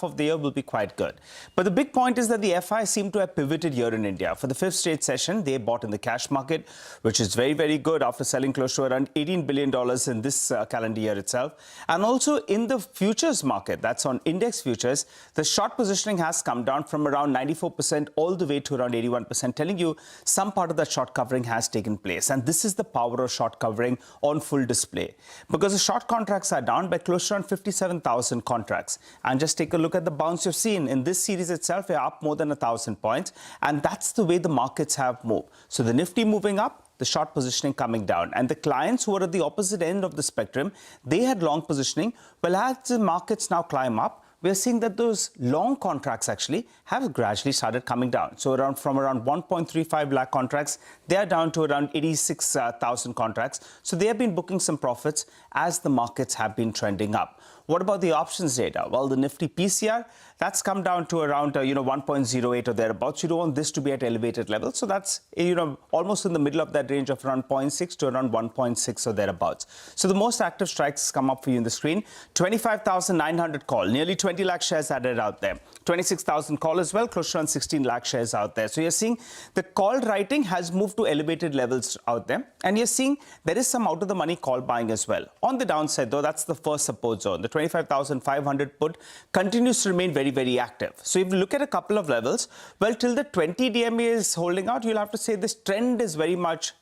of the year will be quite good. But the big point is that the FI seem to have pivoted here in India. For the fifth straight session, they bought in the cash market, which is very, very good after selling close to around $18 billion in this calendar year itself. And also in the futures market, that's on index futures, the short positioning has come down from around 94% all the way to around 81%, telling you some part of that short covering has taken place. And this is the power of short covering on full display. Because the short contracts are down by close to around 57,000 contracts. And just take a look at the bounce you've seen. In this series itself, we're up more than 1,000 points. And that's the way the markets have moved. So the Nifty moving up, the short positioning coming down. And the clients who are at the opposite end of the spectrum, they had long positioning. Well, as the markets now climb up, we're seeing that those long contracts actually have gradually started coming down. So from around 1.35 lakh contracts, they are down to around 86,000 contracts. So they have been booking some profits as the markets have been trending up. What about the options data? Well, the Nifty PCR, that's come down to around 1.08 or thereabouts. You don't want this to be at elevated levels. So that's almost in the middle of that range of around 0.6 to around 1.6 or thereabouts. So the most active strikes come up for you in the screen. 25,900 call, nearly 20 lakh shares added out there. 26,000 call as well, close to around 16 lakh shares out there. So you're seeing the call writing has moved to elevated levels out there. And you're seeing there is some out of the money call buying as well. On the downside though, that's the first support zone. The 25,500 put continues to remain very, very active. So if you look at a couple of levels, well, till the 20 DMA is holding out, you'll have to say this trend is very much,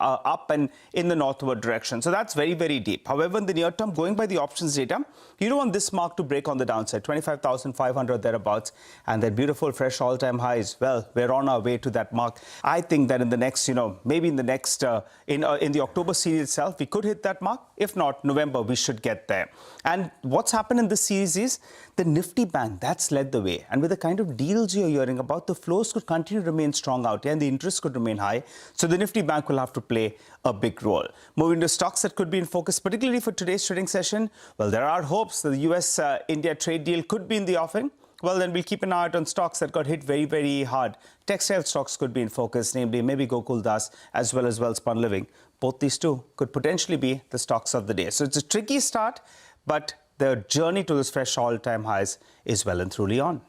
up and in the northward direction. So that's very, very deep. However, in the near term, going by the options data, you don't want this mark to break on the downside, 25,500 thereabouts, and that beautiful fresh all-time highs. Well, we're on our way to that mark. I think that in the next, maybe in the next, in the October series itself, we could hit that mark. If not, November, we should get there. And what's happened in this series is the Nifty Bank, that's led the way. And with the kind of deals you're hearing about, the flows could continue to remain strong out here and the interest could remain high. So the Nifty Bank will have to play a big role. Moving to stocks that could be in focus, particularly for today's trading session, well, there are hopes that the US-India trade deal could be in the offing. Well, then we'll keep an eye out on stocks that got hit very, very hard. Textile stocks could be in focus, namely maybe Gokul Das as well as Welspun Living. Both these two could potentially be the stocks of the day. So it's a tricky start, but the journey to this fresh all-time highs is well and truly on.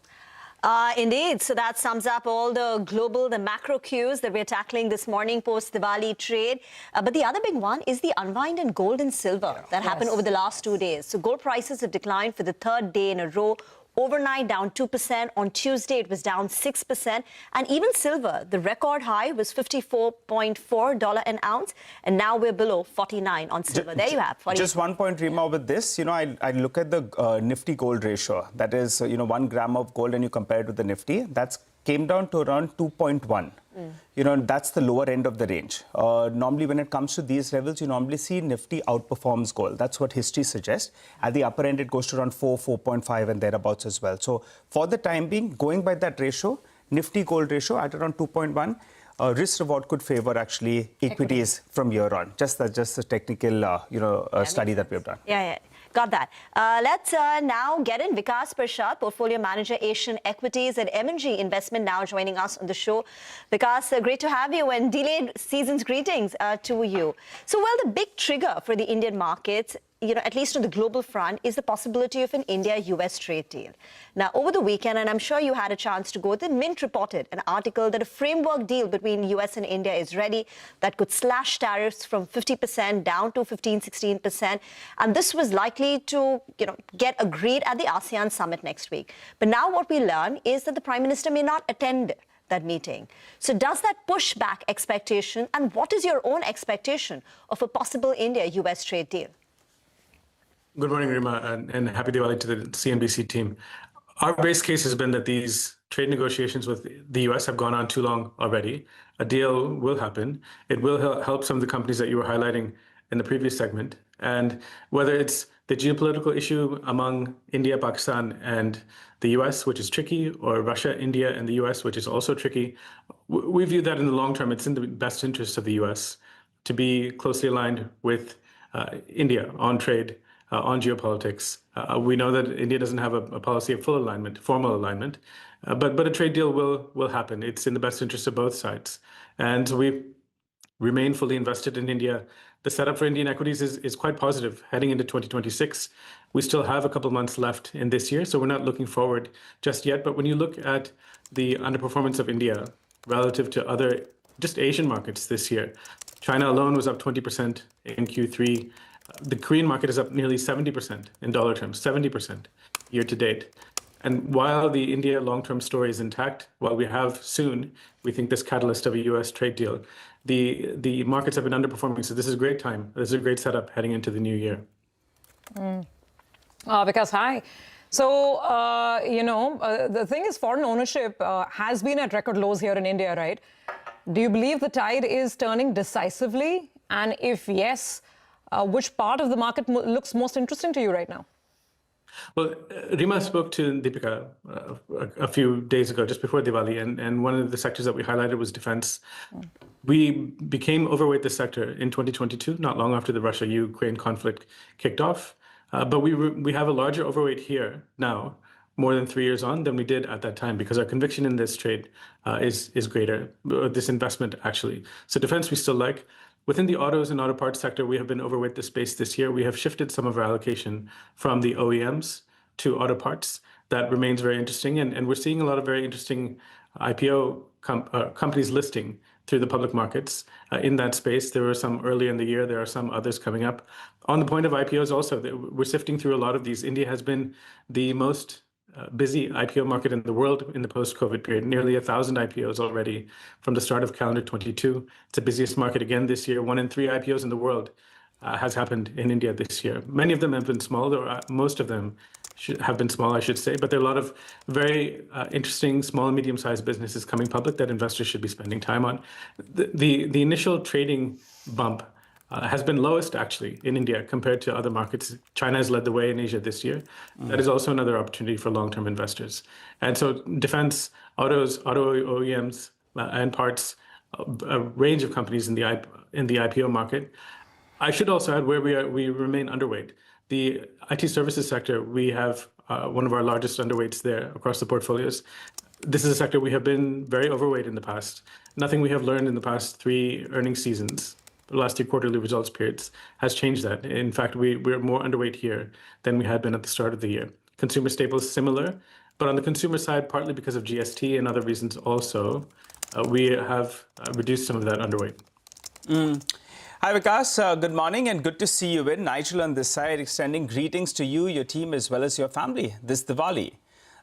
Indeed. So that sums up all the macro cues that we're tackling this morning post-Diwali trade. But the other big one is the unwind in gold and silver that happened over the last 2 days. So gold prices have declined for the third day in a row. Overnight down 2%. On Tuesday, it was down 6%. And even silver, the record high was $54.4 an ounce. And now we're below 49 on silver. There you have. 40. Just 1 point, Rima, with this. I look at the Nifty gold ratio. That is, 1 gram of gold and you compare it with the Nifty. That's came down to around 2.1. That's the lower end of the range. Normally, when it comes to these levels, you normally see Nifty outperforms gold. That's what history suggests. At the upper end, it goes to around 4, 4.5 and thereabouts as well. So for the time being, going by that ratio, Nifty gold ratio at around 2.1, risk reward could favor actually equities from here on. Just a technical, study that we have done. Yeah. Got that. Let's now get in Vikas Prashad, Portfolio Manager, Asian Equities at M&G Investment, now joining us on the show. Vikas, great to have you and delayed season's greetings to you. So, well, the big trigger for the Indian markets, at least on the global front, is the possibility of an India-US trade deal. Now, over the weekend, and I'm sure you had a chance to go, the Mint reported an article that a framework deal between US and India is ready that could slash tariffs from 50% down to 15-16%. And this was likely to, get agreed at the ASEAN summit next week. But now what we learn is that the Prime Minister may not attend that meeting. So does that push back expectation? And what is your own expectation of a possible India-US trade deal? Good morning, Rima, and happy Diwali to the CNBC team. Our base case has been that these trade negotiations with the US have gone on too long already. A deal will happen. It will help some of the companies that you were highlighting in the previous segment. And whether it's the geopolitical issue among India, Pakistan, and the US, which is tricky, or Russia, India, and the US, which is also tricky, we view that in the long term, it's in the best interest of the US to be closely aligned with India on trade, on geopolitics. We know that India doesn't have a policy of full alignment, formal alignment, but a trade deal will happen. It's in the best interest of both sides. And we remain fully invested in India. the setup for Indian equities is quite positive heading into 2026. We still have a couple months left in this year, so we're not looking forward just yet. But when you look at the underperformance of India relative to other just Asian markets this year, China alone was up 20% in Q3. The Korean market is up nearly 70% in dollar terms, 70% year to date. And while the India long-term story is intact, while we have soon, we think this catalyst of a U.S. trade deal, the markets have been underperforming. So this is a great time. This is a great setup heading into the new year. Vikas, hi. So, the thing is, foreign ownership has been at record lows here in India, right? Do you believe the tide is turning decisively? And if yes, which part of the market looks most interesting to you right now? Well, Rima spoke to Deepika a few days ago, just before Diwali, and one of the sectors that we highlighted was defense. We became overweight this sector in 2022, not long after the Russia-Ukraine conflict kicked off. But we have a larger overweight here now, more than 3 years on, than we did at that time, because our conviction in this trade is greater, this investment actually. So defense we still like. Within the autos and auto parts sector, we have been overweight the space this year. We have shifted some of our allocation from the OEMs to auto parts. That remains very interesting. And we're seeing a lot of very interesting IPO companies listing through the public markets in that space. There were some early in the year. There are some others coming up. On the point of IPOs also, we're sifting through a lot of these. India has been the most busy IPO market in the world in the post-COVID period, nearly 1,000 IPOs already from the start of calendar 22. It's the busiest market again this year. 1 in 3 IPOs in the world has happened in India this year. Many of them have been small, or most of them have been small, I should say, but there are a lot of very interesting small and medium-sized businesses coming public that investors should be spending time on. The initial trading bump has been lowest actually in India compared to other markets. China has led the way in Asia this year. That is also another opportunity for long-term investors. And so defense, autos, auto OEMs, and parts, a range of companies in the IPO market. I should also add where we remain underweight. The IT services sector, we have one of our largest underweights there across the portfolios. This is a sector we have been very overweight in the past. Nothing we have learned in the past 3 earnings seasons, the last 2 quarterly results periods, has changed that. In fact, we're more underweight here than we had been at the start of the year. Consumer staples similar, but on the consumer side, partly because of GST and other reasons also, we have reduced some of that underweight. Hi Vikas, good morning and good to see you in. Nigel on this side, extending greetings to you, your team, as well as your family this Diwali.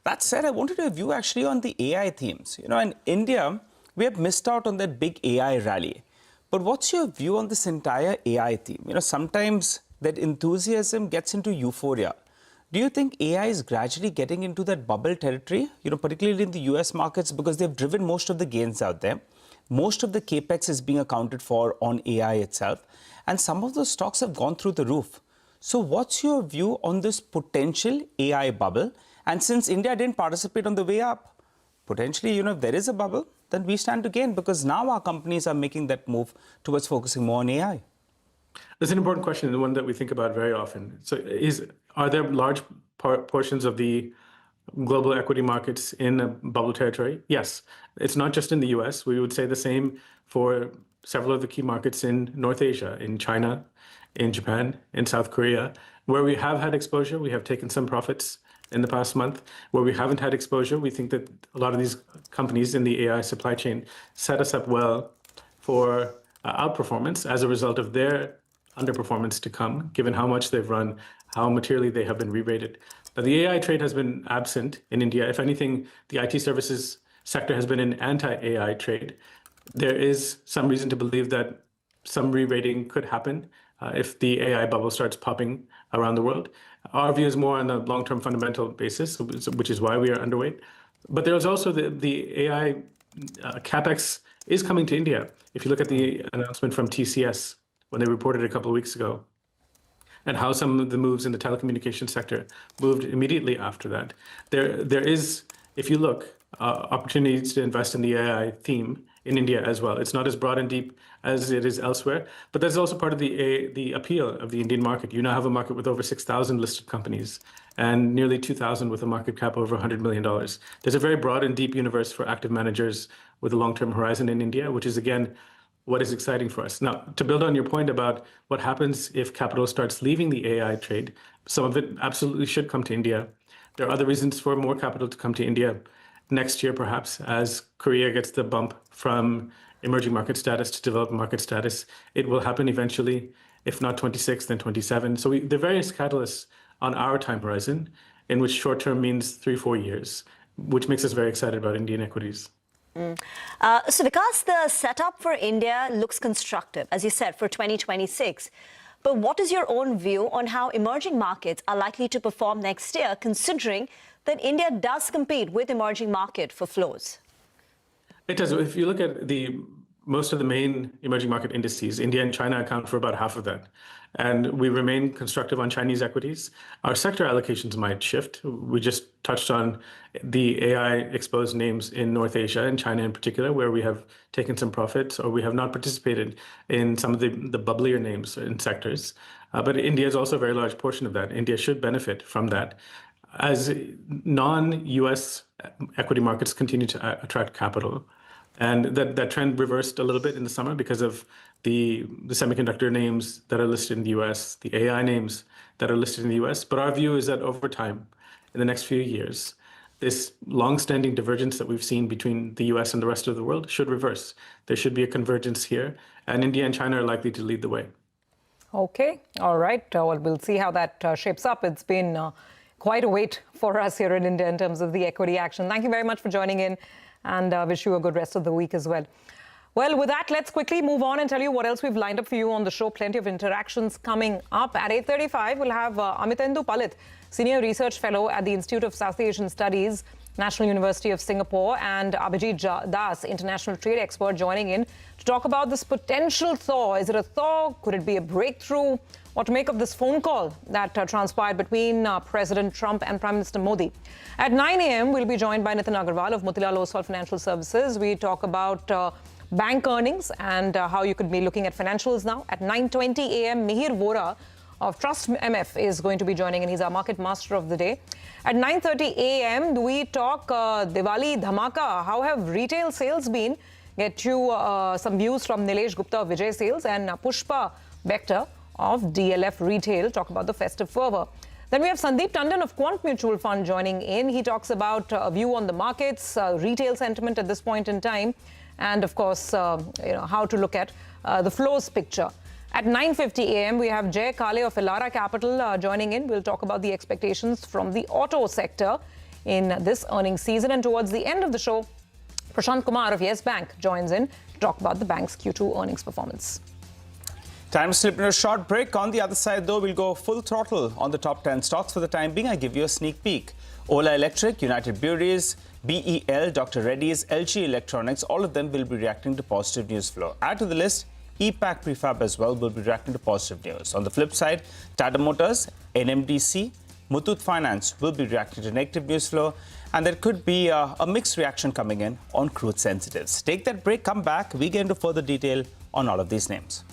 That said, I wanted a view actually on the AI themes. In India, we have missed out on that big AI rally. But what's your view on this entire AI theme? Sometimes that enthusiasm gets into euphoria. Do you think AI is gradually getting into that bubble territory, particularly in the US markets, because they've driven most of the gains out there? Most of the capex is being accounted for on AI itself, and some of those stocks have gone through the roof. So what's your view on this potential AI bubble? And since India didn't participate on the way up, potentially, if there is a bubble, then we stand to gain, because now our companies are making that move towards focusing more on AI. That's an important question, and one that we think about very often. So are there large portions of the global equity markets in a bubble territory? Yes. It's not just in the US. We would say the same for several of the key markets in North Asia, in China, in Japan, in South Korea. Where we have had exposure, we have taken some profits in the past month. Where we haven't had exposure, we think that a lot of these companies in the AI supply chain set us up well for outperformance as a result of their underperformance to come, given how much they've run, how materially they have been re-rated. But the AI trade has been absent in India. If anything, the IT services sector has been an anti-AI trade. There is some reason to believe that some re-rating could happen if the AI bubble starts popping around the world. Our view is more on a long-term fundamental basis, which is why we are underweight. But there's also the AI capex is coming to India. If you look at the announcement from TCS when they reported a couple of weeks ago, and how some of the moves in the telecommunications sector moved immediately after that, there is, if you look, opportunities to invest in the AI theme in India as well. It's not as broad and deep as it is elsewhere, but that's also part of the appeal of the Indian market. You now have a market with over 6,000 listed companies and nearly 2,000 with a market cap over $100 million. There's a very broad and deep universe for active managers with a long-term horizon in India, which is, again, what is exciting for us. Now, to build on your point about what happens if capital starts leaving the AI trade, some of it absolutely should come to India. There are other reasons for more capital to come to India next year, perhaps, as Korea gets the bump from emerging market status to developed market status. It will happen eventually, if not 26, then 27. So there are various catalysts on our time horizon, in which short-term means 3-4 years, which makes us very excited about Indian equities. So because the setup for India looks constructive, as you said, for 2026, but what is your own view on how emerging markets are likely to perform next year, considering that India does compete with emerging market for flows? It does. If you look at most of the main emerging market indices, India and China account for about half of that. And we remain constructive on Chinese equities. Our sector allocations might shift. We just touched on the AI-exposed names in North Asia and China in particular, where we have taken some profits, or we have not participated in some of the bubblier names in sectors. But India is also a very large portion of that. India should benefit from that. As non-US equity markets continue to attract capital, and that trend reversed a little bit in the summer because of the semiconductor names that are listed in the US, the AI names that are listed in the US. But our view is that over time, in the next few years, this long-standing divergence that we've seen between the US and the rest of the world should reverse. There should be a convergence here, and India and China are likely to lead the way. Okay, all right. Well, we'll see how that shapes up. It's been quite a wait for us here in India in terms of the equity action. Thank you very much for joining in, and wish you a good rest of the week as well. Well, with that, let's quickly move on and tell you what else we've lined up for you on the show. Plenty of interactions coming up. At 8:35, we'll have Amitendu Palit, Senior Research Fellow at the Institute of South Asian Studies, National University of Singapore, and Abhijit Das, International Trade Expert, joining in to talk about this potential thaw. Is it a thaw? Could it be a breakthrough? What to make of this phone call that transpired between President Trump and Prime Minister Modi. At 9 a.m., we'll be joined by Nitin Agarwal of Motilal Oswal Financial Services. We talk about bank earnings and how you could be looking at financials now. At 9:20 a.m., Mihir Vora of Trust MF is going to be joining in. He's our market master of the day. At 9:30 a.m., we talk Diwali Dhamaka. How have retail sales been? Get you some views from Nilesh Gupta of Vijay Sales and Pushpa Bector of DLF Retail. Talk about the festive fervor. Then we have Sandeep Tandon of Quant Mutual Fund joining in. He talks about a view on the markets, retail sentiment at this point in time, and of course, how to look at the flows picture. At 9:50 a.m., we have Jay Kale of Elara Capital joining in. We'll talk about the expectations from the auto sector in this earnings season. And towards the end of the show, Prashant Kumar of Yes Bank joins in to talk about the bank's Q2 earnings performance. Time to slip into a short break. On the other side, though, we'll go full throttle on the top 10 stocks. For the time being, I give you a sneak peek. Ola Electric, United Breweries, BEL, Dr. Reddy's, LG Electronics, all of them will be reacting to positive news flow. Add to the list, EPAC Prefab as well will be reacting to positive news. On the flip side, Tata Motors, NMDC, Muthoot Finance will be reacting to negative news flow, and there could be a mixed reaction coming in on crude sensitives. Take that break, come back, we get into further detail on all of these names.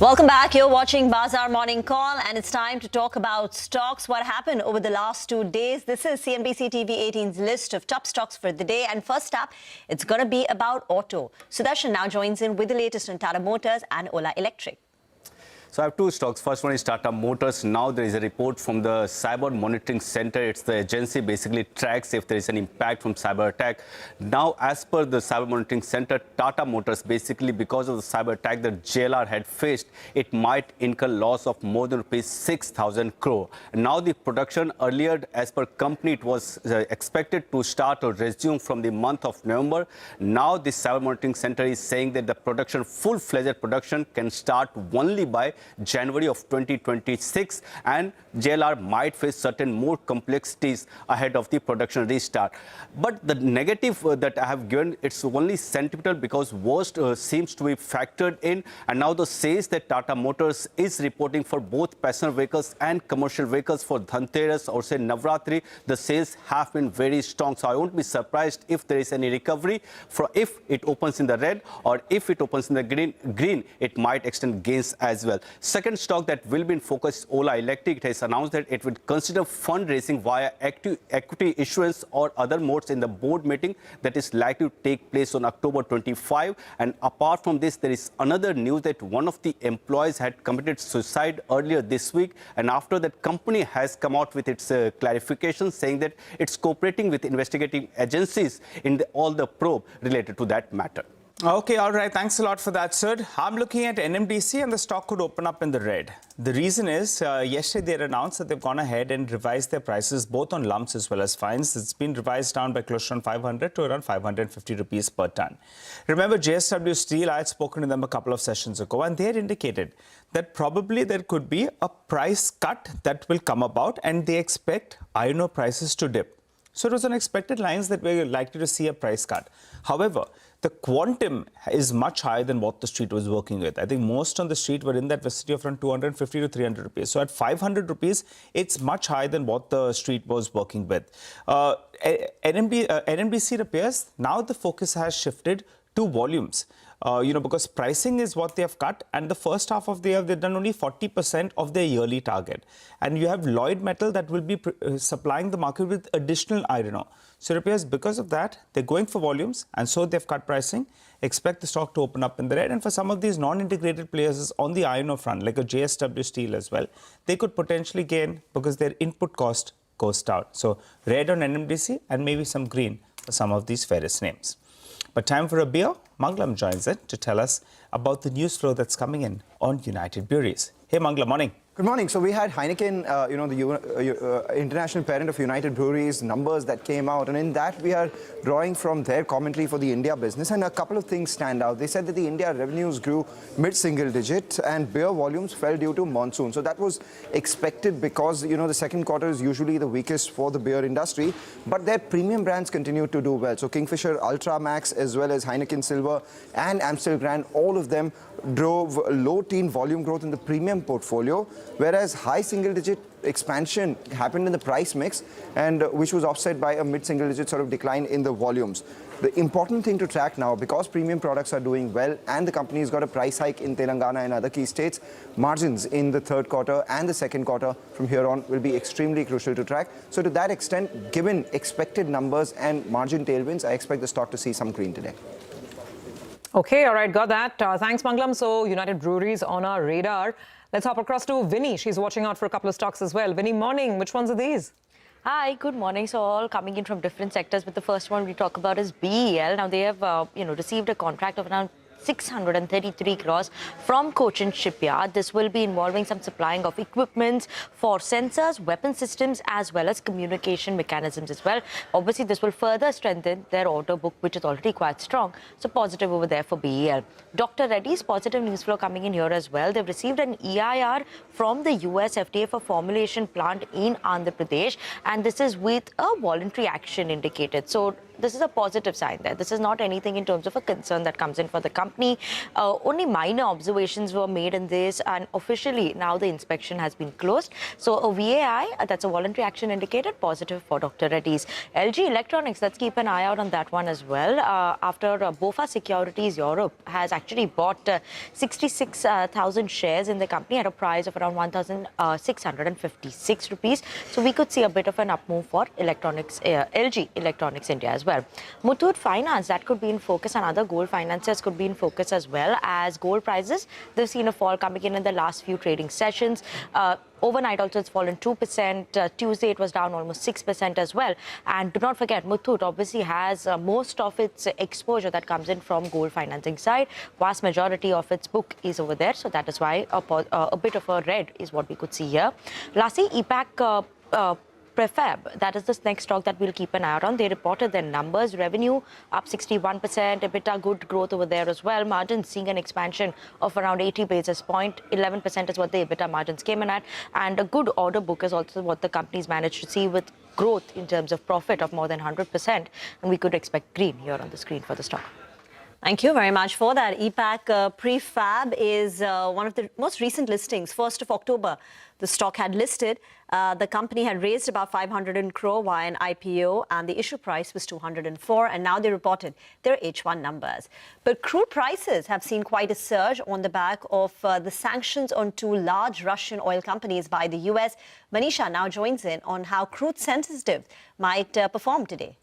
Welcome back. You're watching Bazaar Morning Call, and it's time to talk about stocks. What happened over the last 2 days? This is CNBC-TV18's list of top stocks for the day. And first up, it's going to be about auto. Sudarshan now joins in with the latest on Tata Motors and Ola Electric. So I have two stocks. First one is Tata Motors. Now there is a report from the Cyber Monitoring Center. It's the agency basically tracks if there is an impact from cyber attack. Now, as per the Cyber Monitoring Center, Tata Motors basically because of the cyber attack that JLR had faced, it might incur loss of more than rupees 6,000 crore. And now the production earlier, as per company, it was expected to start or resume from the month of November. Now the Cyber Monitoring Center is saying that the production, full-fledged production, can start only by January of 2026, and JLR might face certain more complexities ahead of the production restart. But the negative that I have given, it's only sentimental because worst seems to be factored in, and now the sales that Tata Motors is reporting for both passenger vehicles and commercial vehicles for Dhanteras or say Navratri, the sales have been very strong. So I won't be surprised if there is any recovery for if it opens in the red or if it opens in the green, it might extend gains as well. Second stock that will be in focus is Ola Electric. It has announced that it would consider fundraising via equity issuance or other modes in the board meeting that is likely to take place on October 25. And apart from this, there is another news that one of the employees had committed suicide earlier this week. And after that, company has come out with its clarification saying that it's cooperating with investigating agencies in all the probe related to that matter. Okay, all right. Thanks a lot for that, sir. I'm looking at NMDC and the stock could open up in the red. The reason is yesterday they announced that they've gone ahead and revised their prices both on lumps as well as fines. It's been revised down by close to 500 to around 550 rupees per ton. Remember, JSW Steel, I had spoken to them a couple of sessions ago, and they had indicated that probably there could be a price cut that will come about, and they expect iron ore prices to dip. So it was on expected lines that we're likely to see a price cut. However, the quantum is much higher than what the street was working with. I think most on the street were in that vicinity of around 250 to 300 rupees. So at 500 rupees, it's much higher than what the street was working with. NMDC appears now the focus has shifted to volumes. Because pricing is what they have cut, and the first half of the year they've done only 40% of their yearly target. And you have Lloyd Metal that will be supplying the market with additional iron ore. So it appears because of that, they're going for volumes, and so they've cut pricing. Expect the stock to open up in the red. And for some of these non-integrated players on the iron ore front, like a JSW Steel as well, they could potentially gain because their input cost goes down. So red on NMDC and maybe some green for some of these ferrous names. But time for a beer. Mangalam joins in to tell us about the news flow that's coming in on United Breweries. Hey, Mangalam, morning. Good morning. So we had Heineken, the international parent of United Breweries, numbers that came out. And in that, we are drawing from their commentary for the India business. And a couple of things stand out. They said that the India revenues grew mid-single digit and beer volumes fell due to monsoon. So that was expected because, the second quarter is usually the weakest for the beer industry. But their premium brands continued to do well. So Kingfisher Ultra Max as well as Heineken Silver and Amstel Grand, all of them drove low-teen volume growth in the premium portfolio, whereas high single-digit expansion happened in the price mix, and which was offset by a mid-single-digit sort of decline in the volumes. The important thing to track now, because premium products are doing well and the company's got a price hike in Telangana and other key states, margins in the third quarter and the second quarter from here on will be extremely crucial to track. So to that extent, given expected numbers and margin tailwinds, I expect the stock to see some green today. Okay, all right, got that. Thanks, Mangalam. So United Breweries on our radar. Let's hop across to Vinny. She's watching out for a couple of stocks as well. Vinny, morning. Which ones are these? Hi, good morning. So all coming in from different sectors, but the first one we talk about is BEL. Now they have, received a contract of around 633 crores from Cochin Shipyard. This will be involving some supplying of equipments for sensors, weapon systems, as well as communication mechanisms as well. Obviously, this will further strengthen their order book, which is already quite strong. So positive over there for BEL. Dr. Reddy's positive news flow coming in here as well. They've received an EIR from the US FDA for formulation plant in Andhra Pradesh, and this is with a voluntary action indicated. So this is a positive sign there. This is not anything in terms of a concern that comes in for the company. Only minor observations were made in this, and officially now the inspection has been closed. So a VAI, that's a voluntary action indicated, positive for Dr. Reddy's. LG Electronics, let's keep an eye out on that one as well. After BofA Securities Europe has actually bought 66,000 shares in the company at a price of around 1,656 rupees. So we could see a bit of an up move for electronics, LG Electronics India as well. Muthoot Finance, that could be in focus, and other gold financiers could be in focus as well, as gold prices, they've seen a fall coming in the last few trading sessions. Overnight also it's fallen 2%. Tuesday it was down almost 6% as well. And do not forget, Muthoot obviously has most of its exposure that comes in from gold financing side. Vast majority of its book is over there. So that is why a bit of a red is what we could see here. Lastly, EPAC Prefab, that is the next stock that we'll keep an eye out on. They reported their numbers, revenue up 61%, EBITDA good growth over there as well. Margins seeing an expansion of around 80 basis points. 11% is what the EBITDA margins came in at. And a good order book is also what the company's managed to see, with growth in terms of profit of more than 100%. And we could expect green here on the screen for the stock. Thank you very much for that. EPAC Prefab is one of the most recent listings. 1st of October, the stock had listed. The company had raised about 500 crore via an IPO, and the issue price was 204. And now they reported their H1 numbers. But crude prices have seen quite a surge on the back of the sanctions on two large Russian oil companies by the US. Manisha now joins in on how crude sensitive might perform today.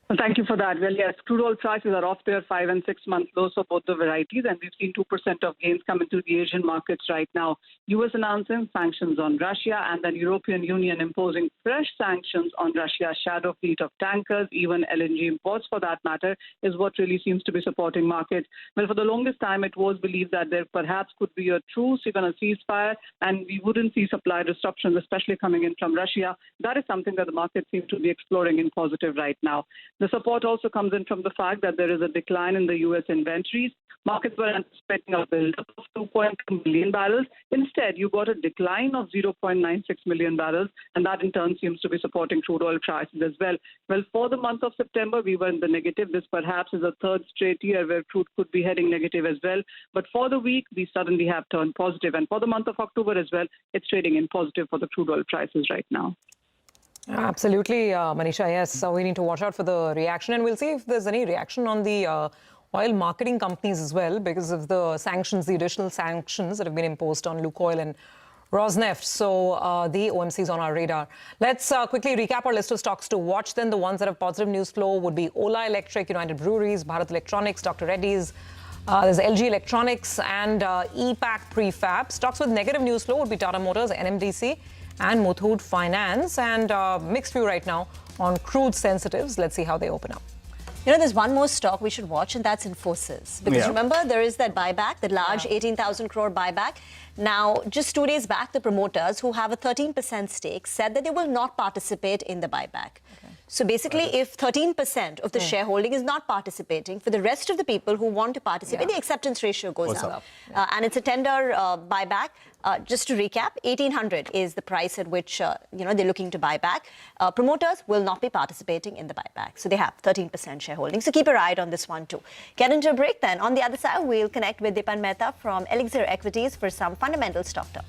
Well, thank you for that. Well, yes, crude oil prices are off their 5- and 6-month lows for both the varieties, and we've seen 2% of gains come into the Asian markets right now. U.S. announcing sanctions on Russia, and then European Union imposing fresh sanctions on Russia's shadow fleet of tankers, even LNG imports for that matter, is what really seems to be supporting markets. Well, for the longest time, it was believed that there perhaps could be a truce, even a ceasefire, and we wouldn't see supply disruptions, especially coming in from Russia. That is something that the market seems to be exploring in positive right now. The support also comes in from the fact that there is a decline in the U.S. inventories. Markets were anticipating a build-up of 2.2 million barrels. Instead, you got a decline of 0.96 million barrels, and that in turn seems to be supporting crude oil prices as well. Well, for the month of September, we were in the negative. This perhaps is a third straight year where crude could be heading negative as well. But for the week, we suddenly have turned positive. And for the month of October as well, it's trading in positive for the crude oil prices right now. Absolutely, Manisha, yes. So we need to watch out for the reaction, and we'll see if there's any reaction on the oil marketing companies as well, because of the sanctions, the additional sanctions that have been imposed on Lukoil and Rosneft. So the OMC is on our radar. Let's quickly recap our list of stocks to watch then. The ones that have positive news flow would be Ola Electric, United Breweries, Bharat Electronics, Dr. Reddy's, there's LG Electronics, and EPAC Prefab. Stocks with negative news flow would be Tata Motors, NMDC, and Muthoot Finance, and mixed view right now on crude sensitives. Let's see how they open up. You know, there's one more stock we should watch, and that's Infosys. Because remember, there is that buyback, the large 18,000 crore buyback. Now, just 2 days back, the promoters, who have a 13% stake, said that they will not participate in the buyback. So basically, if 13% of the shareholding is not participating, for the rest of the people who want to participate, the acceptance ratio goes up. And it's a tender buyback. Just to recap, 1,800 is the price at which they're looking to buy back. Promoters will not be participating in the buyback. So they have 13% shareholding. So keep your eye on this one too. Get into a break then. On the other side, we'll connect with Dipan Mehta from Elixir Equities for some fundamental stock talk.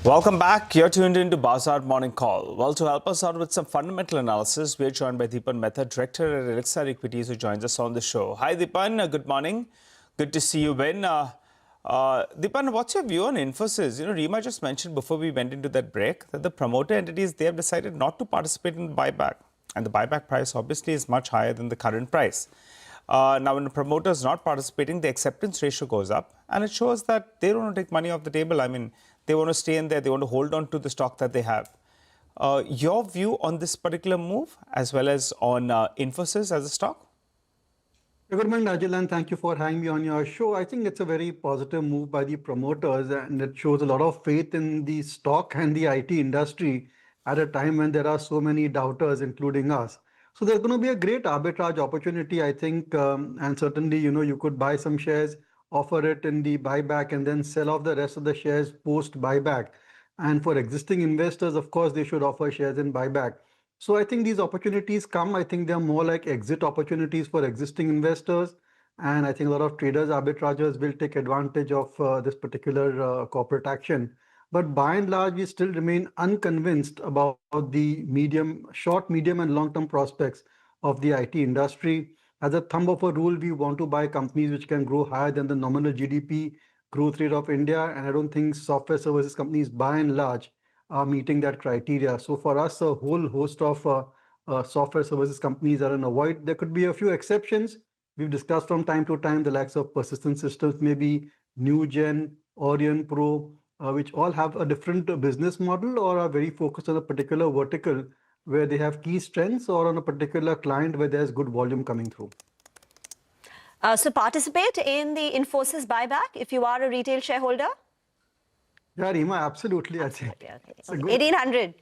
Welcome back. You're tuned into Bazaar Morning Call. Well, to help us out with some fundamental analysis, we're joined by Deepan Mehta, Director at Elixir Equities, who joins us on the show. Hi, Deepan. Good morning. Good to see you, Ben. Deepan, what's your view on Infosys? Rima just mentioned before we went into that break that the promoter entities, they have decided not to participate in the buyback. And the buyback price obviously is much higher than the current price. Now, when the promoter is not participating, the acceptance ratio goes up. And it shows that they don't want to take money off the table. I mean, they want to stay in there. They want to hold on to the stock that they have. Your view on this particular move, as well as on Infosys as a stock? Good morning, Najil, and thank you for having me on your show. I think it's a very positive move by the promoters, and it shows a lot of faith in the stock and the IT industry at a time when there are so many doubters, including us. So there's going to be a great arbitrage opportunity, I think, and certainly, you could buy some shares, offer it in the buyback, and then sell off the rest of the shares post buyback. And for existing investors, of course, they should offer shares in buyback. So I think these opportunities come. I think they're more like exit opportunities for existing investors. And I think a lot of traders, arbitrageurs will take advantage of this particular corporate action. But by and large, we still remain unconvinced about the short, medium, and long-term prospects of the IT industry. As a thumb of a rule, we want to buy companies which can grow higher than the nominal GDP growth rate of India. And I don't think software services companies, by and large, are meeting that criteria. So for us, a whole host of software services companies are an avoid. There could be a few exceptions. We've discussed from time to time the likes of Persistent Systems, maybe NewGen, Orion Pro, which all have a different business model or are very focused on a particular vertical where they have key strengths or on a particular client where there's good volume coming through. So participate in the Infosys buyback if you are a retail shareholder? Yeah, Rima, absolutely. I think. Okay. 1,800.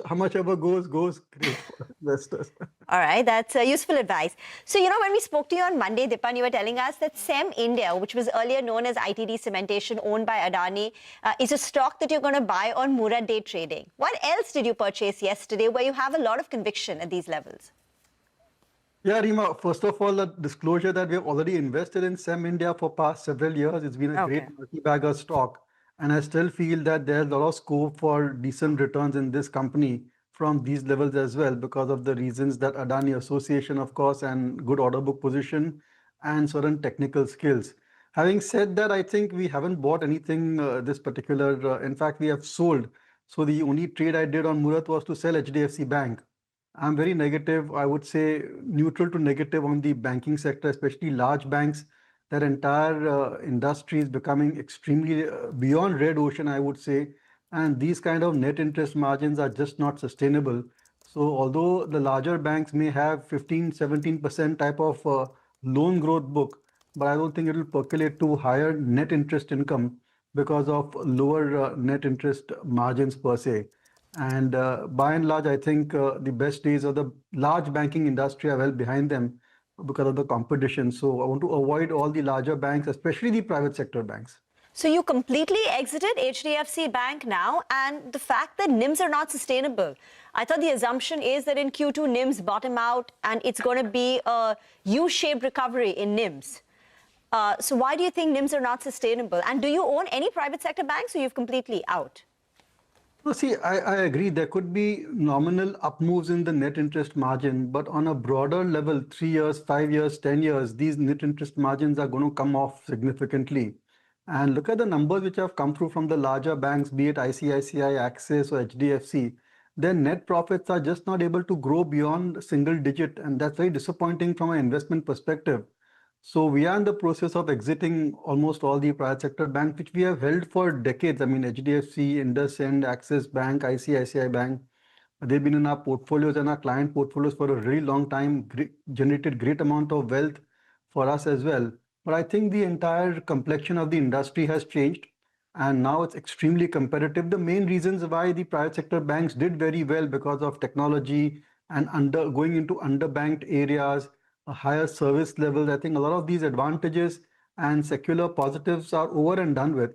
How much ever goes great for investors. All right, that's useful advice. So, when we spoke to you on Monday, Deepan, you were telling us that SEM India, which was earlier known as ITD Cementation, owned by Adani, is a stock that you're going to buy on Murrah Day trading. What else did you purchase yesterday where you have a lot of conviction at these levels? Yeah, Rima, first of all, a disclosure that we have already invested in SEM India for past several years. It's been a great multi-bagger stock. And I still feel that there's a lot of scope for decent returns in this company from these levels as well, because of the reasons that Adani Association, of course, and good order book position and certain technical skills. Having said that, I think we haven't bought anything this particular, in fact, we have sold. So the only trade I did on Murrah was to sell HDFC Bank. I'm very negative, I would say neutral to negative on the banking sector, especially large banks. That entire industry is becoming extremely beyond red ocean, I would say. And these kind of net interest margins are just not sustainable. So although the larger banks may have 15-17% type of loan growth book, but I don't think it will percolate to higher net interest income because of lower net interest margins per se. And by and large, I think the best days of the large banking industry are well behind them because of the competition. So I want to avoid all the larger banks, especially the private sector banks. So you completely exited HDFC Bank now, and the fact that NIMs are not sustainable. I thought the assumption is that in Q2 NIMs bottom out and it's going to be a U-shaped recovery in NIMs. So why do you think NIMs are not sustainable? And do you own any private sector banks or you've completely out? Well, see, I agree. There could be nominal up moves in the net interest margin, but on a broader level, 3 years, 5 years, 10 years, these net interest margins are going to come off significantly. And look at the numbers which have come through from the larger banks, be it ICICI, Axis or HDFC. Their net profits are just not able to grow beyond single digit. And that's very disappointing from an investment perspective. So we are in the process of exiting almost all the private sector banks, which we have held for decades. I mean, HDFC, IndusInd, Axis Bank, ICICI Bank. They've been in our portfolios and our client portfolios for a really long time, generated great amount of wealth for us as well. But I think the entire complexion of the industry has changed. And now it's extremely competitive. The main reasons why the private sector banks did very well because of technology and going into underbanked areas, a higher service levels. I think a lot of these advantages and secular positives are over and done with.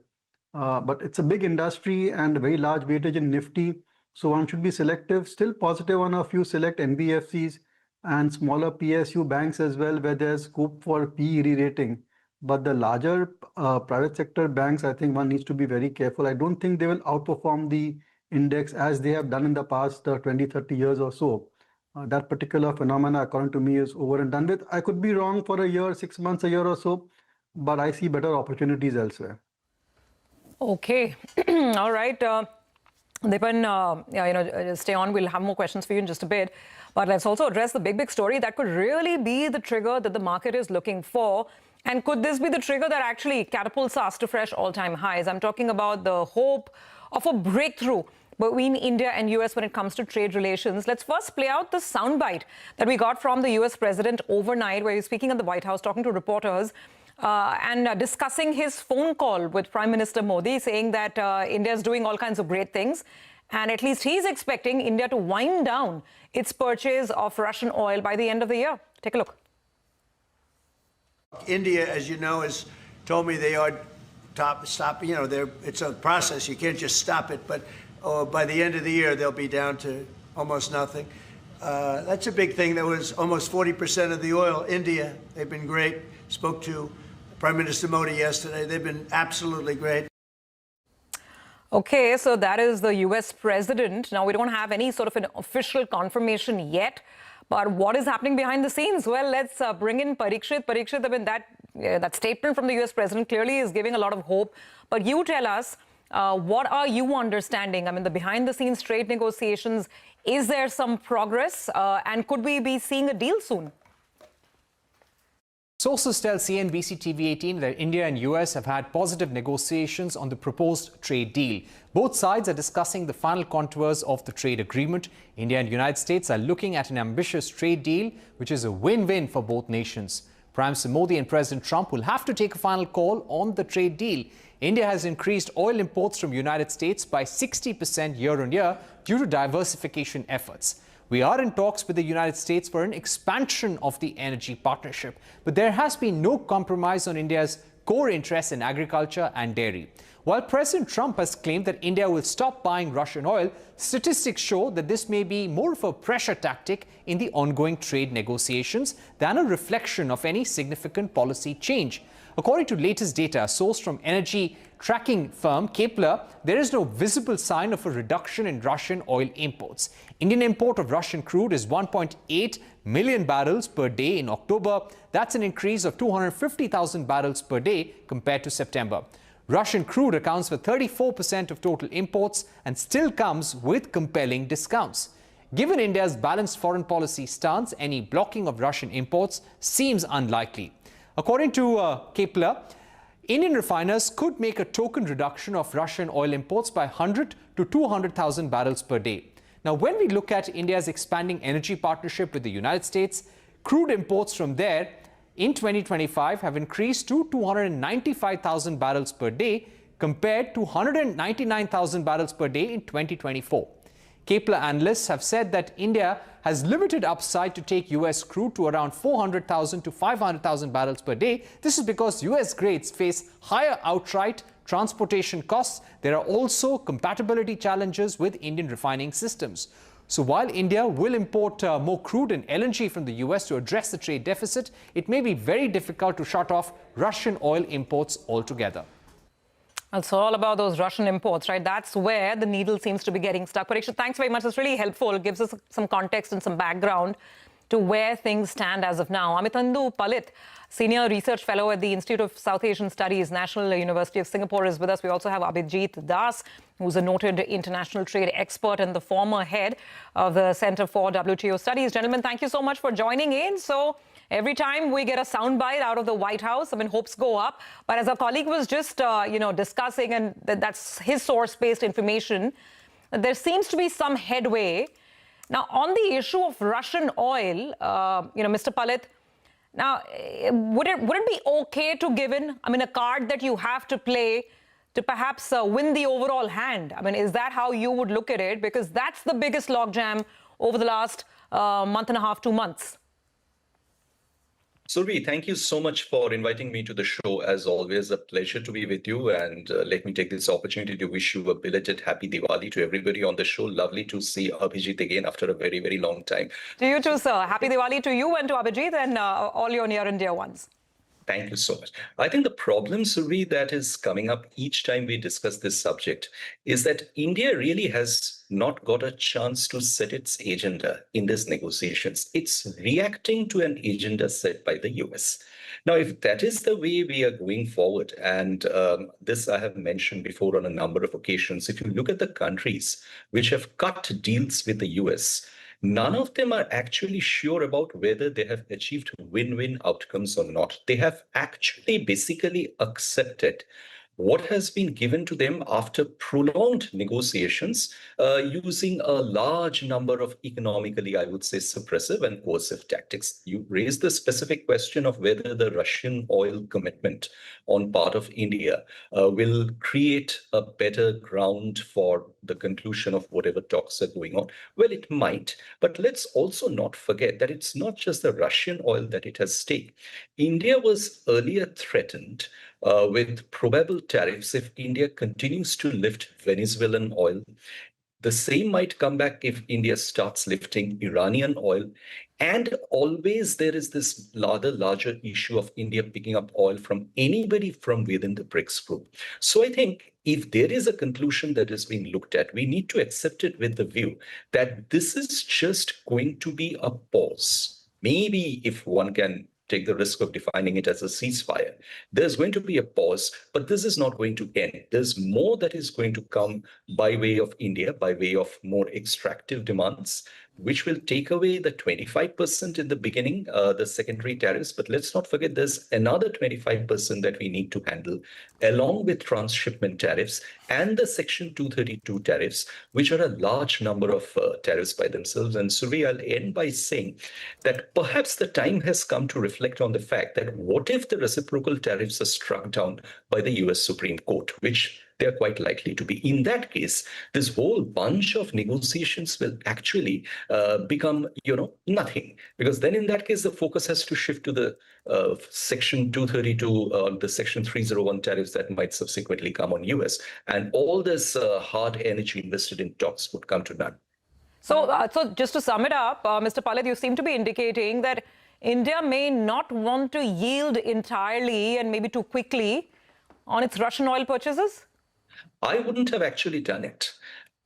But it's a big industry and a very large weightage in Nifty. So one should be selective, still positive on a few select NBFCs and smaller PSU banks as well, where there's scope for PE re-rating. But the larger private sector banks, I think one needs to be very careful. I don't think they will outperform the index as they have done in the past 20, 30 years or so. That particular phenomena, according to me, is over and done with. I could be wrong for a year, 6 months, a year or so, but I see better opportunities elsewhere. Okay. All right. Dipan, stay on. We'll have more questions for you in just a bit. But let's also address the big story that could really be the trigger that the market is looking for. And could this be the trigger that actually catapults us to fresh all-time highs? I'm talking about the hope of a breakthrough between India and US when it comes to trade relations. Let's first play out the soundbite that we got from the US president overnight, where he's speaking at the White House, talking to reporters, and discussing his phone call with Prime Minister Modi, saying that India is doing all kinds of great things. And at least he's expecting India to wind down its purchase of Russian oil by the end of the year. Take a look. India, as you know, has told me they are stopping. It's a process. You can't just stop it. But by the end of the year, they'll be down to almost nothing. That's a big thing. There was almost 40% of the oil. India, they've been great. Spoke to Prime Minister Modi yesterday. They've been absolutely great. Okay, so that is the US president. Now, we don't have any sort of an official confirmation yet. But what is happening behind the scenes? Well, let's bring in Parikshit. Parikshit, I mean, that statement from the US president clearly is giving a lot of hope. But you tell us, what are you understanding? I mean, the behind-the-scenes trade negotiations, is there some progress? And could we be seeing a deal soon? Sources tell CNBC-TV18 that India and US have had positive negotiations on the proposed trade deal. Both sides are discussing the final contours of the trade agreement. India and United States are looking at an ambitious trade deal, which is a win-win for both nations. Prime Minister Modi and President Trump will have to take a final call on the trade deal. India has increased oil imports from United States by 60% year-on-year due to diversification efforts. We are in talks with the United States for an expansion of the energy partnership, but there has been no compromise on India's core interests in agriculture and dairy. While President Trump has claimed that India will stop buying Russian oil, statistics show that this may be more of a pressure tactic in the ongoing trade negotiations than a reflection of any significant policy change. According to latest data sourced from energy tracking firm Kepler, there is no visible sign of a reduction in Russian oil imports. Indian import of Russian crude is 1.8 million barrels per day in October. That's an increase of 250,000 barrels per day compared to September. Russian crude accounts for 34% of total imports and still comes with compelling discounts. Given India's balanced foreign policy stance, any blocking of Russian imports seems unlikely. According to Kepler, Indian refiners could make a token reduction of Russian oil imports by 100 to 200,000 barrels per day. Now, when we look at India's expanding energy partnership with the United States, crude imports from there in 2025 have increased to 295,000 barrels per day compared to 199,000 barrels per day in 2024. Kepler analysts have said that India has limited upside to take US crude to around 400,000 to 500,000 barrels per day. This is because US grades face higher outright transportation costs. There are also compatibility challenges with Indian refining systems. So while India will import more crude and LNG from the US to address the trade deficit, it may be very difficult to shut off Russian oil imports altogether. It's all about those Russian imports, right? That's where the needle seems to be getting stuck. Parikshit, thanks very much. That's really helpful. It gives us some context and some background to where things stand as of now. Amithandu Palit, Senior Research Fellow at the Institute of South Asian Studies, National University of Singapore, is with us. We also have Abhijit Das, who's a noted international trade expert and the former head of the Center for WTO Studies. Gentlemen, thank you so much for joining in. So every time we get a soundbite out of the White House, I mean, hopes go up. But as our colleague was just, discussing, and that's his source-based information, there seems to be some headway. Now, on the issue of Russian oil, Mr. Palit, now, would it be okay to give in, a card that you have to play to perhaps win the overall hand? I mean, is that how you would look at it? Because that's the biggest logjam over the last month and a half, 2 months. Survi, thank you so much for inviting me to the show. As always, a pleasure to be with you. And let me take this opportunity to wish you a belated happy Diwali to everybody on the show. Lovely to see Abhijit again after a very, very long time. To you too, sir. Happy Diwali to you and to Abhijit and all your near and dear ones. Thank you so much. I think the problem, Survi, that is coming up each time we discuss this subject is that India really has not got a chance to set its agenda in these negotiations. It's reacting to an agenda set by the US. Now, if that is the way we are going forward, and this I have mentioned before on a number of occasions, if you look at the countries which have cut deals with the US, none of them are actually sure about whether they have achieved win-win outcomes or not. They have actually basically accepted what has been given to them after prolonged negotiations using a large number of economically, I would say, suppressive and coercive tactics. You raised the specific question of whether the Russian oil commitment on part of India will create a better ground for the conclusion of whatever talks are going on. Well, it might, but let's also not forget that it's not just the Russian oil that it has stake. India was earlier threatened with probable tariffs if India continues to lift Venezuelan oil. The same might come back if India starts lifting Iranian oil. And always there is this larger issue of India picking up oil from anybody from within the BRICS group. So I think if there is a conclusion that is being looked at, we need to accept it with the view that this is just going to be a pause. Maybe if one can take the risk of defining it as a ceasefire. There's going to be a pause, but this is not going to end. There's more that is going to come by way of India, by way of more extractive demands, which will take away the 25% in the beginning, the secondary tariffs. But let's not forget there's another 25% that we need to handle, along with transshipment tariffs and the Section 232 tariffs, which are a large number of tariffs by themselves. And Surya, I'll end by saying that perhaps the time has come to reflect on the fact that what if the reciprocal tariffs are struck down by the US Supreme Court, which they're quite likely to be. In that case, this whole bunch of negotiations will actually become, nothing. Because then in that case, the focus has to shift to the Section 232, the Section 301 tariffs that might subsequently come on US. And all this hard energy invested in talks would come to none. So just to sum it up, Mr. Palit, you seem to be indicating that India may not want to yield entirely and maybe too quickly on its Russian oil purchases? I wouldn't have actually done it.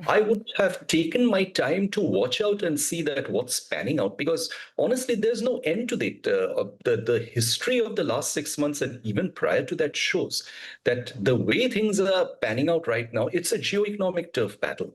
I would have taken my time to watch out and see that what's panning out, because honestly, there's no end to it. The history of the last 6 months and even prior to that shows that the way things are panning out right now, it's a geoeconomic turf battle.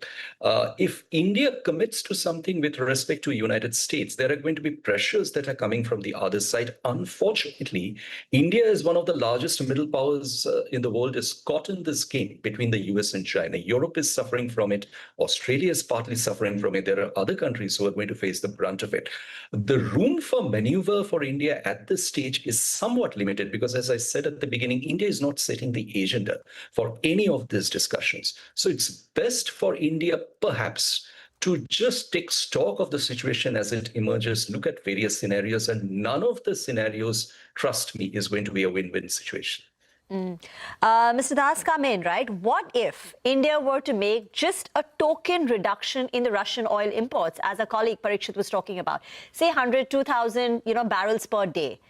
If India commits to something with respect to United States, there are going to be pressures that are coming from the other side. Unfortunately, India is one of the largest middle powers in the world, is caught in this game between the US and China. Europe is suffering from it. Australia is partly suffering from it. There are other countries who are going to face the brunt of it. The room for maneuver for India at this stage is somewhat limited because, as I said at the beginning, India is not setting the agenda for any of these discussions. So it's best for India, perhaps, to just take stock of the situation as it emerges, look at various scenarios, and none of the scenarios, trust me, is going to be a win-win situation. Mr. Das, come in, right? What if India were to make just a token reduction in the Russian oil imports, as our colleague Parikshit was talking about, say 100, 2,000, barrels per day?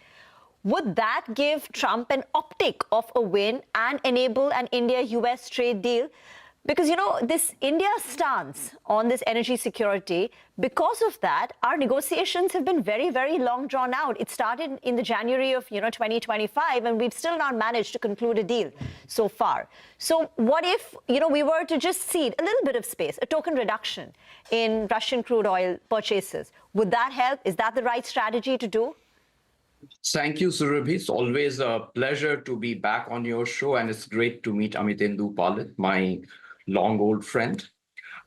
Would that give Trump an optic of a win and enable an India-US trade deal? Because, this India stance on this energy security, because of that, our negotiations have been very, very long drawn out. It started in the January of, 2025, and we've still not managed to conclude a deal so far. So what if, we were to just cede a little bit of space, a token reduction in Russian crude oil purchases? Would that help? Is that the right strategy to do? Thank you, Surabhi. It's always a pleasure to be back on your show, and it's great to meet Amitendu Palit, my long old friend.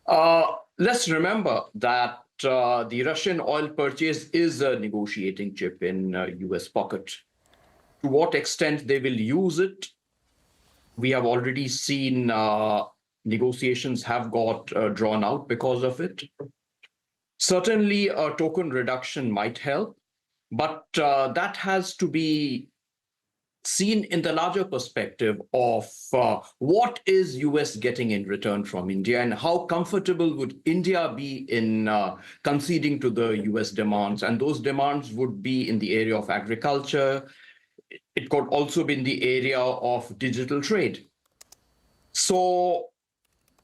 Let's remember that the Russian oil purchase is a negotiating chip in US pocket. To what extent they will use it, we have already seen negotiations have got drawn out because of it. Certainly a token reduction might help, but that has to be seen in the larger perspective of what is US getting in return from India, and how comfortable would India be in conceding to the US demands. And those demands would be in the area of agriculture, it could also be in the area of digital trade. So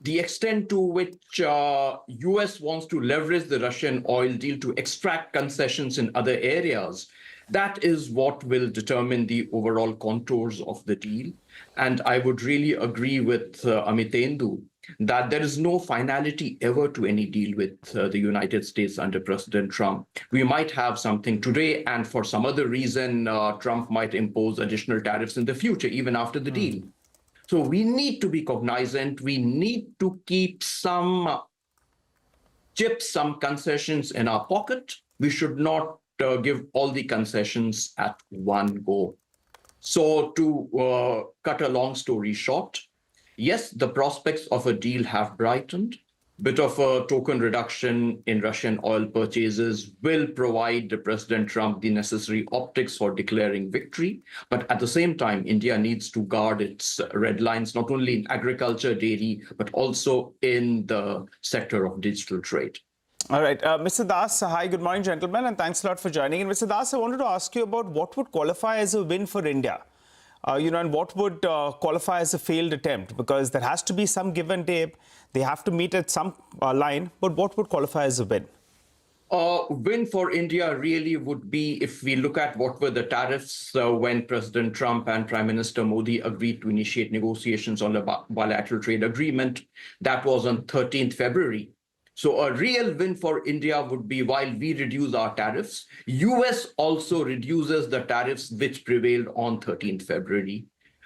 the extent to which US wants to leverage the Russian oil deal to extract concessions in other areas, that is what will determine the overall contours of the deal. And I would really agree with Amitendu that there is no finality ever to any deal with the United States under President Trump. We might have something today, and for some other reason, Trump might impose additional tariffs in the future, even after the deal. So we need to be cognizant. We need to keep some chips, some concessions in our pocket. We should not give all the concessions at one go. So to cut a long story short, yes, the prospects of a deal have brightened. Bit of a token reduction in Russian oil purchases will provide President Trump the necessary optics for declaring victory. But at the same time, India needs to guard its red lines, not only in agriculture, dairy, but also in the sector of digital trade. All right. Mr. Das, hi, good morning, gentlemen, and thanks a lot for joining. And Mr. Das, I wanted to ask you about what would qualify as a win for India. And what would qualify as a failed attempt? Because there has to be some give and take. They have to meet at some line. But what would qualify as a win? Win for India really would be if we look at what were the tariffs when President Trump and Prime Minister Modi agreed to initiate negotiations on a bilateral trade agreement. That was on 13th February. So a real win for India would be while we reduce our tariffs, US also reduces the tariffs which prevailed on 13th February,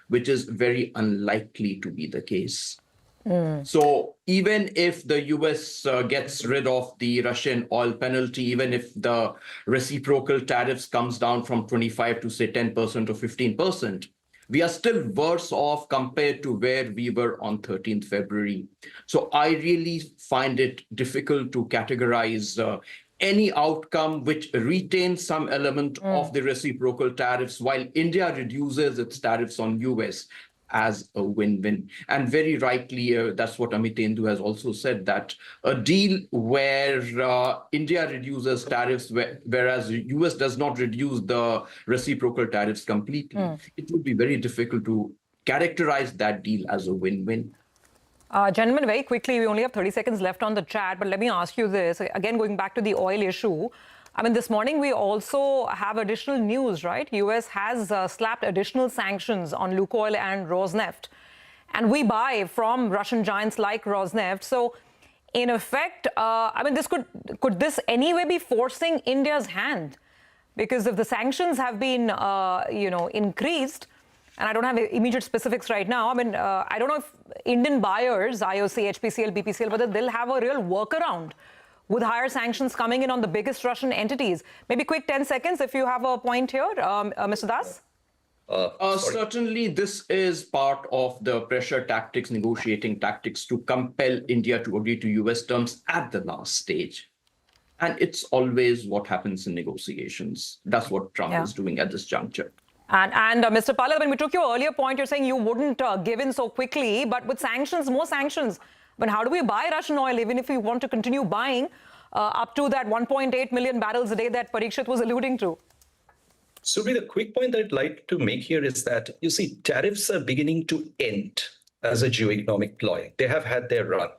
which is very unlikely to be the case. So even if the US gets rid of the Russian oil penalty, even if the reciprocal tariffs comes down from 25 to say 10% or 15%, we are still worse off compared to where we were on 13th February. So I really find it difficult to categorize any outcome which retains some element of the reciprocal tariffs while India reduces its tariffs on US as a win-win. And very rightly, that's what Amitendu has also said, that a deal where India reduces tariffs, whereas US does not reduce the reciprocal tariffs completely, it would be very difficult to characterize that deal as a win-win. Gentlemen, very quickly, we only have 30 seconds left on the chat, but let me ask you this. Again, going back to the oil issue, I mean, this morning we also have additional news, right? US has slapped additional sanctions on Lukoil and Rosneft. And we buy from Russian giants like Rosneft. So, in effect, I mean, could this anyway be forcing India's hand? Because if the sanctions have been, increased, and I don't have immediate specifics right now, I mean, I don't know if Indian buyers, IOC, HPCL, BPCL, whether they'll have a real workaround with higher sanctions coming in on the biggest Russian entities. Maybe quick 10 seconds if you have a point here, Mr. Das? Certainly, this is part of the pressure tactics, negotiating tactics to compel India to agree to US terms at the last stage. And it's always what happens in negotiations. That's what Trump is doing at this juncture. And Mr. Pallal, when we took your earlier point, you're saying you wouldn't give in so quickly, but with sanctions, more sanctions, but how do we buy Russian oil, even if we want to continue buying up to that 1.8 million barrels a day that Parikshit was alluding to? So the quick point that I'd like to make here is that, you see, tariffs are beginning to end as a geoeconomic ploy. They have had their run.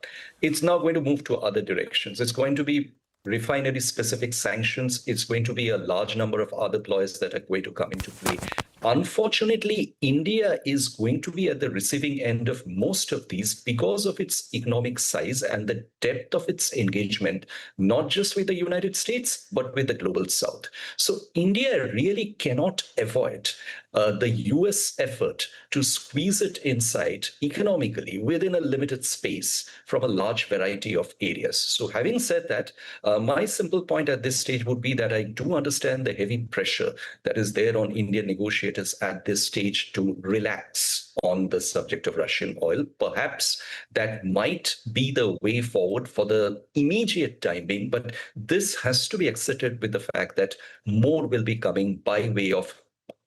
It's now going to move to other directions. It's going to be refinery-specific sanctions. It's going to be a large number of other ploys that are going to come into play. Unfortunately, India is going to be at the receiving end of most of these because of its economic size and the depth of its engagement, not just with the United States, but with the global South. So India really cannot avoid the US effort to squeeze it inside economically within a limited space from a large variety of areas. So having said that, my simple point at this stage would be that I do understand the heavy pressure that is there on Indian negotiators at this stage to relax on the subject of Russian oil. Perhaps that might be the way forward for the immediate time being, but this has to be accepted with the fact that more will be coming by way of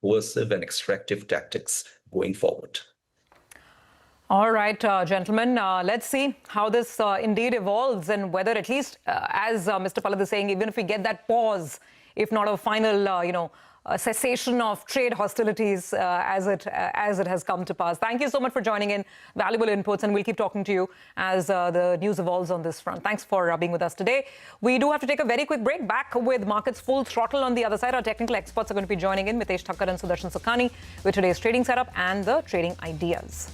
coercive and extractive tactics going forward. All right, gentlemen, let's see how this indeed evolves and whether at least, as Mr. Pallad is saying, even if we get that pause if not a final, a cessation of trade hostilities as it has come to pass. Thank you so much for joining in. Valuable inputs, and we'll keep talking to you as the news evolves on this front. Thanks for being with us today. We do have to take a very quick break. Back with markets full throttle on the other side. Our technical experts are going to be joining in, Mitesh Thakkar and Sudarshan Sukhani, with today's trading setup and the trading ideas.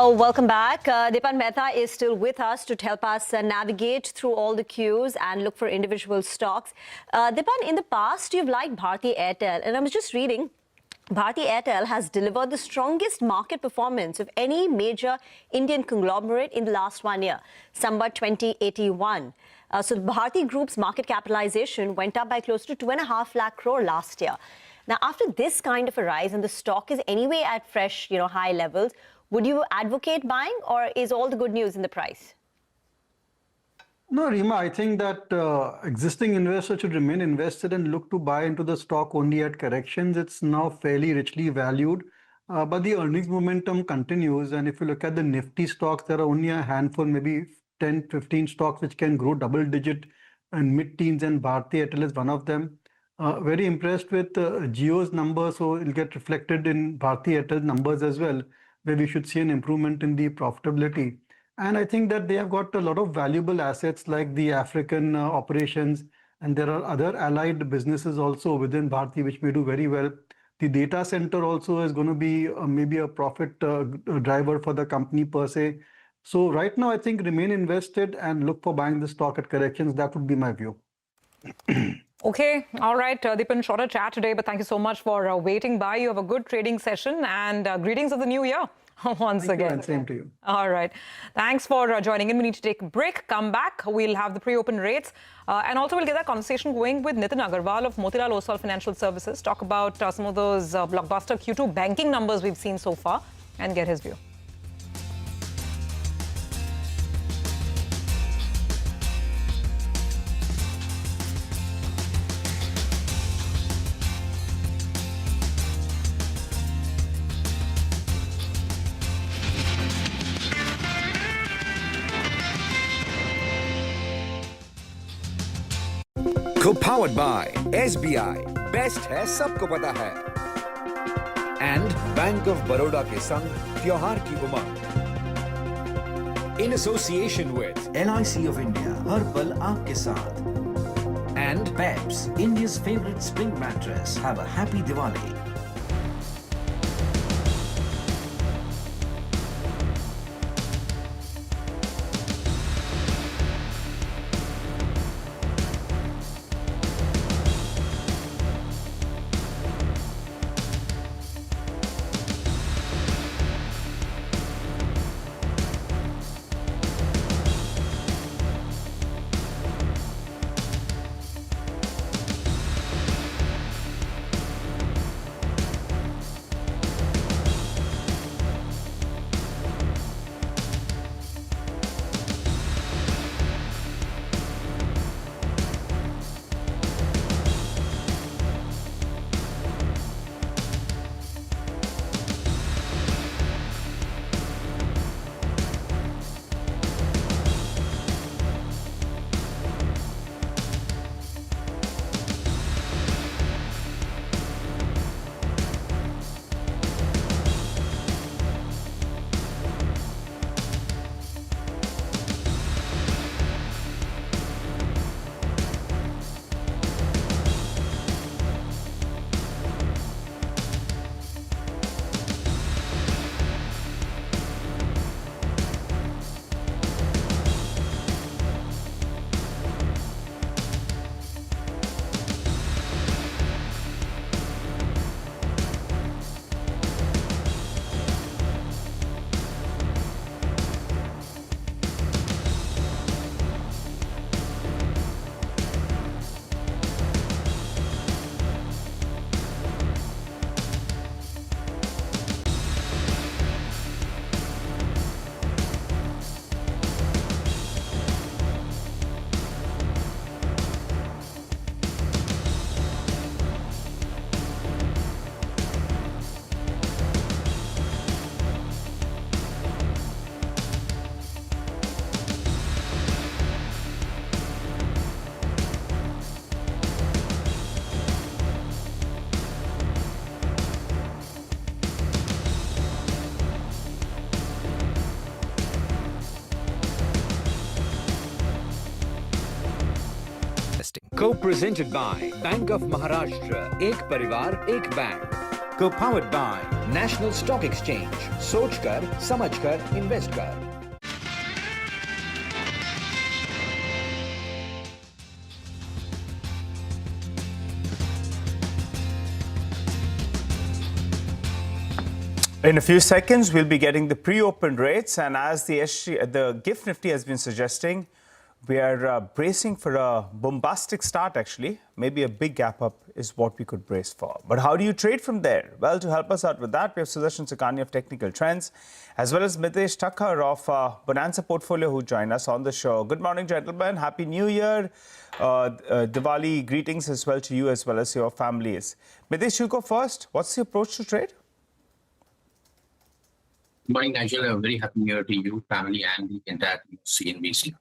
Welcome back. Dipan Mehta is still with us to help us navigate through all the cues and look for individual stocks. Dipan, in the past, you've liked Bharti Airtel, and I was just reading, Bharti Airtel has delivered the strongest market performance of any major Indian conglomerate in the last 1 year, Sambat 2081. So the Bharti Group's market capitalization went up by close to 2.5 lakh crore last year. Now, after this kind of a rise, and the stock is anyway at fresh, high levels, would you advocate buying, or is all the good news in the price? No, Rima, I think that existing investors should remain invested and look to buy into the stock only at corrections. It's now fairly richly valued, but the earnings momentum continues. And if you look at the Nifty stocks, there are only a handful, maybe 10, 15 stocks which can grow double digit and mid-teens, and Bharti Airtel is one of them. Very impressed with Jio's numbers, so it'll get reflected in Bharti Airtel's numbers as well, where we should see an improvement in the profitability. And I think that they have got a lot of valuable assets like the African operations, and there are other allied businesses also within Bharti which may do very well. The data center also is going to be maybe a profit driver for the company per se. So right now, I think remain invested and look for buying the stock at corrections. That would be my view. Okay, all right, Dipan, shorter chat today, but thank you so much for waiting by. You have a good trading session, and greetings of the new year once again. Thank you, and same to you. All right. Thanks for joining in. We need to take a break, come back. We'll have the pre-open rates. And also we'll get that conversation going with Nitin Agarwal of Motilal Oswal Financial Services, talk about some of those blockbuster Q2 banking numbers we've seen so far, and get his view. Co-powered by SBI, best है सबको पता है, and bank of Baroda के संग त्योहार की उमंग, in association with LIC of India, हर पल आपके साथ, and Peps, India's favorite spring mattress. Have a happy Diwali. Co-presented by Bank of Maharashtra, एक परिवार एक bank. Co-powered by National Stock Exchange, सोचकर समझकर इन्वेस्ट कर. In a few seconds, we'll be getting the pre-open rates, and as the GIFT Nifty has been suggesting, we are bracing for a bombastic start, actually. Maybe a big gap up is what we could brace for. But how do you trade from there? Well, to help us out with that, we have Sudarshan Sakani of Technical Trends, as well as Mitesh Thakkar of Bonanza Portfolio, who join us on the show. Good morning, gentlemen. Happy New Year. Diwali greetings as well to you as well as your families. Mitesh, you go first. What's the approach to trade? Good morning, Nigel. A very happy New Year to you, family, and the entire CNBC.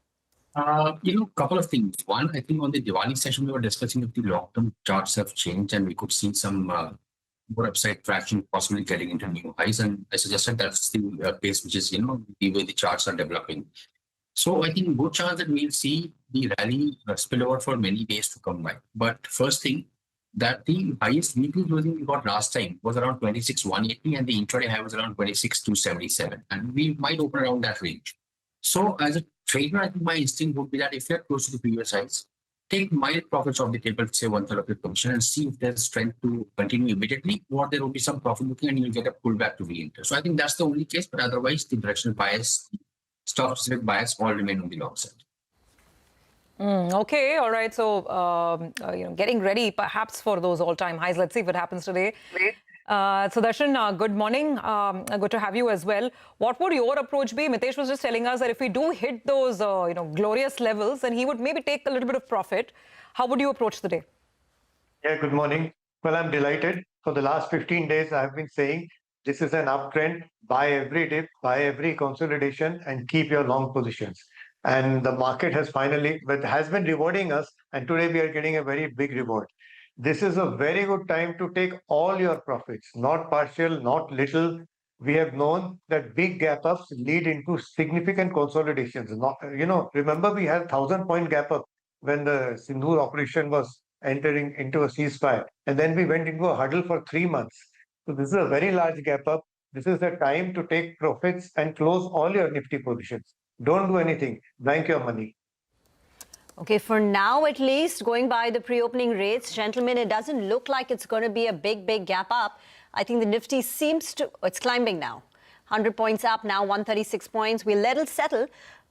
Couple of things. One, I think on the Diwali session, we were discussing if the long-term charts have changed and we could see some more upside traction, possibly getting into new highs. And I suggested that's the case, which is, the way the charts are developing. So I think good chance that we'll see the rally spill over for many days to come by. But first thing, that the highest weekly closing we got last time was around 26,180 and the intraday high was around 26,277. And we might open around that range. So as a trader, I think my instinct would be that if you're close to the previous highs, take mild profits off the table, say 1/3 of your commission, and see if there's strength to continue immediately, or there will be some profit booking and you'll get a pullback to re-enter. So I think that's the only case, but otherwise the directional bias, stock-specific bias all remain on the long side. Okay, all right. So, getting ready perhaps for those all-time highs. Let's see if it happens today. Sudarshan, good morning. Good to have you as well. What would your approach be? Mitesh was just telling us that if we do hit those, glorious levels, then he would maybe take a little bit of profit. How would you approach the day? Yeah, good morning. Well, I'm delighted. For the last 15 days, I've been saying this is an uptrend. Buy every dip, buy every consolidation, and keep your long positions. And the market has been rewarding us, and today we are getting a very big reward. This is a very good time to take all your profits, not partial, not little. We have known that big gap ups lead into significant consolidations. Remember we had 1,000-point gap up when the Sindoor operation was entering into a ceasefire, and then we went into a huddle for 3 months. So this is a very large gap up. This is the time to take profits and close all your Nifty positions. Don't do anything. Bank your money. Okay, for now at least, going by the pre-opening rates, gentlemen, it doesn't look like it's going to be a big gap up. I think the Nifty it's climbing now. 100 points up now, 136 points. We'll let it settle,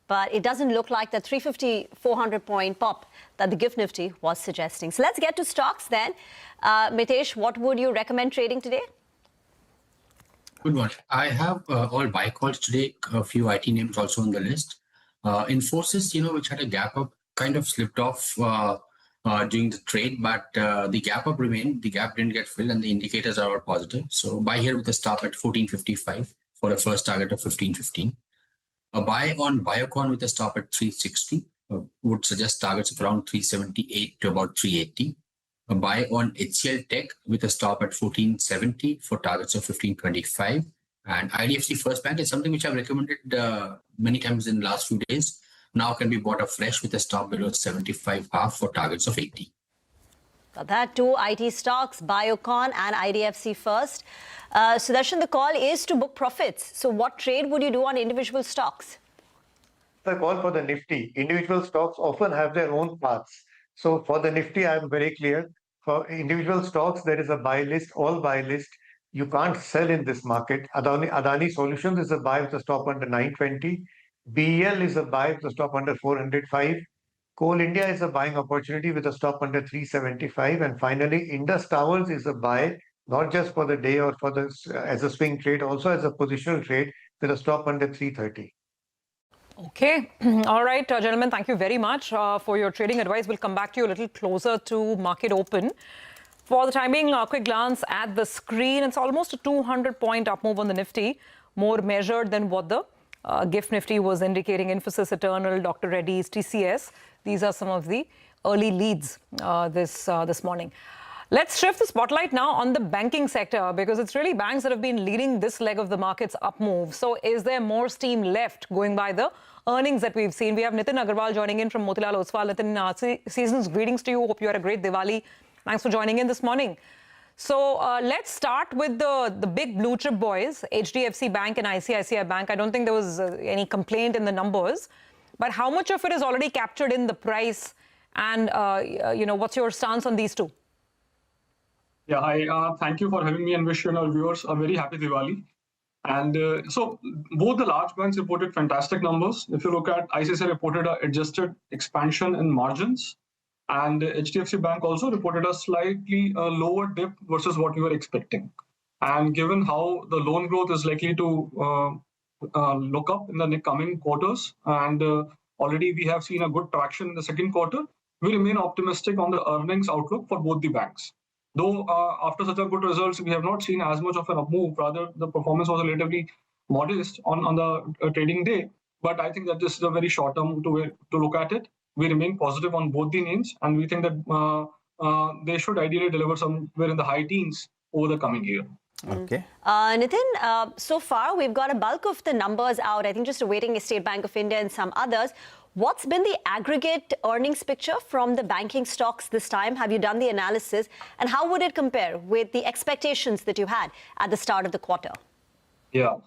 but it doesn't look like the 350, 400-point pop that the GIFT Nifty was suggesting. So let's get to stocks then. Mitesh, what would you recommend trading today? Good one. I have all buy calls today, a few IT names also on the list. Infosys, which had a gap up, kind of slipped off during the trade, but the gap up remained. The gap didn't get filled and the indicators are all positive. So buy here with a stop at 1455 for a first target of 1515. A buy on Biocon with a stop at 360 would suggest targets of around 378 to about 380. A buy on HCL Tech with a stop at 1470 for targets of 1525. And IDFC First Bank is something which I've recommended many times in the last few days. Now can be bought afresh with a stop below 75.5 for targets of 80. Got that. Two IT stocks, Biocon and IDFC First. Sudarshan, the call is to book profits. So what trade would you do on individual stocks? The call for the Nifty. Individual stocks often have their own paths. So for the Nifty, I am very clear. For individual stocks, there is a buy list, all buy list. You can't sell in this market. Adani Solutions is a buy with a stop under 920. BEL is a buy with a stop under 405. Coal India is a buying opportunity with a stop under 375. And finally, Indus Towers is a buy, not just for the day or as a swing trade, also as a positional trade with a stop under 330. Okay. All right, gentlemen, thank you very much for your trading advice. We'll come back to you a little closer to market open. For the time being, a quick glance at the screen. It's almost a 200-point up move on the Nifty, more measured than what the GIFT Nifty was indicating. Infosys, Eternal, Dr. Reddy's, TCS. These are some of the early leads this morning. Let's shift the spotlight now on the banking sector, because it's really banks that have been leading this leg of the market's up move. So is there more steam left going by the earnings that we've seen? We have Nitin Agarwal joining in from Motilal Oswal. Nitin, season's greetings to you. Hope you had a great Diwali. Thanks for joining in this morning. So let's start with the big blue chip boys, HDFC Bank and ICICI Bank. I don't think there was any complaint in the numbers, but how much of it is already captured in the price? And, what's your stance on these two? Yeah, hi. Thank you for having me and wish you and our viewers a very happy Diwali. And so both the large banks reported fantastic numbers. If you look at ICICI reported an adjusted expansion in margins, and HDFC Bank also reported a slightly lower dip versus what we were expecting. And given how the loan growth is likely to look up in the coming quarters, and already we have seen a good traction in the second quarter, we remain optimistic on the earnings outlook for both the banks. Though after such a good results, we have not seen as much of an up move. Rather, the performance was relatively modest on the trading day. But I think that this is a very short term to look at it. We remain positive on both the names, and we think that they should ideally deliver somewhere in the high teens over the coming year. Okay. Nitin, so far we've got a bulk of the numbers out. I think just awaiting State Bank of India and some others. What's been the aggregate earnings picture from the banking stocks this time? Have you done the analysis? And how would it compare with the expectations that you had at the start of the quarter? Yeah.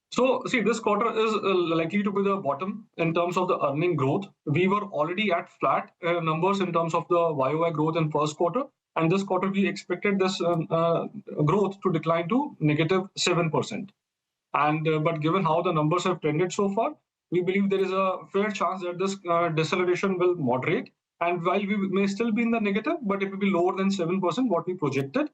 So, see, this quarter is likely to be the bottom in terms of the earning growth. We were already at flat numbers in terms of the YOY growth in first quarter. And this quarter, we expected this growth to decline to -7%. And but given how the numbers have trended so far, we believe there is a fair chance that this deceleration will moderate. And while we may still be in the negative, but it will be lower than 7%, what we projected.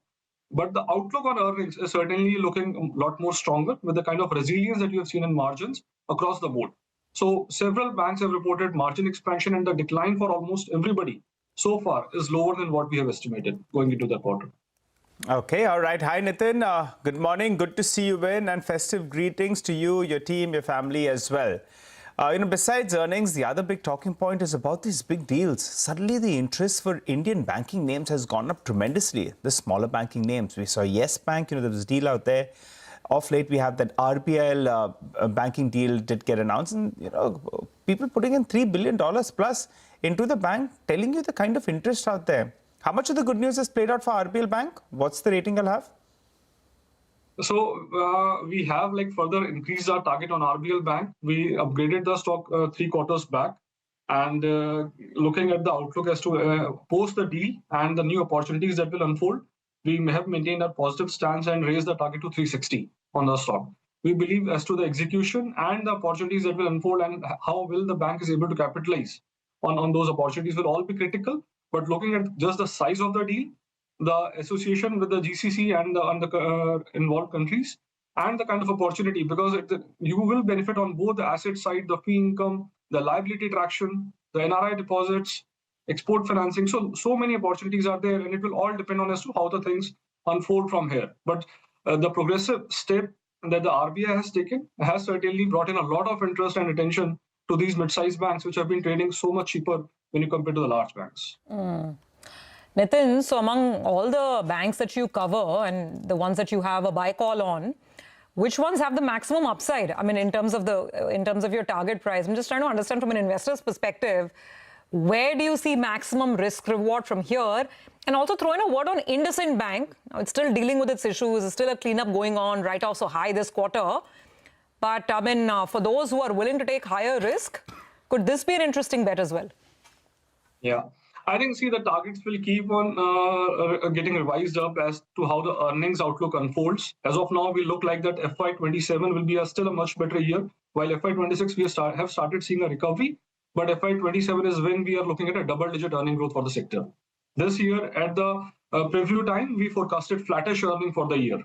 But the outlook on earnings is certainly looking a lot more stronger with the kind of resilience that you have seen in margins across the board. So several banks have reported margin expansion, and the decline for almost everybody so far is lower than what we have estimated going into the quarter. Okay, all right. Hi, Nitin. Good morning. Good to see you in, and festive greetings to you, your team, your family as well. Besides earnings, the other big talking point is about these big deals. Suddenly, the interest for Indian banking names has gone up tremendously. The smaller banking names. We saw Yes Bank, there was a deal out there. Of late, we have that RBL banking deal did get announced. And, people putting in $3 billion plus into the bank, telling you the kind of interest out there. How much of the good news has played out for RBL Bank? What's the rating you'll have? So we have further increased our target on RBL Bank. We upgraded the stock 3 quarters back, and looking at the outlook as to post the deal and the new opportunities that will unfold, we may have maintained a positive stance and raised the target to 360 on the stock. We believe as to the execution and the opportunities that will unfold and how will the bank is able to capitalize on those opportunities will all be critical. But looking at just the size of the deal, the association with the GCC and the involved countries, and the kind of opportunity, because you will benefit on both the asset side, the fee income, the liability traction, the NRI deposits, export financing. So many opportunities are there, and it will all depend on as to how the things unfold from here. But the progressive step that the RBI has taken has certainly brought in a lot of interest and attention to these mid-sized banks, which have been trading so much cheaper when you compare to the large banks. Nitin, so among all the banks that you cover and the ones that you have a buy call on, which ones have the maximum upside? I mean, in terms of your target price, I'm just trying to understand from an investor's perspective, where do you see maximum risk reward from here? And also throw in a word on IndusInd Bank. Now, it's still dealing with its issues. There's still a cleanup going on. Write-offs are high this quarter. But I mean, for those who are willing to take higher risk, could this be an interesting bet as well? Yeah. I think, the targets will keep on getting revised up as to how the earnings outlook unfolds. As of now, we look like that FY27 will be still a much better year, while FY26 we have started seeing a recovery. But FY27 is when we are looking at a double-digit earning growth for the sector. This year, at the preview time, we forecasted flattish earning for the year.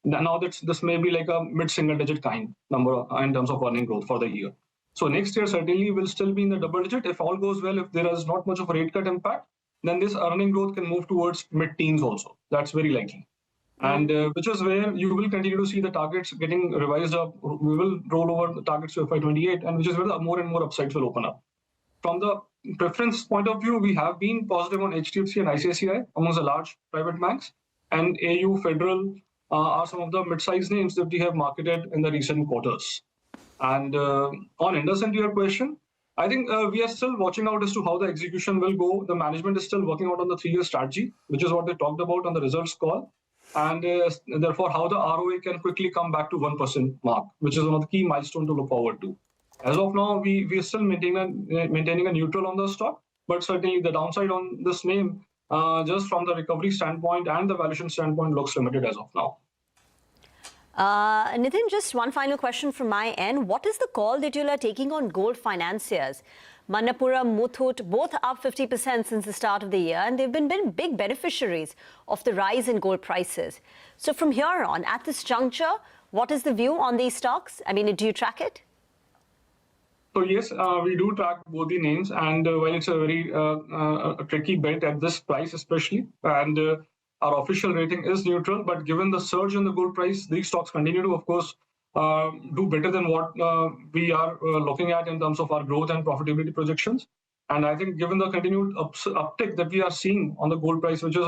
Now this may be like a mid-single-digit kind number in terms of earning growth for the year. So next year certainly will still be in the double digit. If all goes well, if there is not much of a rate cut impact, then this earning growth can move towards mid-teens also. That's very likely. And which is where you will continue to see the targets getting revised up. We will roll over the targets to FY28, and which is where the more and more upsides will open up. From the preference point of view, we have been positive on HDFC and ICICI amongst the large private banks, and AU, Federal are some of the mid-sized names that we have marketed in the recent quarters. And on IndusInd, to your question, I think we are still watching out as to how the execution will go. The management is still working out on the 3-year strategy, which is what they talked about on the results call. And therefore, how the ROA can quickly come back to 1% mark, which is one of the key milestones to look forward to. As of now, we are still maintaining a neutral on the stock, but certainly the downside on this name, just from the recovery standpoint and the valuation standpoint, looks limited as of now. Nitin, just one final question from my end. What is the call that you are taking on gold financiers? Manappuram, Muthoot, both up 50% since the start of the year, and they've been big beneficiaries of the rise in gold prices. So from here on, at this juncture, what is the view on these stocks? I mean, do you track it? So yes, we do track both the names, and while it's a very tricky bet at this price especially, and our official rating is neutral, but given the surge in the gold price, these stocks continue to, of course, do better than what we are looking at in terms of our growth and profitability projections. And I think given the continued uptick that we are seeing on the gold price, which is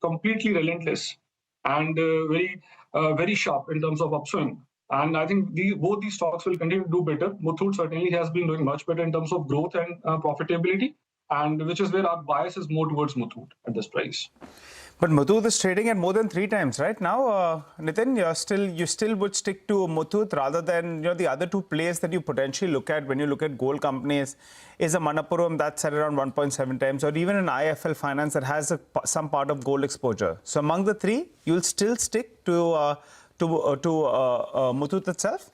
completely relentless and very sharp in terms of upswing, and I think both these stocks will continue to do better. Muthoot certainly has been doing much better in terms of growth and profitability, and which is where our bias is more towards Muthoot at this price. But Muthoot is trading at more than 3 times, right? Now, Nitin, you still would stick to Muthoot rather than the other 2 plays that you potentially look at when you look at gold companies. Is a Manappuram that's at around 1.7 times, or even an IFL Finance that has some part of gold exposure. So among the 3, you'll still stick to Muthoot itself?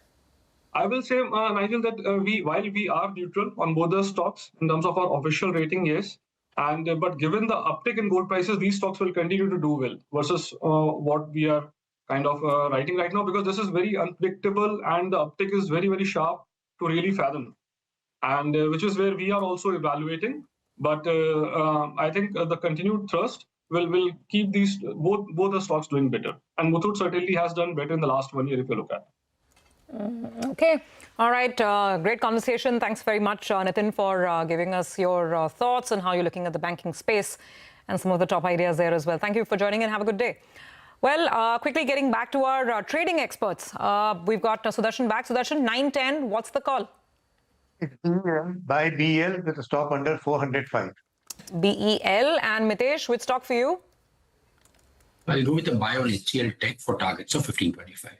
I will say, Nigel, that while we are neutral on both the stocks in terms of our official rating, yes. But given the uptick in gold prices, these stocks will continue to do well versus what we are kind of writing right now, because this is very unpredictable and the uptick is very, very sharp to really fathom, and which is where we are also evaluating. But I think the continued thrust will keep these both the stocks doing better, and Muthoot certainly has done better in the last 1 year if you look at. Okay. All right. Great conversation. Thanks very much, Nitin, for giving us your thoughts on how you're looking at the banking space and some of the top ideas there as well. Thank you for joining and have a good day. Well, quickly getting back to our trading experts. We've got Sudarshan back. Sudarshan, 910. What's the call? It's BEL, buy BEL with a stop under 405. BEL. And Mitesh, which stock for you? I'll go with a buy on HCL Tech for targets of 1525.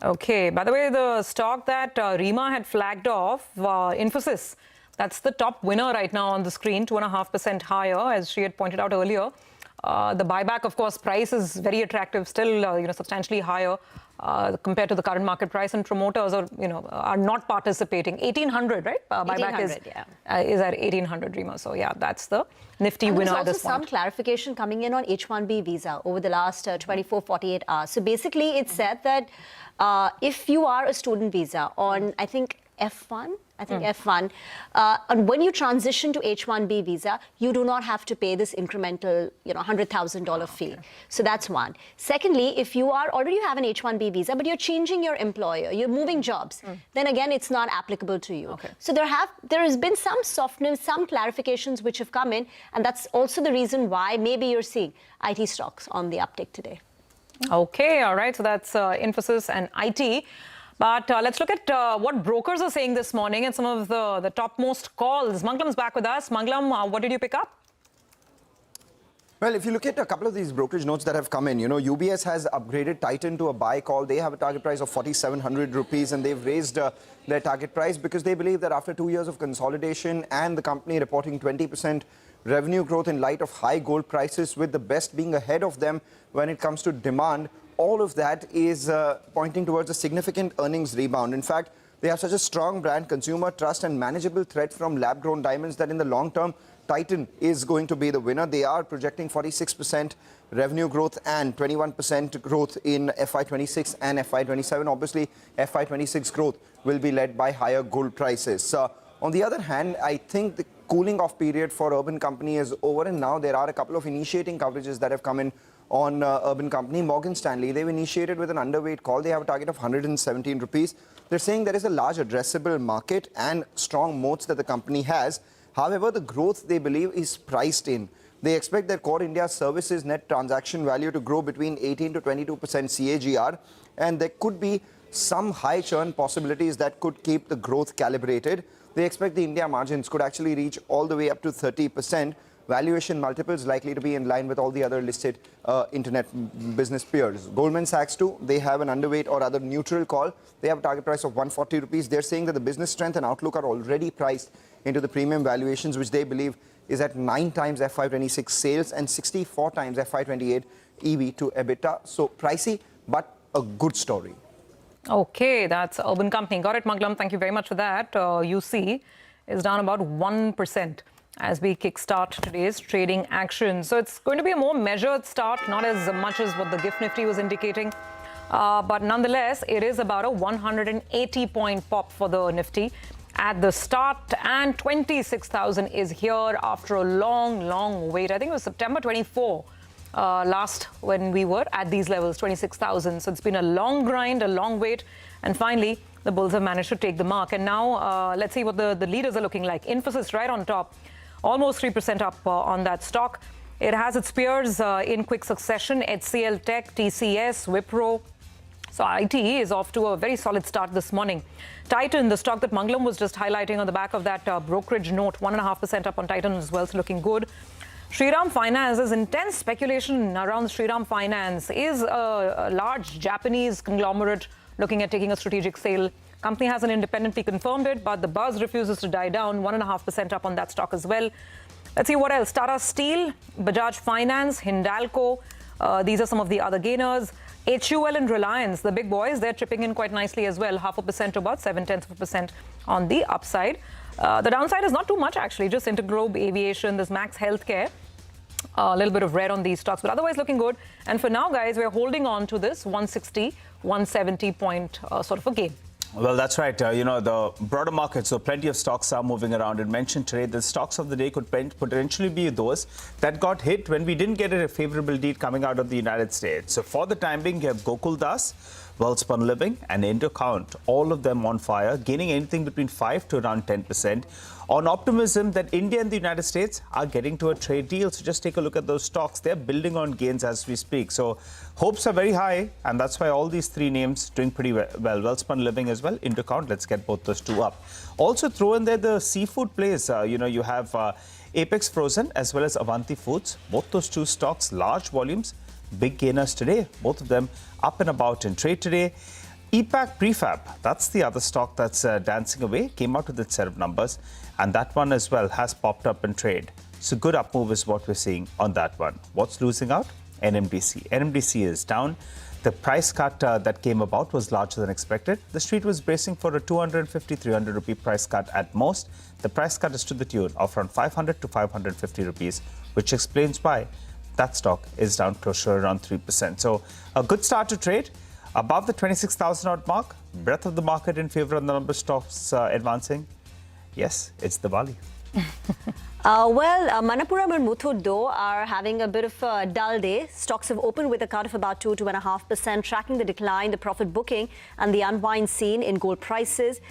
Okay. By the way, the stock that Rima had flagged off, Infosys, that's the top winner right now on the screen, 2.5% higher, as she had pointed out earlier. The buyback, of course, price is very attractive, still substantially higher compared to the current market price, and promoters are not participating. 1800, right? Buyback is at 1800, Rima. So yeah, that's the Nifty winner at this point. There's also some clarification coming in on H-1B visa over the last 24-48 hours. So basically, it said that if you are a student visa on, I think, F1, F1, and when you transition to H-1B visa, you do not have to pay this incremental, $100,000 fee. So that's one. Secondly, if you already have an H-1B visa, but you're changing your employer, you're moving jobs, then again, it's not applicable to you. So there has been some softness, some clarifications which have come in, and that's also the reason why maybe you're seeing IT stocks on the uptick today. Okay, all right. So that's Infosys and IT. But let's look at what brokers are saying this morning and some of the topmost calls. Manglam's back with us. Manglam, what did you pick up? Well, if you look at a couple of these brokerage notes that have come in, UBS has upgraded Titan to a buy call. They have a target price of 4,700 rupees, and they've raised their target price because they believe that after 2 years of consolidation and the company reporting 20% revenue growth in light of high gold prices, with the best being ahead of them when it comes to demand, all of that is pointing towards a significant earnings rebound. In fact, they have such a strong brand, consumer trust, and manageable threat from lab-grown diamonds that in the long term, Titan is going to be the winner. They are projecting 46% revenue growth and 21% growth in FY26 and FY27. Obviously, FY26 growth will be led by higher gold prices. On the other hand, I think the cooling off period for Urban Company is over, and now there are a couple of initiating coverages that have come in on Urban Company. Morgan Stanley, they've initiated with an underweight call. They have a target of 117 rupees. They're saying there is a large addressable market and strong moats that the company has. However, the growth, they believe, is priced in. They expect their core India services net transaction value to grow between 18 to 22% CAGR, and there could be some high churn possibilities that could keep the growth calibrated. They expect the India margins could actually reach all the way up to 30%. Valuation multiples likely to be in line with all the other listed internet business peers. Goldman Sachs too, they have an underweight or other neutral call. They have a target price of 140 rupees. They're saying that the business strength and outlook are already priced into the premium valuations, which they believe is at 9 times FY26 sales and 64 times FY28 EV to EBITDA. So pricey, but a good story. Okay, that's Urban Company. Got it, Manglam. Thank you very much for that. UC is down about 1%. As we kickstart today's trading action. So it's going to be a more measured start, not as much as what the GIFT Nifty was indicating. But nonetheless, it is about a 180-point pop for the Nifty at the start. And 26,000 is here after a long, long wait. I think it was September 24 last when we were at these levels, 26,000. So it's been a long grind, a long wait. And finally, the bulls have managed to take the mark. And now let's see what the leaders are looking like. Infosys right on top. Almost 3% up on that stock. It has its peers in quick succession, HCL Tech, TCS, Wipro. So IT is off to a very solid start this morning. Titan, the stock that Manglam was just highlighting on the back of that brokerage note, 1.5% up on Titan as well, so looking good. Shriram Finance, there's intense speculation around Shriram Finance. Is a large Japanese conglomerate looking at taking a strategic sale. Company hasn't independently confirmed it, but the buzz refuses to die down. 1.5% up on that stock as well. Let's see what else. Tata Steel, Bajaj Finance, Hindalco. These are some of the other gainers. HUL and Reliance, the big boys, they're chipping in quite nicely as well. 0.5% to about 0.7% on the upside. The downside is not too much, actually. Just Interglobe Aviation, there's Max Healthcare. A little bit of red on these stocks, but otherwise looking good. And for now, guys, we're holding on to this 160, 170 point sort of a gain. Well, that's right. The broader market, so plenty of stocks are moving around. And mentioned today, the stocks of the day could potentially be those that got hit when we didn't get a favorable deal coming out of the United States. So for the time being, you have Gokuldas, Welspun Living, and Indocount, all of them on fire, gaining anything between 5 to around 10% on optimism that India and the United States are getting to a trade deal. So just take a look at those stocks. They're building on gains as we speak. So hopes are very high, and that's why all these three names doing pretty well. Welspun Living as well, Indocount. Let's get both those two up. Also throw in there the seafood plays. You have Apex Frozen as well as Avanti Foods. Both those two stocks, large volumes, big gainers today. Both of them up and about in trade today. EPAC Prefab, that's the other stock that's dancing away, came out with its set of numbers, and that one as well has popped up in trade. So good up move is what we're seeing on that one. What's losing out? NMDC. NMDC is down. The price cut that came about was larger than expected. The street was bracing for a 250, 300 rupee price cut at most. The price cut is to the tune of around 500 to 550 rupees, which explains why that stock is down close to around 3%. So a good start to trade. Above the 26,000 odd mark, breadth of the market in favor of the number of stocks advancing. Yes, it's Diwali. Manappuram and Muthoot though are having a bit of a dull day. Stocks have opened with a cut of about 2.5%, tracking the decline, the profit booking, and the unwind seen in gold prices.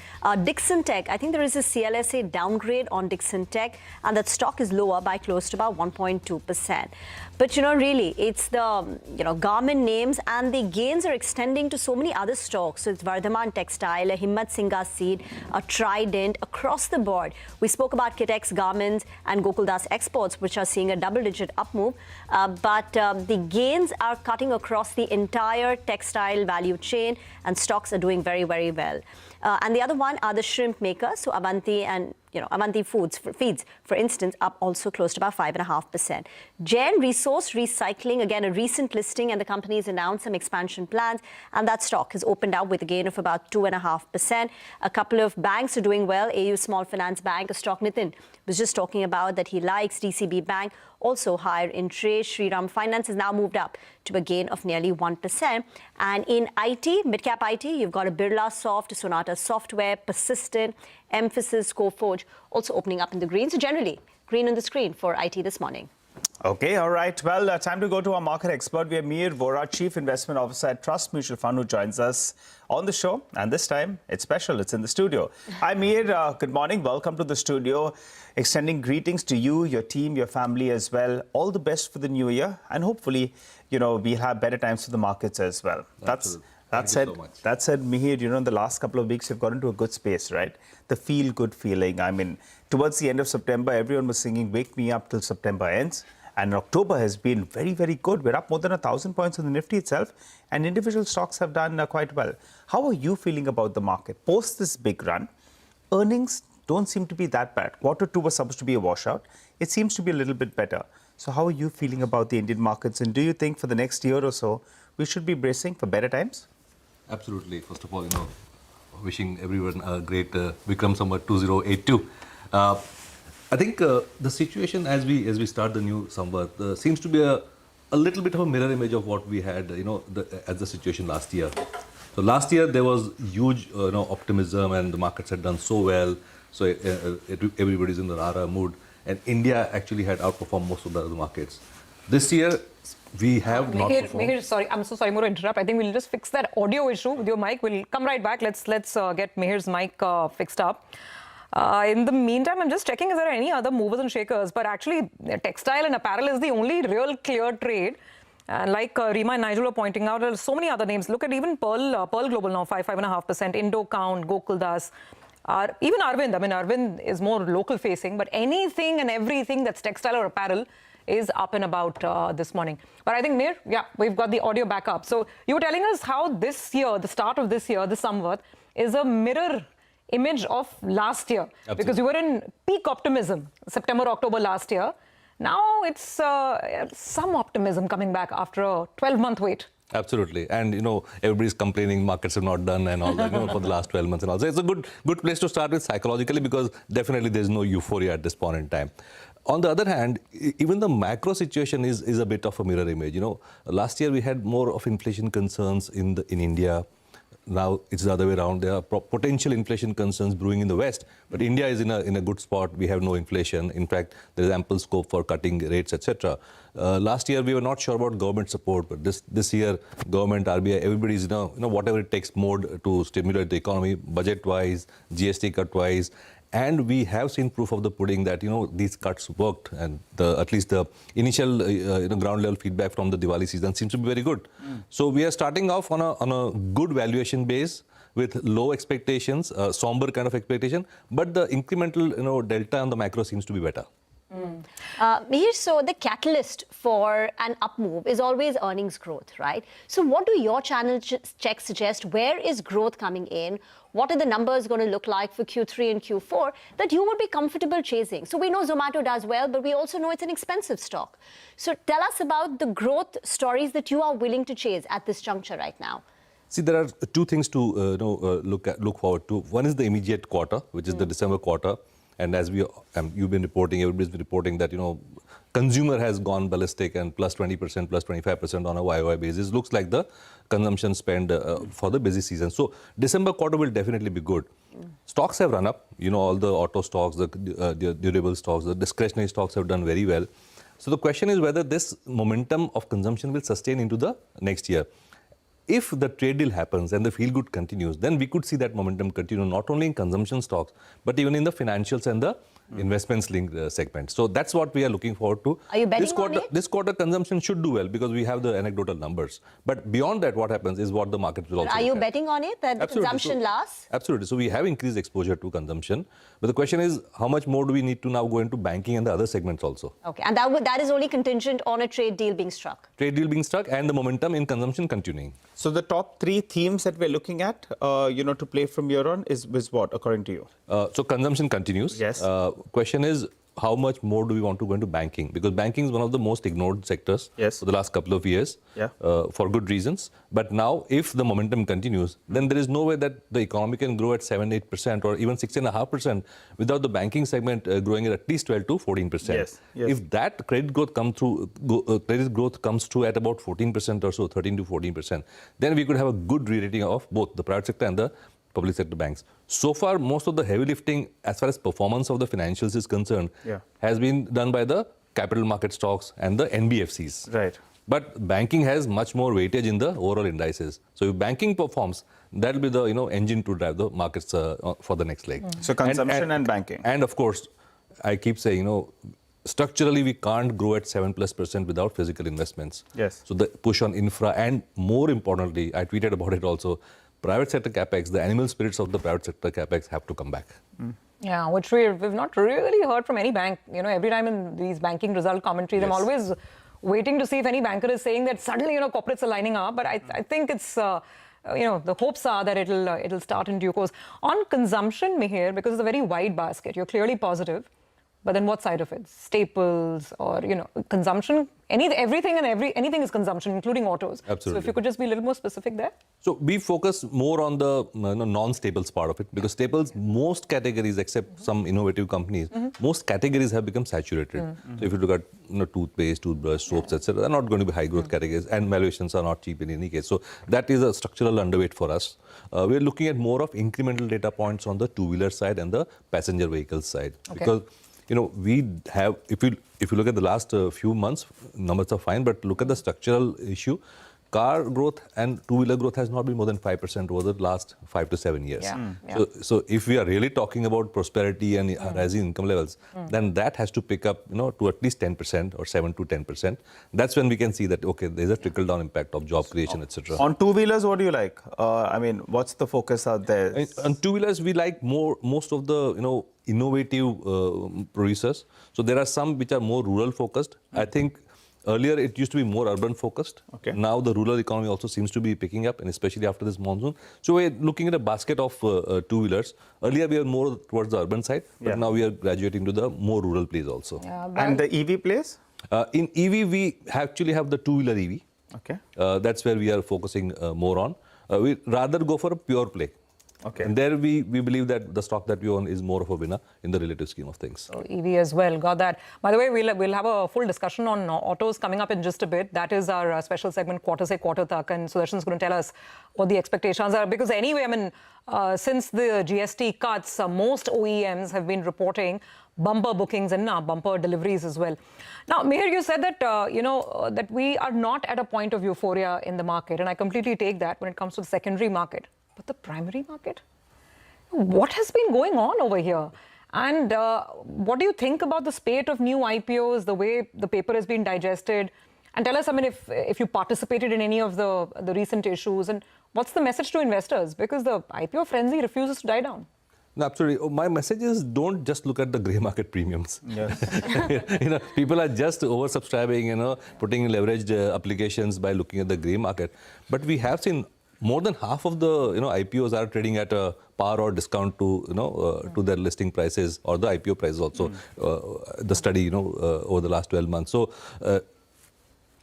Dixon Tech, I think there is a CLSA downgrade on Dixon Tech, and that stock is lower by close to about 1.2%. But really, it's the garment names, and the gains are extending to so many other stocks. So it's Vardhaman Textile, a Himmat Singha Seed, a Trident, across the board. We spoke about Kitex Garments and Gokuldas Exports, which are seeing a double-digit up move. But the gains are cutting across the entire textile value chain, and stocks are doing very, very well. And the other one are the shrimp makers, so Avanti and Avanti Feeds, for instance, up also close to about 5.5%. Jain Resource Recycling, again, a recent listing, and the company has announced some expansion plans, and that stock has opened up with a gain of about 2.5%. A couple of banks are doing well. AU Small Finance Bank, a stock Nitin was just talking about that he likes. DCB Bank, also higher in trade. Shriram Finance has now moved up to a gain of nearly 1%. And in IT, Midcap IT, you've got a Birla Soft, Sonata Software, Persistent, Emphasis, Coforge, also opening up in the green. So generally, green on the screen for IT this morning. Okay, all right. Well, time to go to our market expert. We have Mihir Vora, Chief Investment Officer at Trust Mutual Fund, who joins us on the show. And this time, it's special. It's in the studio. Hi, Mihir. Good morning. Welcome to the studio. Extending greetings to you, your team, your family as well. All the best for the new year. And hopefully, we'll have better times for the markets as well. That said, Mihir, in the last couple of weeks, you've got into a good space, right? The feel-good feeling. I mean, towards the end of September, everyone was singing, "Wake me up till September ends." And October has been very, very good. We're up more than 1,000 points on the Nifty itself, and individual stocks have done quite well. How are you feeling about the market? Post this big run, earnings don't seem to be that bad. Q2 was supposed to be a washout. It seems to be a little bit better. So how are you feeling about the Indian markets? And do you think for the next year or so, we should be bracing for better times? Absolutely. First of all, wishing everyone a great Vikram Samvat 2082. I think the situation as we start the new Samvat seems to be a little bit of a mirror image of what we had, as the situation last year. So last year there was huge, optimism, and the markets had done so well. So everybody's in the rara mood, and India actually had outperformed most of the other markets. This year we have not performed. Mihir, sorry, I'm so sorry, more to interrupt. I think we'll just fix that audio issue with your mic. We'll come right back. Let's get Mihir's mic fixed up. In the meantime, I'm just checking if there are any other movers and shakers. But actually, textile and apparel is the only real clear trade. And like Rima and Nigel were pointing out, there are so many other names. Look at even Pearl Global now, 5.5%. Indocount, Gokuldas, even Arvind. I mean, Arvind is more local facing. But anything and everything that's textile or apparel is up and about this morning. But I think, Mir, we've got the audio back up. So you were telling us how this year, the start of this year, this Samvat, is a mirror image of last year. Absolutely. Because you were in peak optimism, September, October last year. Now it's some optimism coming back after a 12-month wait. Absolutely. And, everybody's complaining markets have not done and all that, for the last 12 months and all. So it's a good place to start with psychologically, because definitely there's no euphoria at this point in time. On the other hand, even the macro situation is a bit of a mirror image. Last year we had more of inflation concerns in India. now it's the other way around. There are potential inflation concerns brewing in the West, but India is in a good spot. We have no inflation. In fact, there is ample scope for cutting rates, etc. Last year we were not sure about government support, but this year government, RBI, everybody is whatever it takes mode to stimulate the economy, budget-wise, GST cut-wise. And we have seen proof of the pudding that these cuts worked, and at least the initial ground level feedback from the Diwali season seems to be very good. So we are starting off on a good valuation base with low expectations, somber kind of expectation, but the incremental delta on the macro seems to be better. Mihir, so the catalyst for an up move is always earnings growth, right? So what do your channel checks suggest? Where is growth coming in? What are the numbers going to look like for Q3 and Q4 that you would be comfortable chasing? So we know Zomato does well, but we also know it's an expensive stock. So tell us about the growth stories that you are willing to chase at this juncture right now. See, there are two things to look forward to. One is the immediate quarter, which is the December quarter. And as you've been reporting, everybody's been reporting that, consumer has gone ballistic and plus 20%, plus 25% on a YOY basis. Looks like the consumption spend for the busy season. So December quarter will definitely be good. Stocks have run up. All the auto stocks, the durable stocks, the discretionary stocks have done very well. So the question is whether this momentum of consumption will sustain into the next year. If the trade deal happens and the feel good continues, then we could see that momentum continue not only in consumption stocks, but even in the financials and the investments linked segment. So that's what we are looking forward to. Are you betting on it? This quarter consumption should do well because we have the anecdotal numbers. But beyond that, what happens is what the market will also Are you look at. betting on it that the consumption lasts? Absolutely. So we have increased exposure to consumption. But the question is, how much more do we need to now go into banking and the other segments also? Okay. And that is only contingent on a trade deal being struck. Trade deal being struck and the momentum in consumption continuing. So the top three themes that we're looking at, to play from here on is what, according to you? So consumption continues. Yes. Question is, how much more do we want to go into banking? Because banking is one of the most ignored sectors for the last couple of years for good reasons. But now, if the momentum continues, then there is no way that the economy can grow at 7-8% or even 6.5% without the banking segment growing at least 12 to 14%. Yes. If that credit growth comes through at about 14% or so, 13 to 14%, then we could have a good re-rating of both the private sector and the public sector banks. So far, most of the heavy lifting as far as performance of the financials is concerned has been done by the capital market stocks and the NBFCs. Right. But banking has much more weightage in the overall indices. So if banking performs, that will be the engine to drive the markets for the next leg. So consumption and banking. And of course, I keep saying, structurally we can't grow at 7+% without physical investments. Yes. So the push on infra and more importantly, I tweeted about it also, private sector capex, the animal spirits of the private sector capex have to come back. Yeah, which we've not really heard from any bank. Every time in these banking result commentaries, I'm always waiting to see if any banker is saying that suddenly, corporates are lining up. But I think it's, the hopes are that it'll start in due course. On consumption, Mihir, because it's a very wide basket, you're clearly positive. But then what side of it? Staples or, consumption? Anything is consumption, including autos. Absolutely. So if you could just be a little more specific there. So we focus more on the non-staples part of it because staples, most categories except some innovative companies, most categories have become saturated. So if you look at toothpaste, toothbrush, soaps, etc., they're not going to be high growth categories and valuations are not cheap in any case. So that is a structural underweight for us. We're looking at more of incremental data points on the two-wheeler side and the passenger vehicles side. Okay. Because we have, if you look at the last few months, numbers are fine, but look at the structural issue. Car growth and two-wheeler growth has not been more than 5% over the last 5 to 7 years. So if we are really talking about prosperity and rising income levels, then that has to pick up, to at least 10% or 7 to 10%. That's when we can see that, okay, there's a trickle-down impact of job creation, etc. On two-wheelers, what do you like? What's the focus out there? On two-wheelers, we like most of the, innovative producers. So there are some which are more rural focused. I think earlier it used to be more urban focused. Okay. Now the rural economy also seems to be picking up, and especially after this monsoon. So we're looking at a basket of two-wheelers. Earlier we were more towards the urban side, but now we are graduating to the more rural place also. And the EV place? In EV, we actually have the two-wheeler EV. Okay. That's where we are focusing more on. We rather go for a pure play. Okay. And there we believe that the stock that we own is more of a winner in the relative scheme of things. So EV as well, got that. By the way, we'll have a full discussion on autos coming up in just a bit. That is our special segment, Quarter Se Quarter Tak, and Sudarshan's going to tell us what the expectations are. Because anyway, I mean, since the GST cuts, most OEMs have been reporting bumper bookings and bumper deliveries as well. Now, Meher, you said that, that we are not at a point of euphoria in the market, and I completely take that when it comes to the secondary market. But the primary market? What has been going on over here? And what do you think about the spate of new IPOs, the way the paper has been digested? And tell us, I mean, if you participated in any of the recent issues, and what's the message to investors? Because the IPO frenzy refuses to die down. No, absolutely. My message is don't just look at the grey market premiums. Yes. People are just oversubscribing, putting leveraged applications by looking at the grey market. But we have seen more than half of the IPOs are trading at a par or discount to to their listing prices or the IPO prices also. The study over the last 12 months. So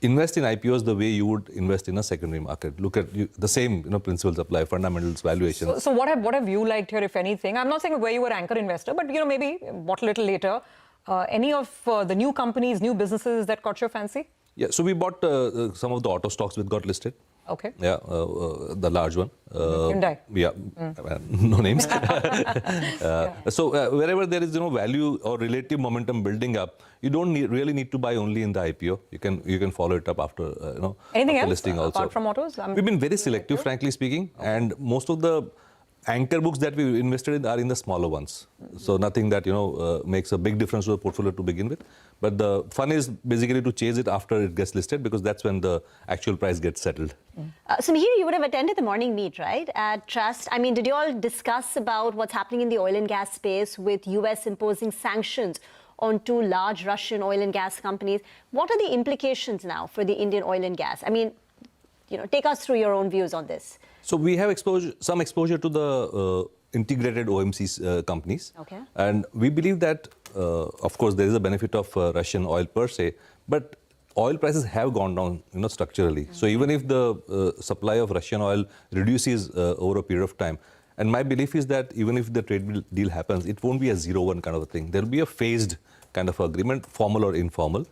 invest in IPOs the way you would invest in a secondary market. Look at the same principles apply, fundamentals, valuations. So what have you liked here, if anything? I'm not saying where you were anchor investor, but maybe bought a little later. Any of the new companies, new businesses that caught your fancy? Yeah, so we bought some of the auto stocks which got listed. Okay. Yeah, the large one. Hyundai. Yeah, no names. So wherever there is value or relative momentum building up, you don't really need to buy only in the IPO. You can follow it up after anything after else listing also. apart from autos? We've been very selective, frankly speaking, and most of the anchor books that we invested in are in the smaller ones. So nothing that makes a big difference to the portfolio to begin with. But the fun is basically to chase it after it gets listed, because that's when the actual price gets settled. So Mihir, you would have attended the morning meet, right, at Trust. I mean, did you all discuss about what's happening in the oil and gas space with US imposing sanctions on two large Russian oil and gas companies? What are the implications now for the Indian oil and gas? I mean, take us through your own views on this. So we have some exposure to the integrated OMC companies. Okay. And we believe that, of course, there is a benefit of Russian oil per se, but oil prices have gone down, structurally. So even if the supply of Russian oil reduces over a period of time, and my belief is that even if the trade deal happens, it won't be a 0-1 kind of a thing. There will be a phased kind of agreement, formal or informal.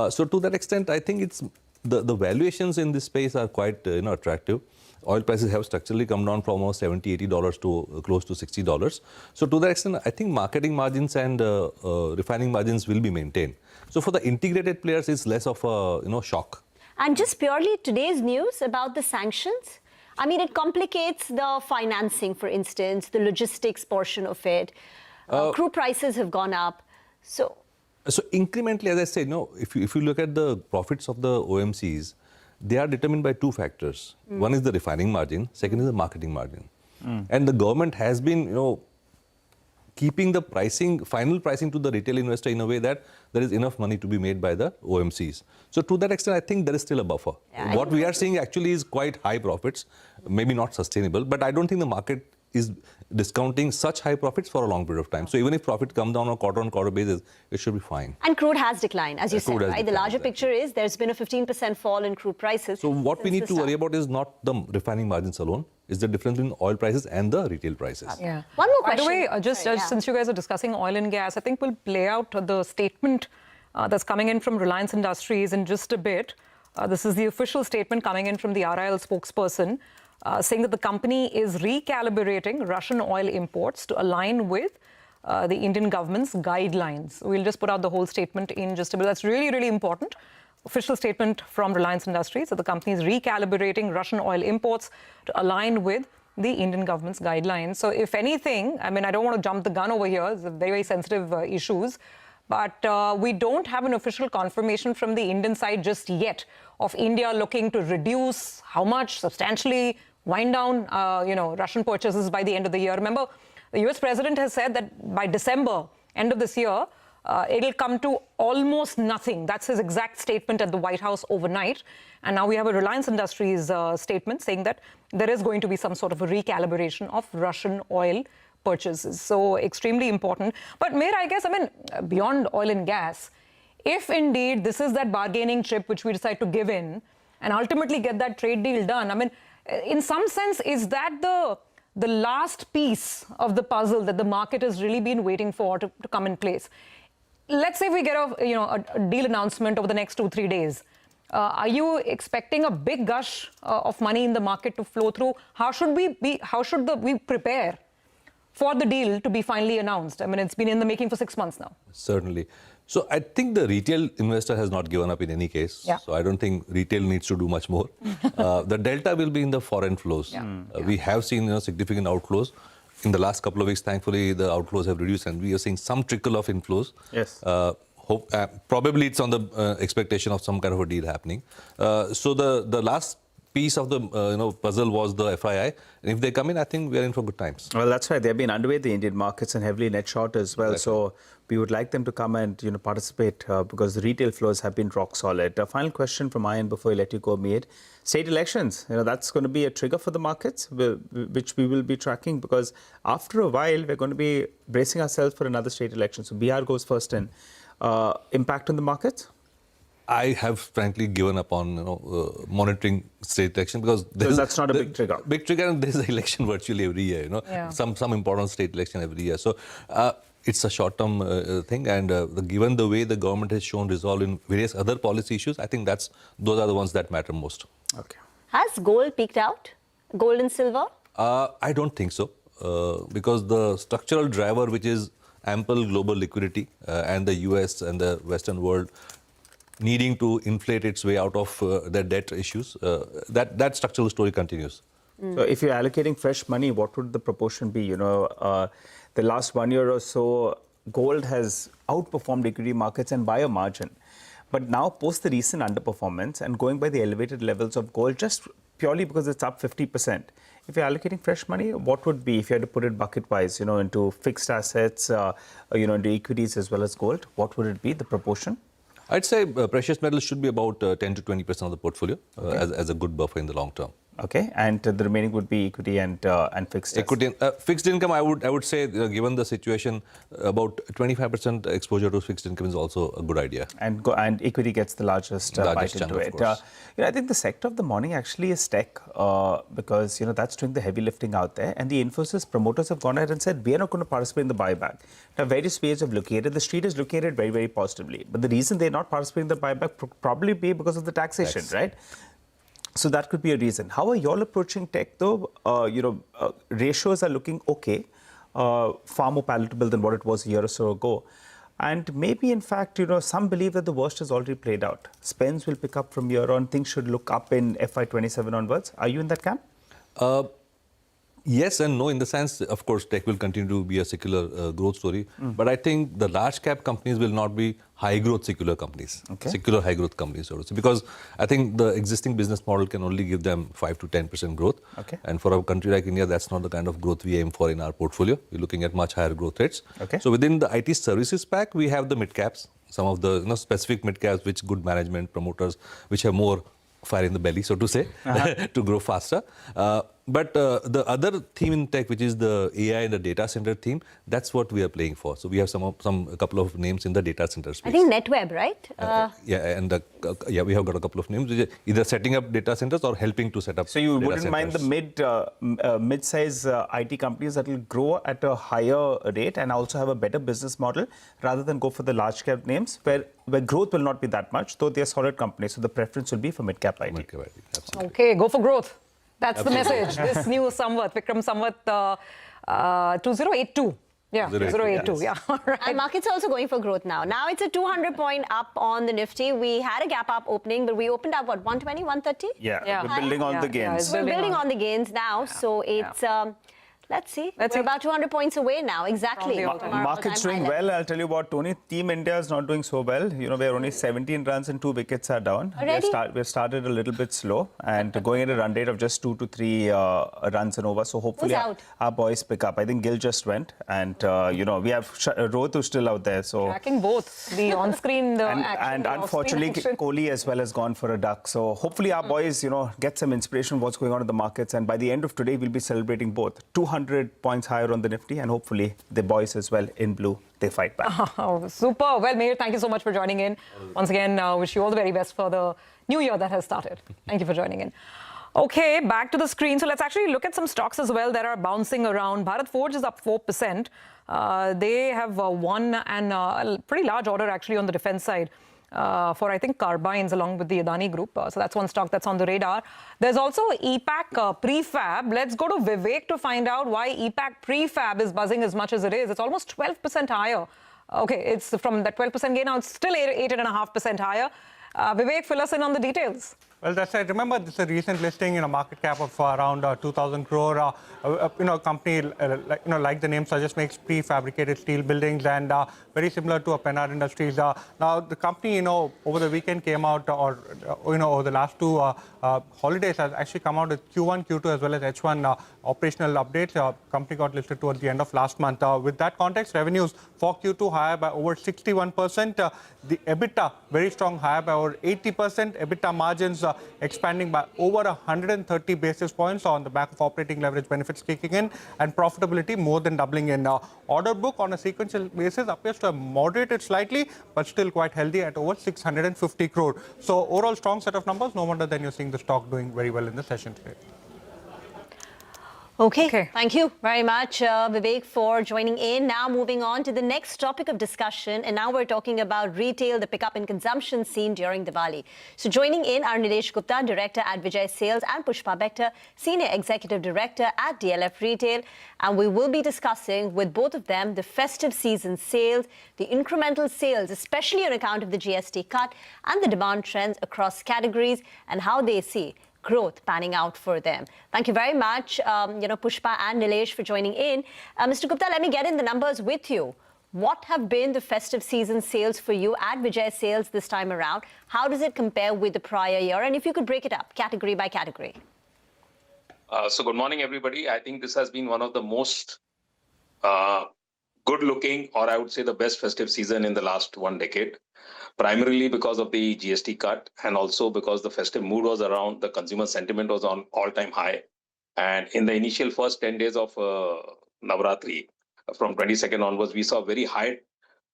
So to that extent, I think it's the valuations in this space are quite attractive. Oil prices have structurally come down from almost $70, $80 to close to $60. So to that extent, I think marketing margins and refining margins will be maintained. So for the integrated players, it's less of a shock. And just purely today's news about the sanctions, I mean, it complicates the financing, for instance, the logistics portion of it. Crude prices have gone up. So incrementally, as I said, if you look at the profits of the OMCs, they are determined by two factors. One is the refining margin, second is the marketing margin. And the government has been, keeping the final pricing to the retail investor in a way that there is enough money to be made by the OMCs. So to that extent, I think there is still a buffer. Yeah, what we are seeing actually is quite high profits, maybe not sustainable, but I don't think the market is discounting such high profits for a long period of time. So even if profits come down on a quarter-on-quarter basis, it should be fine. And crude has declined, as you said, right? The larger picture is there's been a 15% fall in crude prices. So what we need to worry about is not the refining margins alone, it's the difference between oil prices and the retail prices. Yeah. One more question. By the way, just since you guys are discussing oil and gas, I think we'll play out the statement that's coming in from Reliance Industries in just a bit. This is the official statement coming in from the RIL spokesperson, saying that the company is recalibrating Russian oil imports to align with the Indian government's guidelines. We'll just put out the whole statement in just a bit. That's really, really important. Official statement from Reliance Industries that the company is recalibrating Russian oil imports to align with the Indian government's guidelines. So if anything, I mean, I don't want to jump the gun over here. It's very, very sensitive issues. But we don't have an official confirmation from the Indian side just yet of India looking to reduce how much, substantially, wind down, Russian purchases by the end of the year. Remember, the US president has said that by December, end of this year, it'll come to almost nothing. That's his exact statement at the White House overnight. And now we have a Reliance Industries statement saying that there is going to be some sort of a recalibration of Russian oil purchases. So extremely important. But Meher, I guess, beyond oil and gas, if indeed this is that bargaining chip which we decide to give in and ultimately get that trade deal done, in some sense, is that the last piece of the puzzle that the market has really been waiting for to come in place. Let's say if we get a deal announcement over the next 2-3 days. Are you expecting a big gush of money in the market to flow through? How should we prepare for the deal to be finally announced? I mean, it's been in the making for 6 months now. Certainly. So I think the retail investor has not given up in any case. Yeah. So I don't think retail needs to do much more. The delta will be in the foreign flows. Yeah. We have seen significant outflows. In the last couple of weeks, thankfully, the outflows have reduced and we are seeing some trickle of inflows. Yes. Probably it's on the expectation of some kind of a deal happening. So the last piece of the puzzle was the FII. And if they come in, I think we are in for good times. Well, that's right. They've been underweight the Indian markets and heavily net short as well. Exactly. So we would like them to come and participate because the retail flows have been rock solid. A final question from my end before I let you go, Mead. State elections, that's going to be a trigger for the markets, which we will be tracking because after a while, we're going to be bracing ourselves for another state election. So BR goes first in. Impact on the markets? I have frankly given up on monitoring state election because that's not a big trigger. Big trigger, and there's an election virtually every year. Yeah. Some important state election every year. So it's a short-term thing, and given the way the government has shown resolve in various other policy issues, I think those are the ones that matter most. Okay. Has gold peaked out? Gold and silver? I don't think so, because the structural driver, which is ample global liquidity, and the US and the Western world needing to inflate its way out of their debt issues, that structural story continues. So if you're allocating fresh money, what would the proportion be? The last 1 year or so, gold has outperformed equity markets and by a margin. But now, post the recent underperformance and going by the elevated levels of gold, just purely because it's up 50%, if you're allocating fresh money, what would be, if you had to put it bucket-wise, into fixed assets, into equities as well as gold, what would it be, the proportion? I'd say precious metals should be about 10 to 20% of the portfolio as a good buffer in the long term. Okay, and the remaining would be equity and fixed equity. Fixed income, I would say, given the situation, about 25% exposure to fixed income is also a good idea. And equity gets the largest bite into it. I think the sector of the morning actually is tech because that's doing the heavy lifting out there. And the Infosys promoters have gone ahead and said we are not going to participate in the buyback. Now, various ways of looking at it. The street is looking at it very, very positively. But the reason they're not participating in the buyback probably be because of the taxation, right? So that could be a reason. How are you all approaching tech, though? Ratios are looking okay, far more palatable than what it was a year or so ago. And maybe, in fact, some believe that the worst has already played out. Spends will pick up from here on. Things should look up in FY27 onwards. Are you in that camp? Yes and no, in the sense, of course, tech will continue to be a secular growth story. But I think the large cap companies will not be high growth secular companies, secular high growth companies. Because I think the existing business model can only give them 5 to 10% growth. And for a country like India, that's not the kind of growth we aim for in our portfolio. We're looking at much higher growth rates. So within the IT services pack, we have the mid caps, some of the specific mid caps, which good management promoters, which have more fire in the belly, so to say, to grow faster. But the other theme in tech, which is the AI and the data center theme, that's what we are playing for. So we have a couple of names in the data center space. I think NetWeb, right? We have got a couple of names, which are either setting up data centers or helping to set up. So you data wouldn't mind the mid-size IT companies that will grow at a higher rate and also have a better business model rather than go for the large cap names where growth will not be that much, though they're solid companies. So the preference will be for mid-cap IT. Mid-cap IT, absolutely. Okay, go for growth. That's the message. This new Samvat, Vikram Samvat 2082. Yeah, 2082. Yeah. All right. And markets are also going for growth now. Now it's a 200-point up on the Nifty. We had a gap up opening, but we opened up, 120, 130? Yeah. We're building on the gains. We're building on the gains now. So it's... Let's see. We're about 200 points away now. Exactly. Market's doing well. I'll tell you what, Tony, Team India is not doing so well. We're only 17 runs and 2 wickets are down. We've started a little bit slow and going at a run rate of just 2 to 3 runs and over. So hopefully our boys pick up. I think Gill just went and, we have Rohit who's still out there. So tracking both the on-screen, the action. And unfortunately, Kohli as well has gone for a duck. So hopefully our boys, get some inspiration of what's going on in the markets. And by the end of today, we'll be celebrating both. 200 points higher on the Nifty and hopefully the boys as well in blue, they fight back. Oh, super. Well, Meher, thank you so much for joining in. Once again, wish you all the very best for the new year that has started. Thank you for joining in. Okay, back to the screen. So let's actually look at some stocks as well that are bouncing around. Bharat Forge is up 4%. They have won a pretty large order actually on the defense side for, I think, carbines along with the Adani Group. So that's one stock that's on the radar. There's also EPAC prefab. Let's go to Vivek to find out why EPAC prefab is buzzing as much as it is. It's almost 12% higher. Okay, it's from that 12% gain now, it's still 8.5% higher. Vivek, fill us in on the details. Well, that's right. Remember, this is a recent listing in a market cap of around 2,000 crore. A company like the name suggests, makes prefabricated steel buildings and very similar to a Pennar Industries. Now, the company, over the weekend came out, or over the last two holidays, has actually come out with Q1, Q2, as well as H1 operational updates. Company got listed towards the end of last month. With that context, revenues for Q2 higher by over 61%. The EBITDA very strong, higher by over 80%. EBITDA margins expanding by over 130 basis points on the back of operating leverage benefits kicking in, and profitability more than doubling in. Order book on a sequential basis appears to have moderated slightly, but still quite healthy at over 650 crore. So overall strong set of numbers. No wonder then you're seeing the stock doing very well in the session today. Okay, thank you very much, Vivek, for joining in. Now moving on to the next topic of discussion, and now we're talking about retail, the pickup in consumption seen during Diwali. So joining in are Nilesh Gupta, Director at Vijay Sales, and Pushpa Bector, Senior Executive Director at DLF Retail. And we will be discussing with both of them the festive season sales, the incremental sales, especially on account of the GST cut, and the demand trends across categories and how they see growth panning out for them. Thank you very much, Pushpa and Nilesh, for joining in. Mr. Gupta, let me get in the numbers with you. What have been the festive season sales for you at Vijay Sales this time around? How does it compare with the prior year? And if you could break it up category by category. So good morning, everybody. I think this has been one of the most good-looking, or I would say the best festive season in the last 1 decade. Primarily because of the GST cut, and also because the festive mood was around, the consumer sentiment was on all-time high. And in the initial first 10 days of Navratri, from 22nd onwards, we saw very high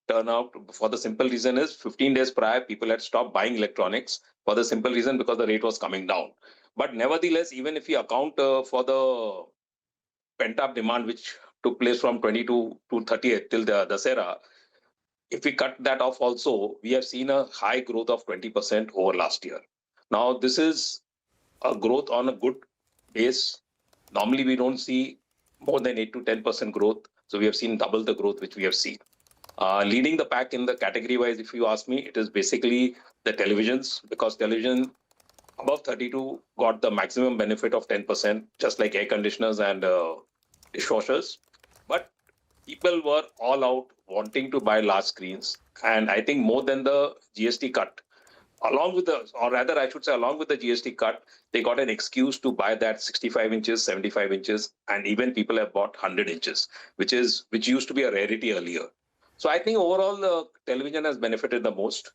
turnout. For the simple reason is 15 days prior, people had stopped buying electronics for the simple reason because the rate was coming down. But nevertheless, even if you account for the pent-up demand which took place from 22 to 30th till the Dussehra, if we cut that off also, we have seen a high growth of 20% over last year. Now, this is a growth on a good base. Normally, we don't see more than 8 to 10% growth. So we have seen double the growth which we have seen. Leading the pack in the category-wise, if you ask me, it is basically the televisions, because television above 32 got the maximum benefit of 10%, just like air conditioners and dishwashers. But people were all out wanting to buy large screens. And I think more than the GST cut, along with the GST cut, they got an excuse to buy that 65 inches, 75 inches, and even people have bought 100 inches, which used to be a rarity earlier. So I think overall the television has benefited the most.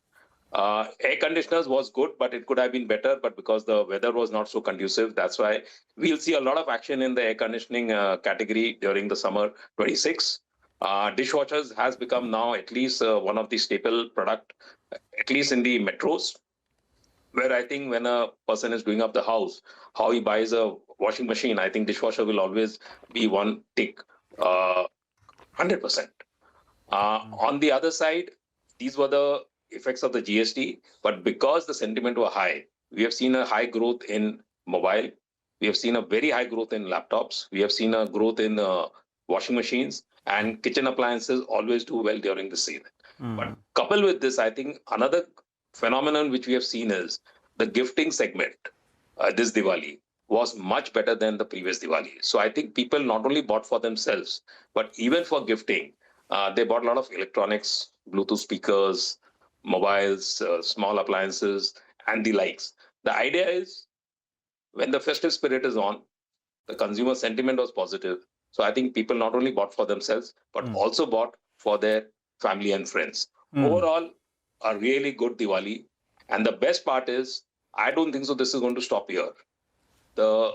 Air conditioners was good, but it could have been better. But because the weather was not so conducive, that's why we'll see a lot of action in the air conditioning category during the summer 26. Dishwashers has become now at least one of the staple product, at least in the metros, where I think when a person is doing up the house, how he buys a washing machine, I think dishwasher will always be one tick, 100%. On the other side, these were the effects of the GST, but because the sentiment were high, we have seen a high growth in mobile. We have seen a very high growth in laptops. We have seen a growth in washing machines, and kitchen appliances always do well during the season. But coupled with this, I think another phenomenon which we have seen is the gifting segment this Diwali was much better than the previous Diwali. So I think people not only bought for themselves, but even for gifting, they bought a lot of electronics, Bluetooth speakers, mobiles, small appliances, and the likes. The idea is when the festive spirit is on, the consumer sentiment was positive. So I think people not only bought for themselves, but also bought for their family and friends. Overall, a really good Diwali. And the best part is, I don't think so this is going to stop here. The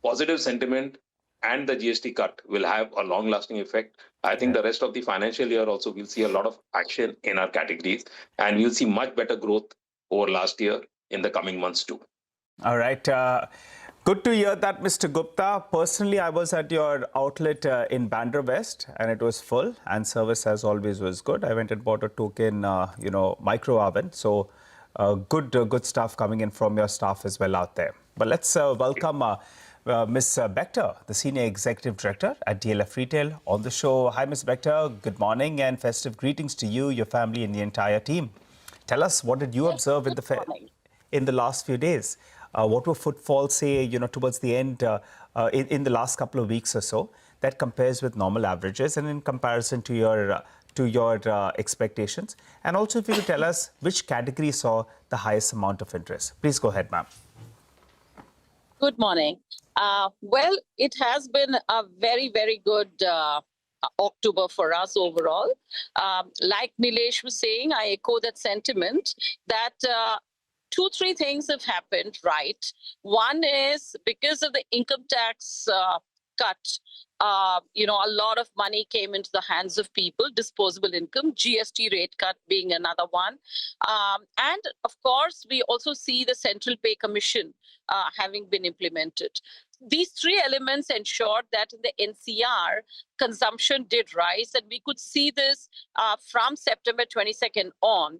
positive sentiment and the GST cut will have a long-lasting effect. I think the rest of the financial year also we'll see a lot of action in our categories, and we'll see much better growth over last year in the coming months too. All right. Good to hear that, Mr. Gupta. Personally, I was at your outlet in Bandra West, and it was full, and service as always was good. I went and bought a token, micro oven. So good stuff coming in from your staff as well out there. But let's welcome Ms. Bector, the Senior Executive Director at DLF Retail, on the show. Hi, Ms. Bector. Good morning and festive greetings to you, your family, and the entire team. Tell us, what did you observe in the last few days? What were footfalls, say, towards the end in the last couple of weeks or so that compares with normal averages and in comparison to your expectations? And also, if you could tell us which category saw the highest amount of interest. Please go ahead, ma'am. Good morning. Well, it has been a very, very good October for us overall. Like Nilesh was saying, I echo that sentiment that 2-3 things have happened, right? One is because of the income tax cut, a lot of money came into the hands of people, disposable income, GST rate cut being another one. And of course, we also see the Central Pay Commission having been implemented. These 3 elements ensured that in the NCR, consumption did rise, and we could see this from September 22nd on.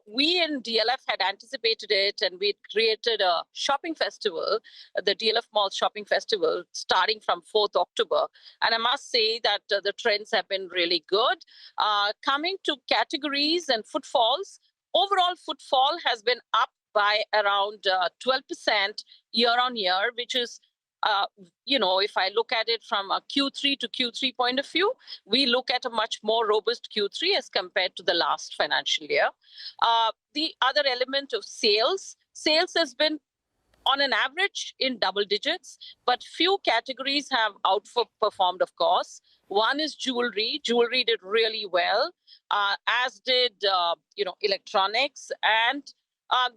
We in DLF had anticipated it, and we created a shopping festival, the DLF Mall Shopping Festival, starting from 4th October. And I must say that the trends have been really good. Coming to categories and footfalls, overall footfall has been up by around 12% year on year, which is if I look at it from a Q3 to Q3 point of view, we look at a much more robust Q3 as compared to the last financial year. The other element of sales has been on an average in double digits, but few categories have outperformed, of course. One is jewelry. Jewelry did really well, as did, electronics, and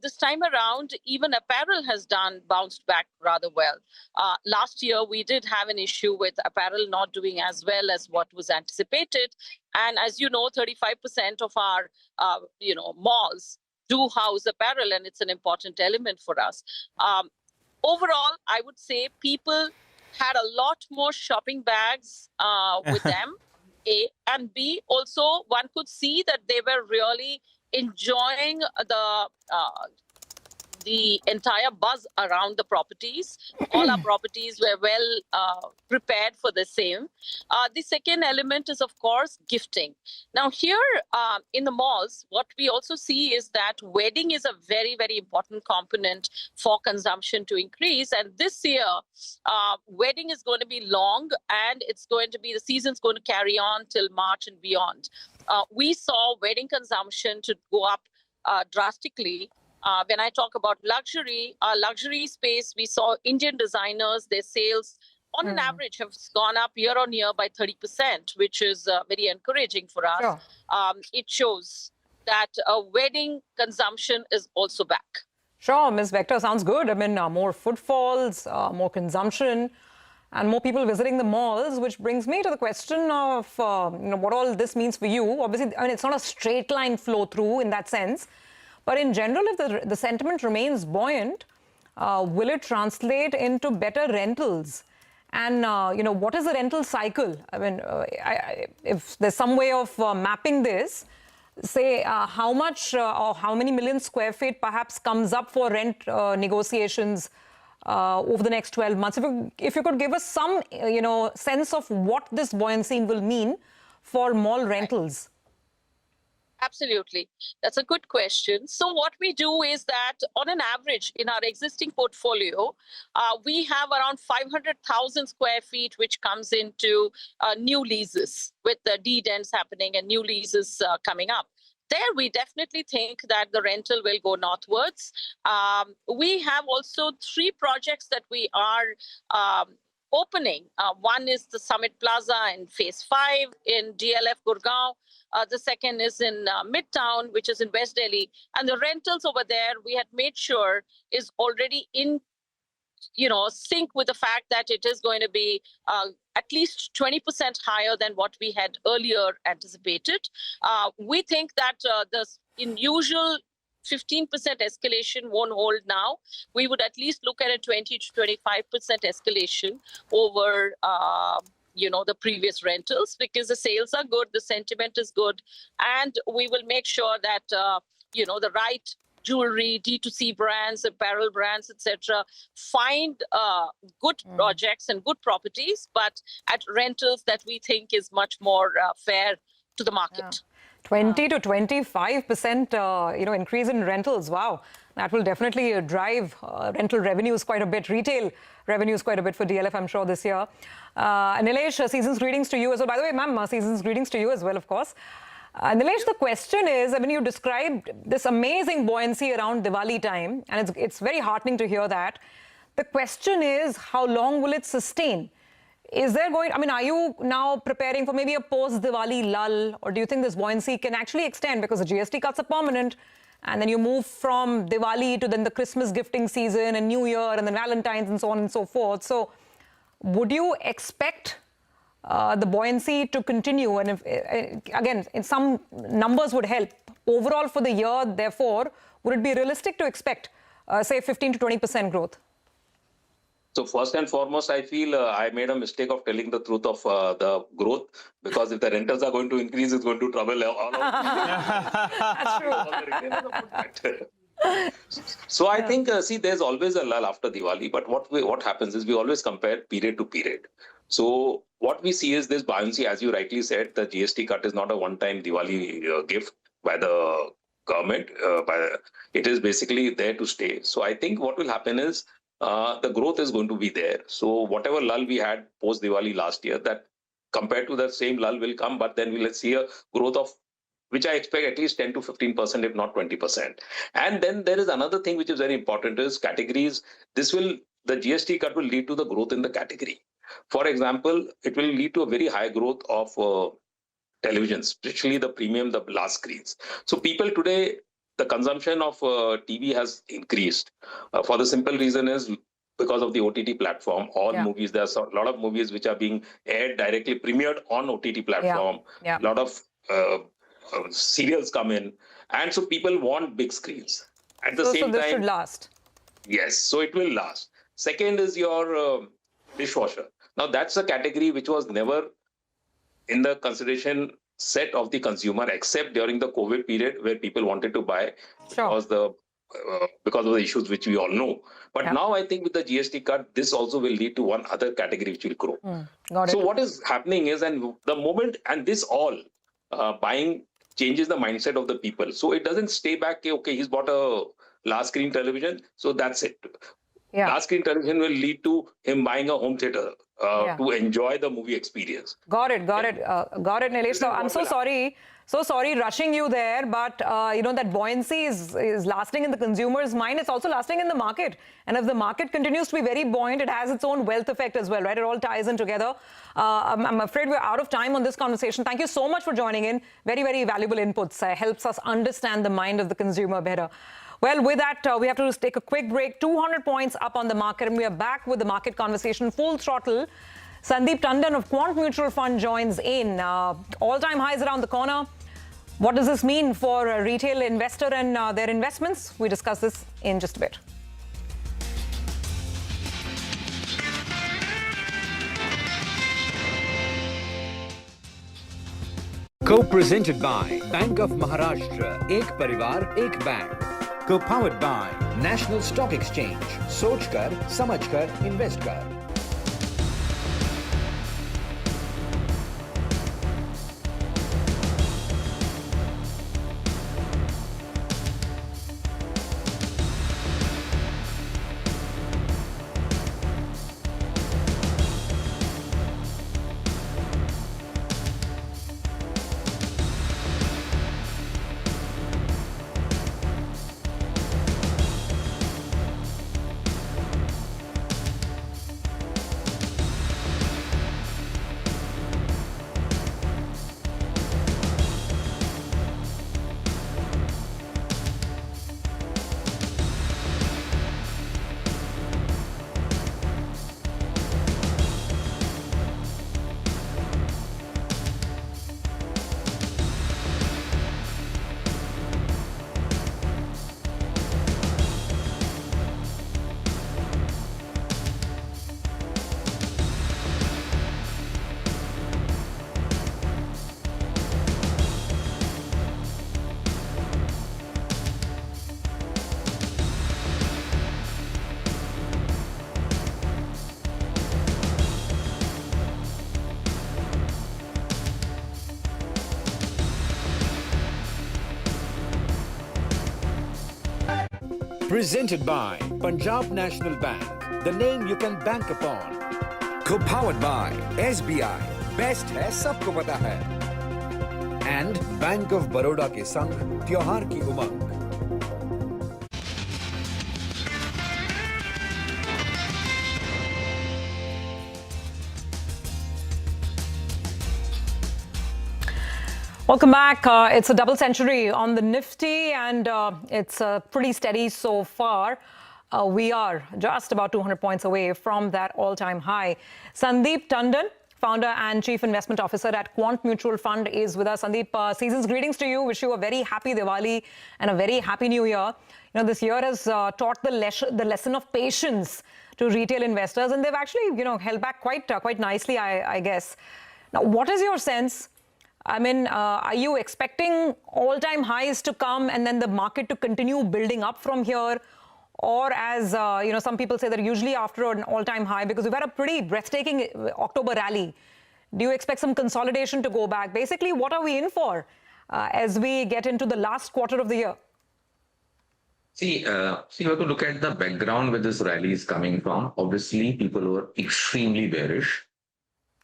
this time around, even apparel has bounced back rather well. Last year, we did have an issue with apparel not doing as well as what was anticipated. And as you know, 35% of our, malls do house apparel, and it's an important element for us. Overall, I would say people had a lot more shopping bags with them, A. And B, also, one could see that they were really enjoying the entire buzz around the properties. All our properties were well prepared for the same. The second element is, of course, gifting. Now here in the malls, what we also see is that wedding is a very, very important component for consumption to increase. And this year, wedding is going to be long, and the season's going to carry on till March and beyond. We saw wedding consumption to go up drastically. When I talk about luxury, our luxury space, we saw Indian designers, their sales on an average have gone up year on year by 30%, which is very encouraging for us. Sure. It shows that wedding consumption is also back. Sure, Ms. Bector, sounds good. I mean, more footfalls, more consumption, and more people visiting the malls, which brings me to the question of what all this means for you. Obviously, I mean, it's not a straight line flow through in that sense. But in general, if the sentiment remains buoyant, will it translate into better rentals? And, what is the rental cycle? I mean, if there's some way of mapping this, say how much or how many million square feet perhaps comes up for rent negotiations over the next 12 months. If you could give us some, sense of what this buoyancy will mean for mall rentals. Absolutely. That's a good question. So what we do is that on an average in our existing portfolio, we have around 500,000 square feet, which comes into new leases with the deed-ends happening and new leases coming up. There, we definitely think that the rental will go northwards. We have also 3 projects that we are opening. One is the Summit Plaza in Phase 5 in DLF Gurgaon. The second is in Midtown, which is in West Delhi. And the rentals over there, we had made sure is already in sync with the fact that it is going to be at least 20% higher than what we had earlier anticipated. We think that in usual 15% escalation won't hold now. We would at least look at a 20 to 25% escalation over the previous rentals, because the sales are good, the sentiment is good, and we will make sure that the right jewelry, D2C brands, apparel brands, etc., find good projects and good properties, but at rentals that we think is much more fair to the market. 20 to 25%, increase in rentals. Wow, that will definitely drive rental revenues quite a bit, retail revenues quite a bit for DLF, I'm sure, this year. Nilesh, season's greetings to you as well. By the way, ma'am, season's greetings to you as well, of course. Nilesh, the question is, you described this amazing buoyancy around Diwali time, and it's very heartening to hear that. The question is, how long will it sustain? Is there are you now preparing for maybe a post-Diwali lull, or do you think this buoyancy can actually extend, because the GST cuts are permanent, and then you move from Diwali to then the Christmas gifting season and New Year and then Valentine's and so on and so forth. So would you expect the buoyancy to continue? And again, in some numbers would help. Overall for the year, therefore, would it be realistic to expect, say, 15 to 20% growth? So first and foremost, I feel I made a mistake of telling the truth of the growth, because if the rentals are going to increase, it's going to trouble all of That's true. So I think, there's always a lull after Diwali, but what happens is we always compare period to period. So what we see is this buoyancy, as you rightly said, the GST cut is not a one-time Diwali gift by the government. It is basically there to stay. So I think what will happen is, the growth is going to be there. So whatever lull we had post Diwali last year, that compared to the same lull will come, but then we'll see a growth of, which I expect at least 10 to 15%, if not 20%. And then there is another thing which is very important is categories. The GST cut will lead to the growth in the category. For example, it will lead to a very high growth of televisions, especially the premium, the large screens. So people today, the consumption of TV has increased for the simple reason is because of the OTT platform. All movies, there's a lot of movies which are being aired directly, premiered on OTT platform. A lot of serials come in. And so people want big screens. At the same time, this should last. Yes, so it will last. Second is your dishwasher. Now that's a category which was never in the consideration set of the consumer, except during the COVID period where people wanted to buy because of the issues which we all know. But now I think with the GST cut, this also will lead to one other category which will grow. So what is happening is, and the moment, and this all buying changes the mindset of the people. So it doesn't stay back, okay, he's bought a large screen television, so that's it. Large screen television will lead to him buying a home theater to enjoy the movie experience. Got it, Nilesh. So I'm so sorry rushing you there, but that buoyancy is lasting in the consumer's mind. It's also lasting in the market. And if the market continues to be very buoyant, it has its own wealth effect as well, right? It all ties in together. I'm afraid we're out of time on this conversation. Thank you so much for joining in. Very, very valuable inputs. Helps us understand the mind of the consumer better. Well, with that, we have to take a quick break. 200 points up on the market, and we are back with the market conversation full throttle. Sandeep Tandon of Quant Mutual Fund joins in. All-time highs around the corner. What does this mean for a retail investor and their investments? We discuss this in just a bit. Co-presented by Bank of Maharashtra, Ek Parivar, Ek Bank. Co-powered by National Stock Exchange. सोच कर, समझ कर, invest कर. Presented by Punjab National Bank, the name you can bank upon. Co-powered by SBI, best है सबको पता है. And Bank of Baroda के संग त्योहार की उमंग. Welcome back. It's a double century on the Nifty, and it's pretty steady so far. We are just about 200 points away from that all-time high. Sandeep Tandon, founder and chief investment officer at Quant Mutual Fund, is with us. Sandeep, season's greetings to you. Wish you a very happy Diwali and a very happy New Year. You know, this year has taught the lesson of patience to retail investors, and they've actually, held back quite nicely, I guess. Now, what is your sense? I mean, are you expecting all-time highs to come and then the market to continue building up from here? Or as, some people say that usually after an all-time high, because we've had a pretty breathtaking October rally, do you expect some consolidation to go back? Basically, what are we in for as we get into the last quarter of the year? See, you have to look at the background where this rally is coming from. Obviously, people were extremely bearish.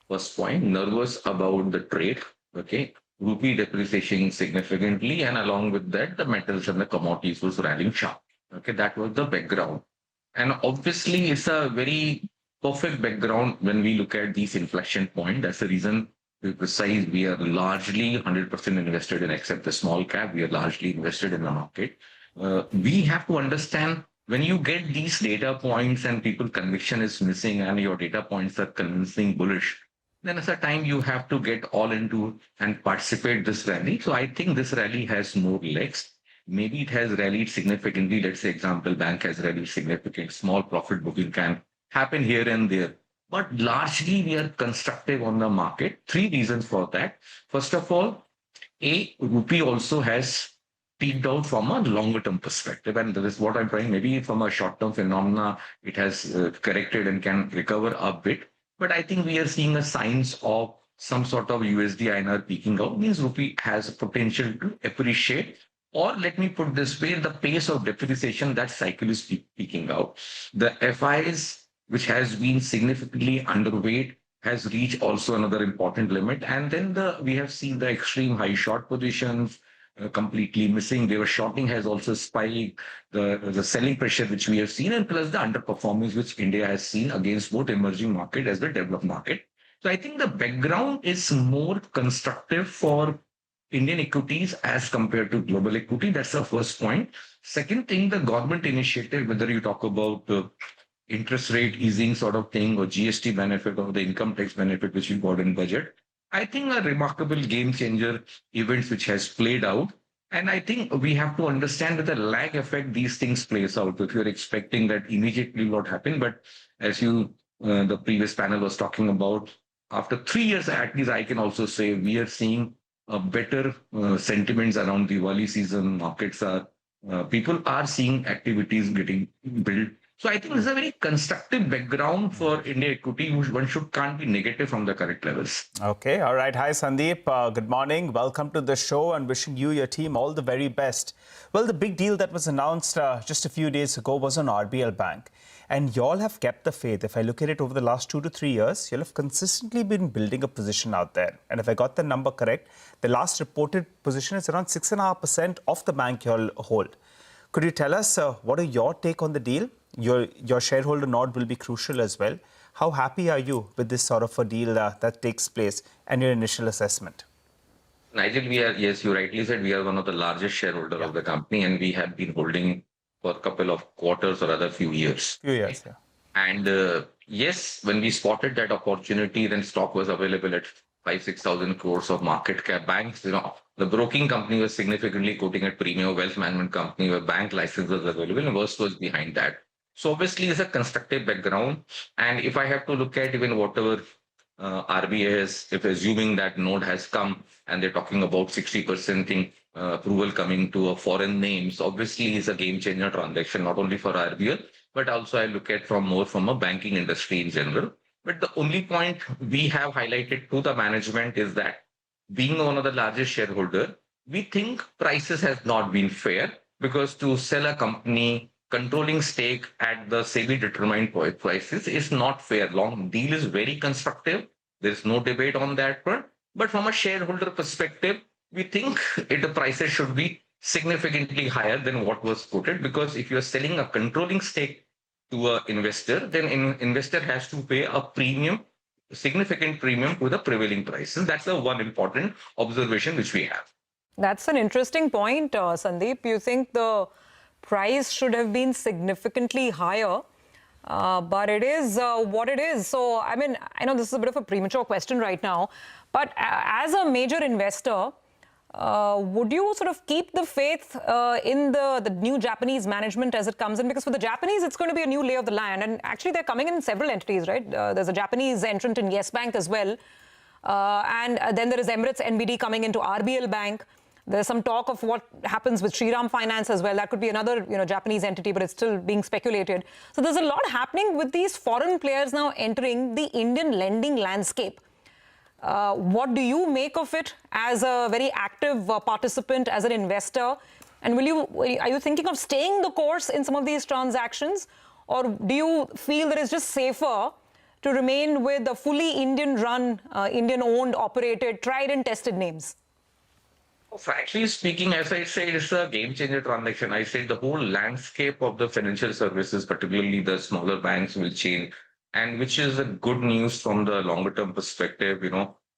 First point, nervous about the trade. Okay, rupee depreciating significantly, and along with that, the metals and the commodities was rallying sharp. Okay, that was the background. And obviously, it's a very perfect background when we look at these inflection point. That's the reason, to be precise, we are largely 100% invested in, except the small cap, we are largely invested in the market. We have to understand when you get these data points and people conviction is missing and your data points are convincing bullish, then it's a time you have to get all into and participate this rally. So I think this rally has more legs. Maybe it has rallied significantly. Let's say, example, bank has rallied significant. Small profit booking can happen here and there. But largely, we are constructive on the market. Three reasons for that. First of all, rupee also has peaked out from a longer term perspective. And that is what I'm trying. Maybe from a short term phenomena, it has corrected and can recover a bit. But I think we are seeing a signs of some sort of USD INR peaking out. Means rupee has potential to appreciate. Or let me put this way, the pace of depreciation, that cycle is peaking out. The FIs, which has been significantly underweight, has reached also another important limit. And then we have seen the extreme high short positions completely missing. They were shorting has also spiked, the selling pressure which we have seen, and plus the underperformance which India has seen against both emerging market as well developed market. So I think the background is more constructive for Indian equities as compared to global equity. That's the first point. Second thing, the government initiative, whether you talk about interest rate easing sort of thing or GST benefit or the income tax benefit which we got in budget, I think a remarkable game changer events which has played out. And I think we have to understand that the lag effect, these things plays out. If you're expecting that immediately what happened, but as the previous panel was talking about, after 3 years, at least I can also say we are seeing a better sentiments around Diwali season. Markets are, people are seeing activities getting built. So I think it's a very constructive background for India equity. One can't be negative from the current levels. Okay, all right. Hi, Sandeep. Good morning. Welcome to the show and wishing you, your team, all the very best. Well, the big deal that was announced just a few days ago was on RBL Bank. And y'all have kept the faith. If I look at it over the last 2 to 3 years, you'll have consistently been building a position out there. And if I got the number correct, the last reported position is around 6.5% of the bank you'll hold. Could you tell us what are your take on the deal? Your shareholder nod will be crucial as well. How happy are you with this sort of a deal that takes place and your initial assessment? Nigel, yes, you rightly said, we are one of the largest shareholder of the company, and we have been holding for a couple of quarters or rather few years. Yeah. And yes, when we spotted that opportunity, then stock was available at 5,000-6,000 crores of market cap. Banks, the broking company was significantly quoting at premium, wealth management company where bank license was available, and Verse was behind that. So obviously it's a constructive background. And if I have to look at even whatever RBI has, if assuming that node has come and they're talking about 60% thing, approval coming to a foreign names, obviously is a game changer transaction, not only for RBL, but also I look at more from a banking industry in general. But the only point we have highlighted to the management is that being one of the largest shareholder, we think prices has not been fair, because to sell a company controlling stake at the SEBI-determined prices is not fair. Long deal is very constructive. There's no debate on that front. But from a shareholder perspective, we think the prices should be significantly higher than what was quoted, because if you're selling a controlling stake to an investor, then an investor has to pay a premium, a significant premium to the prevailing prices. That's the one important observation which we have. That's an interesting point, Sandeep. You think the price should have been significantly higher, but it is what it is. So, I mean, I know this is a bit of a premature question right now, but as a major investor, would you sort of keep the faith in the new Japanese management as it comes in? Because for the Japanese, it's going to be a new lay of the land. And actually, they're coming in several entities, right? There's a Japanese entrant in Yes Bank as well. And then there is Emirates NBD coming into RBL Bank. There's some talk of what happens with Shriram Finance as well. That could be another, Japanese entity, but it's still being speculated. So there's a lot happening with these foreign players now entering the Indian lending landscape. What do you make of it as a very active participant, as an investor? And are you thinking of staying the course in some of these transactions? Or do you feel that it's just safer to remain with the fully Indian-run, Indian-owned, operated, tried and tested names? Frankly speaking, as I said, it's a game-changer transaction. I said the whole landscape of the financial services, particularly the smaller banks, will change. And which is a good news from the longer-term perspective,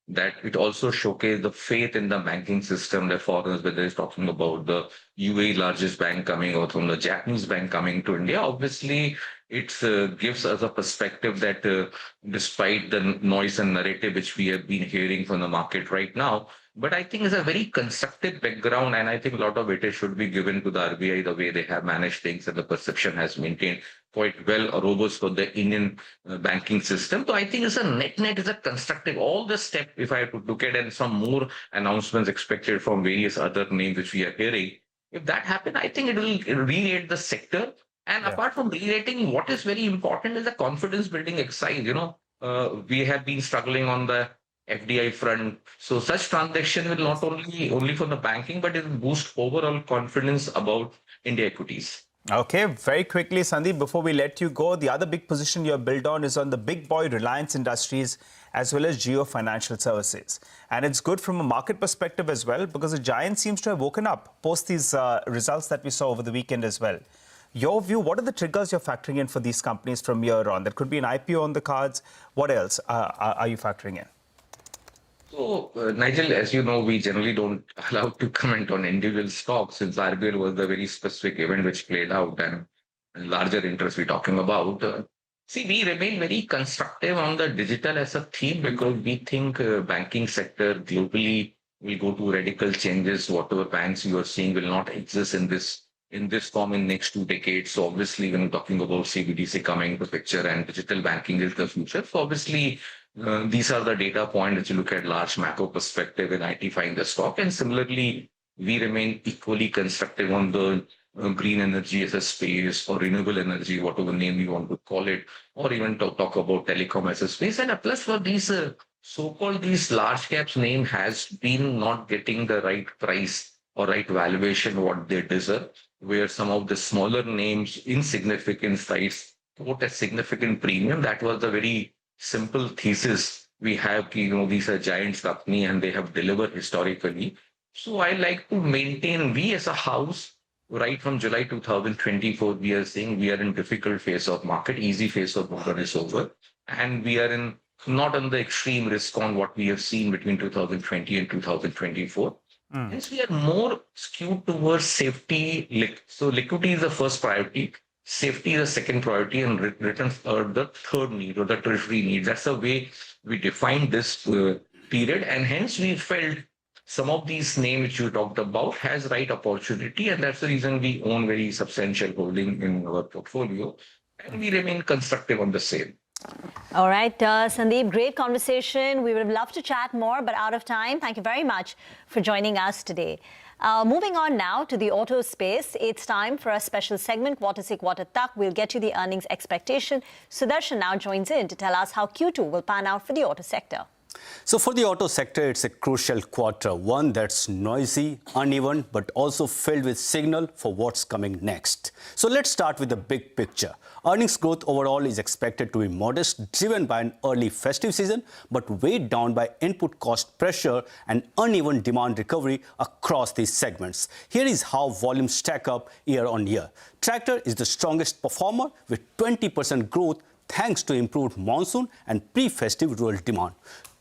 that it also showcased the faith in the banking system that foreigners, whether it's talking about the UAE largest bank coming or from the Japanese bank coming to India. Obviously, it gives us a perspective that despite the noise and narrative which we have been hearing from the market right now, but I think it's a very constructive background, and I think a lot of it should be given to the RBI, the way they have managed things, and the perception has maintained quite well, robust for the Indian banking system. So I think it's a net is a constructive. All the step, if I have to look at, and some more announcements expected from various other names which we are hearing, if that happens, I think it will re-rate the sector. And apart from re-rating, what is very important is the confidence building exercise. We have been struggling on the FDI front. So such transaction will not only for the banking, but it will boost overall confidence about India equities. Okay, very quickly, Sandeep, before we let you go, the other big position you're built on is on the big boy Reliance Industries as well as Jio Financial Services. And it's good from a market perspective as well, because the giant seems to have woken up post these results that we saw over the weekend as well. Your view, what are the triggers you're factoring in for these companies from here on? There could be an IPO on the cards. What else are you factoring in? So, Nigel, as you know, we generally don't allow to comment on individual stocks, since RBL was the very specific event which played out and larger interest we're talking about. See, we remain very constructive on the digital as a theme, because we think banking sector globally will go to radical changes. Whatever banks you are seeing will not exist in this form in next 2 decades. So obviously, when we're talking about CBDC coming to picture and digital banking is the future, so obviously these are the data points that you look at large macro perspective in identifying the stock. And similarly, we remain equally constructive on the green energy as a space, or renewable energy, whatever name you want to call it, or even talk about telecom as a space. And plus for these so-called these large caps name has been not getting the right price or right valuation what they deserve, where some of the smaller names in significant size quote a significant premium. That was the very simple thesis we have. These are giants company and they have delivered historically. So I like to maintain, we as a house, right from July 2024, we are saying we are in difficult phase of market, easy phase of market is over. And we are in not on the extreme risk on what we have seen between 2020 and 2024. Hence, we are more skewed towards safety. So liquidity is the first priority. Safety is the second priority, and returns are the third need, or the tertiary need. That's the way we define this period. And hence we felt some of these names which you talked about has right opportunity. And that's the reason we own very substantial holding in our portfolio. And we remain constructive on the same. All right, Sandeep, great conversation. We would have loved to chat more, but out of time. Thank you very much for joining us today. Moving on now to the auto space, it's time for a special segment, Quarter Se Quarter Tak. We'll get you the earnings expectation. Sudarshan now joins in to tell us how Q2 will pan out for the auto sector. So for the auto sector, it's a crucial quarter, one that's noisy, uneven, but also filled with signal for what's coming next. So let's start with the big picture. Earnings growth overall is expected to be modest, driven by an early festive season, but weighed down by input cost pressure and uneven demand recovery across these segments. Here is how volumes stack up year on year. Tractor is the strongest performer with 20% growth thanks to improved monsoon and pre-festive rural demand.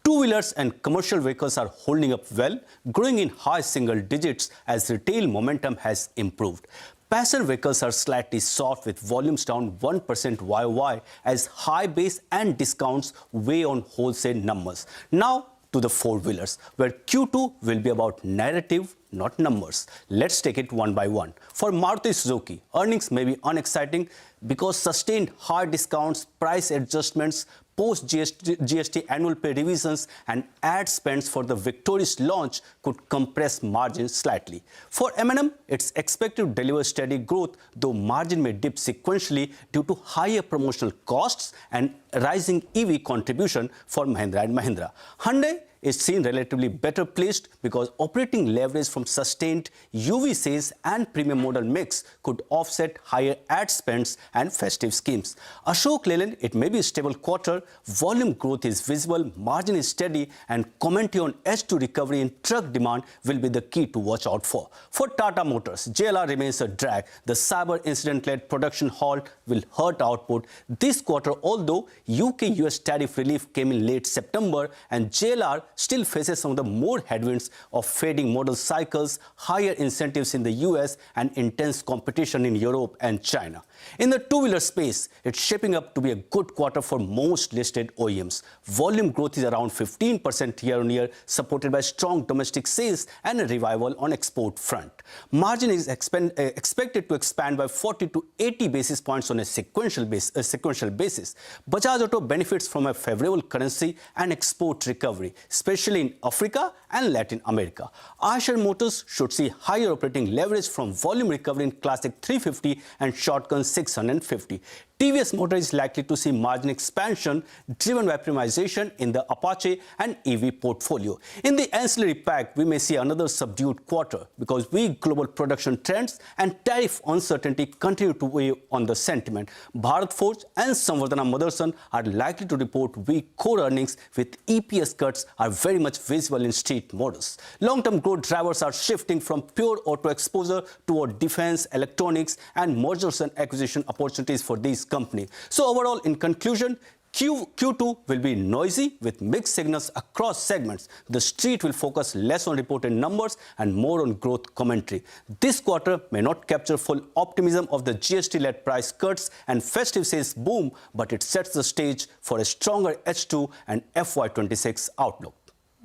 Two-wheelers and commercial vehicles are holding up well, growing in high single digits as retail momentum has improved. Passenger vehicles are slightly soft with volumes down 1% YOY as high base and discounts weigh on wholesale numbers. Now to the four-wheelers, where Q2 will be about narrative, not numbers. Let's take it one by one. For Maruti Suzuki, earnings may be unexciting because sustained high discounts, price adjustments, post-GST annual pay revisions and ad spends for the Victoris launch could compress margins slightly. For M&M, it's expected to deliver steady growth, though margin may dip sequentially due to higher promotional costs and rising EV contribution for Mahindra & Mahindra. Hyundai is seen relatively better placed because operating leverage from sustained UV sales and premium model mix could offset higher ad spends and festive schemes. Ashok Leyland, it may be a stable quarter, volume growth is visible, margin is steady, and commentary on H2 recovery in truck demand will be the key to watch out for. For Tata Motors, JLR remains a drag. The cyber incident-led production halt will hurt output this quarter, although UK-US tariff relief came in late September and JLR still faces some of the more headwinds of fading model cycles, higher incentives in the US, and intense competition in Europe and China. In the two-wheeler space, it's shaping up to be a good quarter for most listed OEMs. Volume growth is around 15% year-on-year, supported by strong domestic sales and a revival on export front. Margin is expected to expand by 40 to 80 basis points on a sequential basis. Bajaj Auto benefits from a favorable currency and export recovery, especially in Africa and Latin America. Eicher Motors should see higher operating leverage from volume recovery in Classic 350 and Shotgun 650. TVS Motor is likely to see margin expansion driven by premiumization in the Apache and EV portfolio. In the ancillary pack, we may see another subdued quarter because weak global production trends and tariff uncertainty continue to weigh on the sentiment. Bharat Forge and Samvardhana Motherson are likely to report weak core earnings, with EPS cuts are very much visible in street models. Long-term growth drivers are shifting from pure auto exposure toward defense, electronics, and mergers and acquisition opportunities for these company. So overall, in conclusion, Q2 will be noisy with mixed signals across segments. The street will focus less on reported numbers and more on growth commentary. This quarter may not capture full optimism of the GST-led price cuts and festive sales boom, but it sets the stage for a stronger H2 and FY26 outlook.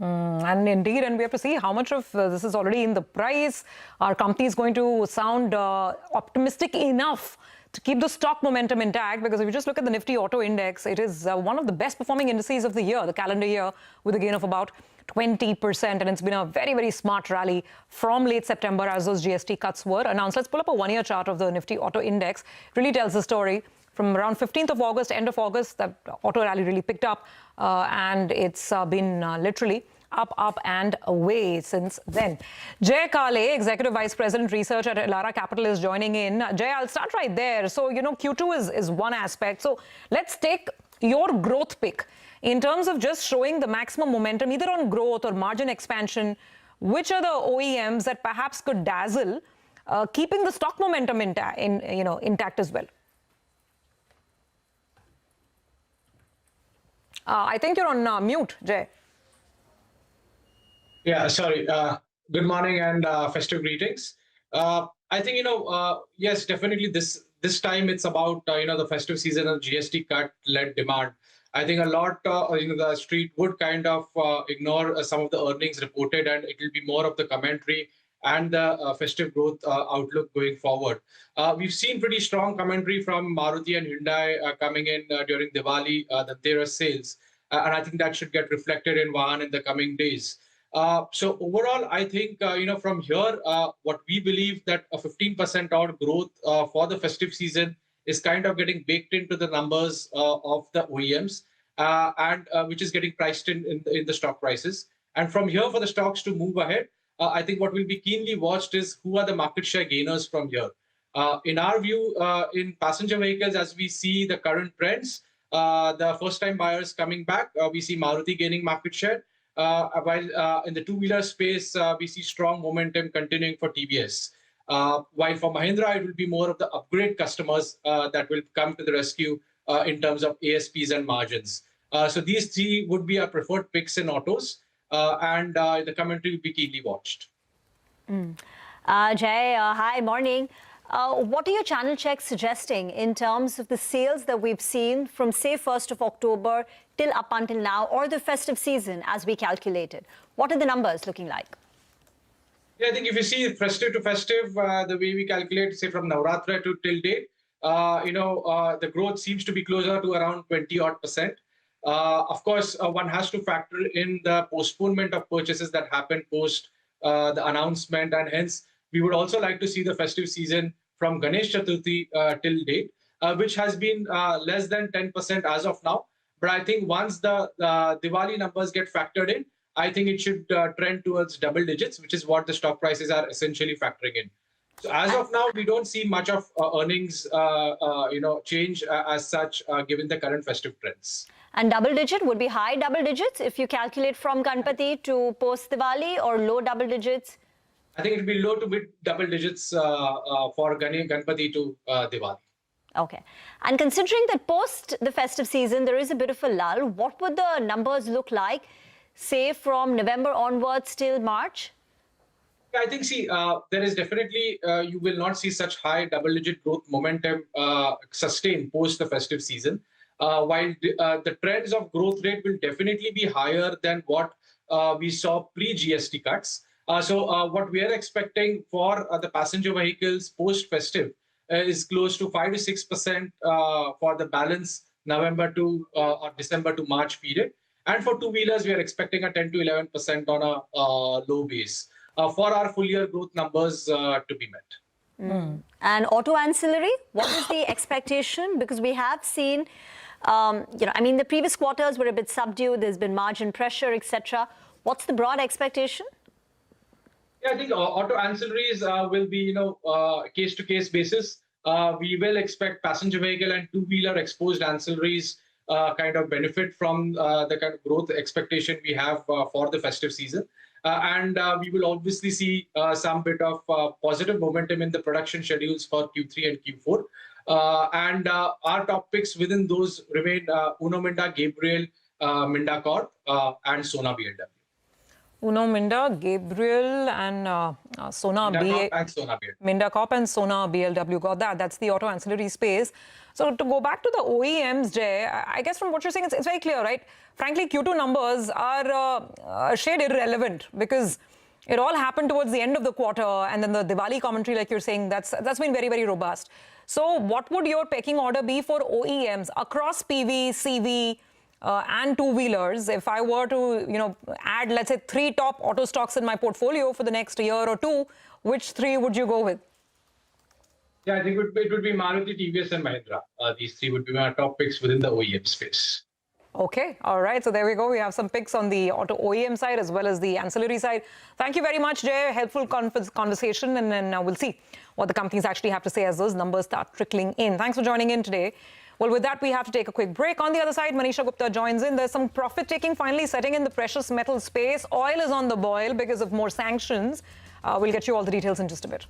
And indeed, and we have to see how much of this is already in the price. Are companies going to sound optimistic enough to keep the stock momentum intact? Because if you just look at the Nifty Auto Index, it is one of the best performing indices of the year, the calendar year, with a gain of about 20%. And it's been a very, very smart rally from late September as those GST cuts were announced. Let's pull up a one-year chart of the Nifty Auto Index. It really tells the story. From around 15th of August, end of August, that auto rally really picked up, and it's been literally up and away since then. Jay Kale, Executive Vice President Research at Elara Capital, is joining in. Jay, I'll start right there. So, you know, Q2 is one aspect. So let's take your growth pick in terms of just showing the maximum momentum, either on growth or margin expansion. Which are the OEMs that perhaps could dazzle, keeping the stock momentum intact as well? I think you're on mute, Jay. Yeah, sorry. Good morning and festive greetings. I think, yes, definitely this time it's about, the festive season and GST cut-led demand. I think a lot, the street would kind of ignore some of the earnings reported, and it will be more of the commentary and the festive growth outlook going forward. We've seen pretty strong commentary from Maruti and Hyundai coming in during Diwali, the Dhanteras sales. And I think that should get reflected in Vahan in the coming days. So overall, I think, from here, what we believe that a 15% odd growth for the festive season is kind of getting baked into the numbers of the OEMs. and which is getting priced in the stock prices. And from here, for the stocks to move ahead, I think what will be keenly watched is who are the market share gainers from here. In our view, in passenger vehicles, as we see the current trends, the first-time buyers coming back, we see Maruti gaining market share. While in the two-wheeler space, we see strong momentum continuing for TVS. While for Mahindra, it will be more of the upgrade customers that will come to the rescue in terms of ASPs and margins. So these three would be our preferred picks in autos, and the commentary will be keenly watched. Jay, hi, morning. What are your channel checks suggesting in terms of the sales that we've seen from, say, 1st of October till up until now, or the festive season as we calculated? What are the numbers looking like? Yeah, I think if you see festive to festive, the way we calculate, say, from Navratra to till date, the growth seems to be closer to around 20-odd%. Of course, one has to factor in the postponement of purchases that happened post the announcement, and hence we would also like to see the festive season from Ganesh Chaturthi till date, which has been less than 10% as of now. But I think once the Diwali numbers get factored in, I think it should trend towards double digits, which is what the stock prices are essentially factoring in. So as of now, we don't see much of earnings, change as such, given the current festive trends. And double digit would be high double digits if you calculate from Ganpati to post Diwali, or low double digits? I think it will be low to mid double digits for Ganpati to Diwali. Okay. And considering that post the festive season, there is a bit of a lull, what would the numbers look like, say, from November onwards till March? I think, there is definitely, you will not see such high double-digit growth momentum sustained post the festive season. While the trends of growth rate will definitely be higher than what we saw pre-GST cuts. So what we are expecting for the passenger vehicles post-festive is close to 5 to 6% for the balance November to or December to March period. And for two-wheelers, we are expecting a 10 to 11% on a low base for our full year growth numbers to be met. And auto ancillary, what is the expectation? Because we have seen, the previous quarters were a bit subdued. There's been margin pressure, etc. What's the broad expectation? Yeah, I think auto ancillaries will be, case-to-case basis. We will expect passenger vehicle and two-wheeler exposed ancillaries kind of benefit from the kind of growth expectation we have for the festive season. And we will obviously see some bit of positive momentum in the production schedules for Q3 and Q4. And our top picks within those remain Uno Minda, Gabriel, Minda Corp, and Sona BLW. Uno Minda, Gabriel, and Sona BLW. Minda Corp and Sona BLW. Got that. That's the auto ancillary space. So to go back to the OEMs, Jay, I guess from what you're saying, it's very clear, right? Frankly, Q2 numbers are a shade irrelevant because it all happened towards the end of the quarter, and then the Diwali commentary, like you're saying, that's been very, very robust. So what would your pecking order be for OEMs across PV, CV, and two-wheelers? If I were to, add, let's say, 3 top auto stocks in my portfolio for the next year or two, which 3 would you go with? Yeah, I think it would be Maruti, TVS, and Mahindra. These 3 would be my top picks within the OEM space. Okay, all right. So there we go. We have some picks on the auto OEM side as well as the ancillary side. Thank you very much, Jay. Helpful conversation, and then we'll see what the companies actually have to say as those numbers start trickling in. Thanks for joining in today. Well, with that, we have to take a quick break. On the other side, Manisha Gupta joins in. There's some profit-taking finally setting in the precious metal space. Oil is on the boil because of more sanctions. We'll get you all the details in just a bit.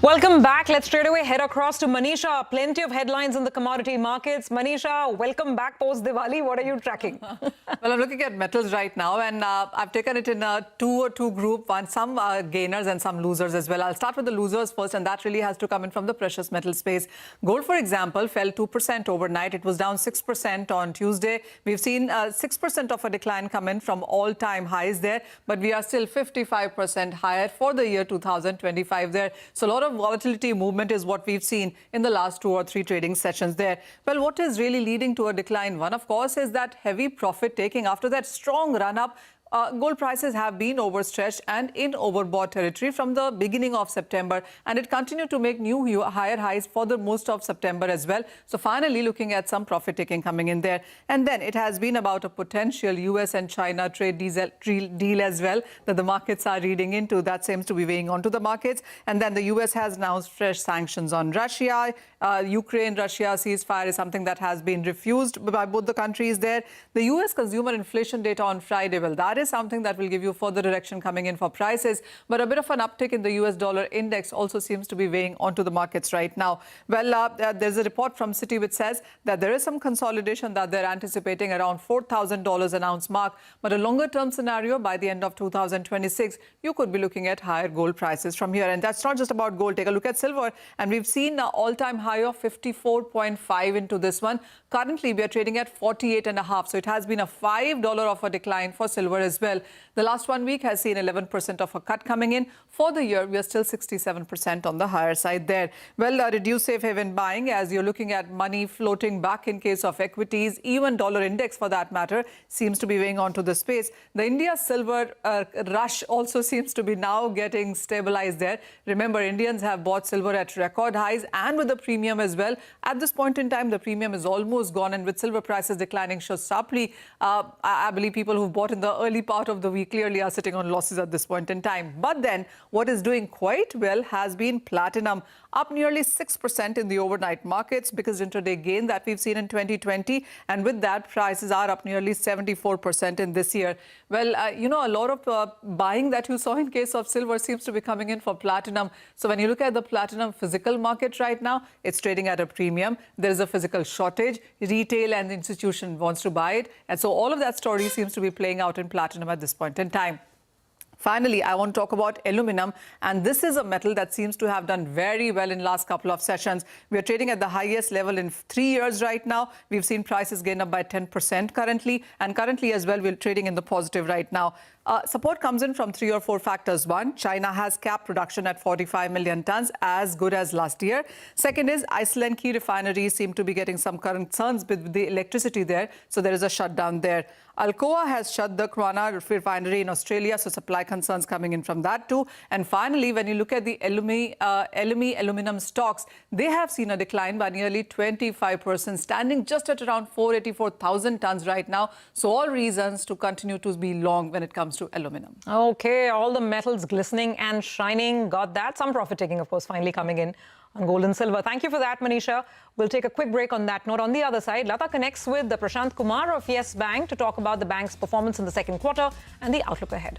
Welcome back. Let's straight away head across to Manisha. Plenty of headlines in the commodity markets. Manisha, welcome back post Diwali. What are you tracking? Well, I'm looking at metals right now, and I've taken it in a two group, some gainers and some losers as well. I'll start with the losers first, and that really has to come in from the precious metal space. Gold, for example, fell 2% overnight. It was down 6% on Tuesday. We've seen 6% of a decline come in from all-time highs there, but we are still 55% higher for the year 2025 there. So a lot of volatility movement is what we've seen in the last 2 or 3 trading sessions there. Well, what is really leading to a decline? One, of course, is that heavy profit taking after that strong run-up. Gold prices have been overstretched and in overbought territory from the beginning of September, and it continued to make new higher highs for the most of September as well. So finally looking at some profit taking coming in there. And then it has been about a potential US and China trade deal as well that the markets are reading into. That seems to be weighing onto the markets. And then the US has announced fresh sanctions on Russia. Ukraine-Russia ceasefire is something that has been refused by both the countries there. The US consumer inflation data on Friday, well, that is something that will give you further direction coming in for prices. But a bit of an uptick in the US dollar index also seems to be weighing onto the markets right now. Well, there's a report from Citi which says that there is some consolidation that they're anticipating around $4,000 an ounce mark. But a longer term scenario by the end of 2026, you could be looking at higher gold prices from here. And that's not just about gold. Take a look at silver. And we've seen an all-time high of 54.5 into this one. Currently, we are trading at 48.5. So it has been a $5 of a decline for silver as well. The last 1 week has seen 11% of a cut coming in. For the year, we are still 67% on the higher side there. Well, reduced safe haven buying as you're looking at money floating back in case of equities. Even dollar index, for that matter, seems to be weighing onto the space. The India silver rush also seems to be now getting stabilized there. Remember, Indians have bought silver at record highs and with a premium as well. At this point in time, the premium is almost gone, and with silver prices declining so sharply, I believe people who've bought in the early part of the week clearly are sitting on losses at this point in time. But then what is doing quite well has been platinum, up nearly 6% in the overnight markets because intraday gain that we've seen in 2020. And with that, prices are up nearly 74% in this year. Well, a lot of buying that you saw in case of silver seems to be coming in for platinum. So when you look at the platinum physical market right now, it's trading at a premium. There is a physical shortage. Retail and institution wants to buy it. And so all of that story seems to be playing out in platinum at this point in time. Finally, I want to talk about aluminum, and this is a metal that seems to have done very well in last couple of sessions. We are trading at the highest level in 3 years right now. We've seen prices gain up by 10% currently, and currently as well, we're trading in the positive right now. Support comes in from 3 or 4 factors. One, China has capped production at 45 million tons, as good as last year. Second is Iceland key refineries seem to be getting some concerns with the electricity there, so there is a shutdown there. Alcoa has shut the Kwinana refinery in Australia, so supply concerns coming in from that too. And finally, when you look at the LME aluminum stocks, they have seen a decline by nearly 25%, standing just at around 484,000 tons right now. So all reasons to continue to be long when it comes to aluminum. Okay, all the metals glistening and shining. Got that. Some profit taking, of course, finally coming in on gold and silver. Thank you for that, Manisha. We'll take a quick break on that note. On the other side, Lata connects with the Prashant Kumar of Yes Bank to talk about the bank's performance in the second quarter and the outlook ahead.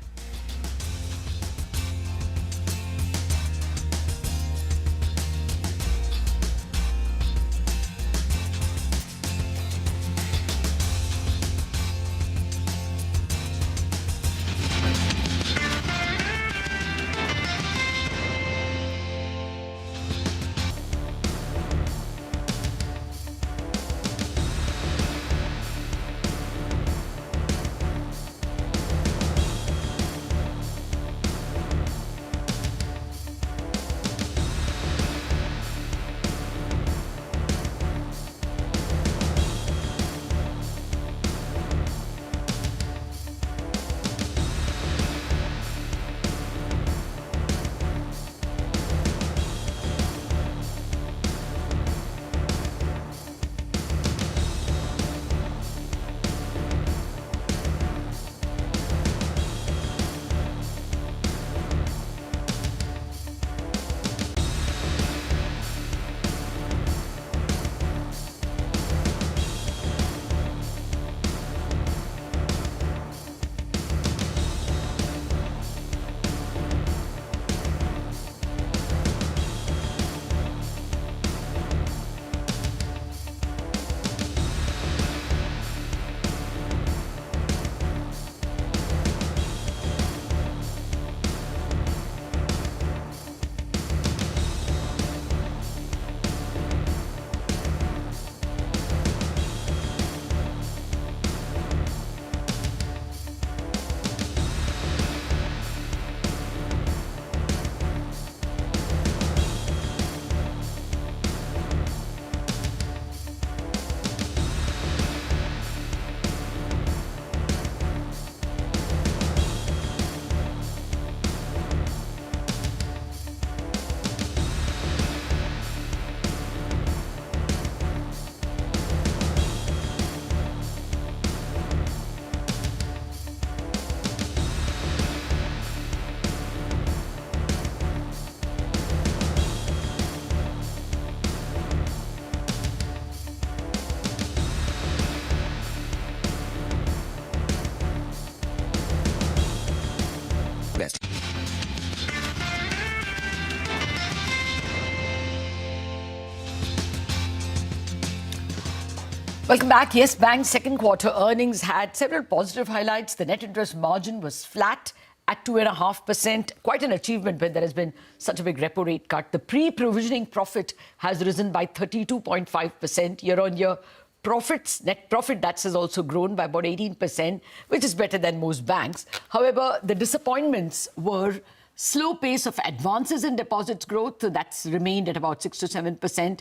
Welcome back. Yes, Bank's second quarter earnings had several positive highlights. The net interest margin was flat at 2.5%. Quite an achievement when there has been such a big repo rate cut. The pre-provisioning profit has risen by 32.5% year on year. Net profit, has also grown by about 18%, which is better than most banks. However, the disappointments were slow pace of advances in deposits growth. That's remained at about 6 to 7%.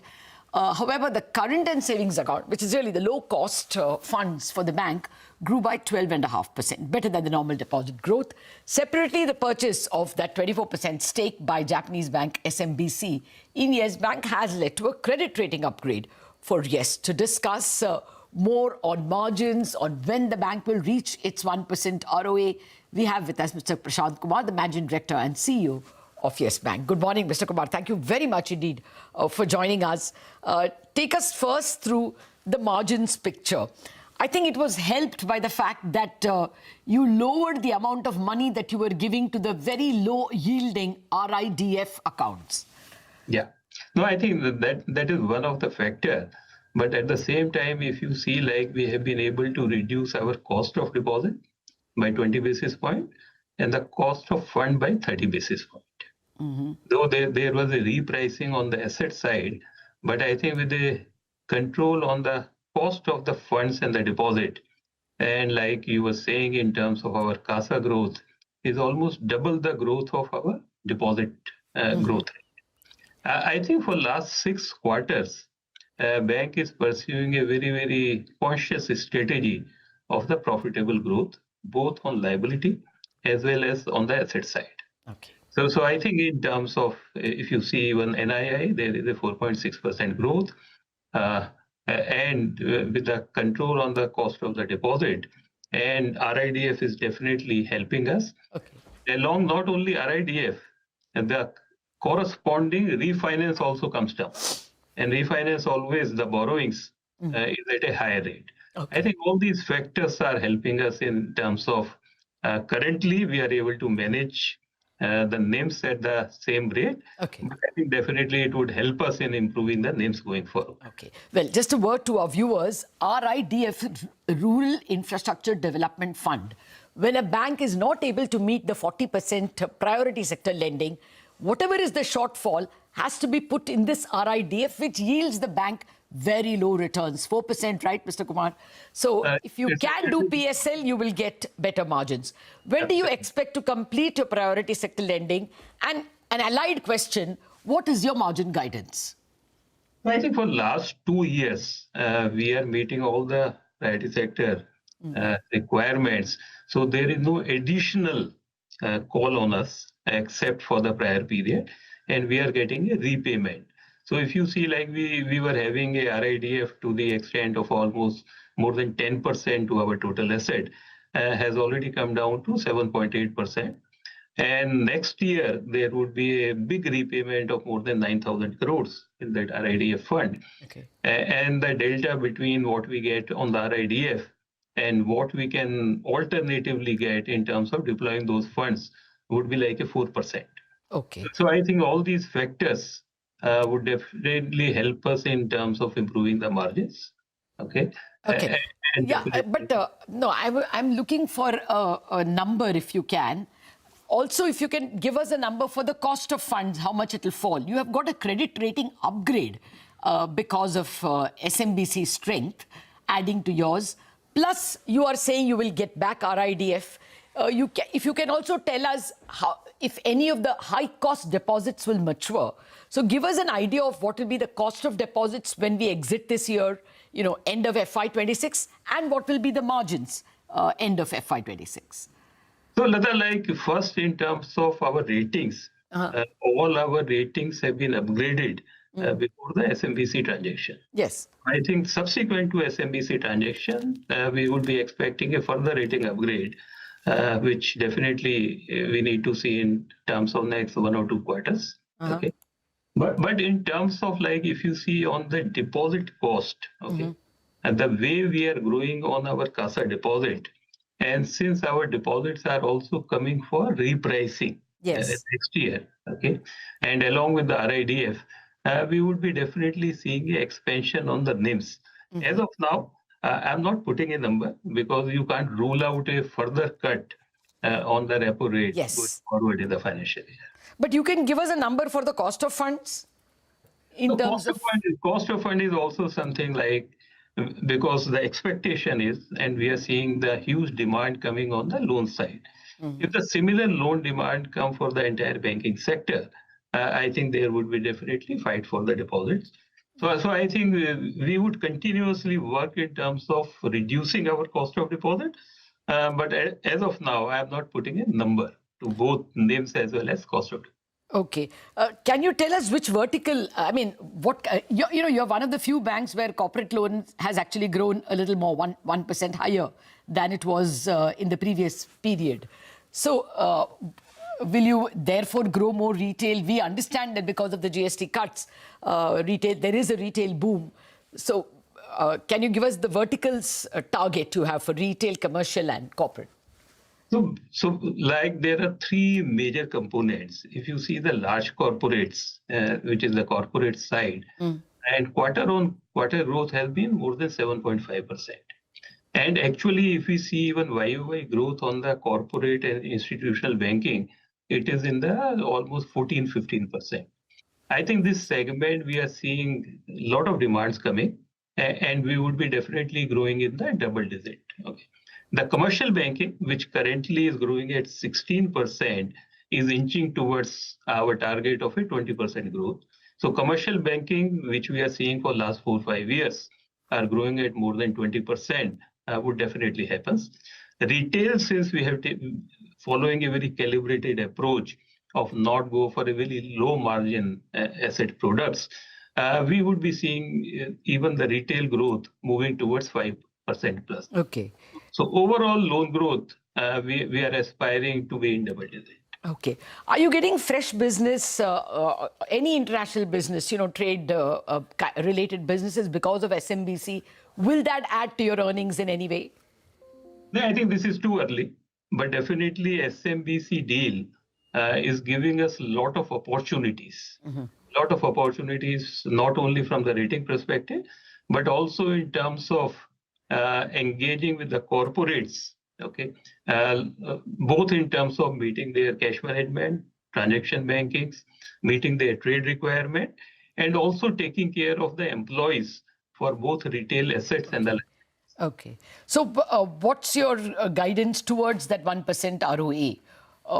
However, the current and savings account, which is really the low-cost funds for the bank, grew by 12.5%, better than the normal deposit growth. Separately, the purchase of that 24% stake by Japanese bank SMBC in Yes Bank has led to a credit rating upgrade for Yes. To discuss more on margins, on when the bank will reach its 1% ROA, we have with us Mr. Prashant Kumar, the Managing Director and CEO of Yes Bank. Good morning, Mr. Kumar. Thank you very much indeed for joining us. Take us first through the margins picture. I think it was helped by the fact that you lowered the amount of money that you were giving to the very low-yielding RIDF accounts. Yeah. No, I think that is one of the factors. But at the same time, if you see, like, we have been able to reduce our cost of deposit by 20 basis points and the cost of fund by 30 basis points. Though there was a repricing on the asset side, but I think with the control on the cost of the funds and the deposit, and like you were saying in terms of our CASA growth, is almost double the growth of our deposit growth rate. I think for last 6 quarters, bank is pursuing a very, very conscious strategy of the profitable growth, both on liability as well as on the asset side. Okay. So I think in terms of, if you see even NII, there is a 4.6% growth, and with the control on the cost of the deposit, and RIDF is definitely helping us. Okay. Along not only RIDF, and the corresponding refinance also comes down. And refinance always, the borrowings is at a higher rate. Okay. I think all these factors are helping us in terms of currently we are able to manage the NIMs at the same rate. Okay. But I think definitely it would help us in improving the NIMs going forward. Okay. Well, just a word to our viewers, RIDF, Rural Infrastructure Development Fund. When a bank is not able to meet the 40% priority sector lending, whatever is the shortfall has to be put in this RIDF, which yields the bank very low returns, 4%, right, Mr. Kumar? So if you can do PSL, you will get better margins. When do you expect to complete your priority sector lending? And an allied question, what is your margin guidance? I think for last 2 years, we are meeting all the priority sector requirements. So there is no additional call on us except for the prior period, and we are getting a repayment. So if you see, like we were having a RIDF to the extent of almost more than 10% to our total asset, has already come down to 7.8%. And next year, there would be a big repayment of more than 9,000 crores in that RIDF fund. Okay. And the delta between what we get on the RIDF and what we can alternatively get in terms of deploying those funds would be like a 4%. Okay. So I think all these factors would definitely help us in terms of improving the margins. Okay. Okay. No, I'm looking for a number if you can. Also, if you can give us a number for the cost of funds, how much it will fall. You have got a credit rating upgrade because of SMBC strength adding to yours. Plus, you are saying you will get back RIDF. If you can also tell us if any of the high-cost deposits will mature. So give us an idea of what will be the cost of deposits when we exit this year, end of FY26, and what will be the margins end of FY26. So, Lata, like first in terms of our ratings, all our ratings have been upgraded before the SMBC transaction. Yes. I think subsequent to SMBC transaction, we would be expecting a further rating upgrade, which definitely we need to see in terms of next 1 or 2 quarters. Okay. But in terms of, like, if you see on the deposit cost, okay, and the way we are growing on our CASA deposit, and since our deposits are also coming for repricing next year, okay, and along with the RIDF, we would be definitely seeing an expansion on the NIMs. As of now, I'm not putting a number because you can't rule out a further cut on the repo rate going forward in the financial year. But you can give us a number for the cost of funds in terms of... Cost of fund is also something like, because the expectation is, and we are seeing the huge demand coming on the loan side. If the similar loan demand come for the entire banking sector, I think there would be definitely fight for the deposits. So I think we would continuously work in terms of reducing our cost of deposit. But as of now, I am not putting a number to both NIMs as well as cost of deposit. Okay. Can you tell us which vertical, I mean, what, you're one of the few banks where corporate loans has actually grown a little more, 1% higher than it was in the previous period. So will you therefore grow more retail? We understand that because of the GST cuts, retail, there is a retail boom. So can you give us the verticals target you have for retail, commercial and corporate? So like there are three major components. If you see the large corporates, which is the corporate side, and quarter-on-quarter growth has been more than 7.5%. And actually, if we see even YOY growth on the corporate and institutional banking, it is in the almost 14-15%. I think this segment, we are seeing a lot of demands coming, and we would be definitely growing in the double digit. Okay. The commercial banking, which currently is growing at 16%, is inching towards our target of a 20% growth. So commercial banking, which we are seeing for last 4-5 years, are growing at more than 20%, would definitely happen. Retail, since we have following a very calibrated approach of not go for a very low margin asset products, we would be seeing even the retail growth moving towards 5% plus. Okay. So overall loan growth, we are aspiring to be in double digit. Okay. Are you getting fresh business, any international business, trade related businesses because of SMBC? Will that add to your earnings in any way? No, I think this is too early, but definitely SMBC deal is giving us a lot of opportunities. Lot of opportunities, not only from the rating perspective, but also in terms of engaging with the corporates, okay, both in terms of meeting their cash management, transaction bankings, meeting their trade requirement, and also taking care of the employees for both retail assets and the... Okay. So what's your guidance towards that 1% ROE?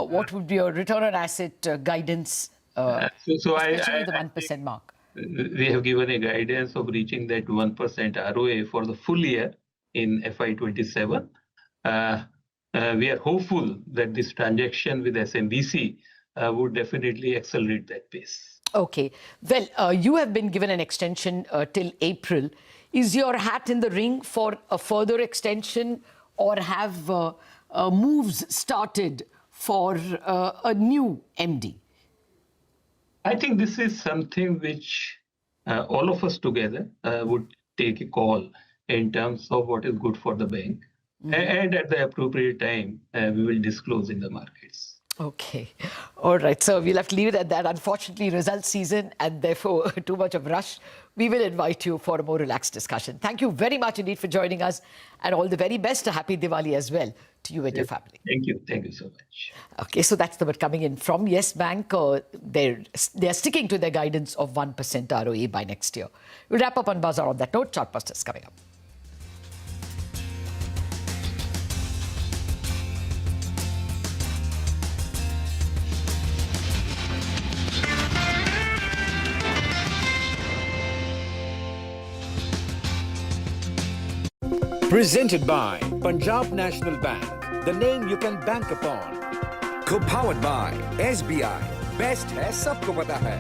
What would be your return on asset guidance, especially the 1% mark? We have given a guidance of reaching that 1% ROA for the full year in FY27. We are hopeful that this transaction with SMBC would definitely accelerate that pace. Okay. Well, you have been given an extension till April. Is your hat in the ring for a further extension, or have moves started for a new MD? I think this is something which all of us together would take a call in terms of what is good for the bank. And at the appropriate time, we will disclose in the markets. Okay. All right. So we'll have to leave it at that. Unfortunately, result season and therefore too much of rush. We will invite you for a more relaxed discussion. Thank you very much indeed for joining us, and all the very best. A happy Diwali as well to you and your family. Thank you. Thank you so much. Okay, so that's the word coming in from Yes Bank. They're sticking to their guidance of 1% ROE by next year. We'll wrap up on Bazaar on that note. Chartbusters coming up. Presented by Punjab National Bank, the name you can bank upon. Co-powered by SBI, best है सबको पता है.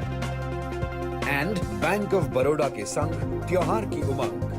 And Bank of Baroda के संग त्योहार की उमंग.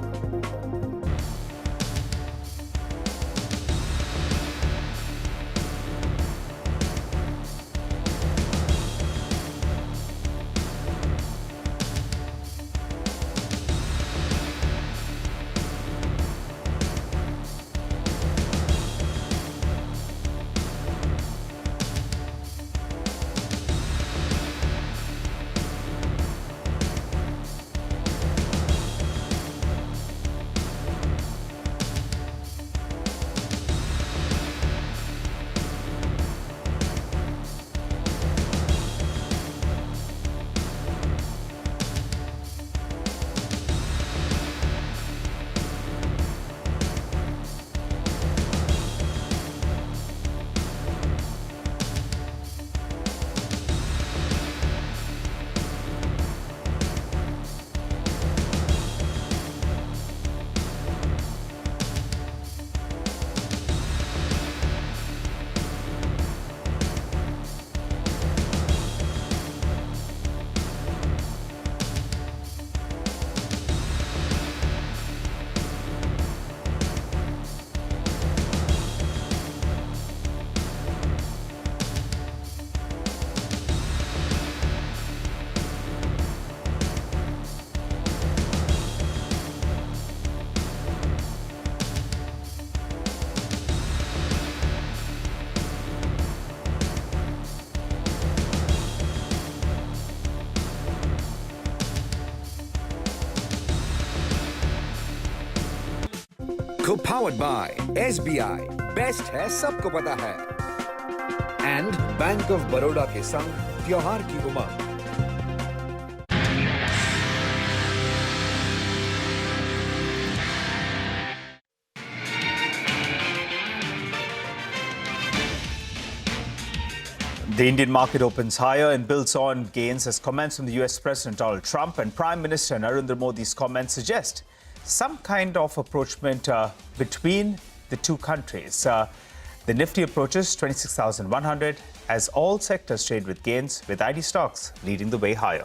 Powered by SBI. Best है सबको पता है. And Bank of Baroda के संग त्योहार की उमंग. The Indian market opens higher and builds on gains as comments from the US President Donald Trump and Prime Minister Narendra Modi's comments suggest some kind of approachment between the two countries. The Nifty approaches 26,100 as all sectors trade with gains, with IT stocks leading the way higher.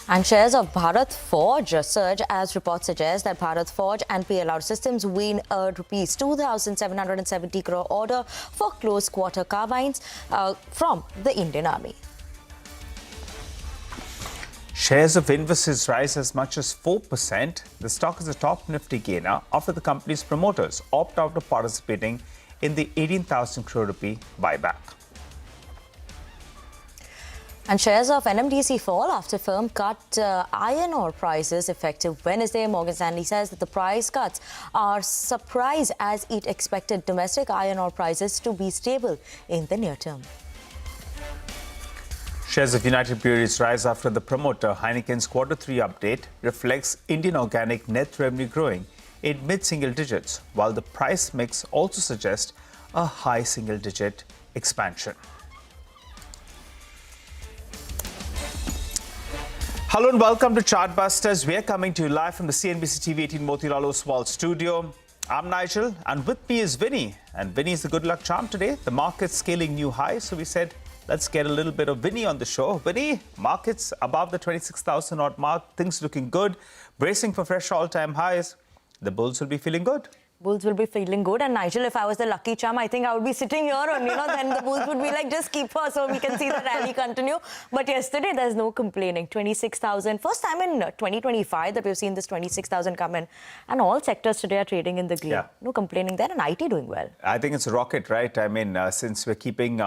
And shares of Bharat Forge surge as reports suggest that Bharat Forge and PLR Systems win a rupees 2,770 crore order for close quarter carbines from the Indian Army. Shares of Infosys rise as much as 4%. The stock is a top Nifty gainer after the company's promoters opt out of participating in the 18,000 crore rupee buyback. And shares of NMDC fall after firm cut iron ore prices effective Wednesday. Morgan Stanley says that the price cuts are surprise as it expected domestic iron ore prices to be stable in the near term. Shares of United Breweries rise after the promoter Heineken's Q3 update reflects Indian organic net revenue growing in mid-single digits, while the price mix also suggests a high single-digit expansion. Hello and welcome to Chartbusters. We are coming to you live from the CNBC-TV18 Motilal Oswal studio. I'm Nigel and with me is Vinny. And Vinny is the good luck charm today. The market's scaling new highs, so we said let's get a little bit of Vinny on the show. Vinny, markets above the 26,000 odd mark, things looking good, bracing for fresh all-time highs. The bulls will be feeling good. Bulls will be feeling good. And Nigel, if I was the lucky charm, I think I would be sitting here and, then the Bulls would be like, just keep her so we can see the rally continue. But yesterday, there's no complaining. 26,000. First time in 2025 that we've seen this 26,000 come in. And all sectors today are trading in the green. Yeah. No complaining there. And IT doing well. I think it's a rocket, right? I mean, since we're keeping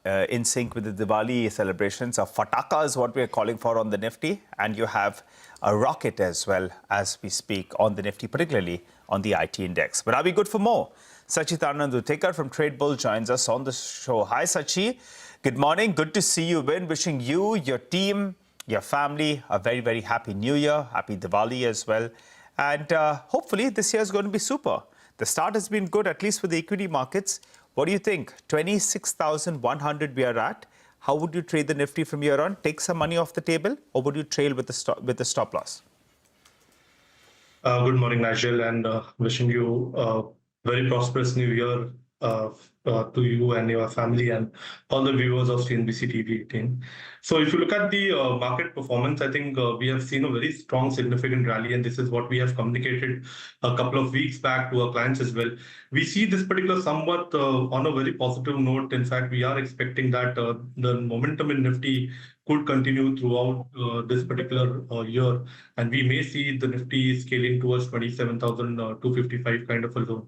in sync with the Diwali celebrations, a fataka is what we're calling for on the Nifty. And you have a rocket as well as we speak on the Nifty, particularly on the IT index. But are we good for more? Sachit Anandutekar from Trade Bull joins us on the show. Hi, Sachi. Good morning. Good to see you, Vin. Wishing you, your team, your family a very, very happy New Year. Happy Diwali as well. And hopefully this year is going to be super. The start has been good, at least for the equity markets. What do you think? 26,100 we are at. How would you trade the Nifty from here on? Take some money off the table, or would you trail with the stop loss? Good morning, Nigel, and wishing you a very prosperous new year to you and your family and all the viewers of CNBC-TV18. So if you look at the market performance, I think we have seen a very strong, significant rally, and this is what we have communicated a couple of weeks back to our clients as well. We see this particular somewhat on a very positive note. In fact, we are expecting that the momentum in Nifty could continue throughout this particular year, and we may see the Nifty scaling towards 27,255 kind of a zone.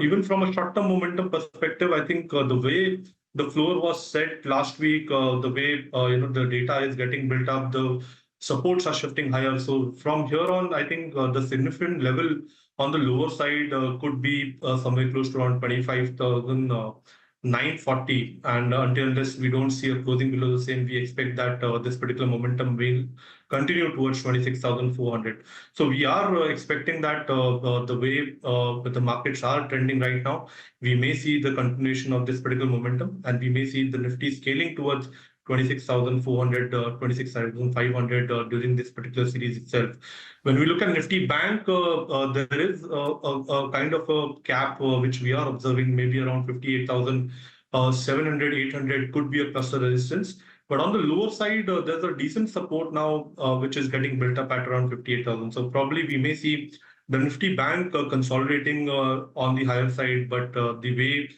Even from a short-term momentum perspective, I think the way the floor was set last week, the way the data is getting built up, the supports are shifting higher. So from here on, I think the significant level on the lower side could be somewhere close to around 25,940, and until this we don't see a closing below the same, we expect that this particular momentum will continue towards 26,400. So we are expecting that the way the markets are trending right now, we may see the continuation of this particular momentum, and we may see the Nifty scaling towards 26,400, 26,500 during this particular series itself. When we look at Nifty Bank, there is a kind of a cap which we are observing, maybe around 58,700, 800 could be a cluster resistance. But on the lower side, there's a decent support now, which is getting built up at around 58,000. So probably we may see the Nifty Bank consolidating on the higher side, but the way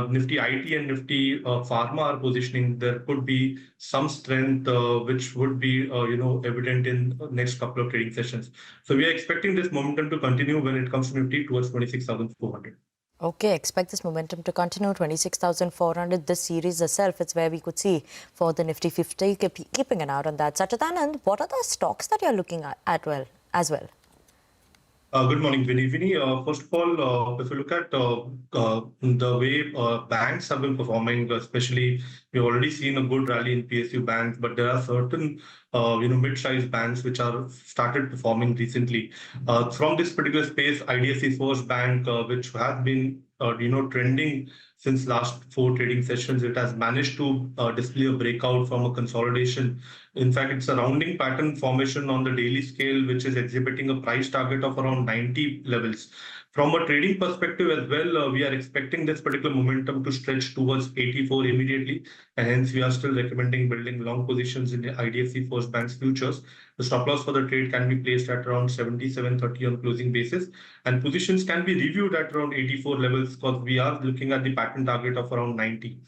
Nifty IT and Nifty Pharma are positioning, there could be some strength which would be evident in next couple of trading sessions. So we are expecting this momentum to continue when it comes to Nifty towards 26,400. Okay, expect this momentum to continue. 26,400 this series itself, it's where we could see for the Nifty 50. Keeping an eye on that. Sachidanand, what are the stocks that you're looking at as well? Good morning, Vinny. Vinny, first of all, if you look at the way banks have been performing, especially we've already seen a good rally in PSU banks, but there are certain mid-sized banks which are started performing recently. From this particular space, IDFC First Bank, which has been trending since last 4 trading sessions, it has managed to display a breakout from a consolidation. In fact, it's a rounding pattern formation on the daily scale, which is exhibiting a price target of around 90 levels. From a trading perspective as well, we are expecting this particular momentum to stretch towards 84 immediately, and hence we are still recommending building long positions in the IDFC First Bank's futures. The stop loss for the trade can be placed at around 77.30 on closing basis, and positions can be reviewed at around 84 levels because we are looking at the pattern target of around 90.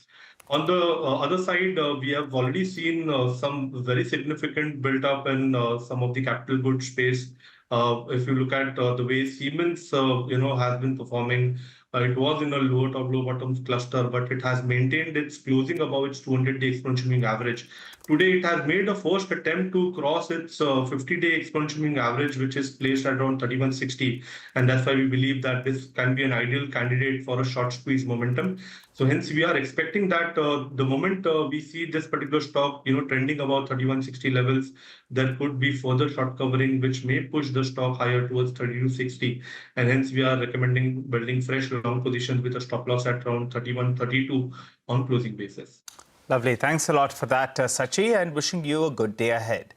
On the other side, we have already seen some very significant build-up in some of the capital goods space. If you look at the way Siemens, has been performing, it was in a lower top, low bottom cluster, but it has maintained its closing above its 200-day exponential moving average. Today, it has made a first attempt to cross its 50-day exponential moving average, which is placed at around 3160, and that's why we believe that this can be an ideal candidate for a short squeeze momentum. So hence, we are expecting that the moment we see this particular stock, trending about 3160 levels, there could be further short covering, which may push the stock higher towards 3260. And hence, we are recommending building fresh long positions with a stop loss at around 3132 on closing basis. Lovely. Thanks a lot for that, Sachi, and wishing you a good day ahead.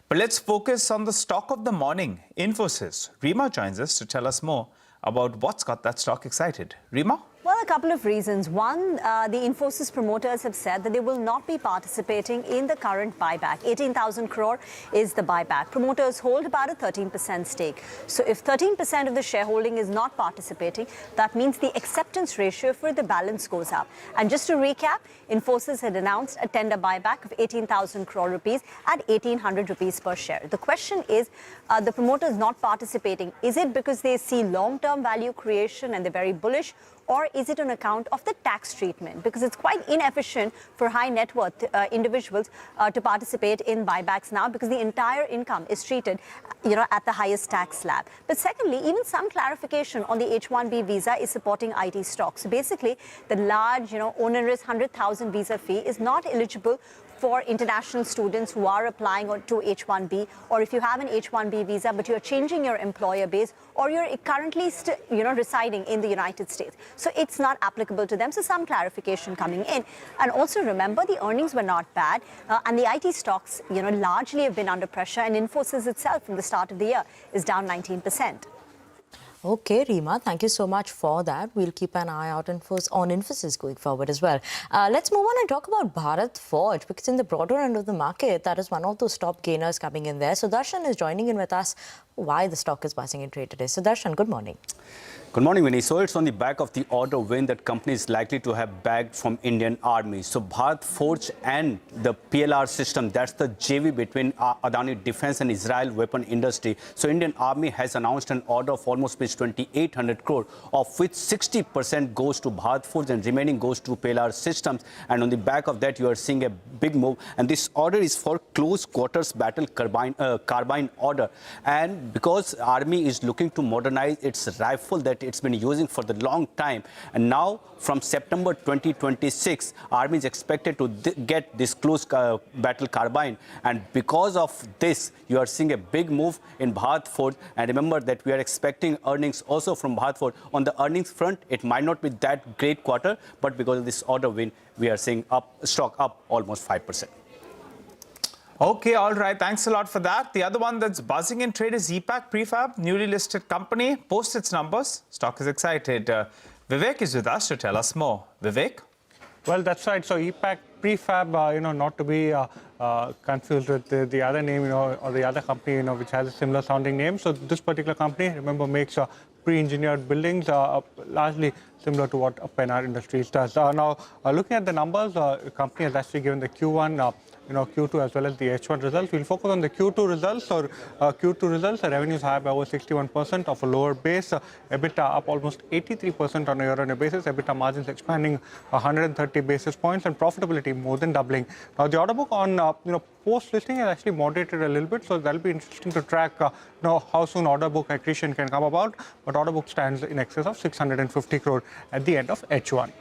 But let's focus on the stock of the morning, Infosys. Rima joins us to tell us more about what's got that stock excited. Rima? Well, a couple of reasons. One, the Infosys promoters have said that they will not be participating in the current buyback. 18,000 crore is the buyback. Promoters hold about a 13% stake. So if 13% of the shareholding is not participating, that means the acceptance ratio for the balance goes up. And just to recap, Infosys had announced a tender buyback of 18,000 crore rupees at 1,800 rupees per share. The question is, the promoters not participating, is it because they see long-term value creation and they're very bullish, or is it on account of the tax treatment? Because it's quite inefficient for high net worth individuals to participate in buybacks now, because the entire income is treated, at the highest tax slab. But secondly, even some clarification on the H-1B visa is supporting IT stocks. So basically, the large, onerous 100,000 visa fee is not eligible for international students who are applying to H-1B, or if you have an H-1B visa but you're changing your employer base, or you're currently residing in the United States. So it's not applicable to them. So some clarification coming in. And also remember, the earnings were not bad, and the IT stocks, largely have been under pressure, and Infosys itself from the start of the year is down 19%. Okay, Rima, thank you so much for that. We'll keep an eye out on Infosys going forward as well. Let's move on and talk about Bharat Forge, because in the broader end of the market, that is one of those top gainers coming in there. Sudarshan is joining in with us why the stock is buzzing in trade today. Sudarshan, good morning. Good morning, Vinny. So it's on the back of the order win that company is likely to have bagged from Indian Army. So Bharat Forge and the PLR system, that's the JV between Adani Defense and Israel Weapon Industry. So Indian Army has announced an order of almost 2,800 crore, of which 60% goes to Bharat Forge and remaining goes to PLR systems. And on the back of that, you are seeing a big move. And this order is for close quarters battle carbine order. And because Army is looking to modernize its rifle that it's been using for the long time, and now from September 2026, Army is expected to get this close battle carbine, and because of this, you are seeing a big move in Bharat Forge. And remember that we are expecting earnings also from Bharat Forge. On the earnings front, it might not be that great quarter, but because of this order win, we are seeing stock up almost 5%. Okay, all right. Thanks a lot for that. The other one that's buzzing in trade is EPAC Prefab, newly listed company, posts its numbers. Stock is excited. Vivek is with us to tell us more. Vivek? Well, that's right. So EPAC Prefab, not to be confused with the other name, or the other company, which has a similar sounding name. So this particular company, remember, makes pre-engineered buildings, largely similar to what Pennar Industries does. Now, looking at the numbers, the company has actually given the Q1 Q2 as well as the H1 results. We'll focus on the Q2 results. So Q2 results, the revenues higher by over 61% of a lower base. EBITDA up almost 83% on a year-on-year basis. EBITDA margins expanding 130 basis points, and profitability more than doubling. Now the order book on post-listing has actually moderated a little bit, so that'll be interesting to track how soon order book accretion can come about. But order book stands in excess of 650 crore at the end of H1.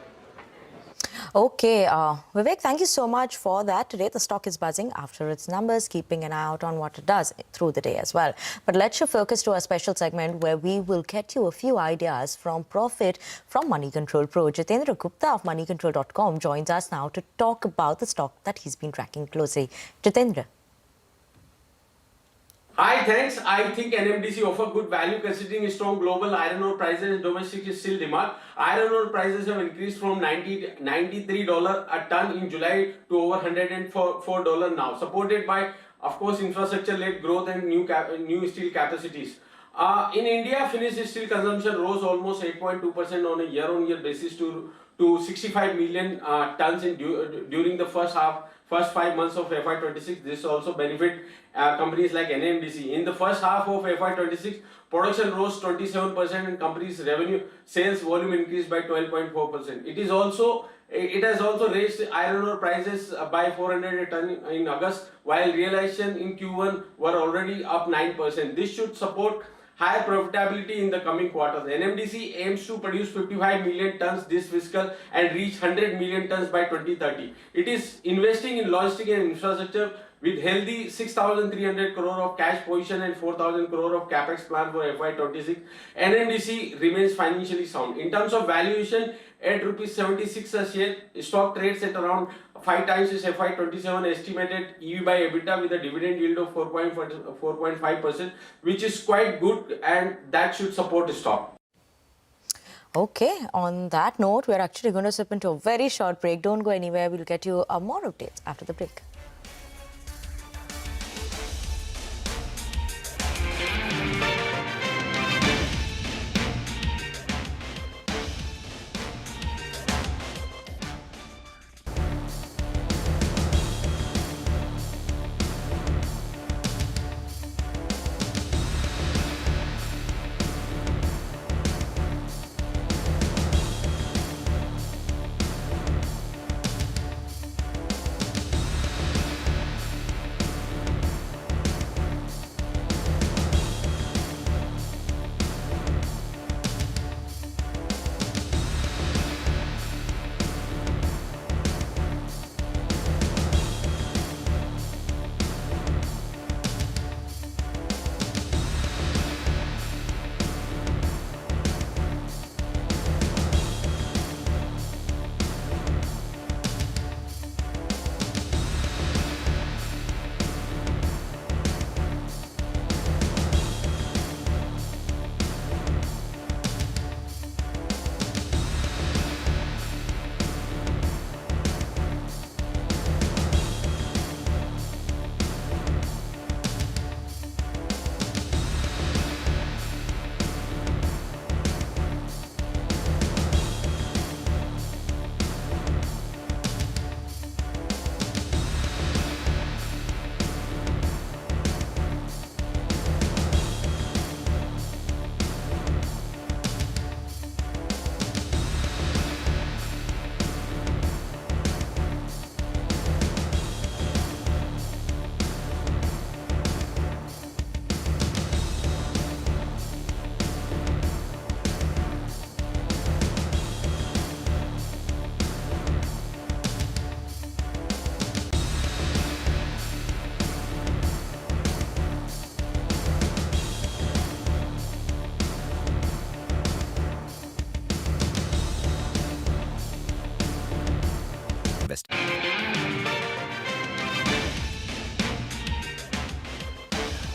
Okay, Vivek, thank you so much for that. Today, the stock is buzzing after its numbers, keeping an eye out on what it does through the day as well. But let's shift focus to a special segment where we will get you a few ideas from profit from Money Control Pro. Jitendra Gupta of moneycontrol.com joins us now to talk about the stock that he's been tracking closely. Jitendra. Hi, thanks. I think NMDC offer good value considering strong global iron ore prices and domestic is still demand. Iron ore prices have increased from $93 a ton in July to over $104 now, supported by, of course, infrastructure-led growth and new steel capacities. In India, finished steel consumption rose almost 8.2% on a year-on-year basis to 65 million tons during the first 5 months of FY26. This also benefit companies like NMDC. In the first half of FY26, production rose 27% and companies' revenue sales volume increased by 12.4%. It has also raised iron ore prices by 400 a ton in August, while realization in Q1 were already up 9%. This should support higher profitability in the coming quarters. NMDC aims to produce 55 million tons this fiscal and reach 100 million tons by 2030. It is investing in logistics and infrastructure with healthy 6,300 crore of cash position and 4,000 crore of capex plan for FY26. NMDC remains financially sound. In terms of valuation, at rupees 76 a share, stock trades at around 5 times its FY27 estimated EV by EBITDA with a dividend yield of 4.5%, which is quite good, and that should support the stock. Okay, on that note, we're actually going to slip into a very short break. Don't go anywhere. We'll get you more updates after the break.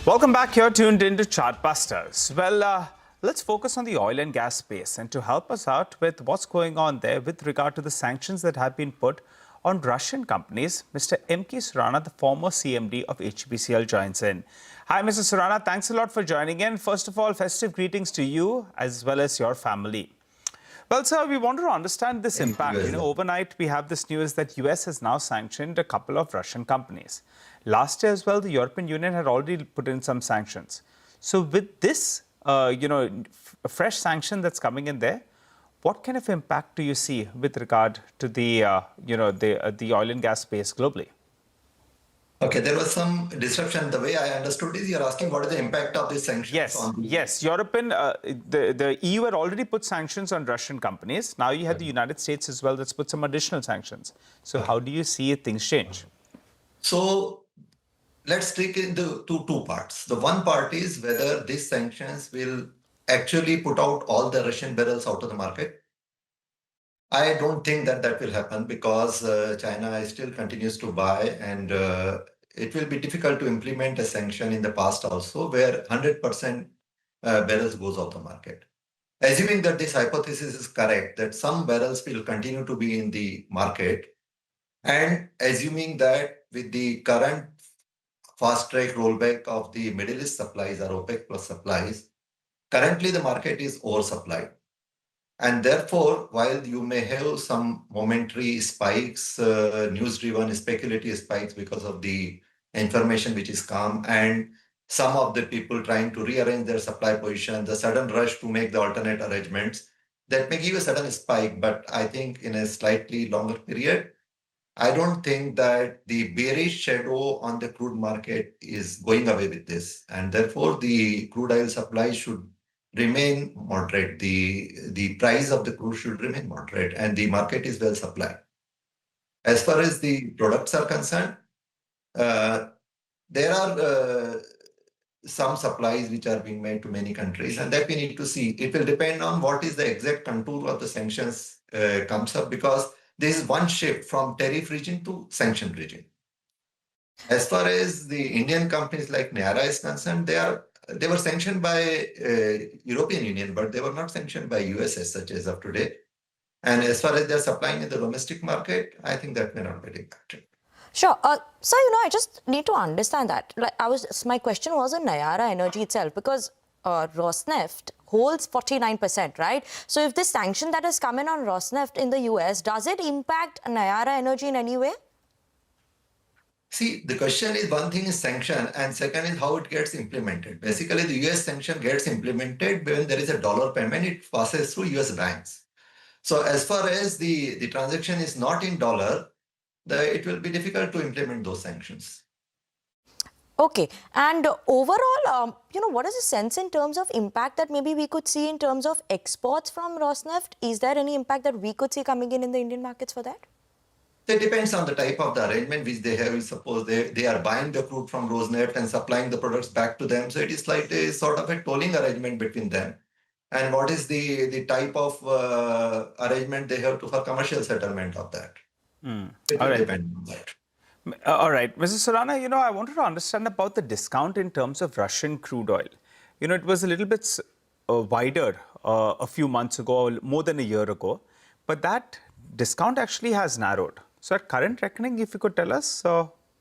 Welcome back. Here tuned into Chartbusters. Well, let's focus on the oil and gas space, and to help us out with what's going on there with regard to the sanctions that have been put on Russian companies, Mr. M.K. Surana, the former CMD of HPCL, joins in. Hi, Mr. Surana. Thanks a lot for joining in. First of all, festive greetings to you as well as your family. Well, sir, we wanted to understand this impact. Overnight, we have this news that US has now sanctioned a couple of Russian companies. Last year as well, the European Union had already put in some sanctions. So with this, a fresh sanction that's coming in there, what kind of impact do you see with regard to the, the oil and gas space globally? Okay, there was some disruption. The way I understood is you're asking what is the impact of these sanctions? Yes. European, the EU had already put sanctions on Russian companies. Now you have the United States as well that's put some additional sanctions. So how do you see things change? So let's take into two parts. The one part is whether these sanctions will actually put out all the Russian barrels out of the market. I don't think that will happen because China still continues to buy, and it will be difficult to implement a sanction in the past also where 100% barrels goes off the market. Assuming that this hypothesis is correct, that some barrels will continue to be in the market, and assuming that with the current fast-track rollback of the Middle East supplies or OPEC plus supplies, currently the market is oversupplied. And therefore, while you may have some momentary spikes, news-driven speculative spikes because of the information which is come, and some of the people trying to rearrange their supply position, the sudden rush to make the alternate arrangements, that may give a sudden spike. But I think in a slightly longer period, I don't think that the bearish shadow on the crude market is going away with this. And therefore, the crude oil supply should remain moderate. The price of the crude should remain moderate, and the market is well supplied. As far as the products are concerned, there are some supplies which are being made to many countries, and that we need to see. It will depend on what is the exact contour of the sanctions comes up, because there is one shift from tariff regime to sanction regime. As far as the Indian companies like Nayara is concerned, they were sanctioned by European Union, but they were not sanctioned by US as such as of today. And as far as they're supplying in the domestic market, I think that may not be impacted. Sure. So, I just need to understand that. My question was on Nayara Energy itself, because Rosneft holds 49%, right? So if this sanction that has come in on Rosneft in the US, does it impact Nayara Energy in any way? See, the question is, one thing is sanction, and second is how it gets implemented. Basically, the US sanction gets implemented when there is a dollar payment, it passes through US banks. So as far as the transaction is not in dollar, it will be difficult to implement those sanctions. Okay. And overall, what is the sense in terms of impact that maybe we could see in terms of exports from Rosneft? Is there any impact that we could see coming in the Indian markets for that? It depends on the type of the arrangement which they have. Suppose they are buying the crude from Rosneft and supplying the products back to them. So it is like a sort of a tolling arrangement between them. And what is the type of arrangement they have for commercial settlement of that? It will depend on that. All right. Mr. Surana, I wanted to understand about the discount in terms of Russian crude oil. It was a little bit wider a few months ago, more than a year ago, but that discount actually has narrowed. So at current reckoning, if you could tell us,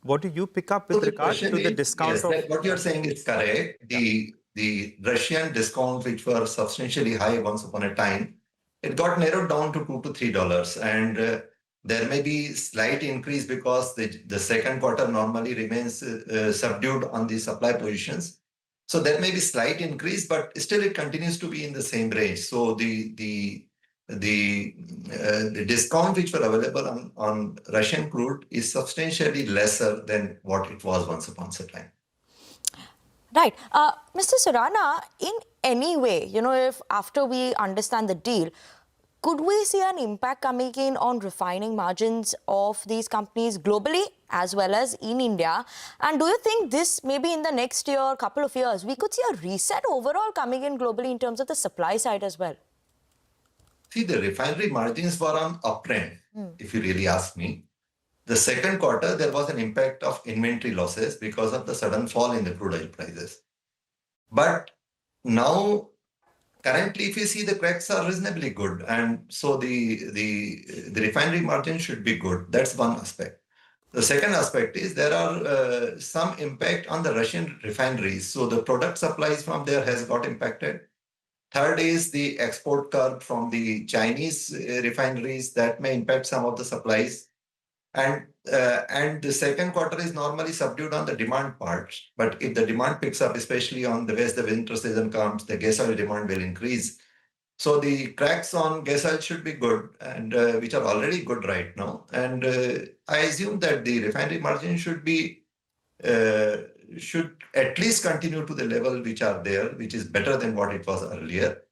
what do you pick up with regard to the discount? Yes, what you're saying is correct. The Russian discount, which were substantially high once upon a time, it got narrowed down to $2 to $3. And there may be slight increase because the second quarter normally remains subdued on the supply positions. So there may be slight increase, but still it continues to be in the same range. So the discount which were available on Russian crude is substantially lesser than what it was once upon a time. Right. Mr. Surana, in any way, if after we understand the deal, could we see an impact coming in on refining margins of these companies globally as well as in India? And do you think this maybe in the next year, couple of years, we could see a reset overall coming in globally in terms of the supply side as well? See, the refinery margins were on uptrend, if you really ask me. The second quarter, there was an impact of inventory losses because of the sudden fall in the crude oil prices. But now, currently, if you see, the cracks are reasonably good. And so the refinery margin should be good. That's one aspect. The second aspect is there are some impact on the Russian refineries. So the product supplies from there has got impacted. Third is the export curve from the Chinese refineries that may impact some of the supplies. And the second quarter is normally subdued on the demand part. But if the demand picks up, especially on the as the winter season comes, the gas oil demand will increase. So the cracks on gas oil should be good, and which are already good right now. And I assume that the refinery margin should at least continue to the level which are there, which is better than what it was earlier,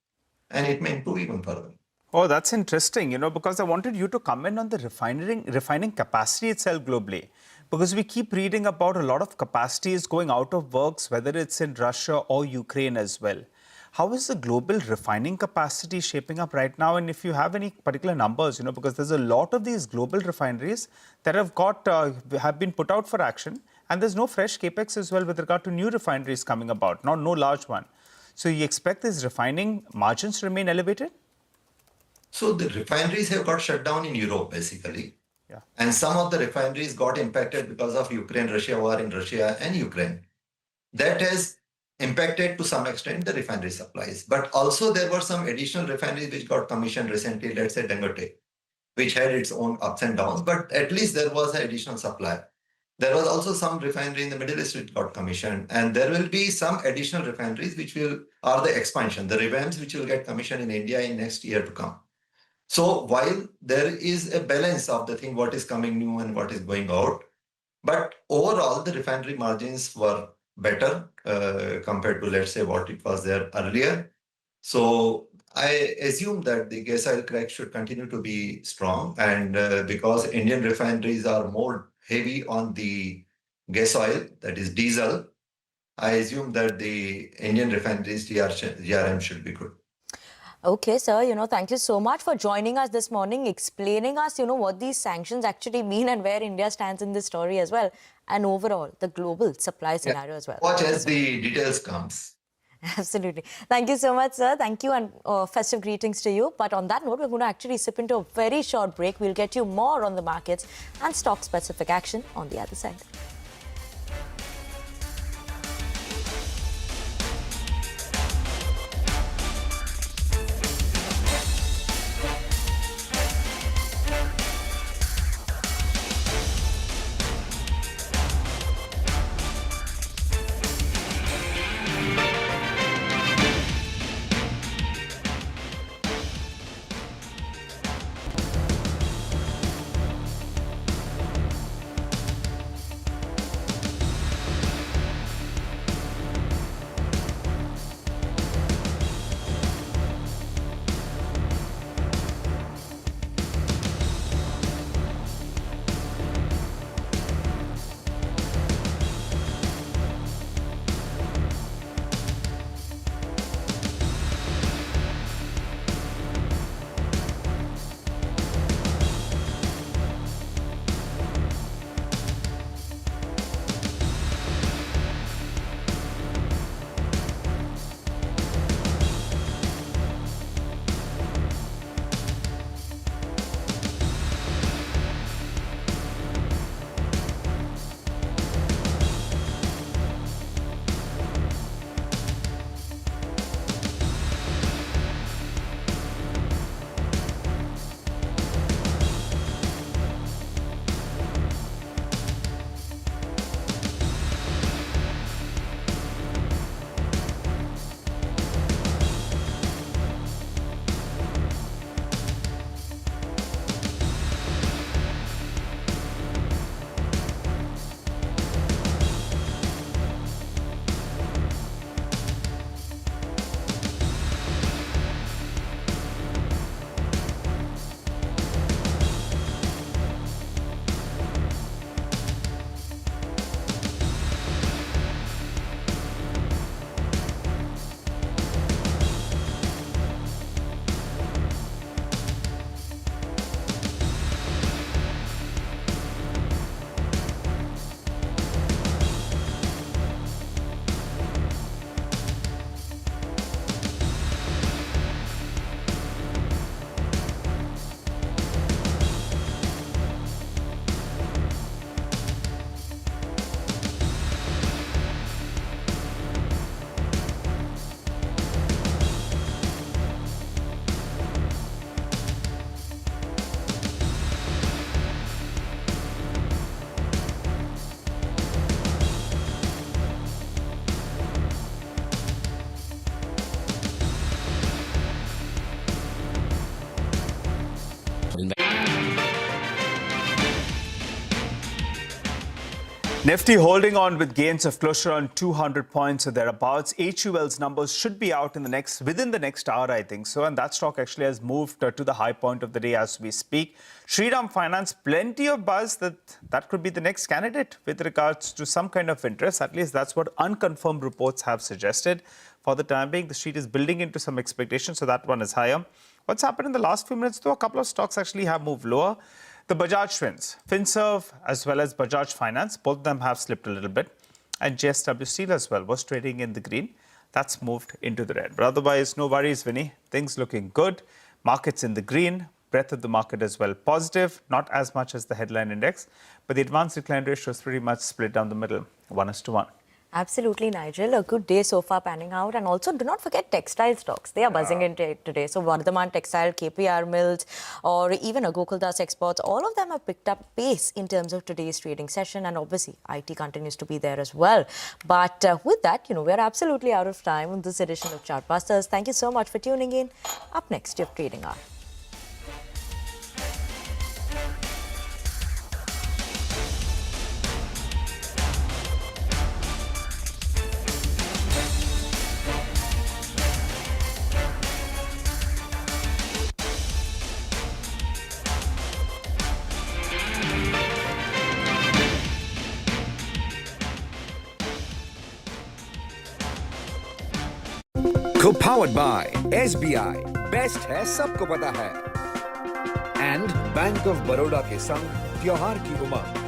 and it may improve even further. Oh, that's interesting, because I wanted you to comment on the refining capacity itself globally. Because we keep reading about a lot of capacities going out of works, whether it's in Russia or Ukraine as well. How is the global refining capacity shaping up right now? And if you have any particular numbers, because there's a lot of these global refineries that have been put out for action, and there's no fresh capex as well with regard to new refineries coming about, no large one. So you expect these refining margins to remain elevated? So the refineries have got shut down in Europe, basically. Yeah. And some of the refineries got impacted because of Ukraine-Russia war in Russia and Ukraine. That has impacted to some extent the refinery supplies. But also there were some additional refineries which got commissioned recently, let's say Dangote, which had its own ups and downs, but at least there was an additional supply. There was also some refinery in the Middle East which got commissioned, and there will be some additional refineries which are the expansion, the revamps which will get commissioned in India in next year to come. So while there is a balance of the thing, what is coming new and what is going out, but overall the refinery margins were better compared to, let's say, what it was there earlier. So I assume that the gas oil crack should continue to be strong, and because Indian refineries are more heavy on the gas oil, that is diesel, I assume that the Indian refineries GRM should be good. Okay, sir, thank you so much for joining us this morning, explaining us, what these sanctions actually mean and where India stands in this story as well, and overall, the global supply scenario as well. Watch as the details comes. Absolutely. Thank you so much, sir. Thank you, and festive greetings to you. But on that note, we're going to actually sip into a very short break. We'll get you more on the markets and stock-specific action on the other side. Nifty holding on with gains of closer on 200 points or thereabouts. HUL's numbers should be out within the next hour, I think so. And that stock actually has moved to the high point of the day as we speak. Shriram Finance, plenty of buzz that could be the next candidate with regards to some kind of interest. At least that's what unconfirmed reports have suggested. For the time being, the street is building into some expectations, so that one is higher. What's happened in the last few minutes, though? A couple of stocks actually have moved lower. The Bajaj twins, Finserv as well as Bajaj Finance, both of them have slipped a little bit. And JSW Steel as well was trading in the green. That's moved into the red. But otherwise, no worries, Vinny. Things looking good. Markets in the green. Breadth of the market as well positive. Not as much as the headline index. But the advanced decline ratio is pretty much split down the middle, 1:1. Absolutely, Nigel. A good day so far panning out. And also, do not forget textile stocks. They are buzzing in today. So, Vardhaman Textile, KPR Mills, or even Gokuldas Exports, all of them have picked up pace in terms of today's trading session. And obviously, IT continues to be there as well. But with that, we're absolutely out of time on this edition of Chartbusters. Thank you so much for tuning in. Up next, your Trading Hour. Co-powered by SBI, best है सबको पता है, and bank of Baroda के संग त्योहार की उमंग।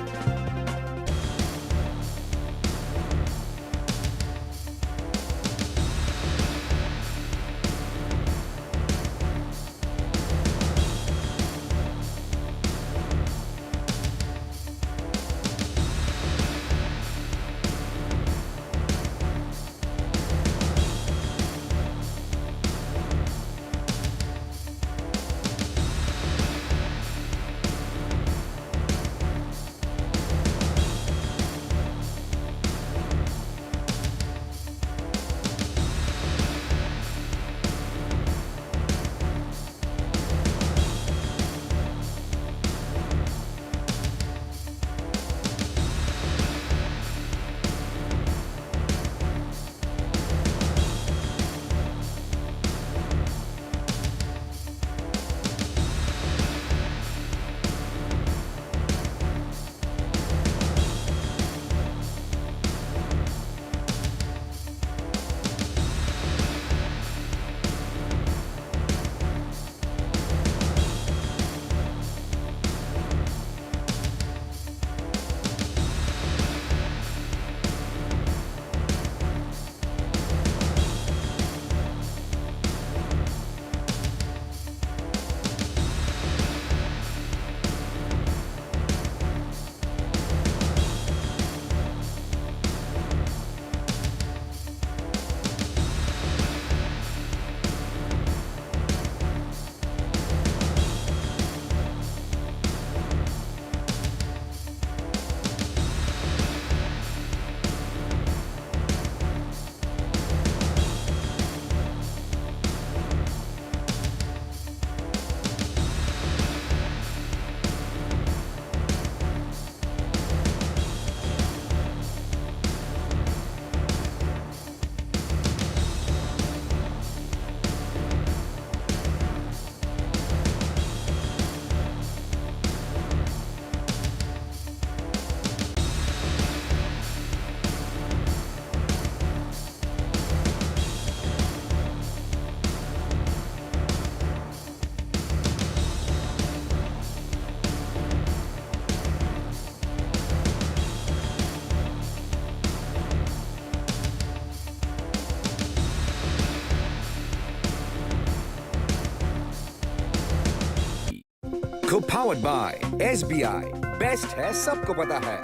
Co-powered by SBI, best है सबको पता है,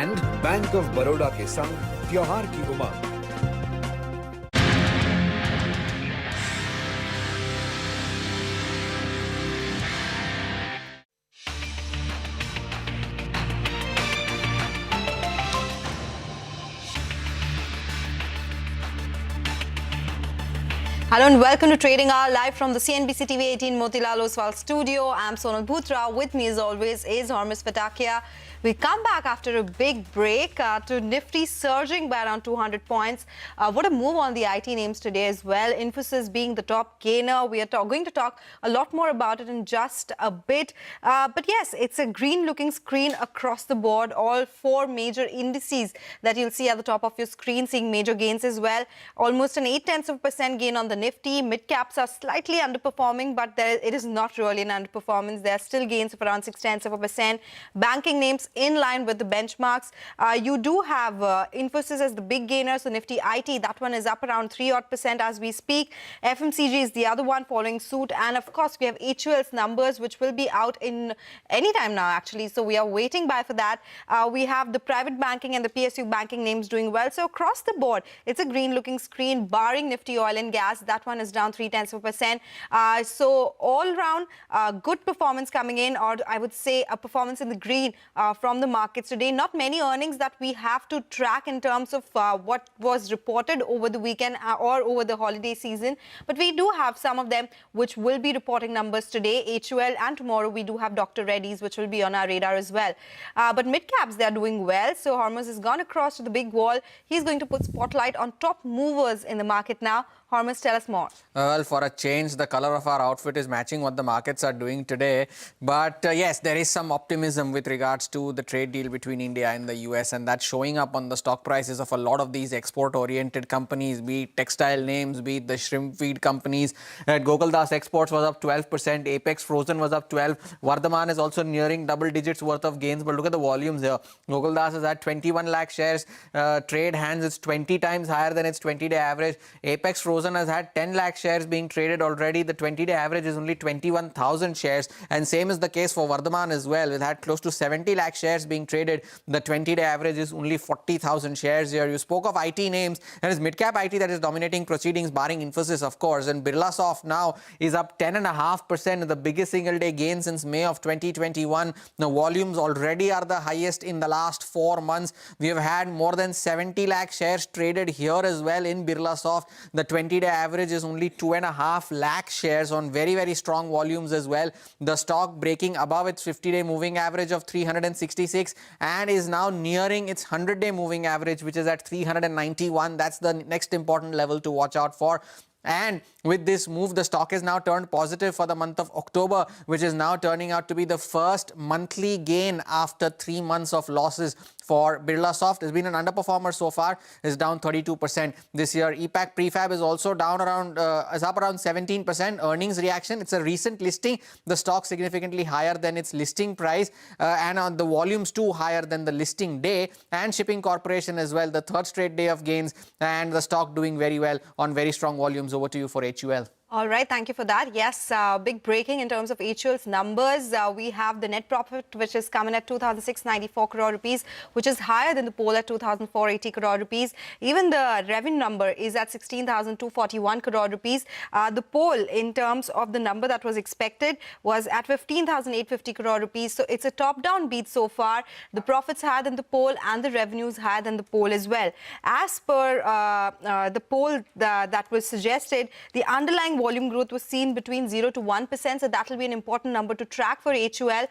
एंड बैंक ऑफ बड़ौदा के संग त्योहार की उमंग। Hello and welcome to Trading Hour live from the CNBC-TV18 Motilal Oswal studio. I'm Sonal Bhutra. With me as always is Hormuz Patakia. We come back after a big break to Nifty surging by around 200 points. What a move on the IT names today as well. Infosys being the top gainer. We are going to talk a lot more about it in just a bit. But yes, it's a green looking screen across the board. All four major indices that you'll see at the top of your screen seeing major gains as well. Almost an 0.8% gain on the Nifty. Mid-caps are slightly underperforming, but it is not really an underperformance. There are still gains of around 0.6%. Banking names in line with the benchmarks. You do have Infosys as the big gainer, so Nifty IT, that one is up around 3% as we speak. FMCG is the other one following suit. And of course, we have HUL's numbers, which will be out in any time now, actually. So we are waiting by for that. We have the private banking and the PSU banking names doing well. So across the board, it's a green looking screen, barring Nifty oil and gas. That one is down 0.3%. So all round, good performance coming in, or I would say a performance in the green from the markets today. Not many earnings that we have to track in terms of what was reported over the weekend or over the holiday season. But we do have some of them which will be reporting numbers today, HUL, and tomorrow we do have Dr. Reddy's, which will be on our radar as well. But mid-caps, they are doing well. So Hormuz has gone across to the big wall. He's going to put spotlight on top movers in the market now. Hormuz, tell us more. Well, for a change, the color of our outfit is matching what the markets are doing today. But yes, there is some optimism with regards to the trade deal between India and the US, and that's showing up on the stock prices of a lot of these export-oriented companies, be it textile names, be it the shrimp feed companies. Gokaldas Exports was up 12%, Apex Frozen was up 12%, Vardhaman is also nearing double digits worth of gains. But look at the volumes here. Gokaldas is at 21 lakh shares, trade hands, it's 20 times higher than its 20-day average. Apex Frozen has had 10 lakh shares being traded already. The 20-day average is only 21,000 shares, and same is the case for Vardhaman as well. It had close to 70 lakh shares being traded. The 20-day average is only 40,000 shares here. You spoke of IT names, and it's mid-cap IT that is dominating proceedings, barring Infosys, of course. And Birlasoft now is up 10.5%, the biggest single-day gain since May of 2021. The volumes already are the highest in the last 4 months. We have had more than 70 lakh shares traded here as well in Birlasoft. The 20-day average is only 2.5 lakh shares on very, very strong volumes as well. The stock breaking above its 50-day moving average of 366 and is now nearing its 100-day moving average, which is at 391. That's the next important level to watch out for. And with this move, the stock is now turned positive for the month of October, which is now turning out to be the first monthly gain after 3 months of losses for Birlasoft. It's been an underperformer so far. It's down 32% this year. EPAC Prefab is also down around, is up around 17%. Earnings reaction, it's a recent listing. The stock significantly higher than its listing price, and on the volumes too higher than the listing day. And Shipping Corporation as well, the third straight day of gains, and the stock doing very well on very strong volumes. Over to you for HUL. All right, thank you for that. Yes, big breaking in terms of HUL's numbers. We have the net profit, which is coming at 2,694 crore rupees, which is higher than the poll at 2,480 crore rupees. Even the revenue number is at 16,241 crore rupees. The poll, in terms of the number that was expected, was at 15,850 crore rupees. So it's a top-down beat so far. The profits higher than the poll and the revenues higher than the poll as well. As per the poll that was suggested, the underlying volume growth was seen between 0 to 1%, so that will be an important number to track for HUL.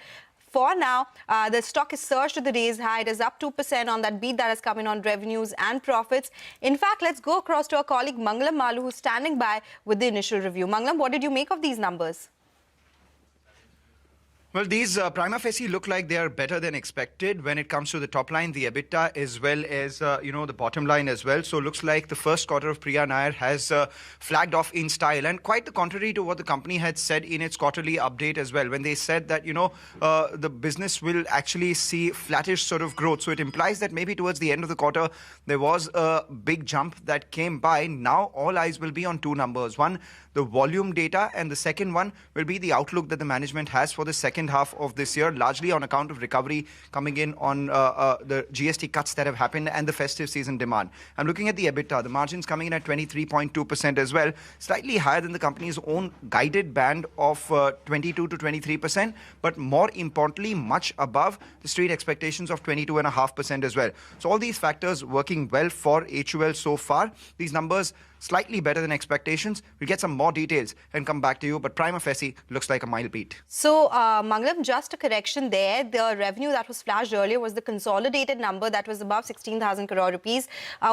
For now, the stock is surged to the day's high. It is up 2% on that beat that has come in on revenues and profits. In fact, let's go across to our colleague Mangalam Malu, who's standing by with the initial review. Mangalam, what did you make of these numbers? Well, these prima facie look like they are better than expected when it comes to the top line, the EBITDA, as well as, the bottom line as well. So looks like the first quarter of Priya Nair has flagged off in style, and quite the contrary to what the company had said in its quarterly update as well, when they said that, the business will actually see flattish sort of growth. So it implies that maybe towards the end of the quarter, there was a big jump that came by. Now all eyes will be on two numbers. One, the volume data, and the second one will be the outlook that the management has for the second second half of this year, largely on account of recovery coming in on the GST cuts that have happened and the festive season demand. I'm looking at the EBITDA. The margins coming in at 23.2% as well, slightly higher than the company's own guided band of 22 to 23%, but more importantly, much above the street expectations of 22.5% as well. So all these factors working well for HUL so far. These numbers slightly better than expectations. We'll get some more details and come back to you, but prima facie looks like a mild beat. So, Mangalam, just a correction there. The revenue that was flashed earlier was the consolidated number that was above 16,000 crore rupees.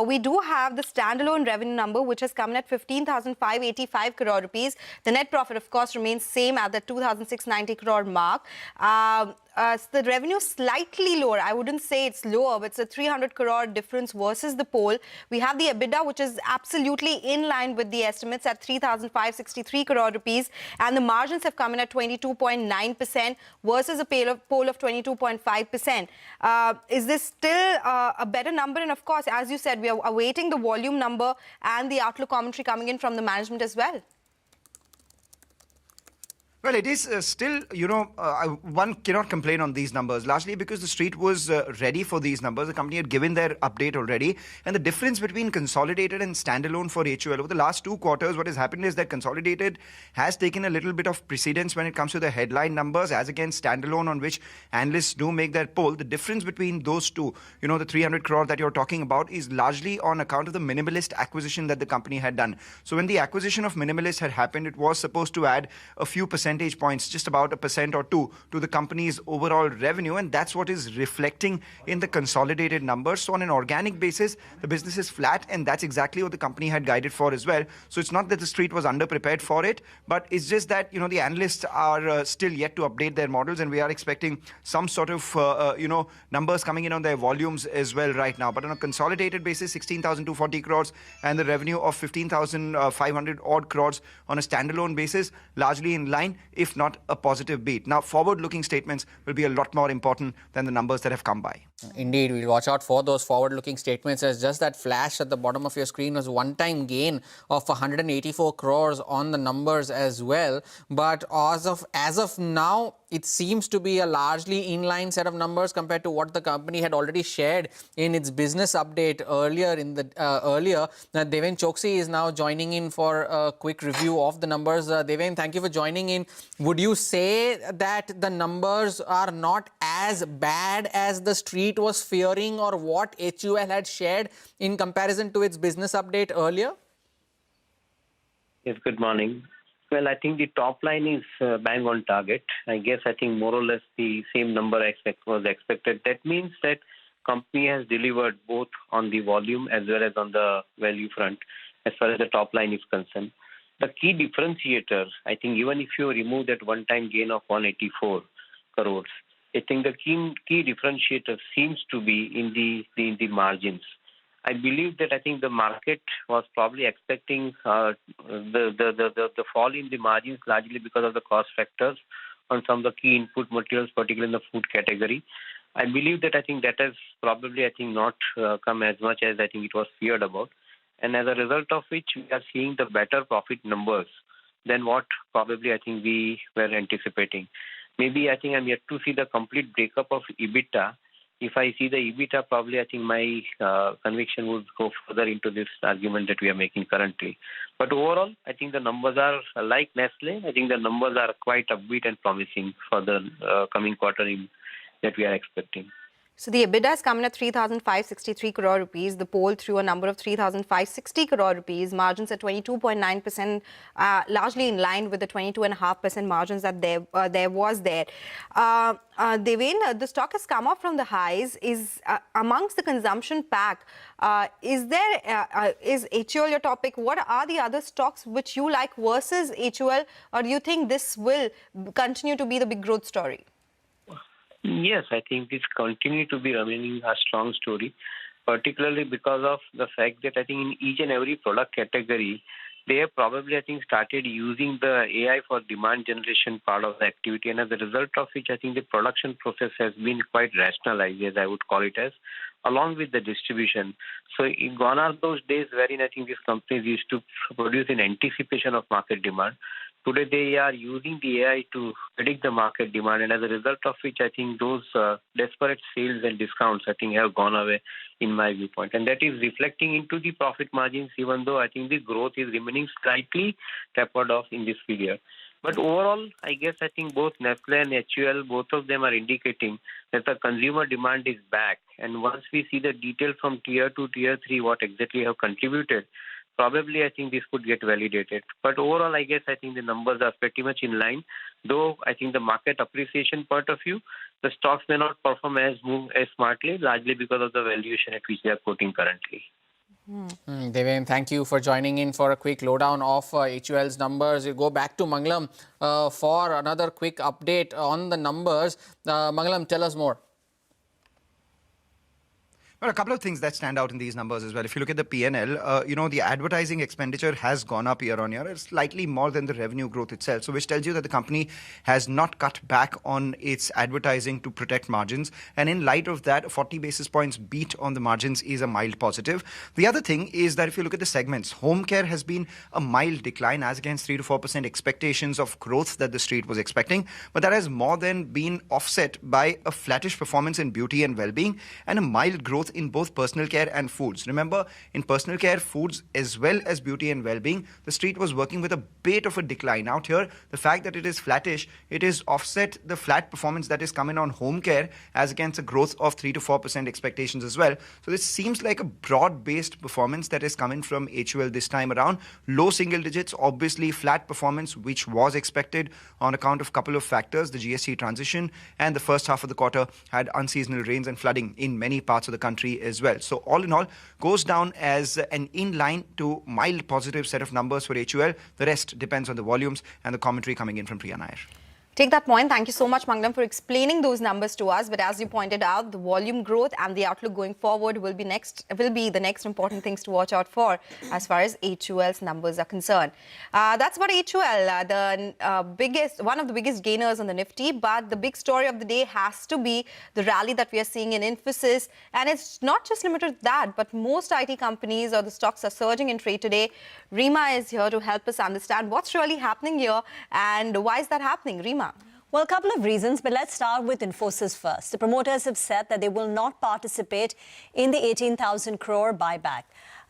We do have the standalone revenue number, which has come in at 15,585 crore rupees. The net profit, of course, remains same at the 2,690 crore mark. So the revenue slightly lower. I wouldn't say it's lower, but it's a 300 crore difference versus the poll. We have the EBITDA, which is absolutely in line with the estimates at 3,563 crore rupees. And the margins have come in at 22.9% versus a poll of 22.5%. Is this still a better number? And of course, as you said, we are awaiting the volume number and the outlook commentary coming in from the management as well. Well, it is still, one cannot complain on these numbers, largely because the street was ready for these numbers. The company had given their update already. And the difference between consolidated and standalone for HUL over the last 2 quarters, what has happened is that consolidated has taken a little bit of precedence when it comes to the headline numbers as against standalone, on which analysts do make their poll. The difference between those two, the 300 crore that you're talking about, is largely on account of the Minimalist acquisition that the company had done. So when the acquisition of Minimalist had happened, it was supposed to add a few percentage points, just about 1% or 2%, to the company's overall revenue, and that's what is reflecting in the consolidated numbers. So on an organic basis, the business is flat, and that's exactly what the company had guided for as well. So it's not that the street was underprepared for it, but it's just that the analysts are still yet to update their models, and we are expecting some sort of numbers coming in on their volumes as well right now. But on a consolidated basis, 16,240 crores and the revenue of 15,500 odd crores on a standalone basis, largely in line, if not a positive beat. Now, forward-looking statements will be a lot more important than the numbers that have come by. Indeed, we'll watch out for those forward-looking statements, as just that flash at the bottom of your screen was one-time gain of 184 crores on the numbers as well. But as of now, it seems to be a largely inline set of numbers compared to what the company had already shared in its business update earlier. Deven Choksi is now joining in for a quick review of the numbers. Deven, thank you for joining in. Would you say that the numbers are not as bad as the street was fearing, or what HUL had shared in comparison to its business update earlier? Yes, good morning. Well, I think the top line is bang on target. I think more or less the same number was expected. That means that company has delivered both on the volume as well as on the value front as far as the top line is concerned. The key differentiator, I think even if you remove that one-time gain of 184 crores, I think the key differentiator seems to be in the margins. I believe that I think the market was probably expecting the fall in the margins largely because of the cost factors on some of the key input materials, particularly in the food category. I believe that I think that has probably not come as much as I think it was feared about. And as a result of which, we are seeing the better profit numbers than what probably I think we were anticipating. Maybe I think I'm yet to see the complete breakup of EBITDA. If I see the EBITDA, probably I think my conviction would go further into this argument that we are making currently. But overall, I think the numbers are like Nestle. I think the numbers are quite upbeat and promising for the coming quarter that we are expecting. So the EBITDA has come in at 3,563 crore rupees. The poll threw a number of 3,560 crore rupees. Margins at 22.9%, largely in line with the 22.5% margins that there was there. Deven, the stock has come off from the highs. Is amongst the consumption pack, is HUL your topic? What are the other stocks which you like versus HUL, or do you think this will continue to be the big growth story? Yes, I think this continue to be remaining a strong story, particularly because of the fact that I think in each and every product category, they have probably, I think, started using the AI for demand generation part of the activity, and as a result of which, I think the production process has been quite rationalized, as I would call it as, along with the distribution. So gone are those days wherein I think these companies used to produce in anticipation of market demand. Today they are using the AI to predict the market demand, and as a result of which I think those desperate sales and discounts I think have gone away in my viewpoint, and that is reflecting into the profit margins, even though I think the growth is remaining slightly tapered off in this period. But overall, I guess I think both Nestle and HUL, both of them are indicating that the consumer demand is back. And once we see the detail from tier 2, tier 3, what exactly have contributed, probably I think this could get validated. But overall, I guess I think the numbers are pretty much in line. Though I think the market appreciation point of view, the stocks may not perform as smartly, largely because of the valuation at which they are quoting currently. Deven, thank you for joining in for a quick lowdown of HUL's numbers. We'll go back to Mangalam for another quick update on the numbers. Mangalam, tell us more. Well, a couple of things that stand out in these numbers as well. If you look at the P&L, the advertising expenditure has gone up year on year. It's slightly more than the revenue growth itself. So which tells you that the company has not cut back on its advertising to protect margins. And in light of that, 40 basis points beat on the margins is a mild positive. The other thing is that if you look at the segments, home care has been a mild decline as against 3 to 4% expectations of growth that the street was expecting. But that has more than been offset by a flattish performance in beauty and well-being and a mild growth in both personal care and foods. Remember, in personal care, foods, as well as beauty and well-being, the street was working with a bit of a decline. Out here, the fact that it is flattish, it is offset the flat performance that is coming on home care as against a growth of 3 to 4% expectations as well. So this seems like a broad-based performance that is coming from HUL this time around. Low single digits, obviously flat performance, which was expected on account of a couple of factors. The GST transition and the first half of the quarter had unseasonal rains and flooding in many parts of the country as well. So all in all, goes down as an in-line to mild positive set of numbers for HUL. The rest depends on the volumes and the commentary coming in from Priya Nair. Take that point. Thank you so much, Mangalam, for explaining those numbers to us. But as you pointed out, the volume growth and the outlook going forward will be the next important things to watch out for as far as HUL's numbers are concerned. That's about HUL, one of the biggest gainers on the Nifty. But the big story of the day has to be the rally that we are seeing in Infosys. And it's not just limited to that, but most IT companies or the stocks are surging in trade today. Rima is here to help us understand what's really happening here and why is that happening. Rima. Well, a couple of reasons, but let's start with Infosys first. The promoters have said that they will not participate in the 18,000 crore buyback.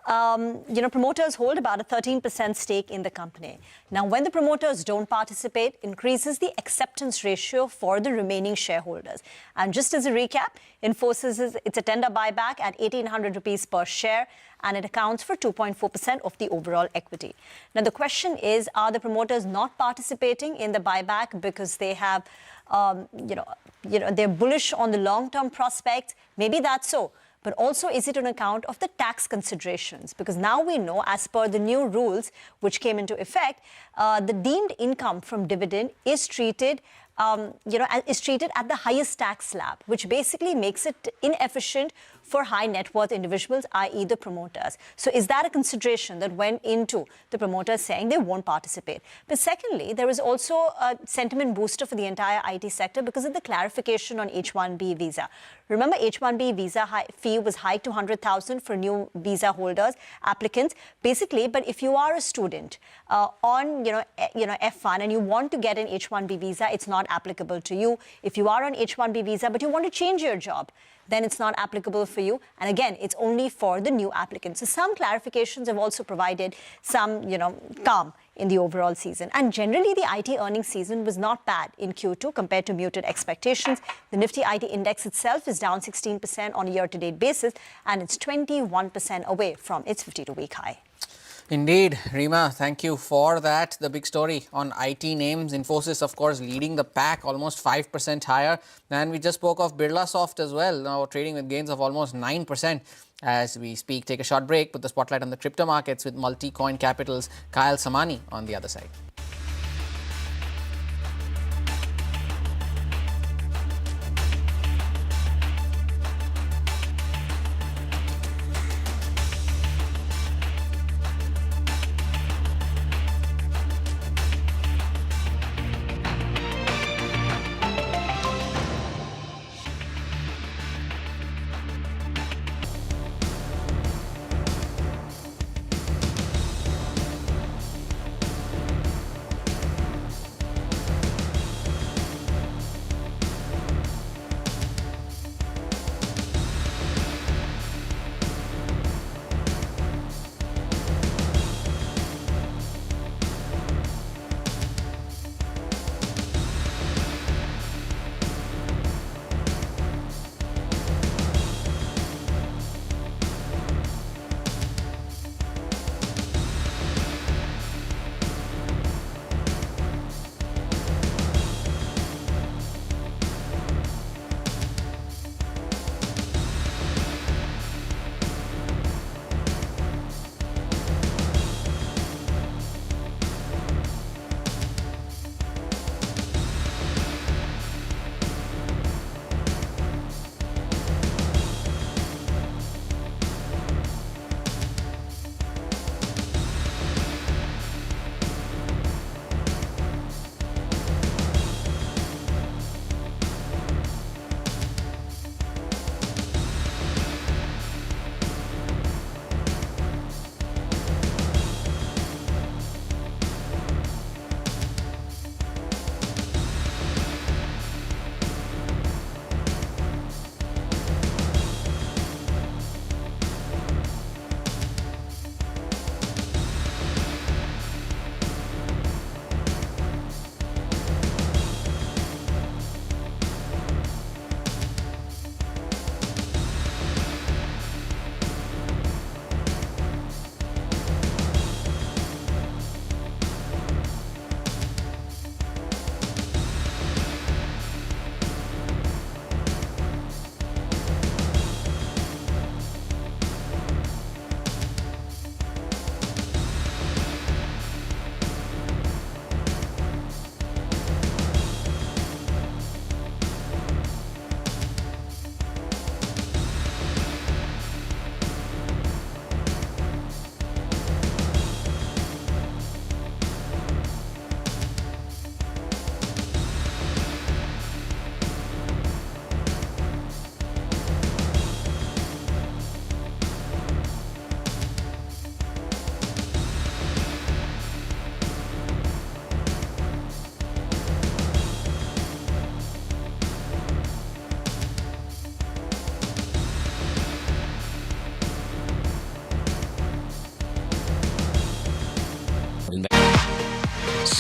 Promoters hold about a 13% stake in the company. Now, when the promoters don't participate, increases the acceptance ratio for the remaining shareholders. And just as a recap, Infosys it's a tender buyback at 1,800 rupees per share, and it accounts for 2.4% of the overall equity. Now, the question is, are the promoters not participating in the buyback because they have, they're bullish on the long-term prospects? Maybe that's so. But also, is it on account of the tax considerations? Because now we know, as per the new rules which came into effect, the deemed income from dividend is treated at the highest tax slab, which basically makes it inefficient for high net worth individuals, i.e. the promoters. So is that a consideration that went into the promoters saying they won't participate? But secondly, there is also a sentiment booster for the entire IT sector because of the clarification on H-1B visa. Remember, H-1B visa fee was hiked to 100,000 for new visa holders, applicants, basically. But if you are a student on F1 and you want to get an H-1B visa, it's not applicable to you. If you are on H-1B visa but you want to change your job, then it's not applicable for you. And again, it's only for the new applicants. So some clarifications have also provided some, calm in the overall season. And generally, the IT earnings season was not bad in Q2 compared to muted expectations. The Nifty IT index itself is down 16% on a year-to-date basis, and it's 21% away from its 52-week high. Indeed, Rima, thank you for that. The big story on IT names, Infosys, of course, leading the pack, almost 5% higher. And we just spoke of Birlasoft as well, now trading with gains of almost 9%. As we speak, take a short break, put the spotlight on the crypto markets with Multi-Coin Capital's Kyle Samani on the other side.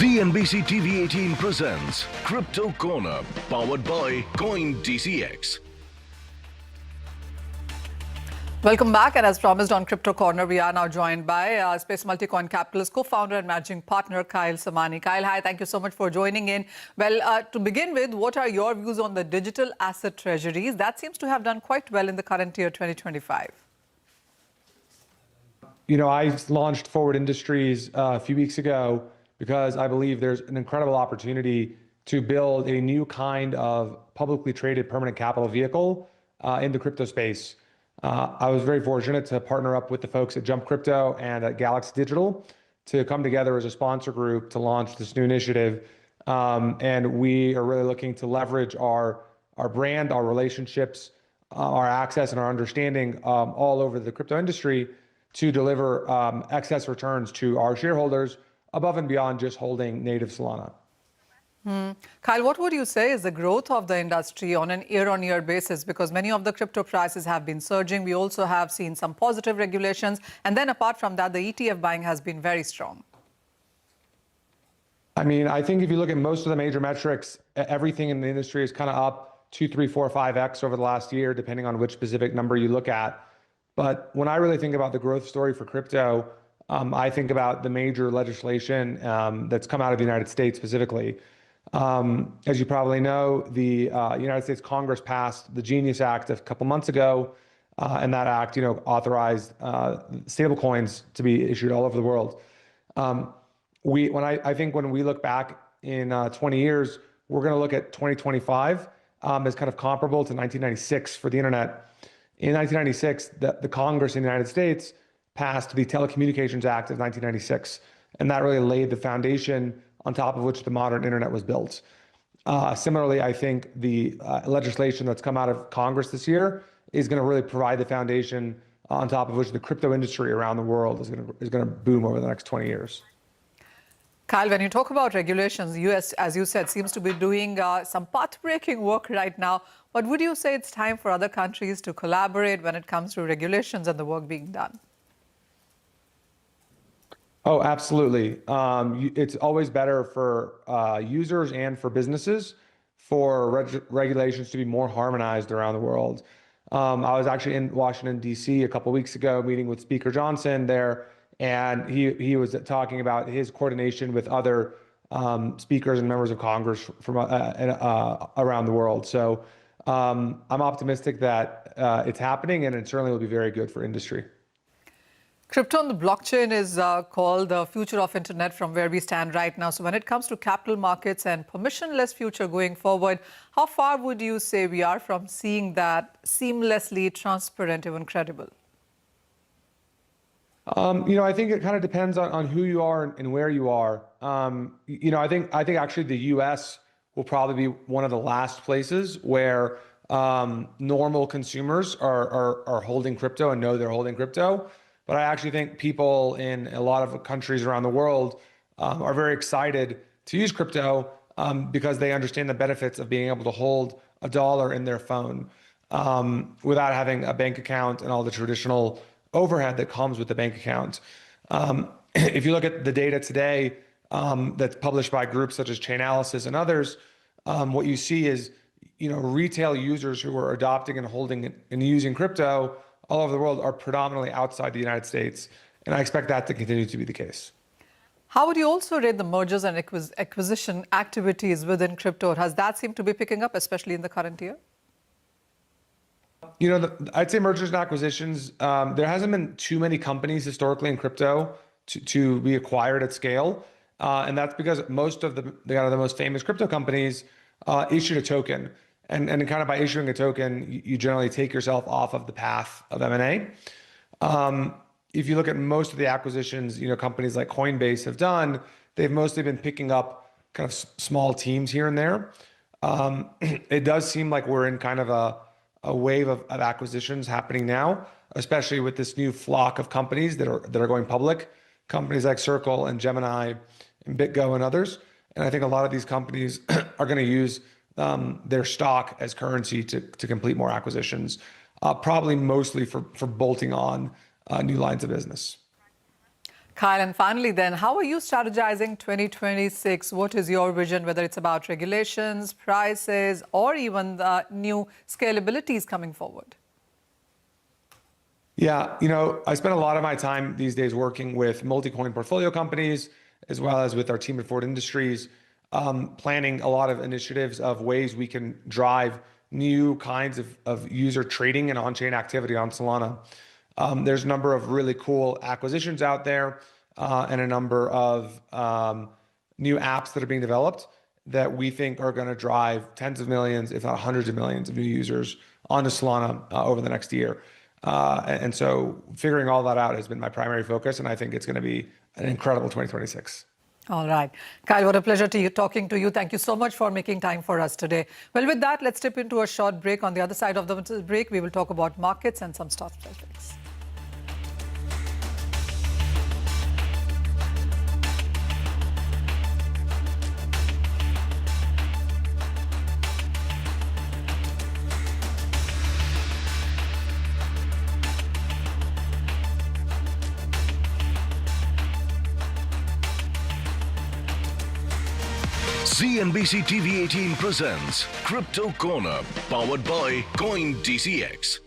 CNBC-TV18 presents Crypto Corner, powered by CoinDCX. Welcome back, and as promised on Crypto Corner, we are now joined by Space Multicoin Capital's co-founder and managing partner, Kyle Samani. Kyle, hi, thank you so much for joining in. Well, to begin with, what are your views on the digital asset treasuries? That seems to have done quite well in the current year, 2025. You know, I launched Forward Industries a few weeks ago because I believe there's an incredible opportunity to build a new kind of publicly traded permanent capital vehicle in the crypto space. I was very fortunate to partner up with the folks at Jump Crypto and at Galaxy Digital to come together as a sponsor group to launch this new initiative. And we are really looking to leverage our brand, our relationships, our access, and our understanding all over the crypto industry to deliver excess returns to our shareholders above and beyond just holding native Solana. Kyle, what would you say is the growth of the industry on an year-on-year basis? Because many of the crypto prices have been surging. We also have seen some positive regulations. And then apart from that, the ETF buying has been very strong. I mean, I think if you look at most of the major metrics, everything in the industry is kind of up 2, 3, 4, 5x over the last year, depending on which specific number you look at. But when I really think about the growth story for crypto, I think about the major legislation that's come out of the United States specifically. As you probably know, the United States Congress passed the Genius Act a couple months ago, and that act, authorized stablecoins to be issued all over the world. I think when we look back in 20 years, we're going to look at 2025 as kind of comparable to 1996 for the internet. In 1996, the Congress in the United States passed the Telecommunications Act of 1996, and that really laid the foundation on top of which the modern internet was built. Similarly, I think the legislation that's come out of Congress this year is going to really provide the foundation on top of which the crypto industry around the world is going to boom over the next 20 years. Kyle, when you talk about regulations, the US, as you said, seems to be doing some path-breaking work right now. But would you say it's time for other countries to collaborate when it comes to regulations and the work being done? Oh, absolutely. It's always better for users and for businesses for regulations to be more harmonized around the world. I was actually in Washington, D.C. a couple weeks ago meeting with Speaker Johnson there, and he was talking about his coordination with other speakers and members of Congress from around the world. So I'm optimistic that it's happening, and it certainly will be very good for industry. Crypto on the blockchain is called the future of internet from where we stand right now. So when it comes to capital markets and permissionless future going forward, how far would you say we are from seeing that seamlessly transparent, even credible? I think it kind of depends on who you are and where you are. I think actually the U.S. will probably be one of the last places where normal consumers are holding crypto and know they're holding crypto. But I actually think people in a lot of countries around the world are very excited to use crypto because they understand the benefits of being able to hold $1 in their phone without having a bank account and all the traditional overhead that comes with the bank account. If you look at the data today that's published by groups such as Chainalysis and others, what you see is retail users who are adopting and holding and using crypto all over the world are predominantly outside the United States. And I expect that to continue to be the case. How would you also rate the mergers and acquisition activities within crypto? Has that seemed to be picking up, especially in the current year? I'd say mergers and acquisitions, there hasn't been too many companies historically in crypto to be acquired at scale. And that's because most of the most famous crypto companies issued a token. And kind of by issuing a token, you generally take yourself off of the path of M&A. If you look at most of the acquisitions, companies like Coinbase have done, they've mostly been picking up kind of small teams here and there. It does seem like we're in kind of a wave of acquisitions happening now, especially with this new flock of companies that are going public, companies like Circle and Gemini and BitGo and others. And I think a lot of these companies are going to use their stock as currency to complete more acquisitions, probably mostly for bolting on new lines of business. Kyle, and finally then, how are you strategizing 2026? What is your vision, whether it's about regulations, prices, or even the new scalabilities coming forward? Yeah, I spend a lot of my time these days working with multi-coin portfolio companies, as well as with our team at Ford Industries, planning a lot of initiatives of ways we can drive new kinds of user trading and on-chain activity on Solana. There's a number of really cool acquisitions out there and a number of new apps that are being developed that we think are going to drive tens of millions, if not hundreds of millions of new users onto Solana over the next year. And so figuring all that out has been my primary focus, and I think it's going to be an incredible 2026. All right. Kyle, what a pleasure talking to you. Thank you so much for making time for us today. Well, with that, let's step into a short break. On the other side of the break, we will talk about markets and some stock specifics. CNBC-TV18 presents Crypto Corner, powered by CoinDCX.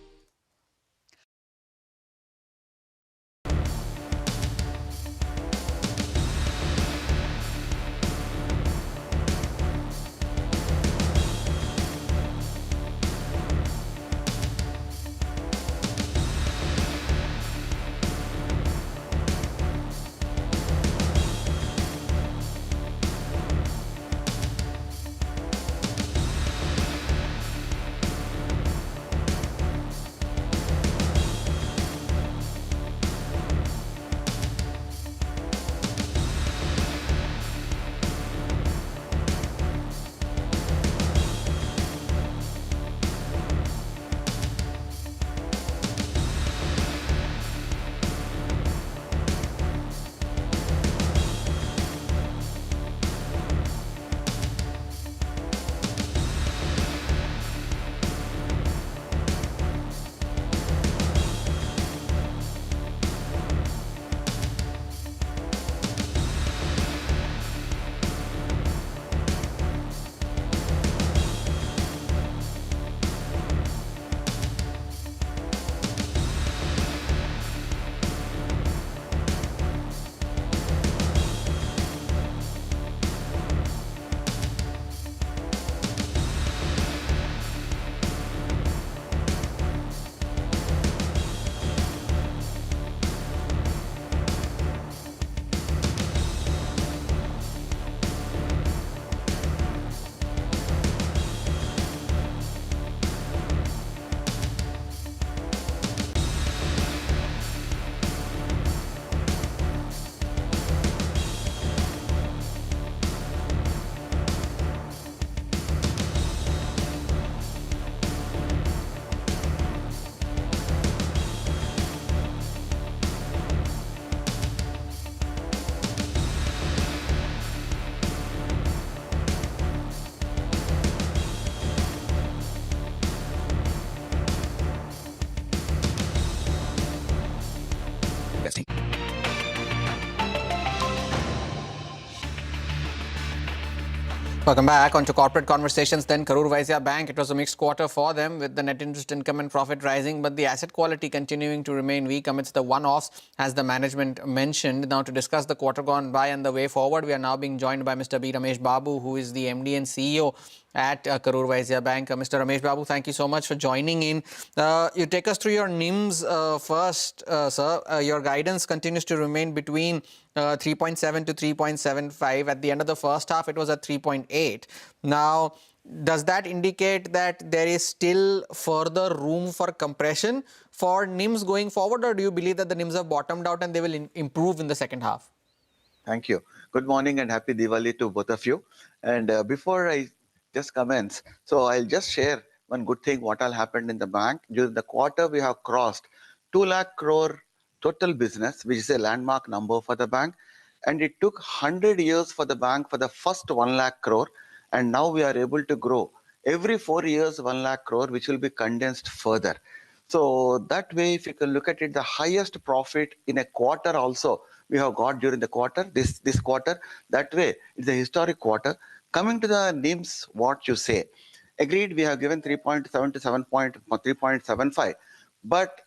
Welcome back. On to corporate conversations then. Karur Vysya Bank, it was a mixed quarter for them with the net interest income and profit rising, but the asset quality continuing to remain weak amidst the one-offs, as the management mentioned. Now, to discuss the quarter gone by and the way forward, we are now being joined by Mr. B. Ramesh Babu, who is the MD and CEO at Karur Vysya Bank. Mr. Ramesh Babu, thank you so much for joining in. You take us through your NIMs first, sir. Your guidance continues to remain between 3.7 to 3.75. At the end of the first half, it was at 3.8. Now, does that indicate that there is still further room for compression for NIMs going forward, or do you believe that the NIMs have bottomed out and they will improve in the second half? Thank you. Good morning and happy Diwali to both of you. And before I just commence, so I'll just share one good thing what all happened in the bank. During the quarter, we have crossed 2 lakh crore total business, which is a landmark number for the bank. And it took 100 years for the bank for the first 1 lakh crore. And now we are able to grow every 4 years 1 lakh crore, which will be condensed further. So that way, if you can look at it, the highest profit in a quarter also, we have got during the quarter, this quarter. That way, it's a historic quarter. Coming to the NIMs, what you say. Agreed, we have given 3.7 to 3.75. But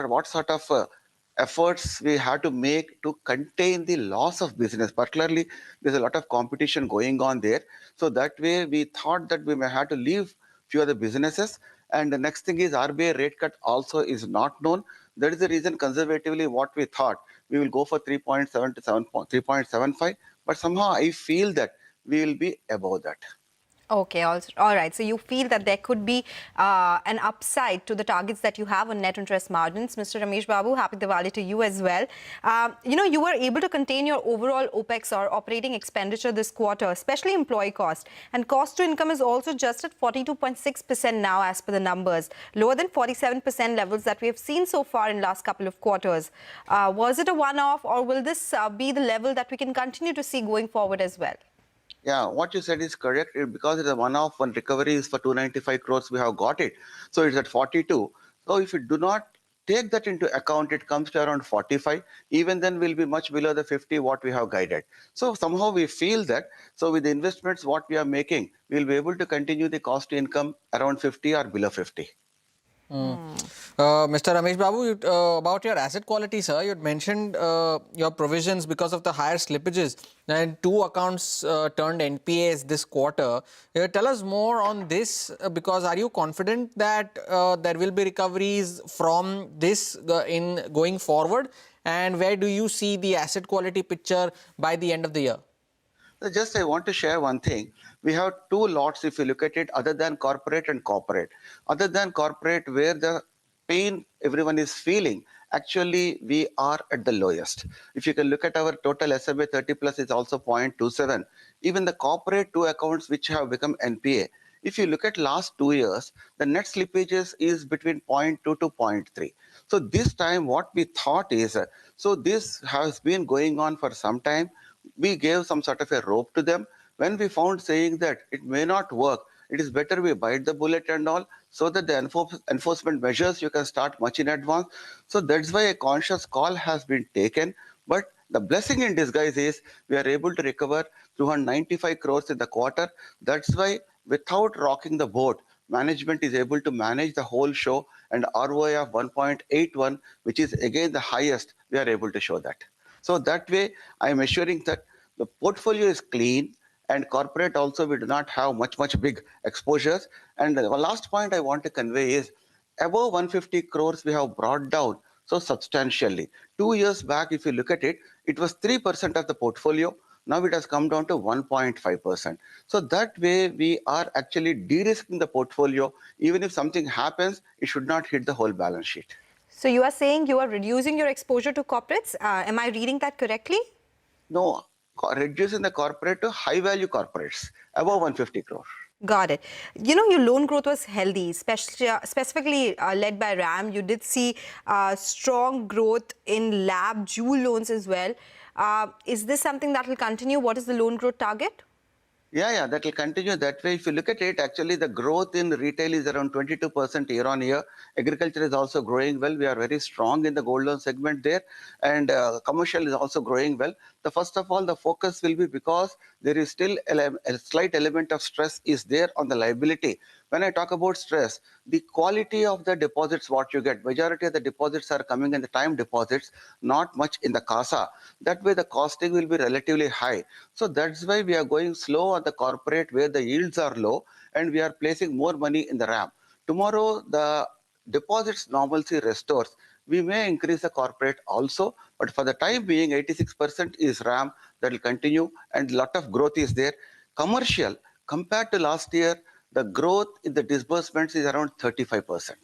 what sort of efforts we have to make to contain the loss of business. Particularly, there's a lot of competition going on there. So that way, we thought that we may have to leave few of the businesses. And the next thing is RBI rate cut also is not known. That is the reason conservatively what we thought. We will go for 3.7 to 3.75. But somehow I feel that we will be above that. Okay, all right. So you feel that there could be an upside to the targets that you have on net interest margins. Mr. Ramesh Babu, happy Diwali to you as well. You were able to contain your overall OPEX or operating expenditure this quarter, especially employee cost. And cost to income is also just at 42.6% now as per the numbers, lower than 47% levels that we have seen so far in last couple of quarters. Was it a one-off, or will this be the level that we can continue to see going forward as well? Yeah, what you said is correct. Because it's a one-off, one recovery is for 295 crores, we have got it. So it's at 42. So if you do not take that into account, it comes to around 45. Even then, we'll be much below the 50 what we have guided. So somehow we feel that. So with the investments what we are making, we'll be able to continue the cost to income around 50 or below 50. Mr. Ramesh Babu, about your asset quality, sir, you had mentioned your provisions because of the higher slippages, and 2 accounts turned NPAs this quarter. Tell us more on this, because are you confident that there will be recoveries from this in going forward, and where do you see the asset quality picture by the end of the year? Just I want to share one thing. We have 2 lots if you look at it, other than corporate and corporate. Other than corporate, where the pain everyone is feeling, actually we are at the lowest. If you can look at our total SMA 30 plus is also 0.27. Even the corporate 2 accounts which have become NPA, if you look at last 2 years, the net slippages is between 0.2 to 0.3. So this time what we thought is, so this has been going on for some time. We gave some sort of a rope to them. When we found saying that it may not work, it is better we bite the bullet and all, so that the enforcement measures you can start much in advance. So that's why a conscious call has been taken. But the blessing in disguise is we are able to recover 295 crores in the quarter. That's why without rocking the boat, management is able to manage the whole show, and ROI of 1.81, which is again the highest, we are able to show that. So that way, I am assuring that the portfolio is clean, and corporate also we do not have much big exposures. And the last point I want to convey is above 150 crores we have brought down so substantially. 2 years back, if you look at it, it was 3% of the portfolio. Now it has come down to 1.5%. So that way we are actually de-risking the portfolio. Even if something happens, it should not hit the whole balance sheet. So you are saying you are reducing your exposure to corporates. Am I reading that correctly? No, reducing the corporate to high value corporates above 150 crore. Got it. Your loan growth was healthy, specifically led by RAM. You did see strong growth in LAB, jewel loans as well. Is this something that will continue? What is the loan growth target? Yeah, that will continue that way. If you look at it, actually the growth in retail is around 22% year on year. Agriculture is also growing well. We are very strong in the gold loan segment there, and commercial is also growing well. First of all, the focus will be because there is still a slight element of stress is there on the liability. When I talk about stress, the quality of the deposits what you get, majority of the deposits are coming in the time deposits, not much in the CASA. That way the costing will be relatively high. So that's why we are going slow on the corporate where the yields are low, and we are placing more money in the RAM. Tomorrow the deposits normalcy restores. We may increase the corporate also, but for the time being 86% is RAM. That will continue, and a lot of growth is there. Commercial, compared to last year, the growth in the disbursements is around 35%.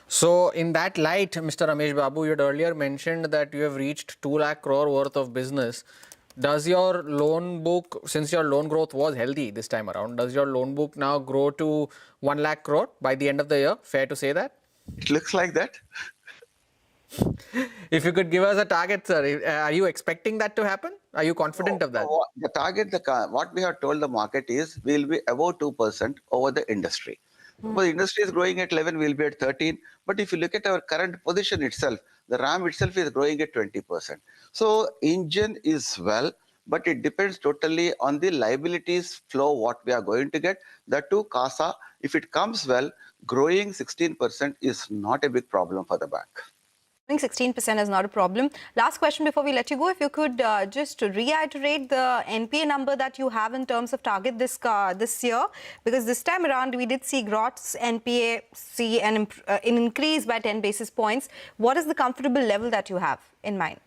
So in that light, Mr. Ramesh Babu, you had earlier mentioned that you have reached 2 lakh crore worth of business. Does your loan book, since your loan growth was healthy this time around, does your loan book now grow to 1 lakh crore by the end of the year? Fair to say that? It looks like that. If you could give us a target, sir, are you expecting that to happen? Are you confident of that? The target, what we have told the market is we will be above 2% over the industry. The industry is growing at 11, we'll be at 13. But if you look at our current position itself, the RAM itself is growing at 20%. So engine is well, but it depends totally on the liabilities flow, what we are going to get. That too, CASA, if it comes well, growing 16% is not a big problem for the bank. 16% is not a problem. Last question before we let you go, if you could just reiterate the NPA number that you have in terms of target this year, because this time around we did see gross NPA see an increase by 10 basis points. What is the comfortable level that you have in mind?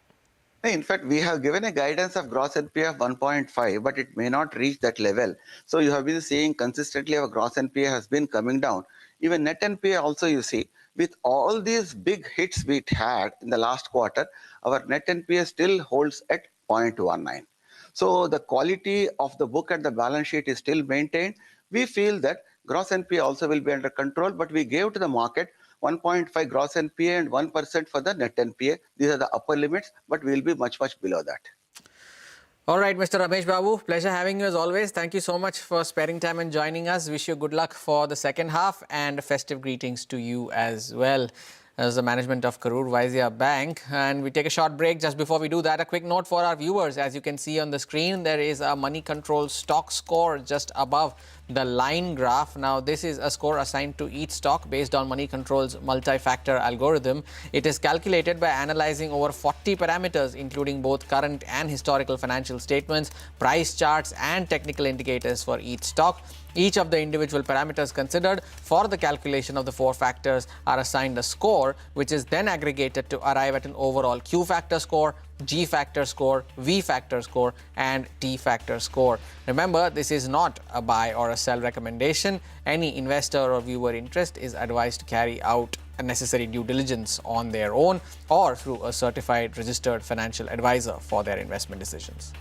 In fact, we have given a guidance of gross NPA of 1.5, but it may not reach that level. So you have been seeing consistently our gross NPA has been coming down. Even net NPA also, you see, with all these big hits we had in the last quarter, our net NPA still holds at 0.19. So the quality of the book and the balance sheet is still maintained. We feel that gross NPA also will be under control, but we gave to the market 1.5 gross NPA and 1% for the net NPA. These are the upper limits, but we will be much, much below that. All right, Mr. Ramesh Babu, pleasure having you as always. Thank you so much for sparing time and joining us. Wish you good luck for the second half and festive greetings to you as well as the management of Karur Vysya Bank. And we take a short break. Just before we do that, a quick note for our viewers. As you can see on the screen, there is a money control stock score just above the line graph. Now, this is a score assigned to each stock based on Money Control's multi-factor algorithm. It is calculated by analyzing over 40 parameters, including both current and historical financial statements, price charts, and technical indicators for each stock. Each of the individual parameters considered for the calculation of the 4 factors are assigned a score, which is then aggregated to arrive at an overall Q factor score, G factor score, V factor score, and T factor score. Remember, this is not a buy or a sell recommendation. Any investor or viewer interest is advised to carry out a necessary due diligence on their own or through a certified registered financial advisor for their investment decisions.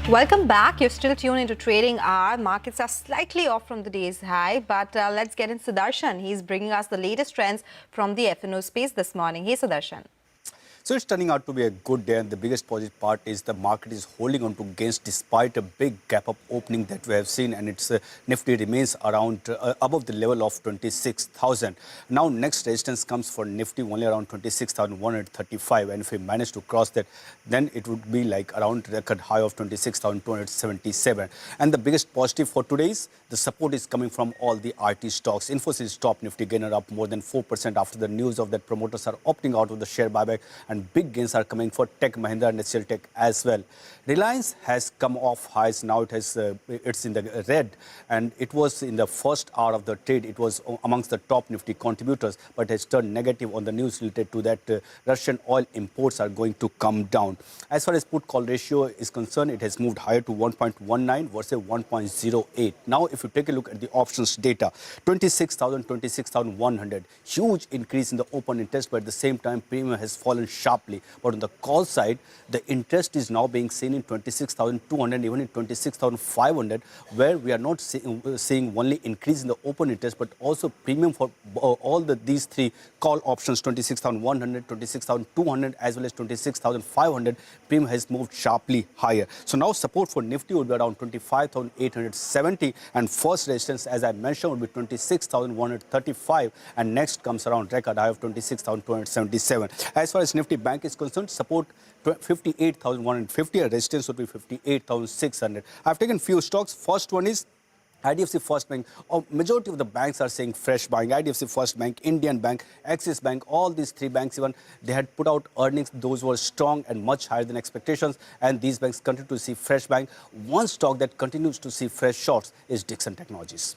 Welcome back. You're still tuned into Trading Hour. Markets are slightly off from the day's high, but let's get in Sudarshan. He's bringing us the latest trends from the F&O space this morning. Hey, Sudarshan. So it's turning out to be a good day, and the biggest positive part is the market is holding on to gains despite a big gap up opening that we have seen, and its Nifty remains around above the level of 26,000. Now next resistance comes for Nifty only around 26,135, and if we manage to cross that, then it would be like around record high of 26,277. And the biggest positive for today is the support is coming from all the IT stocks. Infosys top Nifty gainer up more than 4% after the news of that promoters are opting out of the share buyback, and big gains are coming for Tech Mahindra and HCL Tech as well. Reliance has come off highs. Now it's in the red, and it was in the first hour of the trade. It was amongst the top Nifty contributors, but has turned negative on the news related to that Russian oil imports are going to come down. As far as put call ratio is concerned, it has moved higher to 1.19 versus 1.08. Now, if you take a look at the options data, 26,000, 26,100, huge increase in the open interest, but at the same time, premium has fallen sharply. But on the call side, the interest is now being seen in 26,200, even in 26,500, where we are not seeing only increase in the open interest, but also premium for all these three call options, 26,100, 26,200, as well as 26,500. Premium has moved sharply higher. So now support for Nifty would be around 25,870, and first resistance, as I mentioned, would be 26,135, and next comes around record high of 26,277. As far as Nifty Bank is concerned, support 58,150, and resistance would be 58,600. I've taken few stocks. First one is IDFC First Bank. Majority of the banks are saying fresh buying. IDFC First Bank, Indian Bank, Axis Bank, all these three banks, even they had put out earnings. Those were strong and much higher than expectations, and these banks continue to see fresh buying. One stock that continues to see fresh shorts is Dixon Technologies.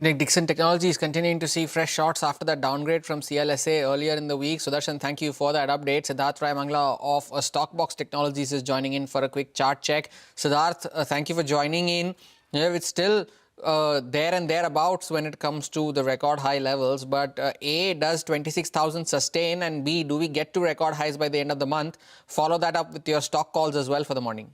Dixon Technologies continuing to see fresh shorts after that downgrade from CLSA earlier in the week. Sudarshan, thank you for that update. Siddharth Raimangla of Stockbox Technologies is joining in for a quick chart check. Siddharth, thank you for joining in. Yeah, it's still there and thereabouts when it comes to the record high levels, but A, does 26,000 sustain, and B, do we get to record highs by the end of the month? Follow that up with your stock calls as well for the morning.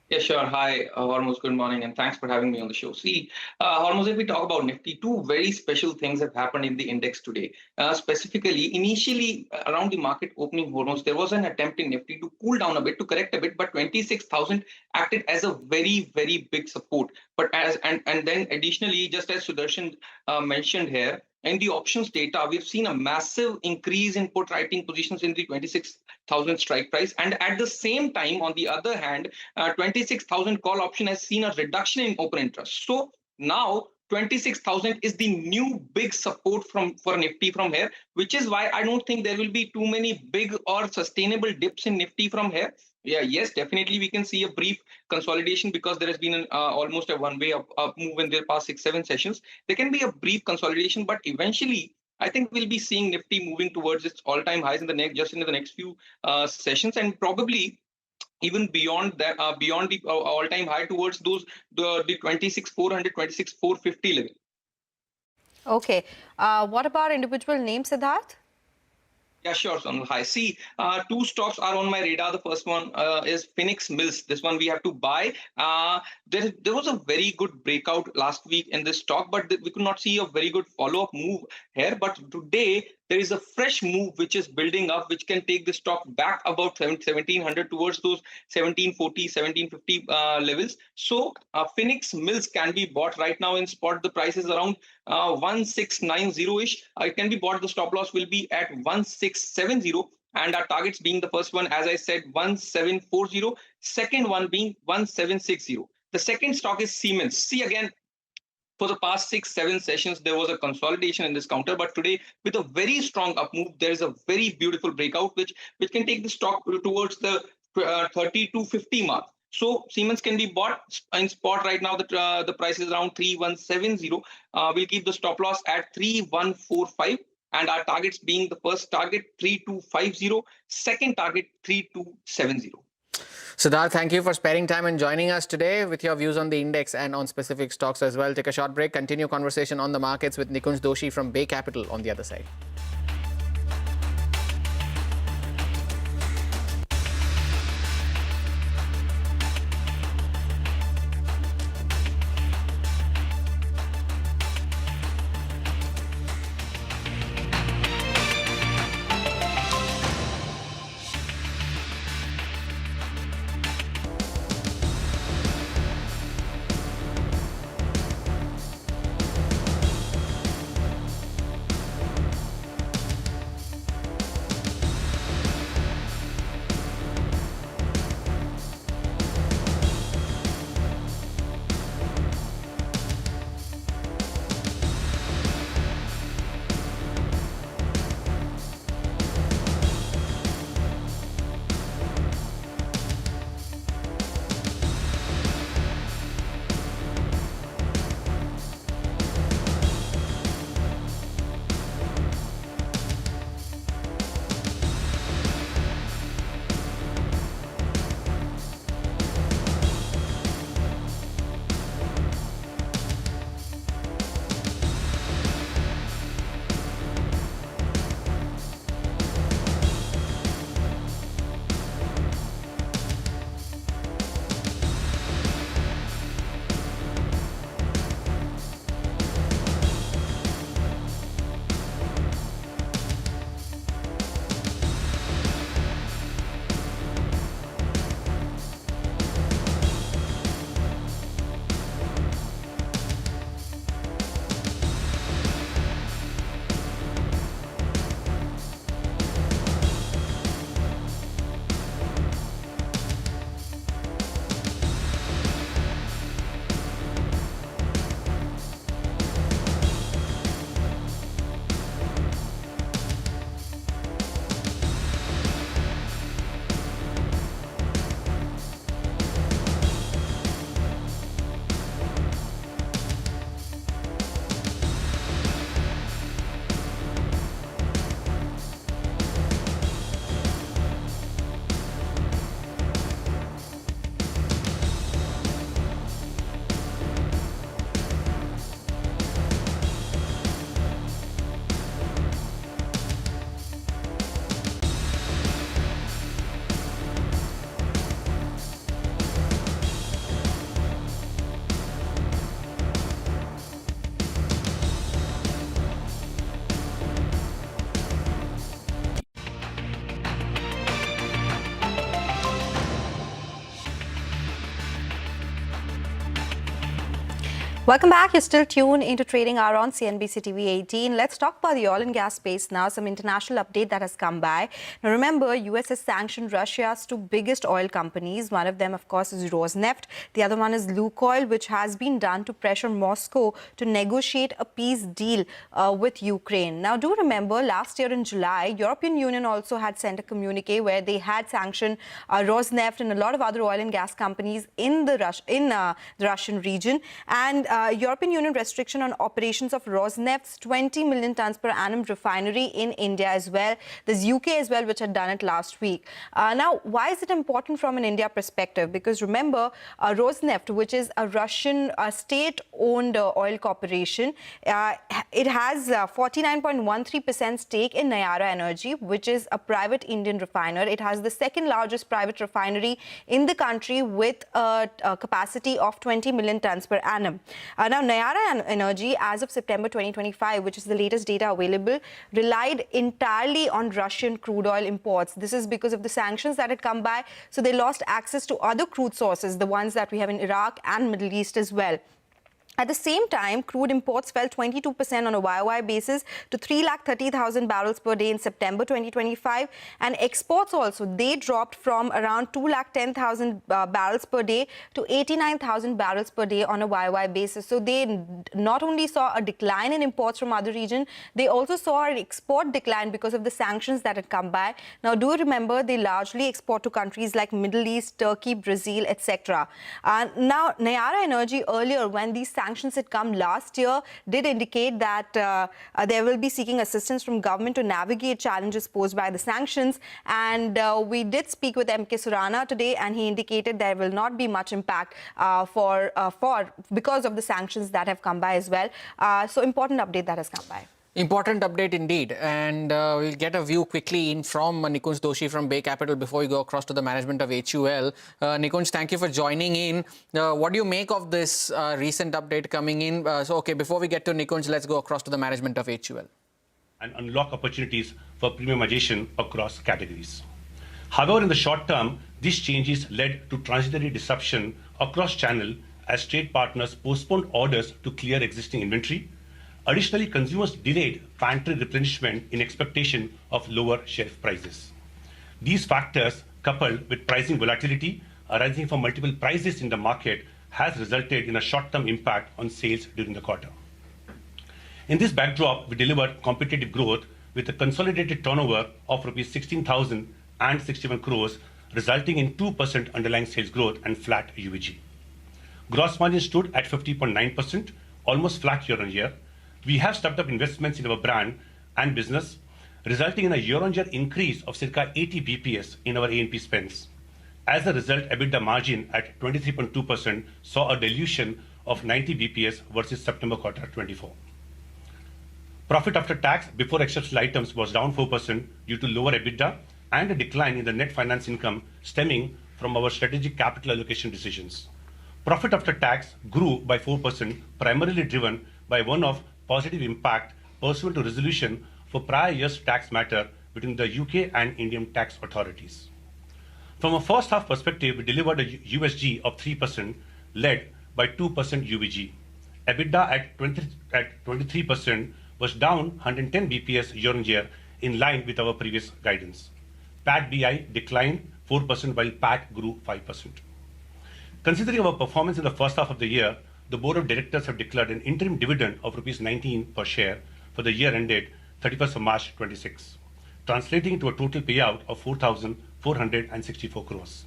Yeah, sure. Hi, Hormuz. Good morning, and thanks for having me on the show. See, Hormuz, if we talk about Nifty, two very special things have happened in the index today. Specifically, initially around the market opening, Hormuz, there was an attempt in Nifty to cool down a bit, to correct a bit, but 26,000 acted as a very, very big support. But and then additionally, just as Sudarshan mentioned here, in the options data, we've seen a massive increase in put writing positions in the 26,000 strike price. And at the same time, on the other hand, 26,000 call option has seen a reduction in open interest. So now 26,000 is the new big support for Nifty from here, which is why I don't think there will be too many big or sustainable dips in Nifty from here. Yeah, yes, definitely we can see a brief consolidation because there has been almost a one-way up move in the past 6-7 sessions. There can be a brief consolidation, but eventually I think we'll be seeing Nifty moving towards its all-time highs in the next few sessions, and probably even beyond that, beyond the all-time high towards the 26,400, 26,450 level. Okay. What about individual names, Siddharth? Yeah, sure, Sonal. Hi. See, two stocks are on my radar. The first one is Phoenix Mills. This one we have to buy. There was a very good breakout last week in this stock, but we could not see a very good follow-up move here. But today, there is a fresh move which is building up, which can take the stock back about 1,700 towards those 1,740, 1,750 levels. So Phoenix Mills can be bought right now in spot. The price is around 1690-ish. It can be bought. The stop loss will be at 1670. And our targets being the first one, as I said, 1740. Second one being 1760. The second stock is Siemens. See, again, for the past 6-7 sessions, there was a consolidation in this counter, but today, with a very strong up move, there is a very beautiful breakout, which can take the stock towards the 30 to 50 mark. So Siemens can be bought in spot right now. The price is around 3170. We'll keep the stop loss at 3145, and our targets being the first target 3250, second target 3270. Siddharth, thank you for sparing time and joining us today with your views on the index and on specific stocks as well. Take a short break, continue conversation on the markets with Nikunj Doshi from Bay Capital on the other side. Welcome back. You're still tuned into Trading Hour on CNBC TV18. Let's talk about the oil and gas space now. Some international update that has come by. Now remember, US has sanctioned Russia's two biggest oil companies. One of them, of course, is Rosneft. The other one is Lukoil, which has been done to pressure Moscow to negotiate a peace deal with Ukraine. Now do remember, last year in July, European Union also had sent a communique where they had sanctioned Rosneft and a lot of other oil and gas companies in the Russian region. And European Union restriction on operations of Rosneft's 20 million tons per annum refinery in India as well. There's UK as well, which had done it last week. Now, why is it important from an India perspective? Because remember, Rosneft, which is a Russian state-owned oil corporation, it has 49.13% stake in Nayara Energy, which is a private Indian refiner. It has the second largest private refinery in the country with a capacity of 20 million tons per annum. Now, Nayara Energy, as of September 2025, which is the latest data available, relied entirely on Russian crude oil imports. This is because of the sanctions that had come by. So they lost access to other crude sources, the ones that we have in Iraq and Middle East as well. At the same time, crude imports fell 22% on a YOY basis to 330,000 barrels per day in September 2025. And exports also, they dropped from around 210,000 barrels per day to 89,000 barrels per day on a YOY basis. So they not only saw a decline in imports from other regions, they also saw an export decline because of the sanctions that had come by. Now, do remember, they largely export to countries like Middle East, Turkey, Brazil, etc. Now, Nayara Energy earlier, when these sanctions had come last year, did indicate that they will be seeking assistance from government to navigate challenges posed by the sanctions. And we did speak with M.K. Surana today, and he indicated there will not be much impact because of the sanctions that have come by as well. So important update that has come by. Important update indeed, and we'll get a view quickly in from Nikunj Doshi from Bay Capital before we go across to the management of HUL. Nikunj, thank you for joining in. What do you make of this recent update coming in? Okay, before we get to Nikunj, let's go across to the management of HUL. And unlock opportunities for premiumization across categories. However, in the short term, these changes led to transitory disruption across channel as trade partners postponed orders to clear existing inventory. Additionally, consumers delayed pantry replenishment in expectation of lower shelf prices. These factors, coupled with pricing volatility arising from multiple prices in the market, has resulted in a short-term impact on sales during the quarter. In this backdrop, we delivered competitive growth with a consolidated turnover of rupees 16,061 crores, resulting in 2% underlying sales growth and flat UVG. Gross margin stood at 50.9%, almost flat year-on-year. We have stepped up investments in our brand and business, resulting in a year-on-year increase of circa 80 BPS in our A&P spends. As a result, EBITDA margin at 23.2% saw a dilution of 90 BPS versus September quarter 24. Profit after tax before exceptional items was down 4% due to lower EBITDA and a decline in the net finance income stemming from our strategic capital allocation decisions. Profit after tax grew by 4%, primarily driven by one-off positive impact pursuant to resolution for prior year's tax matter between the UK and Indian tax authorities. From a first half perspective, we delivered a USG of 3%, led by 2% UVG. EBITDA at 23% was down 110 BPS year-on-year, in line with our previous guidance. PAT BI declined 4%, while PAT grew 5%. Considering our performance in the first half of the year, the Board of Directors have declared an interim dividend of Rs 19 per share for the year ended 31st of March 26, translating to a total payout of 4,464 crores.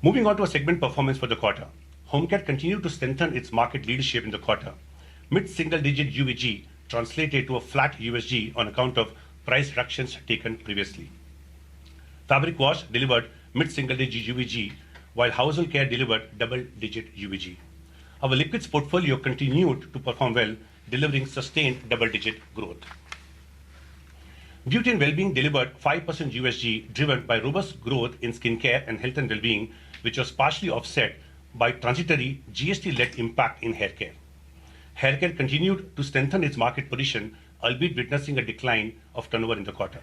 Moving on to a segment performance for the quarter. Home Care continued to strengthen its market leadership in the quarter. Mid-single-digit UVG translated to a flat USG on account of price reductions taken previously. Fabric Wash delivered mid-single-digit UVG, while Household Care delivered double-digit UVG. Our liquids portfolio continued to perform well, delivering sustained double-digit growth. Beauty and Wellbeing delivered 5% USG, driven by robust growth in skincare and health and well-being, which was partially offset by transitory GST-led impact in hair care. Hair care continued to strengthen its market position, albeit witnessing a decline of turnover in the quarter.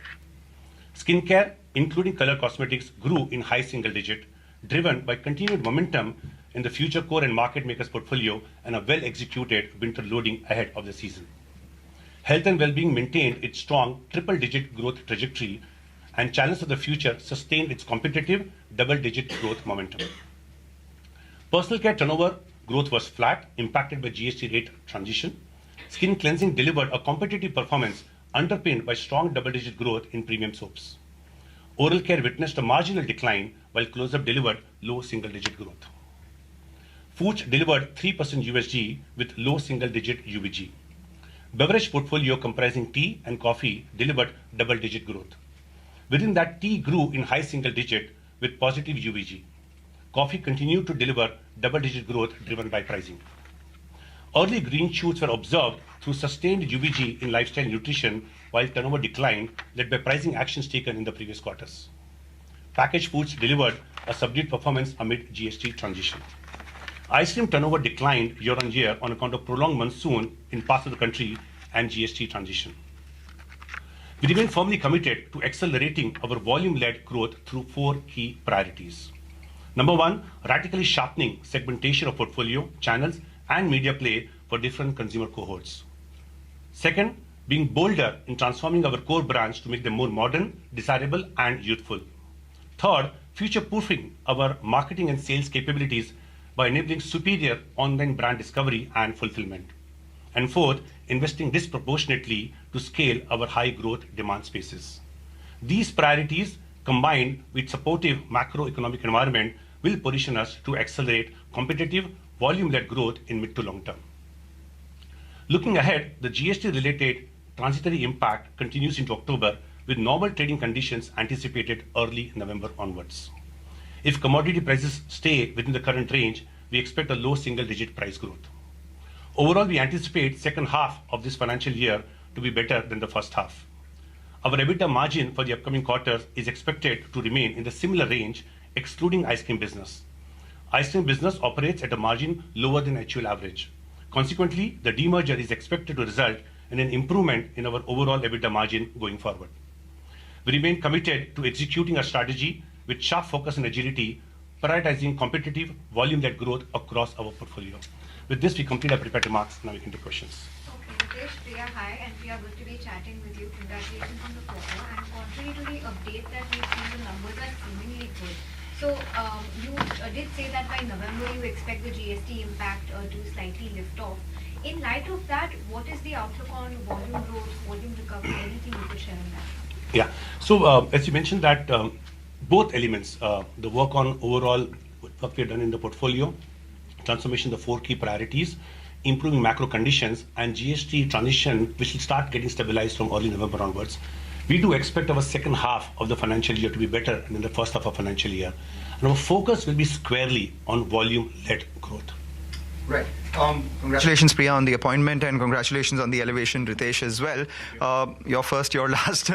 Skincare, including color cosmetics, grew in high single digit, driven by continued momentum in the future core and market makers portfolio and a well-executed winter loading ahead of the season. Health and well-being maintained its strong triple-digit growth trajectory, and channels of the future sustained its competitive double-digit growth momentum. Personal care turnover growth was flat, impacted by GST rate transition. Skin cleansing delivered a competitive performance underpinned by strong double-digit growth in premium soaps. Oral care witnessed a marginal decline, while close-up delivered low single-digit growth. Foods delivered 3% USG with low single-digit UVG. Beverage portfolio comprising tea and coffee delivered double-digit growth. Within that, tea grew in high single-digit with positive UVG. Coffee continued to deliver double-digit growth driven by pricing. Early green shoots were observed through sustained UVG in lifestyle nutrition, while turnover declined, led by pricing actions taken in the previous quarters. Packaged foods delivered a subdued performance amid GST transition. Ice cream turnover declined year-on-year on account of prolonged monsoon in parts of the country and GST transition. We remain firmly committed to accelerating our volume-led growth through 4 key priorities. Number 1, radically sharpening segmentation of portfolio, channels, and media play for different consumer cohorts. Second, being bolder in transforming our core brands to make them more modern, desirable, and youthful. Third, future-proofing our marketing and sales capabilities by enabling superior online brand discovery and fulfillment. And fourth, investing disproportionately to scale our high-growth demand spaces. These priorities, combined with supportive macroeconomic environment, will position us to accelerate competitive, volume-led growth in mid to long term. Looking ahead, the GST-related transitory impact continues into October, with normal trading conditions anticipated early November onwards. If commodity prices stay within the current range, we expect a low single-digit price growth. Overall, we anticipate second half of this financial year to be better than the first half. Our EBITDA margin for the upcoming quarters is expected to remain in the similar range, excluding ice cream business. Ice cream business operates at a margin lower than actual average. Consequently, the demerger is expected to result in an improvement in our overall EBITDA margin going forward. We remain committed to executing our strategy with sharp focus and agility, prioritizing competitive, volume-led growth across our portfolio. With this, we complete our prepared remarks. Now we can take questions. Okay, Ritesh, Priya, hi, and Priya, good to be chatting with you. Congratulations on the quarter. And contrary to the update that we've seen, the numbers are seemingly good. So you did say that by November you expect the GST impact to slightly lift off. In light of that, what is the outlook on volume growth, volume recovery, anything you could share on that? Yeah. So as you mentioned that both elements, the work on overall work we've done in the portfolio, transformation, the 4 key priorities, improving macro conditions, and GST transition, which will start getting stabilized from early November onwards. We do expect our second half of the financial year to be better than the first half of financial year. And our focus will be squarely on volume-led growth. Right. Congratulations, Priya, on the appointment, and congratulations on the elevation, Ritesh, as well. Your first, your last,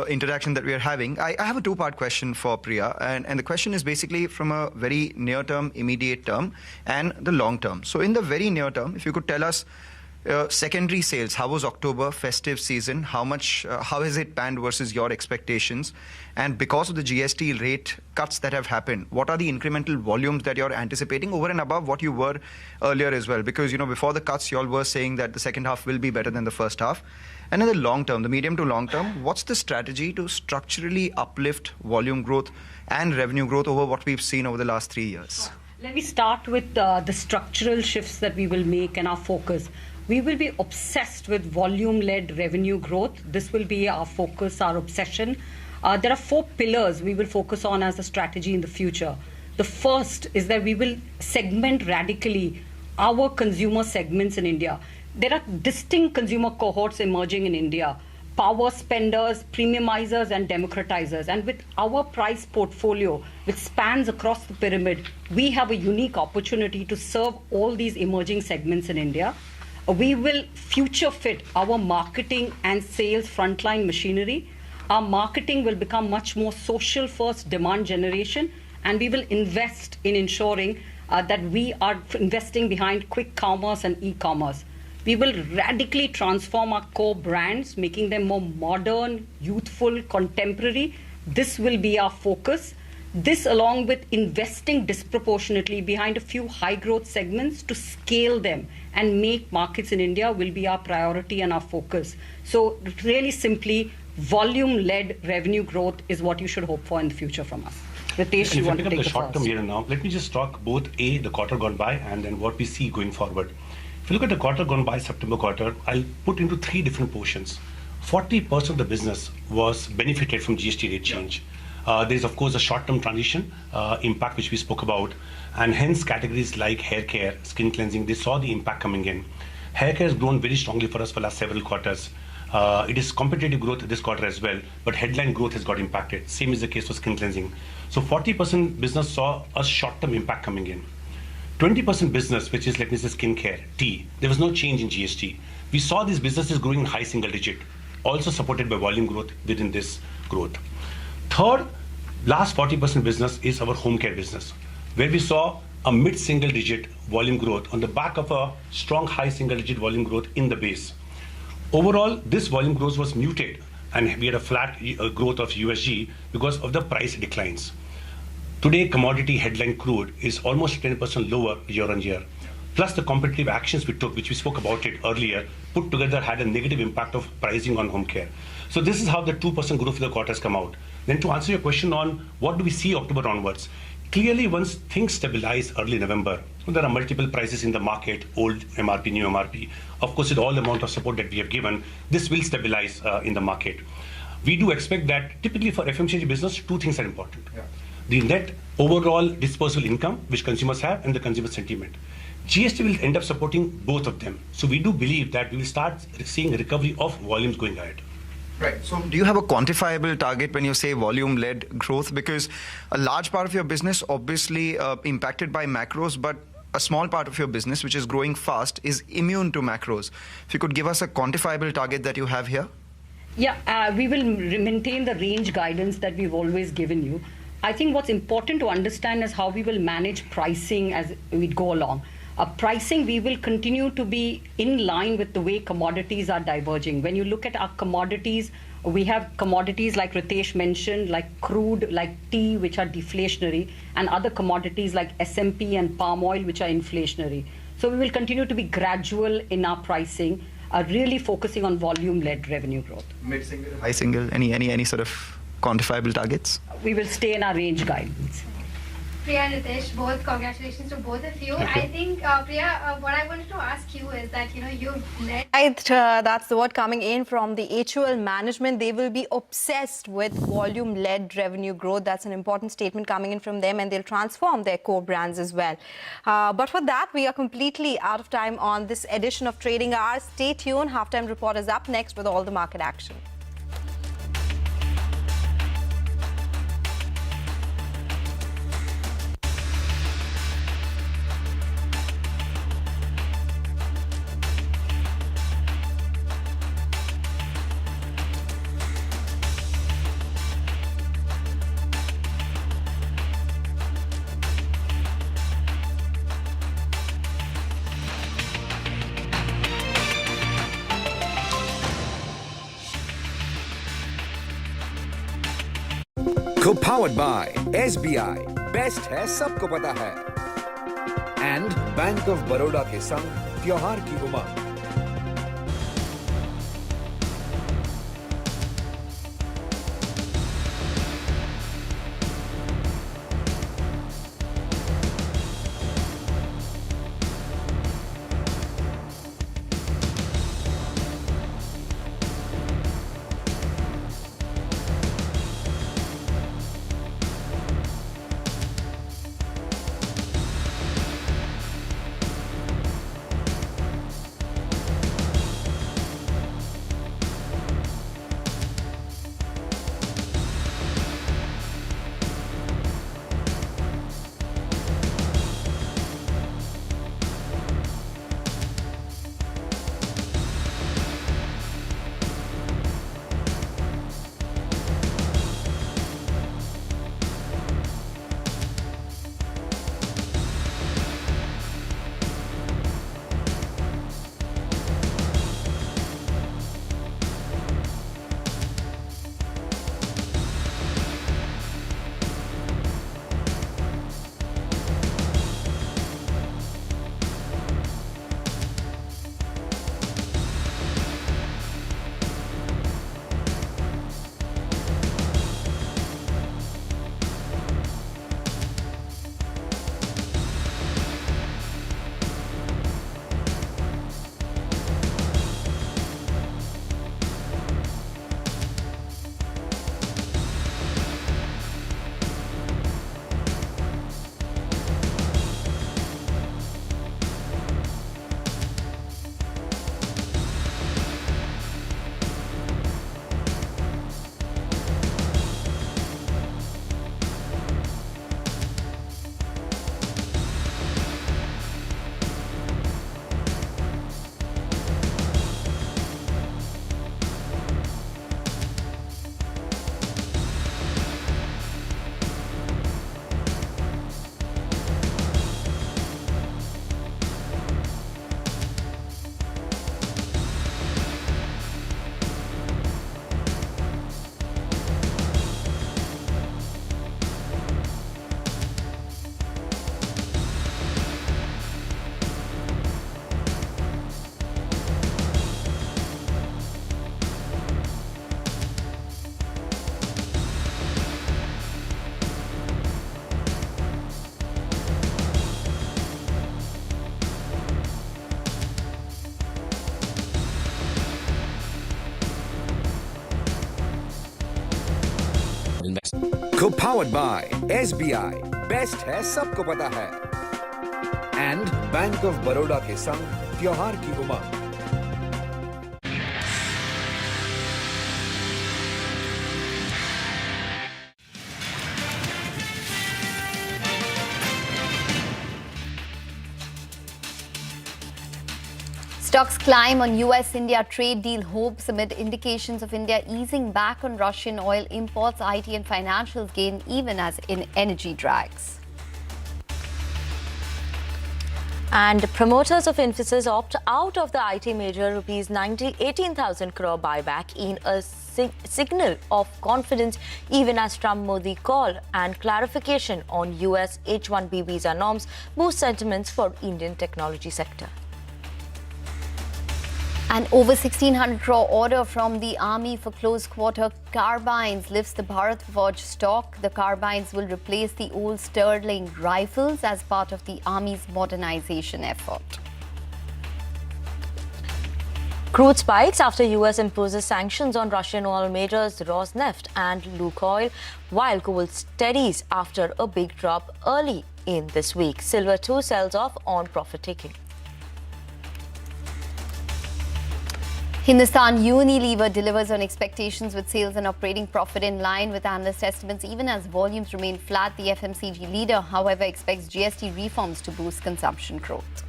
interaction that we are having. I have a 2-part question for Priya, and the question is basically from a very near-term, immediate term, and the long term. So in the very near term, if you could tell us, secondary sales, how was October festive season? How has it panned versus your expectations? And because of the GST rate cuts that have happened, what are the incremental volumes that you're anticipating over and above what you were earlier as well? Because, before the cuts, you all were saying that the second half will be better than the first half. And in the long term, the medium to long term, what's the strategy to structurally uplift volume growth and revenue growth over what we've seen over the last 3 years? Let me start with the structural shifts that we will make and our focus. We will be obsessed with volume-led revenue growth. This will be our focus, our obsession. There are 4 pillars we will focus on as a strategy in the future. The first is that we will segment radically our consumer segments in India. There are distinct consumer cohorts emerging in India: power spenders, premiumizers, and democratizers. And with our price portfolio, which spans across the pyramid, we have a unique opportunity to serve all these emerging segments in India. We will future fit our marketing and sales frontline machinery. Our marketing will become much more social first demand generation, and we will invest in ensuring that we are investing behind quick commerce and e-commerce. We will radically transform our core brands, making them more modern, youthful, contemporary. This will be our focus. This, along with investing disproportionately behind a few high growth segments to scale them and make markets in India, will be our priority and our focus. So really simply, volume-led revenue growth is what you should hope for in the future from us. Ritesh, you want to take the short term first? here and now, let me just talk both the quarter gone by and then what we see going forward. If you look at the quarter gone by, September quarter, I'll put into three different portions. 40% of the business was benefited from GST rate change. There's of course a short-term transition impact which we spoke about, and hence categories like hair care, skin cleansing, they saw the impact coming in. Hair care has grown very strongly for us for the last several quarters. It is competitive growth this quarter as well, but headline growth has got impacted. Same is the case for skin cleansing. So 40% business saw a short-term impact coming in. 20% business, which is, let me say, skincare, tea, there was no change in GST. We saw these businesses growing in high single digit, also supported by volume growth within this growth. Third, last 40% business is our home care business, where we saw a mid-single digit volume growth on the back of a strong high single digit volume growth in the base. Overall, this volume growth was muted and we had a flat growth of USG because of the price declines. Today, commodity headline crude is almost 10% lower year on year. Plus the competitive actions we took, which we spoke about it earlier, put together had a negative impact of pricing on home care. So this is how the 2% growth for the quarter has come out. Then to answer your question on what do we see October onwards, clearly once things stabilize early November, there are multiple prices in the market, old MRP, new MRP. Of course, with all the amount of support that we have given, this will stabilize in the market. We do expect that typically for FMCG business, two things are important. The net overall disposable income, which consumers have, and the consumer sentiment. GST will end up supporting both of them. So we do believe that we will start seeing a recovery of volumes going ahead. Right. So do you have a quantifiable target when you say volume-led growth? Because a large part of your business obviously impacted by macros, but a small part of your business, which is growing fast, is immune to macros. If you could give us a quantifiable target that you have here. Yeah, we will maintain the range guidance that we've always given you. I think what's important to understand is how we will manage pricing as we go along. Pricing, we will continue to be in line with the way commodities are diverging. When you look at our commodities, we have commodities like Ritesh mentioned, like crude, like tea, which are deflationary, and other commodities like SMP and palm oil, which are inflationary. So we will continue to be gradual in our pricing, really focusing on volume-led revenue growth. Mid-single, high single, any sort of quantifiable targets? We will stay in our range guidance. Priya and Ritesh, both congratulations to both of you. I think, Priya, what I wanted to ask you is that, you've led... Right, that's the word coming in from the HUL management. They will be obsessed with volume-led revenue growth. That's an important statement coming in from them, and they'll transform their core brands as well. But for that, we are completely out of time on this edition of Trading Hours. Stay tuned. Halftime Report is up next with all the market action. Co-powered by SBI, best है सबको पता है, and bank of Baroda के संग त्योहार की उमंग। Co-powered by SBI. Best है सबको पता है. And Bank of Baroda के संग त्योहार की उमंग. Stocks climb on US-India trade deal hopes amid indications of India easing back on Russian oil imports. IT and financials gain even as in energy drags. And promoters of Infosys opt out of the IT major rupees 18,000 crore buyback in a signal of confidence even as Trump-Modi call and clarification on US H-1B visa norms boost sentiments for Indian technology sector. An over 1,600 crore order from the Army for close quarter carbines lifts the Bharat Forge stock. The carbines will replace the old Sterling rifles as part of the Army's modernization effort. Crude spikes after US imposes sanctions on Russian oil majors Rosneft and Lukoil, while gold steadies after a big drop early in this week. Silver too sells off on profit-taking. Hindustan Unilever delivers on expectations with sales and operating profit in line with analyst estimates even as volumes remain flat. The FMCG leader, however, expects GST reforms to boost consumption growth.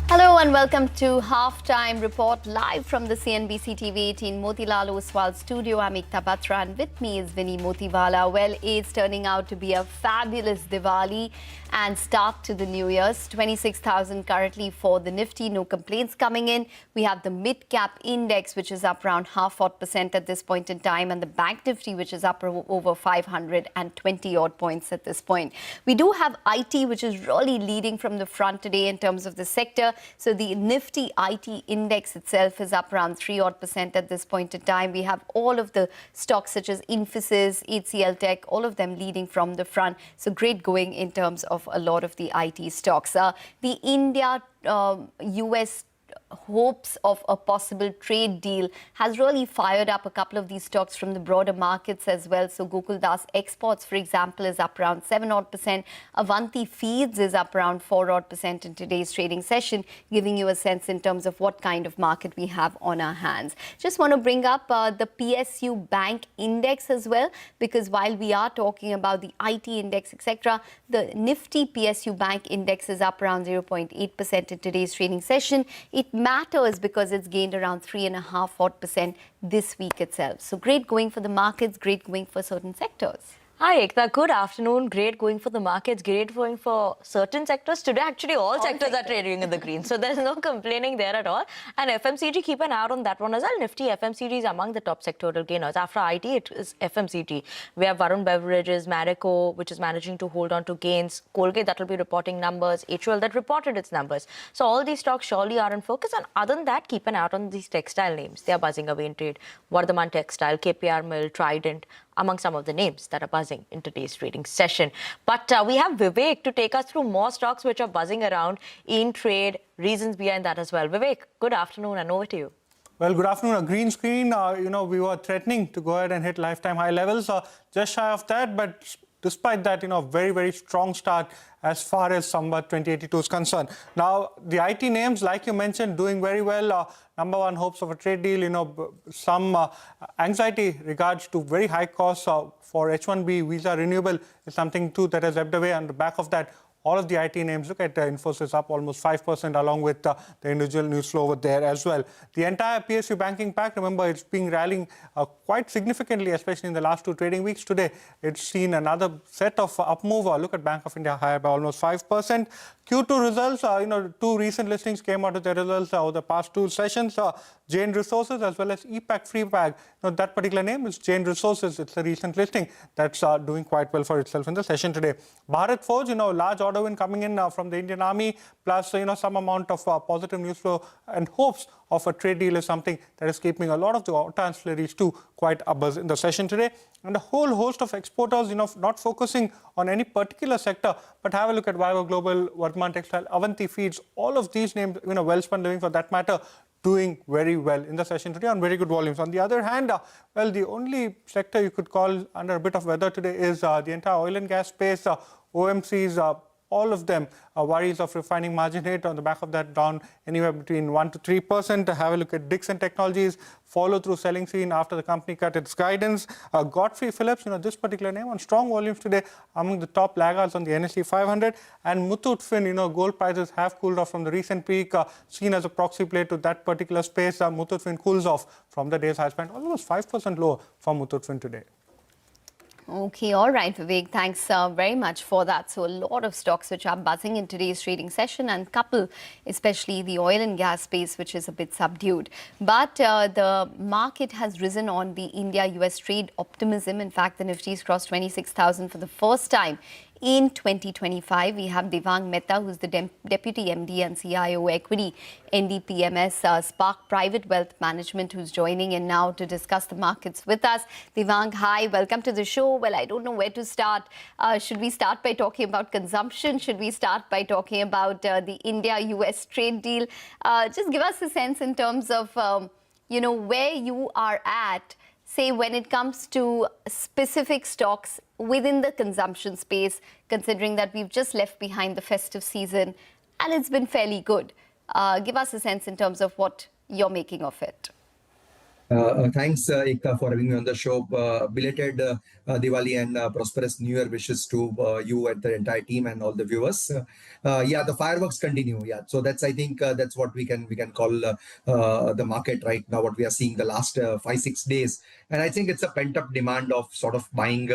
Hello and welcome to Halftime Report live from the CNBC-TV18 Motilal Oswal studio. I'm Ekta Batra and with me is Vinny Motiwala. Well, it's turning out to be a fabulous Diwali and start to the New Year's. 26,000 currently for the Nifty, no complaints coming in. We have the Midcap Index, which is up around 0.5% at this point in time, and the Bank Nifty, which is up over 520 odd points at this point. We do have IT, which is really leading from the front today in terms of the sector. So the Nifty IT index itself is up around 3% at this point in time. We have all of the stocks such as Infosys, HCL Tech, all of them leading from the front. So great going in terms of a lot of the IT stocks. The India US hopes of a possible trade deal has really fired up a couple of these stocks from the broader markets as well. So Gokuldas Exports, for example, is up around 7% Avanti Feeds is up around 4% in today's trading session, giving you a sense in terms of what kind of market we have on our hands. Just want to bring up the PSU Bank Index as well, because while we are talking about the IT index, etc., the Nifty PSU Bank Index is up around 0.8% in today's trading session. It matters because it's gained around 3.5% this week itself. So great going for the markets, great going for certain sectors. Hi, Ekta. Good afternoon. Great going for the markets, great going for certain sectors. Today, actually, all sectors are trading in the green. So there's no complaining there at all. And FMCG, keep an eye out on that one as well. Nifty FMCG is among the top sectoral gainers. After IT, it is FMCG. We have Varun Beverages, Marico, which is managing to hold on to gains. Colgate, that will be reporting numbers. HUL, that reported its numbers. So all these stocks surely are in focus. And other than that, keep an eye out on these textile names. They are buzzing away in trade. Vardhaman Textile, KPR Mill, Trident, among some of the names that are buzzing in today's trading session. But we have Vivek to take us through more stocks which are buzzing around in trade, reasons behind that as well. Vivek, good afternoon and over to you. Well, good afternoon. A green screen, we were threatening to go ahead and hit lifetime high levels, just shy of that. But despite that, very, very strong start as far as Samvat 2082 is concerned. Now, the IT names, like you mentioned, doing very well. Number one, hopes of a trade deal, some anxiety regards to very high costs for H-1B visa renewable is something too that has ebbed away. On the back of that, all of the IT names, look at Infosys up almost 5% along with the individual news flow over there as well. The entire PSU banking pack, remember, it's been rallying quite significantly, especially in the last two trading weeks. Today, it's seen another set of up move. Look at Bank of India higher by almost 5%. Q2 results, two recent listings came out of their results over the past two sessions. Jain Resources as well as EPAC Freepag. That particular name is Jain Resources. It's a recent listing that's doing quite well for itself in the session today. Bharat Forge, large order win coming in from the Indian Army, plus some amount of positive news flow and hopes of a trade deal is something that is keeping a lot of the auto ancillaries too quite abuzz in the session today. And a whole host of exporters, not focusing on any particular sector, but have a look at Vivo Global, Vardhaman Textile, Avanti Feeds, all of these names, Wellspun Living for that matter, doing very well in the session today on very good volumes. On the other hand, well, the only sector you could call under a bit of weather today is the entire oil and gas space, OMCs, all of them worries of refining margin hit. On the back of that, down anywhere between 1 to 3%. Have a look at Dixon Technologies, follow through selling scene after the company cut its guidance. Godfrey Phillips, this particular name on strong volumes today among the top laggards on the NSE 500. And Muthoot Fin, gold prices have cooled off from the recent peak, seen as a proxy play to that particular space. Muthoot Fin cools off from the day's high spend, almost 5% lower for Muthoot Fin today. Okay, all right, Vivek, thanks very much for that. So a lot of stocks which are buzzing in today's trading session, and couple, especially the oil and gas space, which is a bit subdued. But the market has risen on the India-US trade optimism. In fact, the Nifty's crossed 26,000 for the first time in 2025. We have Devang Mehta, who's the Deputy MD and CIO Equity NDPMS Spark Private Wealth Management, who's joining in now to discuss the markets with us. Devang, hi, welcome to the show. Well, I don't know where to start. Should we start by talking about consumption? Should we start by talking about the India-US trade deal? Just give us a sense in terms of, where you are at, say, when it comes to specific stocks within the consumption space, considering that we've just left behind the festive season and it's been fairly good. Give us a sense in terms of what you're making of it. Thanks, Ekta, for having me on the show. Belated Diwali and prosperous New Year wishes to you and the entire team and all the viewers. The fireworks continue. So that's, I think, that's what we can call the market right now. What we are seeing the last 5-6 days, and I think it's a pent-up demand of sort of buying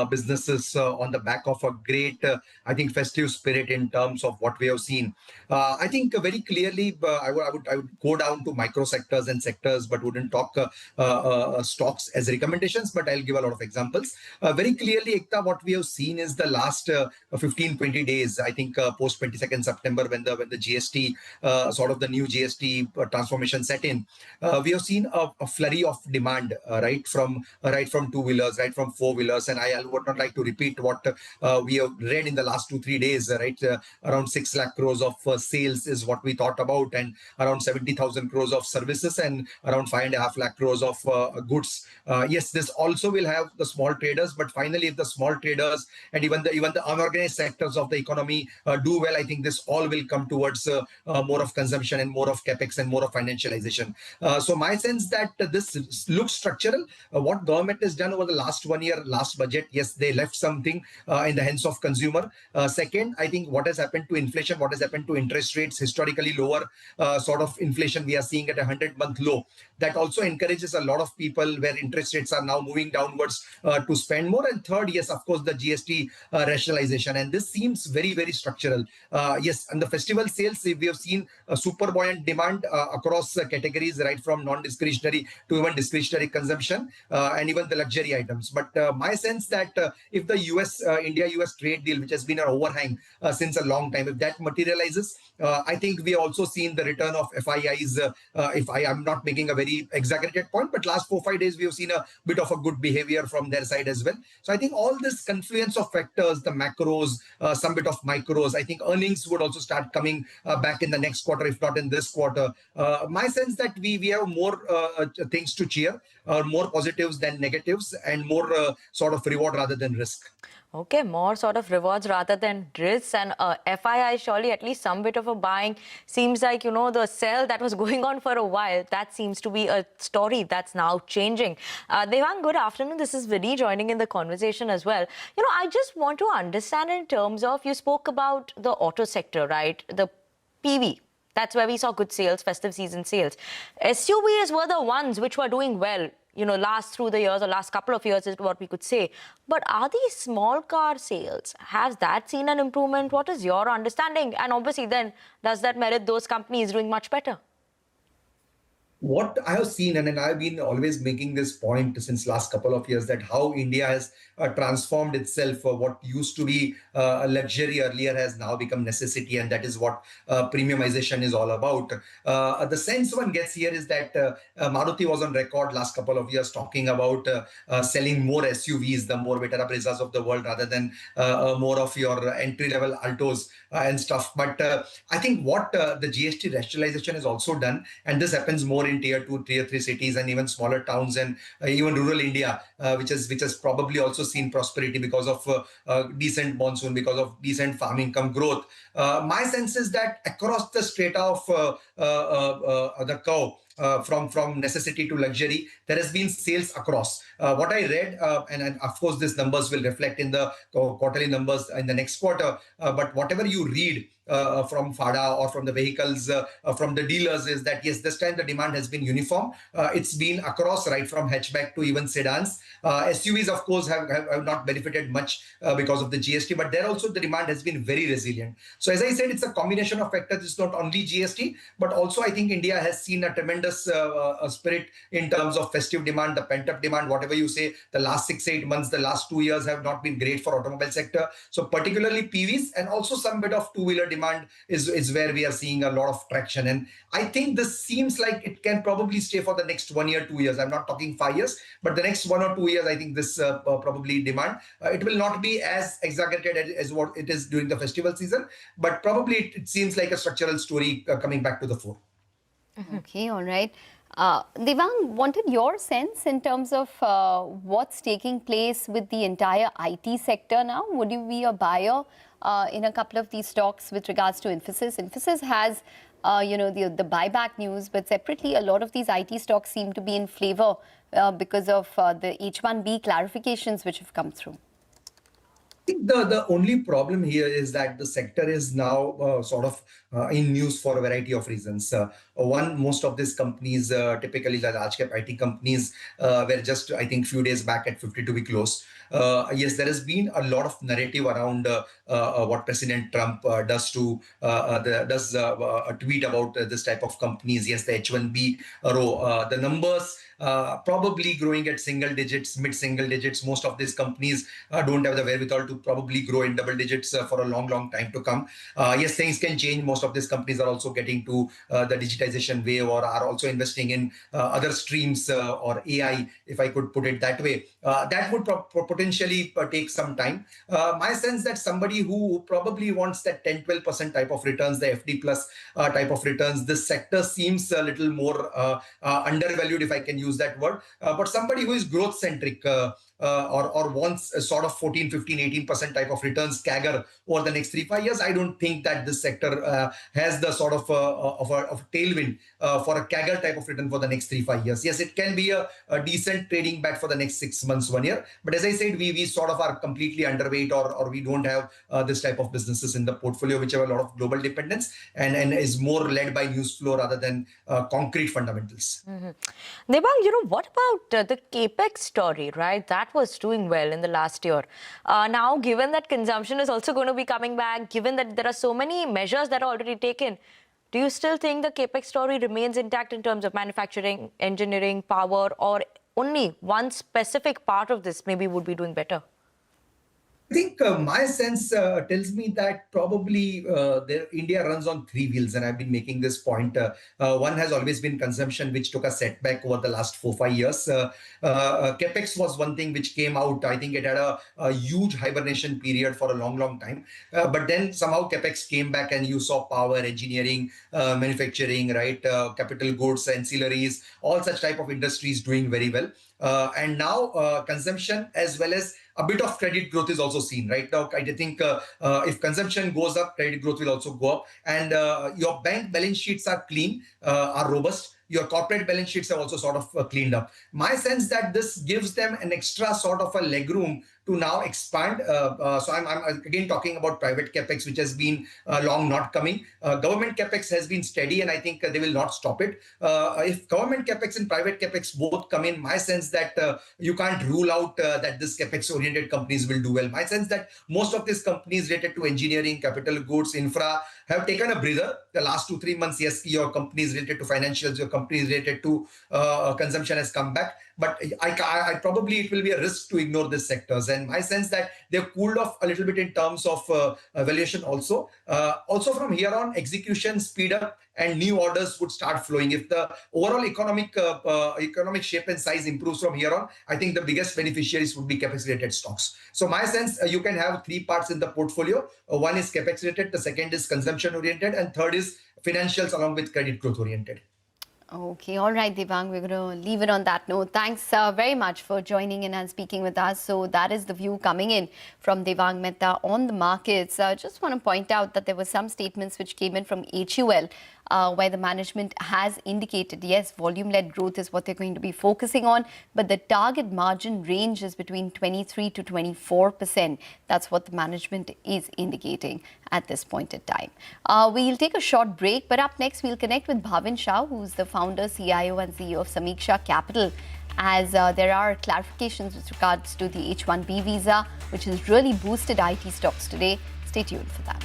businesses on the back of a great, I think, festive spirit in terms of what we have seen. I think very clearly, I would go down to micro sectors and sectors, but wouldn't talk stocks as recommendations, but I'll give a lot of examples. Very clearly, Ekta, what we have seen is the last 15-20 days, I think post 22nd September, when the GST, sort of the new GST transformation set in, we have seen a flurry of demand, right from two-wheelers, right from four-wheelers, and I would not like to repeat what we have read in the last 2-3 days, right? Around 6 lakh crores of sales is what we thought about, and around 70,000 crores of services, and around 5.5 lakh crores of goods. Yes, this also will have the small traders, but finally, if the small traders and even the unorganized sectors of the economy do well, I think this all will come towards more of consumption and more of capex and more of financialization. So my sense that this looks structural. What government has done over the last 1 year, last budget, yes, they left something in the hands of consumer. Second, I think what has happened to inflation, what has happened to interest rates, historically lower sort of inflation we are seeing at a 100-month low. That also encourages a lot of people where interest rates are now moving downwards to spend more. And third, yes, of course, the GST rationalization. And this seems very, very structural. Yes, and the festival sales, we have seen a super buoyant demand across categories, right from non-discretionary to even discretionary consumption and even the luxury items. But my sense that if the India-US trade deal, which has been an overhang since a long time, if that materializes, I think we have also seen the return of FIIs. If I am not making a very exaggerated point, but last 4-5 days, we have seen a bit of a good behavior from their side as well. So I think all this confluence of factors, the macros, some bit of micros, I think earnings would also start coming back in the next quarter, if not in this quarter. My sense that we have more things to cheer, more positives than negatives, and more sort of reward rather than risk. Okay, more sort of rewards rather than risks, and FII surely at least some bit of a buying. Seems like, the sell that was going on for a while, that seems to be a story that's now changing. Devang, good afternoon. This is Vinny joining in the conversation as well. I just want to understand in terms of, you spoke about the auto sector, right? The PV. That's where we saw good sales, festive season sales. SUVs were the ones which were doing well, last through the years or last couple of years is what we could say. But are these small car sales, has that seen an improvement? What is your understanding? And obviously then, does that merit those companies doing much better? what I have seen, and I've been always making this point since last couple of years, that how India has transformed itself. What used to be a luxury earlier has now become necessity, and that is what premiumization is all about. The sense one gets here is that Maruti was on record last couple of years talking about selling more SUVs, the more Vitara Brezzas of the world, rather than more of your entry-level Altos and stuff. But I think what the GST rationalization has also done, and this happens more in tier 2, tier 3 cities and even smaller towns and even rural India, which has probably also seen prosperity because of decent monsoon, because of decent farm income growth. My sense is that across the strata of the curve, from necessity to luxury, there has been sales across. What I read, and of course these numbers will reflect in the quarterly numbers in the next quarter, but whatever you read from FADA or from the vehicles, from the dealers, is that yes, this time the demand has been uniform. It's been across, right from hatchback to even sedans. SUVs, of course, have not benefited much because of the GST, but there also the demand has been very resilient. So as I said, it's a combination of factors. It's not only GST, but also I think India has seen a tremendous spirit in terms of festive demand, the pent-up demand, whatever you say. The last 6-8 months, the last 2 years have not been great for automobile sector. So particularly PVs and also some bit of two-wheeler demand is where we are seeing a lot of traction. And I think this seems like it can probably stay for the next 1 year, 2 years. I'm not talking 5 years, but the next 1 or 2 years, I think this probably demand, it will not be as exaggerated as what it is during the festival season, but probably it seems like a structural story coming back to the fore. Okay, all right. Devang, wanted your sense in terms of what's taking place with the entire IT sector now. Would you be a buyer in a couple of these stocks with regards to Infosys? Infosys has, the buyback news, but separately, a lot of these IT stocks seem to be in favor because of the H1B clarifications which have come through. I think the only problem here is that the sector is now sort of in news for a variety of reasons. One, most of these companies, typically the large cap IT companies, were just, I think, few days back at 52-week close. Yes, there has been a lot of narrative around what President Trump does a tweet about this type of companies. Yes, the H1B row, the numbers probably growing at single digits, mid-single digits. Most of these companies don't have the wherewithal to probably grow in double digits for a long, long time to come. Yes, things can change. Most of these companies are also getting to the digitization wave or are also investing in other streams or AI, if I could put it that way. That would potentially take some time. My sense that somebody who probably wants that 10-12% type of returns, the FD plus type of returns, this sector seems a little more undervalued, if I can use that word. But somebody who is growth centric or wants a sort of 14, 15, 18% type of returns CAGR over the next 3-5 years, I don't think that this sector has the sort of a tailwind for a CAGR type of return for the next 3-5 years. Yes, it can be a decent trading bet for the next 6 months, 1 year. But as I said, we sort of are completely underweight or we don't have this type of businesses in the portfolio, which have a lot of global dependence and is more led by news flow rather than concrete fundamentals. Devang, what about the capex story, right? That was doing well in the last year. Now, given that consumption is also going to be coming back, given that there are so many measures that are already taken, do you still think the capex story remains intact in terms of manufacturing, engineering, power, or only one specific part of this maybe would be doing better? I think my sense tells me that probably India runs on 3 wheels, and I've been making this point. One has always been consumption, which took a setback over the last 4-5 years. Capex was one thing which came out. I think it had a huge hibernation period for a long, long time. But then somehow Capex came back and you saw power, engineering, manufacturing, right, capital goods, ancillaries, all such type of industries doing very well. And now consumption as well as a bit of credit growth is also seen. Right now, I think if consumption goes up, credit growth will also go up. And your bank balance sheets are clean, are robust. Your corporate balance sheets are also sort of cleaned up. My sense that this gives them an extra sort of a legroom to now expand. So I'm again talking about private capex, which has been long not coming. Government capex has been steady, and I think they will not stop it. If government capex and private capex both come in, my sense that you can't rule out that this capex-oriented companies will do well. My sense that most of these companies related to engineering, capital goods, infra have taken a breather the last 2-3 months. Yes, your companies related to financials, your companies related to consumption has come back. But I probably it will be a risk to ignore these sectors. And my sense that they've cooled off a little bit in terms of valuation also. Also from here on, execution speed up and new orders would start flowing. If the overall economic shape and size improves from here on, I think the biggest beneficiaries would be capex related stocks. So my sense, you can have 3 parts in the portfolio. One is capex related, the second is consumption oriented, and third is financials along with credit growth oriented. Okay, all right, Devang, we're going to leave it on that note. Thanks very much for joining in and speaking with us. So that is the view coming in from Devang Mehta on the markets. Just want to point out that there were some statements which came in from HUL where the management has indicated, yes, volume-led growth is what they're going to be focusing on, but the target margin range is between 23 to 24%. That's what the management is indicating at this point in time. We'll take a short break, but up next we'll connect with Bhavin Shah, who's the founder, CIO and CEO of Samiksha Capital, as there are clarifications with regards to the H-1B visa, which has really boosted IT stocks today. Stay tuned for that.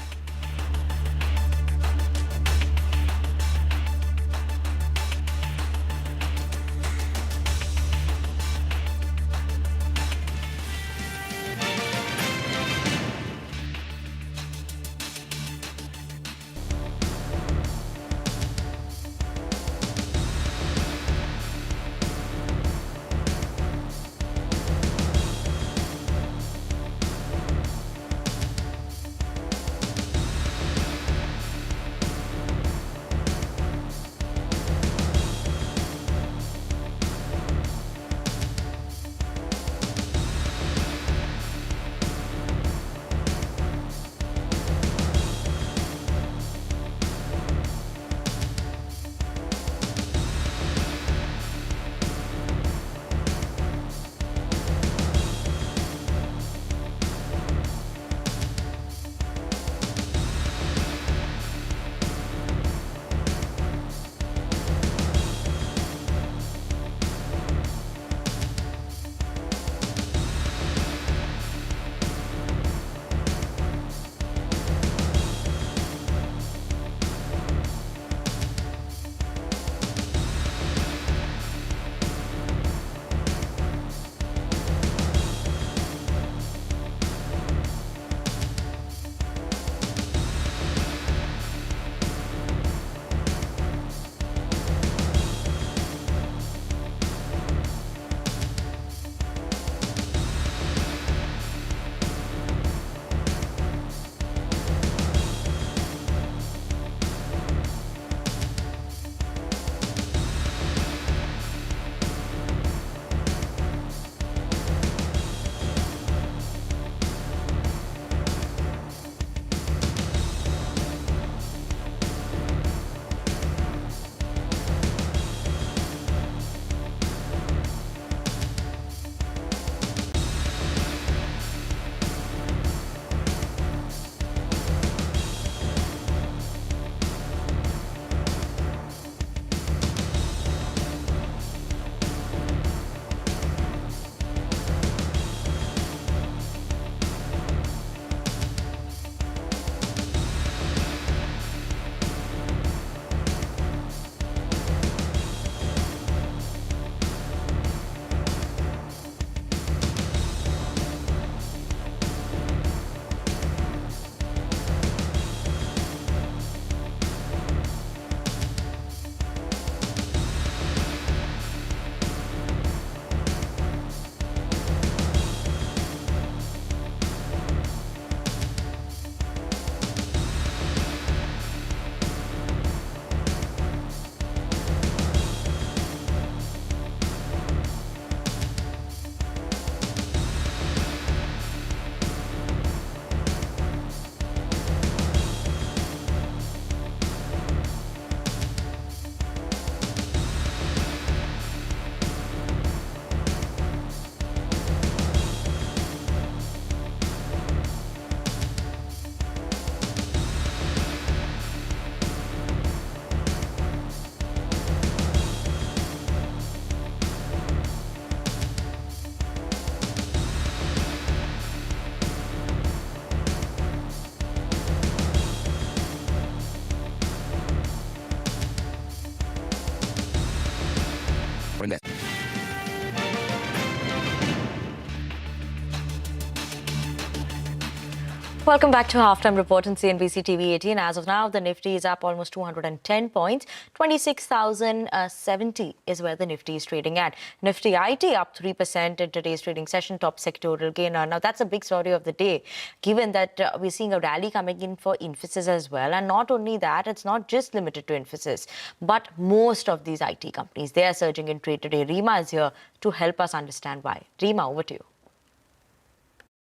Welcome back to Halftime Report on CNBC TV18. As of now, the Nifty is up almost 210 points. 26,070 is where the Nifty is trading at. Nifty IT up 3% in today's trading session, top sectoral gainer. Now, that's a big story of the day, given that we're seeing a rally coming in for Infosys as well. And not only that, it's not just limited to Infosys, but most of these IT companies, they are surging in trade today. Rima is here to help us understand why. Rima, over to you.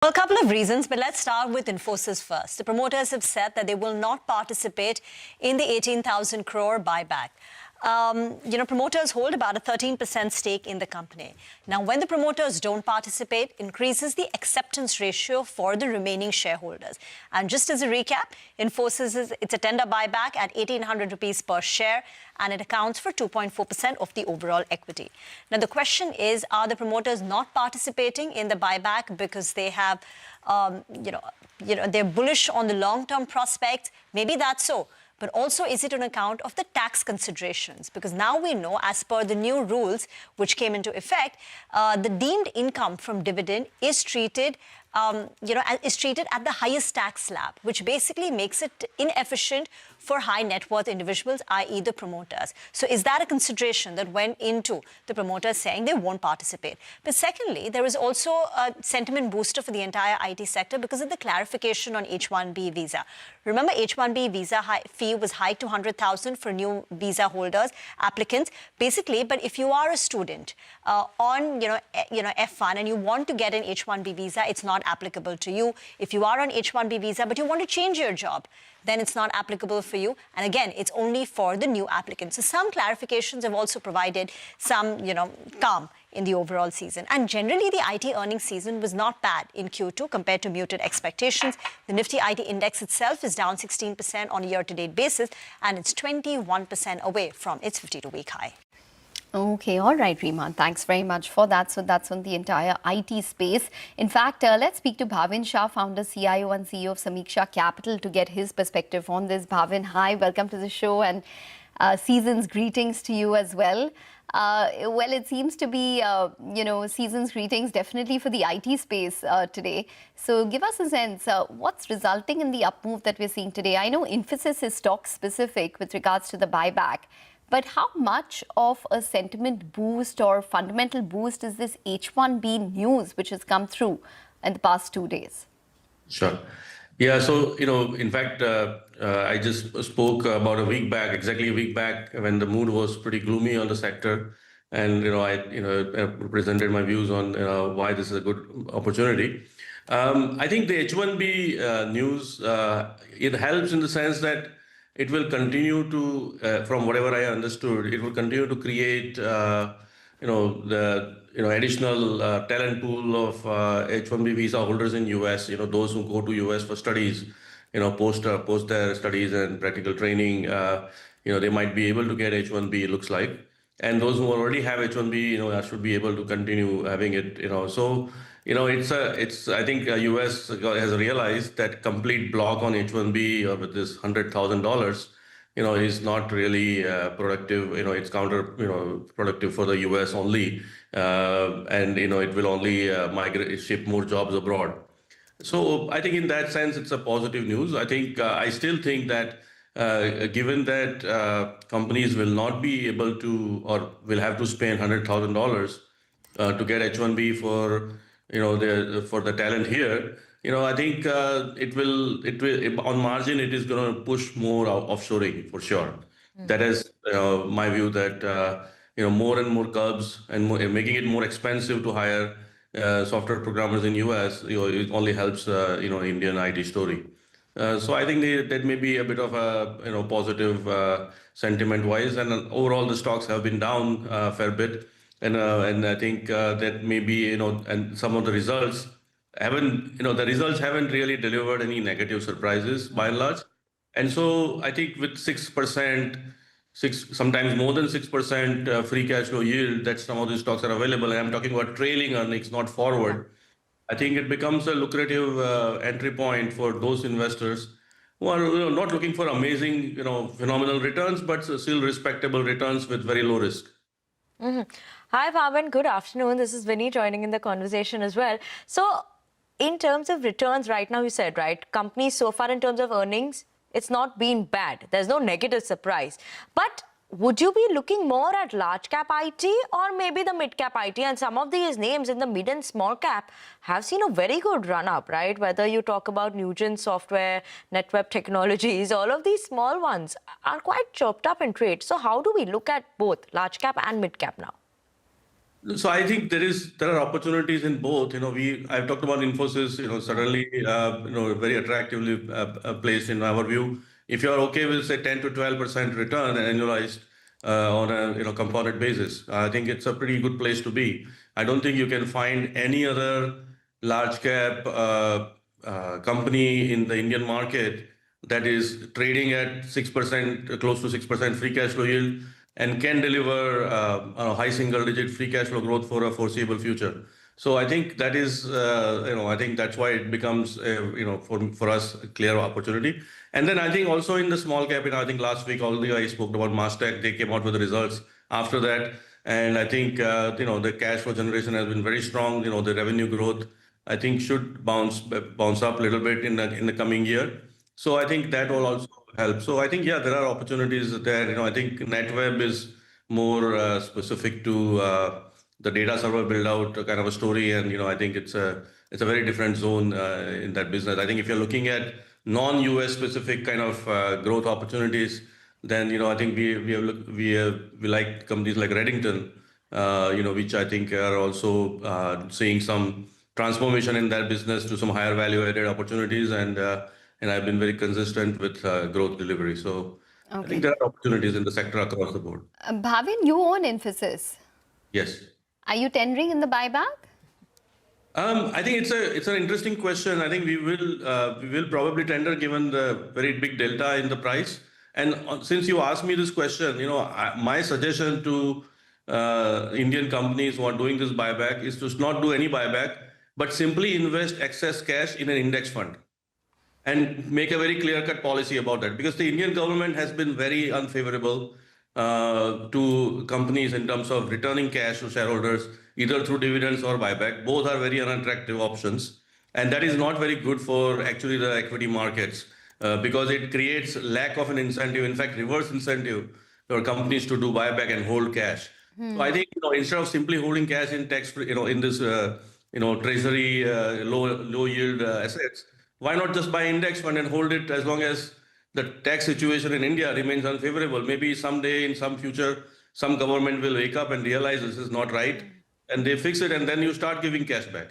Well, a couple of reasons, but let's start with Infosys first. The promoters have said that they will not participate in the 18,000 crore buyback. Promoters hold about a 13% stake in the company. Now, when the promoters don't participate, increases the acceptance ratio for the remaining shareholders. And just as a recap, Infosys it's a tender buyback at 1,800 rupees per share, and it accounts for 2.4% of the overall equity. Now, the question is, are the promoters not participating in the buyback because they have, they're bullish on the long-term prospects? Maybe that's so. But also, is it on account of the tax considerations? Because now we know, as per the new rules which came into effect, the deemed income from dividend is treated is treated at the highest tax slab, which basically makes it inefficient for high net worth individuals, i.e. the promoters. So is that a consideration that went into the promoters saying they won't participate? But secondly, there is also a sentiment booster for the entire IT sector because of the clarification on H-1B visa. Remember, H-1B visa fee was hiked to 100,000 for new visa holders, applicants, basically. But if you are a student on F1 and you want to get an H-1B visa, it's not applicable to you. If you are on H-1B visa but you want to change your job, then it's not applicable for you. And again, it's only for the new applicants. So some clarifications have also provided some, calm in the overall season. And generally, the IT earnings season was not bad in Q2 compared to muted expectations. The Nifty IT index itself is down 16% on a year-to-date basis, and it's 21% away from its 52-week high. Okay, all right, Rima. Thanks very much for that. So that's on the entire IT space. In fact, let's speak to Bhavin Shah, founder, CIO and CEO of Samiksha Capital, to get his perspective on this. Bhavin, hi, welcome to the show, and season's greetings to you as well. Well, it seems to be, season's greetings definitely for the IT space today. So give us a sense, what's resulting in the up move that we're seeing today? I know Infosys is stock specific with regards to the buyback, but how much of a sentiment boost or fundamental boost is this H-1B news which has come through in the past 2 days? Sure. Yeah, so, in fact, I just spoke about exactly a week back, when the mood was pretty gloomy on the sector. And, I presented my views on why this is a good opportunity. I think the H-1B news, it helps in the sense that it will continue to, from whatever I understood, it will continue to create, additional talent pool of H-1B visa holders in US. Those who go to US for studies, post their studies and practical training, they might be able to get H-1B. It looks like, and those who already have H-1B, should be able to continue having it. So. I think US has realized that complete block on H-1B with this $100,000, is not really productive. It's counterproductive for the US only, and it will only ship more jobs abroad. So I think in that sense, it's a positive news. I still think that given that companies will not be able to, or will have to spend $100,000 to get H-1B for for the talent here, I think it will on margin, it is going to push more offshoring for sure. That is my view, that more and more curbs and making it more expensive to hire software programmers in US, it only helps Indian IT story. So I think that may be a bit of a positive sentiment wise, and overall the stocks have been down a fair bit. And I think that maybe, and some of the results haven't really delivered any negative surprises by and large. And so I think with 6%, sometimes more than 6% free cash flow yield that some of these stocks are available, and I'm talking about trailing earnings, not forward. I think it becomes a lucrative entry point for those investors who are not looking for amazing, phenomenal returns, but still respectable returns with very low risk. Hi, Bhavin. Good afternoon. This is Vinny joining in the conversation as well. So, in terms of returns right now, you said, right, companies so far in terms of earnings, it's not been bad. There's no negative surprise. But would you be looking more at large cap IT or maybe the mid cap IT? And some of these names in the mid and small cap have seen a very good run up, right? Whether you talk about Nugent Software, NetWeb Technologies, all of these small ones are quite chopped up in trade. So how do we look at both large cap and mid cap now? So I think there are opportunities in both. I've talked about Infosys. Suddenly, very attractively placed in our view. If you are okay with say 10 to 12% return annualized on a compounded basis, I think it's a pretty good place to be. I don't think you can find any other large cap company in the Indian market that is trading at 6%, close to 6% free cash flow yield, and can deliver a high single-digit free cash flow growth for a foreseeable future. So I think that is, I think that's why it becomes, for us, a clear opportunity. And then I think also in the small cap, I think last week already I spoke about Mastech. They came out with the results after that. And I think, the cash flow generation has been very strong. The revenue growth, I think, should bounce up a little bit in the coming year. So I think that will also help. So I think, yeah, there are opportunities there. I think NetWeb is more specific to the data server build out kind of a story. And, I think it's a very different zone in that business. I think if you're looking at non-US specific kind of growth opportunities, then, I think we like companies like Reddington, which I think are also seeing some transformation in that business to some higher value added opportunities. And I've been very consistent with growth delivery. So I think there are opportunities in the sector across the board. Bhavin, you own Infosys. Yes. Are you tendering in the buyback? I think it's an interesting question. I think we will probably tender given the very big delta in the price. And since you asked me this question, my suggestion to Indian companies who are doing this buyback is to not do any buyback, but simply invest excess cash in an index fund and make a very clear-cut policy about that. Because the Indian government has been very unfavorable to companies in terms of returning cash to shareholders, either through dividends or buyback. Both are very unattractive options. And that is not very good for actually the equity markets because it creates lack of an incentive, in fact, reverse incentive for companies to do buyback and hold cash. So I think, instead of simply holding cash in in this, treasury, low yield assets, why not just buy index fund and hold it as long as the tax situation in India remains unfavorable? Maybe someday in some future, some government will wake up and realize this is not right and they fix it and then you start giving cash back.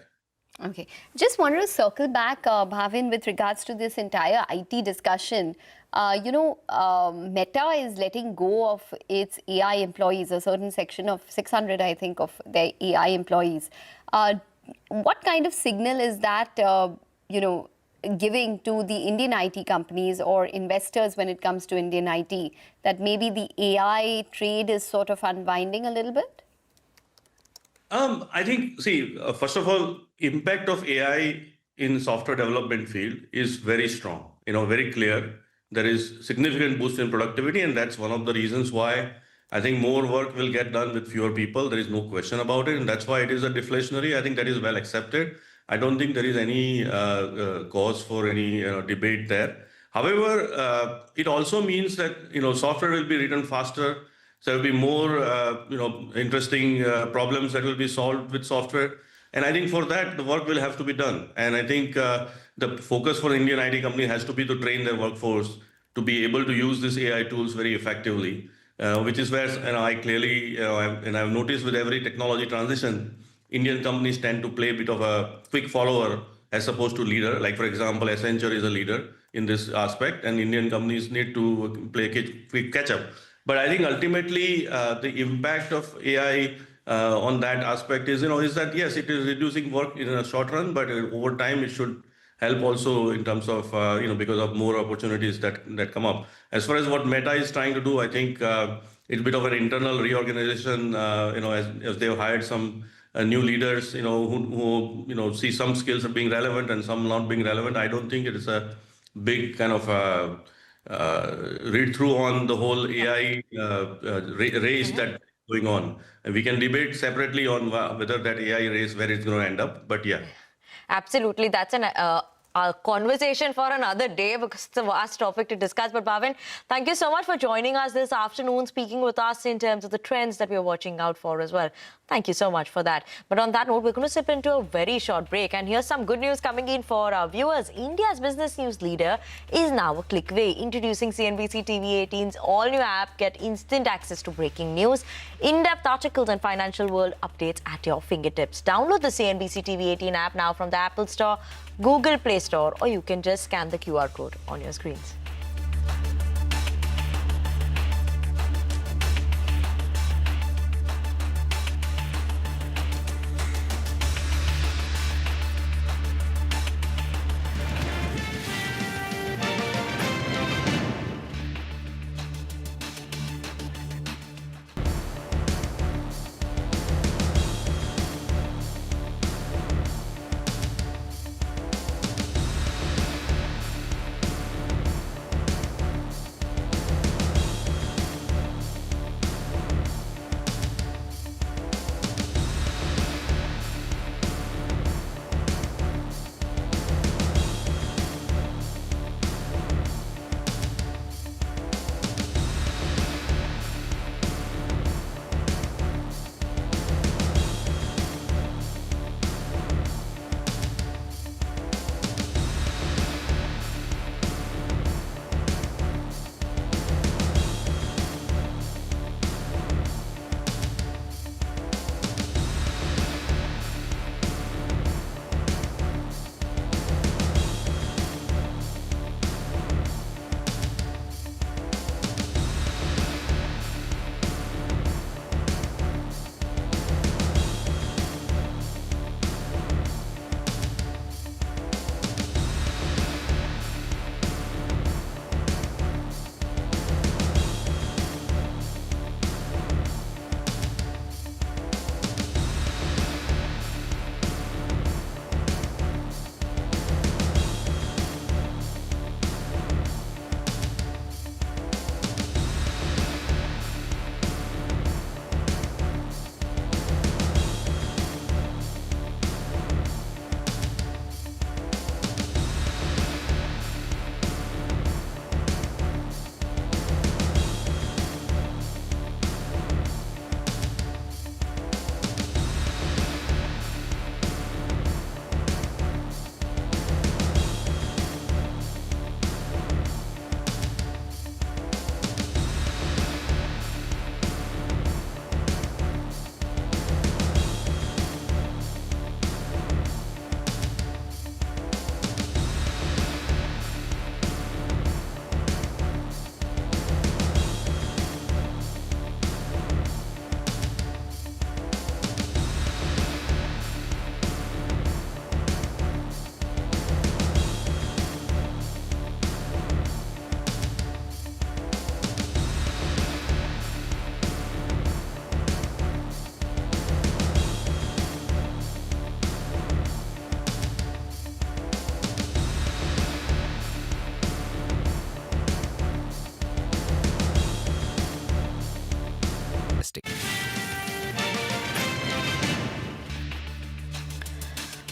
Okay. Just wanted to circle back, Bhavin, with regards to this entire IT discussion. Meta is letting go of its AI employees, a certain section of 600, I think, of their AI employees. What kind of signal is that, giving to the Indian IT companies or investors when it comes to Indian IT, that maybe the AI trade is sort of unwinding a little bit? I think, first of all, impact of AI in software development field is very strong, very clear. There is significant boost in productivity, and that's one of the reasons why I think more work will get done with fewer people. There is no question about it, and that's why it is a deflationary. I think that is well accepted. I don't think there is any cause for any debate there. However, it also means that software will be written faster. So there will be more interesting problems that will be solved with software. And I think for that, the work will have to be done. And I think the focus for Indian IT company has to be to train their workforce to be able to use these AI tools very effectively, which is where I clearly, and I've noticed with every technology transition, Indian companies tend to play a bit of a quick follower as opposed to leader. Like, for example, Accenture is a leader in this aspect, and Indian companies need to play quick catch-up. But I think ultimately, the impact of AI on that aspect is that, yes, it is reducing work in a short run, but over time, it should help also in terms of, because of more opportunities that come up. As far as what Meta is trying to do, I think it's a bit of an internal reorganization, as they've hired some new leaders, who see some skills are being relevant and some not being relevant. I don't think it is a big kind of read through on the whole AI race that's going on. And we can debate separately on whether that AI race, where it's going to end up. But yeah. Absolutely. That's a conversation for another day because it's a vast topic to discuss. But Bhavin, thank you so much for joining us this afternoon, speaking with us in terms of the trends that we're watching out for as well. Thank you so much for that. But on that note, we're going to slip into a very short break. And here's some good news coming in for our viewers. India's business news leader is now a click away. Introducing CNBC TV18's all-new app. Get instant access to breaking news, in-depth articles and financial world updates at your fingertips. Download the CNBC TV18 app now from the Apple Store, Google Play Store, or you can just scan the QR code on your screens.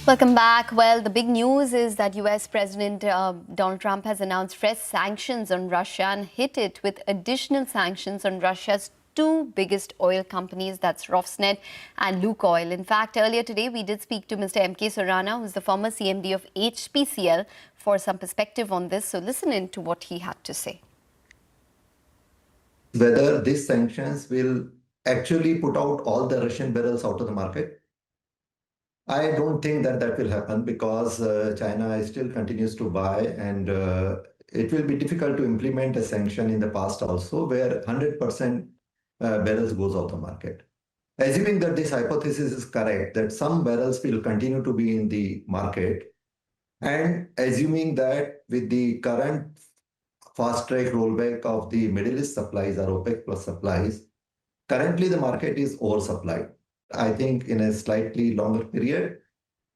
Welcome back. Well, the big news is that US President Donald Trump has announced fresh sanctions on Russia and hit it with additional sanctions on Russia's two biggest oil companies, that's Rosneft and Lukoil. In fact, earlier today, we did speak to Mr. M.K. Surana, who's the former CMD of HPCL, for some perspective on this. So listen in to what he had to say. Whether these sanctions will actually put out all the Russian barrels out of the market, I don't think that that will happen because China still continues to buy, and it will be difficult to implement a sanction in the past also where 100% barrels goes out the market. Assuming that this hypothesis is correct, that some barrels will continue to be in the market, and assuming that with the current fast-track rollback of the Middle East supplies or OPEC plus supplies, currently the market is oversupplied. I think in a slightly longer period,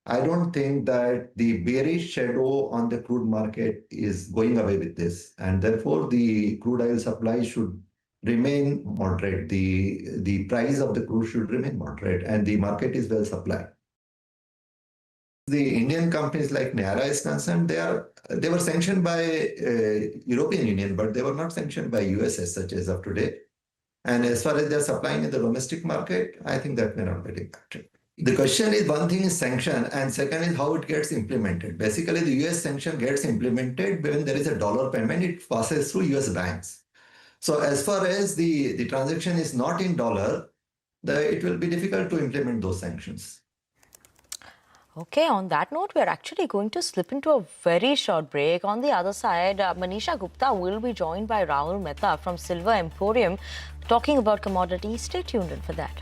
I don't think that the bearish shadow on the crude market is going away with this. And therefore, the crude oil supply should remain moderate. The price of the crude should remain moderate, and the market is well supplied. the Indian companies like Nara is concerned, they were sanctioned by European Union, but they were not sanctioned by US as such as of today. And as far as they're supplying in the domestic market, I think that may not get impacted. The question is, one thing is sanction, and second is how it gets implemented. Basically, the US sanction gets implemented when there is a dollar payment, it passes through US banks. So as far as the transaction is not in dollar, it will be difficult to implement those sanctions. Okay, on that note, we're actually going to slip into a very short break. On the other side, Manisha Gupta will be joined by Rahul Mehta from Silver Emporium talking about commodities. Stay tuned in for that.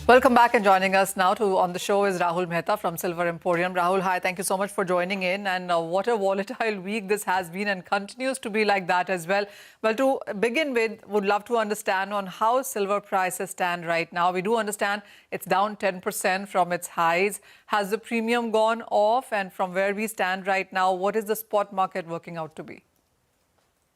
Welcome back, and joining us now on the show is Rahul Mehta from Silver Emporium. Rahul, hi, thank you so much for joining in. And what a volatile week this has been and continues to be like that as well. Well, to begin with, would love to understand on how silver prices stand right now. We do understand it's down 10% from its highs. Has the premium gone off? And from where we stand right now, what is the spot market working out to be?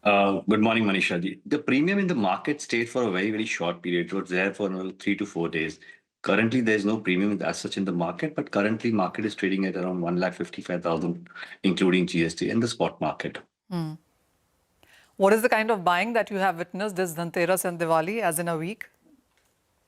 Good morning, Manisha. The premium in the market stayed for a very, very short period. It was there for another 3 to 4 days. Currently, there's no premium as such in the market, but currently market is trading at around 1,55,000, including GST in the spot market. What is the kind of buying that you have witnessed this Dhanteras and Diwali as in a week?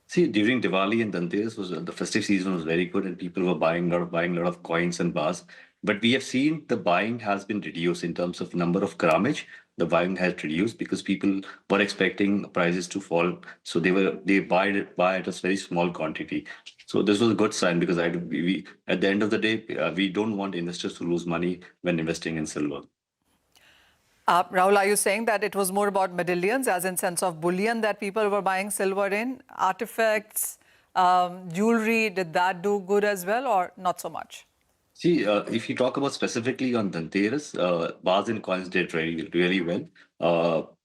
See, during Diwali and Dhanteras, the festive season was very good, and people were buying a lot of coins and bars. But we have seen the buying has been reduced in terms of number of grammage. The buying has reduced because people were expecting prices to fall, so they buy at a very small quantity. So this was a good sign because we at the end of the day we don't want investors to lose money when investing in silver. Rahul, are you saying that it was more about medallions, as in sense of bullion, that people were buying silver in? Artifacts, jewelry, did that do good as well, or not so much? See, if you talk about specifically on Dhanteras, bars and coins did really well.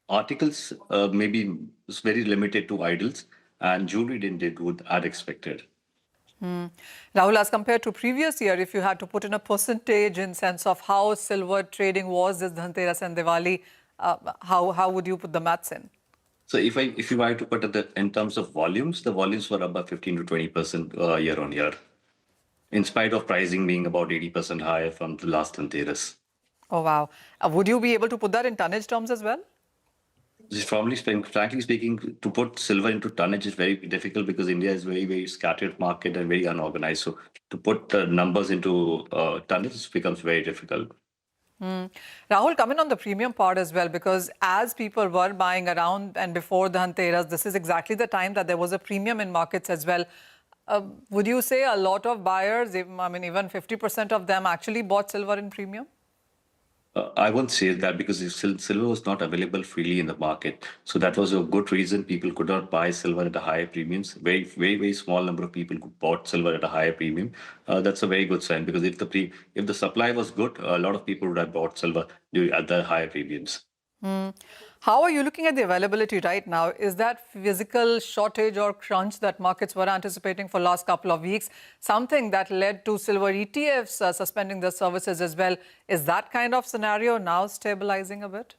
Articles maybe was very limited to idols, and jewelry didn't do good as expected. Rahul, as compared to previous year, if you had to put in a percentage in sense of how silver trading was this Dhanteras and Diwali, how would you put the maths in? So if you were to put it in terms of volumes, the volumes were about 15 to 20% year on year, in spite of pricing being about 80% higher from the last Dhanteras. Oh, wow. Would you be able to put that in tonnage terms as well? Frankly speaking, to put silver into tonnage is very difficult because India is very, very scattered market and very unorganized. So to put numbers into tonnage becomes very difficult. Rahul, come in on the premium part as well, because as people were buying around and before the Dhanteras, this is exactly the time that there was a premium in markets as well. Would you say a lot of buyers, I mean, even 50% of them actually bought silver in premium? I won't say that because silver was not available freely in the market. So that was a good reason people could not buy silver at a higher premiums. Very, very, very small number of people who bought silver at a higher premium. That's a very good sign because if the supply was good, a lot of people would have bought silver at the higher premiums. How are you looking at the availability right now? Is that physical shortage or crunch that markets were anticipating for last couple of weeks something that led to silver ETFs suspending their services as well? Is that kind of scenario now stabilizing a bit?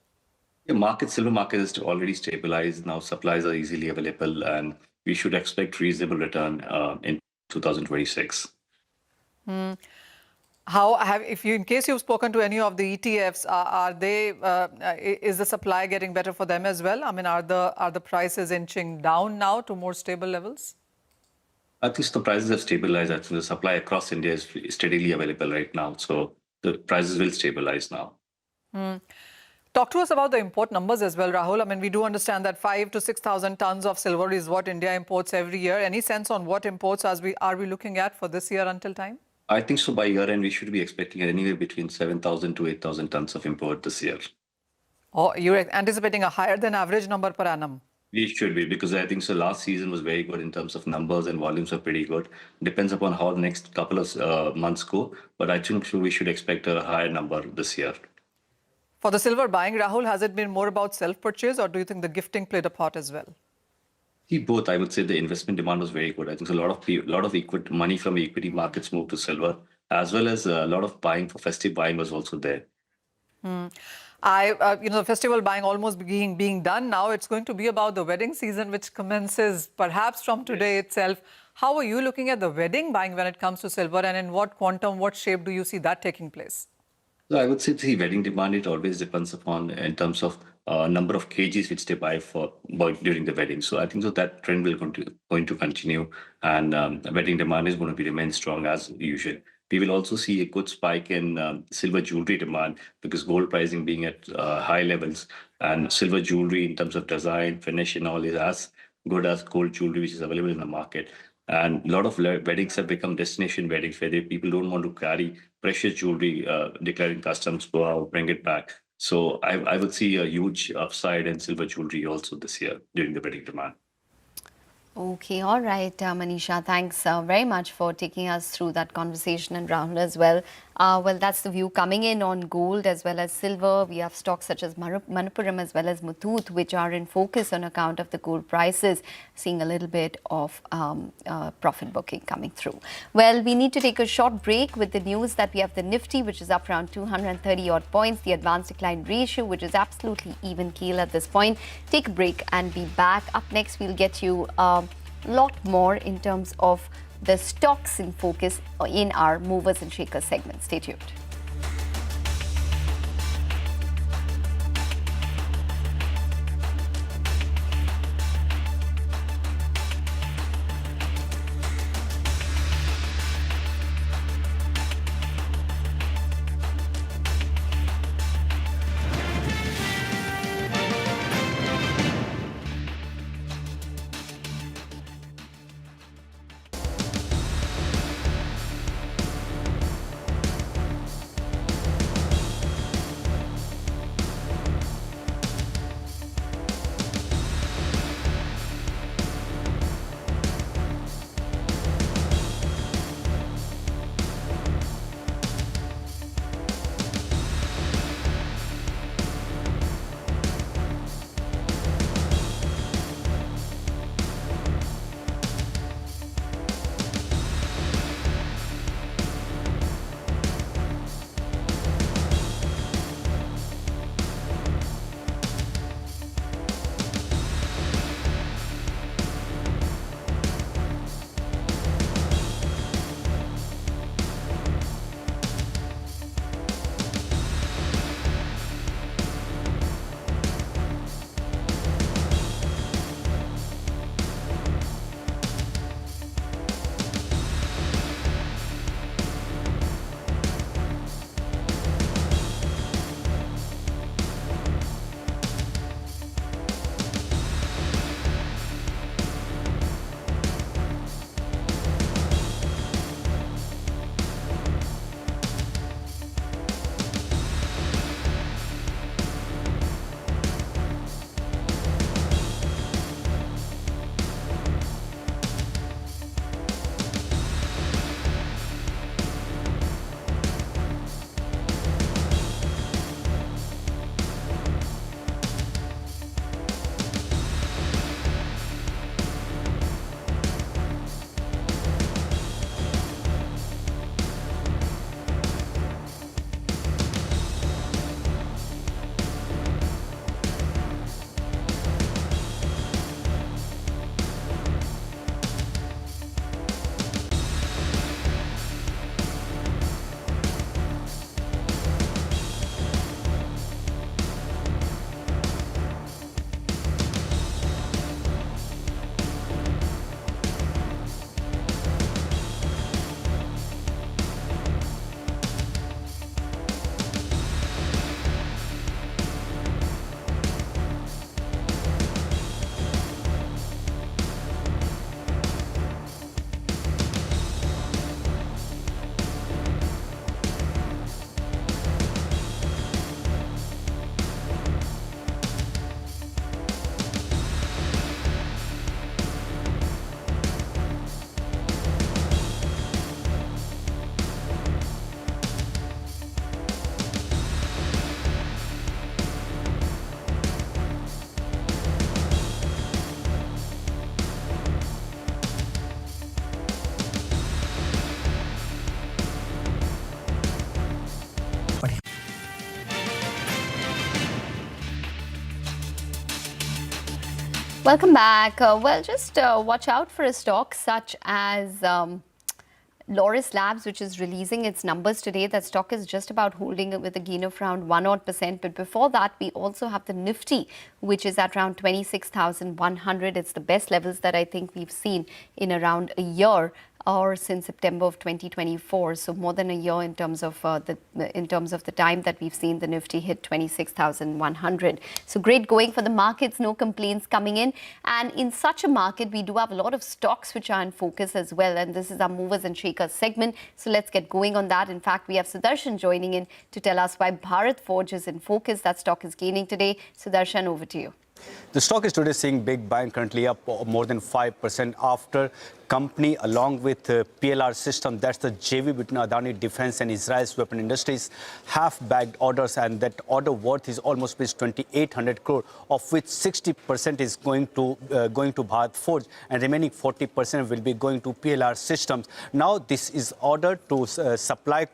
Silver market is already stabilized. Now supplies are easily available and we should expect reasonable return in 2026. In case you've spoken to any of the ETFs, is the supply getting better for them as well? I mean, are the prices inching down now to more stable levels? At least the prices have stabilized. Actually, the supply across India is steadily available right now. So the prices will stabilize now. Talk to us about the import numbers as well, Rahul. I mean, we do understand that 5,000 to 6,000 tons of silver is what India imports every year. Any sense on what imports are we looking at for this year until time? I think so by year end, we should be expecting anywhere between 7,000 to 8,000 tons of import this year. Oh, you're anticipating a higher than average number per annum? We should be, because I think so last season was very good in terms of numbers and volumes are pretty good. Depends upon how the next couple of months go. But I think we should expect a higher number this year. For the silver buying, Rahul, has it been more about self-purchase or do you think the gifting played a part as well? Both. I would say the investment demand was very good. I think a lot of money from equity markets moved to silver, as well as a lot of buying for festive buying was also there. Festival buying almost being done now. It's going to be about the wedding season, which commences perhaps from today itself. How are you looking at the wedding buying when it comes to silver, and in what quantum, what shape do you see that taking place? So I would say the wedding demand, it always depends upon in terms of number of kgs which they buy during the wedding. So I think so that trend will going to continue, and wedding demand is going to remain strong as usual. We will also see a good spike in silver jewelry demand because gold pricing being at high levels, and silver jewelry in terms of design, finish and all is as good as gold jewelry which is available in the market. And a lot of weddings have become destination weddings where people don't want to carry precious jewelry, declaring customs, go out, bring it back. So I would see a huge upside in silver jewelry also this year during the wedding demand. Okay, all right, Manisha, thanks very much for taking us through that conversation, and Rahul as well. Well, that's the view coming in on gold as well as silver. We have stocks such as Manappuram as well as Muthoot, which are in focus on account of the gold prices, seeing a little bit of profit booking coming through. Well, we need to take a short break with the news that we have the Nifty, which is up around 230 odd points, the advanced decline ratio, which is absolutely even keel at this point. Take a break and be back. Up next, we'll get you lot more in terms of the stocks in focus in our movers and shakers segment. Stay tuned. Welcome back. Well, just watch out for a stock such as Loris Labs, which is releasing its numbers today. That stock is just about holding it with a gain of around 1% But before that, we also have the Nifty, which is at around 26,100. It's the best levels that I think we've seen in around a year, or since September of 2024. So more than a year in terms of the time that we've seen the Nifty hit 26,100. So great going for the markets, no complaints coming in. And in such a market, we do have a lot of stocks which are in focus as well. And this is our movers and shakers segment. So let's get going on that. In fact, we have Sudarshan joining in to tell us why Bharat Forge is in focus. That stock is gaining today. Sudarshan, over to you. The stock is today seeing big buying, currently up more than 5% after company along with PLR system, that's the JV between Adani Defense and Israel's weapon industries, have bagged orders, and that order worth is almost 2,800 crore, of which 60% is going to Bharat Forge and remaining 40% will be going to PLR systems. Now this is ordered to supply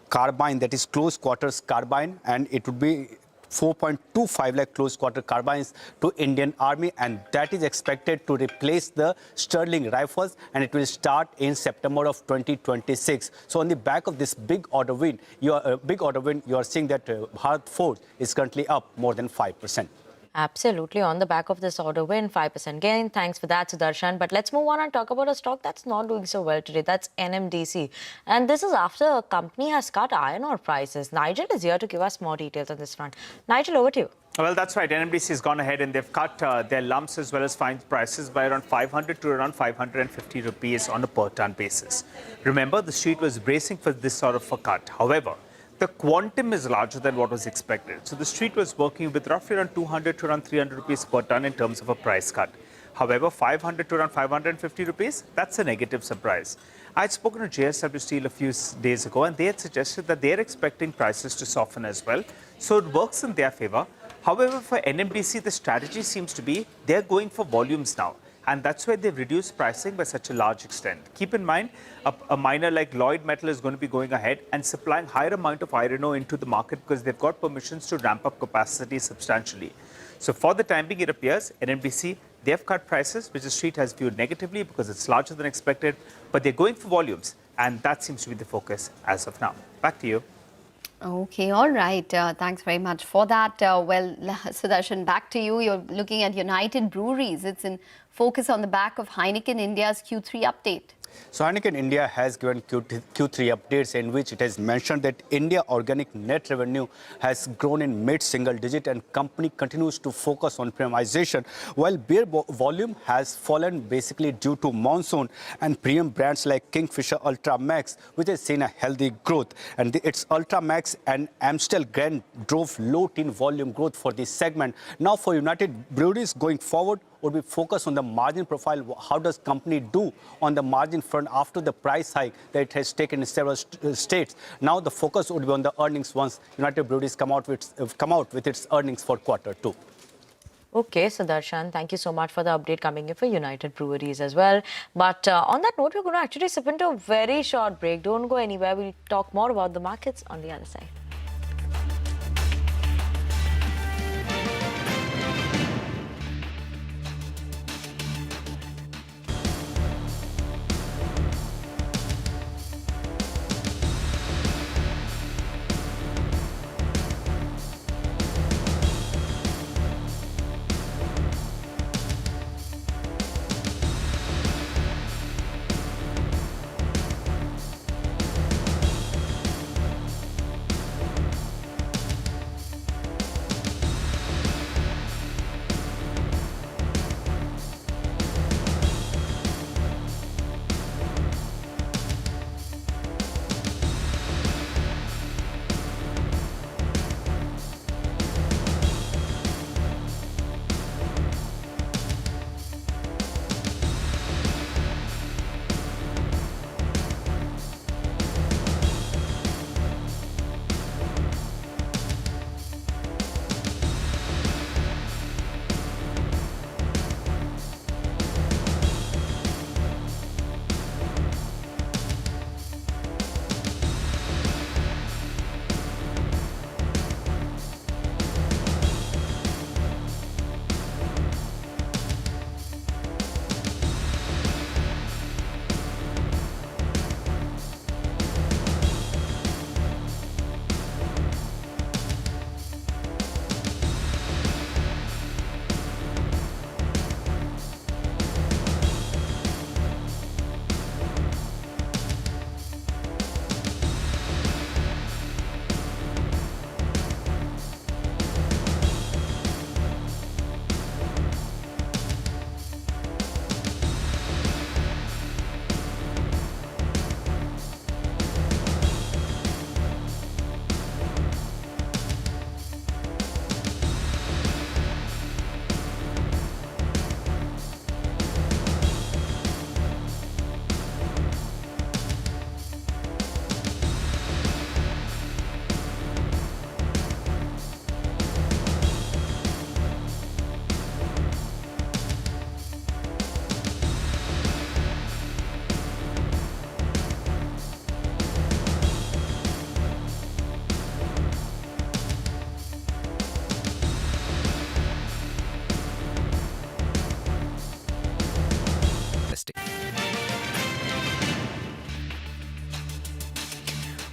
carbine, that is close quarters carbine, and it would be 4.25 lakh close quarter carbines to Indian Army, and that is expected to replace the Sterling rifles, and it will start in September of 2026. So on the back of this big order win, you are seeing that Bharat Forge is currently up more than 5%. Absolutely. On the back of this order win, 5% gain. Thanks for that, Sudarshan. But let's move on and talk about a stock that's not doing so well today. That's NMDC. And this is after a company has cut iron ore prices. Nigel is here to give us more details on this front. Nigel, over to you. Well, that's right. NMDC has gone ahead and they've cut their lumps as well as fines prices by around 500 to around 550 rupees on a per ton basis. Remember, the street was bracing for this sort of a cut. However, the quantum is larger than what was expected. So the street was working with roughly around 200 to around 300 rupees per ton in terms of a price cut. However, 500 to around 550 rupees, that's a negative surprise. I had spoken to JSW Steel a few days ago, and they had suggested that they're expecting prices to soften as well. So it works in their favor. However, for NMDC, the strategy seems to be they're going for volumes now. And that's why they've reduced pricing by such a large extent. Keep in mind, a miner like Lloyd Metal is going to be going ahead and supplying higher amount of iron ore into the market because they've got permissions to ramp up capacity substantially. So for the time being, it appears NMDC, they've cut prices, which the street has viewed negatively because it's larger than expected, but they're going for volumes, and that seems to be the focus as of now. Back to you. Okay, all right. Thanks very much for that. Well, Sudarshan, back to you. You're looking at United Breweries. It's in focus on the back of Heineken India's Q3 update. So Heineken India has given Q3 updates in which it has mentioned that India organic net revenue has grown in mid-single digit and company continues to focus on premiumization, while beer volume has fallen basically due to monsoon, and premium brands like Kingfisher Ultra Max, which has seen a healthy growth. And its Ultra Max and Amstel Grand drove low-teen volume growth for this segment. Now for United Breweries going forward, would be focused on the margin profile. How does company do on the margin front after the price hike that it has taken in several states? Now the focus would be on the earnings once United Breweries come out with its earnings for Q2. Okay, Sudarshan, thank you so much for the update coming in for United Breweries as well. But on that note, we're going to actually slip into a very short break. Don't go anywhere. We'll talk more about the markets on the other side.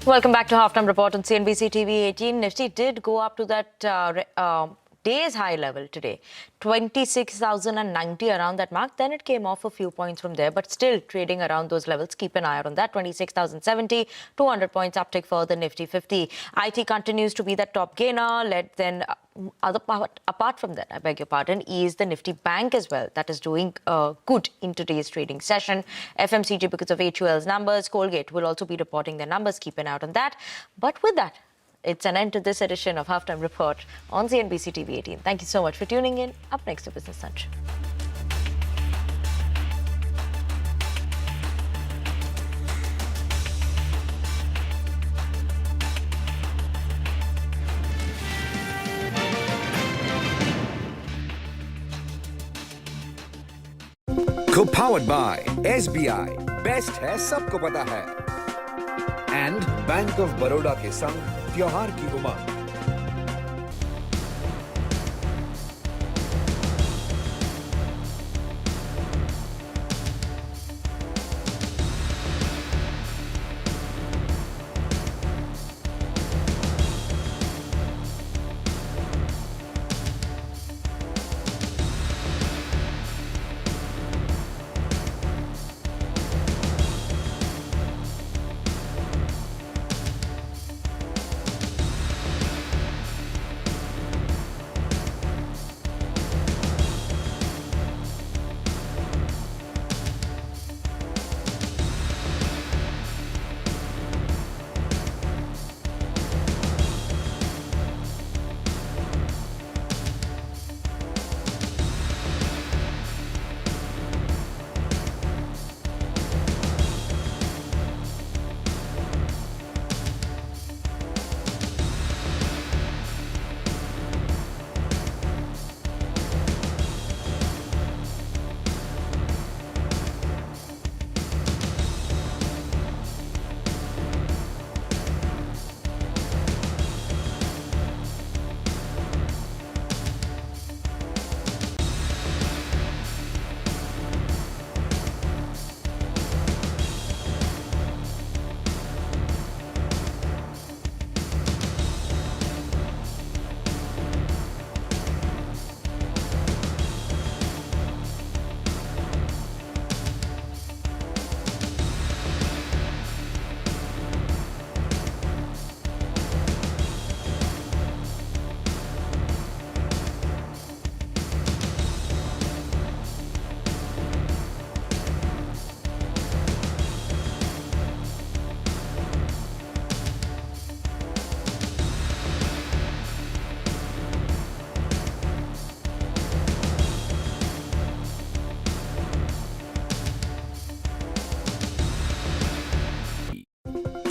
Welcome back to Halftime Report on CNBC TV18. Nifty did go up to that day's high level today, 26,090 around that mark. Then it came off a few points from there, but still trading around those levels. Keep an eye out on that. 26,070, 200 points uptick for the Nifty 50. IT continues to be the top gainer. Apart from that, I beg your pardon, is the Nifty Bank as well. That is doing good in today's trading session. FMCG because of HUL's numbers. Colgate will also be reporting their numbers. Keep an eye out on that. But with that, it's an end to this edition of Halftime Report on CNBC TV18. Thank you so much for tuning in. Up next to Business Lunch. Co-powered by SBI, best है सबको पता है, and bank of Baroda के संग त्योहार की उमंग।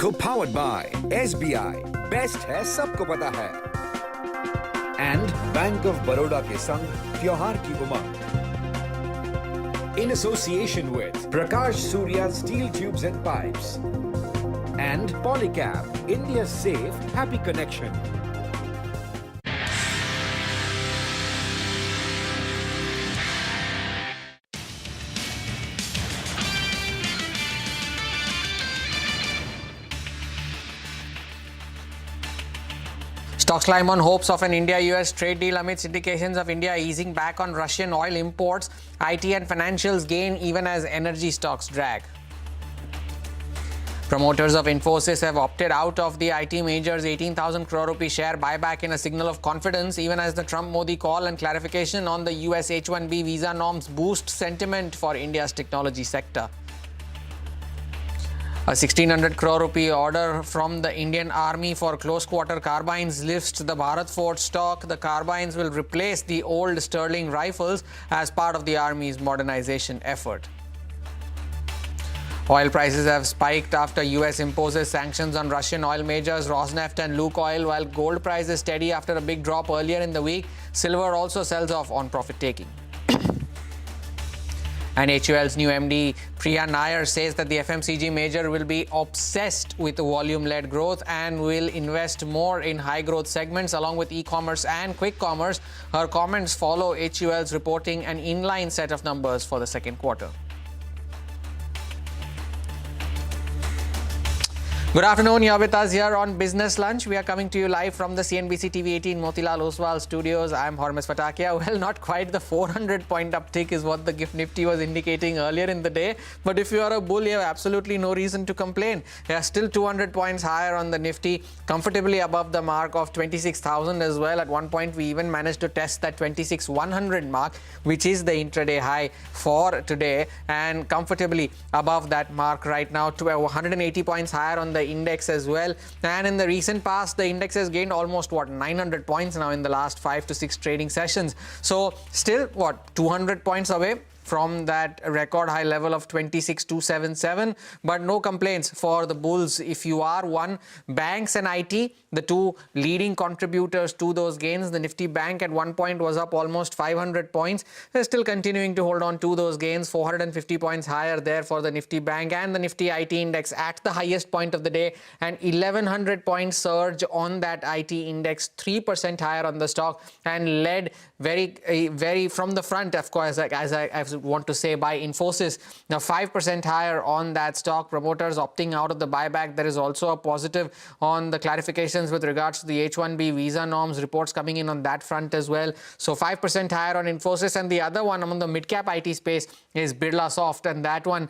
Co-powered by SBI, best है सबको पता है, एंड बैंक ऑफ बड़ौदा के संग त्योहार की उमंग। In association with Prakash Surya Steel Tubes and Pipes and Polycab, India's safe, happy connection. Stocks climb on hopes of an India-US trade deal amidst indications of India easing back on Russian oil imports. IT and financials gain even as energy stocks drag. Promoters of Infosys have opted out of the IT major's 18,000 crore rupee share buyback in a signal of confidence, even as the Trump-Modi call and clarification on the US H-1B visa norms boost sentiment for India's technology sector. A 1,600 crore rupee order from the Indian Army for close-quarter carbines lifts the Bharat Forge stock. The carbines will replace the old Sterling rifles as part of the Army's modernization effort. Oil prices have spiked after US imposes sanctions on Russian oil majors Rosneft and Lukoil, while gold price is steady after a big drop earlier in the week. Silver also sells off on profit-taking. And HUL's new MD, Priya Nair, says that the FMCG major will be obsessed with volume-led growth and will invest more in high-growth segments along with e-commerce and quick commerce. Her comments follow HUL's reporting an inline set of numbers for the second quarter. Good afternoon, you're with us here on Business Lunch. We are coming to you live from the CNBC-TV18 Motilal Oswal studios. I'm Hormis Fatakia. Well, not quite the 400-point uptick is what the GIFT Nifty was indicating earlier in the day. But if you are a bull, you have absolutely no reason to complain. They are still 200 points higher on the Nifty, comfortably above the mark of 26,000 as well. At one point, we even managed to test that 26,100 mark, which is the intraday high for today, and comfortably above that mark right now, to 180 points higher on the index as well. And in the recent past, the index has gained almost 900 points now in the last 5 to 6 trading sessions. So still 200 points away from that record high level of 26,277, but no complaints for the bulls. If you are one, banks and IT, the two leading contributors to those gains. The Nifty Bank at one point was up almost 500 points. They're still continuing to hold on to those gains, 450 points higher there for the Nifty Bank, and the Nifty IT index at the highest point of the day, an 1100 point surge on that IT index, 3% higher on the stock, and led very from the front, of course, as I want to say, by Infosys. Now 5% higher on that stock. Promoters opting out of the buyback. There is also a positive on the clarifications with regards to the H1B visa norms, reports coming in on that front as well. So 5% higher on Infosys. And the other one among the mid-cap IT space is Birlasoft, and that one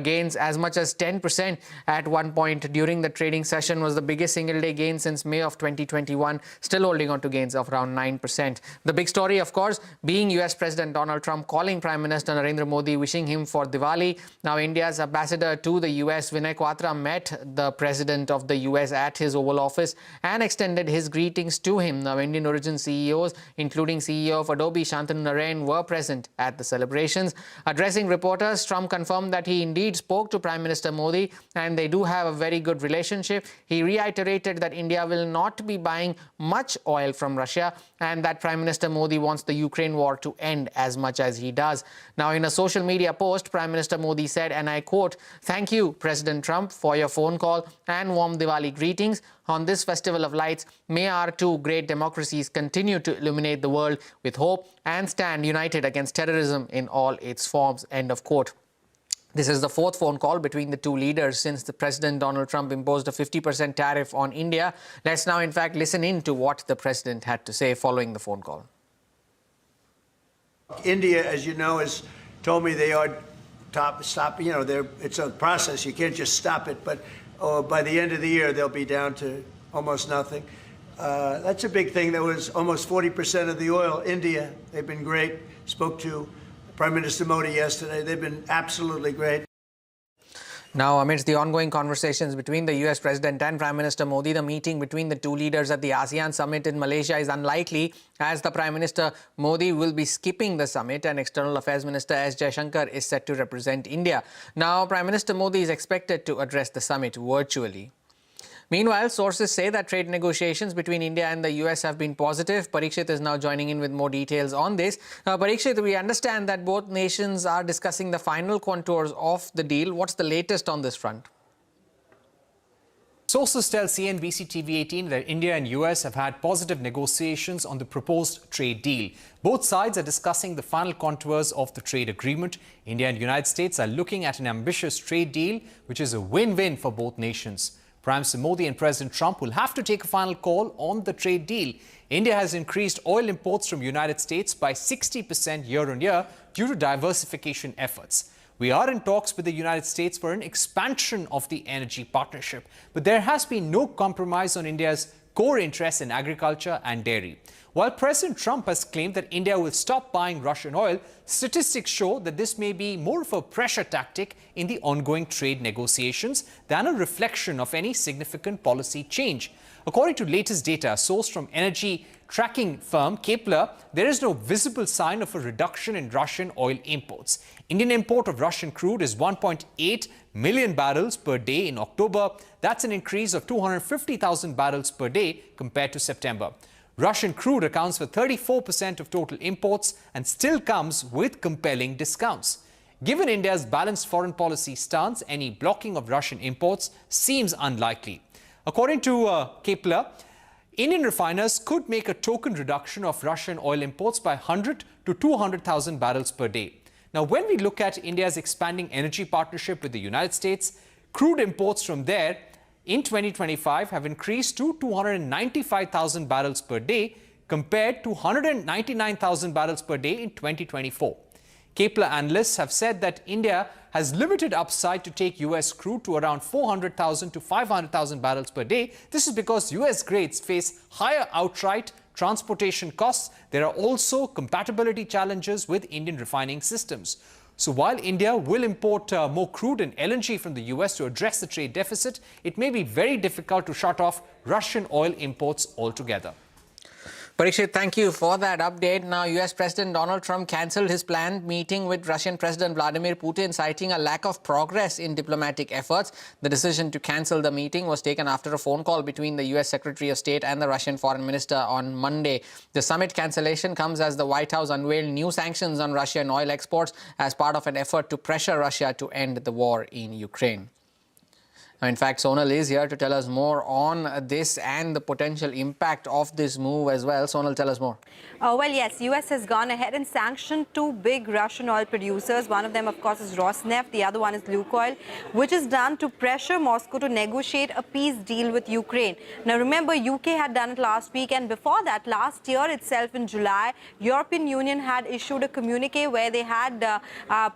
gains as much as 10% at one point during the trading session. Was the biggest single day gain since May of 2021, still holding on to gains of around 9%. The big story, of course, being US President Donald Trump calling Prime Minister Narendra Modi, wishing him for Diwali. Now, India's ambassador to the US, Vinay Quatra, met the President of the US at his Oval Office and extended his greetings to him. Now, Indian origin CEOs, including CEO of Adobe, Shantanu Narayan, were present at the celebrations. Addressing reporters, Trump confirmed that he indeed spoke to Prime Minister Modi and they do have a very good relationship. He reiterated that India will not be buying much oil from Russia and that Prime Minister Modi wants the Ukraine war to end as much as he does. Now, in a social media post, Prime Minister Modi said, and I quote, "Thank you, President Trump, for your phone call and warm Diwali greetings. On this festival of lights, may our two great democracies continue to illuminate the world with hope and stand united against terrorism in all its forms." End of quote. This is the fourth phone call between the two leaders since the President Donald Trump imposed a 50% tariff on India. Let's now, in fact, listen in to what the President had to say following the phone call. India, as you know, has told me they are stop. You know, it's a process. You can't just stop it. But by the end of the year, they'll be down to almost nothing. That's a big thing. There was almost 40% of the oil. India, they've been great. Spoke to Prime Minister Modi yesterday. They've been absolutely great. Now, amidst the ongoing conversations between the US President and Prime Minister Modi, the meeting between the two leaders at the ASEAN summit in Malaysia is unlikely, as the Prime Minister Modi will be skipping the summit and External Affairs Minister S. Jaishankar is set to represent India. Now, Prime Minister Modi is expected to address the summit virtually. Meanwhile, sources say that trade negotiations between India and the US have been positive. Parikshit is now joining in with more details on this. Parikshit, we understand that both nations are discussing the final contours of the deal. What's the latest on this front? Sources tell CNBC-TV18 that India and US have had positive negotiations on the proposed trade deal. Both sides are discussing the final contours of the trade agreement. India and United States are looking at an ambitious trade deal, which is a win-win for both nations. Prime Minister Modi and President Trump will have to take a final call on the trade deal. India has increased oil imports from United States by 60% year-on-year due to diversification efforts. We are in talks with the United States for an expansion of the energy partnership, but there has been no compromise on India's core interests in agriculture and dairy. While President Trump has claimed that India will stop buying Russian oil, statistics show that this may be more of a pressure tactic in the ongoing trade negotiations than a reflection of any significant policy change. According to latest data sourced from energy tracking firm Kepler, there is no visible sign of a reduction in Russian oil imports. Indian import of Russian crude is 1.8 million barrels per day in October. That's an increase of 250,000 barrels per day compared to September. Russian crude accounts for 34% of total imports and still comes with compelling discounts. Given India's balanced foreign policy stance, any blocking of Russian imports seems unlikely. According to Kepler, Indian refiners could make a token reduction of Russian oil imports by 100 to 200,000 barrels per day. Now, when we look at India's expanding energy partnership with the United States, crude imports from there in 2025 have increased to 295,000 barrels per day compared to 199,000 barrels per day in 2024. Kepler analysts have said that India has limited upside to take US crude to around 400,000 to 500,000 barrels per day. This is because US grades face higher outright transportation costs. There are also compatibility challenges with Indian refining systems. So while India will import more crude and LNG from the US to address the trade deficit, it may be very difficult to shut off Russian oil imports altogether. Parikshit, thank you for that update. Now, US President Donald Trump cancelled his planned meeting with Russian President Vladimir Putin, citing a lack of progress in diplomatic efforts. The decision to cancel the meeting was taken after a phone call between the US Secretary of State and the Russian Foreign Minister on Monday. The summit cancellation comes as the White House unveiled new sanctions on Russian oil exports as part of an effort to pressure Russia to end the war in Ukraine. Now, in fact, Sonal is here to tell us more on this and the potential impact of this move as well. Sonal, tell us more. Well, yes, US has gone ahead and sanctioned two big Russian oil producers. One of them, of course, is Rosneft. The other one is Lukoil, which is done to pressure Moscow to negotiate a peace deal with Ukraine. Now, remember, UK had done it last week, and before that, last year itself in July, European Union had issued a communique where they had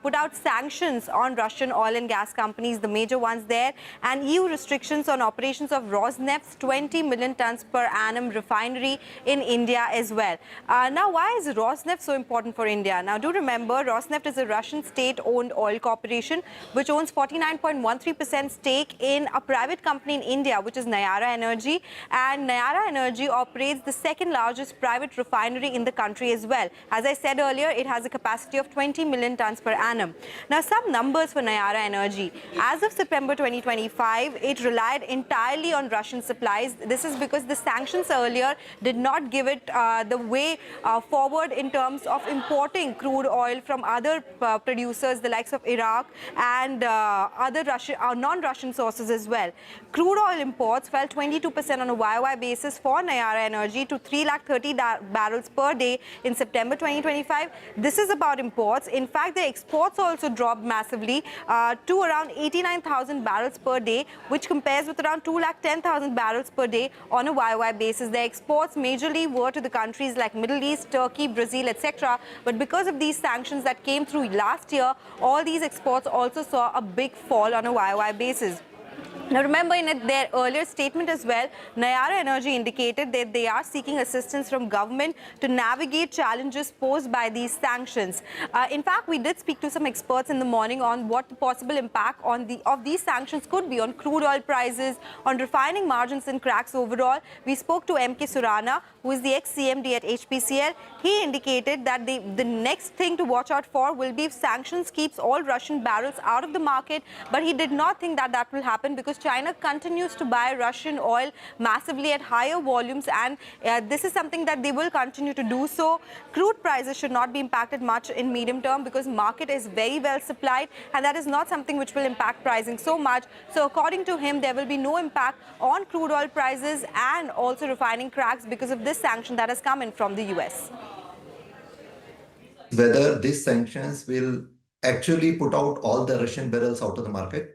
put out sanctions on Russian oil and gas companies, the major ones there, and EU restrictions on operations of Rosneft's 20 million tons per annum refinery in India as well. Now, why is Rosneft so important for India? Now, do remember, Rosneft is a Russian state-owned oil corporation which owns 49.13% stake in a private company in India, which is Nayara Energy. And Nayara Energy operates the second largest private refinery in the country as well. As I said earlier, it has a capacity of 20 million tons per annum. Now, some numbers for Nayara Energy. As of September 2025, it relied entirely on Russian supplies. This is because the sanctions earlier did not give it the way forward in terms of importing crude oil from other producers, the likes of Iraq and other non-Russian sources as well. Crude oil imports fell 22% on a YOY basis for Nayara Energy to 330 barrels per day in September 2025. This is about imports. In fact, the exports also dropped massively to around 89,000 barrels per day, which compares with around 210,000 barrels per day on a YOY basis. The exports majorly were to the countries like Middle East, Turkey, Brazil, etc. But because of these sanctions that came through last year, all these exports also saw a big fall on a YOY basis. Now, remember, in their earlier statement as well, Nayara Energy indicated that they are seeking assistance from government to navigate challenges posed by these sanctions. In fact, we did speak to some experts in the morning on what the possible impact of these sanctions could be on crude oil prices, on refining margins and cracks overall. We spoke to M.K. Surana, who is the ex-CMD at HPCL. He indicated that the next thing to watch out for will be if sanctions keeps all Russian barrels out of the market, but he did not think that that will happen because China continues to buy Russian oil massively at higher volumes, and this is something that they will continue to do so. Crude prices should not be impacted much in medium term because market is very well supplied, and that is not something which will impact pricing so much. So according to him, there will be no impact on crude oil prices and also refining cracks because of this sanction that has come in from the US. Whether these sanctions will actually put out all the Russian barrels out of the market,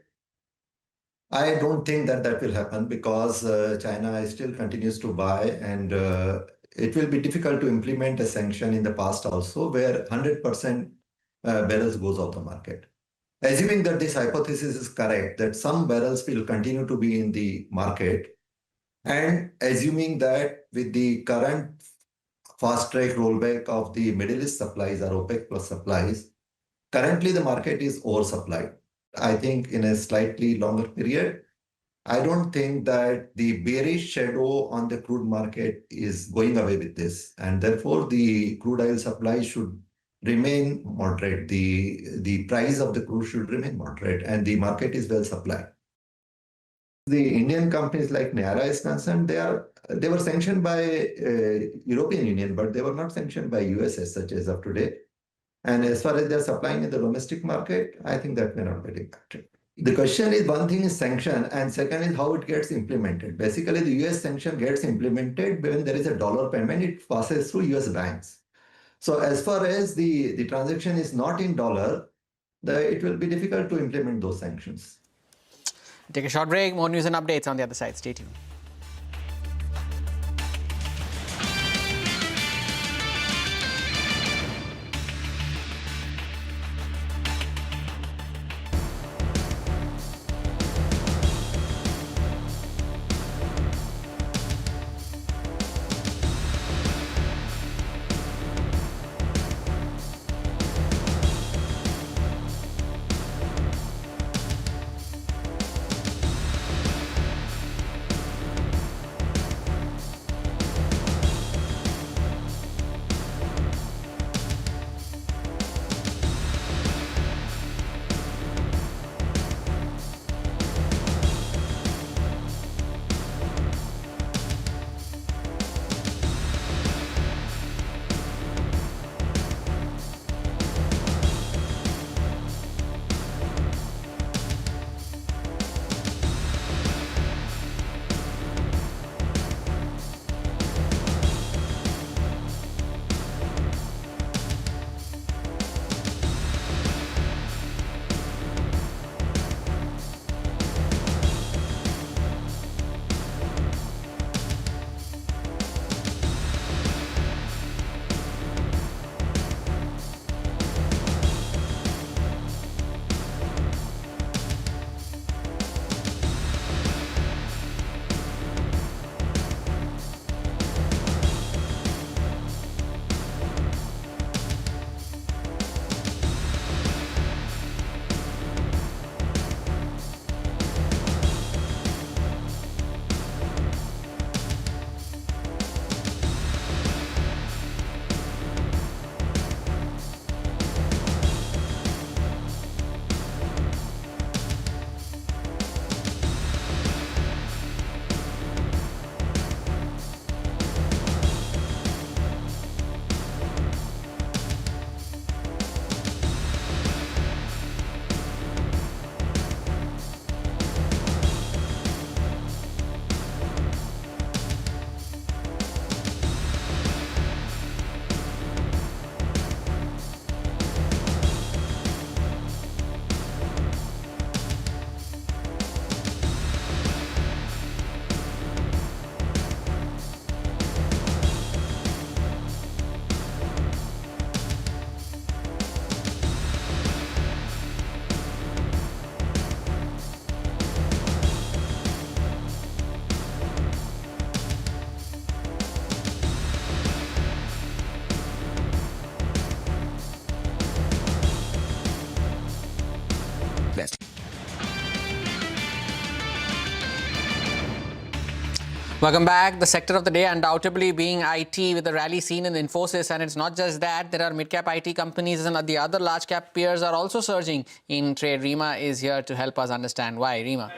I don't think that will happen because China still continues to buy, and it will be difficult to implement a sanction in the past also where 100% barrels goes out the market. Assuming that this hypothesis is correct, that some barrels will continue to be in the market, and assuming that with the current fast-track rollback of the Middle East supplies or OPEC plus supplies, currently the market is oversupplied. I think in a slightly longer period, I don't think that the bearish shadow on the crude market is going away with this, and therefore the crude oil supply should remain moderate. The price of the crude should remain moderate, and the market is well supplied. The Indian companies like Nayara is concerned, they were sanctioned by European Union, but they were not sanctioned by US as such as of today. And as far as they're supplying in the domestic market, I think that may not get impacted. The question is, one thing is sanction, and second is how it gets implemented. Basically, the US sanction gets implemented when there is a dollar payment, it passes through US banks. So as far as the transaction is not in dollar, it will be difficult to implement those sanctions. Take a short break. More news and updates on the other side. Stay tuned. Welcome back. The sector of the day undoubtedly being IT with the rally seen in Infosys. And it's not just that. There are mid-cap IT companies and the other large-cap peers are also surging in trade. Rima is here to help us understand why. Rima.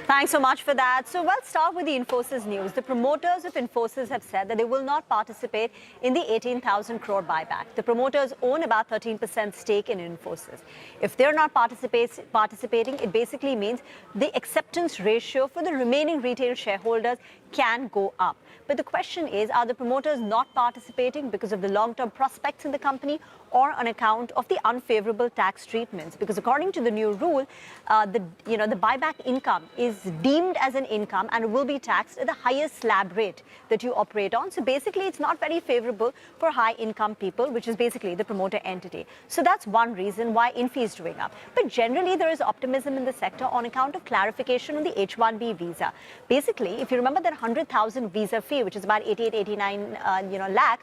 Thanks so much for that. So let's start with the Infosys news. The promoters of Infosys have said that they will not participate in the 18,000 crore buyback. The promoters own about 13% stake in Infosys. If they're not participating, it basically means the acceptance ratio for the remaining retail shareholders can go up. But the question is, are the promoters not participating because of the long-term prospects in the company or on account of the unfavorable tax treatments? Because according to the new rule, the buyback income is deemed as an income and will be taxed at the highest slab rate that you operate on. So basically, it's not very favorable for high-income people, which is basically the promoter entity. So that's one reason why Infi is doing up. But generally, there is optimism in the sector on account of clarification on the H-1B visa. Basically, if you remember that 100,000 visa fee, which is about 89 lakh,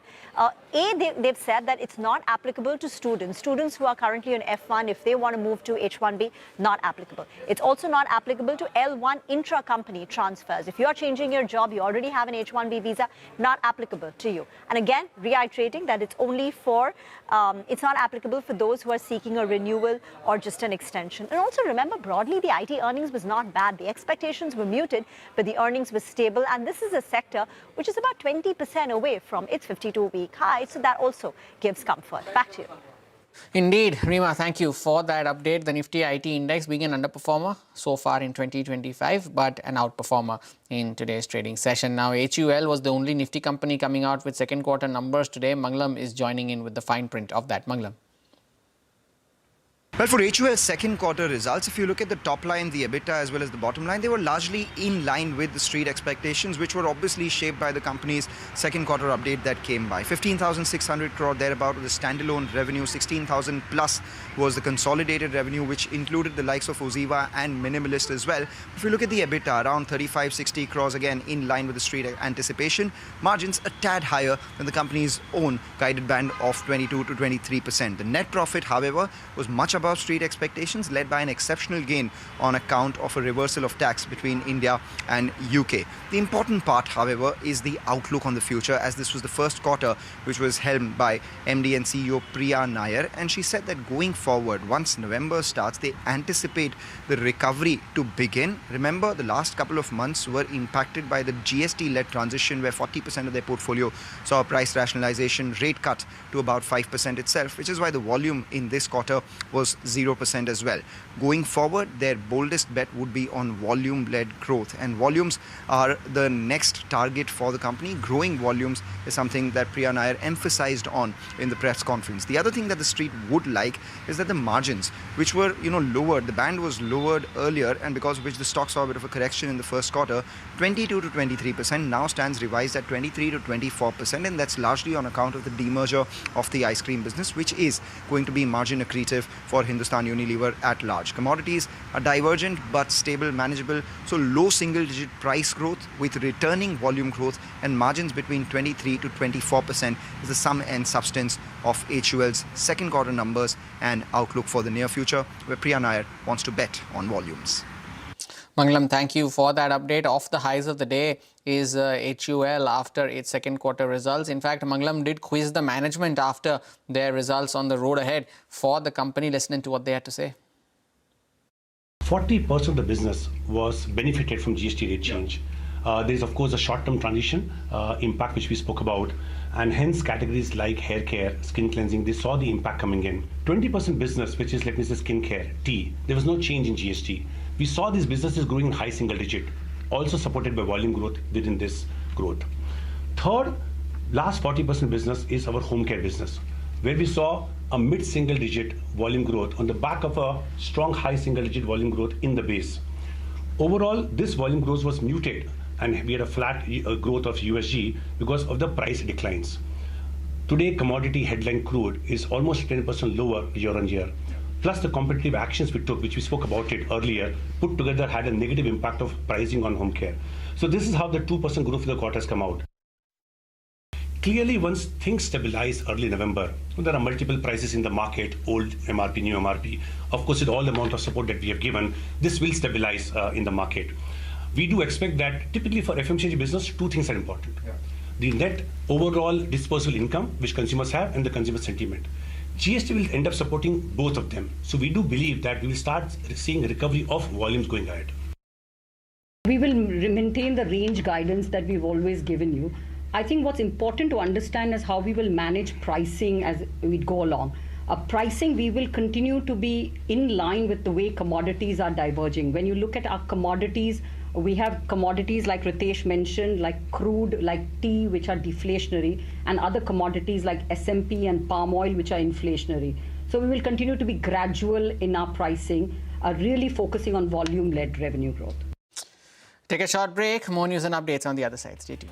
they've said that it's not applicable to students who are currently on F1. If they want to move to H-1B, not applicable. It's also not applicable to L1 intra-company transfers. If you are changing your job, you already have an H-1B visa, not applicable to you. And again, reiterating that it's only for, it's not applicable for those who are seeking a renewal or just an extension. And also remember, broadly, the IT earnings was not bad. The expectations were muted, but the earnings were stable. And this is a sector which is about 20% away from its 52-week high. So that also gives comfort. Back to you. Indeed, Rima, thank you for that update. The Nifty IT index being an underperformer so far in 2025, but an outperformer in today's trading session. Now, HUL was the only Nifty company coming out with second quarter numbers today. Mangalam is joining in with the fine print of that. Mangalam. Well, for HUL's second quarter results, if you look at the top line, the EBITDA as well as the bottom line, they were largely in line with the street expectations, which were obviously shaped by the company's second quarter update that came by. 15,600 crore thereabout was the standalone revenue, 16,000 plus was the consolidated revenue, which included the likes of Oziva and Minimalist as well. If you look at the EBITDA, around 35-60 crores, again in line with the street anticipation. Margins a tad higher than the company's own guided band of 22 to 23%. The net profit, however, was much above street expectations, led by an exceptional gain on account of a reversal of tax between India and UK. The important part, however, is the outlook on the future, as this was the first quarter which was helmed by MD and CEO Priya Nair, and she said that going forward, once November starts, they anticipate the recovery to begin. Remember, the last couple of months were impacted by the GST-led transition, where 40% of their portfolio saw a price rationalization, rate cut to about 5% itself, which is why the volume in this quarter was 0% as well. Going forward, their boldest bet would be on volume-led growth, and volumes are the next target for the company. Growing volumes is something that Priya Nair emphasized on in the press conference. The other thing that the street would like is that the margins, which were lowered, the band was lowered earlier, and because of which the stock saw a bit of a correction in the first quarter, 22 to 23% now stands revised at 23 to 24%, and that's largely on account of the demerger of the ice cream business, which is going to be margin accretive for Hindustan Unilever at large. Commodities are divergent but stable, manageable, so low single-digit price growth with returning volume growth and margins between 23 to 24% is the sum and substance of HUL's second quarter numbers and outlook for the near future, where Priya Nair wants to bet on volumes. Mangalam, thank you for that update. Off the highs of the day is HUL after its second quarter results. In fact, Mangalam did quiz the management after their results on the road ahead for the company. Listen to what they had to say. 40% of the business was benefited from GST rate change. There is, of course, a short-term transition impact which we spoke about, and hence categories like hair care, skin cleansing, they saw the impact coming in. 20% business, which is, let me say, skin care, tea, there was no change in GST. We saw these businesses growing in high single digit, also supported by volume growth within this growth. Third, last 40% business is our home care business, where we saw a mid-single digit volume growth on the back of a strong high single digit volume growth in the base. Overall, this volume growth was muted, and we had a flat growth of USG because of the price declines. Today, commodity headline crude is almost 10% lower year on year. Plus the competitive actions we took, which we spoke about it earlier, put together had a negative impact of pricing on home care. So this is how the 2% growth for the quarter has come out. Clearly, once things stabilize early November, there are multiple prices in the market, old MRP, new MRP. Of course, with all the amount of support that we have given, this will stabilize in the market. We do expect that typically for FMCG business, two things are important. The net overall disposable income, which consumers have, and the consumer sentiment. GST will end up supporting both of them. So we do believe that we will start seeing a recovery of volumes going ahead. We will maintain the range guidance that we've always given you. I think what's important to understand is how we will manage pricing as we go along. Pricing, we will continue to be in line with the way commodities are diverging. When you look at our commodities, we have commodities like Ritesh mentioned, like crude, like tea, which are deflationary, and other commodities like SMP and palm oil, which are inflationary. So we will continue to be gradual in our pricing, really focusing on volume-led revenue growth. Take a short break. More news and updates on the other side. Stay tuned.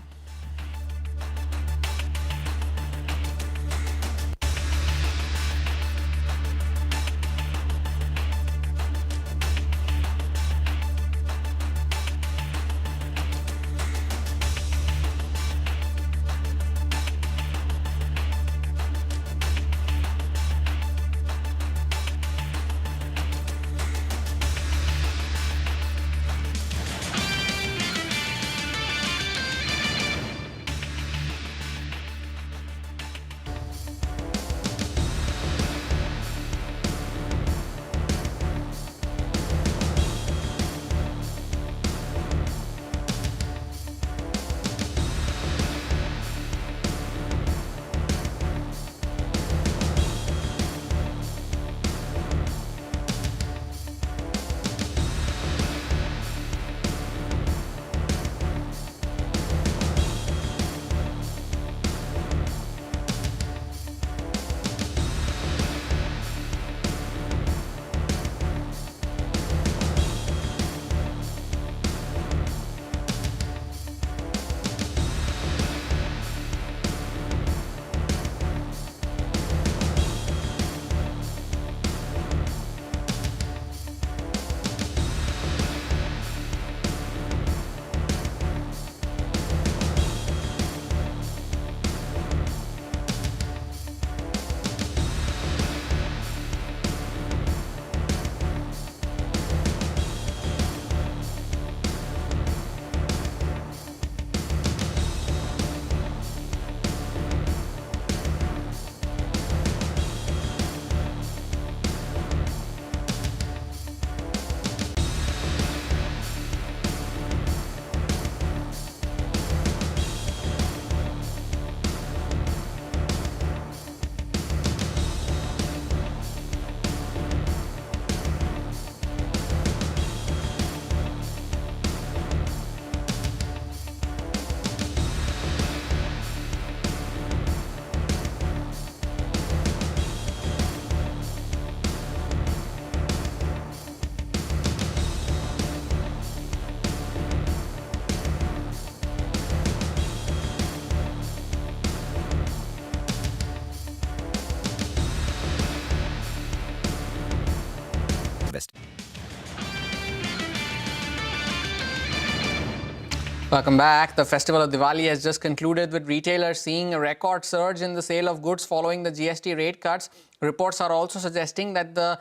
Welcome back. The festival of Diwali has just concluded with retailers seeing a record surge in the sale of goods following the GST rate cuts. Reports are also suggesting that the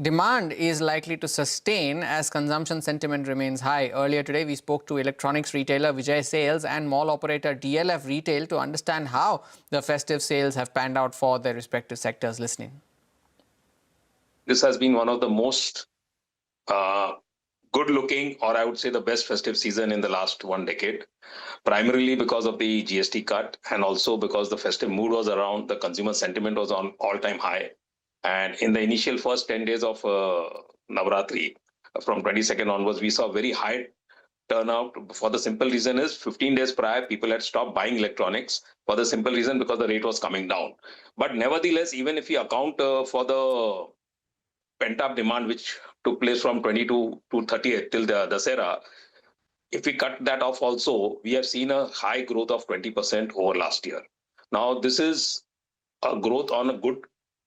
demand is likely to sustain as consumption sentiment remains high. Earlier today, we spoke to electronics retailer Vijay Sales and mall operator DLF Retail to understand how the festive sales have panned out for their respective sectors. Listening. This has been one of the most good-looking, or I would say the best festive season in the last 1 decade, primarily because of the GST cut and also because the festive mood was around, the consumer sentiment was on all-time high. And in the initial first 10 days of Navratri, from 22nd onwards, we saw very high turnout. For the simple reason is 15 days prior, people had stopped buying electronics for the simple reason because the rate was coming down. But nevertheless, even if we account for the pent-up demand which took place from 22 to 30th till the Dussehra, if we cut that off also, we have seen a high growth of 20% over last year. Now, this is a growth on a good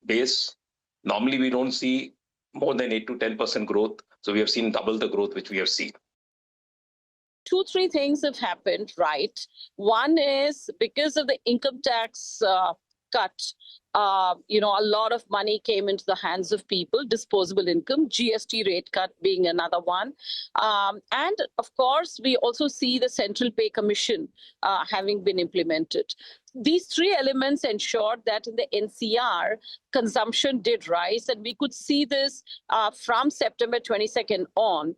base. Normally, we don't see more than 8 to 10% growth. So we have seen double the growth which we have seen. 2-3 things have happened, right? One is because of the income tax cut, a lot of money came into the hands of people, disposable income, GST rate cut being another one. And of course, we also see the Central Pay Commission having been implemented. These three elements ensured that in the NCR, consumption did rise, and we could see this from September 22nd on.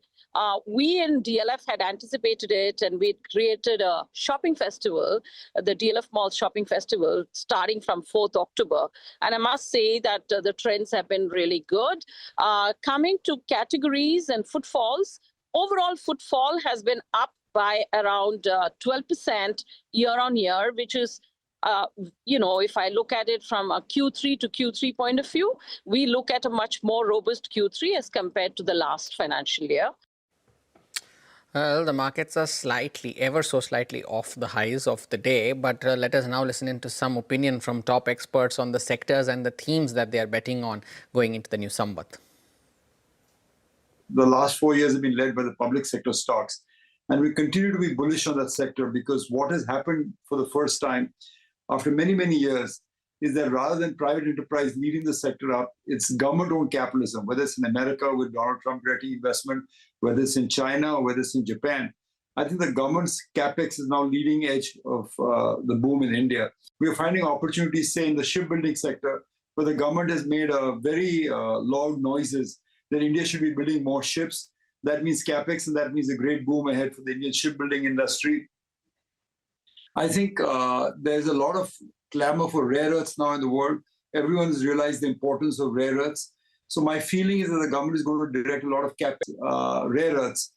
We in DLF had anticipated it, and we created a shopping festival, the DLF Mall Shopping Festival, starting from 4th October. And I must say that the trends have been really good. Coming to categories and footfalls, overall footfall has been up by around 12% year on year, which is if I look at it from a Q3 to Q3 point of view, we look at a much more robust Q3 as compared to the last financial year. Well, the markets are ever so slightly off the highs of the day, but let us now listen into some opinion from top experts on the sectors and the themes that they are betting on going into the new Samvat. The last 4 years have been led by the public sector stocks, and we continue to be bullish on that sector because what has happened for the first time after many, many years is that rather than private enterprise leading the sector up, it's government-owned capitalism, whether it's in America with Donald Trump directing investment, whether it's in China or whether it's in Japan. I think the government's capex is now leading edge of the boom in India. We are finding opportunities, say, in the shipbuilding sector, where the government has made very loud noises that India should be building more ships. That means capex, and that means a great boom ahead for the Indian shipbuilding industry. I think there's a lot of clamor for rare earths now in the world. Everyone has realized the importance of rare earths. So my feeling is that the government is going to direct a lot of rare earths.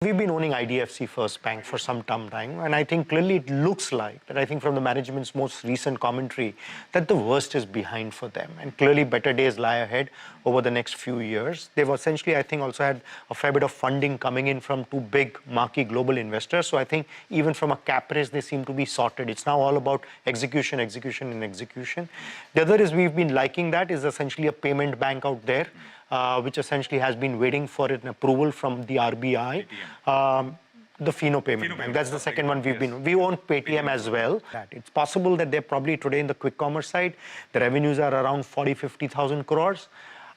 We've been owning IDFC First Bank for some time, and I think clearly it looks like that. I think from the management's most recent commentary that the worst is behind for them, and clearly better days lie ahead over the next few years. They've essentially, I think, also had a fair bit of funding coming in from two big marquee global investors. So I think even from a cap raise, they seem to be sorted. It's now all about execution, execution, and execution. The other is we've been liking that is essentially a payment bank out there, which essentially has been waiting for an approval from the RBI. The Fino Payment Bank. That's the second one we've been. We own Paytm as well. It's possible that they're probably today in the quick commerce side, the revenues are around 40-50,000 crores.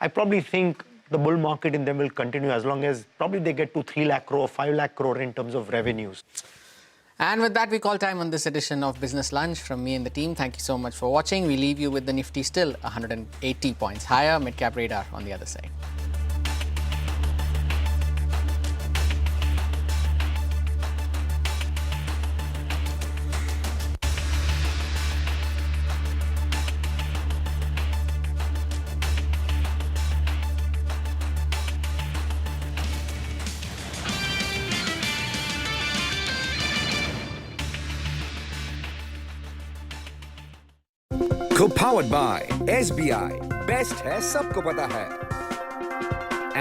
I probably think the bull market in them will continue as long as probably they get to 3 lakh crore, 5 lakh crore in terms of revenues. And with that, we call time on this edition of Business Lunch from me and the team. Thank you so much for watching. We leave you with the Nifty still 180 points higher, mid-cap radar on the other side. Co-powered by SBI, best है सबको पता है,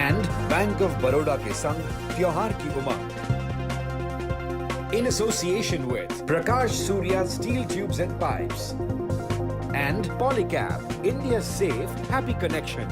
and bank of Baroda के संग त्योहार की उमंग. In association with Prakash Surya Steel Tubes and Pipes and Polycab, India's safe, happy connection.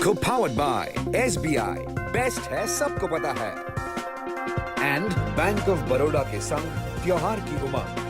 Co-powered by SBI. Best है सबको पता है. And Bank of Baroda के संग त्योहार की उमंग.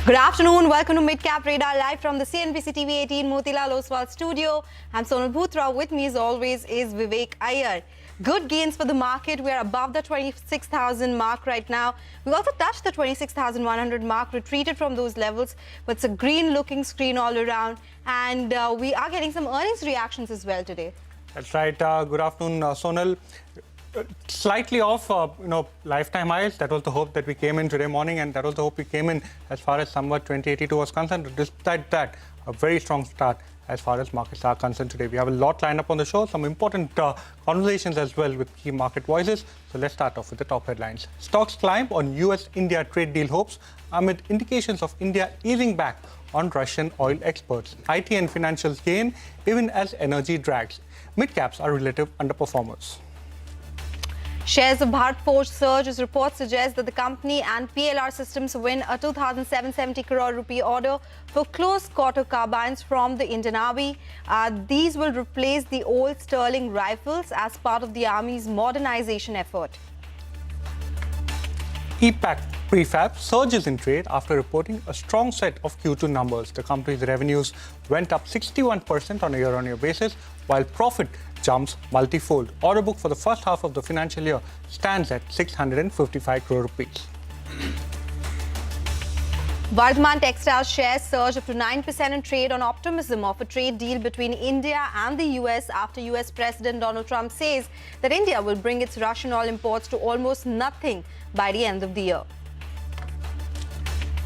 Good afternoon. Welcome to Midcap Radar live from the CNBC-TV18 Motilal Oswal studio. I'm Sonal Bhutra. With me as always is Vivek Iyer. Good gains for the market. We are above the 26,000 mark right now. We've also touched the 26,100 mark, retreated from those levels, but it's a green looking screen all around. And we are getting some earnings reactions as well today. That's right. Good afternoon, Sonal. Slightly off, lifetime highs. That was the hope that we came in today morning, and that was the hope we came in as far as somewhat 2082 was concerned. Despite that, a very strong start as far as markets are concerned today. We have a lot lined up on the show, some important conversations as well with key market voices. So let's start off with the top headlines. Stocks climb on US-India trade deal hopes amid indications of India easing back on Russian oil exports. IT and financials gain even as energy drags. Mid-caps are relative underperformers. Shares of Bharat Forge surge as reports suggest that the company and PLR Systems win a 2,770 crore rupee order for close quarter carbines from the Indian Army. These will replace the old Sterling rifles as part of the Army's modernization effort. EPAC Prefab surges in trade after reporting a strong set of Q2 numbers. The company's revenues went up 61% on a year-on-year basis, while profit jumps multifold. Order book for the first half of the financial year stands at 655 crore rupees. Vardhman Textiles shares surged up to 9% in trade on optimism of a trade deal between India and the US after US President Donald Trump says that India will bring its Russian oil imports to almost nothing by the end of the year.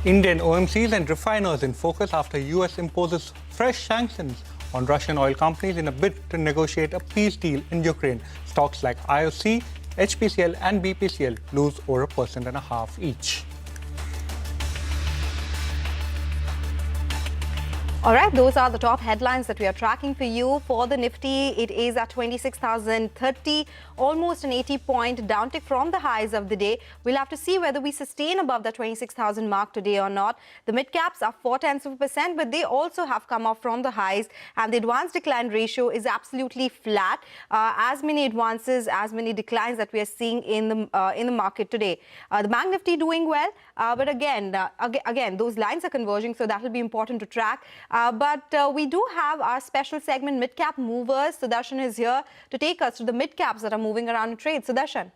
Indian OMCs and refiners in focus after US imposes fresh sanctions on Russian oil companies in a bid to negotiate a peace deal in Ukraine. Stocks like IOC, HPCL and BPCL lose over 1.5% each. All right, those are the top headlines that we are tracking for you. For the Nifty, it is at 26,030, almost an 80-point downtick from the highs of the day. We'll have to see whether we sustain above the 26,000 mark today or not. The mid-caps are 0.4%, but they also have come off from the highs, and the advance decline ratio is absolutely flat. As many advances, as many declines that we are seeing in the market today. The Bank Nifty doing well, but again, those lines are converging, so that will be important to track. But we do have our special segment, Midcap Movers. Sudarshan is here to take us to the mid-caps that are moving around in trade. Sudarshan.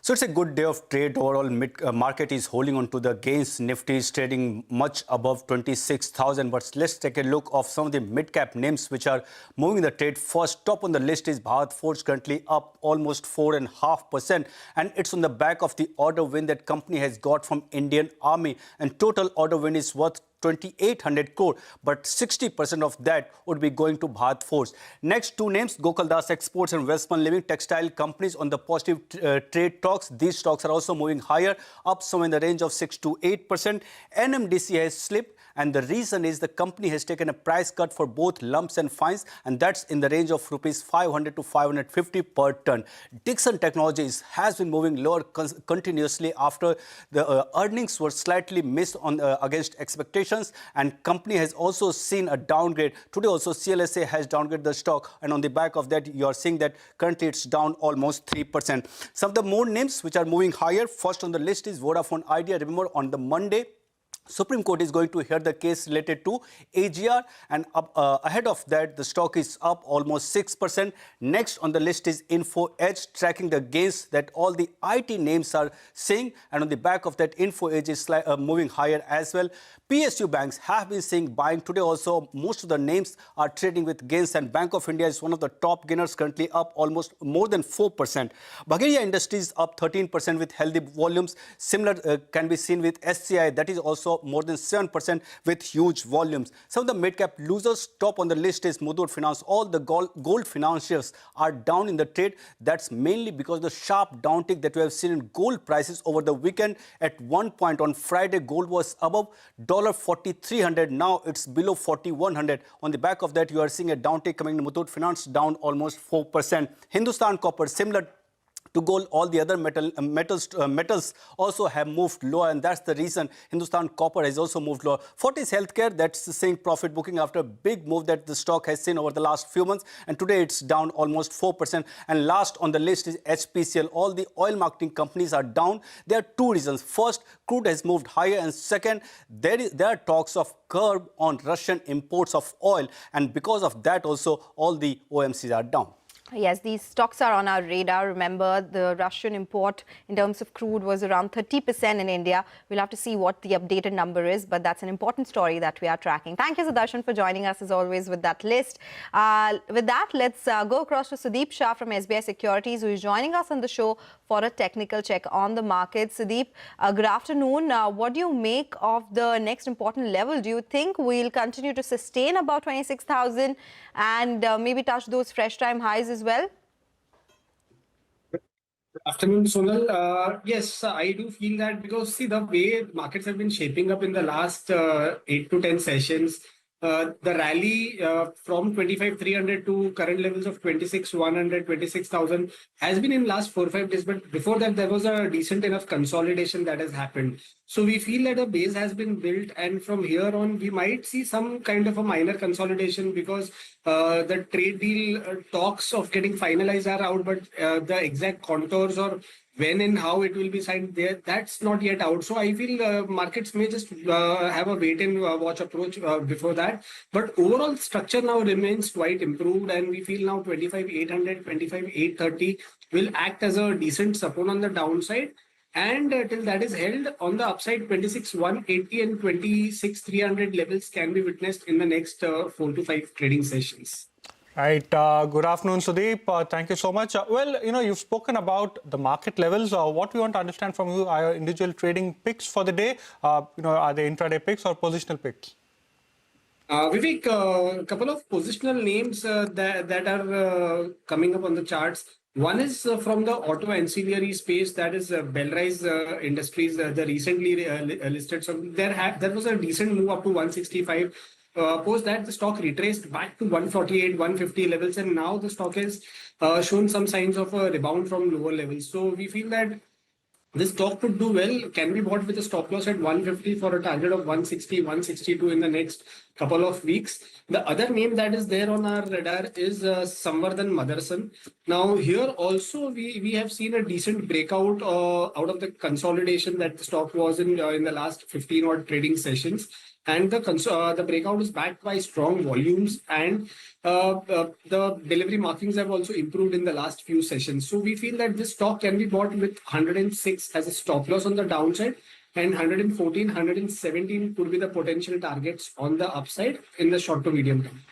So it's a good day of trade. Overall, market is holding on to the gains. Nifty is trading much above 26,000. But let's take a look of some of the mid-cap names which are moving the trade. First, top on the list is Bharat Forge, currently up almost 4.5%. And it's on the back of the order win that company has got from Indian Army. And total order win is worth 2,800 crore, but 60% of that would be going to Bharat Forge. Next two names, Gokaldas Exports and Welspun Living, textile companies on the positive trade talks. These stocks are also moving higher, up somewhere in the range of 6 to 8%. NMDC has slipped, and the reason is the company has taken a price cut for both lumps and fines, and that's in the range of rupees 500 to 550 per ton. Dixon Technologies has been moving lower continuously after the earnings were slightly missed on against expectations, and company has also seen a downgrade. Today also CLSA has downgraded the stock, and on the back of that you are seeing that currently it's down almost 3%. Some of the more names which are moving higher, first on the list is Vodafone Idea. Remember, on the Monday, Supreme Court is going to hear the case related to AGR, and ahead of that, the stock is up almost 6%. Next on the list is Info Edge, tracking the gains that all the IT names are seeing, and on the back of that, Info Edge is moving higher as well. PSU banks have been seeing buying today also. Most of the names are trading with gains, and Bank of India is one of the top gainers, currently up almost more than 4%. Bagheria Industries up 13% with healthy volumes. Similar can be seen with SCI, that is also more than 7% with huge volumes. Some of the mid-cap losers, top on the list is Muthoot Finance. All the gold financiers are down in the trade. That's mainly because of the sharp downtick that we have seen in gold prices over the weekend. At one point on Friday, gold was above $4,300. Now it's below $4,100. On the back of that, you are seeing a downtick coming in Muthoot Finance, down almost 4%. Hindustan Copper, similar to gold, all the other metals also have moved lower, and that's the reason Hindustan Copper has also moved lower. Fortis Healthcare, that's seeing profit booking after a big move that the stock has seen over the last few months, and today it's down almost 4%. And last on the list is HPCL. All the oil marketing companies are down. There are two reasons. First, crude has moved higher, and second, there are talks of curb on Russian imports of oil, and because of that also all the OMCs are down. Yes, these stocks are on our radar. Remember, the Russian import in terms of crude was around 30% in India. We'll have to see what the updated number is, but that's an important story that we are tracking. Thank you, Sudarshan, for joining us as always with that list. With that, let's go across to Sudeep Shah from SBI Securities, who is joining us on the show for a technical check on the market. Sudeep, good afternoon. What do you make of the next important level? Do you think we'll continue to sustain about 26,000 and maybe touch those fresh time highs as well? Good afternoon, Sonal. Yes, I do feel that because see the way markets have been shaping up in the last 8 to 10 sessions, the rally from 25,300 to current levels of 26,100, 26,000 has been in last 4 or 5 days. But before that, there was a decent enough consolidation that has happened. So we feel that a base has been built, and from here on, we might see some kind of a minor consolidation because the trade deal talks of getting finalized are out, but the exact contours or when and how it will be signed there, that's not yet out. So I feel markets may just have a wait and watch approach before that. But overall structure now remains quite improved, and we feel now 25,800, 25,830 will act as a decent support on the downside. And till that is held on the upside, 26,180 and 26,300 levels can be witnessed in the next 4 to 5 trading sessions. Right. Good afternoon, Sudeep. Thank you so much. Well, you've spoken about the market levels. What we want to understand from you are your individual trading picks for the day. Are they intraday picks or positional picks? Vivek, a couple of positional names that are coming up on the charts. One is from the auto ancillary space, that is Bellrise Industries, the recently listed. So there was a decent move up to 165. Post that, the stock retraced back to 148, 150 levels, and now the stock has shown some signs of a rebound from lower levels. So we feel that this stock could do well, can be bought with a stop loss at 150 for a target of 160, 162 in the next couple of weeks. The other name that is there on our radar is Samvardhan Motherson. Now here also we have seen a decent breakout out of the consolidation that the stock was in the last 15 odd trading sessions. And the breakout is backed by strong volumes, and the delivery markings have also improved in the last few sessions. So we feel that this stock can be bought with 106 as a stop loss on the downside, and 114, 117 could be the potential targets on the upside in the short to medium term.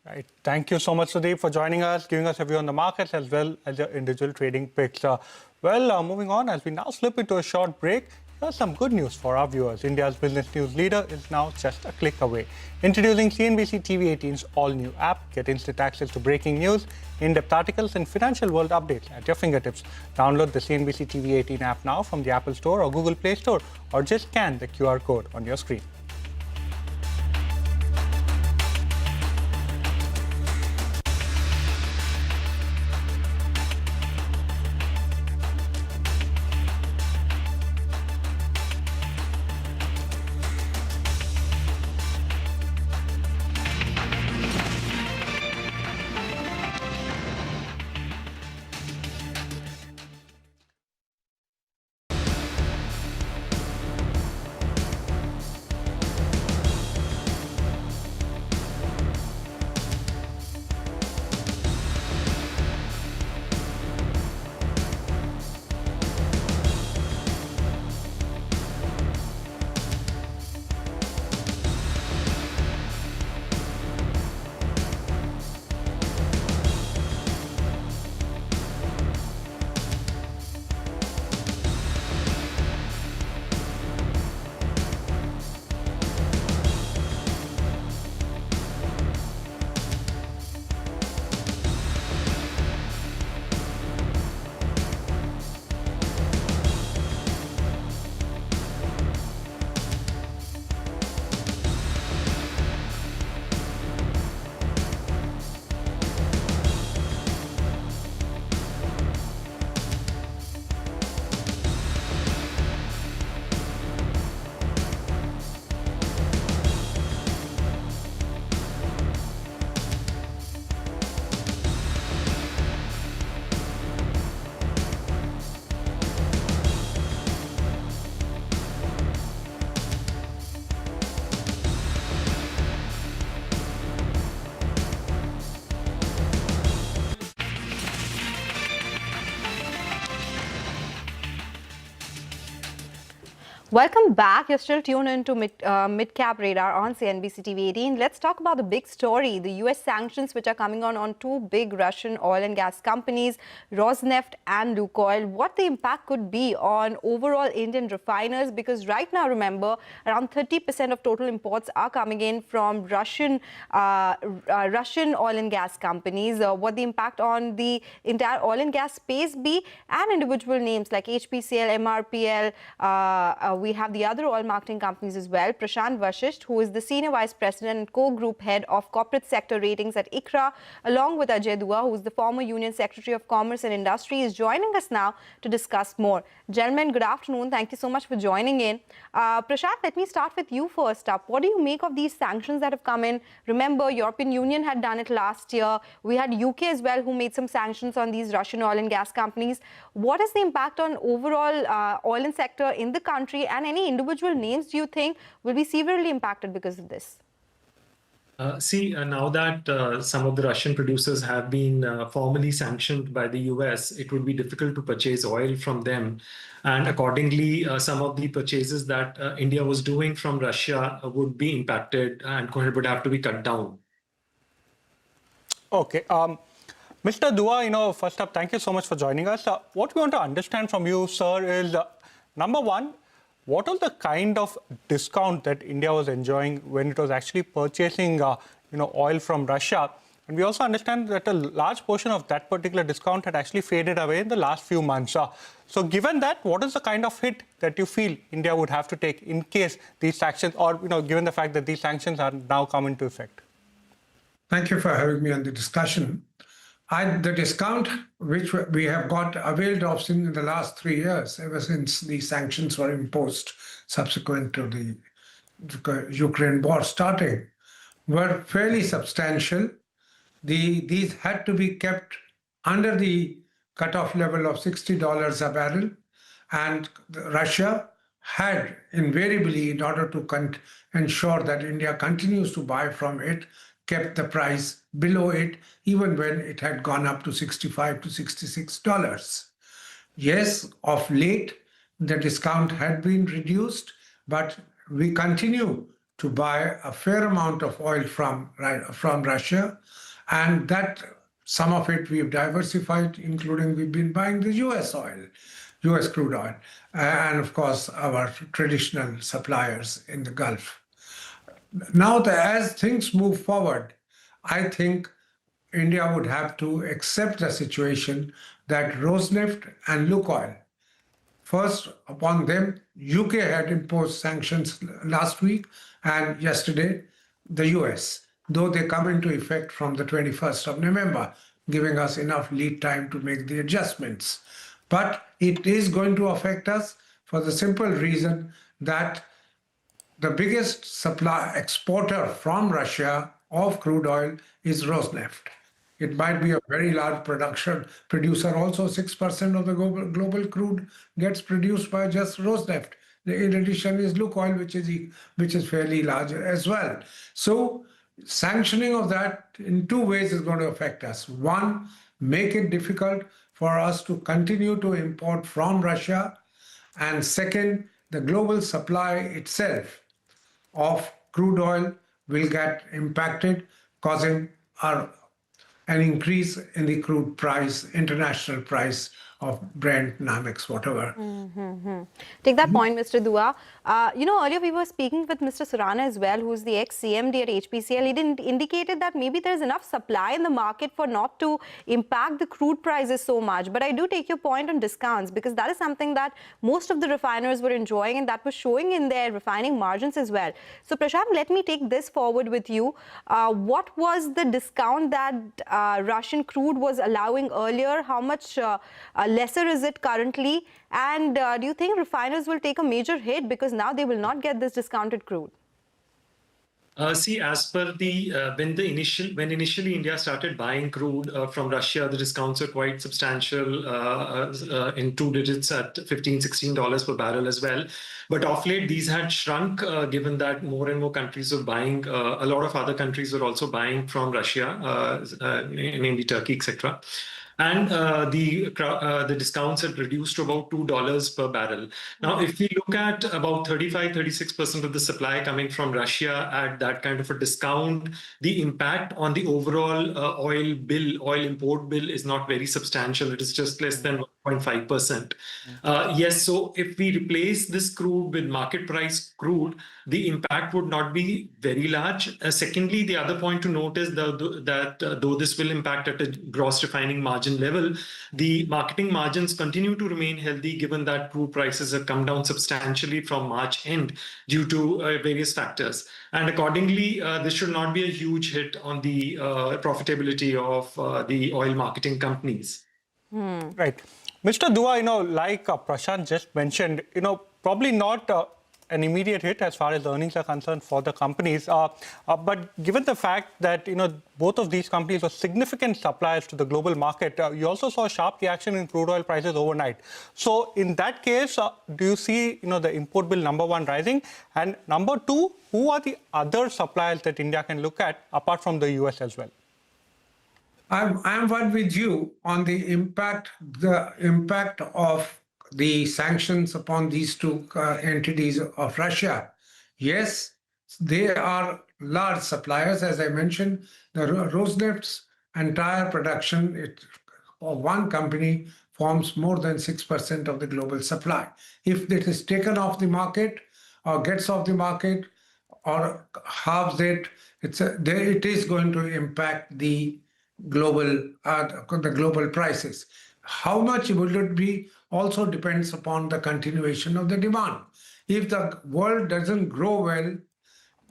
Right. Thank you so much, Sudeep, for joining us, giving us a view on the markets as well as your individual trading picks. Moving on, as we now slip into a short break, here's some good news for our viewers. India's business news leader is now just a click away. Introducing CNBC-TV18's all-new app. Get instant access to breaking news, in-depth articles, and financial world updates at your fingertips. Download the CNBC-TV18 app now from the Apple Store or Google Play Store, or just scan the QR code on your screen. Welcome back. You're still tuned into Midcap Radar on CNBC-TV18. Let's talk about the big story, the US sanctions which are coming on two big Russian oil and gas companies, Rosneft and Lukoil. What the impact could be on overall Indian refiners, because right now, remember, around 30% of total imports are coming in from Russian oil and gas companies. What the impact on the entire oil and gas space be, and individual names like HPCL, MRPL, we have the other oil marketing companies as well. Prashant Vashisht, who is the Senior Vice President and Co-Group Head of Corporate Sector Ratings at ICRA, along with Ajay Dua, who is the former Union Secretary of Commerce and Industry, is joining us now to discuss more. Gentlemen, good afternoon. Thank you so much for joining in. Prashant, let me start with you first up. What do you make of these sanctions that have come in? Remember, European Union had done it last year. We had UK as well, who made some sanctions on these Russian oil and gas companies. What is the impact on overall oil and sector in the country, and any individual names do you think will be severely impacted because of this? Now that some of the Russian producers have been formally sanctioned by the US, it would be difficult to purchase oil from them. And accordingly, some of the purchases that India was doing from Russia would be impacted and would have to be cut down. Okay. Mr. Dua, first up, thank you so much for joining us. What we want to understand from you, sir, is number one, what was the kind of discount that India was enjoying when it was actually purchasing, oil from Russia? And we also understand that a large portion of that particular discount had actually faded away in the last few months. So given that, what is the kind of hit that you feel India would have to take in case these sanctions, or given the fact that these sanctions are now come into effect? Thank you for having me on the discussion. The discount which we have got availed of in the last 3 years, ever since the sanctions were imposed subsequent to the Ukraine war starting, were fairly substantial. These had to be kept under the cutoff level of $60 a barrel, and Russia had invariably, in order to ensure that India continues to buy from it, kept the price below it, even when it had gone up to $65 to $66. Yes, of late, the discount had been reduced, but we continue to buy a fair amount of oil from Russia, and that some of it we've diversified, including we've been buying the US crude oil, and of course our traditional suppliers in the Gulf. Now, as things move forward, I think India would have to accept the situation that Rosneft and Lukoil, first upon them, UK had imposed sanctions last week, and yesterday, the US, though they come into effect from the 21st of November, giving us enough lead time to make the adjustments. But it is going to affect us for the simple reason that the biggest supply exporter from Russia of crude oil is Rosneft. It might be a very large producer. Also, 6% of the global crude gets produced by just Rosneft. In addition is Lukoil, which is fairly large as well. So sanctioning of that in two ways is going to affect us. One, make it difficult for us to continue to import from Russia. And second, the global supply itself of crude oil will get impacted, causing an increase in the crude price, international price of Brent, NYMEX, whatever. Take that point, Mr. Dua. Earlier we were speaking with Mr. Surana as well, who's the ex-CMD at HPCL. He indicated that maybe there's enough supply in the market for not to impact the crude prices so much. But I do take your point on discounts, because that is something that most of the refiners were enjoying, and that was showing in their refining margins as well. So Prashant, let me take this forward with you. What was the discount that Russian crude was allowing earlier? How much lesser is it currently? And do you think refiners will take a major hit because now they will not get this discounted crude? As per the when initially India started buying crude from Russia, the discounts are quite substantial, in 2 digits at $15-16 per barrel as well. But of late, these had shrunk, given that more and more countries were buying. A lot of other countries were also buying from Russia, namely Turkey, etc. and the discounts had reduced to about $2 per barrel. Now, if we look at about 35-36% of the supply coming from Russia at that kind of a discount, the impact on the overall oil import bill is not very substantial. It is just less than 1.5%. Yes, so if we replace this crude with market price crude, the impact would not be very large. Secondly, the other point to note is that though this will impact at a gross refining margin level, the marketing margins continue to remain healthy given that crude prices have come down substantially from March end due to various factors. And accordingly, this should not be a huge hit on the profitability of the oil marketing companies. Right. Mr. Dua, like Prashant just mentioned, probably not an immediate hit as far as earnings are concerned for the companies. But given the fact that, both of these companies were significant suppliers to the global market, you also saw a sharp reaction in crude oil prices overnight. So in that case, do you see, the import bill, number one, rising? And number two, who are the other suppliers that India can look at apart from the US as well? I'm one with you on the impact of the sanctions upon these two entities of Russia. Yes, they are large suppliers. As I mentioned, the Rosneft's entire production of one company forms more than 6% of the global supply. If it is taken off the market or gets off the market or halves it, it is going to impact the global prices. How much will it be also depends upon the continuation of the demand. If the world doesn't grow well,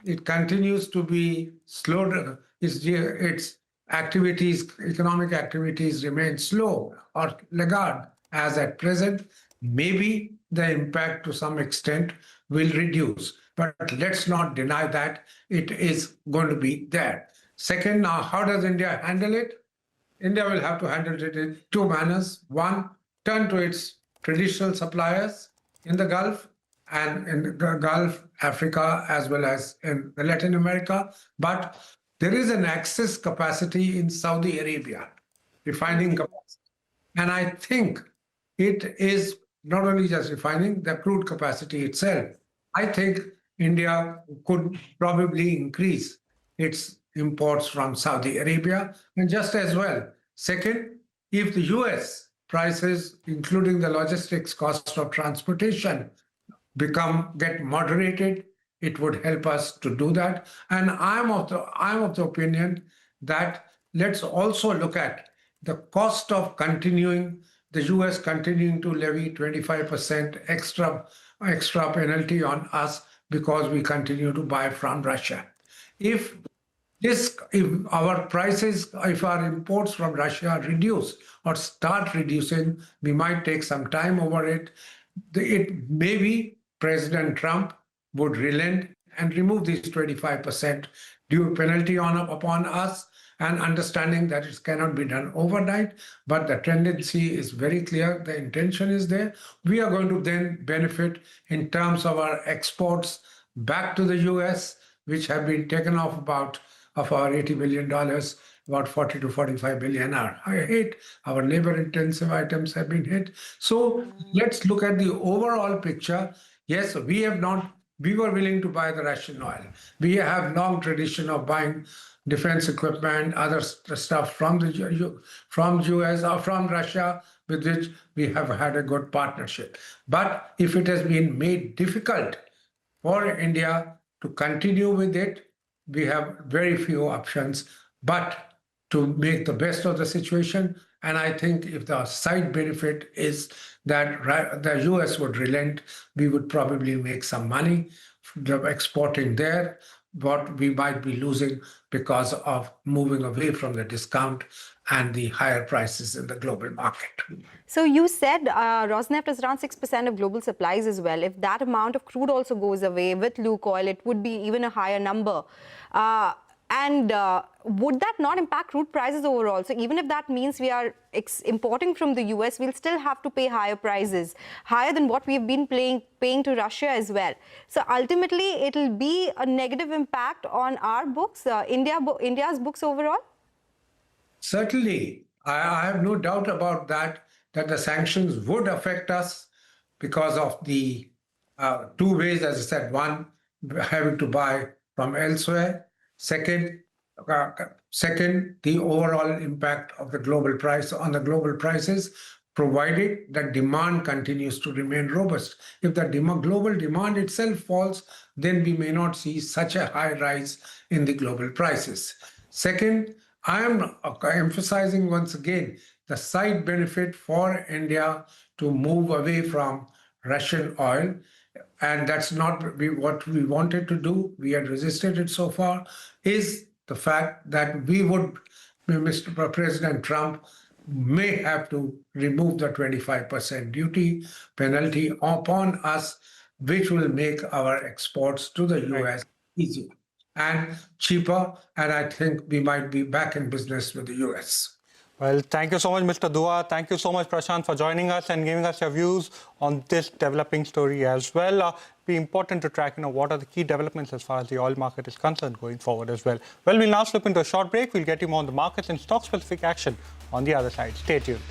it continues to be slowed, its activities, economic activities remain slow or laggard as at present, maybe the impact to some extent will reduce. But let's not deny that it is going to be there. Second, now, how does India handle it? India will have to handle it in two manners. One, turn to its traditional suppliers in the Gulf and in the Gulf, Africa, as well as in Latin America. But there is an excess capacity in Saudi Arabia, refining capacity. And I think it is not only just refining, the crude capacity itself. I think India could probably increase its imports from Saudi Arabia, and just as well. Second, if the US prices, including the logistics cost of transportation, get moderated, it would help us to do that. And I'm of the opinion that let's also look at the cost of the US continuing to levy 25% extra penalty on us because we continue to buy from Russia. If our imports from Russia reduce or start reducing, we might take some time over it. It maybe President Trump would relent and remove this 25% due penalty upon us, and understanding that it cannot be done overnight, but the tendency is very clear, the intention is there. We are going to then benefit in terms of our exports back to the US, which have been taken off of our $80 billion, about 40 to 45 billion are hit. Our labor-intensive items have been hit. So let's look at the overall picture. Yes, we were willing to buy the Russian oil. We have long tradition of buying defense equipment, other stuff from the US or from Russia, with which we have had a good partnership. But if it has been made difficult for India to continue with it, we have very few options but to make the best of the situation. And I think if the side benefit is that the US would relent, we would probably make some money exporting there, what we might be losing because of moving away from the discount and the higher prices in the global market. So you said Rosneft is around 6% of global supplies as well. If that amount of crude also goes away with Lukoil, it would be even a higher number. And would that not impact crude prices overall? So even if that means we are importing from the US, we'll still have to pay higher prices, higher than what we've been paying to Russia as well. So ultimately, it'll be a negative impact on our books, India's books overall? Certainly. I have no doubt about that the sanctions would affect us because of the two ways, as I said. One, having to buy from elsewhere. Second, the overall impact of the global price on the global prices, provided that demand continues to remain robust. If the global demand itself falls, then we may not see such a high rise in the global prices. Second, I am emphasizing once again the side benefit for India to move away from Russian oil. And that's not what we wanted to do. We had resisted it so far, is the fact that we would, Mr. President Trump may have to remove the 25% duty penalty upon us, which will make our exports to the US easier and cheaper. And I think we might be back in business with the US. Well, thank you so much, Mr. Dua. Thank you so much, Prashant, for joining us and giving us your views on this developing story as well. Be important to track, what are the key developments as far as the oil market is concerned going forward as well. Well, we'll now slip into a short break. We'll get you more on the markets and stock-specific action on the other side. Stay tuned.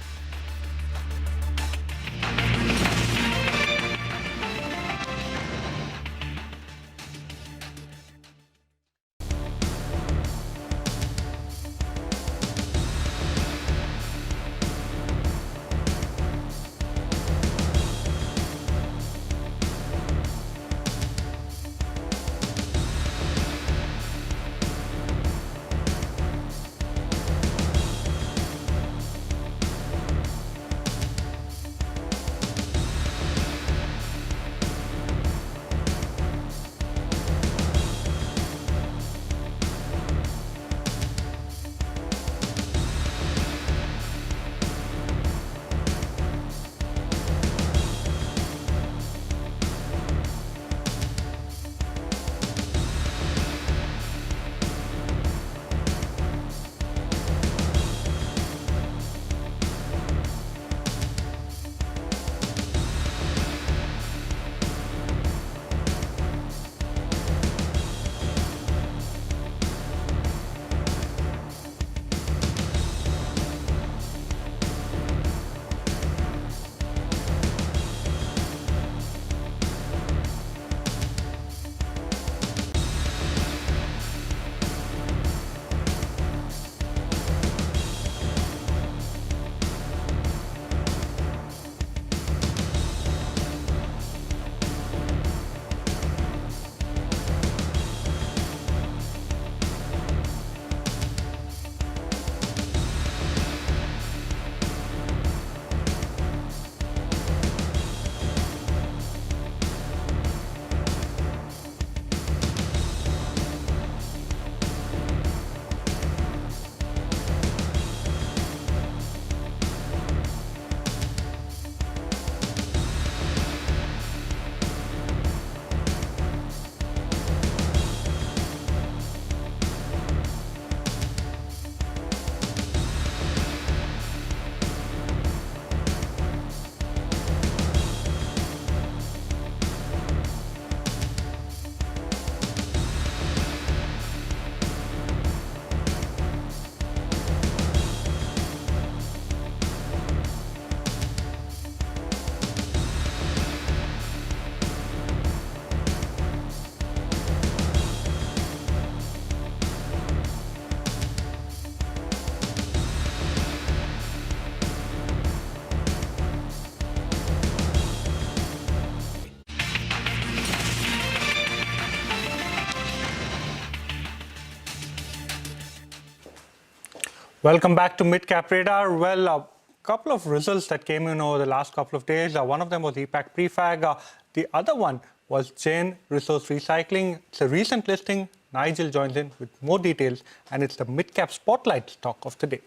Welcome back to Midcap Radar. Well, a couple of results that came in over the last couple of days. One of them was EPAC Prefag. The other one was Jain Resource Recycling. It's a recent listing. Nigel joins in with more details, and it's the Midcap Spotlight stock of the day.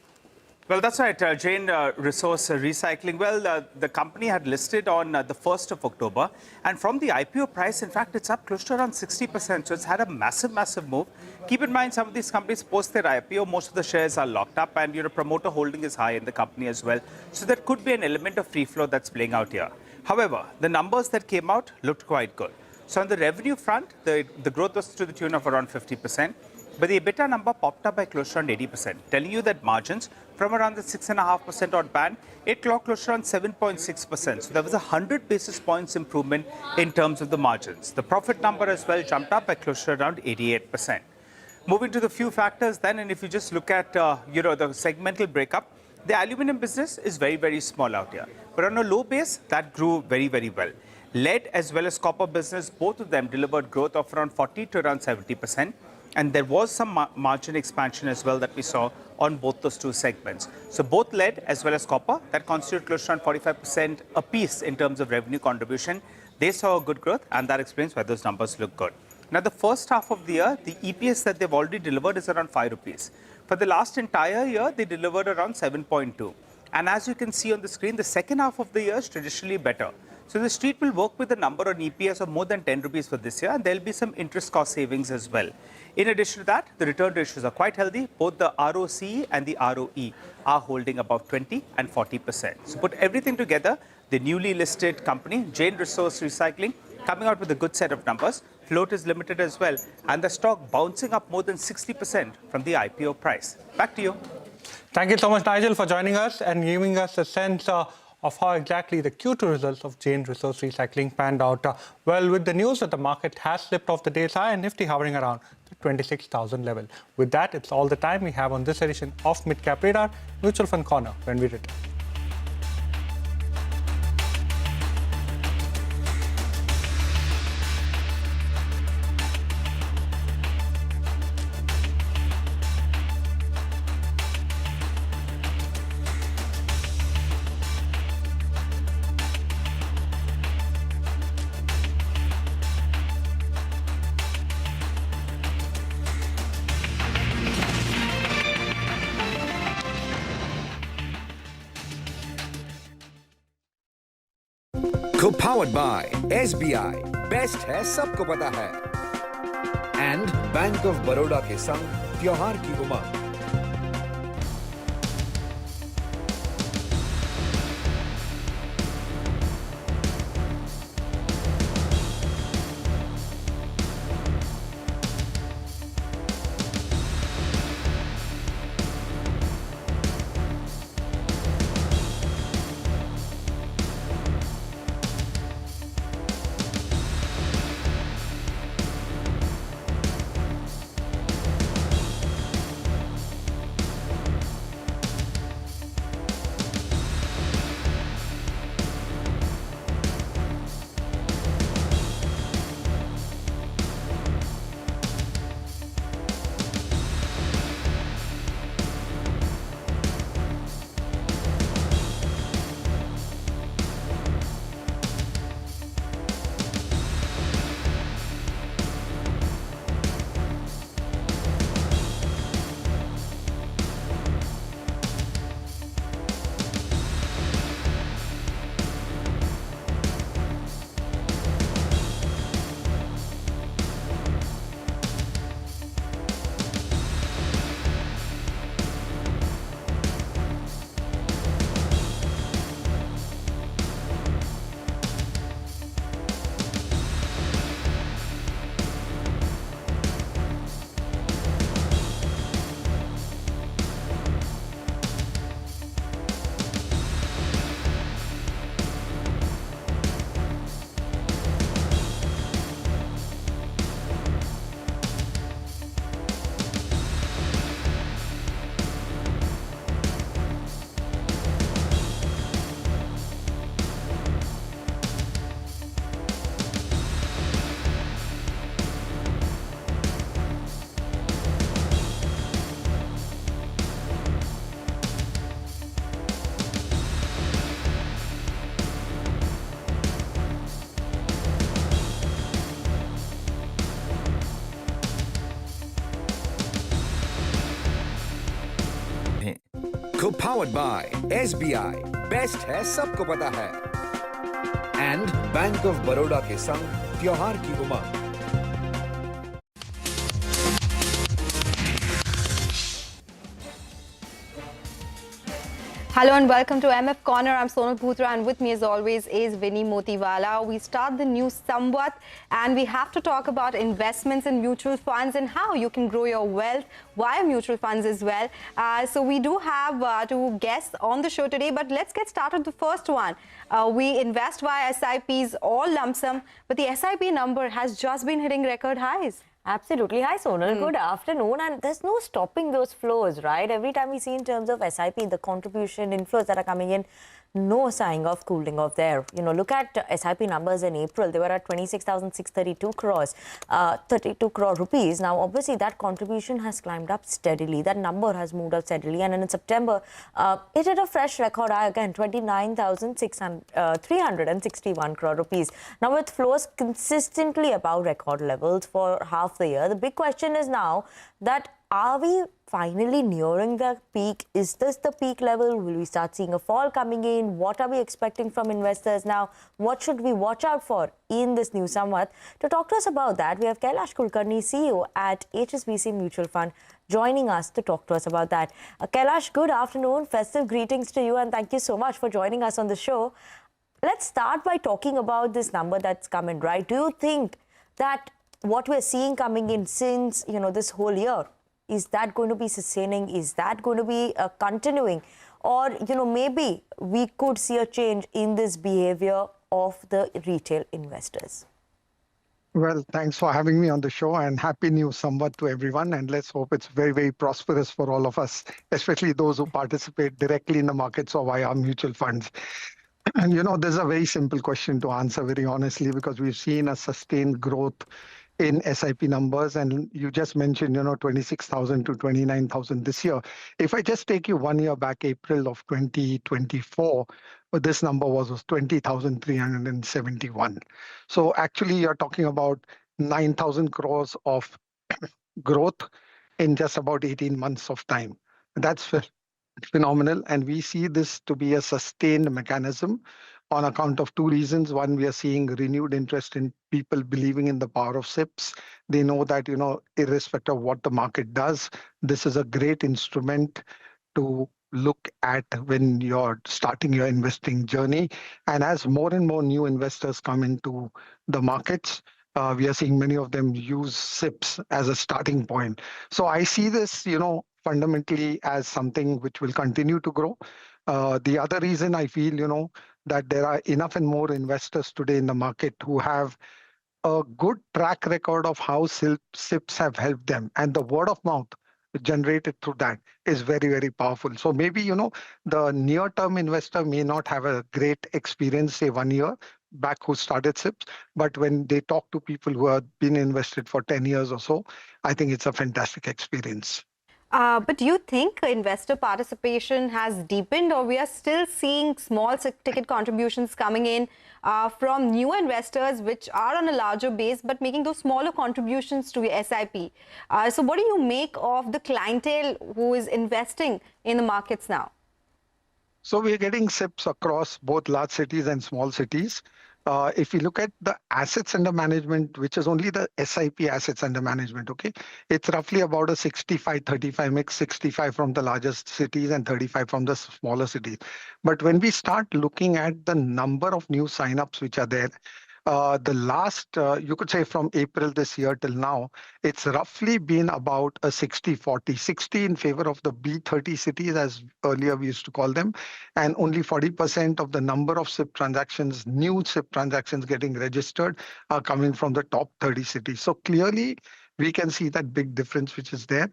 Well, that's right, Jain Resource Recycling. Well, the company had listed on the 1st of October. And from the IPO price, in fact, it's up close to around 60%. So it's had a massive, massive move. Keep in mind, some of these companies post their IPO, most of the shares are locked up and your promoter holding is high in the company as well. So there could be an element of free flow that's playing out here. However, the numbers that came out looked quite good. So on the revenue front, the growth was to the tune of around 50%. But the EBITDA number popped up by close to around 80%, telling you that margins from around the 6.5% odd band. It clocked close to around 7.6%. So there was a 100 basis points improvement in terms of the margins. The profit number as well jumped up by close to around 88%. Moving to the few factors then, and if you just look at the segmental breakup, the aluminium business is very, very small out here. But on a low base, that grew very, very well. Lead as well as copper business, both of them delivered growth of around 40 to around 70%. And there was some margin expansion as well that we saw on both those two segments. So both lead as well as copper, that constitute close to around 45% apiece in terms of revenue contribution. They saw a good growth, and that explains why those numbers look good. Now, the first half of the year, the EPS that they've already delivered is around 5 rupees. For the last entire year, they delivered around 7.2. And as you can see on the screen, the second half of the year is traditionally better. So the street will work with a number on EPS of more than 10 rupees for this year, and there'll be some interest cost savings as well. In addition to that, the return ratios are quite healthy. Both the ROCE and the ROE are holding above 20 and 40%. So put everything together, the newly listed company, Jain Resource Recycling, coming out with a good set of numbers. Float is limited as well, and the stock bouncing up more than 60% from the IPO price. Back to you. Thank you so much, Nigel, for joining us and giving us a sense of how exactly the Q2 results of Jain Resource Recycling panned out. Well, with the news that the market has slipped off the day's high and Nifty hovering around the 26,000 level. With that, it's all the time we have on this edition of Midcap Radar, Mutual Fund Corner, when we return. Co-powered by SBI, best है सबको पता है, and bank of Baroda के संग त्योहार की उमंग। Co-powered by SBI, best है सबको पता है, एंड बैंक ऑफ बड़ौदा के संग त्योहार की उमंग। Hello and welcome to MF Corner. I'm Sonal Bhutra and with me as always is Vinny Motiwala. We start the news somewhat and we have to talk about investments in mutual funds and how you can grow your wealth via mutual funds as well. So we do have two guests on the show today, but let's get started with the first one. We invest via SIPs, all lump sum, but the SIP number has just been hitting record highs. Absolutely. Hi, Sonal. Good afternoon. And there's no stopping those flows, right? Every time we see in terms of SIP, the contribution inflows that are coming in, no sign of cooling off there. You know, look at SIP numbers in April. They were at 26,632 crores, 32 crore rupees. Now, obviously, that contribution has climbed up steadily. That number has moved up steadily. And then in September, it hit a fresh record high again, 29,361 crore rupees. Now, with flows consistently above record levels for half the year, the big question is now that are we finally nearing the peak? Is this the peak level? Will we start seeing a fall coming in? What are we expecting from investors now? What should we watch out for in this new somewhat? To talk to us about that, we have Kailash Kulkarni, CEO at HSBC Mutual Fund, joining us to talk to us about that. Kailash, good afternoon. Festive greetings to you and thank you so much for joining us on the show. Let's start by talking about this number that's come in, right? Do you think that what we're seeing coming in since, this whole year, is that going to be sustaining? Is that going to be continuing? Or, maybe we could see a change in this behavior of the retail investors? Well, thanks for having me on the show and happy new somewhat to everyone. And let's hope it's very, very prosperous for all of us, especially those who participate directly in the markets or via mutual funds. And, there's a very simple question to answer very honestly, because we've seen a sustained growth in SIP numbers, and you just mentioned, 26,000 to 29,000 this year. If I just take you 1 year back, April of 2024, this number was 20,371. So actually, you're talking about 9,000 crores of growth in just about 18 months of time. That's phenomenal, and we see this to be a sustained mechanism on account of two reasons. One, we are seeing renewed interest in people believing in the power of SIPs. They know that, irrespective of what the market does, this is a great instrument to look at when you're starting your investing journey. And as more and more new investors come into the markets, we are seeing many of them use SIPs as a starting point. So I see this, fundamentally as something which will continue to grow. The other reason I feel, that there are enough and more investors today in the market who have a good track record of how SIPs have helped them. And the word of mouth generated through that is very, very powerful. So maybe, the near-term investor may not have a great experience, say 1 year back who started SIPs, but when they talk to people who have been invested for 10 years or so, I think it's a fantastic experience. But do you think investor participation has deepened, or we are still seeing small ticket contributions coming in from new investors which are on a larger base but making those smaller contributions to your SIP? So what do you make of the clientele who is investing in the markets now? So we're getting SIPs across both large cities and small cities. If you look at the assets under management, which is only the SIP assets under management, okay, it's roughly about a 65-35 mix, 65 from the largest cities and 35 from the smaller cities. But when we start looking at the number of new signups which are there, the last, you could say from April this year till now, it's roughly been about a 60-40, 60 in favor of the B30 cities, as earlier we used to call them, and only 40% of the number of SIP transactions, new SIP transactions getting registered are coming from the top 30 cities. So clearly, we can see that big difference which is there.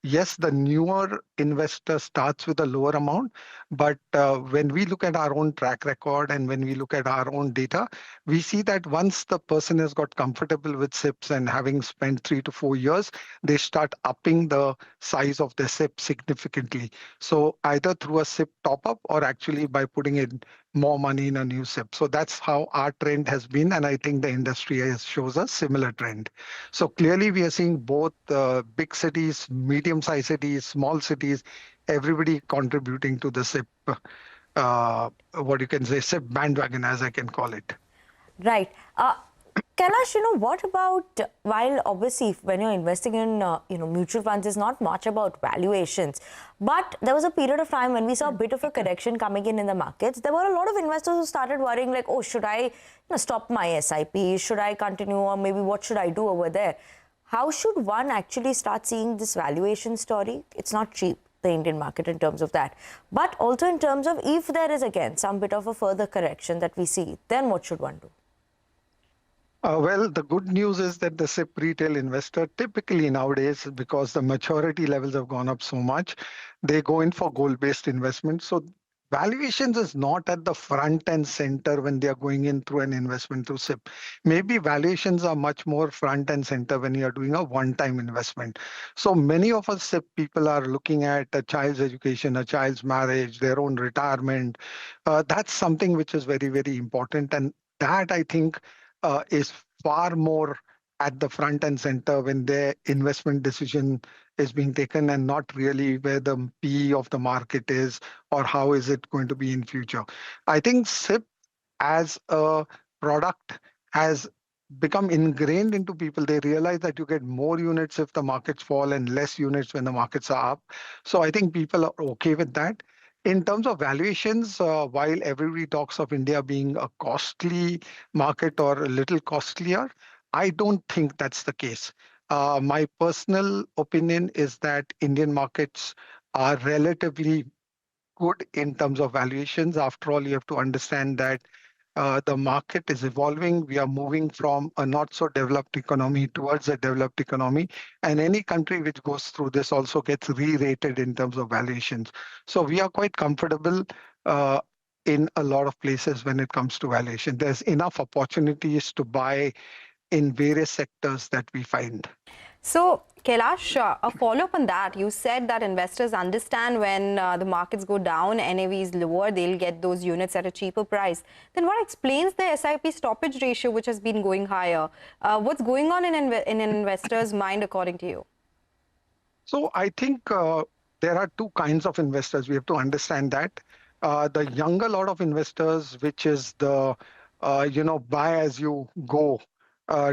Yes, the newer investor starts with a lower amount, but when we look at our own track record and when we look at our own data, we see that once the person has got comfortable with SIPs and having spent 3 to 4 years, they start upping the size of the SIP significantly. So either through a SIP top-up or actually by putting in more money in a new SIP. So that's how our trend has been, and I think the industry shows a similar trend. So clearly we are seeing both big cities, medium-sized cities, small cities, everybody contributing to the SIP, what you can say, SIP bandwagon, as I can call it. Right. Kailash, what about, while obviously when you're investing in, mutual funds, it's not much about valuations, but there was a period of time when we saw a bit of a correction coming in the markets. There were a lot of investors who started worrying like, oh, should I stop my SIP? Should I continue, or maybe what should I do over there? How should one actually start seeing this valuation story? It's not cheap, the Indian market, in terms of that. But also in terms of if there is again some bit of a further correction that we see, then what should one do? Well, the good news is that the SIP retail investor typically nowadays, because the maturity levels have gone up so much, they go in for goal-based investment. So valuations is not at the front and center when they are going in through an investment through SIP. Maybe valuations are much more front and center when you are doing a one-time investment. So many of us SIP people are looking at a child's education, a child's marriage, their own retirement. That's something which is very, very important. And that, I think, is far more at the front and center when their investment decision is being taken, and not really where the PE of the market is or how is it going to be in future. I think SIP as a product has become ingrained into people. They realize that you get more units if the markets fall and less units when the markets are up. So I think people are okay with that. In terms of valuations, while everybody talks of India being a costly market or a little costlier, I don't think that's the case. My personal opinion is that Indian markets are relatively good in terms of valuations. After all, you have to understand that the market is evolving. We are moving from a not so developed economy towards a developed economy. And any country which goes through this also gets re-rated in terms of valuations. So we are quite comfortable in a lot of places when it comes to valuation. There's enough opportunities to buy in various sectors that we find. So, Kailash, a follow-up on that. You said that investors understand when the markets go down, NAV is lower, they'll get those units at a cheaper price. Then what explains the SIP stoppage ratio, which has been going higher? What's going on in an investor's mind, according to you? So I think there are two kinds of investors. We have to understand that. The younger lot of investors, which is the, buy as you go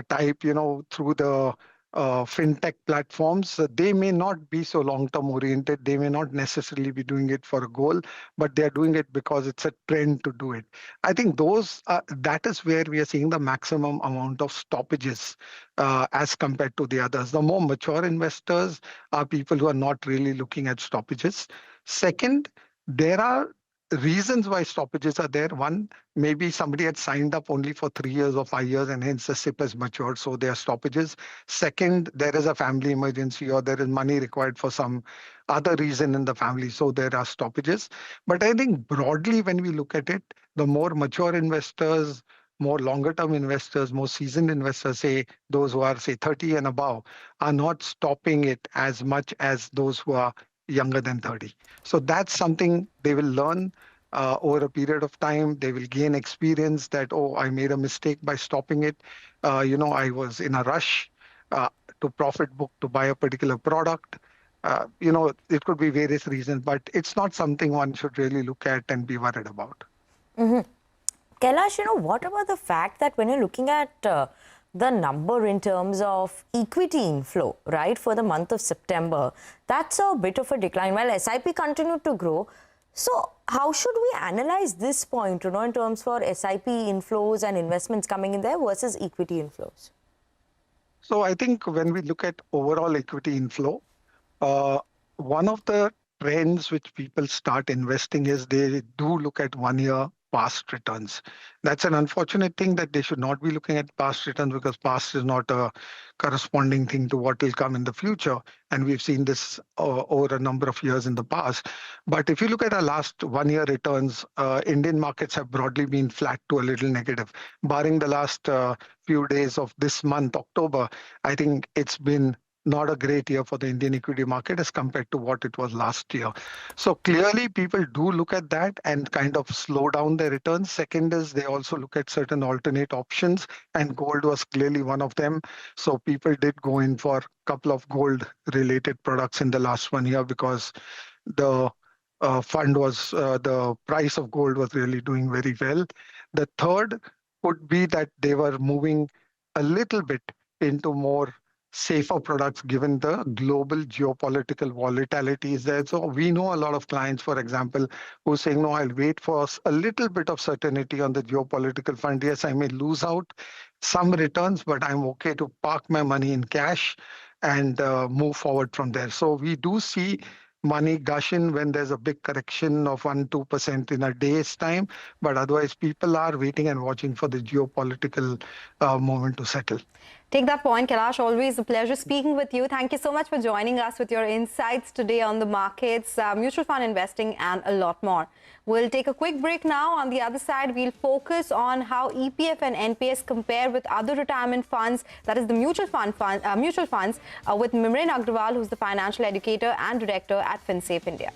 type, through the fintech platforms, they may not be so long-term oriented. They may not necessarily be doing it for a goal, but they are doing it because it's a trend to do it. I think that is where we are seeing the maximum amount of stoppages as compared to the others. The more mature investors are people who are not really looking at stoppages. Second, there are reasons why stoppages are there. One, maybe somebody had signed up only for 3 years or 5 years and hence the SIP has matured, so there are stoppages. Second, there is a family emergency or there is money required for some other reason in the family, so there are stoppages. But I think broadly when we look at it, the more mature investors, more longer term investors, more seasoned investors, say those who are say 30 and above, are not stopping it as much as those who are younger than 30. So that's something they will learn over a period of time. They will gain experience that, oh, I made a mistake by stopping it. I was in a rush to profit book to buy a particular product. It could be various reasons, but it's not something one should really look at and be worried about. Kailash, what about the fact that when you're looking at the number in terms of equity inflow, right, for the month of September, that's a bit of a decline while SIP continued to grow. So how should we analyze this point, in terms for SIP inflows and investments coming in there versus equity inflows? So I think when we look at overall equity inflow, one of the trends which people start investing is they do look at 1 year past returns. That's an unfortunate thing that they should not be looking at past returns because past is not a corresponding thing to what will come in the future. And we've seen this over a number of years in the past. But if you look at our last 1 year returns, Indian markets have broadly been flat to a little negative. Barring the last few days of this month, October, I think it's been not a great year for the Indian equity market as compared to what it was last year. So clearly people do look at that and kind of slow down their returns. Second is they also look at certain alternate options, and gold was clearly one of them. So people did go in for a couple of gold related products in the last 1 year because the the price of gold was really doing very well. The third could be that they were moving a little bit into more safer products given the global geopolitical volatility is there. So we know a lot of clients, for example, who are saying, no, I'll wait for a little bit of certainty on the geopolitical front. Yes, I may lose out some returns, but I'm okay to park my money in cash and move forward from there. So we do see money gush in when there's a big correction of 1-2% in a day's time. But otherwise, people are waiting and watching for the geopolitical moment to settle. Take that point, Kailash. Always a pleasure speaking with you. Thank you so much for joining us with your insights today on the markets, mutual fund investing, and a lot more. We'll take a quick break now. On the other side, we'll focus on how EPF and NPS compare with other retirement funds, that is the mutual funds, with Mimran Agrawal, who's the financial educator and director at FinSafe India.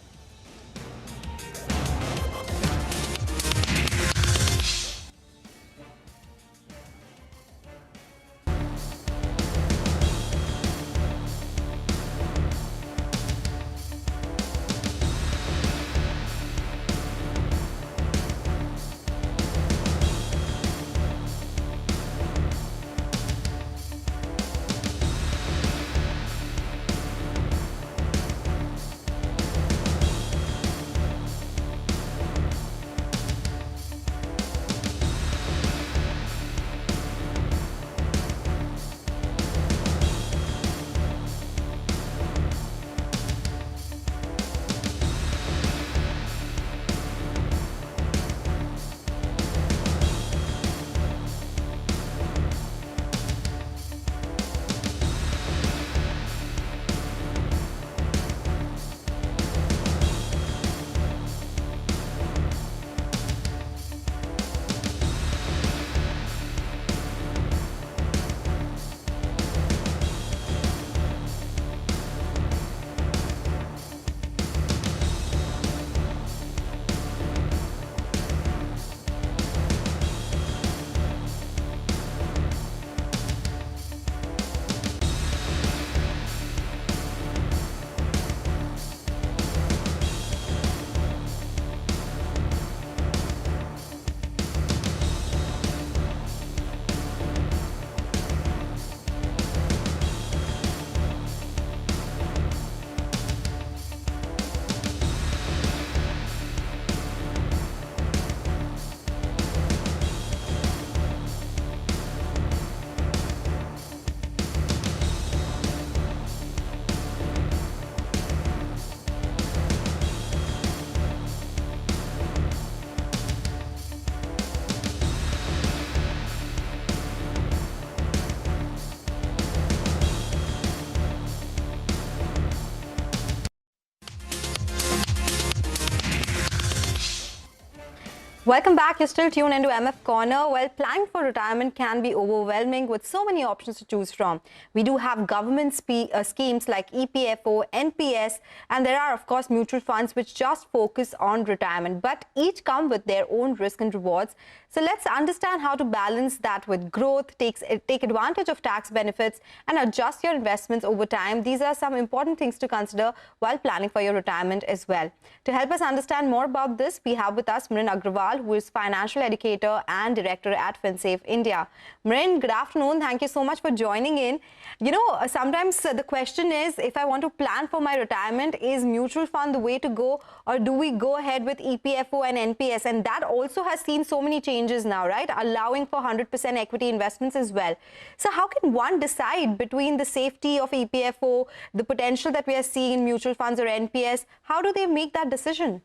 Welcome back. You're still tuned into MF Corner. Well, planning for retirement can be overwhelming with so many options to choose from. We do have government schemes like EPFO, NPS, and there are, of course, mutual funds which just focus on retirement, but each come with their own risk and rewards. So let's understand how to balance that with growth, take advantage of tax benefits, and adjust your investments over time. These are some important things to consider while planning for your retirement as well. To help us understand more about this, we have with us Mimran Agrawal, who is financial educator and director at FinSafe India. Mimran, good afternoon. Thank you so much for joining in. You know, sometimes the question is, if I want to plan for my retirement, is mutual fund the way to go, or do we go ahead with EPFO and NPS? And that also has seen so many changes now, right? Allowing for 100% equity investments as well. So how can one decide between the safety of EPFO, the potential that we are seeing in mutual funds or NPS? How do they make that decision?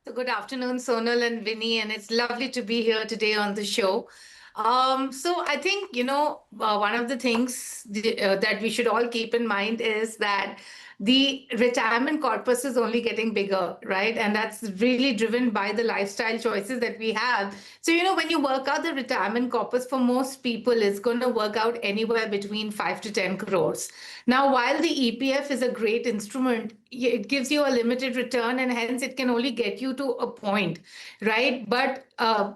So good afternoon, Sonal and Vinny, and it's lovely to be here today on the show. So I think, you know, one of the things that we should all keep in mind is that the retirement corpus is only getting bigger, right? And that's really driven by the lifestyle choices that we have. So, you know, when you work out the retirement corpus, for most people, it's going to work out anywhere between 5 to 10 crores. Now, while the EPF is a great instrument, it gives you a limited return and hence it can only get you to a point, right? But,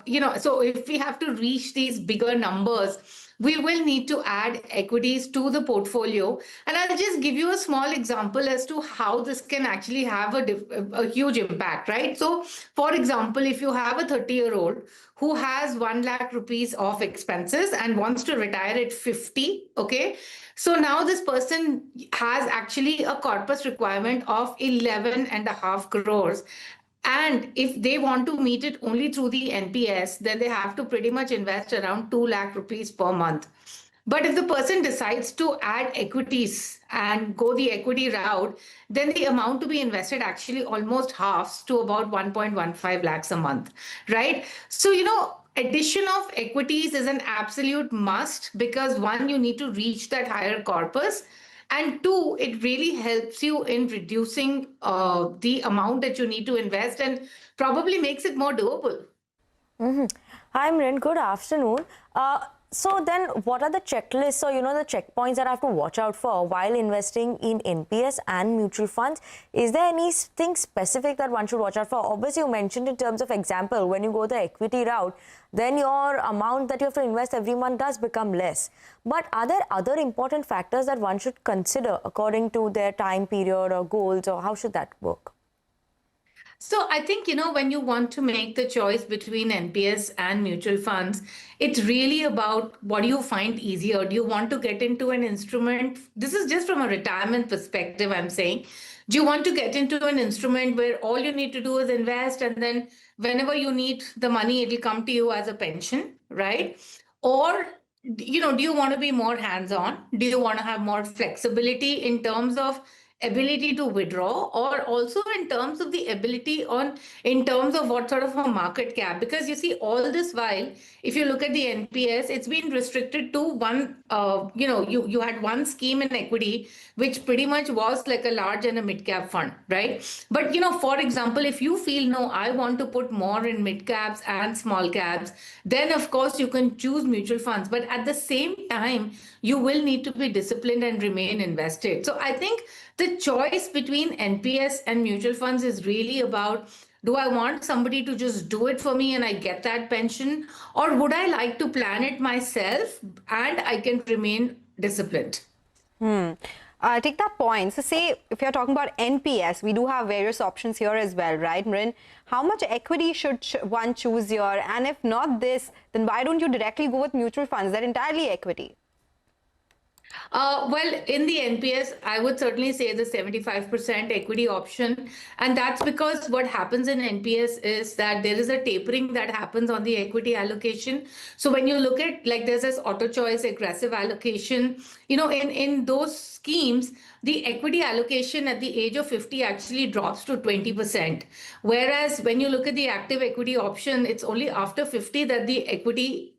you know, so if we have to reach these bigger numbers, we will need to add equities to the portfolio. And I'll just give you a small example as to how this can actually have a huge impact, right? So, for example, if you have a 30-year-old who has 1 lakh rupees of expenses and wants to retire at 50. Okay. So now this person has actually a corpus requirement of 11.5 crores. And if they want to meet it only through the NPS, then they have to pretty much invest around 2 lakh rupees per month. But if the person decides to add equities and go the equity route, then the amount to be invested actually almost halves to about 1.15 lakhs a month, right? So, addition of equities is an absolute must because one, you need to reach that higher corpus. And two, it really helps you in reducing the amount that you need to invest and probably makes it more doable. Hi, Mrin. Good afternoon. So then what are the checklists or, the checkpoints that I have to watch out for while investing in NPS and mutual funds? Is there anything specific that one should watch out for? Obviously, you mentioned in terms of example, when you go the equity route, then your amount that you have to invest every month does become less. But are there other important factors that one should consider according to their time period or goals, or how should that work? So I think, when you want to make the choice between NPS and mutual funds, it's really about what do you find easier? Do you want to get into an instrument? This is just from a retirement perspective, I'm saying. Do you want to get into an instrument where all you need to do is invest and then whenever you need the money, it'll come to you as a pension, right? Or do you want to be more hands-on? Do you want to have more flexibility in terms of ability to withdraw, or also in terms of the ability in terms of what sort of a market cap? Because you see, all this while, if you look at the NPS, it's been restricted to one, you had one scheme in equity, which pretty much was like a large and a mid cap fund, right? But, for example, if you feel, no, I want to put more in mid caps and small caps, then of course you can choose mutual funds. But at the same time, you will need to be disciplined and remain invested. So I think the choice between NPS and mutual funds is really about, do I want somebody to just do it for me and I get that pension? Or would I like to plan it myself and I can remain disciplined? I take that point. So say, if you're talking about NPS, we do have various options here as well, right, Mrin? How much equity should one choose here? And if not this, then why don't you directly go with mutual funds? They're entirely equity. Well, in the NPS, I would certainly say the 75% equity option. And that's because what happens in NPS is that there is a tapering that happens on the equity allocation. So when you look at, like, there's this auto choice aggressive allocation, in those schemes, the equity allocation at the age of 50 actually drops to 20%. Whereas when you look at the active equity option, it's only after 50 that the equity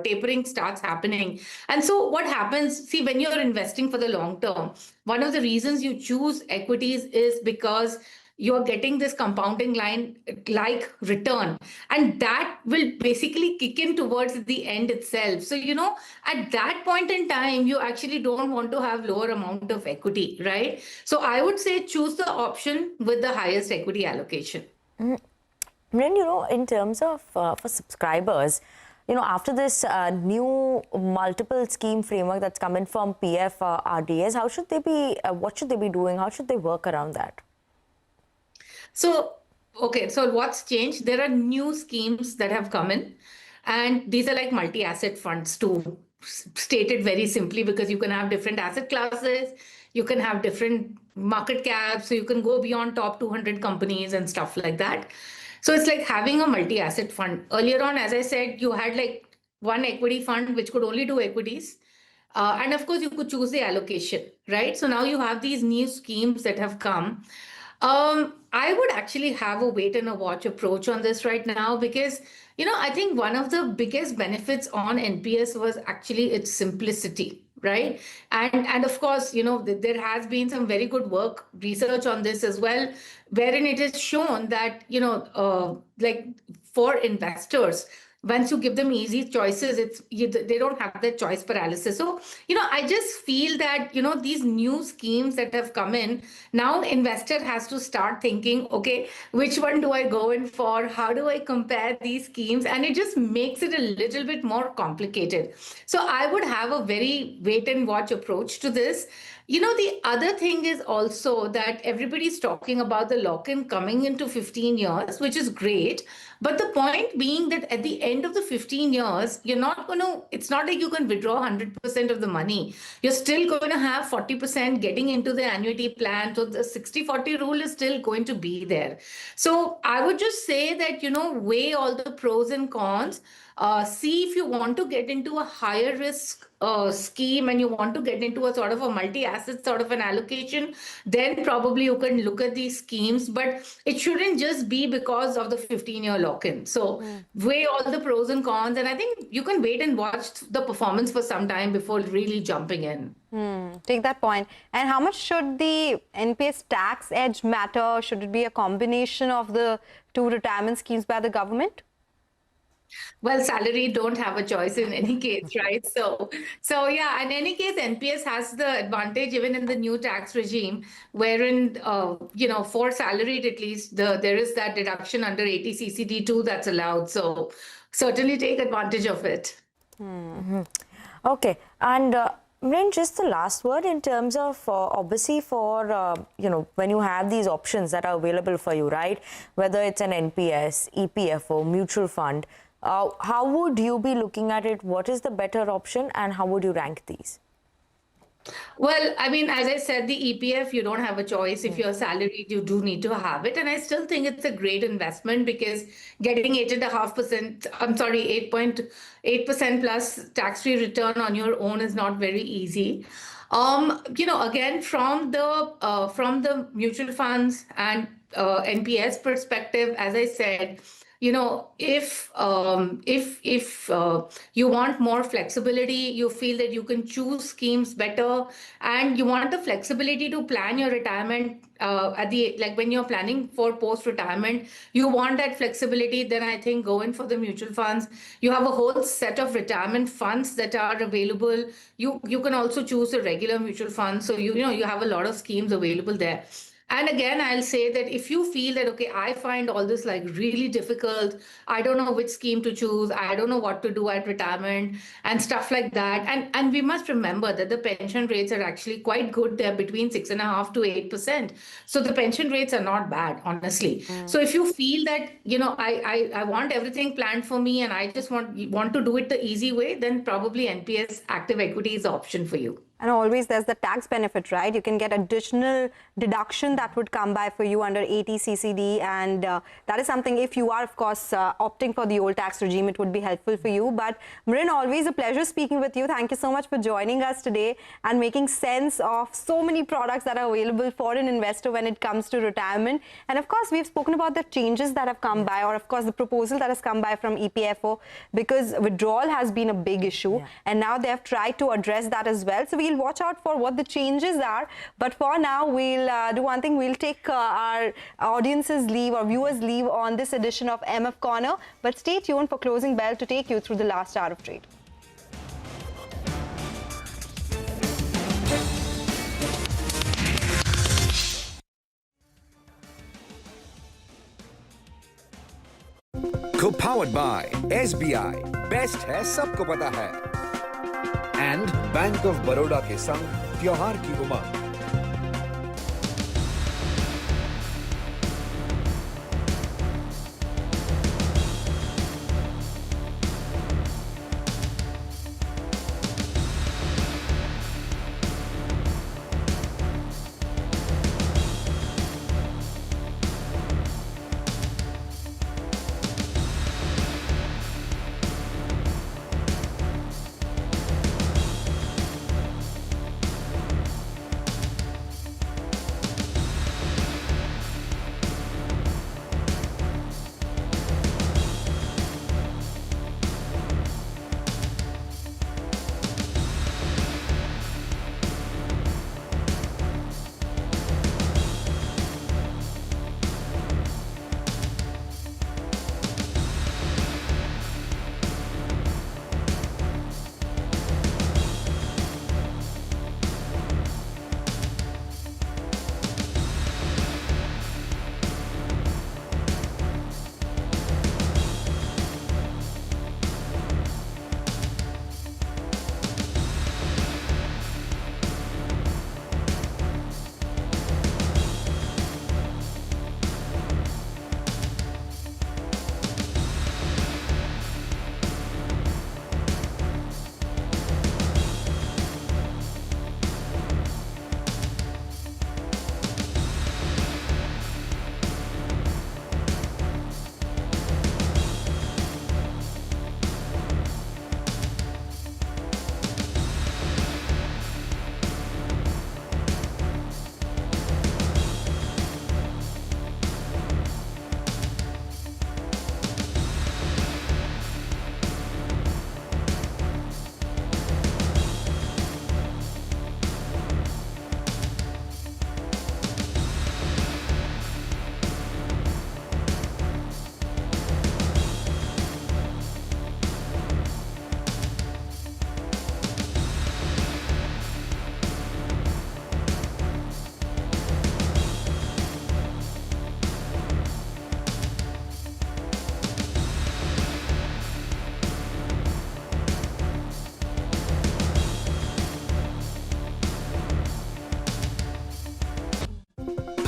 tapering starts happening. And so what happens, see, when you're investing for the long term, one of the reasons you choose equities is because you're getting this compounding line like return, and that will basically kick in towards the end itself. So, at that point in time, you actually don't want to have lower amount of equity, right? So I would say choose the option with the highest equity allocation. Mrin, in terms of for subscribers, after this new multiple scheme framework that's come in from PF RDS, how should they be, what should they be doing? How should they work around that? So what's changed? There are new schemes that have come in, and these are like multi-asset funds, to state it very simply, because you can have different asset classes, you can have different market caps, so you can go beyond top 200 companies and stuff like that. So it's like having a multi-asset fund. Earlier on, as I said, you had like one equity fund which could only do equities. And of course, you could choose the allocation, right? So now you have these new schemes that have come. I would actually have a wait and a watch approach on this right now because, I think one of the biggest benefits on NPS was actually its simplicity, right? And of course, there has been some very good work, research on this as well, wherein it is shown that, like for investors, once you give them easy choices, they don't have that choice paralysis. So, I just feel that, these new schemes that have come in, now investor has to start thinking, okay, which one do I go in for? How do I compare these schemes? And it just makes it a little bit more complicated. So I would have a very wait and watch approach to this. The other thing is also that everybody's talking about the lock-in coming into 15 years, which is great. But the point being that at the end of the 15 years, it's not like you can withdraw 100% of the money. You're still going to have 40% getting into the annuity plan. So the 60-40 rule is still going to be there. So I would just say that, weigh all the pros and cons. See if you want to get into a higher risk scheme and you want to get into a sort of a multi-asset sort of an allocation, then probably you can look at these schemes. But it shouldn't just be because of the 15-year lock-in. So weigh all the pros and cons. And I think you can wait and watch the performance for some time before really jumping in. Take that point. And how much should the NPS tax edge matter? Should it be a combination of the two retirement schemes by the government? Well, salary don't have a choice in any case, right? So yeah, in any case, NPS has the advantage even in the new tax regime, wherein, for salaried at least, there is that deduction under 80 CCD2 that's allowed. So certainly take advantage of it. Okay. And Mrin, just the last word in terms of obviously for, when you have these options that are available for you, right? Whether it's an NPS, EPFO, mutual fund, how would you be looking at it? What is the better option and how would you rank these? Well, I mean, as I said, the EPF, you don't have a choice. If you're salaried, you do need to have it. And I still think it's a great investment because getting 8.8% plus tax-free return on your own is not very easy. Again, from the mutual funds and NPS perspective, as I said, if you want more flexibility, you feel that you can choose schemes better, and you want the flexibility to plan your retirement when you're planning for post-retirement, you want that flexibility, then I think go in for the mutual funds. You have a whole set of retirement funds that are available. You can also choose a regular mutual fund. So you have a lot of schemes available there. And again, I'll say that if you feel that, okay, I find all this like really difficult, I don't know which scheme to choose, I don't know what to do at retirement and stuff like that. And we must remember that the pension rates are actually quite good. They're between 6.5% to 8%. So the pension rates are not bad, honestly. So if you feel that, I want everything planned for me and I just want to do it the easy way, then probably NPS active equity is the option for you. And always there's the tax benefit, right? You can get additional deduction that would come by for you under 80 CCD. And that is something, if you are, of course, opting for the old tax regime, it would be helpful for you. But Mrin, always a pleasure speaking with you. Thank you so much for joining us today and making sense of so many products that are available for an investor when it comes to retirement. And of course, we've spoken about the changes that have come by, or of course, the proposal that has come by from EPFO, because withdrawal has been a big issue. Yeah. And now they have tried to address that as well. So we'll watch out for what the changes are. But for now, we'll do one thing. We'll take our audience's leave or viewers' leave on this edition of MF Corner. But stay tuned for Closing Bell to take you through the last hour of trade. Co-powered by SBI, best है सबको पता है, and bank of Baroda के संग त्योहार की उमंग।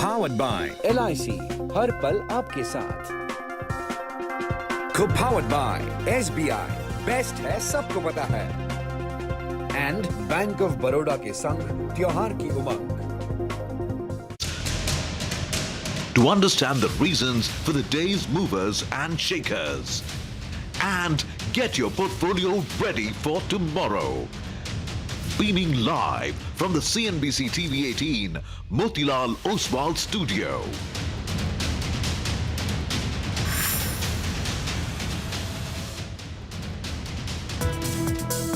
Powered by LIC, हर पल आपके साथ. Co-powered by SBI, best है सबको पता है. And Bank of Baroda के संग त्योहार की उमंग. To understand the reasons for the day's movers and shakers. And get your portfolio ready for tomorrow. Beaming live from the CNBC-TV18 Motilal Oswal studio.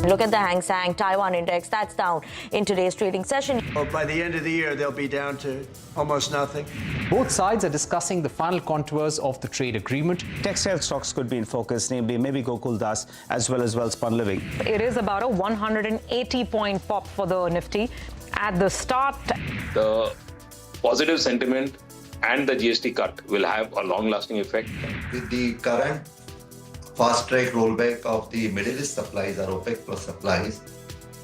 Look at the Hang Seng Taiwan Index. That's down in today's trading session. Well, by the end of the year, they'll be down to almost nothing. Both sides are discussing the final contours of the trade agreement. Textile stocks could be in focus, namely maybe Gokul Das as well as Welspun Living. It is about a 180-point pop for the Nifty at the start. The positive sentiment and the GST cut will have a long-lasting effect. With the current fast-track rollback of the Middle East supplies or OPEC plus supplies,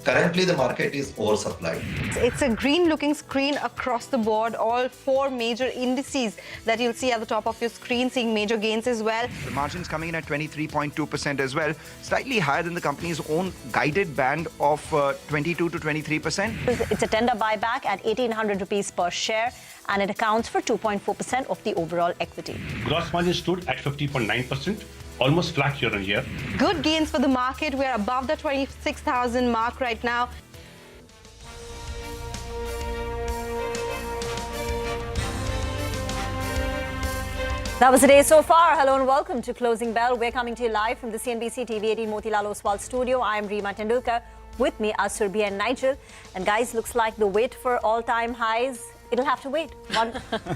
currently the market is oversupplied. It's a green-looking screen across the board. All four major indices that you'll see at the top of your screen seeing major gains as well. The margins coming in at 23.2% as well, slightly higher than the company's own guided band of 22 to 23%. It's a tender buyback at 1,800 rupees per share, and it accounts for 2.4% of the overall equity. Gross margin stood at 50.9%, almost flat year on year. Good gains for the market. We're above the 26,000 mark right now. That was the day so far. Hello and welcome to Closing Bell. We're coming to you live from the CNBC-TV18 Motilal Oswal studio. I'm Reema Tendulkar. With me are Surbhi and Nigel. And guys, looks like the wait for all-time highs, it'll have to wait.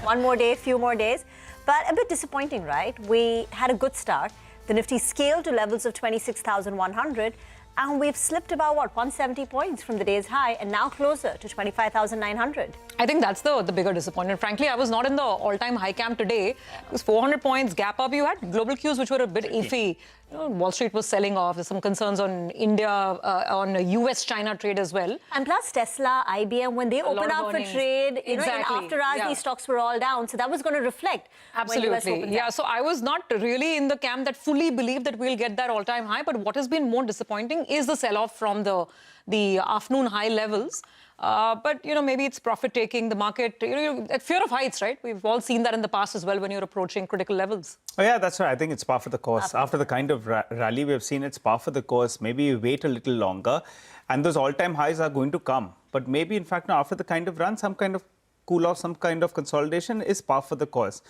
One more day, few more days. But a bit disappointing, right? We had a good start. The Nifty scaled to levels of 26,100, and we've slipped about, 170 points from the day's high, and now closer to 25,900. I think that's the bigger disappointment. Frankly, I was not in the all-time high camp today. It was 400 points gap up. You had global cues which were a bit iffy. You know, Wall Street was selling off. There's some concerns on India, on US-China trade as well. And plus Tesla, IBM, when they opened up for trade, you know, after us, these stocks were all down. So that was going to reflect. Absolutely. Yeah, so I was not really in the camp that fully believed that we'll get that all-time high. But what has been more disappointing is the sell-off from the afternoon high levels. But, you know, maybe it's profit-taking, the market, you know, at fear of heights, right? We've all seen that in the past as well when you're approaching critical levels. Oh, yeah, that's right. I think it's par for the course. After the kind of rally we've seen, it's par for the course. Maybe you wait a little longer and those all-time highs are going to come. But maybe, in fact, now after the kind of run, some kind of cool off, some kind of consolidation is par for the course.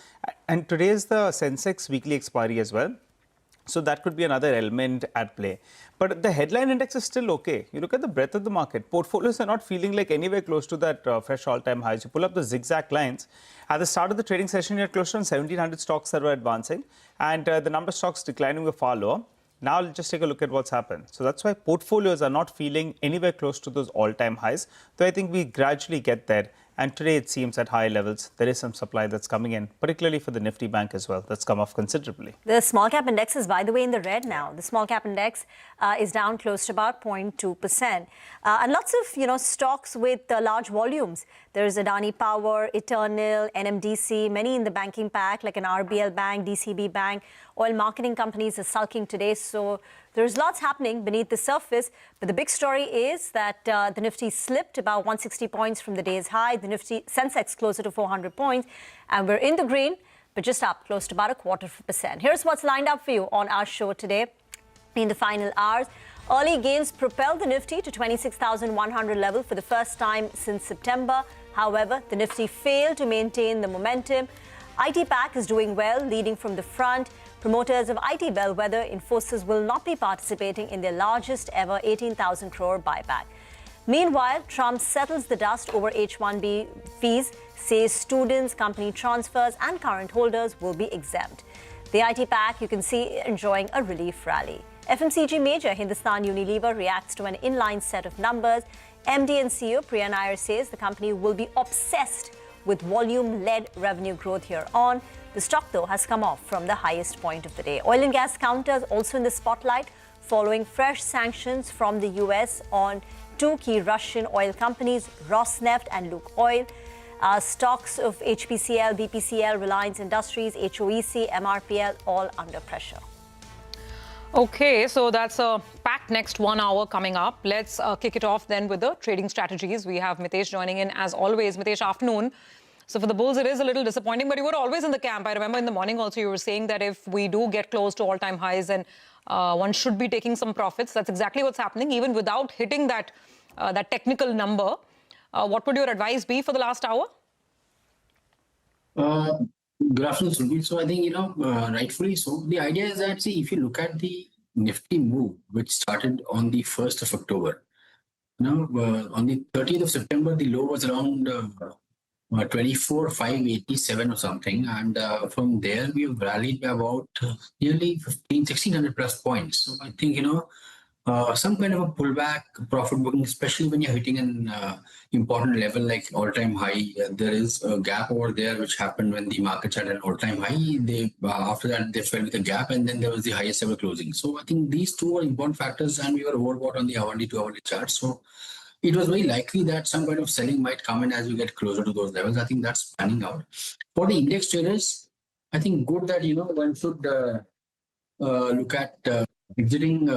And today is the Sensex weekly expiry as well. So that could be another element at play. But the headline index is still okay. You look at the breadth of the market. Portfolios are not feeling like anywhere close to that fresh all-time highs. You pull up the zigzag lines. At the start of the trading session, you're close to 1,700 stocks that were advancing. And the number of stocks declining were far lower. Now, let's just take a look at what's happened. So that's why portfolios are not feeling anywhere close to those all-time highs. Though I think we gradually get there. And today it seems at high levels, there is some supply that's coming in, particularly for the Nifty Bank as well. That's come off considerably. The small cap index is, by the way, in the red now. The small cap index is down close to about 0.2%. And lots of, you know, stocks with large volumes. There's Adani Power, Eternal, NMDC, many in the banking pack, like an RBL Bank, DCB Bank. Oil marketing companies are sulking today. So there's lots happening beneath the surface. But the big story is that the Nifty slipped about 160 points from the day's high. The Nifty Sensex closer to 400 points. And we're in the green, but just up close to about 0.25%. Here's what's lined up for you on our show today. In the final hours, early gains propelled the Nifty to 26,100 level for the first time since September. However, the Nifty failed to maintain the momentum. IT Pack is doing well, leading from the front. Promoters of IT Bellwether Infosys will not be participating in their largest ever 18,000 crore buyback. Meanwhile, Trump settles the dust over H-1B fees, says students, company transfers and current holders will be exempt. The IT Pack, you can see, enjoying a relief rally. FMCG major Hindustan Unilever reacts to an inline set of numbers. MD and CEO Priya Nair says the company will be obsessed with volume-led revenue growth here on. The stock, though, has come off from the highest point of the day. Oil and gas counters also in the spotlight following fresh sanctions from the US on two key Russian oil companies, Rosneft and Lukoil. Stocks of HPCL, BPCL, Reliance Industries, HOEC, MRPL, all under pressure. Okay, so that's a packed next 1 hour coming up. Let's kick it off then with the trading strategies. We have Mitesh joining in as always. Mitesh, afternoon. So for the bulls, it is a little disappointing, but you were always in the camp. I remember in the morning also you were saying that if we do get close to all-time highs, then one should be taking some profits. That's exactly what's happening, even without hitting that technical number. What would your advice be for the last hour? Good afternoon, Surbhi. So I think, rightfully so. The idea is that, see, if you look at the Nifty move, which started on the 1st of October, on the 30th of September, the low was around 24,587 or something. And from there, we have rallied by about nearly 1,600 plus points. So I think, some kind of a pullback, profit booking, especially when you're hitting an important level like all-time high. There is a gap over there which happened when the markets had an all-time high. After that, they fell with a gap, and then there was the highest ever closing. So I think these two are important factors, and we were overbought on the hourly to hourly chart. So it was very likely that some kind of selling might come in as we get closer to those levels. I think that's panning out. For the index traders, I think good that, one should look at exiting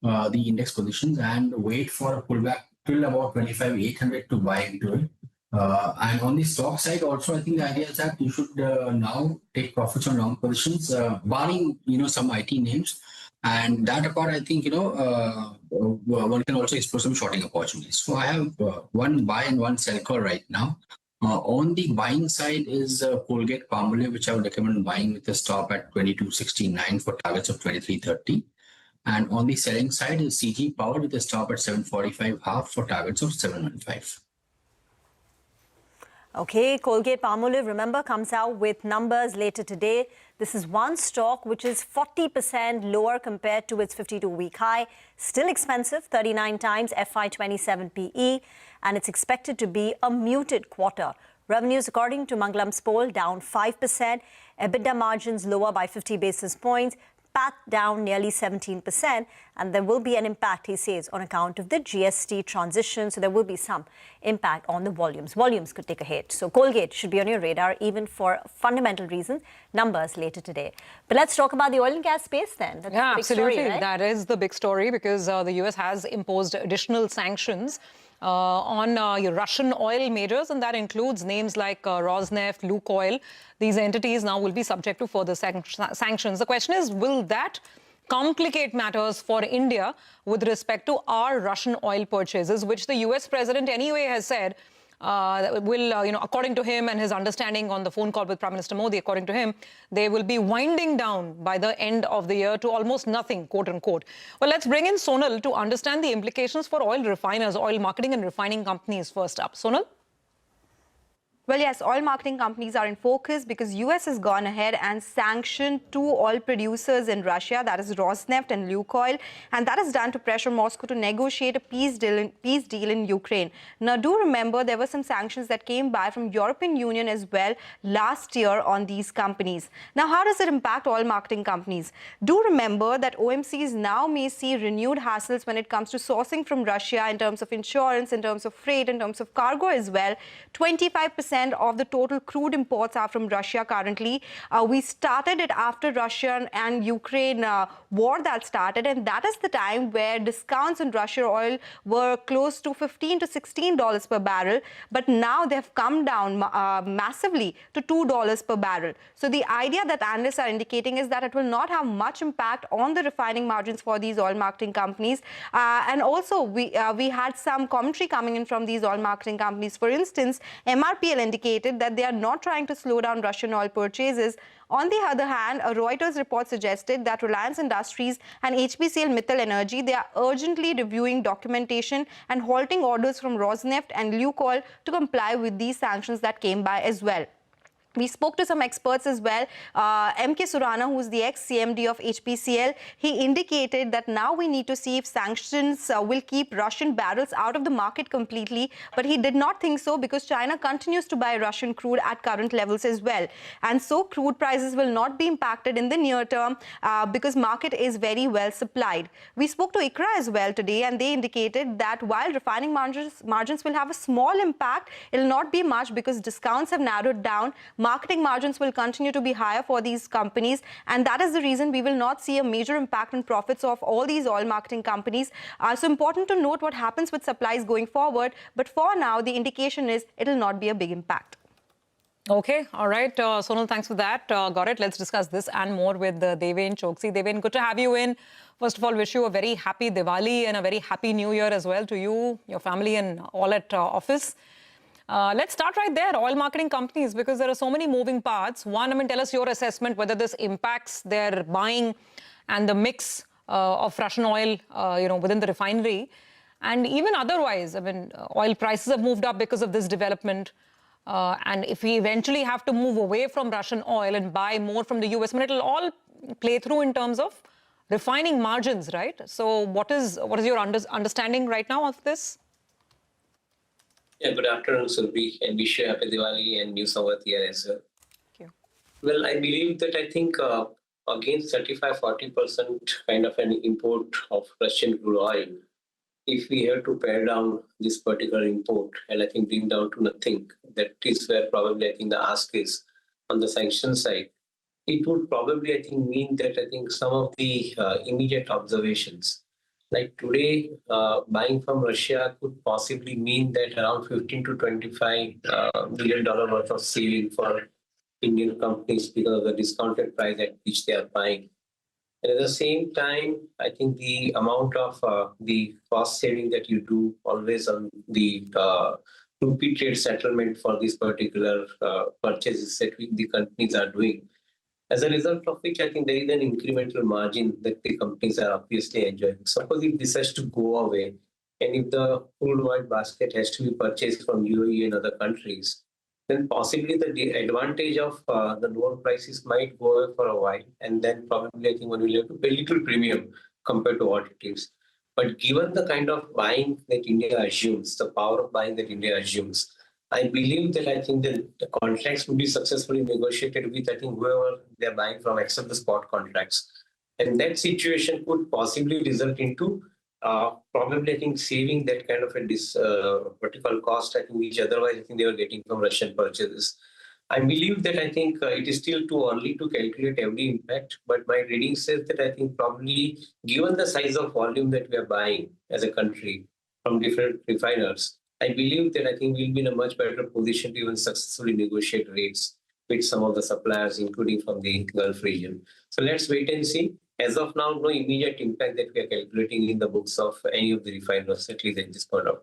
the index positions and wait for a pullback till about 25,800 to buy into it. And on the stock side also, I think the idea is that you should now take profits on long positions, barring, some IT names. And that apart, I think, one can also explore some shorting opportunities. So I have one buy and one sell call right now. On the buying side is Colgate Palmolive, which I would recommend buying with a stop at 22.69 for targets of 23.30. And on the selling side is CG Power with a stop at 745.5 for targets of 715. Okay, Colgate Palmolive, remember, comes out with numbers later today. This is one stock which is 40% lower compared to its 52-week high. Still expensive, 39 times FY27 PE, and it's expected to be a muted quarter. Revenues, according to Mangalam's poll, down 5%. EBITDA margins lower by 50 basis points. PAT down nearly 17%, and there will be an impact, he says, on account of the GST transition. So there will be some impact on the volumes. Volumes could take a hit. So Colgate should be on your radar, even for fundamental reasons. Numbers later today. But let's talk about the oil and gas space then. That's yeah, the big absolutely. Story, right? That is the big story because the US has imposed additional sanctions on Russian oil majors, and that includes names like Rosneft, Lukoil. These entities now will be subject to further sanctions. The question is, will that complicate matters for India with respect to our Russian oil purchases, which the US president anyway has said will, according to him and his understanding on the phone call with Prime Minister Modi, according to him, they will be winding down by the end of the year to almost nothing, quote unquote. Well, let's bring in Sonal to understand the implications for oil refiners, oil marketing and refining companies first up. Sonal? Well, yes, oil marketing companies are in focus because US has gone ahead and sanctioned two oil producers in Russia, that is Rosneft and Lukoil, and that is done to pressure Moscow to negotiate a peace deal in Ukraine. Now, do remember there were some sanctions that came by from European Union as well last year on these companies. Now, how does it impact oil marketing companies? Do remember that OMCs now may see renewed hassles when it comes to sourcing from Russia in terms of insurance, in terms of freight, in terms of cargo as well. 25% of the total crude imports are from Russia currently. We started it after Russia and Ukraine war that started, and that is the time where discounts in Russian oil were close to $15 to $16 per barrel, but now they've come down massively to $2 per barrel. So the idea that analysts are indicating is that it will not have much impact on the refining margins for these oil marketing companies. And also, we had some commentary coming in from these oil marketing companies. For instance, MRPL indicated that they are not trying to slow down Russian oil purchases. On the other hand, a Reuters report suggested that Reliance Industries and HPCL Mittal Energy, they are urgently reviewing documentation and halting orders from Rosneft and Lukoil to comply with these sanctions that came by as well. We spoke to some experts as well. M.K. Surana, who's the ex-CMD of HPCL, he indicated that now we need to see if sanctions will keep Russian barrels out of the market completely. But he did not think so because China continues to buy Russian crude at current levels as well. And so crude prices will not be impacted in the near term because market is very well supplied. We spoke to ICRA as well today, and they indicated that while refining margins will have a small impact, it will not be much because discounts have narrowed down. Marketing margins will continue to be higher for these companies, and that is the reason we will not see a major impact on profits of all these oil marketing companies. So important to note what happens with supplies going forward, but for now the indication is it will not be a big impact. Okay, all right. Sonal, thanks for that. Got it. Let's discuss this and more with Deven Choksi. Deven, good to have you in. First of all, wish you a very happy Diwali and a very happy New Year as well to you, your family and all at office. Let's start right there, oil marketing companies, because there are so many moving parts. One, I mean, tell us your assessment, whether this impacts their buying and the mix of Russian oil, within the refinery. And even otherwise, I mean, oil prices have moved up because of this development. And if we eventually have to move away from Russian oil and buy more from the US, I mean, it'll all play through in terms of refining margins, right? So what is your understanding right now of this? Yeah, good afternoon, Surbi, and wish you happy Diwali and New Samvat year as well. Thank you. Well, I believe that against 35-40% kind of an import of Russian crude oil, if we have to pare down this particular import and I think bring down to nothing, that is where probably I think the ask is on the sanction side. It would probably, I think, mean that I think some of the immediate observations, like today, buying from Russia could possibly mean that around $15 to $25 million worth of saving for Indian companies because of the discounted price at which they are buying. And at the same time, I think the amount of the cost saving that you do always on the rupee trade settlement for these particular purchases that the companies are doing. As a result of which, I think there is an incremental margin that the companies are obviously enjoying. Suppose if this has to go away, and if the crude oil basket has to be purchased from UAE and other countries, then possibly the advantage of the lower prices might go away for a while, and then probably I think one will have to pay a little premium compared to what it is. But given the kind of buying that India assumes, the power of buying that India assumes, I believe that I think the contracts will be successfully negotiated with, I think, whoever they're buying from except the spot contracts. And that situation could possibly result into probably, I think, saving that kind of a particular cost, I think, which otherwise I think they were getting from Russian purchases. I believe that I think it is still too early to calculate every impact, but my reading says that I think probably given the size of volume that we are buying as a country from different refiners, I believe that I think we'll be in a much better position to even successfully negotiate rates with some of the suppliers, including from the Gulf region. So let's wait and see. As of now, no immediate impact that we are calculating in the books of any of the refiners, at least at this point of.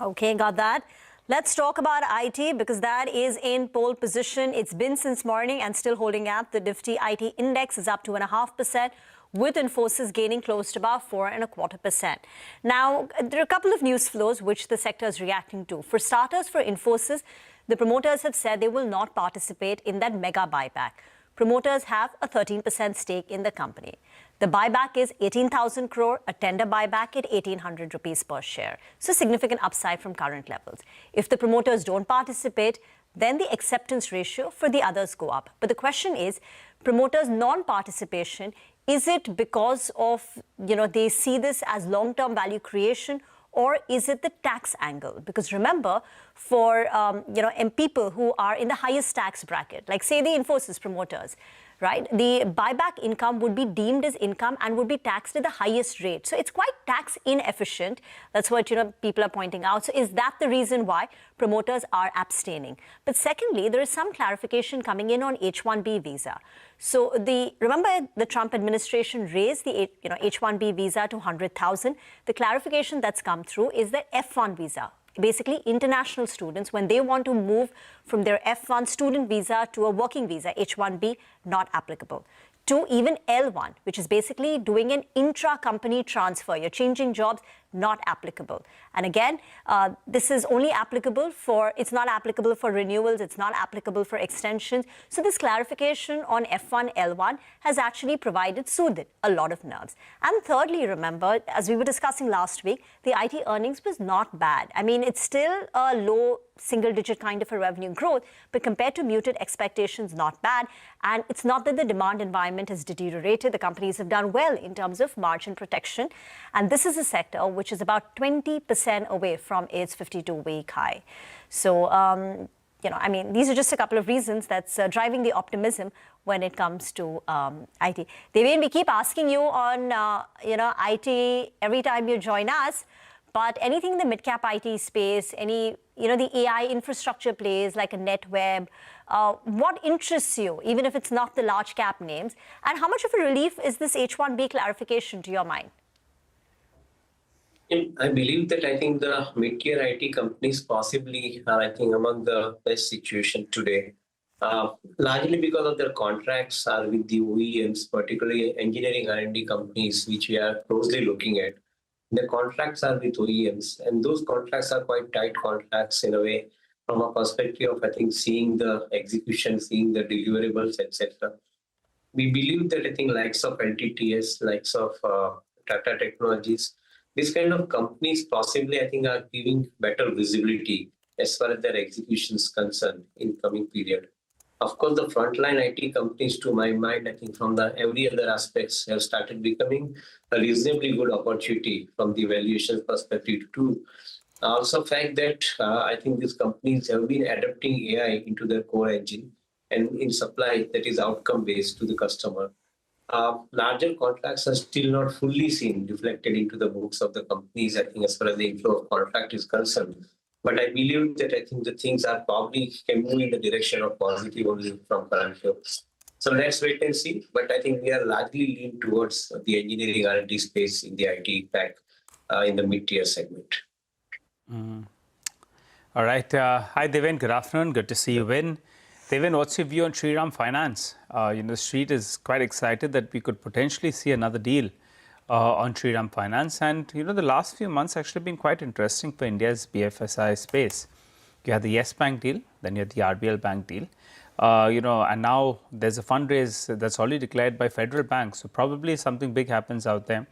Okay, got that. Let's talk about IT because that is in pole position. It's been since morning and still holding up. The Nifty IT index is up 2.5%. With Infosys gaining close to about 4.25%. Now, there are a couple of news flows which the sector is reacting to. For starters, for Infosys, the promoters have said they will not participate in that mega buyback. Promoters have a 13% stake in the company. The buyback is 18,000 crore, a tender buyback at 1,800 rupees per share. So significant upside from current levels. If the promoters don't participate, then the acceptance ratio for the others go up. But the question is, promoters' non-participation, is it because of, they see this as long-term value creation, or is it the tax angle? Because remember, for, and people who are in the highest tax bracket, like say the Infosys promoters, right? The buyback income would be deemed as income and would be taxed at the highest rate. So it's quite tax inefficient. That's what, people are pointing out. So is that the reason why promoters are abstaining? But secondly, there is some clarification coming in on H-1B visa. So remember the Trump administration raised the H-1B visa to 100,000. The clarification that's come through is that F-1 visa. Basically, international students, when they want to move from their F1 student visa to a working visa, H1B, not applicable. To even L1, which is basically doing an intra-company transfer. You're changing jobs. not applicable. And again, this is only applicable for, it's not applicable for renewals, it's not applicable for extensions. So this clarification on F1, L1 has actually soothed a lot of nerves. And thirdly, remember, as we were discussing last week, the IT earnings was not bad. I mean, it's still a low single-digit kind of a revenue growth, but compared to muted expectations, not bad. And it's not that the demand environment has deteriorated. The companies have done well in terms of margin protection. And this is a sector which is about 20% away from its 52-week high. So, I mean, these are just a couple of reasons that's driving the optimism when it comes to IT. Devin, we keep asking you on, IT every time you join us, but anything in the mid-cap IT space, any, the AI infrastructure plays like a NetWeb, what interests you, even if it's not the large cap names? And how much of a relief is this H1B clarification to your mind? I believe that I think the mid-tier IT companies possibly are, I think, among the best situation today, largely because of their contracts are with the OEMs, particularly engineering R&D companies, which we are closely looking at. The contracts are with OEMs, and those contracts are quite tight contracts in a way, from a perspective of, I think, seeing the execution, seeing the deliverables, etc. We believe that I think likes of LTTS, likes of Tata Technologies, these kind of companies possibly, I think, are giving better visibility as far as their execution is concerned in coming period. Of course, the frontline IT companies, to my mind, I think from the every other aspects have started becoming a reasonably good opportunity from the valuation perspective too. Also, fact that I think these companies have been adapting AI into their core engine and in supply that is outcome based to the customer. Larger contracts are still not fully seen reflected into the books of the companies, I think, as far as the inflow of contract is concerned. But I believe that I think the things are probably can move in the direction of positive only from current levels. So let's wait and see. But I think we are largely leaned towards the engineering R&D space in the IT pack in the mid-tier segment. All right. Hi, Devin. Good afternoon. Good to see you in. Devin, what's your view on Shriram Finance? The street is quite excited that we could potentially see another deal on Shriram Finance. And, the last few months actually been quite interesting for India's BFSI space. You had the Yes Bank deal, then you had the RBL Bank deal. And now there's a fundraise that's already declared by federal banks. So probably something big happens out there.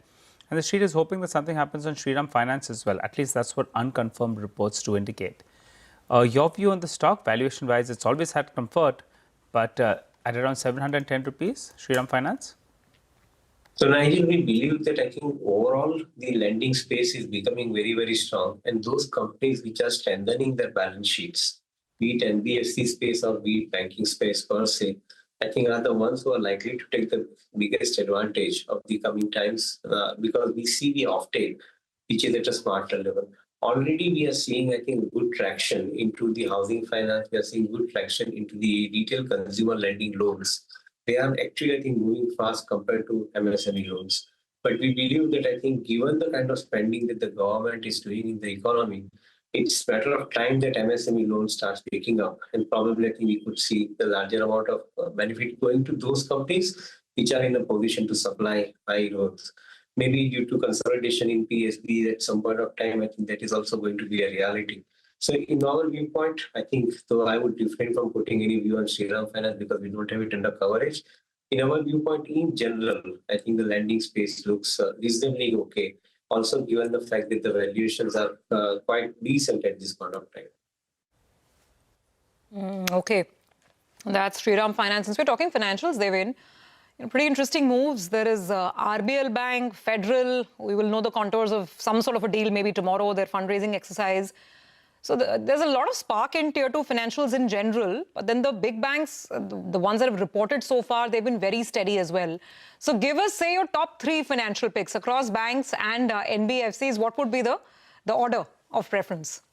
And the street is hoping that something happens on Shriram Finance as well. At least that's what unconfirmed reports do indicate. Your view on the stock, valuation-wise, it's always had comfort, but at around 710 rupees, Shriram Finance? So, Nigel, we believe that I think overall the lending space is becoming very, very strong. And those companies which are strengthening their balance sheets, be it NBFC space or be it banking space per se, I think are the ones who are likely to take the biggest advantage of the coming times because we see the offtake, which is at a smarter level. Already we are seeing, I think, good traction into the housing finance. We are seeing good traction into the retail consumer lending loans. They are actually, I think, moving fast compared to MSME loans. But we believe that, I think, given the kind of spending that the government is doing in the economy, it's a matter of time that MSME loans starts picking up. And probably, I think, we could see the larger amount of benefit going to those companies which are in a position to supply high growth. Maybe due to consolidation in PSB at some point of time, I think that is also going to be a reality. So in our viewpoint, I think, though I would refrain from putting any view on Shriram Finance because we don't have it under coverage. In our viewpoint, in general, I think the lending space looks reasonably okay. Also, given the fact that the valuations are quite decent at this point of time. Okay. That's Shriram Finance. Since we're talking financials, Devin, pretty interesting moves. There is RBL Bank, Federal. We will know the contours of some sort of a deal maybe tomorrow, their fundraising exercise. So there's a lot of spark in Tier 2 financials in general. But then the big banks, the ones that have reported so far, they've been very steady as well. So give us, say, your top 3 financial picks across banks and NBFCs. What would be the order of preference?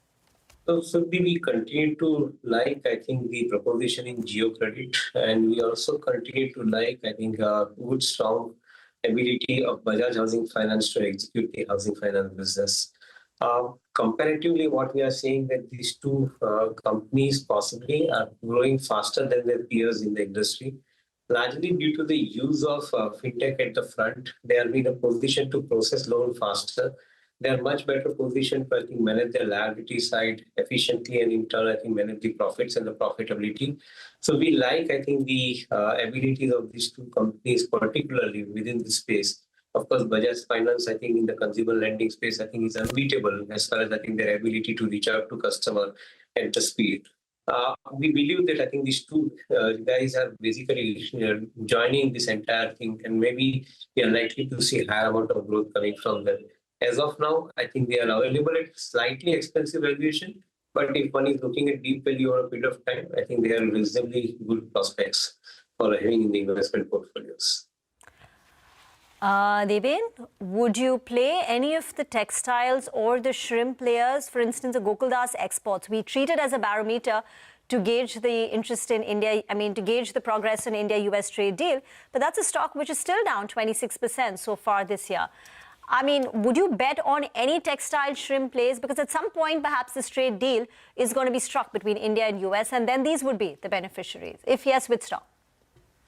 So we continue to like, I think, the proposition in Geo Credit, and we also continue to like, I think, a good, strong ability of Bajaj Housing Finance to execute the housing finance business. Comparatively, what we are seeing that these two companies possibly are growing faster than their peers in the industry, largely due to the use of fintech at the front. They are in a position to process loan faster. they are much better positioned to, I think, manage their liability side efficiently and in turn, I think, manage the profits and the profitability. So we like, I think, the abilities of these two companies, particularly within this space. Of course, Bajaj Finance, I think, in the consumer lending space, I think is unbeatable as far as, I think, their ability to reach out to customer at the speed. We believe that, I think, these two guys are basically joining this entire thing, and maybe we are likely to see a higher amount of growth coming from them. As of now, I think they are available at slightly expensive valuation, but if one is looking at deep value over a period of time, I think they are reasonably good prospects for having in the investment portfolios. Devin, would you play any of the textiles or the shrimp players? For instance, the Gokuldas exports. We treat it as a barometer to gauge the interest in India, to gauge the progress in India-US trade deal. But that's a stock which is still down 26% so far this year. Would you bet on any textile shrimp plays? Because at some point, perhaps this trade deal is going to be struck between India and US, and then these would be the beneficiaries. If yes, which stock?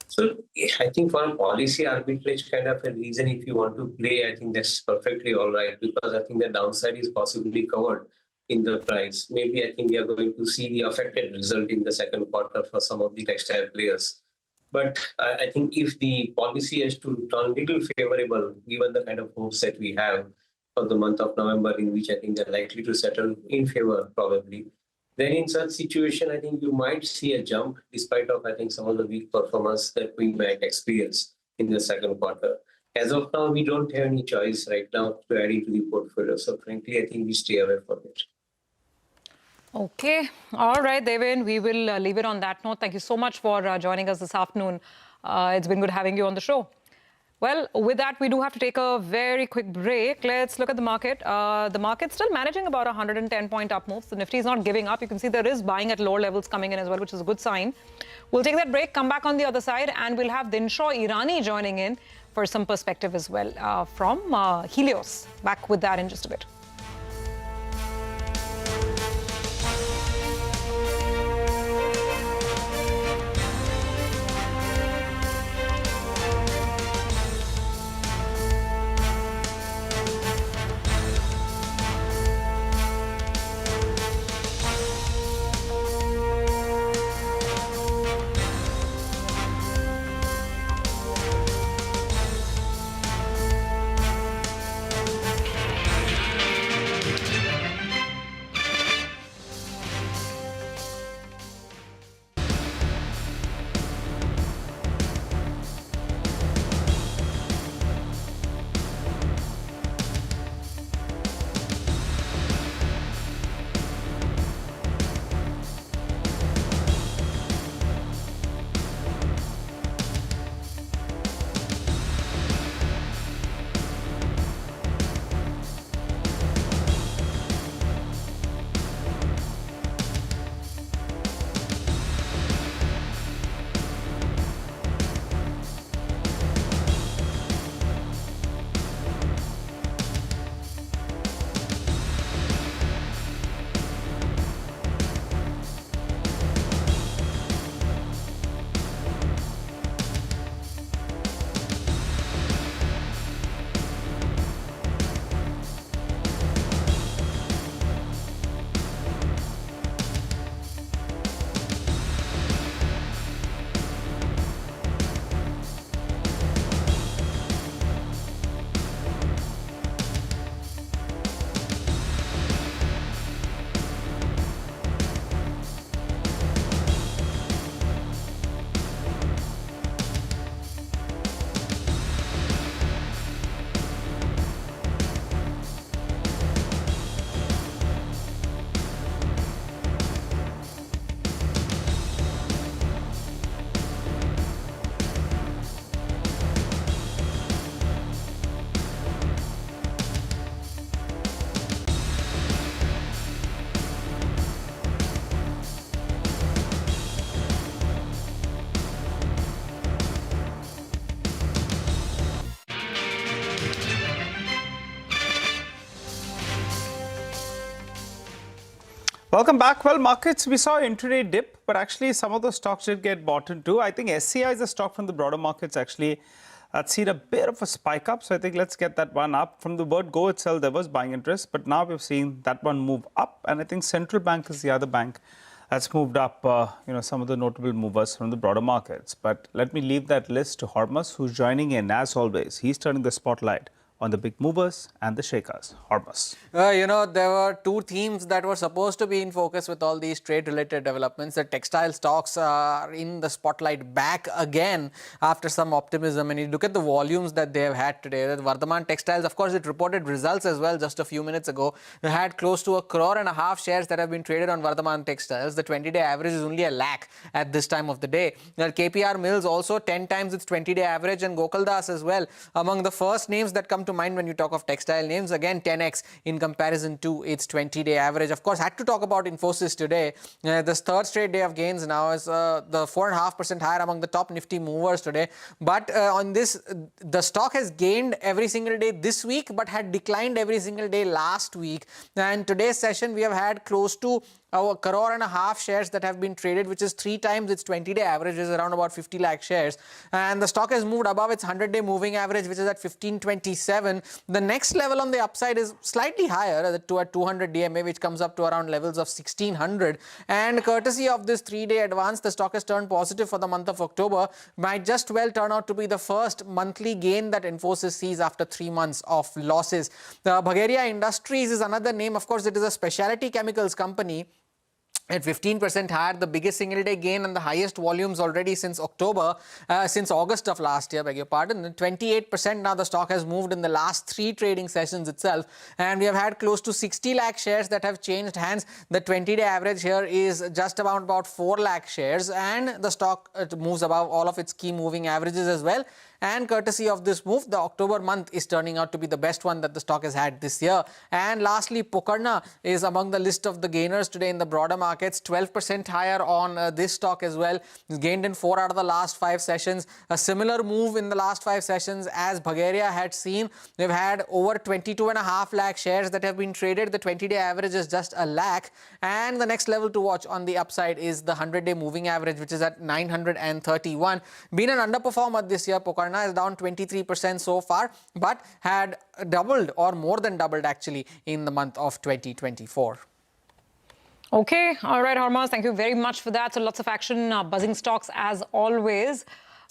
So I think for a policy arbitrage kind of a reason, if you want to play, I think that's perfectly all right, because I think the downside is possibly covered in the price. Maybe I think we are going to see the affected result in the second quarter for some of the textile players. But I think if the policy has to turn a little favorable, given the kind of hopes that we have for the month of November, in which I think they're likely to settle in favor probably, then in such situation, I think you might see a jump despite of, I think, some of the weak performance that we might experience in the second quarter. As of now, we don't have any choice right now to add into the portfolio. So frankly, I think we stay away from it. Okay. All right, Devin, we will leave it on that note. Thank you so much for joining us this afternoon. It's been good having you on the show. Well, with that, we do have to take a very quick break. Let's look at the market. The market's still managing about 110-point up moves. The Nifty is not giving up. You can see there is buying at lower levels coming in as well, which is a good sign. We'll take that break, come back on the other side, and we'll have Dinshaw Irani joining in for some perspective as well from Helios. Back with that in just a bit. Welcome back. Well, markets, we saw intraday dip, but actually some of the stocks did get bought into. I think SCI is a stock from the broader markets actually That's seen a bit of a spike up, so I think let's get that one up. From the word go itself, there was buying interest, but now we've seen that one move up, and I think central bank is the other bank that's moved up, some of the notable movers from the broader markets. But let me leave that list to Hormuz, who's joining in, as always. He's turning the spotlight on the big movers and the shakers. Hormuz. There were two themes that were supposed to be in focus with all these trade-related developments. The textile stocks are in the spotlight back again after some optimism. And you look at the volumes that they have had today. The Vardhman Textiles, of course, it reported results as well just a few minutes ago. They had close to 1.5 crore shares that have been traded on Vardhman Textiles. The 20-day average is only 1 lakh at this time of the day. KPR Mills also 10 times its 20-day average, and Gokaldas as well. Among the first names that come to mind when you talk of textile names, again 10x in comparison to its 20-day average. Of course, had to talk about Infosys today. This third straight day of gains now is the 4.5% higher among the top Nifty movers today. But on this, the stock has gained every single day this week, but had declined every single day last week. And today's session, we have had close to 1.5 crore shares that have been traded, which is 3 times its 20-day average, is around about 50 lakh shares. And the stock has moved above its 100-day moving average, which is at 1527. The next level on the upside is slightly higher at 200 DMA, which comes up to around levels of 1600. And courtesy of this 3-day advance, the stock has turned positive for the month of October. Might just well turn out to be the first monthly gain that Infosys sees after 3 months of losses. The Bhagaria Industries is another name. Of course, it is a specialty chemicals company. At 15% higher, the biggest single-day gain and the highest volumes already since August of last year, beg your pardon. 28% now the stock has moved in the last 3 trading sessions itself. And we have had close to 60 lakh shares that have changed hands. The 20-day average here is just about 4 lakh shares. And the stock moves above all of its key moving averages as well. And courtesy of this move, the October month is turning out to be the best one that the stock has had this year. And lastly, Pokarna is among the list of the gainers today in the broader markets, 12% higher on this stock as well. It's gained in 4 out of the last 5 sessions. A similar move in the last 5 sessions as Bhagaria had seen. They've had over 22.5 lakh shares that have been traded. The 20-day average is just 1 lakh. And the next level to watch on the upside is the 100-day moving average, which is at 931. Been an underperformer this year. Pokarna is down 23% so far, but had doubled or more than doubled actually in the month of 2024. Okay, all right, Hormuz, thank you very much for that. So lots of action, buzzing stocks as always.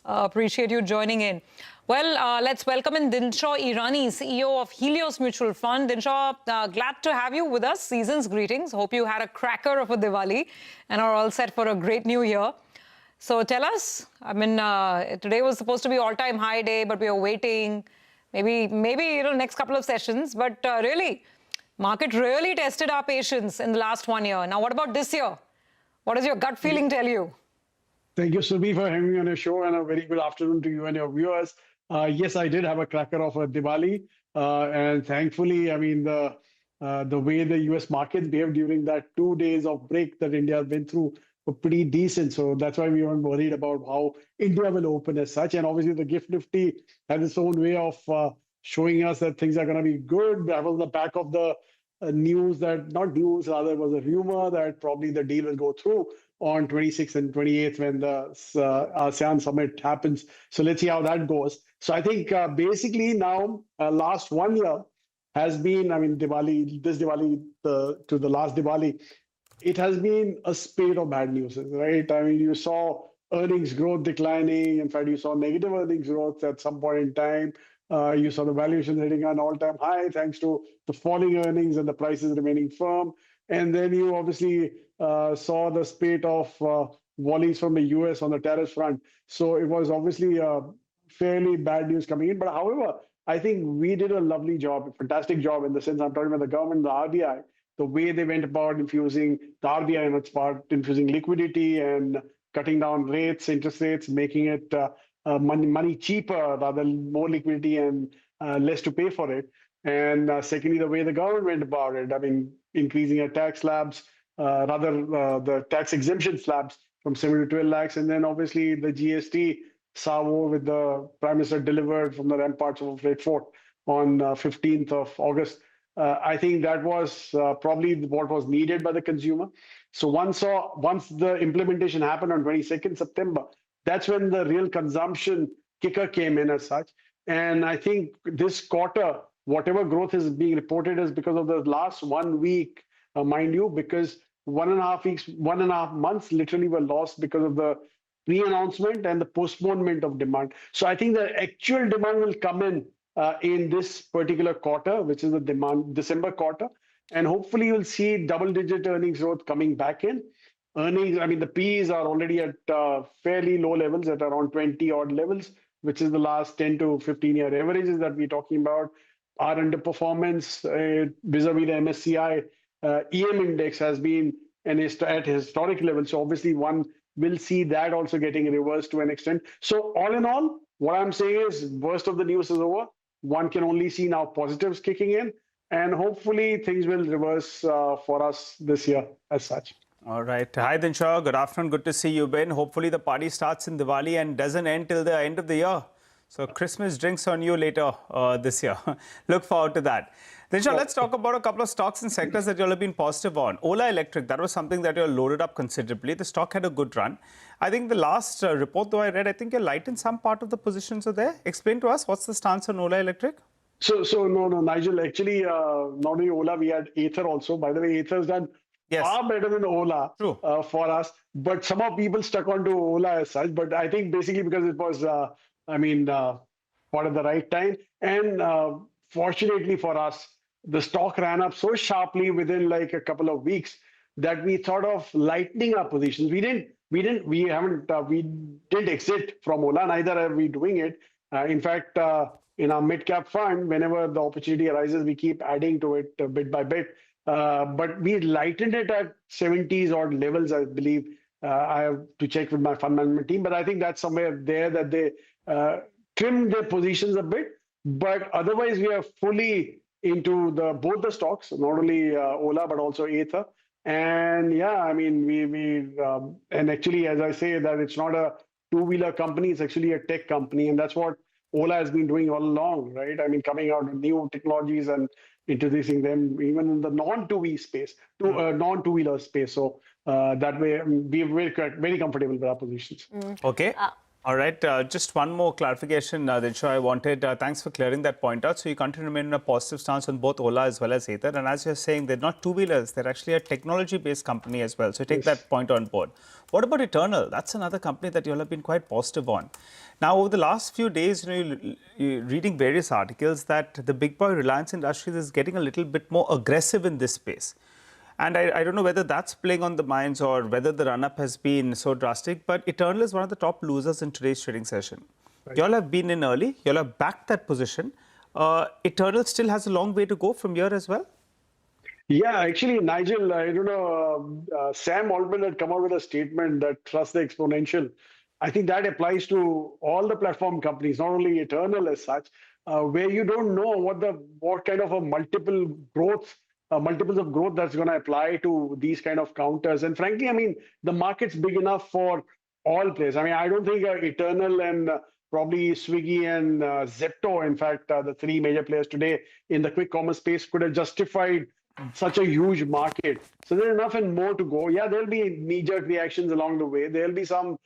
Appreciate you joining in. Well, let's welcome in Dinshaw Irani, CEO of Helios Mutual Fund. Dinshaw, glad to have you with us. Season's greetings. Hope you had a cracker of a Diwali and are all set for a great new year. So tell us, I mean, today was supposed to be all-time high day, but we are waiting. Maybe next couple of sessions. But really, market really tested our patience in the last 1 year. Now, what about this year? What does your gut feeling tell you? Thank you, Subi, for having me on your show, and a very good afternoon to you and your viewers. Yes, I did have a cracker of a Diwali, and thankfully, I mean, the way the US markets behaved during that 2 days of break that India has been through were pretty decent. So that's why we weren't worried about how India will open as such. And obviously the GIFT Nifty has its own way of showing us that things are going to be good. That was the back of the news that, not news, rather it was a rumor that probably the deal will go through on 26th and 28th when the ASEAN summit happens. So let's see how that goes. So I think basically now last 1 year has been, I mean, Diwali, this Diwali to the last Diwali, it has been a spate of bad news, right? I mean, you saw earnings growth declining. In fact, you saw negative earnings growth at some point in time. You saw the valuation hitting an all-time high thanks to the falling earnings and the prices remaining firm. And then you obviously saw the spate of volleys from the US on the tariff front. So it was obviously fairly bad news coming in. But however, I think we did a lovely job, a fantastic job in the sense I'm talking about the government, the RBI, the way they went about infusing the RBI in its part, infusing liquidity and cutting down rates, interest rates, making it money cheaper rather than more liquidity and less to pay for it. And secondly, the way the government went about it, I mean, increasing our tax slabs, the tax exemption slabs from 7 to 12 lakhs. And then obviously the GST salvo with the Prime Minister delivered from the ramparts of Freight Fort on 15th of August. I think that was probably what was needed by the consumer. So once the implementation happened on 22nd September, that's when the real consumption kicker came in as such. And I think this quarter, whatever growth is being reported is because of the last 1 week, mind you, because 1.5 weeks, 1.5 months literally were lost because of the pre-announcement and the postponement of demand. So I think the actual demand will come in this particular quarter, which is the December quarter. And hopefully you'll see double-digit earnings growth coming back in. Earnings, I mean, the P's are already at fairly low levels at around 20 odd levels, which is the last 10 to 15-year averages that we're talking about. Our underperformance vis-a-vis the MSCI EM index has been at historic levels. So obviously one will see that also getting reversed to an extent. So all in all, what I'm saying is worst of the news is over. One can only see now positives kicking in, and hopefully things will reverse for us this year as such. All right. Hi, Dinshaw. Good afternoon. Good to see you, Ben. Hopefully the party starts in Diwali and doesn't end till the end of the year. So Christmas drinks on you later this year. Look forward to that. Dinshaw, let's talk about a couple of stocks and sectors that you all have been positive on. Ola Electric, that was something that you all loaded up considerably. The stock had a good run. I think the last report, though, I read, I think you lightened some part of the positions are there. Explain to us, what's the stance on Ola Electric? So no, Nigel, actually, not only Ola, we had Ather also. By the way, Ather's done far better than Ola for us. But some of people stuck onto Ola as such. But I think basically because it was, part at the right time. And fortunately for us, the stock ran up so sharply within like a couple of weeks that we thought of lightening our positions. We didn't exit from Ola, neither are we doing it. In fact, in our mid-cap fund, whenever the opportunity arises, we keep adding to it bit by bit. But we lightened it at 70s odd levels, I believe. I have to check with my fund management team, but I think that's somewhere there that they trimmed their positions a bit. But otherwise, we are fully into both the stocks, not only Ola, but also Ather. And yeah, I mean, and actually, as I say, that it's not a two-wheeler company, it's actually a tech company. And that's what Ola has been doing all along, right? I mean, coming out with new technologies and introducing them even in the non-two-wheeler space. So that way, we're very comfortable with our positions. Okay. All right. Just one more clarification, Dinshaw, I wanted. Thanks for clearing that point out. So you continue to remain in a positive stance on both Ola as well as Ather. And as you're saying, they're not two-wheelers. They're actually a technology-based company as well. So take that point on board. What about Eternal? That's another company that you all have been quite positive on. Now, over the last few days, you're reading various articles that the big boy Reliance Industries is getting a little bit more aggressive in this space. And I don't know whether that's playing on the minds or whether the run-up has been so drastic, but Eternal is one of the top losers in today's trading session. Right. You all have been in early. You all have backed that position. Eternal still has a long way to go from here as well? Yeah, actually, Nigel, I don't know, Sam Altman had come out with a statement that trust the exponential. I think that applies to all the platform companies, not only Eternal as such, where you don't know what kind of a multiples of growth that's going to apply to these kind of counters. And frankly, I mean, the market's big enough for all players. I mean, I don't think Eternal and probably Swiggy and Zepto, in fact, the three major players today in the quick commerce space could have justified such a huge market. So there's enough and more to go. Yeah, there'll be knee-jerk reactions along the way. There'll be some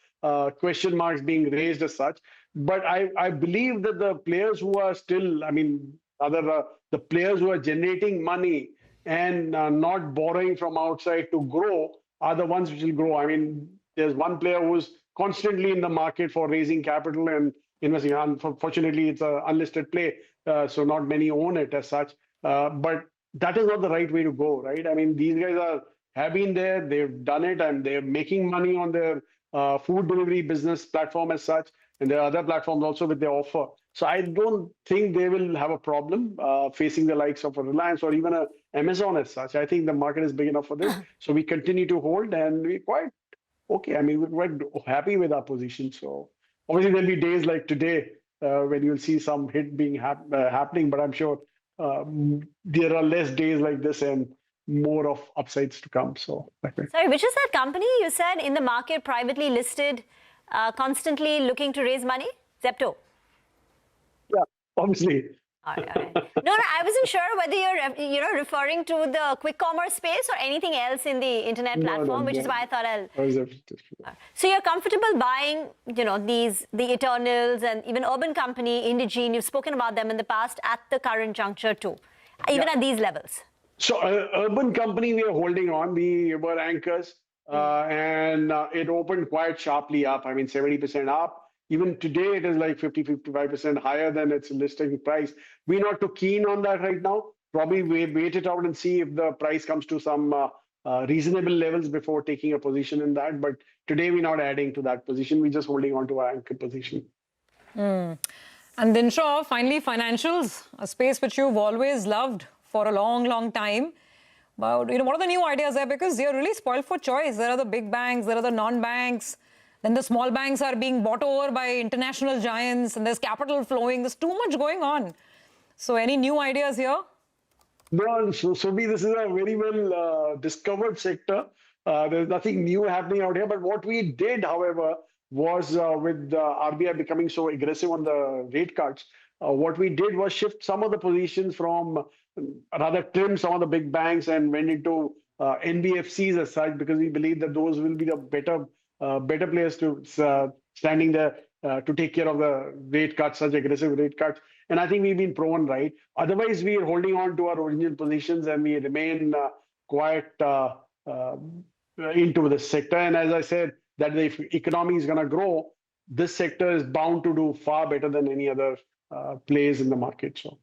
question marks being raised as such. But I believe that the players who are still, I mean, the players who are generating money and not borrowing from outside to grow are the ones which will grow. I mean, there's one player who's constantly in the market for raising capital and investing. Unfortunately, it's an unlisted play, so not many own it as such. But that is not the right way to go, right? I mean, these guys have been there, they've done it, and they're making money on their food delivery business platform as such. And there are other platforms also with their offer. So I don't think they will have a problem facing the likes of a Reliance or even a Amazon as such. I think the market is big enough for this. So we continue to hold and we're quite okay. I mean, we're quite happy with our position. So obviously there'll be days like today when you'll see some hit being happening, but I'm sure there are less days like this and more of upsides to come. So, sorry, which is that company you said in the market, privately listed, constantly looking to raise money? Zepto. Yeah, obviously. All right. No, I wasn't sure whether you're referring to the quick commerce space or anything else in the internet platform, which is why I thought I'll. So you're comfortable buying, the Eternals and even Urban Company, Indigene. You've spoken about them in the past at the current juncture too, even at these levels. So Urban Company, we are holding on. We were anchors, and it opened quite sharply up. I mean, 70% up. Even today, it is like 50-55% higher than its listing price. We're not too keen on that right now. Probably wait it out and see if the price comes to some reasonable levels before taking a position in that. But today, we're not adding to that position. We're just holding on to our anchor position. And Dinshaw, finally, financials, a space which you've always loved for a long, long time. But what are the new ideas there? Because you're really spoiled for choice. There are the big banks, there are the non-banks. Then the small banks are being bought over by international giants, and there's capital flowing. There's too much going on. So any new ideas here? No, so this is a very well discovered sector. There's nothing new happening out here. But what we did, however, was with the RBI becoming so aggressive on the rate cuts, what we did was shift some of the positions from, rather trim some of the big banks and went into NBFCs as such, because we believe that those will be the better players to standing there to take care of the rate cuts, such aggressive rate cuts. And I think we've been proven right. Otherwise, we are holding on to our original positions and we remain quite into the sector. And as I said, that if economy is going to grow, this sector is bound to do far better than any other plays in the market. So.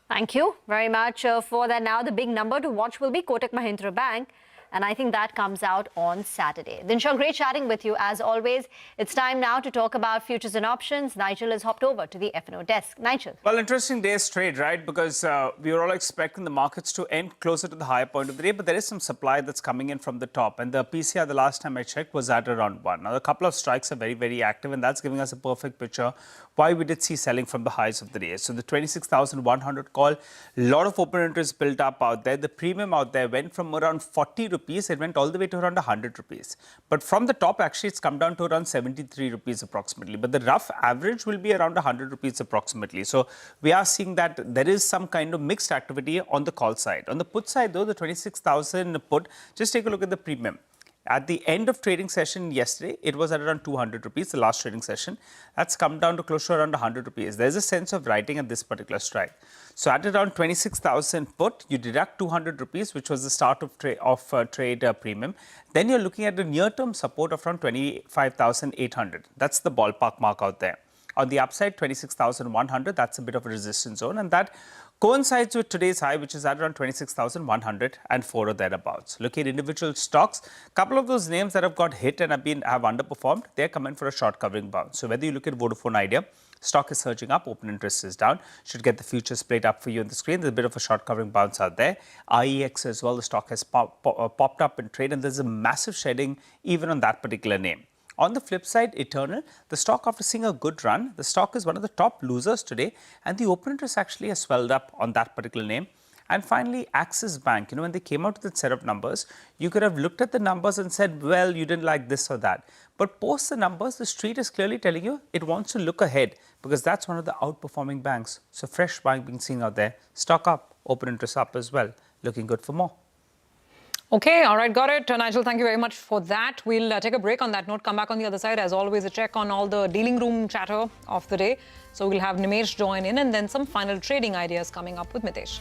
Thank you very much for that. Now, the big number to watch will be Kotak Mahindra Bank. And I think that comes out on Saturday. Dinshaw, great chatting with you as always. It's time now to talk about futures and options. Nigel has hopped over to the F&O desk. Nigel. Well, interesting day's trade, right? Because we were all expecting the markets to end closer to the higher point of the day, but there is some supply that's coming in from the top. And the PCR, the last time I checked, was at around 1. Now, a couple of strikes are very, very active, and that's giving us a perfect picture why we did see selling from the highs of the day. So the 26,100 call, a lot of open interest built up out there. The premium out there went from around 40 rupees, it went all the way to around 100 rupees. But from the top, actually, it's come down to around 73 rupees approximately. But the rough average will be around 100 rupees approximately. So we are seeing that there is some kind of mixed activity on the call side. On the put side, though, the 26,000 put, just take a look at the premium. At the end of trading session yesterday, it was at around 200 rupees, the last trading session. That's come down to close to around 100 rupees. There's a sense of writing at this particular strike. So at around 26,000 put, you deduct 200 rupees, which was the start of trade premium. Then you're looking at a near-term support of around 25,800. That's the ballpark mark out there. On the upside, 26,100, that's a bit of a resistance zone, and that coincides with today's high, which is at around 26,104 or thereabouts. Looking at individual stocks, a couple of those names that have got hit and have underperformed, they're coming for a short covering bounce. So whether you look at Vodafone Idea, stock is surging up, open interest is down. Should get the futures played up for you on the screen. There's a bit of a short covering bounce out there. IEX as well, the stock has popped up in trade, and there's a massive shedding even on that particular name. On the flip side, Eternal, the stock, after seeing a good run, the stock is one of the top losers today, and the open interest actually has swelled up on that particular name. And finally, Axis Bank, when they came out with that set of numbers, you could have looked at the numbers and said, well, you didn't like this or that. But post the numbers, the street is clearly telling you it wants to look ahead, because that's one of the outperforming banks. So fresh buying being seen out there. Stock up, open interest up as well. Looking good for more. Okay, all right, got it. Nigel, thank you very much for that. We'll take a break on that note, come back on the other side. As always, a check on all the dealing room chatter of the day. So we'll have Nimesh join in, and then some final trading ideas coming up with Mitesh.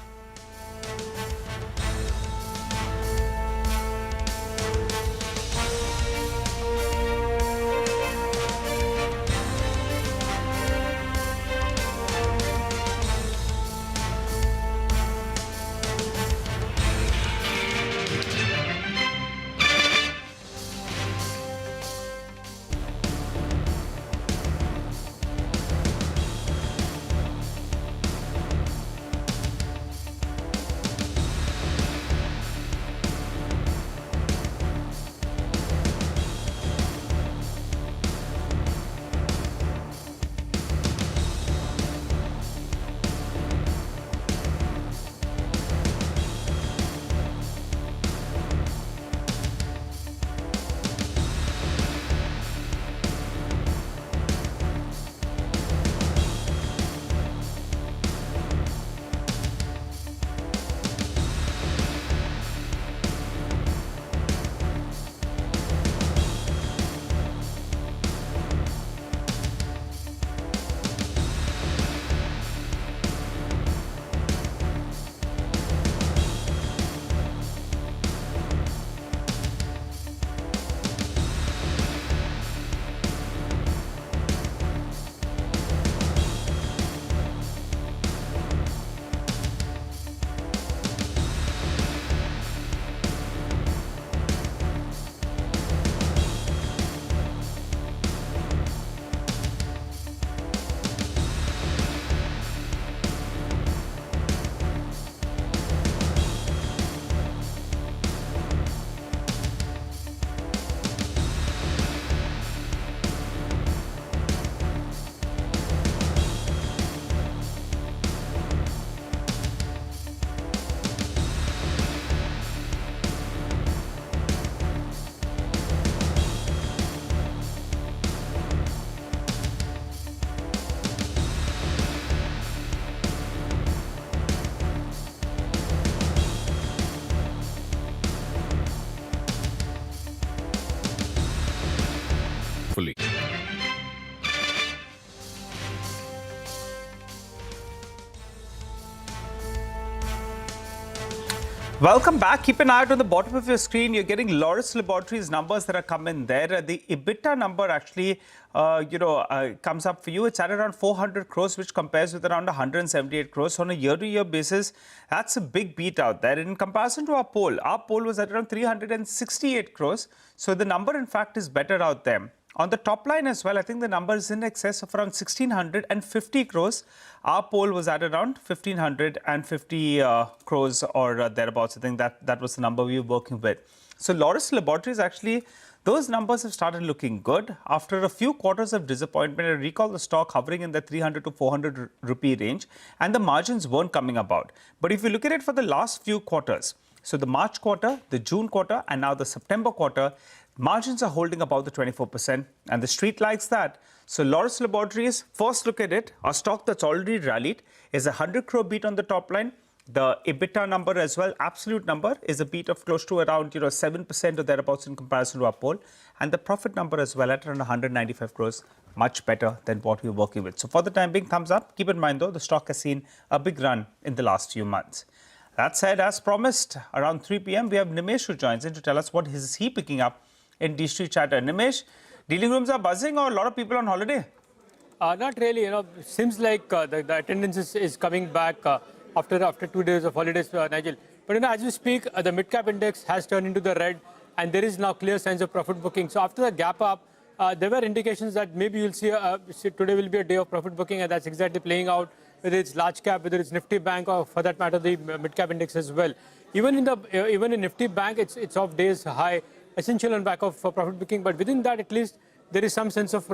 Welcome back. Keep an eye out on the bottom of your screen. You're getting Laurus Laboratories numbers that are coming there. The EBITDA number actually, comes up for you. It's at around 400 crores, which compares with around 178 crores. So on a year-to-year basis, that's a big beat out there. In comparison to our poll was at around 368 crores. So the number, in fact, is better out there. On the top line as well, I think the number is in excess of around 1,650 crores. Our poll was at around 1,550 crores or thereabouts. I think that was the number we were working with. So Laurus Laboratories, actually, those numbers have started looking good. After a few quarters of disappointment, I recall the stock hovering in the 300 to 400 rupee range, and the margins weren't coming about. But if you look at it for the last few quarters, so the March quarter, the June quarter, and now the September quarter, margins are holding about the 24%, and the street likes that. So Laurus Laboratories, first look at it, a stock that's already rallied is a 100 crore beat on the top line. The EBITDA number as well, absolute number, is a beat of close to around 7% or thereabouts in comparison to our poll. And the profit number as well at around 195 crores, much better than what we're working with. So for the time being, thumbs up. Keep in mind though, the stock has seen a big run in the last few months. That said, as promised, around 3 p.m. we have Nimesh who joins in to tell us what is he picking up in D-Street Chatter. Nimesh, dealing rooms are buzzing or a lot of people on holiday? Not really. Seems like the attendance is coming back after 2 days of holidays, Nigel. But as we speak, the mid-cap index has turned into the red, and there is now clear signs of profit booking. So after the gap up, there were indications that maybe you'll see today will be a day of profit booking, and that's exactly playing out, whether it's large cap, whether it's Nifty Bank, or for that matter, the mid-cap index as well. Even in Nifty Bank, it's off days high, essential on back of profit booking. But within that, at least, there is some sense of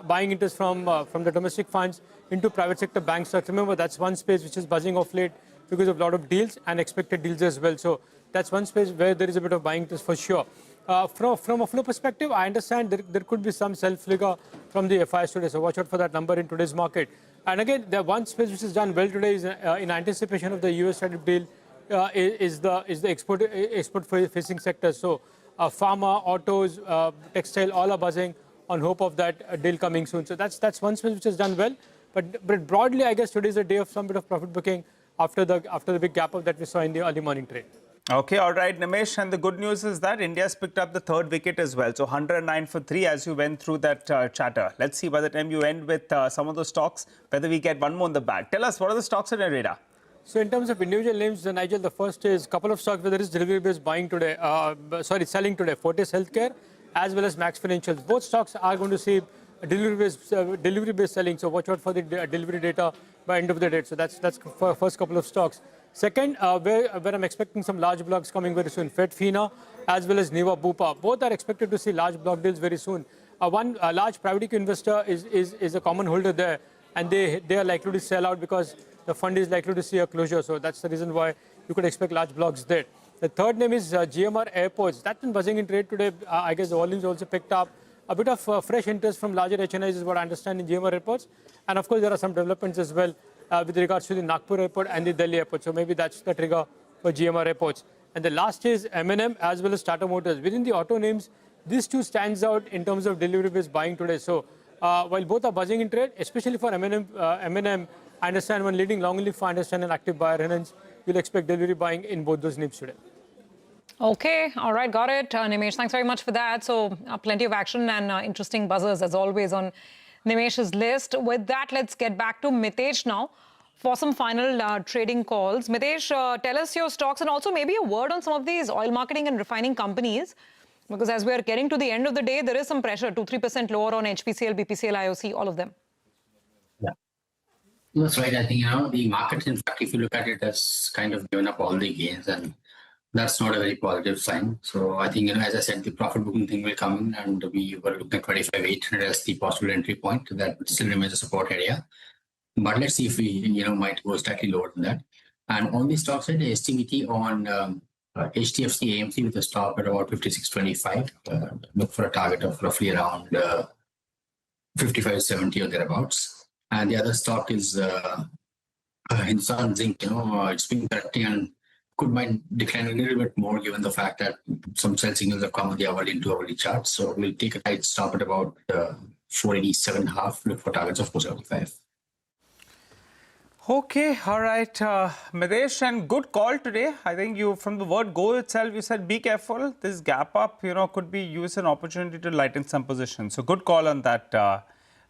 buying interest from the domestic funds into private sector bank stocks. Remember, that's one space which is buzzing off late because of a lot of deals and expected deals as well. So that's one space where there is a bit of buying interest for sure. From a flow perspective, I understand there could be some sell-figure from the FIs today. So watch out for that number in today's market. And again, the one space which is done well today is in anticipation of the US tariff deal is the export-facing sector. So pharma, autos, textile, all are buzzing on hope of that deal coming soon. So that's one space which has done well. But broadly, I guess today is a day of some bit of profit booking after the big gap up that we saw in the early morning trade. Okay, all right, Nimesh. And the good news is that India's picked up the third wicket as well. So 109 for 3 as you went through that chatter. Let's see by the time you end with some of those stocks, whether we get one more in the bag. Tell us, what are the stocks on your radar? So in terms of individual names, Nigel, the first is a couple of stocks where there is delivery-based buying today. Selling today. Fortis Healthcare as well as Max Financials. Both stocks are going to see delivery-based selling. So watch out for the delivery data by end of the day. So that's for first couple of stocks. Second, where I'm expecting some large blocks coming very soon. FedFina as well as Niva Bupa. Both are expected to see large block deals very soon. One large private equity investor is a common holder there, and they are likely to sell out because the fund is likely to see a closure. So that's the reason why you could expect large blocks there. The third name is GMR Airports. That's been buzzing in trade today. I guess the volumes also picked up. A bit of fresh interest from larger HNIs is what I understand in GMR Airports. And of course, there are some developments as well with regards to the Nagpur Airport and the Delhi Airport. So maybe that's the trigger for GMR Airports. And the last is M&M as well as Tata Motors. Within the auto names, these two stands out in terms of delivery-based buying today. So while both are buzzing in trade, especially for M&M, I understand one leading long-only fund, I understand an active buyer, hence you'll expect delivery buying in both those names today. Okay, all right, got it. Nimesh, thanks very much for that. So plenty of action and interesting buzzers as always on Nimesh's list. With that, let's get back to Mitesh now for some final trading calls. Mitesh, tell us your stocks and also maybe a word on some of these oil marketing and refining companies. Because as we are getting to the end of the day, there is some pressure, 2-3% lower on HPCL, BPCL, IOC, all of them. Yeah, that's right. I think, the market, in fact, if you look at it, has kind of given up all the gains, and that's not a very positive sign. So I think, as I said, the profit booking thing will come in, and we were looking at 25,800 as the possible entry point. That still remains a support area. But let's see if we, might go slightly lower than that. And on the stock side, the estimating on HDFC AMC with a stop at about 56.25. Look for a target of roughly around 55.70 or thereabouts. And the other stock is Hindustan Zinc. It's been correcting and might decline a little bit more given the fact that some sell signals have come on the hourly into hourly charts. So we'll take a tight stop at about 487.5. Look for targets of 475. Okay, all right, Midesh, and good call today. I think you, from the word go itself, you said be careful. This gap up, could be used an opportunity to lighten some positions. So good call on that,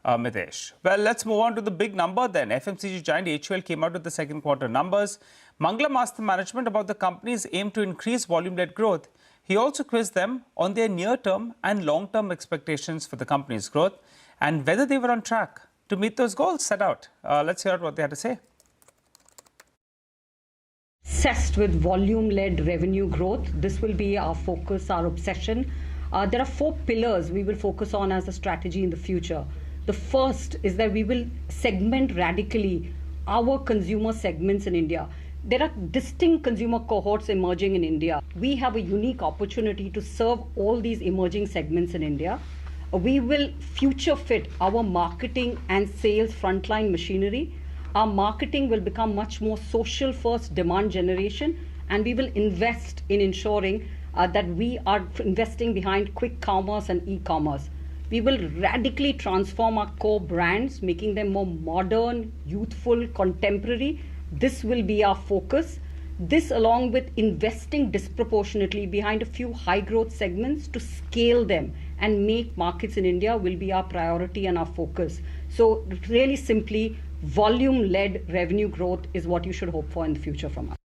Midesh. Well, let's move on to the big number then. FMCG giant HUL came out with the second quarter numbers. Mangalam asked the management about the company's aim to increase volume-led growth. He also quizzed them on their near-term and long-term expectations for the company's growth and whether they were on track to meet those goals set out. Let's hear what they had to say. Obsessed with volume-led revenue growth. This will be our focus, our obsession. There are 4 pillars we will focus on as a strategy in the future. The first is that we will segment radically our consumer segments in India. There are distinct consumer cohorts emerging in India. We have a unique opportunity to serve all these emerging segments in India. We will future fit our marketing and sales frontline machinery. Our marketing will become much more social first demand generation, and we will invest in ensuring that we are investing behind quick commerce and e-commerce. We will radically transform our core brands, making them more modern, youthful, contemporary. This will be our focus. This, along with investing disproportionately behind a few high growth segments to scale them and make markets in India, will be our priority and our focus. So really simply, volume-led revenue growth is what you should hope for in the future from us.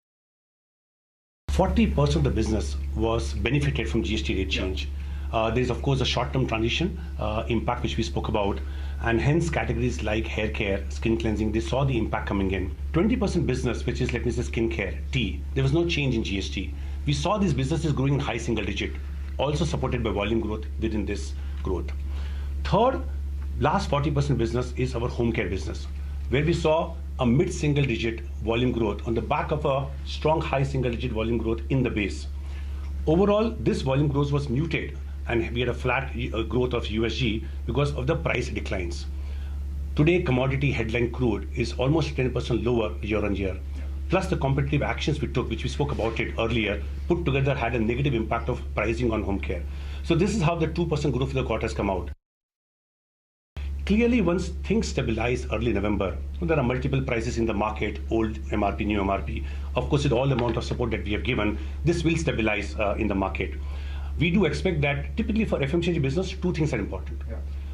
40% of the business was benefited from GST rate change. There is, of course, a short-term transition impact which we spoke about, and hence categories like hair care, skin cleansing, they saw the impact coming in. 20% business, which is, let me say, skin care, tea, there was no change in GST. We saw these businesses growing in high single digit, also supported by volume growth within this growth. Third, last 40% business is our home care business, where we saw a mid-single digit volume growth on the back of a strong high single digit volume growth in the base. Overall, this volume growth was muted, and we had a flat growth of USG because of the price declines. Today, commodity headline crude is almost 10% lower year on year. Plus the competitive actions we took, which we spoke about it earlier, put together had a negative impact of pricing on home care. So this is how the 2% growth for the quarter has come out. Clearly, once things stabilize early November, there are multiple prices in the market, old MRP, new MRP. Of course, with all the amount of support that we have given, this will stabilize in the market. We do expect that typically for FMCG business, 2 things are important.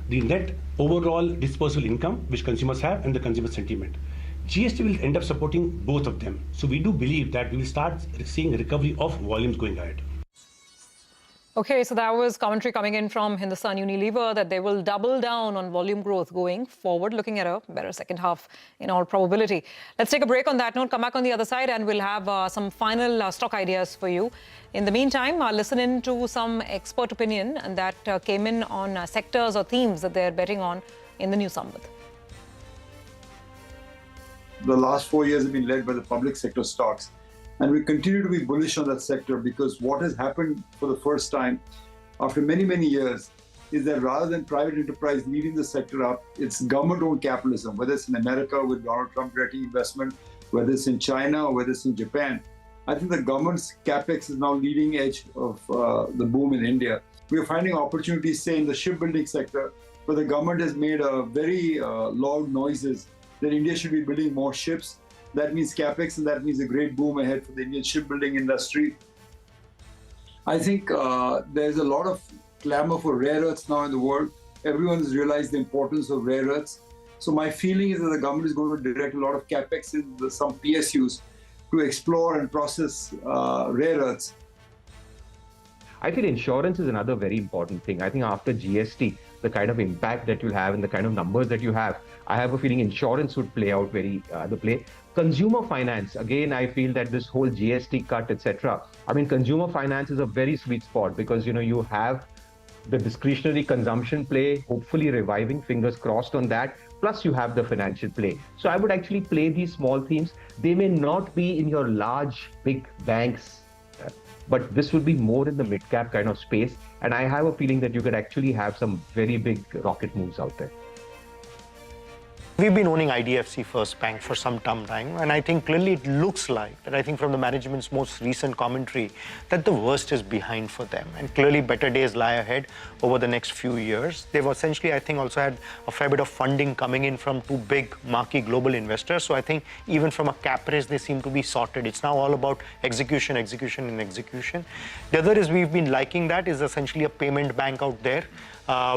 The net overall disposable income, which consumers have, and the consumer sentiment. GST will end up supporting both of them. So we do believe that we will start seeing a recovery of volumes going ahead. Okay, so that was commentary coming in from Hindustan Unilever that they will double down on volume growth going forward, looking at a better second half in all probability. Let's take a break on that note, come back on the other side, and we'll have some final stock ideas for you. In the meantime, listen in to some expert opinion and that came in on sectors or themes that they're betting on in the News Samvad. The last 4 years have been led by the public sector stocks. And we continue to be bullish on that sector because what has happened for the first time after many, many years is that rather than private enterprise leading the sector up, it's government-owned capitalism, whether it's in America with Donald Trump directing investment, whether it's in China or whether it's in Japan. I think the government's capex is now leading edge of the boom in India. We are finding opportunities, say, in the shipbuilding sector, where the government has made very loud noises that India should be building more ships. That means capex, and that means a great boom ahead for the Indian shipbuilding industry. I think there's a lot of clamor for rare earths now in the world. Everyone has realized the importance of rare earths. So my feeling is that the government is going to direct a lot of capex in some PSUs to explore and process rare earths. I feel insurance is another very important thing. I think after GST, the kind of impact that you'll have and the kind of numbers that you have, I have a feeling insurance would play out the play. Consumer finance, again, I feel that this whole GST cut, etc. I mean, consumer finance is a very sweet spot because, you have the discretionary consumption play, hopefully reviving, fingers crossed on that. Plus you have the financial play. So I would actually play these small themes. They may not be in your large, big banks, but this would be more in the mid-cap kind of space. And I have a feeling that you could actually have some very big rocket moves out there. We've been owning IDFC First Bank for some time, and I think clearly it looks like that. I think from the management's most recent commentary that the worst is behind for them, and clearly better days lie ahead over the next few years. They've essentially, I think, also had a fair bit of funding coming in from two big marquee global investors. So I think even from a cap raise, they seem to be sorted. It's now all about execution, execution, and execution. The other is we've been liking that is essentially a payment bank out there,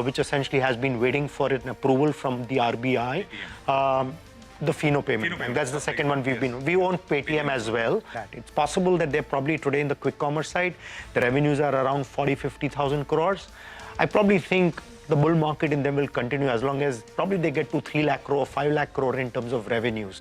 which essentially has been waiting for an approval from the RBI. The Fino Payment Bank. That's the second one we've been. We own Paytm as well. It's possible that they're probably today in the quick commerce side, the revenues are around 40-50,000 crores. I probably think the bull market in them will continue as long as probably they get to 3 lakh crore, 5 lakh crore in terms of revenues.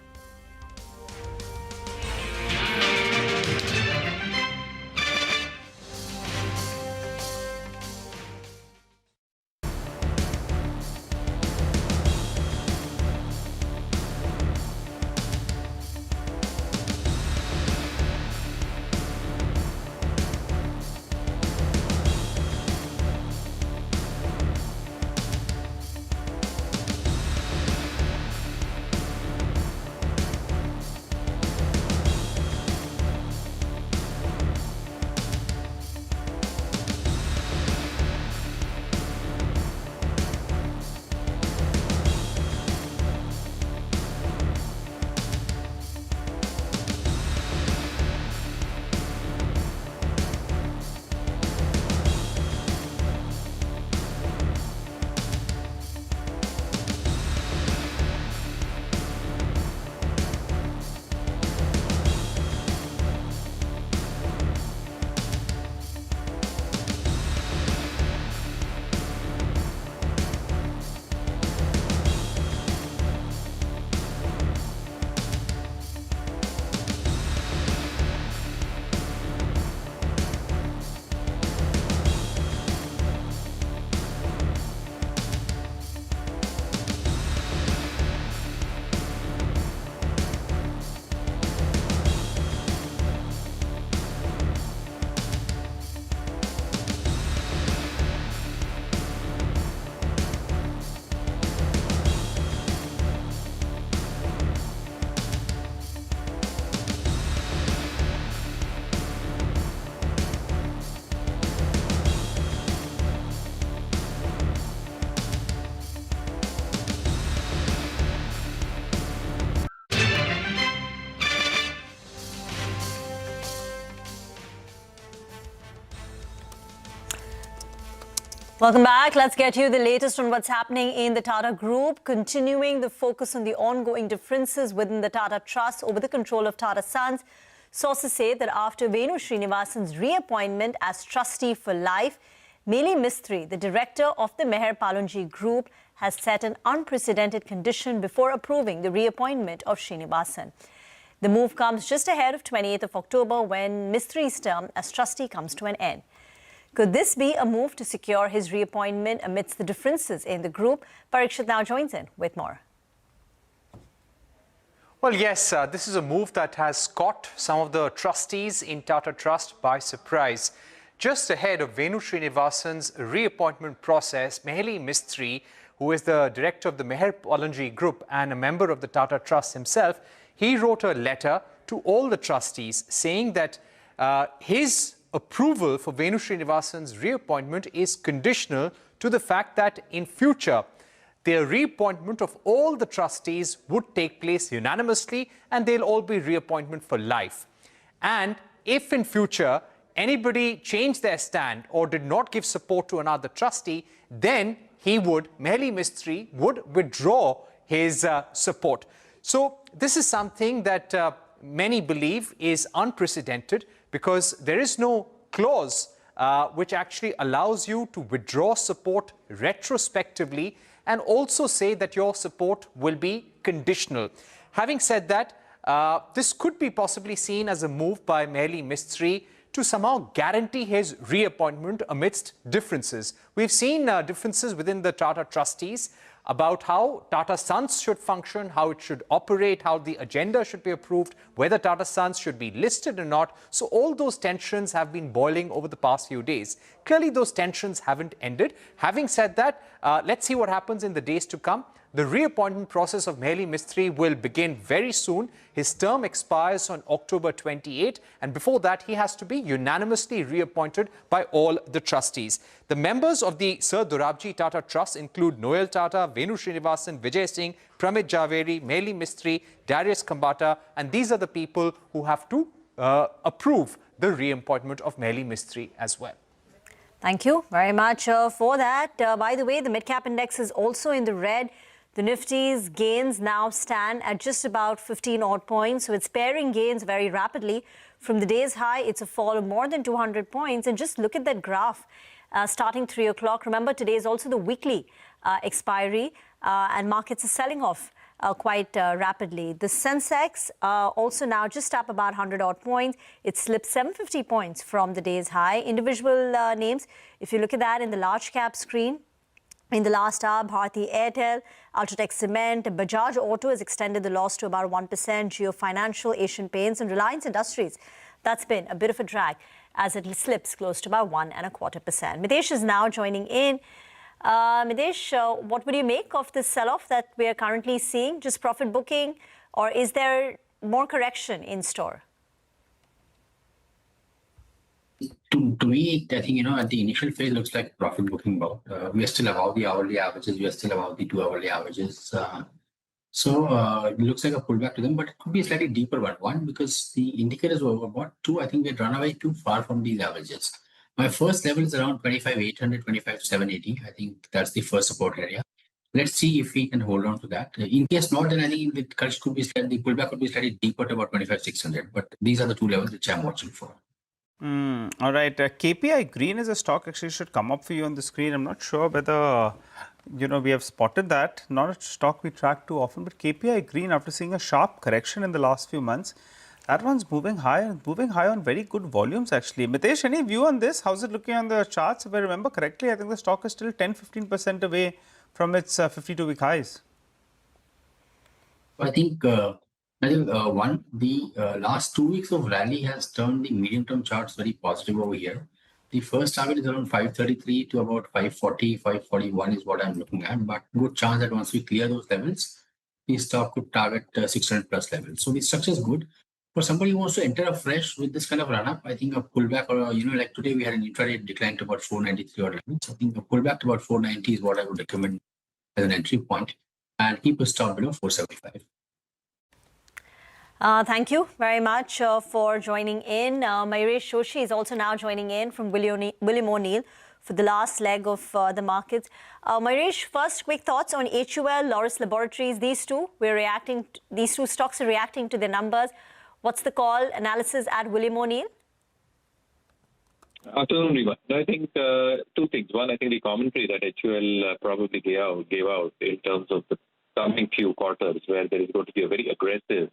Welcome back. Let's get you the latest on what's happening in the Tata Group, continuing the focus on the ongoing differences within the Tata Trust over the control of Tata Sons. Sources say that after Venu Srinivasan's reappointment as trustee for life, Meli Mistry, the director of the Meher Palonji Group, has set an unprecedented condition before approving the reappointment of Srinivasan. The move comes just ahead of 28th of October when Mistry's term as trustee comes to an end. Could this be a move to secure his reappointment amidst the differences in the group? Parikshit now joins in with more. Well, yes, this is a move that has caught some of the trustees in Tata Trust by surprise. Just ahead of Venu Srinivasan's reappointment process, Meli Mistry, who is the director of the Meher Palonji Group and a member of the Tata Trust himself, he wrote a letter to all the trustees saying that his approval for Venu Srinivasan's reappointment is conditional to the fact that in future, the reappointment of all the trustees would take place unanimously and they'll all be reappointment for life. And if in future anybody changed their stand or did not give support to another trustee, then Meli Mistry would withdraw his support. So this is something that many believe is unprecedented, because there is no clause which actually allows you to withdraw support retrospectively and also say that your support will be conditional. Having said that, this could be possibly seen as a move by Meli Mistry to somehow guarantee his reappointment amidst differences. We've seen differences within the Tata trustees about how Tata Sons should function, how it should operate, how the agenda should be approved, whether Tata Sons should be listed or not. So all those tensions have been boiling over the past few days. Clearly, those tensions haven't ended. Having said that, let's see what happens in the days to come. The reappointment process of Mehli Mistry will begin very soon. His term expires on October 28, and before that, he has to be unanimously reappointed by all the trustees. The members of the Sir Dorabji Tata Trust include Noel Tata, Venu Srinivasan, Vijay Singh, Pramit Javeri, Mehli Mistry, Darius Kambata, and these are the people who have to approve the reappointment of Mehli Mistry as well. Thank you very much for that. By the way, the mid-cap index is also in the red. The Nifty's gains now stand at just about 15 odd points. So it's paring gains very rapidly. From the day's high, it's a fall of more than 200 points. And just look at that graph starting 3 o'clock. Remember, today is also the weekly expiry and markets are selling off quite rapidly. The Sensex also now just up about 100 odd points. It slipped 750 points from the day's high. Individual names, if you look at that in the large cap screen, in the last hour, Bharti Airtel, Ultratech Cement, Bajaj Auto has extended the loss to about 1%, Jio Financial, Asian Paints and Reliance Industries. That's been a bit of a drag as it slips close to about 1.25%. Mitesh is now joining in. Mitesh, what would you make of this sell-off that we are currently seeing? Just profit booking, or is there more correction in store? To me, I think, at the initial phase, looks like profit booking mode. We are still above the hourly averages. We are still above the 2 hourly averages. So it looks like a pullback to them, but it could be a slightly deeper one. One, because the indicators were overbought. Two, I think we had run away too far from these averages. My first level is around 25,800, 25,780. I think that's the first support area. Let's see if we can hold on to that. In case not, then I think the correction could be slightly, the pullback could be slightly deeper to about 25,600. But these are the two levels which I'm watching for. All right. KPI Green as a stock actually should come up for you on the screen. I'm not sure whether, we have spotted that. Not a stock we track too often, but KPI Green, after seeing a sharp correction in the last few months, that one's moving high on very good volumes actually. Mitesh, any view on this? How's it looking on the charts? If I remember correctly, I think the stock is still 10-15% away from its 52-week highs. I think the last 2 weeks of rally has turned the medium-term charts very positive over here. The first target is around 533 to about 540, 541 is what I'm looking at. But good chance that once we clear those levels, the stock could target 600 plus levels. So the structure is good. For somebody who wants to enter afresh with this kind of run-up, I think a pullback, or like today we had an intraday decline to about 493 odd levels. I think a pullback to about 490 is what I would recommend as an entry point, and keep a stop below 475. Thank you very much for joining in. Mayuresh Joshi is also now joining in from William O'Neill for the last leg of the markets. Mayuresh, first quick thoughts on HUL, Laurus Laboratories. These two stocks are reacting to their numbers. What's the call analysis at William O'Neill? Afternoon, I think two things. One, I think the commentary that HUL probably gave out in terms of the coming few quarters, where there is going to be a very aggressive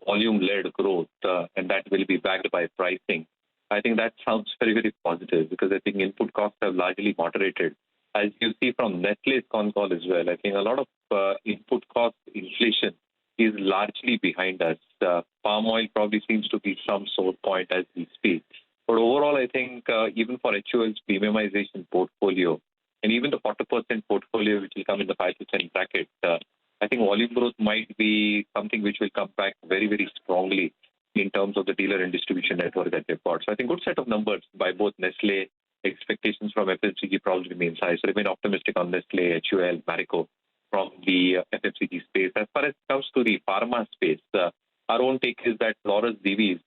volume-led growth, and that will be backed by pricing. I think that sounds very, very positive, because I think input costs have largely moderated. As you see from Nestle's con call as well, I think a lot of input cost inflation is largely behind us. Palm oil probably seems to be some sore point as we speak. But overall, I think even for HUL's premiumization portfolio, and even the 40% portfolio which will come in the 5% bracket, I think volume growth might be something which will come back very, very strongly in terms of the dealer and distribution network that they've got. So I think good set of numbers by both Nestle. Expectations from FMCG probably remain high. So remain optimistic on Nestle, HUL, Marico from the FMCG space. As far as it comes to the pharma space, our own take is that Laurus DVs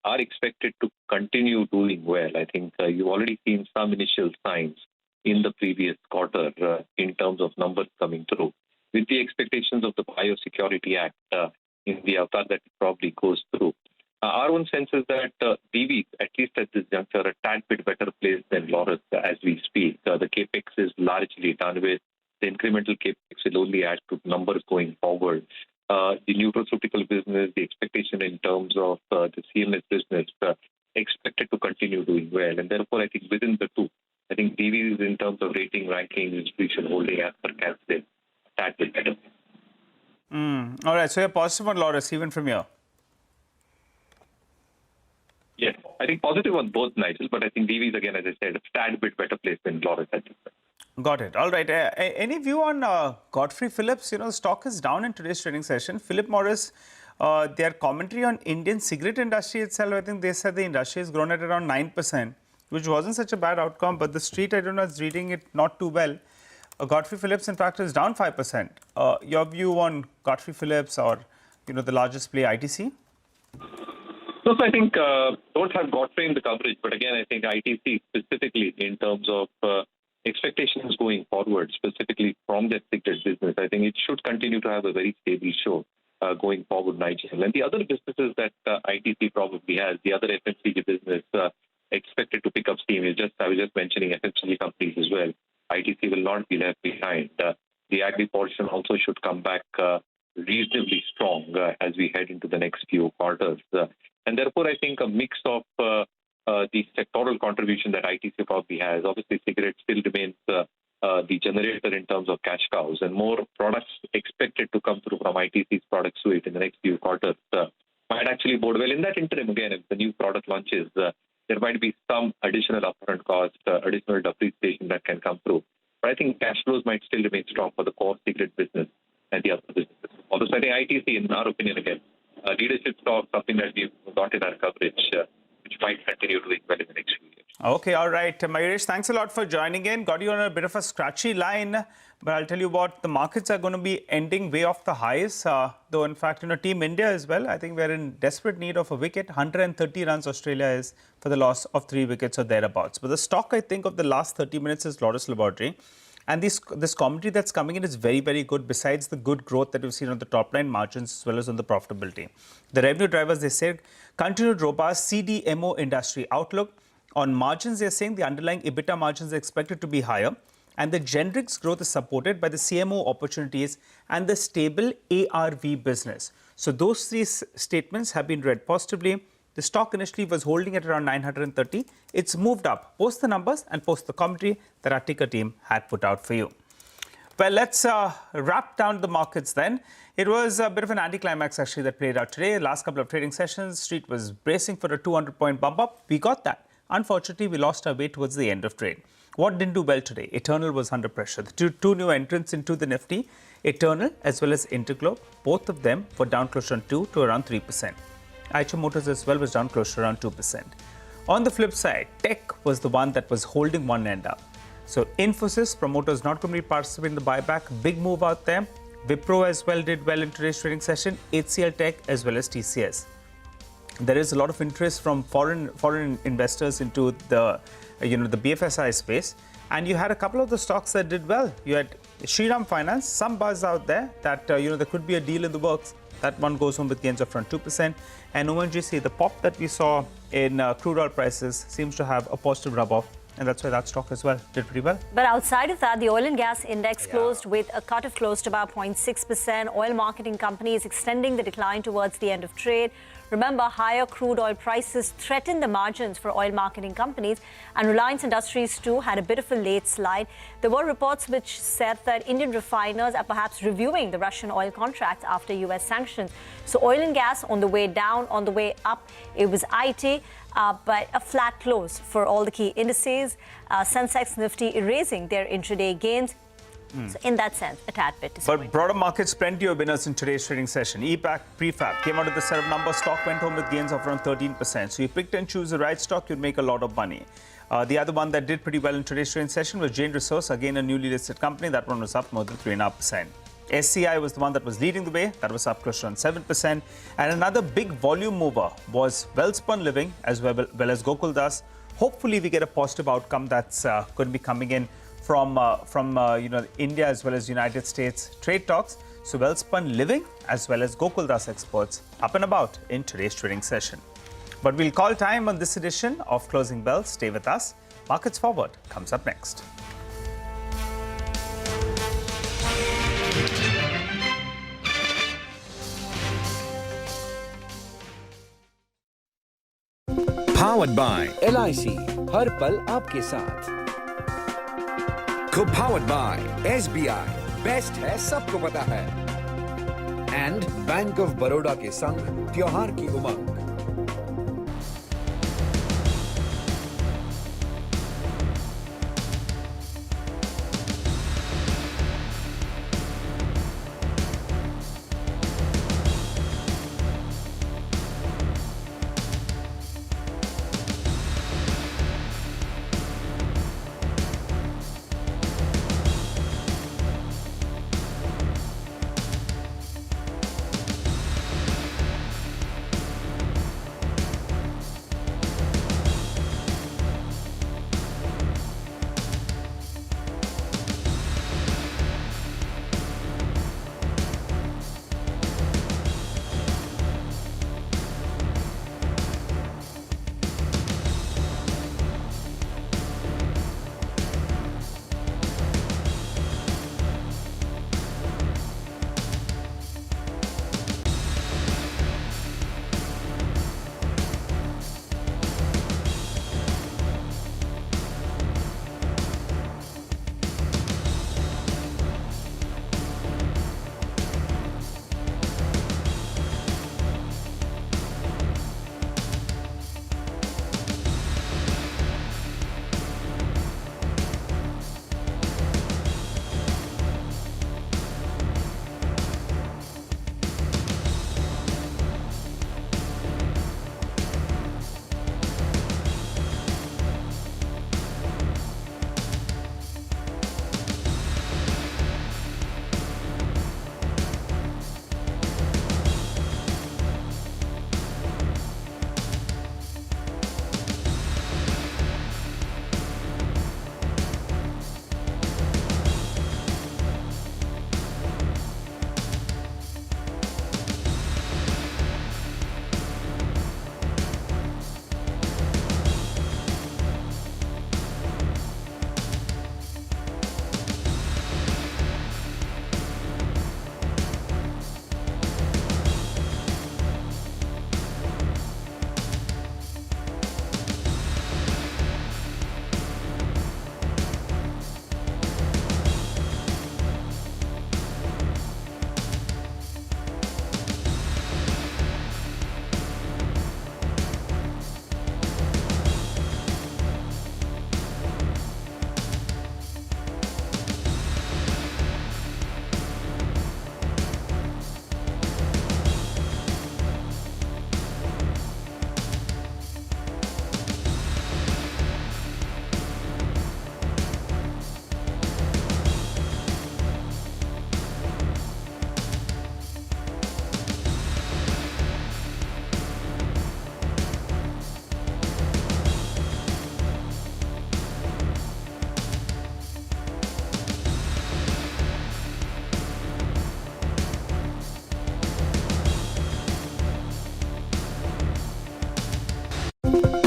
are expected to continue doing well. I think you've already seen some initial signs in the previous quarter in terms of numbers coming through. With the expectations of the Biosecurity Act in the avatar that it probably goes through. Our own sense is that DVs, at least at this juncture, are a tad bit better placed than Laurus as we speak. The CAPEX is largely done with. The incremental CAPEX will only add to numbers going forward. The nutraceutical business, the expectation in terms of the CMS business, expected to continue doing well. And therefore, I think within the two, I think DVs in terms of rating, ranking, we should holding as per Capstone. That will better. All right, so you're positive on Laurus even from here? Yes, I think positive on both, Nigel, but I think DVs, again, as I said, a tad bit better placed than Laurus at this point. Got it. All right. Any view on Godfrey Phillips? The stock is down in today's trading session. Philip Morris, their commentary on Indian cigarette industry itself, I think they said the industry has grown at around 9%, which wasn't such a bad outcome. But the street, I don't know, is reading it not too well. Godfrey Phillips, in fact, is down 5%. Your view on Godfrey Phillips or, the largest play, ITC? So I think don't have Godfrey in the coverage, but again, I think ITC specifically in terms of expectations going forward, specifically from that cigarette business, I think it should continue to have a very stable show going forward, Nigel. And the other businesses that ITC probably has, the other FMCG business expected to pick up steam. I was just mentioning FMCG companies as well. ITC will not be left behind. The agri portion also should come back reasonably strong as we head into the next few quarters. And therefore, I think a mix of the sectoral contribution that ITC probably has. Obviously, cigarettes still remains the generator in terms of cash cows, and more products expected to come through from ITC's product suite in the next few quarters might actually bode well. In that interim, again, if the new product launches, there might be some additional upfront cost, additional depreciation that can come through. But I think cash flows might still remain strong for the core cigarette business and the other businesses. Although I think ITC, in our opinion, again, leadership stock, something that we've got in our coverage, which might continue to do well in the next few years. Okay, all right. Mayuresh, thanks a lot for joining in. Got you on a bit of a scratchy line, but I'll tell you what, the markets are going to be ending way off the highs. Though, in fact, Team India as well, I think we're in desperate need of a wicket. 130 runs Australia is for the loss of 3 wickets or thereabouts. But the stock, I think, of the last 30 minutes is Lotus Laboratory. And this commentary that's coming in is very, very good, besides the good growth that we've seen on the top line margins as well as on the profitability. The revenue drivers, they said, continued robust CDMO industry outlook. On margins, they're saying the underlying EBITDA margins are expected to be higher. And the generics growth is supported by the CMO opportunities and the stable ARV business. So those three statements have been read positively. The stock initially was holding at around 930. It's moved up post the numbers and post the commentary that our ticker team had put out for you. Well, let's wrap down the markets then. It was a bit of an anticlimax actually that played out today. Last couple of trading sessions, Street was bracing for a 200-point bump up. We got that. Unfortunately, we lost our way towards the end of trade. What didn't do well today? Eternal was under pressure. The two new entrants into the Nifty, Eternal as well as Interglobe, both of them were down close on 2 to around 3%. Eicher Motors as well was down close to around 2%. On the flip side, tech was the one that was holding one end up. So Infosys, promoters not going to be participating in the buyback. Big move out there. Wipro as well did well in today's trading session. HCL Tech as well as TCS. There is a lot of interest from foreign investors into the the BFSI space, and you had a couple of the stocks that did well. You had Shriram Finance, some buzz out there that there could be a deal in the works. That one goes home with gains of around 2%. And ONGC, the pop that we saw in crude oil prices seems to have a positive rub-off. And that's why that stock as well did pretty well. But outside of that, the oil and gas index closed with a cut of close to about 0.6%. Oil marketing companies extending the decline towards the end of trade. Remember, higher crude oil prices threatened the margins for oil marketing companies, and Reliance Industries too had a bit of a late slide. There were reports which said that Indian refiners are perhaps reviewing the Russian oil contracts after US sanctions. So oil and gas on the way down, on the way up, it was IT, but a flat close for all the key indices. Sensex, Nifty erasing their intraday gains. So in that sense, a tad bit disappointing. But broader markets, plenty of winners in today's trading session. EPAC, Prefab came out of the set of numbers. Stock went home with gains of around 13%. So you picked and choose the right stock, you'd make a lot of money. The other one that did pretty well in today's trading session was Jain Resource, again a newly listed company. That one was up more than 3.5%. SCI was the one that was leading the way. That was up close to around 7%. And another big volume mover was Welspun Living as well as Gokuldas. Hopefully, we get a positive outcome that's going to be coming in from India as well as United States trade talks. So Welspun Living as well as Gokuldas exports up and about in today's trading session. But we'll call time on this edition of Closing Bell. Stay with us. Markets Forward comes up next. Powered by LIC, हर पल आपके साथ. Co-powered by SBI, best है सबको पता है. And bank of Baroda के संग त्योहार की उमंग.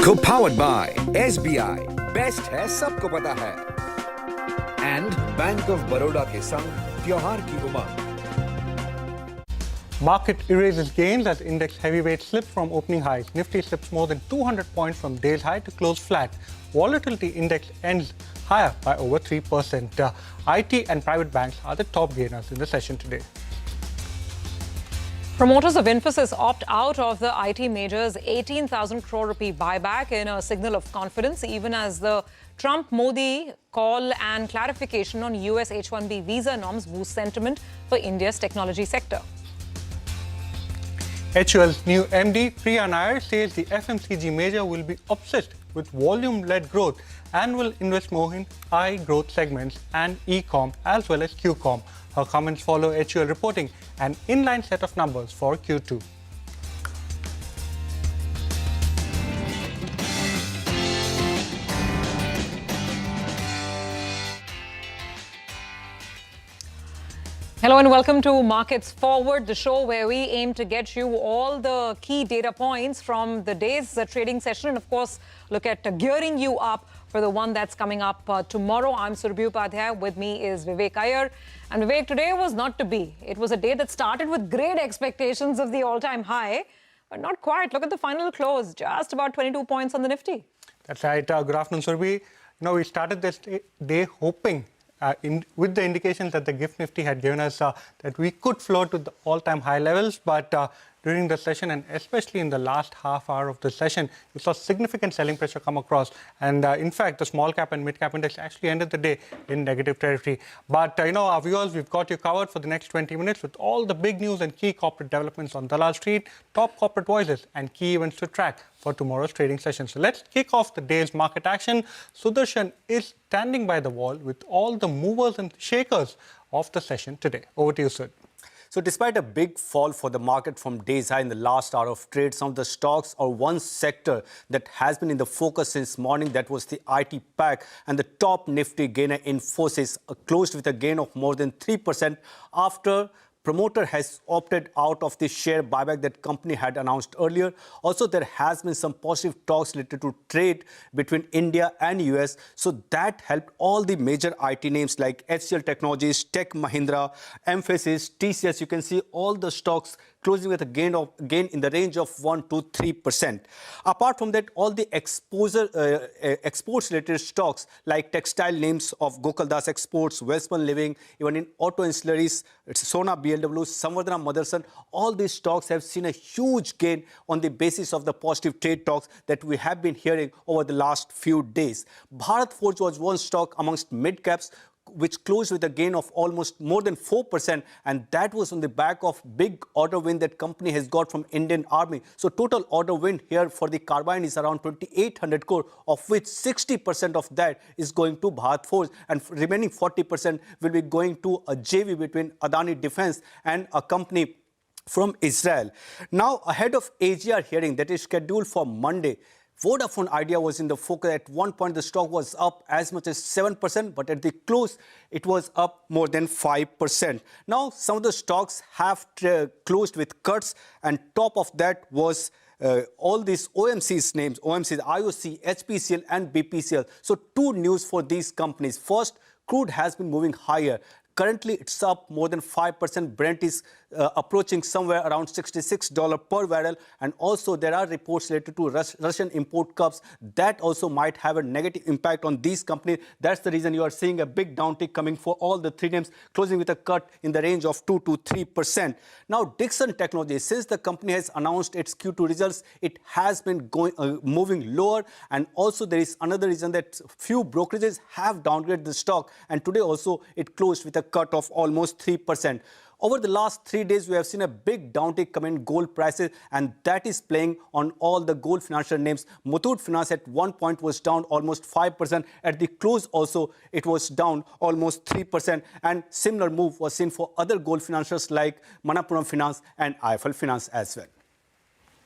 Co-powered by SBI, बेस्ट है सबको पता है, and बैंक ऑफ बड़ौदा के संग त्योहार की उमंग. Market erases gains as index heavyweight slipped from opening highs. Nifty slips more than 200 points from day's high to close flat. Volatility index ends higher by over 3%. IT and private banks are the top gainers in the session today. Promoters of Infosys opt out of the IT major's 18,000 crore rupee buyback in a signal of confidence, even as the Trump-Modi call and clarification on US H-1B visa norms boost sentiment for India's technology sector. HUL's new MD, Priya Nair, says the FMCG major will be obsessed with volume-led growth and will invest more in high-growth segments and e-com as well as Q-com. Her comments follow HUL reporting an inline set of numbers for Q2. Hello and welcome to Markets Forward, the show where we aim to get you all the key data points from the day's trading session and, of course, look at gearing you up for the one that's coming up tomorrow. I'm Surabhi Upadhyay. With me is Vivek Iyer. And Vivek, today was not to be. It was a day that started with great expectations of the all-time high, but not quite. Look at the final close, just about 22 points on the Nifty. That's right. Good afternoon, Surabhi. We started this day hoping with the indications that the GIFT Nifty had given us that we could float to the all-time high levels, but during the session and especially in the last half hour of the session, you saw significant selling pressure come across. And in fact, the small cap and mid cap index actually ended the day in negative territory. But our viewers, we've got you covered for the next 20 minutes with all the big news and key corporate developments on Dalal Street, top corporate voices and key events to track for tomorrow's trading session. So let's kick off the day's market action. Sudarshan is standing by the wall with all the movers and shakers of the session today. Over to you, Sud. So despite a big fall for the market from day's high in the last hour of trade, some of the stocks or one sector that has been in the focus since morning, that was the IT pack, and the top Nifty gainer Infosys closed with a gain of more than 3% after promoter has opted out of the share buyback that company had announced earlier. Also, there has been some positive talks related to trade between India and US. So that helped all the major IT names like HCL Technologies, Tech Mahindra, Mphasis, TCS. You can see all the stocks closing with a gain in the range of 1 to 3%. Apart from that, all the exports-related stocks like textile names of Gokaldas Exports, Welspun Living, even in auto ancillaries, it's Sona, BLW, Samvardhana Motherson, all these stocks have seen a huge gain on the basis of the positive trade talks that we have been hearing over the last few days. Bharat Forge was one stock amongst mid-caps which closed with a gain of almost more than 4%, and that was on the back of big order win that company has got from Indian Army. So total order win here for the carbine is around 2,800 crore, of which 60% of that is going to Bharat Forge, and remaining 40% will be going to a JV between Adani Defense and a company from Israel. Now, ahead of AGR hearing that is scheduled for Monday, Vodafone Idea was in the focus. At one point, the stock was up as much as 7%, but at the close, it was up more than 5%. Now, some of the stocks have closed with cuts, and top of that was all these OMC's names, OMC's, IOC, HPCL, and BPCL. So, two news for these companies. First, crude has been moving higher. Currently, it's up more than 5%. Brent is approaching somewhere around $66 per barrel. And also, there are reports related to Russian import curbs that also might have a negative impact on these companies. That's the reason you are seeing a big downtick coming for all the three names, closing with a cut in the range of 2 to 3%. Now, Dixon Technologies, since the company has announced its Q2 results, it has been moving lower. And also, there is another reason that few brokerages have downgraded the stock. And today also, it closed with a cut of almost 3%. Over the last 3 days, we have seen a big downtick come in gold prices, and that is playing on all the gold financial names. Muthoot Finance at one point was down almost 5%. At the close also, it was down almost 3%. And similar move was seen for other gold financiers like Manappuram Finance and IIFL Finance as well.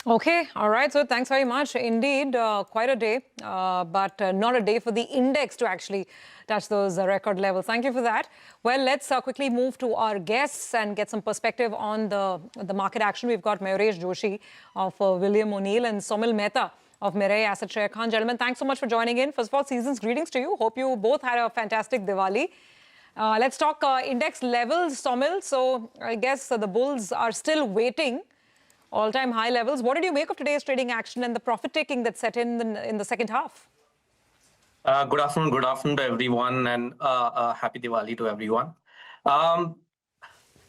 Okay, all right. So thanks very much. Indeed, quite a day, but not a day for the index to actually touch those record levels. Thank you for that. Well, let's quickly move to our guests and get some perspective on the market action. We've got Mayuresh Joshi of William O'Neill and Somil Mehta of Mirae Asset. Sher Khan. Gentlemen, thanks so much for joining in. First of all, season's greetings to you. Hope you both had a fantastic Diwali. Let's talk index levels, Somil. So I guess the bulls are still waiting. All-time high levels. What did you make of today's trading action and the profit-taking that set in the second half? Good afternoon to everyone, and happy Diwali to everyone.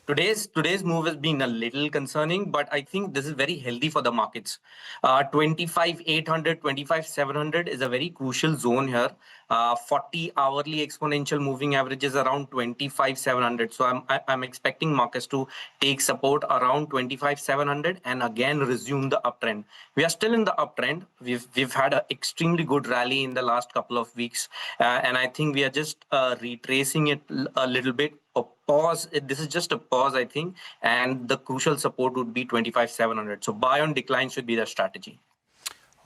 Today's move has been a little concerning, but I think this is very healthy for the markets. 25,800, 25,700 is a very crucial zone here. 40 hourly exponential moving average is around 25,700. So I'm expecting markets to take support around 25,700 and again resume the uptrend. We are still in the uptrend. We've had an extremely good rally in the last couple of weeks, and I think we are just retracing it a little bit. A pause. This is just a pause, I think, and the crucial support would be 25,700. So buy on decline should be the strategy.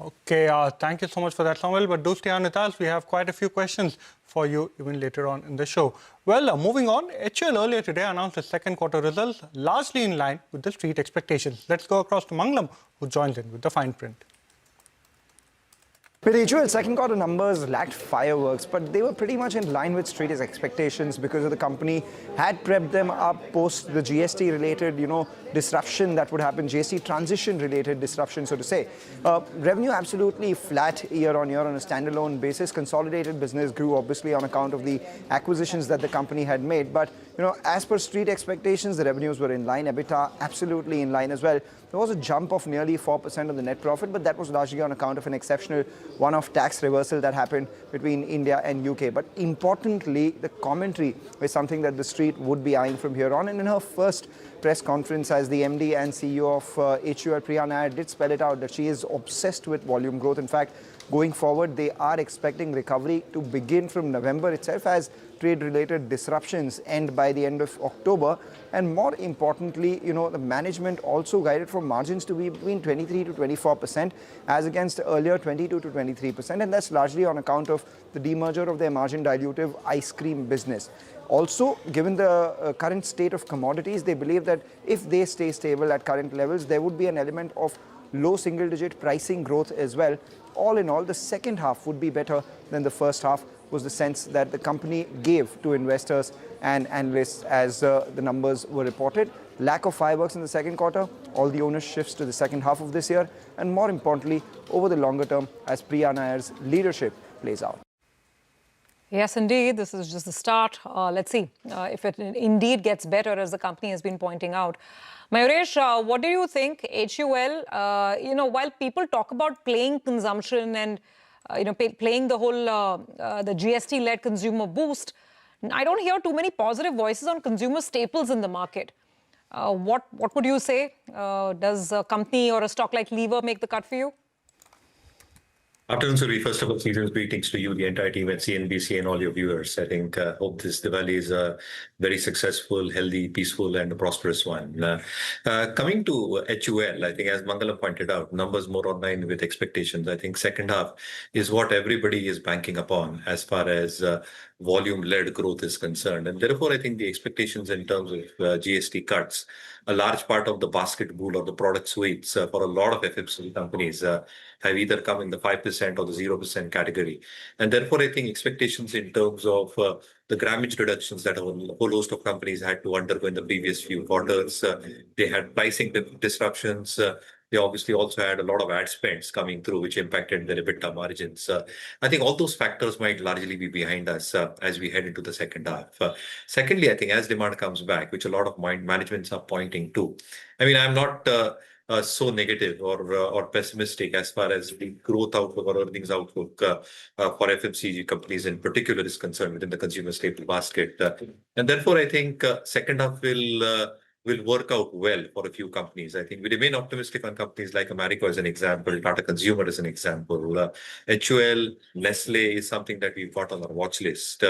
Okay, thank you so much for that, Samuel. But do stay on with us. We have quite a few questions for you even later on in the show. Well, moving on, HUL earlier today announced the second quarter results, largely in line with the street expectations. Let's go across to Mangalam, who joins in with the fine print. With HUL, second quarter numbers lacked fireworks, but they were pretty much in line with street expectations because the company had prepped them up post the GST-related, disruption that would happen, GST transition-related disruption, so to say. Revenue absolutely flat year-on-year on a standalone basis. Consolidated business grew obviously on account of the acquisitions that the company had made, but as per street expectations, the revenues were in line. EBITDA absolutely in line as well. There was a jump of nearly 4% on the net profit, but that was largely on account of an exceptional one-off tax reversal that happened between India and UK. But importantly, the commentary is something that the street would be eyeing from here on. And in her first press conference as the MD and CEO of HUL, Priya Nair did spell it out that she is obsessed with volume growth. In fact, going forward, they are expecting recovery to begin from November itself as trade-related disruptions end by the end of October. And more importantly, the management also guided for margins to be between 23 to 24%, as against earlier 22 to 23%. And that's largely on account of the demerger of their margin dilutive ice cream business. Also, given the current state of commodities, they believe that if they stay stable at current levels, there would be an element of low single-digit pricing growth as well. All in all, the second half would be better than the first half, was the sense that the company gave to investors and analysts as the numbers were reported. Lack of fireworks in the second quarter, all the onus shifts to the second half of this year, and more importantly, over the longer term as Priya Nair's leadership plays out. Yes, indeed. This is just the start. Let's see if it indeed gets better, as the company has been pointing out. Mayuresh, what do you think? HUL, while people talk about playing consumption and playing the whole the GST-led consumer boost, I don't hear too many positive voices on consumer staples in the market. What would you say? Does a company or a stock like Lever make the cut for you? Afternoon, Survi. First of all, season's greetings to you, the entire team at CNBC, and all your viewers. I think, hope this Diwali is a very successful, healthy, peaceful, and a prosperous one. Coming to HUL, I think, as Mangalam pointed out, numbers more online with expectations. I think second half is what everybody is banking upon as far as volume-led growth is concerned. And therefore, I think the expectations in terms of GST cuts, a large part of the basket pool or the product suites for a lot of FMCG companies have either come in the 5% or the 0% category. And therefore, I think expectations in terms of the grammage reductions that a whole host of companies had to undergo in the previous few quarters, they had pricing disruptions. They obviously also had a lot of ad spends coming through, which impacted their EBITDA margins. I think all those factors might largely be behind us as we head into the second half. Secondly, I think as demand comes back, which a lot of managements are pointing to, I mean, I'm not so negative or pessimistic as far as the growth outlook or earnings outlook for FMCG companies in particular is concerned within the consumer staple basket. And therefore, I think second half will work out well for a few companies. I think we remain optimistic on companies like Americo as an example, Tata Consumer as an example. HUL, Nestle is something that we've got on our watch list.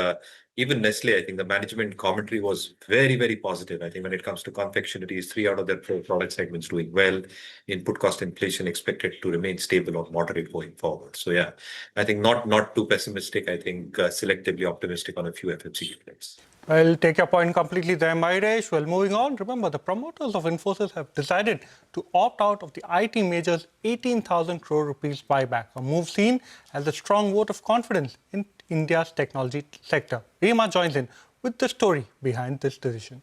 Even Nestle, I think the management commentary was very, very positive. I think when it comes to confectioneries, 3 out of their 4 product segments doing well. Input cost inflation expected to remain stable or moderate going forward. So yeah, I think not too pessimistic. I think selectively optimistic on a few FMCG players. Well, take your point completely there, Mayuresh. Well, moving on, remember the promoters of Infosys have decided to opt out of the IT major's 18,000 crore rupees buyback, a move seen as a strong vote of confidence in India's technology sector. Rima joins in with the story behind this decision.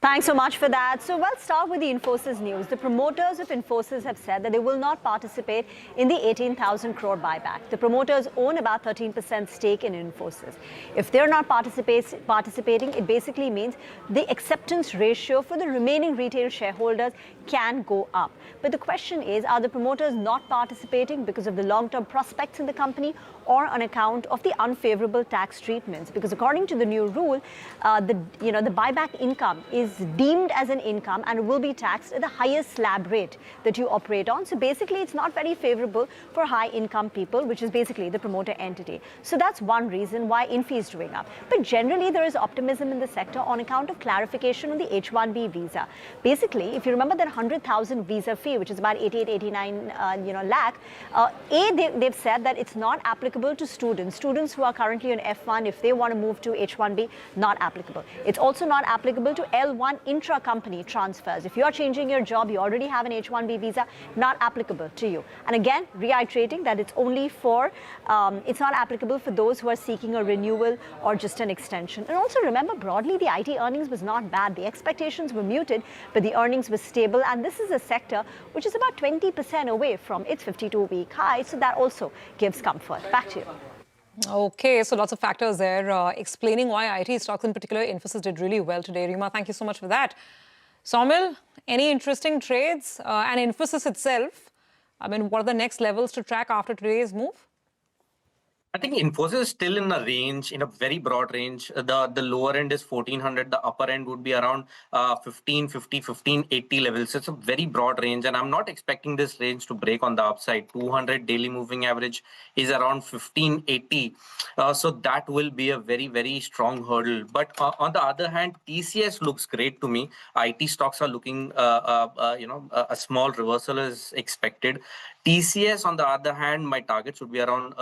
Thanks so much for that. So let's start with the Infosys news. The promoters of Infosys have said that they will not participate in the 18,000 crore buyback. The promoters own about 13% stake in Infosys. If they're not participating, it basically means the acceptance ratio for the remaining retail shareholders can go up. But the question is, are the promoters not participating because of the long-term prospects in the company or on account of the unfavorable tax treatments? Because according to the new rule, the buyback income is deemed as an income and will be taxed at the highest slab rate that you operate on. So basically, it's not very favorable for high income people, which is basically the promoter entity. So that's one reason why Infi is doing up. But generally, there is optimism in the sector on account of clarification on the H-1B visa. Basically, if you remember that 100,000 visa fee, which is about 89 lakh, they've said that it's not applicable to students. Students who are currently on F1, if they want to move to H-1B, not applicable. It's also not applicable to L1 intra-company transfers. If you are changing your job, you already have an H-1B visa, not applicable to you. And again, reiterating that it's only for, it's not applicable for those who are seeking a renewal or just an extension. And also remember, broadly, the IT earnings was not bad. The expectations were muted, but the earnings were stable. And this is a sector which is about 20% away from its 52-week high. So that also gives comfort. Back to you. Okay, so lots of factors there explaining why IT stocks in particular, Infosys did really well today. Rima, thank you so much for that. Saumil, any interesting trades? And Infosys itself, I mean, what are the next levels to track after today's move? I think Infosys is still in a range, in a very broad range. The lower end is 1400. The upper end would be around 1550, 1580 levels. So it's a very broad range. And I'm not expecting this range to break on the upside. 200 daily moving average is around 1580. So that will be a very, very strong hurdle. But on the other hand, TCS looks great to me. IT stocks are looking, a small reversal is expected. TCS, on the other hand, my targets would be around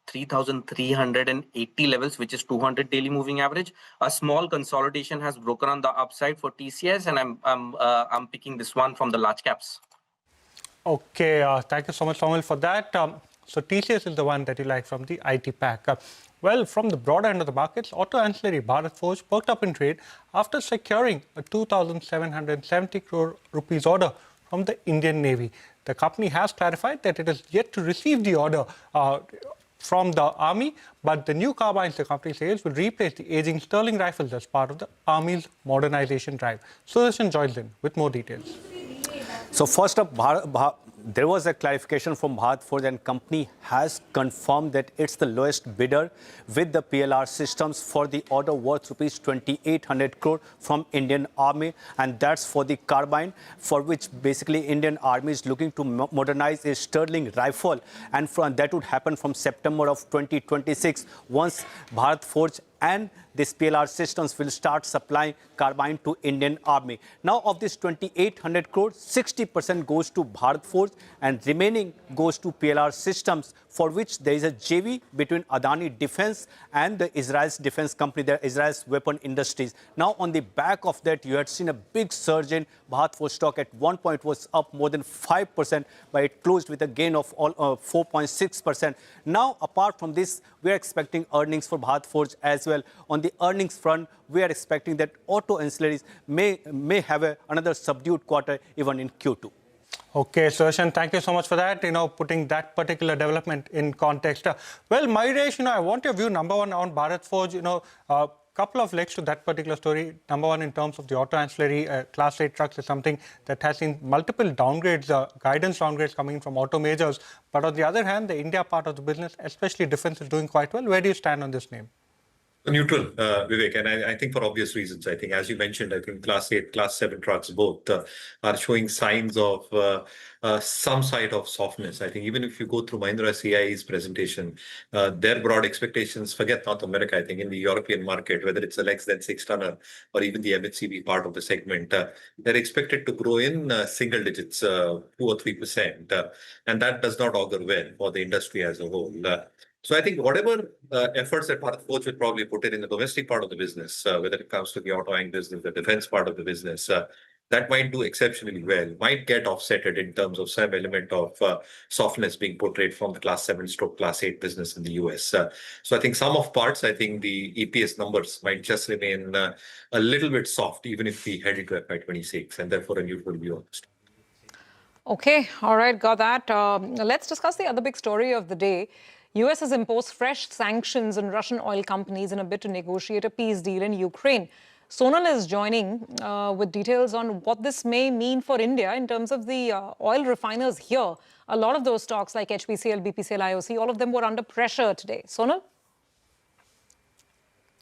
3,380 levels, which is 200 daily moving average. A small consolidation has broken on the upside for TCS, and I'm picking this one from the large caps. Okay, thank you so much, Saumil, for that. So TCS is the one that you like from the IT pack. Well, from the broader end of the markets, auto ancillary Bharat Forge perked up in trade after securing a 2,770 crore rupees order from the Indian Navy. The company has clarified that it is yet to receive the order from the Army, but the new carbines the company says will replace the aging Sterling rifles as part of the Army's modernization drive. Sudarshan joins in with more details. So first up, there was a clarification from Bharat Forge, and company has confirmed that it's the lowest bidder with the PLR systems for the order worth rupees 2,800 crore from Indian Army, and that's for the carbine, for which basically Indian Army is looking to modernize a Sterling rifle, and that would happen from September of 2026 once Bharat Forge and these PLR systems will start supplying carbine to Indian Army. Now, of this 2,800 crore, 60% goes to Bharat Forge and remaining goes to PLR systems, for which there is a JV between Adani Defense and the Israel's defense company, the Israel's weapon industries. Now, on the back of that, you had seen a big surge in Bharat Forge stock. At one point was up more than 5%, but it closed with a gain of 4.6%. Now, apart from this, we are expecting earnings for Bharat Forge as well. On the earnings front, we are expecting that auto ancillaries may have another subdued quarter even in Q2. Okay, Sudarshan, thank you so much for that, putting that particular development in context. Well, Mayuresh, I want your view, number one, on Bharat Forge, a couple of legs to that particular story. Number one, in terms of the auto ancillary, Class 8 trucks is something that has seen multiple downgrades, guidance downgrades coming in from auto majors. But on the other hand, the India part of the business, especially defense, is doing quite well. Where do you stand on this name? Neutral, Vivek, and I think for obvious reasons. I think, as you mentioned, I think Class 8, Class 7 trucks both are showing signs of some side of softness. I think even if you go through Mahindra CIE's presentation, their broad expectations, forget North America, I think in the European market, whether it's a less than 6-tonner or even the MHCV part of the segment, they're expected to grow in single digits, 2 or 3%. And that does not augur well for the industry as a whole. So I think whatever efforts that Bharat Forge will probably put in the domestic part of the business, whether it comes to the autoing business, the defense part of the business, that might do exceptionally well, might get offsetted in terms of some element of softness being portrayed from the Class 7 stroke Class 8 business in the US. So I think some of parts, I think the EPS numbers might just remain a little bit soft, even if we head into FY26, and therefore a neutral view on this. Okay, all right, got that. Let's discuss the other big story of the day. US has imposed fresh sanctions on Russian oil companies in a bid to negotiate a peace deal in Ukraine. Sonal is joining with details on what this may mean for India in terms of the oil refiners here. A lot of those stocks like HPCL, BPCL, IOC, all of them were under pressure today. Sonal?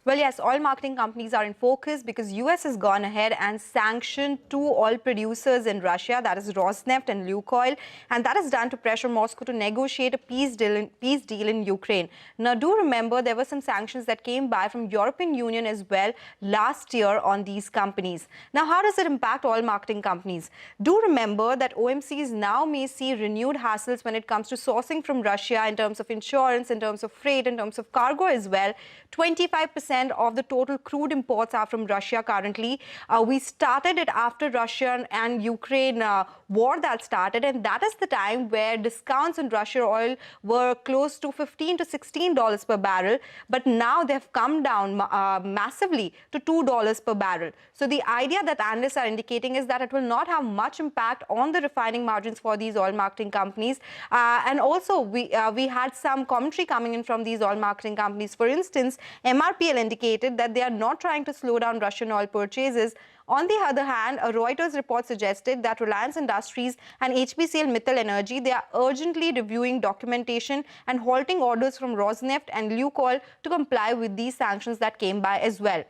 Well, yes, oil marketing companies are in focus because US has gone ahead and sanctioned 2 oil producers in Russia, that is Rosneft and Lukoil, and that is done to pressure Moscow to negotiate a peace deal in Ukraine. Now, do remember there were some sanctions that came by from European Union as well last year on these companies. Now, how does it impact oil marketing companies? Do remember that OMCs now may see renewed hassles when it comes to sourcing from Russia in terms of insurance, in terms of freight, in terms of cargo as well. 25% of the total crude imports are from Russia currently. We started it after Russia and Ukraine war that started, and that is the time where discounts on Russian oil were close to $15 to $16 per barrel, but now they've come down massively to $2 per barrel. So the idea that analysts are indicating is that it will not have much impact on the refining margins for these oil marketing companies. And also we had some commentary coming in from these oil marketing companies. For instance, MRPL indicated that they are not trying to slow down Russian oil purchases. On the other hand, a Reuters report suggested that Reliance Industries and HPCL Mittal Energy, they are urgently reviewing documentation and halting orders from Rosneft and Lukoil to comply with these sanctions that came by as well.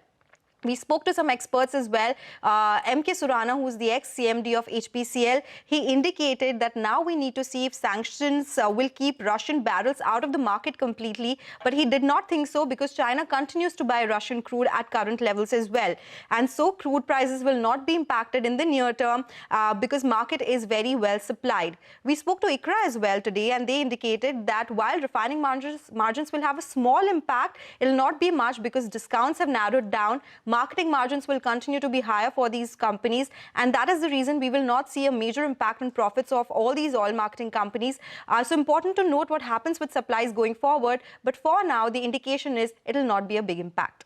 We spoke to some experts as well. MK Surana, who is the ex-CMD of HPCL, he indicated that now we need to see if sanctions will keep Russian barrels out of the market completely. But he did not think so because China continues to buy Russian crude at current levels as well. And so crude prices will not be impacted in the near term because market is very well supplied. We spoke to ICRA as well today, and they indicated that while refining margins will have a small impact, it will not be much because discounts have narrowed down. Marketing margins will continue to be higher for these companies, and that is the reason we will not see a major impact on profits of all these oil marketing companies. So important to note what happens with supplies going forward, but for now the indication is it will not be a big impact.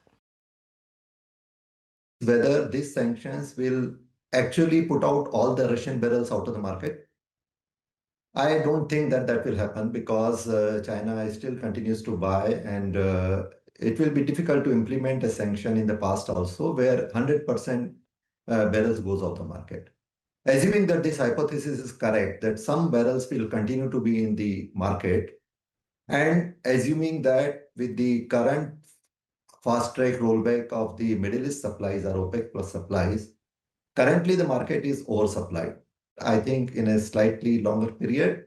Whether these sanctions will actually put out all the Russian barrels out of the market, I don't think that will happen because China still continues to buy, and it will be difficult to implement a sanction in the past also where 100% barrels goes out of the market. Assuming that this hypothesis is correct, that some barrels will continue to be in the market, and assuming that with the current fast-track rollback of the Middle East supplies or OPEC plus supplies, currently the market is oversupplied. I think in a slightly longer period,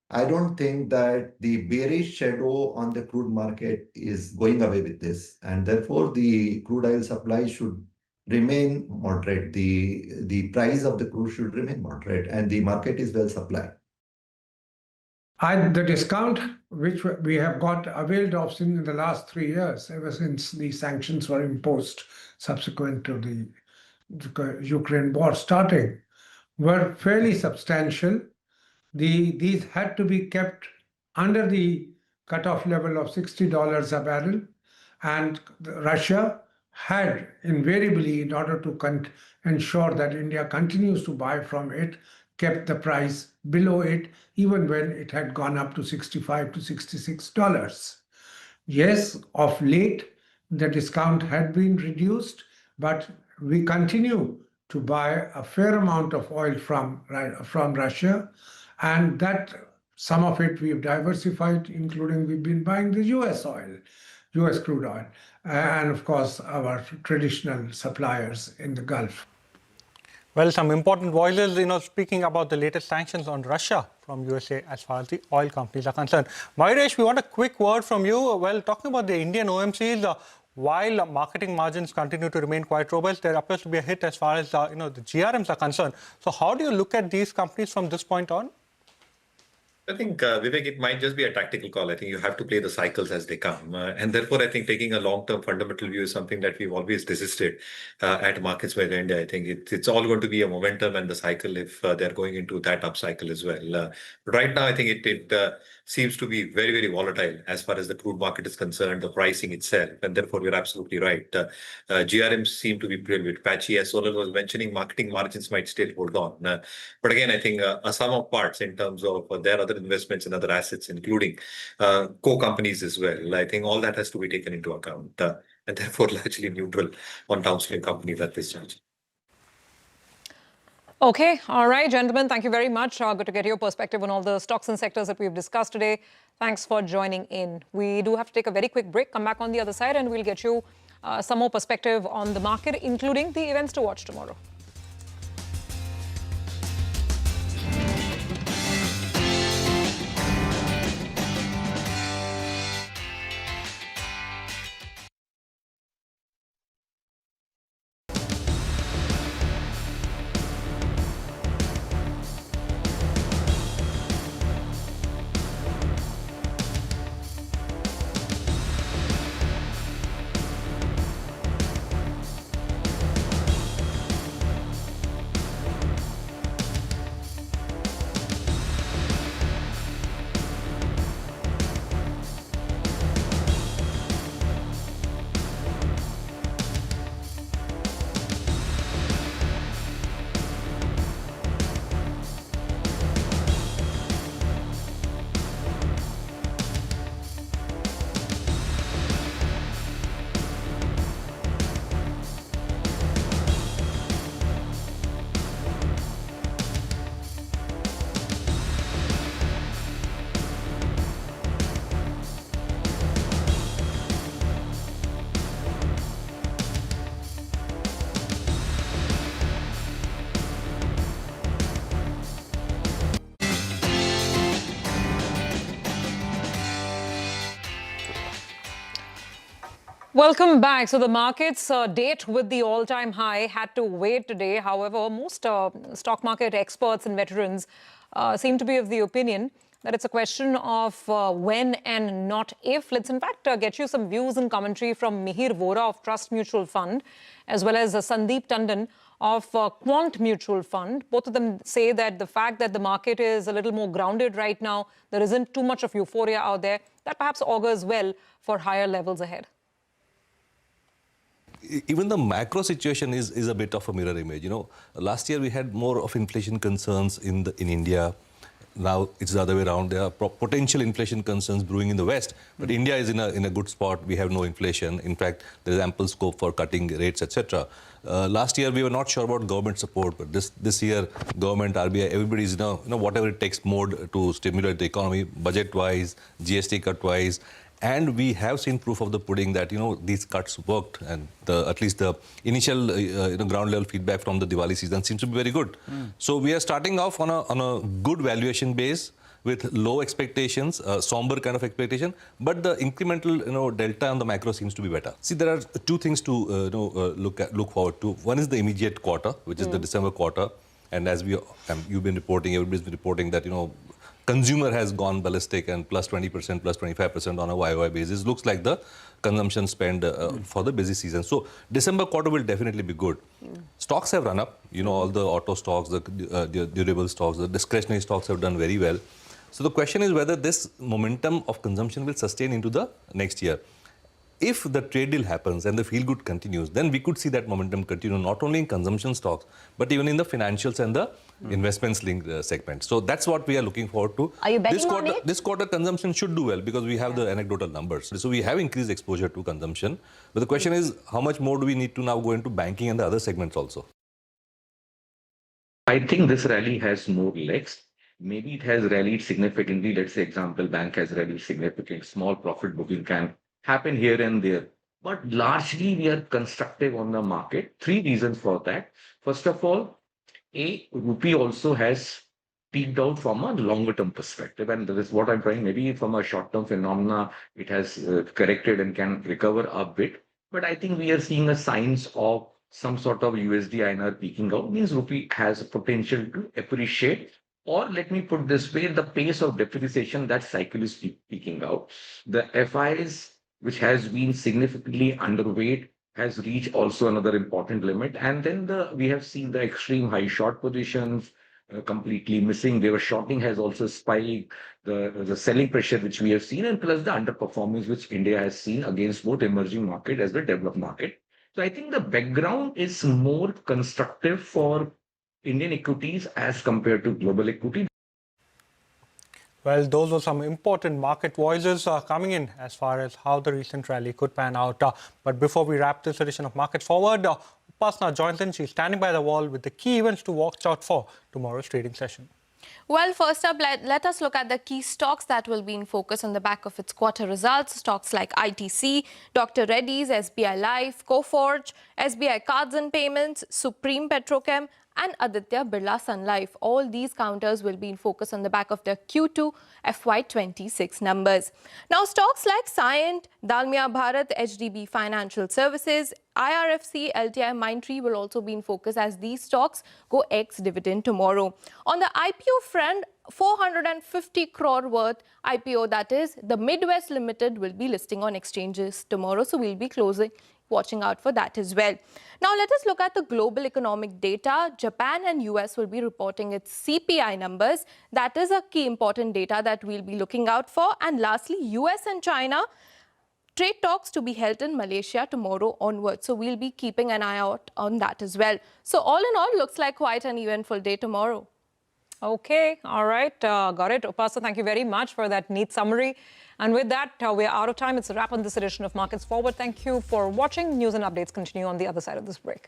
I don't think that the bearish shadow on the crude market is going away with this, and therefore the crude oil supply should remain moderate. The price of the crude should remain moderate, and the market is well supplied. The discount which we have got availed of in the last 3 years, ever since the sanctions were imposed subsequent to the Ukraine war starting, were fairly substantial. These had to be kept under the cutoff level of $60 a barrel, and Russia had invariably, in order to ensure that India continues to buy from it, kept the price below it, even when it had gone up to $65 to $66. Yes, of late, the discount had been reduced, but we continue to buy a fair amount of oil from Russia, and that some of it we've diversified, including we've been buying the US oil, US crude oil, and of course our traditional suppliers in the Gulf. Well, some important voices, speaking about the latest sanctions on Russia from USA as far as the oil companies are concerned. Mayuresh, we want a quick word from you. Well, talking about the Indian OMCs, while marketing margins continue to remain quite robust, there appears to be a hit as far as the GRMs are concerned. So how do you look at these companies from this point on? I think, Vivek, it might just be a tactical call. I think you have to play the cycles as they come. And therefore, I think taking a long-term fundamental view is something that we've always resisted at markets by India. I think it's all going to be a momentum and the cycle if they're going into that upcycle as well. But right now, I think it seems to be very, very volatile as far as the crude market is concerned, the pricing itself. And therefore, you're absolutely right. GRMs seem to be pretty bit patchy. As Solal was mentioning, marketing margins might still hold on. But again, I think a sum of parts in terms of their other investments in other assets, including co-companies as well. I think all that has to be taken into account and therefore largely neutral on downstream companies at this juncture. Okay. All right, gentlemen. Thank you very much. Good to get your perspective on all the stocks and sectors that we've discussed today. Thanks for joining in. We do have to take a very quick break. Come back on the other side and we'll get you some more perspective on the market, including the events to watch tomorrow. Welcome back. So the market's date with the all-time high had to wait today. However, most stock market experts and veterans seem to be of the opinion that it's a question of when and not if. Let's in fact get you some views and commentary from Mihir Vora of Trust Mutual Fund, as well as Sandeep Tandon of Quant Mutual Fund. Both of them say that the fact that the market is a little more grounded right now, there isn't too much of euphoria out there, that perhaps augurs well for higher levels ahead. Even the macro situation is a bit of a mirror image. You know, last year we had more of inflation concerns in India. Now it's the other way around. There are potential inflation concerns brewing in the West, but India is in a good spot. We have no inflation. In fact, there is ample scope for cutting rates, etc. Last year we were not sure about government support, but this year, government, RBI, everybody's whatever it takes mode to stimulate the economy, budget-wise, GST cut-wise. And we have seen proof of the pudding that these cuts worked, and at least the initial ground level feedback from the Diwali season seems to be very good. So we are starting off on a good valuation base with low expectations, somber kind of expectation, but the incremental delta on the macro seems to be better. See, there are two things to look forward to. One is the immediate quarter, which is the December quarter, and as you've been reporting, everybody's been reporting that consumer has gone ballistic and plus 20%, plus 25% on a YOY basis. Looks like the consumption spend for the busy season. So December quarter will definitely be good. Stocks have run up. All the auto stocks, the durable stocks, the discretionary stocks have done very well. So the question is whether this momentum of consumption will sustain into the next year. If the trade deal happens and the feel good continues, then we could see that momentum continue not only in consumption stocks, but even in the financials and the investments linked segment. So that's what we are looking forward to. Are you betting on it? This quarter consumption should do well because we have the anecdotal numbers. So we have increased exposure to consumption. But the question is, how much more do we need to now go into banking and the other segments also? I think this rally has more legs. Maybe it has rallied significantly. Let's say, example, bank has rallied significantly. Small profit booking can happen here and there. But largely, we are constructive on the market. Three reasons for that. First of all, rupee also has peaked out from a longer term perspective. And that is what I'm trying. Maybe from a short term phenomena, it has corrected and can recover a bit. But I think we are seeing a signs of some sort of USD INR peaking out. Means rupee has potential to appreciate Or let me put this way, the pace of depreciation, that cycle is peaking out. The FIs, which has been significantly underweight, has reached also another important limit. And then we have seen the extreme high short positions completely missing. There was shorting has also spiked, the selling pressure which we have seen, and plus the underperformance which India has seen against both emerging market as well developed market. So I think the background is more constructive for Indian equities as compared to global equity. Well, those were some important market voices coming in as far as how the recent rally could pan out. But before we wrap this edition of Markets Forward, Upasana joins in. She's standing by the wall with the key events to watch out for tomorrow's trading session. Well, first up, let us look at the key stocks that will be in focus on the back of its quarter results. Stocks like ITC, Dr. Reddy's, SBI Life, Coforge, SBI Cards and Payments, Supreme Petrochem, and Aditya Birla Sun Life. All these counters will be in focus on the back of their Q2 FY26 numbers. Now, stocks like Cyient, Dalmia Bharat, HDB Financial Services, IRFC, LTI Mindtree will also be in focus as these stocks go ex-dividend tomorrow. On the IPO front, 450 crore worth IPO, that is, the Midwest Limited, will be listing on exchanges tomorrow. So we'll be watching out for that as well. Now, let us look at the global economic data. Japan and US will be reporting its CPI numbers. That is a key important data that we'll be looking out for. And lastly, US and China trade talks to be held in Malaysia tomorrow onwards. So we'll be keeping an eye out on that as well. So all in all, looks like quite an eventful day tomorrow. Okay, all right, got it. Upasana, thank you very much for that neat summary. And with that, we're out of time. It's a wrap on this edition of Markets Forward. Thank you for watching. News and updates continue on the other side of this break.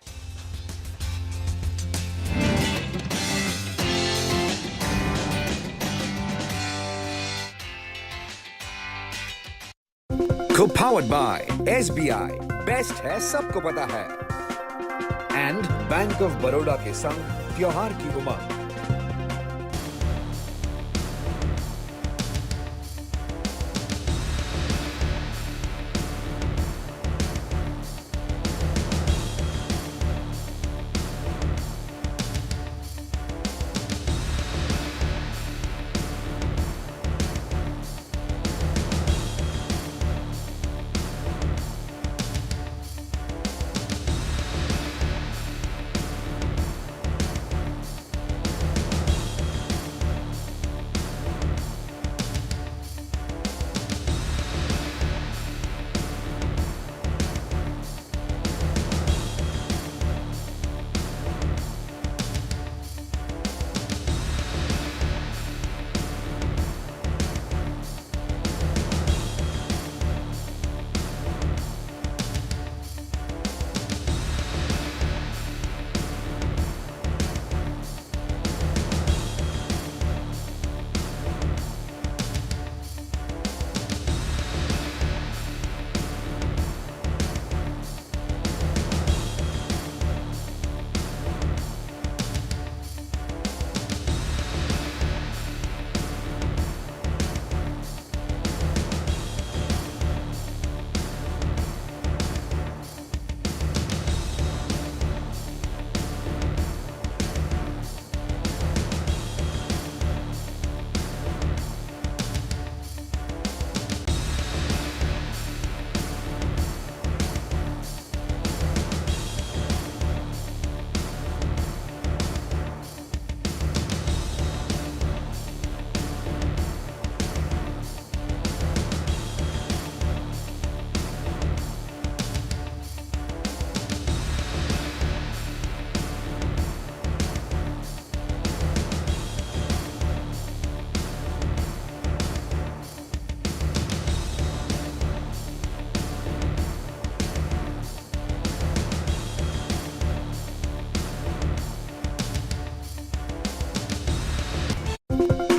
Co-powered by SBI, best है सबको पता है, and bank of Baroda के संग त्योहार की उमंग।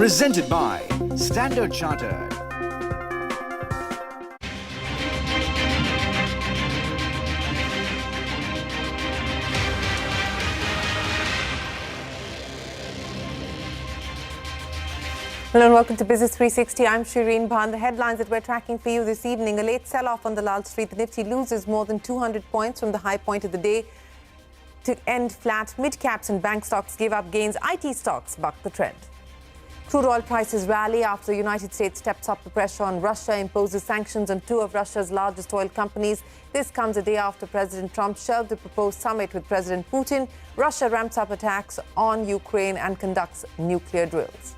Presented by Standard Chartered. Hello and welcome to Business 360. I'm Shireen Bhan. The headlines that we're tracking for you this evening: a late sell-off on the Lal Street. The Nifty loses more than 200 points from the high point of the day to end flat. Mid-caps and bank stocks give up gains. IT stocks buck the trend. Crude oil prices rally after the United States steps up the pressure on Russia, imposes sanctions on two of Russia's largest oil companies. This comes a day after President Trump shelved the proposed summit with President Putin. Russia ramps up attacks on Ukraine and conducts nuclear drills.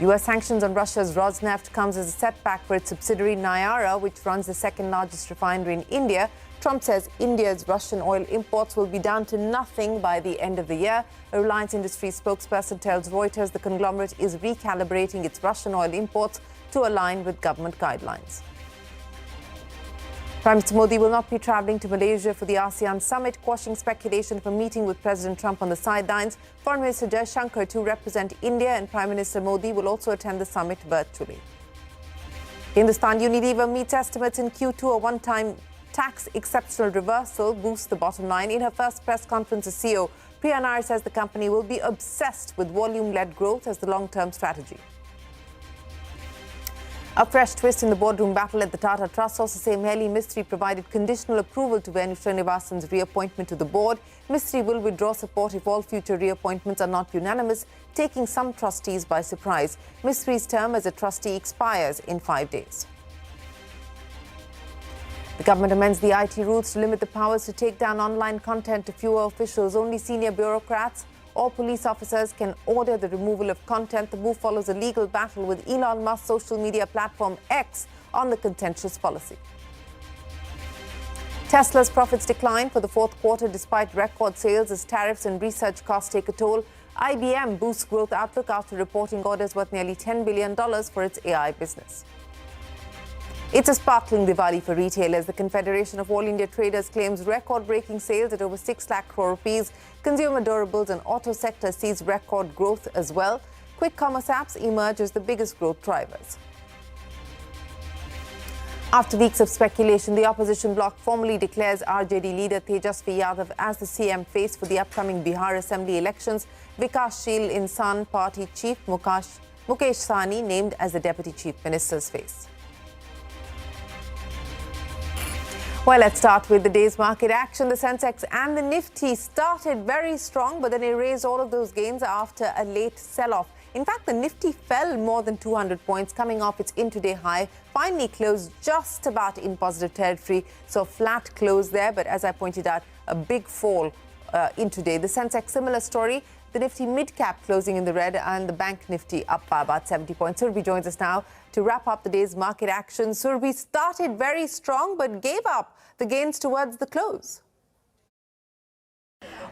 U.S. sanctions on Russia's Rosneft comes as a setback for its subsidiary Nayara, which runs the second largest refinery in India. Trump says India's Russian oil imports will be down to nothing by the end of the year. A Reliance Industries spokesperson tells Reuters the conglomerate is recalibrating its Russian oil imports to align with government guidelines. Prime Minister Modi will not be travelling to Malaysia for the ASEAN summit, quashing speculation of a meeting with President Trump on the sidelines. Foreign Minister Jaishankar to represent India, and Prime Minister Modi will also attend the summit virtually. Hindustan Unilever meets estimates in Q2. A one-time tax exceptional reversal boosts the bottom line. In her first press conference as CEO, Priya Nair says the company will be obsessed with volume-led growth as the long-term strategy. A fresh twist in the boardroom battle at the Tata Trust. Sources say Mehli Mistry provided conditional approval to Venu Srinivasan's reappointment to the board. Mistry will withdraw support if all future reappointments are not unanimous, taking some trustees by surprise. Mistry's term as a trustee expires in 5 days. The government amends the IT rules to limit the powers to take down online content to fewer officials. Only senior bureaucrats or police officers can order the removal of content. The move follows a legal battle with Elon Musk's social media platform X on the contentious policy. Tesla's profits declined for the fourth quarter despite record sales as tariffs and research costs take a toll. IBM boosts growth outlook after reporting orders worth nearly $10 billion for its AI business. It's a sparkling Diwali for retailers. The Confederation of All India Traders claims record-breaking sales at over 6 lakh crore rupees. Consumer durables and auto sector sees record growth as well. Quick commerce apps emerge as the biggest growth drivers. After weeks of speculation, the opposition bloc formally declares RJD leader Tejasvi Yadav as the CM face for the upcoming Bihar Assembly elections. Vikashsheel Insan Party chief Mukesh Sahni named as the deputy chief minister's face. Well, let's start with the day's market action. The Sensex and the Nifty started very strong, but then erased all of those gains after a late sell-off. In fact, the Nifty fell more than 200 points, coming off its intraday high, finally closed just about in positive territory. So flat close there, but as I pointed out, a big fall intraday. The Sensex, similar story. The Nifty Midcap closing in the red, and the Bank Nifty up by about 70 points. Surbi joins us now to wrap up the day's market action. Surbi started very strong but gave up the gains towards the close.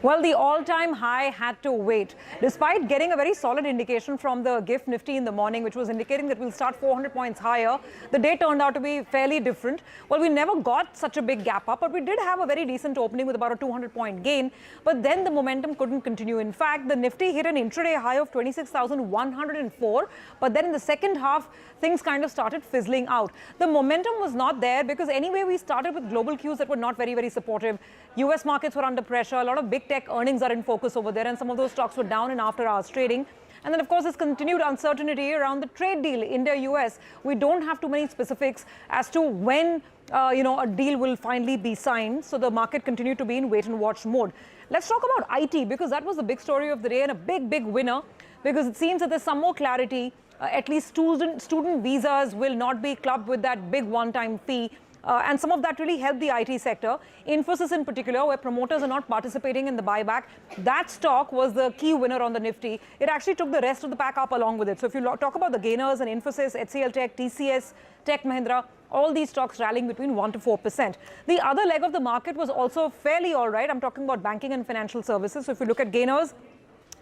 Well, the all-time high had to wait. Despite getting a very solid indication from the GIFT Nifty in the morning, which was indicating that we'll start 400 points higher, the day turned out to be fairly different. Well, we never got such a big gap up, but we did have a very decent opening with about a 200-point gain. But then the momentum couldn't continue. In fact, the Nifty hit an intraday high of 26,104. But then in the second half, things kind of started fizzling out. The momentum was not there because anyway, we started with global cues that were not very, very supportive. US markets were under pressure. A lot of big tech earnings are in focus over there, and some of those stocks were down in after-hours trading. And then, of course, this continued uncertainty around the trade deal India-US. We don't have too many specifics as to when, a deal will finally be signed. So the market continued to be in wait-and-watch mode. Let's talk about IT, because that was the big story of the day and a big, big winner, because it seems that there's some more clarity. At least student visas will not be clubbed with that big one-time fee. And some of that really helped the IT sector. Infosys in particular, where promoters are not participating in the buyback, that stock was the key winner on the Nifty. It actually took the rest of the pack up along with it. So if you talk about the gainers and Infosys, HCL Tech, TCS, Tech Mahindra, all these stocks rallying between 1 to 4%. The other leg of the market was also fairly all right. I'm talking about banking and financial services. So if you look at gainers,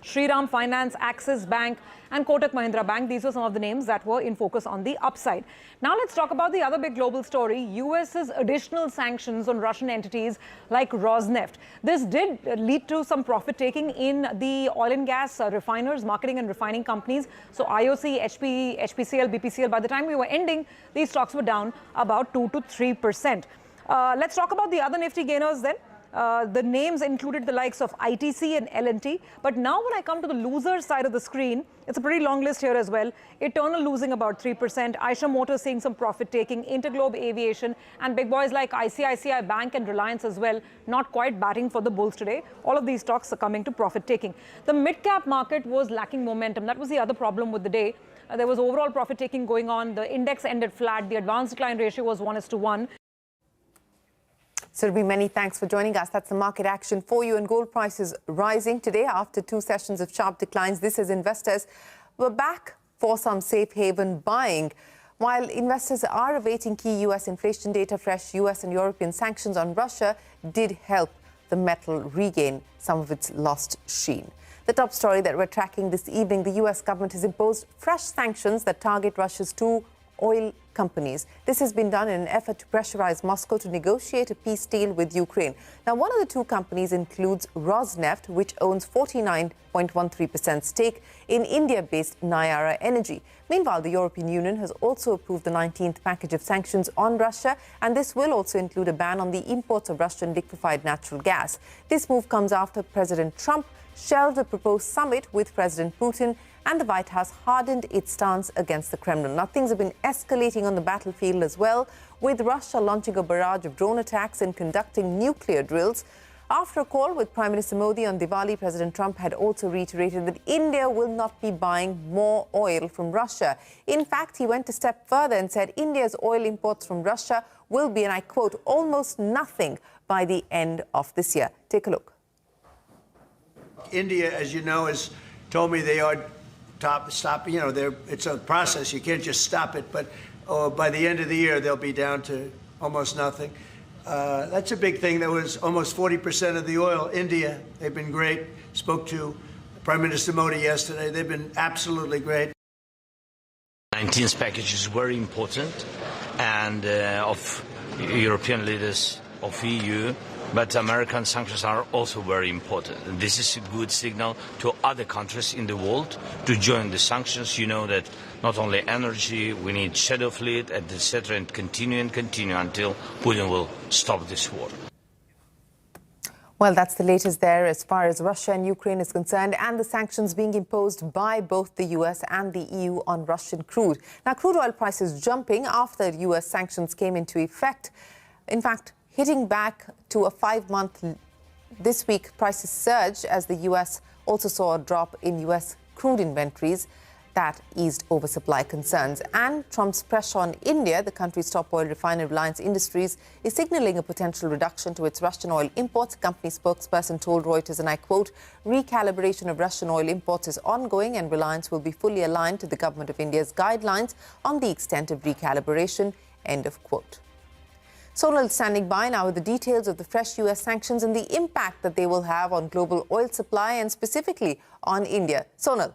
Shriram Finance, Axis Bank and Kotak Mahindra Bank. These were some of the names that were in focus on the upside. Now let's talk about the other big global story, US's additional sanctions on Russian entities like Rosneft. This did lead to some profit taking in the oil and gas refiners, marketing and refining companies. So IOC, HP, HPCL, BPCL, by the time we were ending, these stocks were down about 2 to 3%. Let's talk about the other Nifty gainers then. The names included the likes of ITC and L&T. But now when I come to the loser side of the screen, it's a pretty long list here as well. Eternal losing about 3%. Eicher Motors seeing some profit taking. Interglobe Aviation and big boys like ICICI Bank and Reliance as well, not quite batting for the bulls today. All of these stocks are coming to profit taking. The mid-cap market was lacking momentum. That was the other problem with the day. There was overall profit taking going on. The index ended flat. The advanced decline ratio was 1:1. Surabhi, many thanks for joining us. That's the market action for you. And gold prices rising today after 2 sessions of sharp declines. This as investors were back for some safe haven buying. While investors are awaiting key U.S. inflation data, fresh U.S. and European sanctions on Russia did help the metal regain some of its lost sheen. The top story that we're tracking this evening, the U.S. government has imposed fresh sanctions that target Russia's 2 oil companies. This has been done in an effort to pressurize Moscow to negotiate a peace deal with Ukraine. Now, one of the 2 companies includes Rosneft, which owns 49.13% stake in India-based Nayara Energy. Meanwhile, the European Union has also approved the 19th package of sanctions on Russia, and this will also include a ban on the imports of Russian liquefied natural gas. This move comes after President Trump shelved a proposed summit with President Putin, and the White House hardened its stance against the Kremlin. Now, things have been escalating on the battlefield as well, with Russia launching a barrage of drone attacks and conducting nuclear drills. After a call with Prime Minister Modi on Diwali, President Trump had also reiterated that India will not be buying more oil from Russia. In fact, he went a step further and said India's oil imports from Russia will be, and I quote, almost nothing by the end of this year. Take a look. India, as you know, has told me they are stop. You know, it's a process. You can't just stop it. But by the end of the year, they'll be down to almost nothing. That's a big thing. That was almost 40% of the oil. India, they've been great. Spoke to Prime Minister Modi yesterday. They've been absolutely great. 19th package is very important, and of European leaders, of EU. But American sanctions are also very important. And this is a good signal to other countries in the world to join the sanctions. You know that not only energy, we need shadow fleet, etc., and continue until Putin will stop this war. Well, that's the latest there as far as Russia and Ukraine is concerned, and the sanctions being imposed by both the US and the EU on Russian crude. Now, crude oil prices jumping after US sanctions came into effect. In fact, hitting back to a 5-month this week, prices surged as the U.S. also saw a drop in U.S. crude inventories that eased oversupply concerns. And Trump's pressure on India, the country's top oil refiner Reliance Industries, is signaling a potential reduction to its Russian oil imports. Company spokesperson told Reuters, and I quote, recalibration of Russian oil imports is ongoing and Reliance will be fully aligned to the government of India's guidelines on the extent of recalibration, end of quote. Sonal standing by now with the details of the fresh U.S. sanctions and the impact that they will have on global oil supply and specifically on India. Sonal.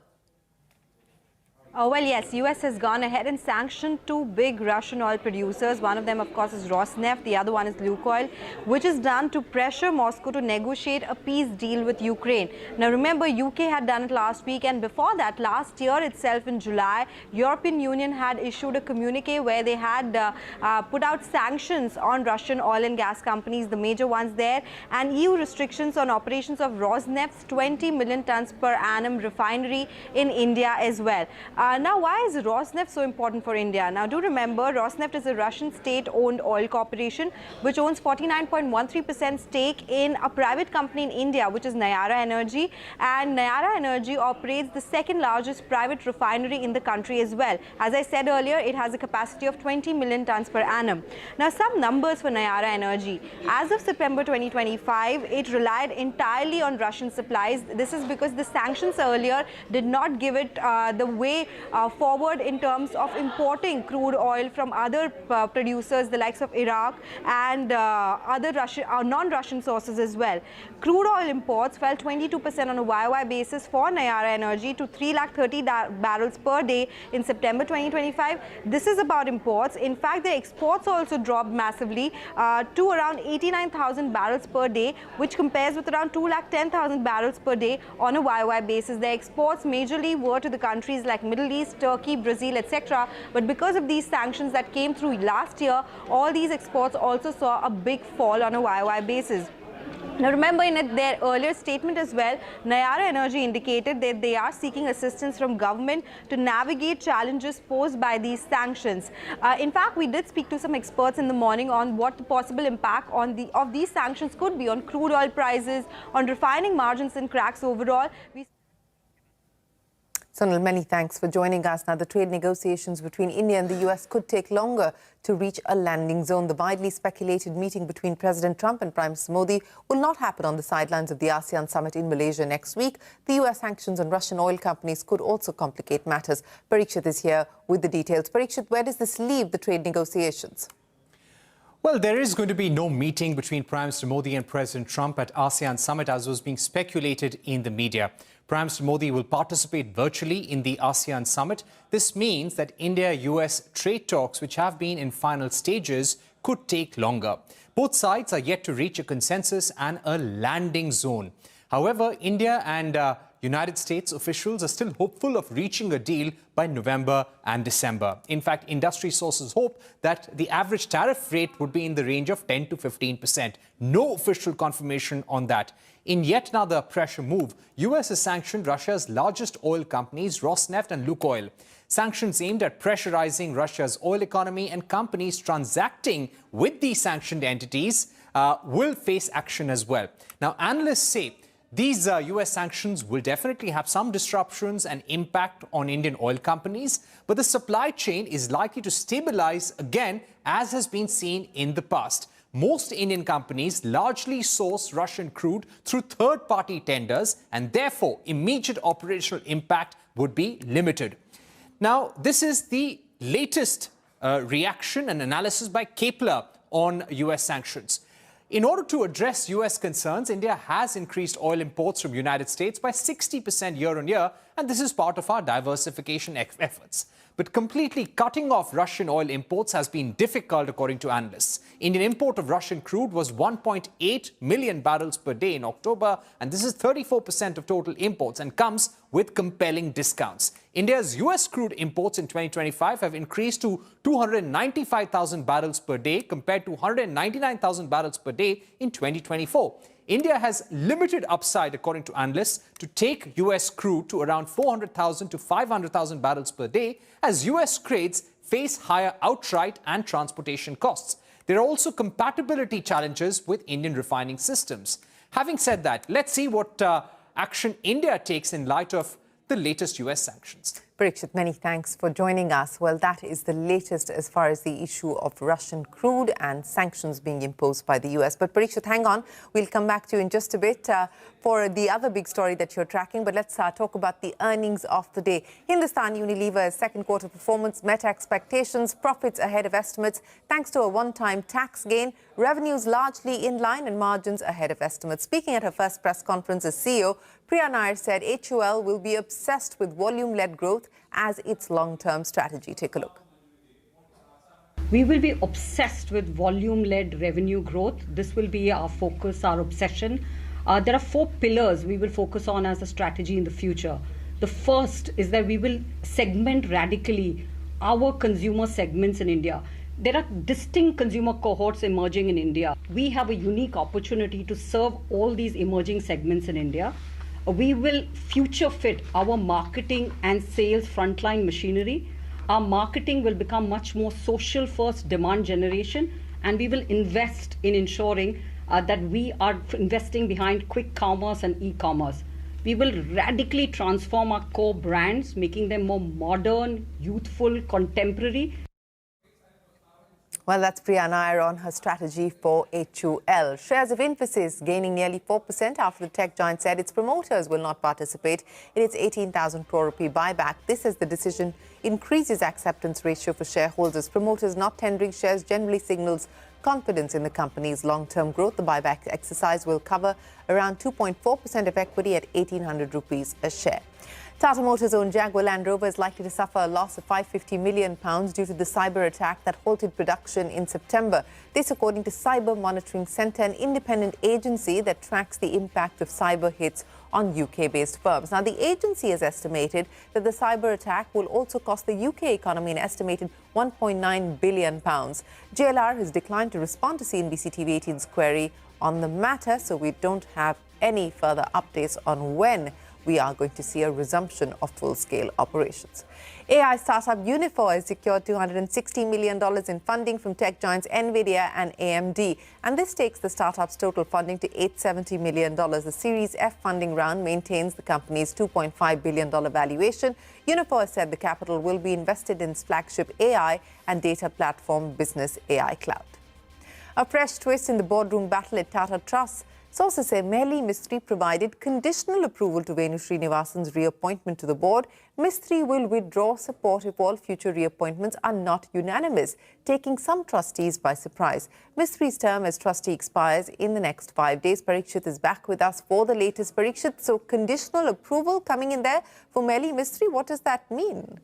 Well, yes, U.S. has gone ahead and sanctioned 2 big Russian oil producers. One of them, of course, is Rosneft. The other one is Lukoil, which is done to pressure Moscow to negotiate a peace deal with Ukraine. Now, remember, UK had done it last week, and before that, last year itself in July, European Union had issued a communique where they had put out sanctions on Russian oil and gas companies, the major ones there, and EU restrictions on operations of Rosneft's 20 million tons per annum refinery in India as well. Now, why is Rosneft so important for India? Now, do remember, Rosneft is a Russian state-owned oil corporation which owns 49.13% stake in a private company in India, which is Nayara Energy. And Nayara Energy operates the second largest private refinery in the country as well. As I said earlier, it has a capacity of 20 million tons per annum. Now, some numbers for Nayara Energy. As of September 2025, it relied entirely on Russian supplies. This is because the sanctions earlier did not give it the way forward in terms of importing crude oil from other producers, the likes of Iraq and other Russian non-Russian sources as well. Crude oil imports fell 22% on a YOY basis for Nayara Energy to 330 barrels per day in September 2025. This is about imports. In fact, the exports also dropped massively to around 89,000 barrels per day, which compares with around 210,000 barrels per day on a YOY basis. The exports majorly were to the countries like Middle East, Turkey, Brazil, etc. But because of these sanctions that came through last year, all these exports also saw a big fall on a YOY basis. Now, remember, in their earlier statement as well, Nayara Energy indicated that they are seeking assistance from government to navigate challenges posed by these sanctions. In fact, we did speak to some experts in the morning on what the possible impact of these sanctions could be on crude oil prices, on refining margins and cracks overall. Sonal, many thanks for joining us. Now, the trade negotiations between India and the US could take longer to reach a landing zone. The widely speculated meeting between President Trump and Prime Minister Modi will not happen on the sidelines of the ASEAN summit in Malaysia next week. The US sanctions on Russian oil companies could also complicate matters. Parikshit is here with the details. Parikshit, where does this leave the trade negotiations? Well, there is going to be no meeting between Prime Minister Modi and President Trump at ASEAN summit, as was being speculated in the media. Prime Minister Modi will participate virtually in the ASEAN summit. This means that India-US trade talks, which have been in final stages, could take longer. Both sides are yet to reach a consensus and a landing zone. However, India and United States officials are still hopeful of reaching a deal by November and December. In fact, industry sources hope that the average tariff rate would be in the range of 10 to 15%. No official confirmation on that. In yet another pressure move, US has sanctioned Russia's largest oil companies, Rosneft and Lukoil. Sanctions aimed at pressurizing Russia's oil economy, and companies transacting with these sanctioned entities will face action as well. Now, analysts say these US sanctions will definitely have some disruptions and impact on Indian oil companies, but the supply chain is likely to stabilize again, as has been seen in the past. Most Indian companies largely source Russian crude through third-party tenders, and therefore immediate operational impact would be limited. Now, this is the latest reaction and analysis by Kepler on US sanctions. In order to address US concerns, India has increased oil imports from the United States by 60% year on year, and this is part of our diversification efforts. But completely cutting off Russian oil imports has been difficult, according to analysts. Indian import of Russian crude was 1.8 million barrels per day in October, and this is 34% of total imports and comes with compelling discounts. India's US crude imports in 2025 have increased to 295,000 barrels per day compared to 199,000 barrels per day in 2024. India has limited upside, according to analysts, to take US crude to around 400,000 to 500,000 barrels per day, as US grades face higher outright and transportation costs. There are also compatibility challenges with Indian refining systems. Having said that, let's see what action India takes in light of the latest US sanctions. Parikshit, many thanks for joining us. Well, that is the latest as far as the issue of Russian crude and sanctions being imposed by the US. But Parikshit, hang on. We'll come back to you in just a bit for the other big story that you're tracking. But let's talk about the earnings of the day. Hindustan Unilever's second quarter performance met expectations, profits ahead of estimates, thanks to a one-time tax gain, revenues largely in line and margins ahead of estimates. Speaking at her first press conference as CEO, Priya Nair said HUL will be obsessed with volume-led growth as its long-term strategy. Take a look. We will be obsessed with volume-led revenue growth. This will be our focus, our obsession. There are 4 pillars we will focus on as a strategy in the future. The first is that we will segment radically our consumer segments in India. There are distinct consumer cohorts emerging in India. We have a unique opportunity to serve all these emerging segments in India. We will future fit our marketing and sales frontline machinery. Our marketing will become much more social first demand generation, and we will invest in ensuring that we are investing behind quick commerce and e-commerce. We will radically transform our core brands, making them more modern, youthful, contemporary. Well, that's Priya Nair on her strategy for HUL. Shares of Infosys gaining nearly 4% after the tech giant said its promoters will not participate in its 18,000 crore rupee buyback. This, as the decision increases acceptance ratio for shareholders. Promoters not tendering shares generally signals confidence in the company's long-term growth. The buyback exercise will cover around 2.4% of equity at 1,800 rupees a share. Tata Motors' own Jaguar Land Rover is likely to suffer a loss of £550 million due to the cyber attack that halted production in September. This, according to Cyber Monitoring Centre, an independent agency that tracks the impact of cyber hits on UK-based firms. Now, the agency has estimated that the cyber attack will also cost the UK economy an estimated £1.9 billion. JLR has declined to respond to CNBC-TV18's query on the matter, so we don't have any further updates on when we are going to see a resumption of full-scale operations. AI startup Unifor has secured $260 million in funding from tech giants NVIDIA and AMD, and this takes the startup's total funding to $870 million. The Series F funding round maintains the company's $2.5 billion valuation. Unifor said the capital will be invested in its flagship AI and data platform Business AI Cloud. A fresh twist in the boardroom battle at Tata Trust. Sources say Mehli Mistry provided conditional approval to Venu Srinivasan's reappointment to the board. Mistry will withdraw support if all future reappointments are not unanimous, taking some trustees by surprise. Mistry's term as trustee expires in the next 5 days. Parikshit is back with us for the latest. Parikshit, so conditional approval coming in there for Mehli Mistry. What does that mean?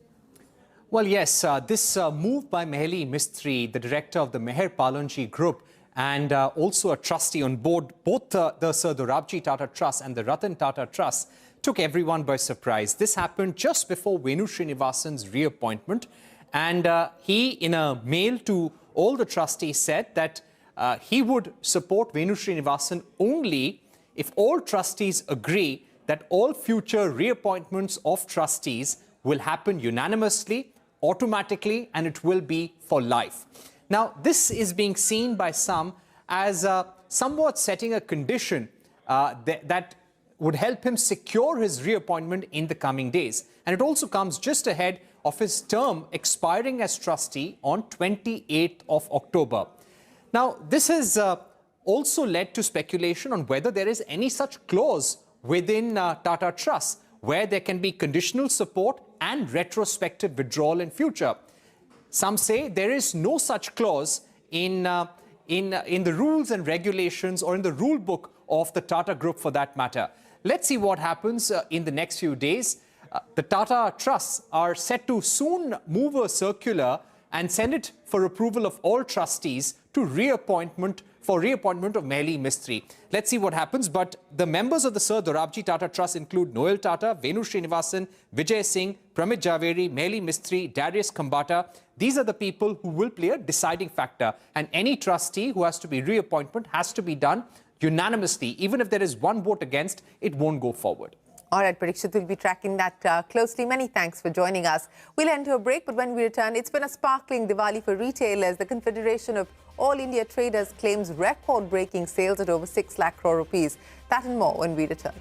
Well, yes, this move by Mehli Mistry, the director of the Meher Palanji Group, and also a trustee on board both the Sir Dorabji Tata Trust and the Ratan Tata Trust, took everyone by surprise. This happened just before Venu Srinivasan's reappointment, and he, in a mail to all the trustees, said that he would support Venu Srinivasan only if all trustees agree that all future reappointments of trustees will happen unanimously, automatically, and it will be for life. Now, this is being seen by some as somewhat setting a condition that would help him secure his reappointment in the coming days. And it also comes just ahead of his term expiring as trustee on 28th of October. Now, this has also led to speculation on whether there is any such clause within Tata Trust where there can be conditional support and retrospective withdrawal in future. Some say there is no such clause in the rules and regulations or in the rule book of the Tata Group for that matter. Let's see what happens in the next few days. The Tata Trusts are set to soon move a circular and send it for approval of all trustees to reappointment of Mehli Mistry. Let's see what happens. But the members of the Sir Dorabji Tata Trust include Noel Tata, Venu Srinivasan, Vijay Singh, Pramit Javeri, Mehli Mistry, Darius Kambata. These are the people who will play a deciding factor. And any trustee who has to be reappointment has to be done unanimously. Even if there is one vote against, it won't go forward. All right, Parikshit, we'll be tracking that closely. Many thanks for joining us. We'll enter a break, but when we return, it's been a sparkling Diwali for retailers. The Confederation of All India Traders claims record-breaking sales at over 6 lakh crore rupees. That and more when we return.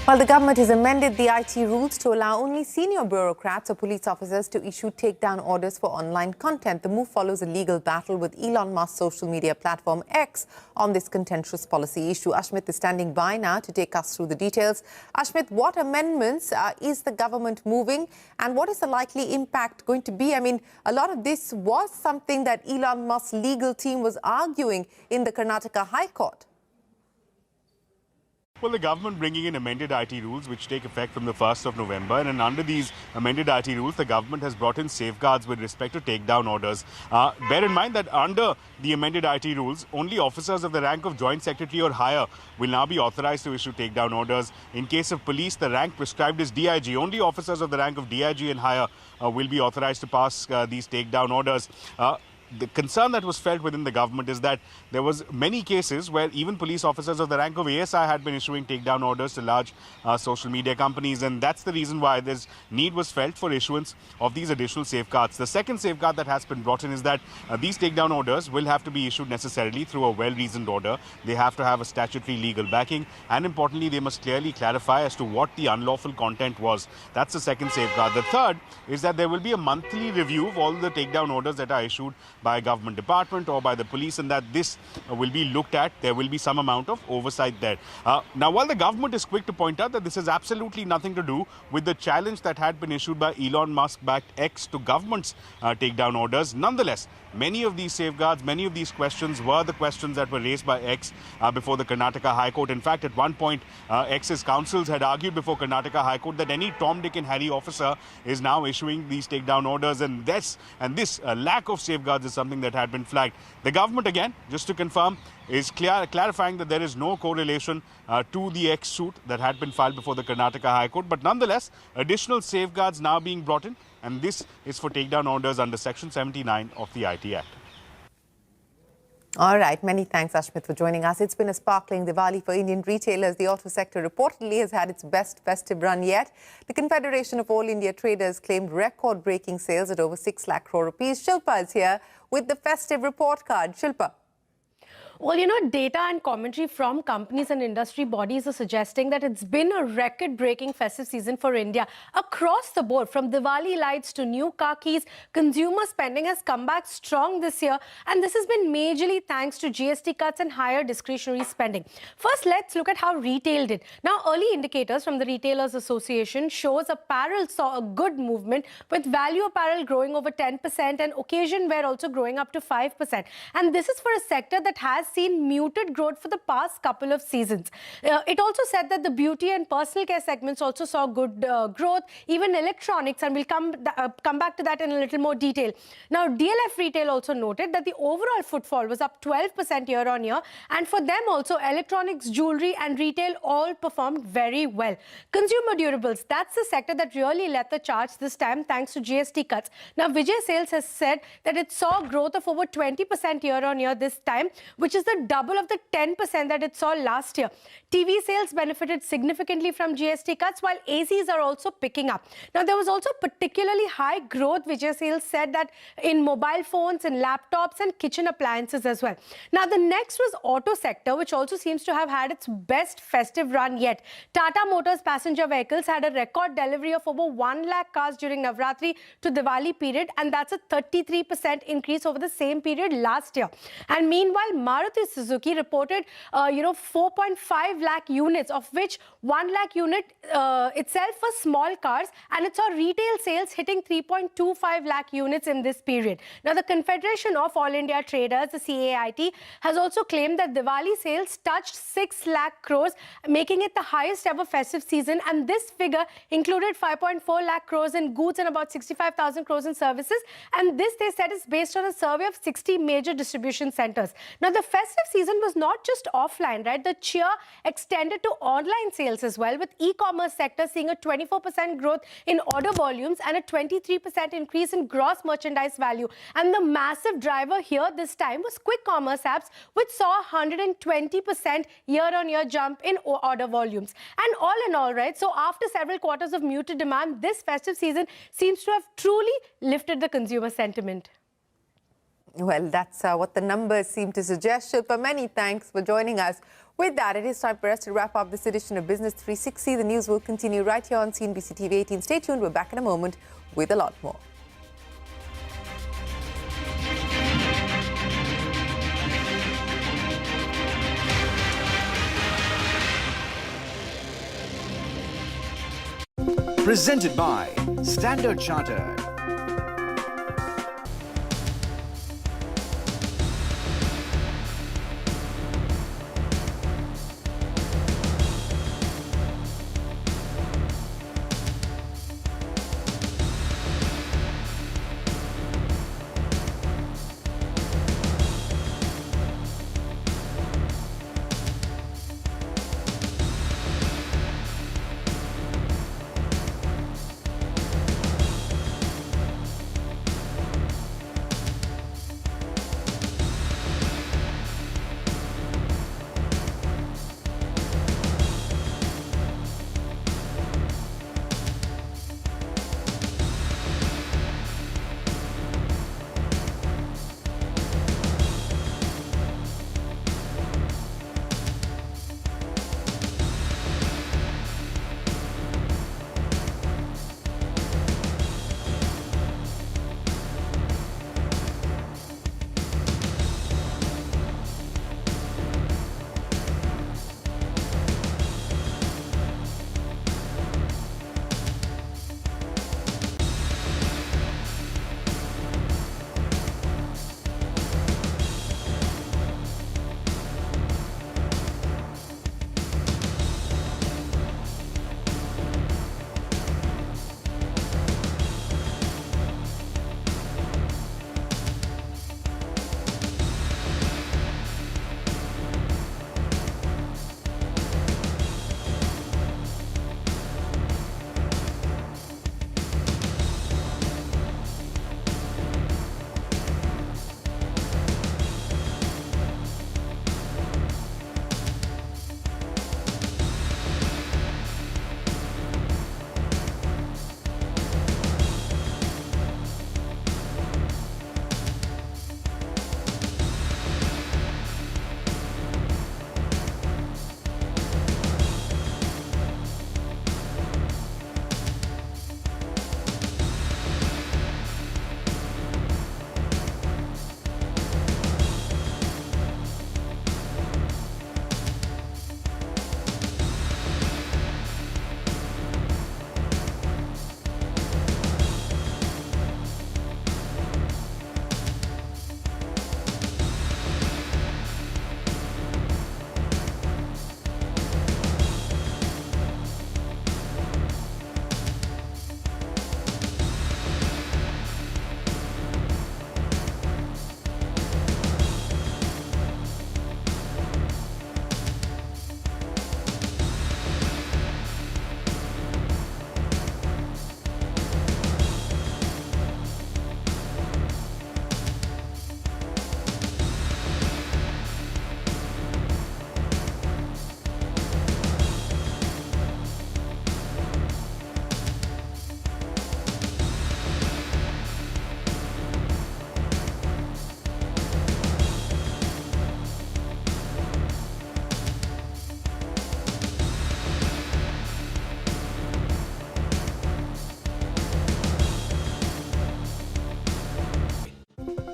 Well, the government has amended the IT rules to allow only senior bureaucrats or police officers to issue takedown orders for online content. The move follows a legal battle with Elon Musk's social media platform X on this contentious policy issue. Ashmit is standing by now to take us through the details. Ashmit, what amendments is the government moving and what is the likely impact going to be? I mean, a lot of this was something that Elon Musk's legal team was arguing in the Karnataka High Court. Well, the government bringing in amended IT rules which take effect from the 1st of November, and under these amended IT rules, the government has brought in safeguards with respect to takedown orders. Bear in mind that under the amended IT rules, only officers of the rank of Joint Secretary or higher will now be authorized to issue takedown orders. In case of police, the rank prescribed is DIG. Only officers of the rank of DIG and higher will be authorized to pass these takedown orders. The concern that was felt within the government is that there was many cases where even police officers of the rank of ASI had been issuing takedown orders to large social media companies, and that's the reason why this need was felt for issuance of these additional safeguards. The second safeguard that has been brought in is that these takedown orders will have to be issued necessarily through a well-reasoned order. They have to have a statutory legal backing, and importantly, they must clearly clarify as to what the unlawful content was. That's the second safeguard. The third is that there will be a monthly review of all the takedown orders that are issued by a government department or by the police, and that this will be looked at. There will be some amount of oversight there. Now, while the government is quick to point out that this has absolutely nothing to do with the challenge that had been issued by Elon Musk-backed X to government's takedown orders, nonetheless, many of these safeguards, many of these questions were the questions that were raised by X before the Karnataka High Court. In fact, at one point, X's counsels had argued before Karnataka High Court that any Tom, Dick and Harry officer is now issuing these takedown orders, and this lack of safeguards is something that had been flagged. The government, again, just to confirm, is clarifying that there is no correlation to the X suit that had been filed before the Karnataka High Court, but nonetheless, additional safeguards now being brought in, and this is for takedown orders under Section 79 of the IT Act. All right. Many thanks, Ashmit, for joining us. It's been a sparkling Diwali for Indian retailers. The auto sector reportedly has had its best festive run yet. The Confederation of All India Traders claimed record-breaking sales at over 6 lakh crore rupees. Shilpa is here with the festive report card. Shilpa. Well, you know, data and commentary from companies and industry bodies are suggesting that it's been a record-breaking festive season for India. Across the board, from Diwali lights to new car keys, consumer spending has come back strong this year, and this has been majorly thanks to GST cuts and higher discretionary spending. First, let's look at how retail did. Now, early indicators from the Retailers Association shows apparel saw a good movement, with value apparel growing over 10% and occasion wear also growing up to 5%. And this is for a sector that has seen muted growth for the past couple of seasons. It also said that the beauty and personal care segments also saw good growth, even electronics, and we'll come back to that in a little more detail. Now, DLF Retail also noted that the overall footfall was up 12% year on year, and for them also, electronics, jewelry and retail all performed very well. Consumer durables, that's the sector that really led the charge this time thanks to GST cuts. Now, Vijay Sales has said that it saw growth of over 20% year on year this time, which is the double of the 10% that it saw last year. TV sales benefited significantly from GST cuts, while ACs are also picking up. Now, there was also particularly high growth, Vijay Sales said, that in mobile phones and laptops and kitchen appliances as well. Now, the next was auto sector, which also seems to have had its best festive run yet. Tata Motors passenger vehicles had a record delivery of over 1 lakh cars during Navratri to Diwali period, and that's a 33% increase over the same period last year. And meanwhile, Maruti Suzuki reported, 4.5 lakh units, of which 1 lakh unit itself was small cars, and it saw retail sales hitting 3.25 lakh units in this period. Now, the Confederation of All India Traders, the CAIT, has also claimed that Diwali sales touched 6 lakh crores, making it the highest ever festive season, and this figure included 5.4 lakh crores in goods and about 65,000 crores in services, and this, they said, is based on a survey of 60 major distribution centers. Now, the festive season was not just offline, right? The cheer extended to online sales as well, with e-commerce sector seeing a 24% growth in order volumes and a 23% increase in gross merchandise value. And the massive driver here this time was quick commerce apps, which saw a 120% year-on-year jump in order volumes. And all in all, right, so after several quarters of muted demand, this festive season seems to have truly lifted the consumer sentiment. Well, that's what the numbers seem to suggest. Shilpa, many thanks for joining us. With that, it is time for us to wrap up this edition of Business 360. The news will continue right here on CNBC-TV18. Stay tuned. We're back in a moment with a lot more. Presented by Standard Chartered.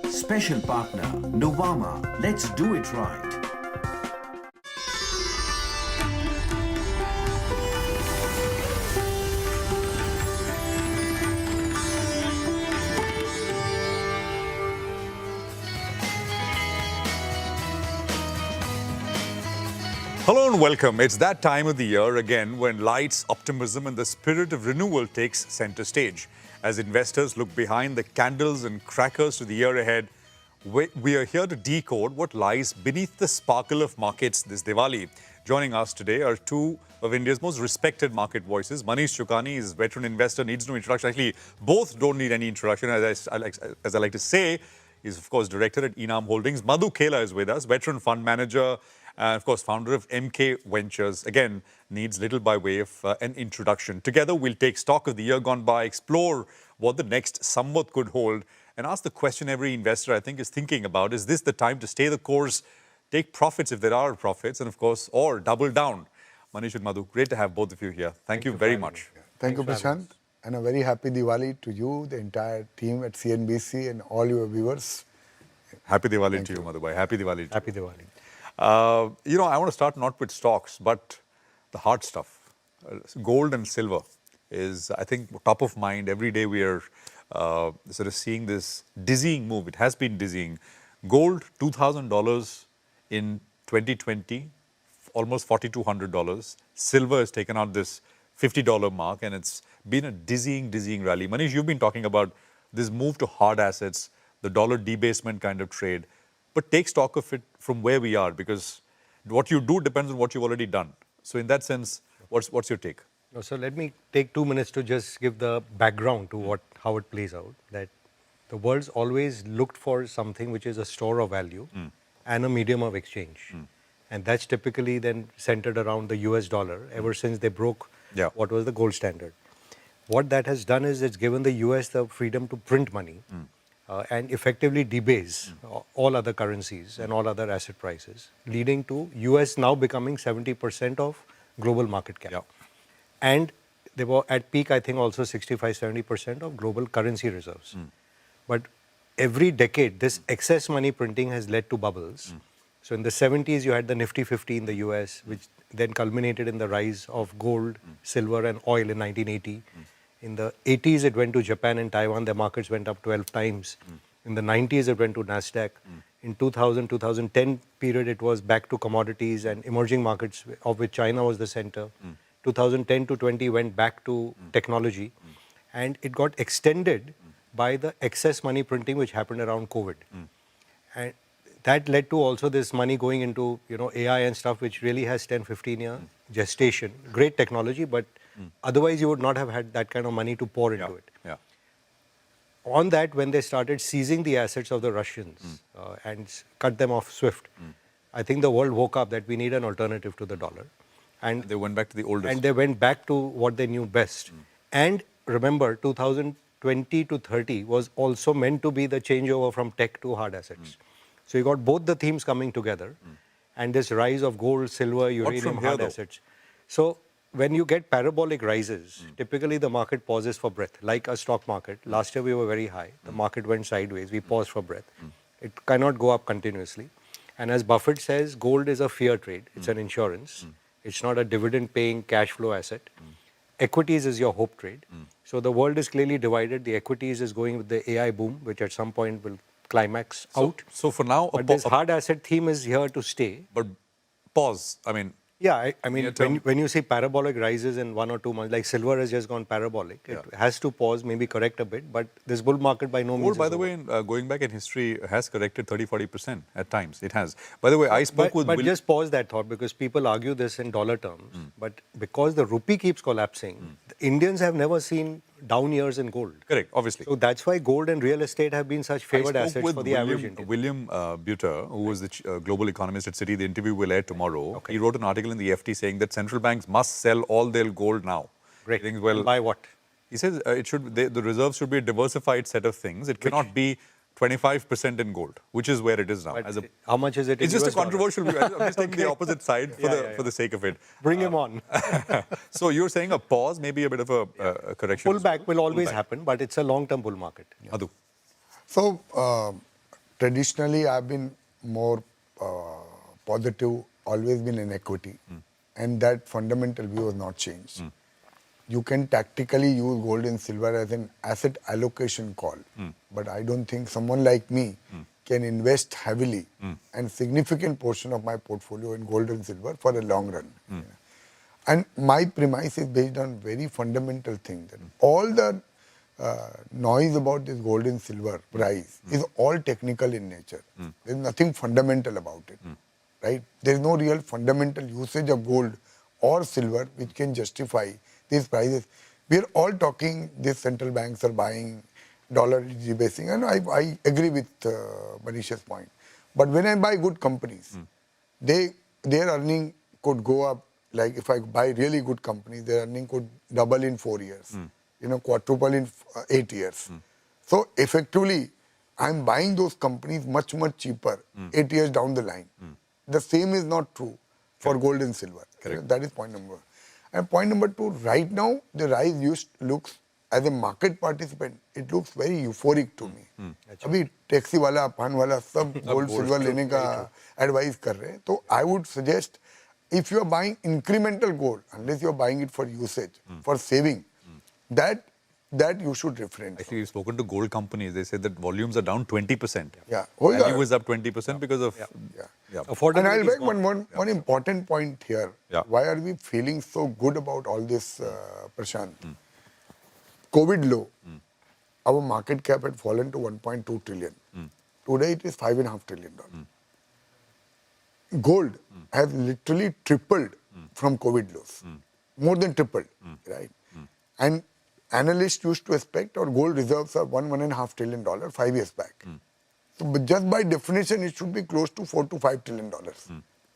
Special partner, Novama. Let's do it right. Hello and welcome. It's that time of the year again when lights, optimism and the spirit of renewal takes center stage. As investors look behind the candles and crackers to the year ahead, we are here to decode what lies beneath the sparkle of markets this Diwali. Joining us today are two of India's most respected market voices. Manish Chukani is a veteran investor, needs no introduction. Actually, both don't need any introduction. As I like to say, he's of course director at Enam Holdings. Madhu Khela is with us, veteran fund manager, and of course founder of MK Ventures. Again, needs little by way of an introduction. Together, we'll take stock of the year gone by, explore what the next Samvat could hold, and ask the question every investor, I think, is thinking about. Is this the time to stay the course, take profits if there are profits, and of course, or double down? Manish and Madhu, great to have both of you here. Thank you very much. Thank you, Prashant. And a very happy Diwali to you, the entire team at CNBC and all your viewers. Happy Diwali to you, Madhu bhai. Happy Diwali. Happy Diwali. You know, I want to start not with stocks, but the hard stuff. Gold and silver is, I think, top of mind. Every day we are sort of seeing this dizzying move. It has been dizzying. Gold, $2,000 in 2020, almost $4,200. Silver has taken out this $50 mark, and it's been a dizzying rally. Manish, you've been talking about this move to hard assets, the dollar debasement kind of trade, but take stock of it from where we are, because what you do depends on what you've already done. So in that sense, what's your take? No, so let me take 2 minutes to just give the background to how it plays out. That the world's always looked for something which is a store of value and a medium of exchange. And that's typically then centered around the US dollar ever since they broke what was the gold standard. What that has done is it's given the US the freedom to print money and effectively debase all other currencies and all other asset prices, leading to US now becoming 70% of global market cap. And they were at peak, I think, also 65-70% of global currency reserves. But every decade, this excess money printing has led to bubbles. So in the 70s, you had the Nifty 50 in the US, which then culminated in the rise of gold, silver, and oil in 1980. In the 80s, it went to Japan and Taiwan. Their markets went up 12 times. In the 90s, it went to NASDAQ. In 2000-2010 period, it was back to commodities and emerging markets, of which China was the center. 2010 to 20 went back to technology. And it got extended by the excess money printing which happened around COVID. And that led to also this money going into, you know, AI and stuff, which really has 10-15-year gestation. Great technology, but otherwise you would not have had that kind of money to pour into it. On that, when they started seizing the assets of the Russians and cut them off swift, I think the world woke up that we need an alternative to the dollar. And they went back to the oldest. And they went back to what they knew best. And remember, 2020 to 30 was also meant to be the changeover from tech to hard assets. So you got both the themes coming together and this rise of gold, silver, uranium, hard assets. So when you get parabolic rises, typically the market pauses for breath, like a stock market. Last year we were very high. The market went sideways. We paused for breath. It cannot go up continuously. And as Buffett says, gold is a fear trade. It's an insurance. It's not a dividend-paying cash flow asset. Equities is your hope trade. So the world is clearly divided. The equities is going with the AI boom, which at some point will climax out. So for now, but this hard asset theme is here to stay. But pause. I mean, yeah, I mean, when you see parabolic rises in 1 or 2 months, like silver has just gone parabolic, it has to pause, maybe correct a bit, but this bull market by no means. Gold, by the way, going back in history, has corrected 30-40% at times. It has. By the way, I spoke with. But just pause that thought, because people argue this in dollar terms. But because the rupee keeps collapsing, the Indians have never seen down years in gold. Correct, obviously. So that's why gold and real estate have been such favored assets for the average Indian. William Buter, who was the global economist at Citi, the interview will air tomorrow. He wrote an article in the FT saying that central banks must sell all their gold now. Great. Thinks, well, buy what? He says the reserves should be a diversified set of things. It cannot be 25% in gold, which is where it is now. How much is it? It's just a controversial view. I'm just taking the opposite side for the sake of it. Bring him on. So you're saying a pause, maybe a bit of a correction. Pullback will always happen, but it's a long-term bull market. Madhu. So traditionally, I've been more positive, always been in equity, and that fundamental view has not changed. You can tactically use gold and silver as an asset allocation call, but I don't think someone like me can invest heavily and significant portion of my portfolio in gold and silver for a long run. And my premise is based on very fundamental thing that all the noise about this gold and silver price is all technical in nature. There's nothing fundamental about it, right? There's no real fundamental usage of gold or silver which can justify these prices. We're all talking these central banks are buying, dollar is debasing, and I agree with Manish's point. But when I buy good companies, their earning could go up. Like if I buy really good companies, their earning could double in 4 years, quadruple in 8 years. So effectively, I'm buying those companies much, much cheaper 8 years down the line. The same is not true for gold and silver. That is point number one. And point number two, right now, the rise looks, as a market participant, it looks very euphoric to me. अभी taxi वाला, पान वाला सब gold, silver लेने का advise कर रहे हैं. So I would suggest, if you are buying incremental gold, unless you are buying it for usage, for saving, that you should refrain. Actually, we've spoken to gold companies. They said that volumes are down 20%. Yeah. Value is up 20% because of And I'll make one important point here. Why are we feeling so good about all this, Prashant? COVID low, our market cap had fallen to 1.2 trillion. Today it is $5.5 trillion. Gold has literally tripled from COVID lows. More than tripled, right? And analysts used to expect our gold reserves are $1.5 trillion 5 years back. So but just by definition, it should be close to $4 to $5 trillion,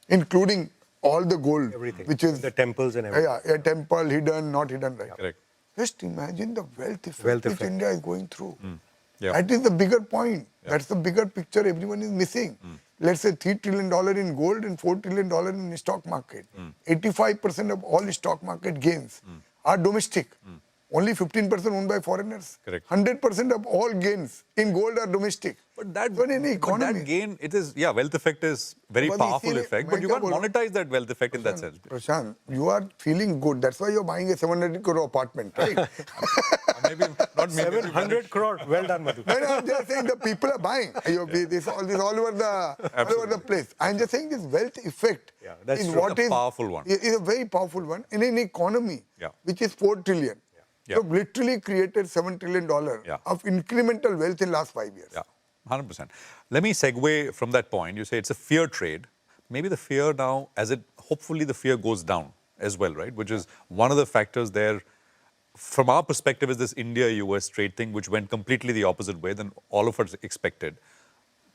including all the gold, which is the temples and everything. Yeah, temple, hidden, not hidden, right? Correct. Just imagine the wealth effect which India is going through. That is the bigger point. That's the bigger picture everyone is missing. Let's say $3 trillion in gold and $4 trillion in stock market. 85% of all stock market gains are domestic. Only 15% owned by foreigners. Correct. 100% of all gains in gold are domestic. But that, in economy, that gain, it is, wealth effect is very powerful effect, but you can't monetize that wealth effect in that sense. Prashant, you are feeling good. That's why you're buying a 700 crore apartment, right? Maybe not 700 crore. Well done, Madhu. No, I'm just saying the people are buying. This all over the place. I'm just saying this wealth effect that's is true. what A is powerful one. Is a very powerful one in an economy which is 4 trillion. You have literally created $7 trillion of incremental wealth in last 5 years. 100%. Let me segue from that point. You say it's a fear trade. Maybe the fear now, hopefully the fear goes down as well, right? Which is one of the factors there. From our perspective is this India-US trade thing, which went completely the opposite way than all of us expected.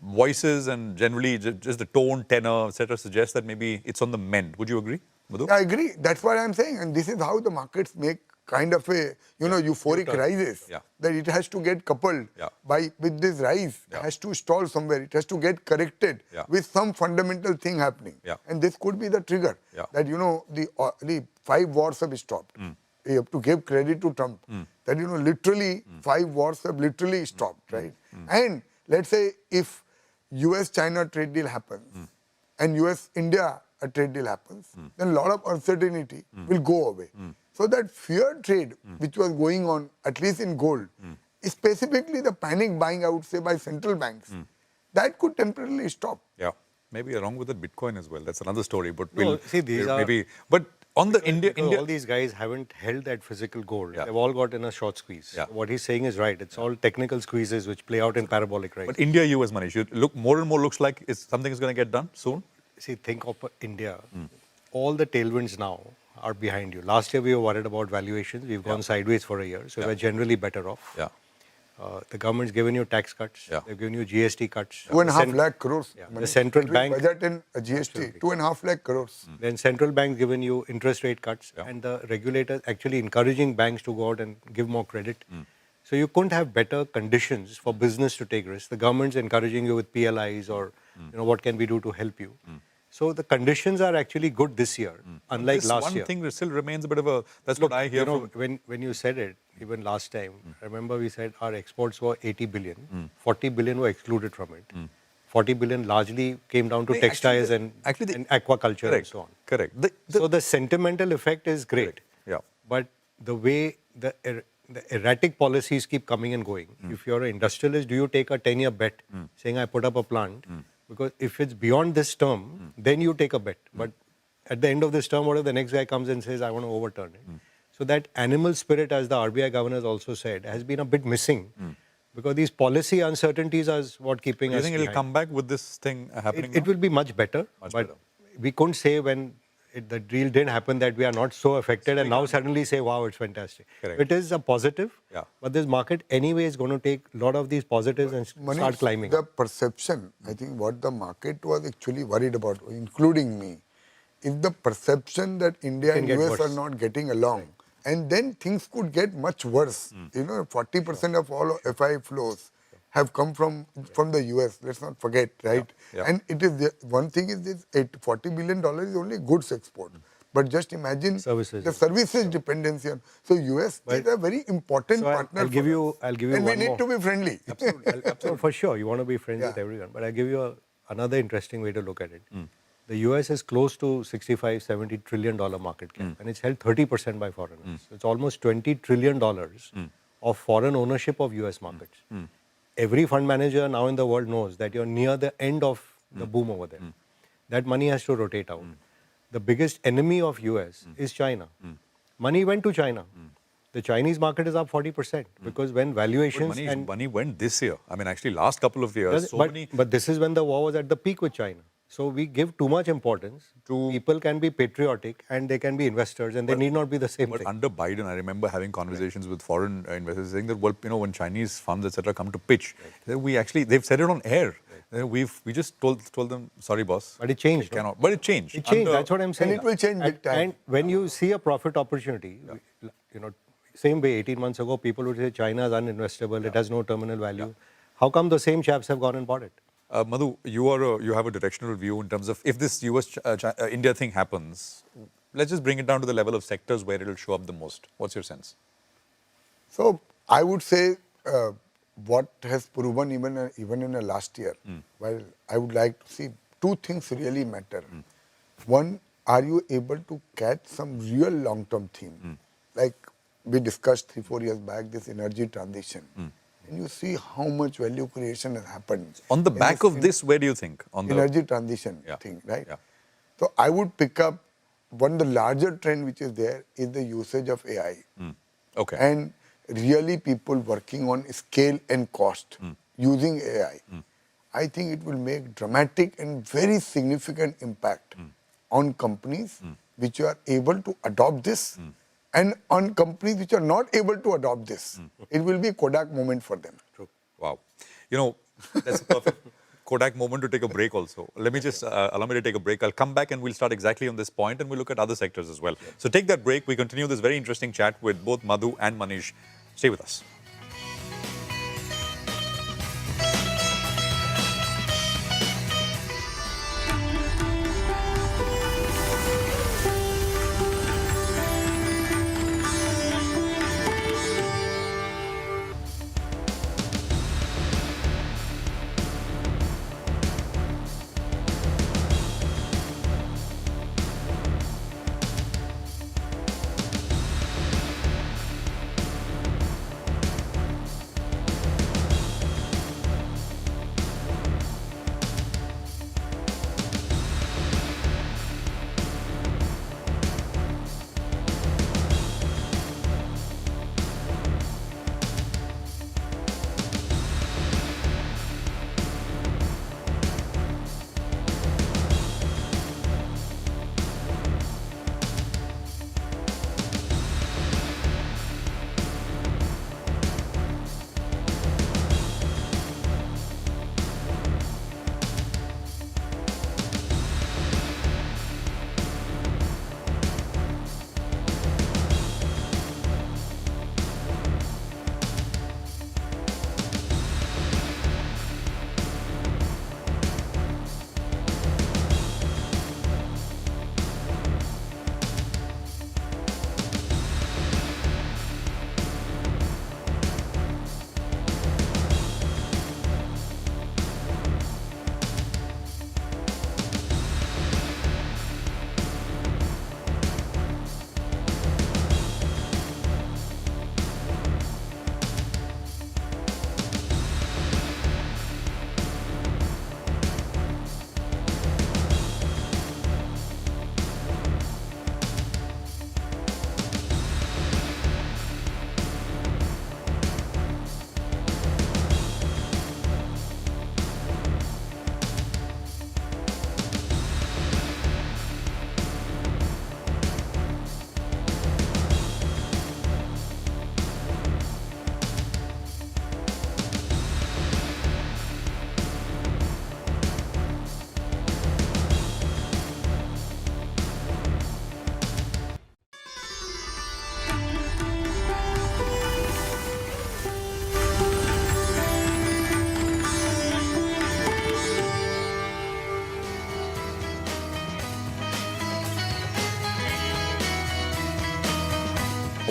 Voices and generally just the tone, tenor, etc. suggest that maybe it's on the mend. Would you agree, Madhu? I agree. That's what I'm saying. And this is how the markets make kind of a, euphoric rises. That it has to get coupled with this rise. It has to stall somewhere. It has to get corrected with some fundamental thing happening. And this could be the trigger that, the 5 wars have stopped. You have to give credit to Trump that, literally 5 wars have literally stopped, right? And let's say if US-China trade deal happens and US-India trade deal happens, then a lot of uncertainty will go away. So that fear trade, which was going on, at least in gold, is specifically the panic buying, I would say, by central banks. That could temporarily stop. Yeah, maybe along with the Bitcoin as well. That's another story. But But on the India, all these guys haven't held that physical gold. They've all got in a short squeeze. What he's saying is right. It's all technical squeezes which play out in parabolic rise. But India-US money should look more and more looks like something is going to get done soon. See, think of India. All the tailwinds now are behind you. Last year we were worried about valuations. We've gone sideways for a year, so we're generally better off. The government's given you tax cuts. They've given you GST cuts. 2.5 lakh crores. The central bank budget and GST. 2.5 lakh crores. Then central bank's given you interest rate cuts, and the regulators actually encouraging banks to go out and give more credit. So you couldn't have better conditions for business to take risks. The government's encouraging you with PLIs or what can we do to help you. So the conditions are actually good this year, unlike last year. One thing still remains a bit of a, that's what I hear from... When you said it, even last time, remember we said our exports were 80 billion, 40 billion were excluded from it. 40 billion largely came down to textiles and aquaculture and so on. Correct. So the sentimental effect is great. But the way the erratic policies keep coming and going, if you're an industrialist, do you take a 10-year bet saying I put up a plant? Because if it's beyond this term, then you take a bet. But at the end of this term, what if the next guy comes and says, I want to overturn it? So that animal spirit, as the RBI governors also said, has been a bit missing. Because these policy uncertainties are what keeping us behind. Do you think it'll come back with this thing happening? It will be much better. But we couldn't say when the deal didn't happen that we are not so affected and now suddenly say, wow, it's fantastic. It is a positive, but this market anyway is going to take a lot of these positives and start climbing. The perception, I think what the market was actually worried about, including me, is the perception that India and US are not getting along. And then things could get much worse. 40% of all FI flows have come from the US. Let's not forget, right? Yeah. And it is one thing is this $40 billion is only goods export. But just imagine the services dependency on. So US is a very important partner. I'll give you and one we need more. to be friendly. Absolutely, for sure. You want to be friendly with everyone. But I'll give you another interesting way to look at it. The US is close to $65-70 trillion market cap, and it's held 30% by foreigners. So it's almost $20 trillion of foreign ownership of US markets. Every fund manager now in the world knows that you're near the end of the boom over there. That money has to rotate out. The biggest enemy of US is China. Money went to China. The Chinese market is up 40% because when valuations money went this year. I mean, actually, last couple of years, but this is when the war was at the peak with China. So we give too much importance to people can be patriotic and they can be investors and they need not be the same thing. Under Biden, I remember having conversations with foreign investors saying that, well, when Chinese funds, etc., come to pitch, they've said it on air. We just told them, sorry, boss. But it changed. But it changed. It changed. That's what I'm saying. And it will change big time. And when you see a profit opportunity, same way 18 months ago, people would say China is uninvestable, it has no terminal value. How come the same chaps have gone and bought it? Madhu, you have a directional view in terms of if this US-India thing happens, let's just bring it down to the level of sectors where it will show up the most. What's your sense? So I would say what has proven even in the last year, well, I would like to see two things really matter. One, are you able to catch some real long-term theme? Like we discussed 3-4 years back, this energy transition. And you see how much value creation has happened. On the back of this, where do you think? On the energy transition thing, right? So I would pick up one of the larger trend which is there is the usage of AI. Okay. And really people working on scale and cost using AI. I think it will make dramatic and very significant impact on companies which are able to adopt this and on companies which are not able to adopt this. It will be a Kodak moment for them. True. Wow. That's a perfect Kodak moment to take a break also. Let me just, allow me to take a break. I'll come back and we'll start exactly on this point and we'll look at other sectors as well. So take that break. We continue this very interesting chat with both Madhu and Manish. Stay with us.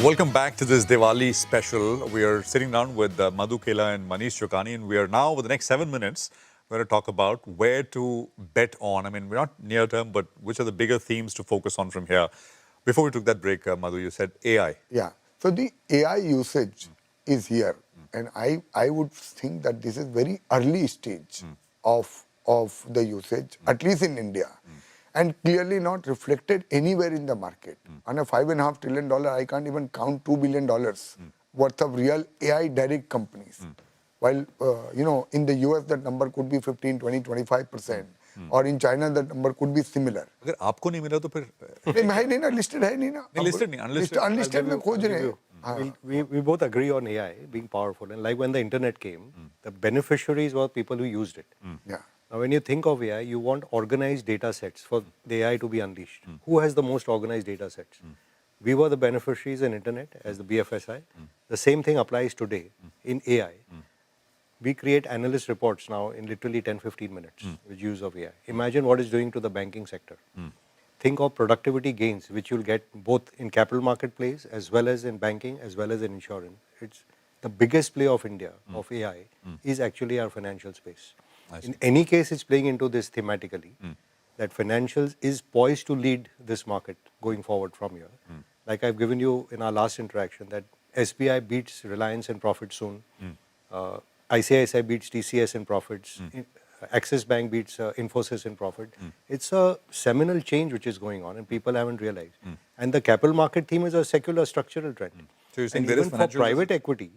Welcome back to this Diwali special. We are sitting down with Madhu Kela and Manish Chokani, and we are now, for the next 7 minutes, going to talk about where to bet on. I mean, we're not near term, but which are the bigger themes to focus on from here. Before we took that break, Madhu, you said AI. Yeah. So the AI usage is here. And I would think that this is very early stage of the usage, at least in India. And clearly not reflected anywhere in the market. On a $5.5 trillion, I can't even count $2 billion worth of real AI direct companies. While, in the US, that number could be 15, 20, 25%. Or in China, that number could be similar. अगर आपको नहीं मिला तो फिर नहीं नहीं ना, listed है नहीं ना. नहीं, listed नहीं, unlisted. Unlisted में खोज रहे हैं. We both agree on AI being powerful. And like when the internet came, the beneficiaries were people who used it. Yeah. Now, when you think of AI, you want organized data sets for the AI to be unleashed. Who has the most organized data sets? We were the beneficiaries in internet as the BFSI. The same thing applies today in AI. We create analyst reports now in literally 10-15 minutes with use of AI. Imagine what it's doing to the banking sector. Think of productivity gains, which you'll get both in capital marketplace as well as in banking as well as in insurance. It's the biggest play of India, of AI, is actually our financial space. In any case, it's playing into this thematically, that financials is poised to lead this market going forward from here. Like I've given you in our last interaction, that SBI beats Reliance in profits soon. ICICI beats TCS in profits. Axis Bank beats Infosys in profit. It's a seminal change which is going on and people haven't realized. And the capital market theme is a secular structural trend. So you're saying and there is even for financial private equity,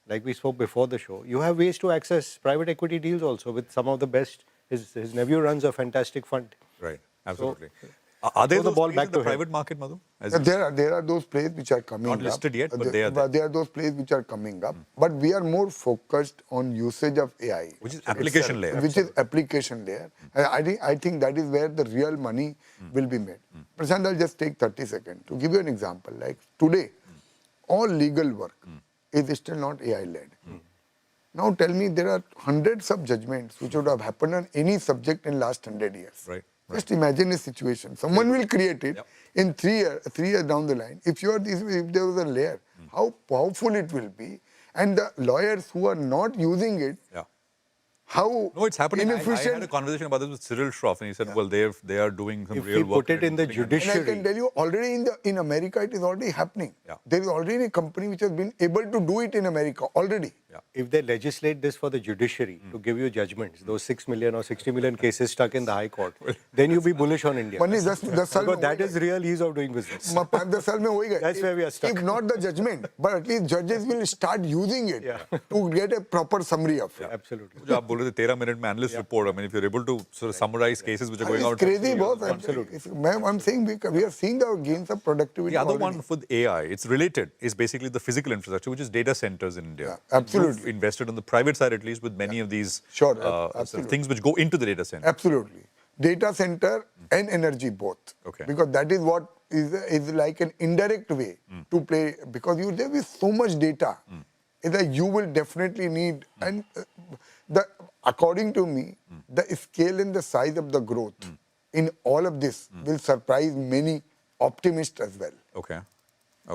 like we spoke before the show, you have ways to access private equity deals also with some of the best. His nephew runs a fantastic fund. Right, absolutely. Are there those plays in the private market, Madhu? There are those plays which are coming up. Not listed yet, but they are there. There are those plays which are coming up. But we are more focused on usage of AI. Which is application layer. Which is application layer. I think that is where the real money will be made. Prashant, I'll just take 30 seconds. To give you an example, like today, all legal work is still not AI-led. Now tell me, there are hundreds of judgments which would have happened on any subject in last 100 years. Right. Just imagine a situation. Someone will create it in 3 years down the line. If there was a layer, how powerful it will be. And the lawyers who are not using it, how No, it's happening. I inefficient. had a conversation about this with Cyril Schroff, and he said, well, they are doing some If real we work. put it in the And I judiciary, can tell you, already in America, it is already happening. There is already a company which has been able to do it in America already. if they legislate this for the judiciary to give you judgments, those 6 million or 60 million cases stuck in the High Court, then you be bullish on India. Manish, 10 साल में Because that is real ease of doing business. 5-10 साल में हो ही गए. That's where we are stuck. If not the judgment, but at least judges will start using it to get a proper summary of it. Absolutely. जो आप बोल रहे थे 13 minute में analyst report. I mean, if you're able to sort of summarize cases which are going It's out. crazy, boss. I'm saying we are seeing the gains of productivity. The other already. one with AI, it's related, is basically the physical infrastructure, which is data centers in India. Absolutely. You've invested on the private side at least with many of these sort of absolutely. things which go into the data center. Absolutely. Data center and energy both. Okay. Because that is what is like an indirect way to play. Because there is so much data that you will definitely need. And according to me, the scale and the size of the growth in all of this will surprise many optimists as well. Okay.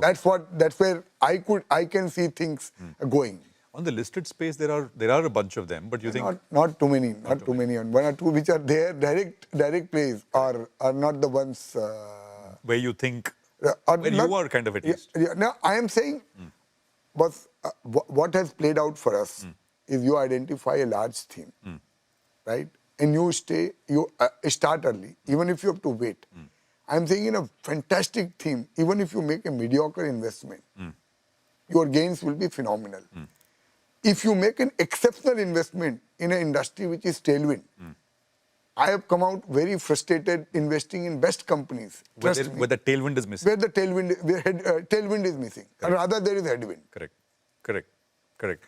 That's where I can see things going. On the listed space, there are a bunch of them, but you think not too many, not too many. One or two which are there, direct plays are not the ones where you think you are kind of at least. Now I am saying, but what has played out for us is you identify a large theme, right? And you start early, even if you have to wait. I am saying in a fantastic theme, even if you make a mediocre investment, your gains will be phenomenal. If you make an exceptional investment in an industry which is tailwind, I have come out very frustrated investing in best companies. Where the tailwind is missing. Where the tailwind is missing. Correct. Rather, there is headwind. Correct.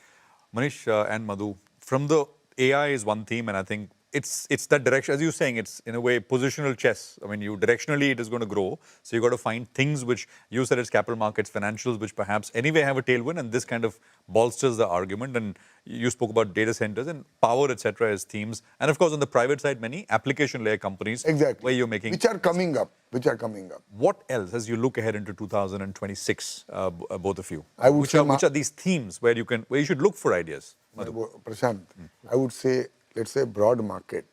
Manish and Madhu, from the AI is one theme, and I think it's that direction, as you're saying, it's in a way positional chess. I mean, directionally it is going to grow. So you got to find things which you said it's capital markets, financials, which perhaps anyway have a tailwind, and this kind of bolsters the argument. And you spoke about data centers and power, etc. as themes. And of course, on the private side, many application layer companies where you're making. Which are coming up. What else, as you look ahead into 2026, both of you? I would which say are these themes where you should look for ideas? Prashant, I would say, let's say broad market.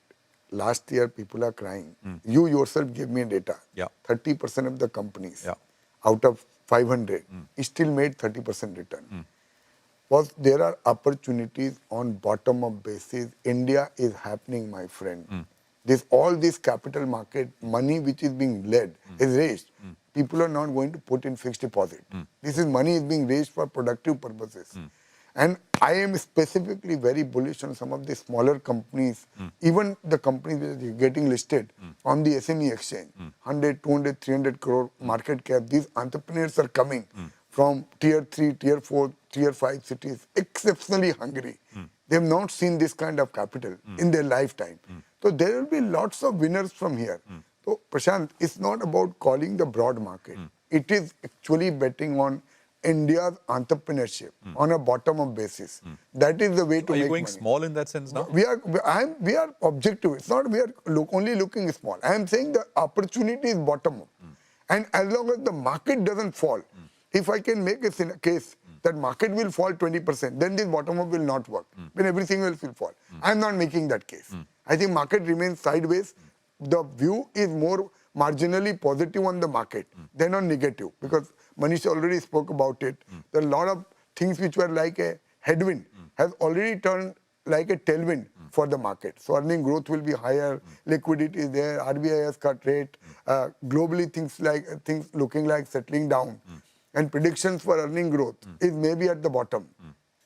Last year, people are crying. You yourself gave me data. 30% of the companies out of 500 still made 30% return. Because there are opportunities on bottom-up basis. India is happening, my friend. All this capital market money which is being led is raised. People are not going to put in fixed deposit. This is money is being raised for productive purposes. And I am specifically very bullish on some of the smaller companies, even the companies that are getting listed on the SME exchange, 100, 200, 300 crore market cap. These entrepreneurs are coming from tier 3, tier 4, tier 5 cities, exceptionally hungry. They have not seen this kind of capital in their lifetime. So there will be lots of winners from here. So Prashant, it's not about calling the broad market. It is actually betting on India's entrepreneurship on a bottom-up basis. That is the way to make money. Are you going small in that sense now? We are objective. It's not we are only looking small. I am saying the opportunity is bottom-up. And as long as the market doesn't fall, if I can make a case that market will fall 20%, then this bottom-up will not work. Then everything else will fall. I am not making that case. I think market remains sideways. The view is more marginally positive on the market than on negative, because Manish already spoke about it. There are a lot of things which were like a headwind has already turned like a tailwind for the market. So earning growth will be higher, liquidity is there, RBI has cut rate, globally things looking like settling down, and predictions for earning growth is maybe at the bottom.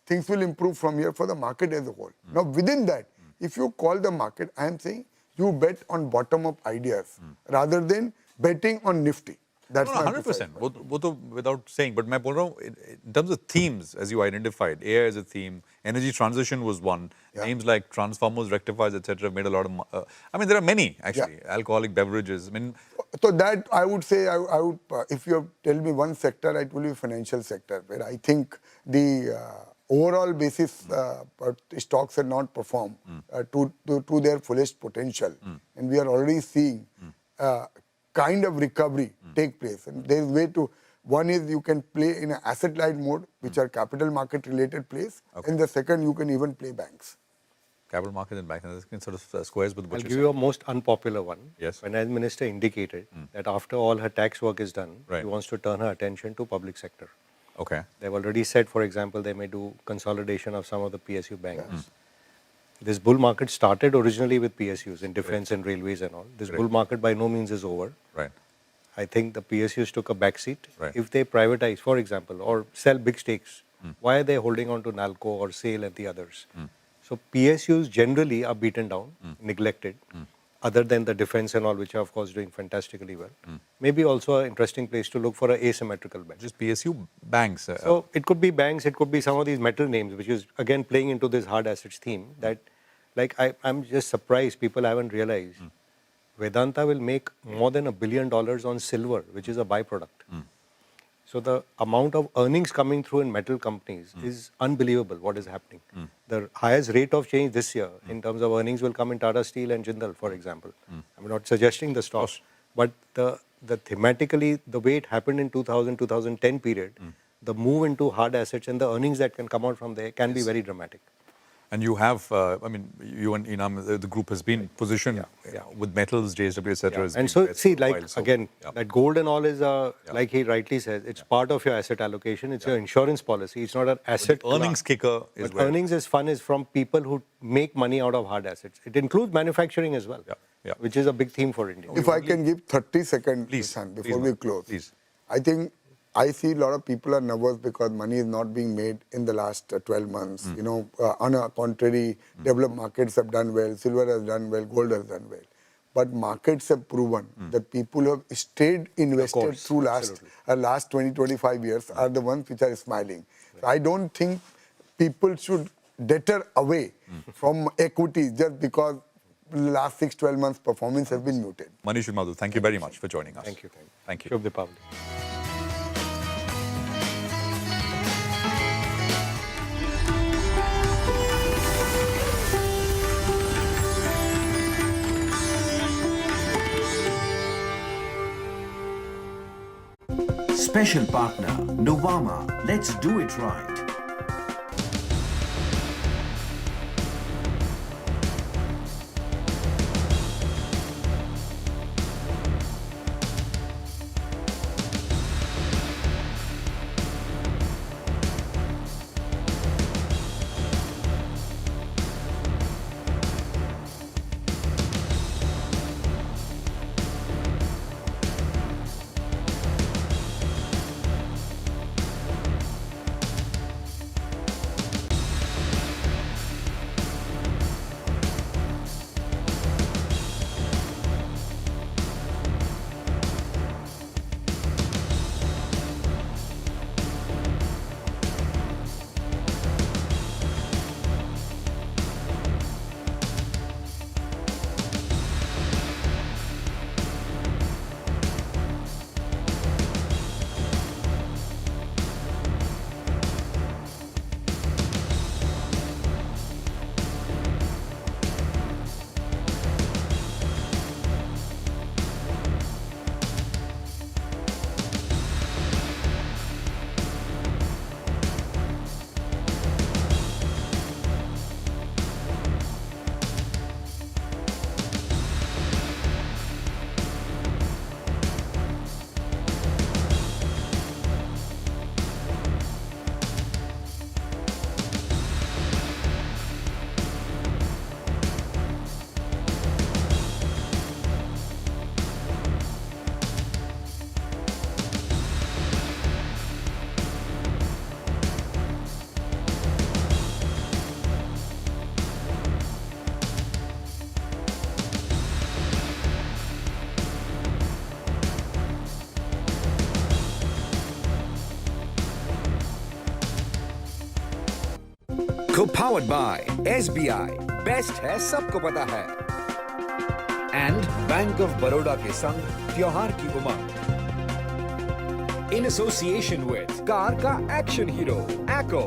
Things will improve from here for the market as a whole. Now within that, if you call the market, I am saying you bet on bottom-up ideas rather than betting on Nifty. That's 100%. Both without saying. But my point, in terms of themes, as you identified, AI as a theme, energy transition was one. Names like transformers, rectifiers, etc. made a lot of. I mean, there are many actually. Alcoholic beverages. I mean, so that I would say, I would if you tell me one sector, it will be financial sector, where I think the overall basis stocks have not performed to their fullest potential, and we are already seeing kind of recovery take place. And there is way to, one is you can play in an asset light mode, which are capital market related plays, and the second you can even play banks. Capital market and banks, and this can sort of squares with what I'll you give you a most unpopular one. Yes. Finance Minister indicated that after all her tax work is done, she wants to turn her attention to public sector. Okay. They've already said, for example, they may do consolidation of some of the PSU banks. This bull market started originally with PSUs in defense and railways and all. This bull market by no means is over. Right. I think the PSUs took a backseat. If they privatize, for example, or sell big stakes, why are they holding on to NALCO or SAIL and the others? So PSUs generally are beaten down, neglected, other than the defense and all, which are of course doing fantastically well. Maybe also an interesting place to look for an asymmetrical bet. Just PSU banks. So it could be banks, it could be some of these metal names, which is again playing into this hard assets theme that, like, I'm just surprised people haven't realized Vedanta will make more than $1 billion on silver, which is a byproduct. So the amount of earnings coming through in metal companies is unbelievable what is happening. The highest rate of change this year in terms of earnings will come in Tata Steel and Jindal, for example. I'm not suggesting the stocks, but the thematically, the way it happened in 2000-2010 period, the move into hard assets and the earnings that can come out from there can be very dramatic. And you have, I mean, you and Inam, the group has been positioned with metals, JSW, etc. And so, see, like, again, that gold and all is, like he rightly says, it's part of your asset allocation. It's your insurance policy. It's not an asset. Earnings kicker is but earnings is fun is from people who make money out of hard assets. It includes manufacturing as well, which is a big theme for India. If I can give 30 seconds, before we close. I think I see a lot of people are nervous because money is not being made in the last 12 months. You know, on a contrary, developed markets have done well, silver has done well, gold has done well. But markets have proven that people who have stayed invested through last 20-25 years are the ones which are smiling. So I don't think people should deter away from equity just because last 6-12 months performance have been muted. Manish and Madhu, thank you very much for joining us. Thank you. Thank you. Shubh Deepavali. Special partner, Novama. Let's do it right. Co-powered by SBI. Best है सबको पता है. And Bank of Baroda के संग त्योहार की उमंग. In association with car का action hero, Acco.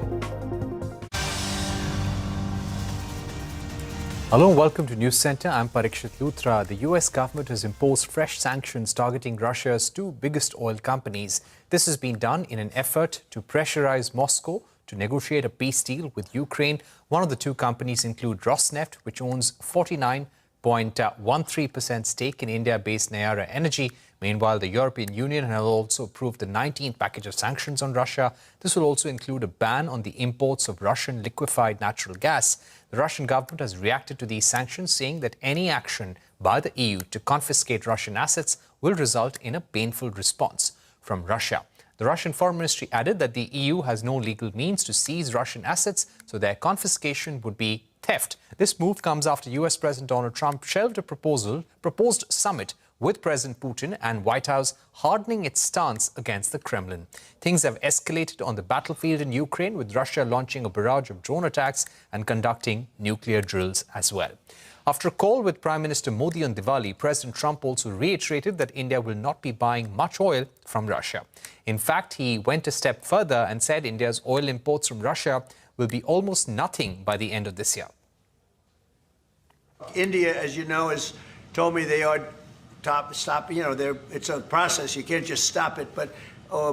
Hello and welcome to News Center. I'm Parikshit Luthra. The US government has imposed fresh sanctions targeting Russia's two biggest oil companies. This has been done in an effort to pressurize Moscow to negotiate a peace deal with Ukraine. One of the two companies include Rosneft, which owns 49.13% stake in India-based Nayara Energy. Meanwhile, the European Union has also approved the 19th package of sanctions on Russia. This will also include a ban on the imports of Russian liquefied natural gas. The Russian government has reacted to these sanctions, saying that any action by the EU to confiscate Russian assets will result in a painful response from Russia. The Russian Foreign Ministry added that the EU has no legal means to seize Russian assets, so their confiscation would be theft. This move comes after US President Donald Trump shelved a proposed summit with President Putin and White House hardening its stance against the Kremlin. Things have escalated on the battlefield in Ukraine, with Russia launching a barrage of drone attacks and conducting nuclear drills as well. After a call with Prime Minister Modi on Diwali, President Trump also reiterated that India will not be buying much oil from Russia. In fact, he went a step further and said India's oil imports from Russia will be almost nothing by the end of this year. India, as you know, has told me they are stop. You know, it's a process. You can't just stop it. But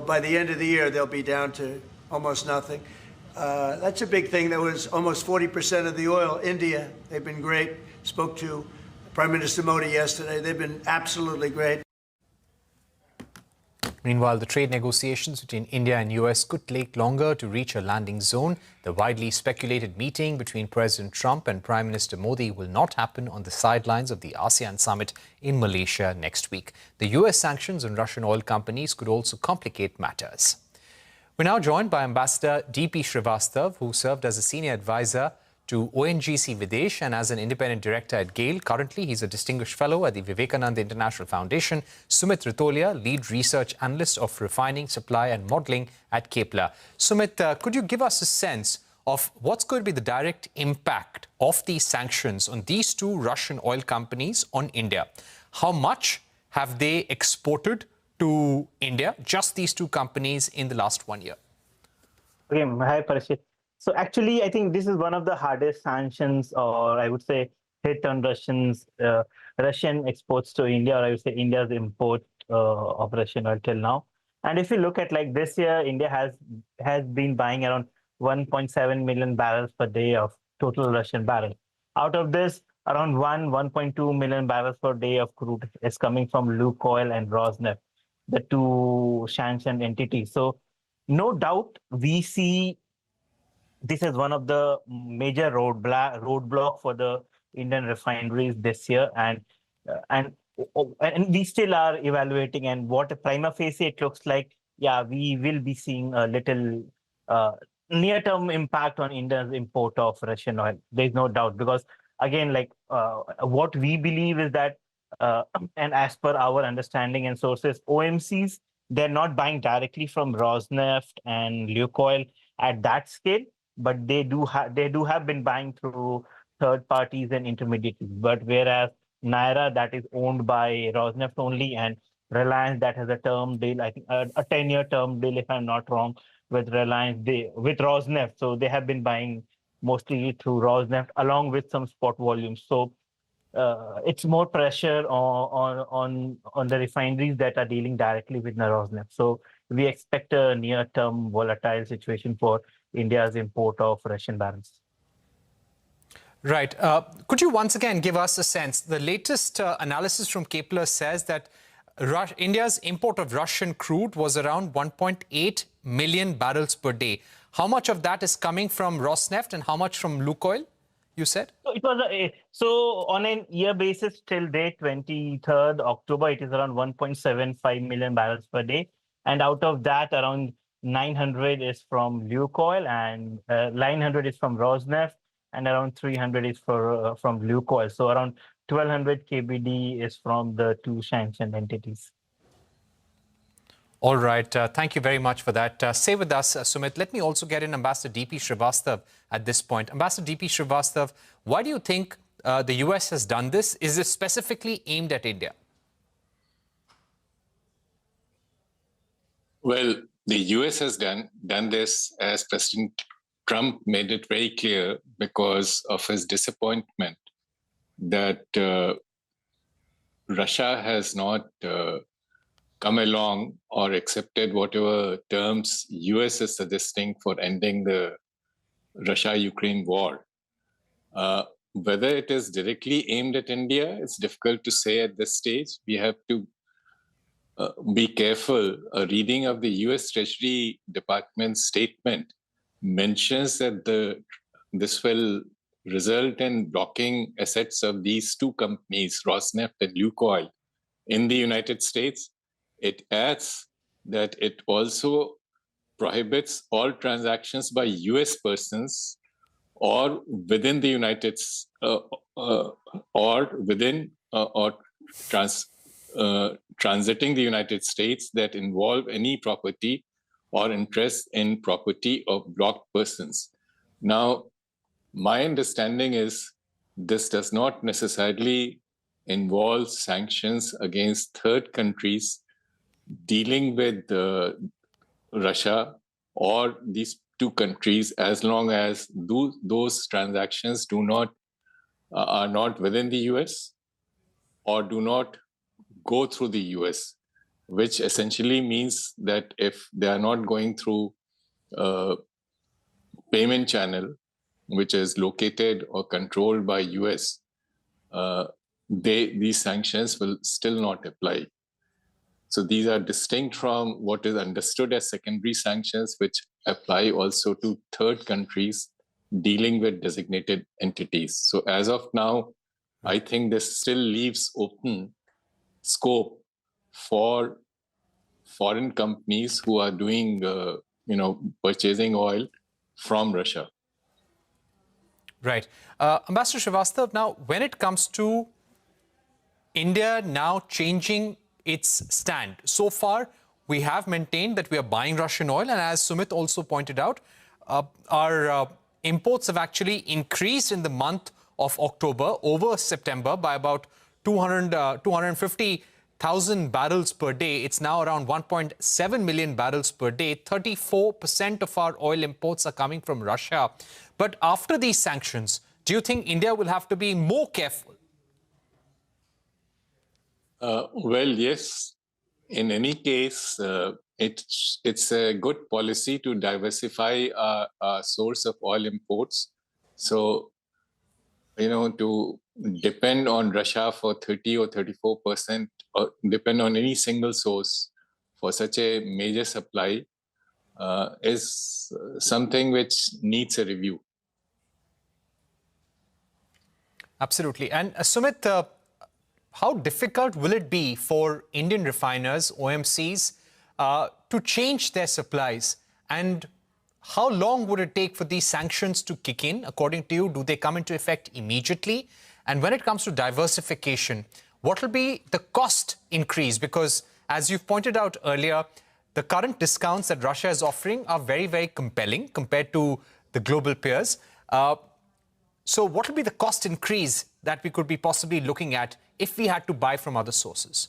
by the end of the year, they'll be down to almost nothing. That's a big thing. That was almost 40% of the oil. India, they've been great. Spoke to Prime Minister Modi yesterday. They've been absolutely great. Meanwhile, the trade negotiations between India and US could take longer to reach a landing zone. The widely speculated meeting between President Trump and Prime Minister Modi will not happen on the sidelines of the ASEAN summit in Malaysia next week. The US sanctions on Russian oil companies could also complicate matters. We're now joined by Ambassador D.P. Srivastav, who served as a senior advisor to ONGC Videsh and as an independent director at GAIL. Currently, he's a distinguished fellow at the Vivekananda International Foundation. Sumit Ritolia, lead research analyst of refining, supply and modelling at Kepler. Sumit, could you give us a sense of what's going to be the direct impact of these sanctions on these two Russian oil companies on India. How much have they exported to India, just these two companies, in the last 1 year? Okay, hi, Parashit. So actually, I think this is one of the hardest sanctions, or I would say hit on Russian exports to India, or I would say India's import of Russian oil till now. And if you look at like this year, India has been buying around 1.7 million barrels per day of total Russian barrels. Out of this, around 1.2 million barrels per day of crude is coming from Lukoil and Rosneft, the two sanctioned entities. So no doubt we see this is one of the major roadblock for the Indian refineries this year, and we still are evaluating. And what prima facie it looks like, yeah, we will be seeing a little near-term impact on India's import of Russian oil. There's no doubt, because again, like what we believe is that, and as per our understanding and sources, OMCs, they're not buying directly from Rosneft and Lukoil at that scale, but they do have been buying through third parties and intermediaries. But whereas Naira, that is owned by Rosneft only, and Reliance, that has a term deal, I think a 10-year term deal, if I'm not wrong, with Reliance, with Rosneft. So they have been buying mostly through Rosneft, along with some spot volumes. So it's more pressure on the refineries that are dealing directly with Rosneft. So we expect a near-term volatile situation for India's import of Russian barrels. Right. Could you once again give us a sense? The latest analysis from Kepler says that India's import of Russian crude was around 1.8 million barrels per day. How much of that is coming from Rosneft and how much from Lukoil, you said? So it was so on a year basis till date, 23rd October, it is around 1.75 million barrels per day. And out of that, around 900 is from Lukoil, and 900 is from Rosneft, and around 300 is from Lukoil. So around 1200 KBD is from the two sanctioned entities. All right. Thank you very much for that. Stay with us, Sumit. Let me also get in Ambassador D.P. Srivastav at this point. Ambassador D.P. Srivastav, why do you think the US has done this? Is this specifically aimed at India? Well, the US has done this, as President Trump made it very clear, because of his disappointment that Russia has not come along or accepted whatever terms US is suggesting for ending the Russia-Ukraine war. Whether it is directly aimed at India, it's difficult to say at this stage. We have to be careful. A reading of the US Treasury Department's statement mentions that this will result in blocking assets of these two companies, Rosneft and Lukoil, in the United States. It adds that it also prohibits all transactions by US persons or within the United States transiting the United States that involve any property or interest in property of blocked persons. Now, my understanding is this does not necessarily involve sanctions against third countries dealing with Russia or these two countries, as long as those transactions are not within the US or do not go through the US, which essentially means that if they are not going through a payment channel, which is located or controlled by US, these sanctions will still not apply. So these are distinct from what is understood as secondary sanctions, which apply also to third countries dealing with designated entities. So as of now, I think this still leaves open scope for foreign companies who are doing, purchasing oil from Russia. Right. Ambassador Srivastav, now, when it comes to India now changing its stand, so far we have maintained that we are buying Russian oil, and as Sumit also pointed out, our imports have actually increased in the month of October over September by about 250,000 barrels per day. It's now around 1.7 million barrels per day. 34% of our oil imports are coming from Russia. But after these sanctions, do you think India will have to be more careful? Well, yes. In any case, it's a good policy to diversify our source of oil imports. So, to depend on Russia for 30 or 34%, or depend on any single source for such a major supply is something which needs a review. Absolutely. And Sumit, how difficult will it be for Indian refiners, OMCs, to change their supplies? And how long would it take for these sanctions to kick in? According to you, do they come into effect immediately? And when it comes to diversification, what will be the cost increase? Because as you've pointed out earlier, the current discounts that Russia is offering are very, very compelling compared to the global peers. So what will be the cost increase that we could be possibly looking at if we had to buy from other sources?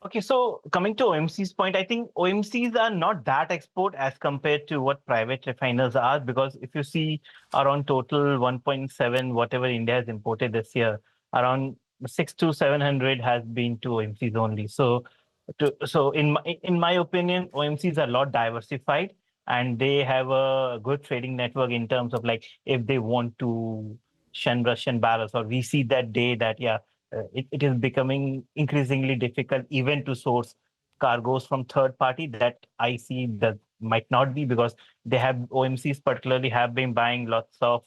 Okay, so coming to OMC's point, I think OMCs are not that export as compared to what private refiners are, because if you see around total 1.7, whatever India has imported this year, around 600 to 700 has been to OMCs only. So in my opinion, OMCs are a lot diversified, and they have a good trading network in terms of like if they want to shun Russian barrels, or we see that day that, it is becoming increasingly difficult even to source cargoes from third party. That I see that might not be, because they have, OMCs particularly have been buying lots of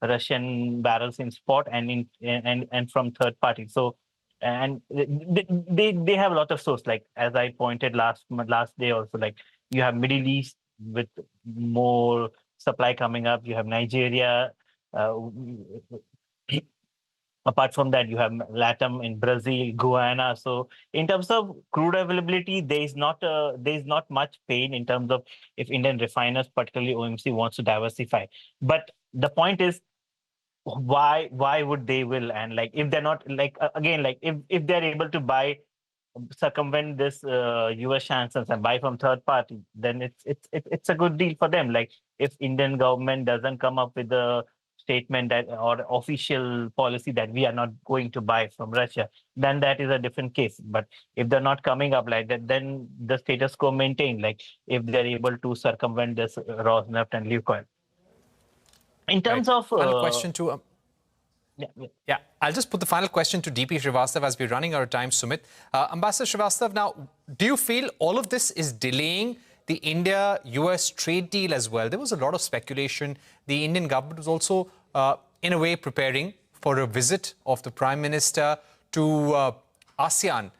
Russian barrels in spot and from third party. So, and they have a lot of source, like as I pointed last day also, like you have Middle East with more supply coming up, you have Nigeria, apart from that, you have LATAM in Brazil, Guyana. So in terms of crude availability, there is not much pain in terms of if Indian refiners, particularly OMC, wants to diversify. But the point is, why would they will? And like if they're not, like again, like if they're able to circumvent this US sanctions and buy from third party, then it's a good deal for them. Like if Indian government doesn't come up with a statement that or official policy that we are not going to buy from Russia, then that is a different case. But if they're not coming up like that, then the status quo maintained, like if they're able to circumvent this Rosneft and Lukoil. In terms of final question to I'll just put the final question to DP Srivastav as we're running out of time, Sumit. Ambassador Srivastav, now, do you feel all of this is delaying the India-US trade deal as well? There was a lot of speculation. The Indian government was also, in a way, preparing for a visit of the Prime Minister to ASEAN,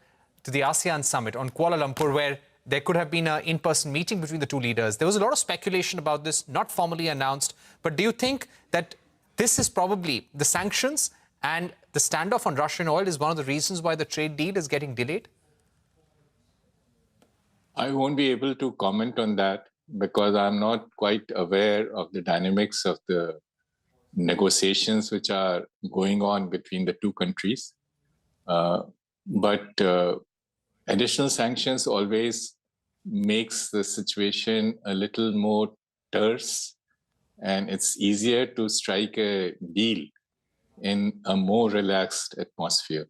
to the ASEAN summit on Kuala Lumpur, where there could have been an in-person meeting between the two leaders. There was a lot of speculation about this, not formally announced. But do you think that this is probably the sanctions and the standoff on Russian oil is one of the reasons why the trade deal is getting delayed? I won't be able to comment on that because I'm not quite aware of the dynamics of the negotiations which are going on between the two countries. But additional sanctions always makes the situation a little more terse, and it's easier to strike a deal in a more relaxed atmosphere.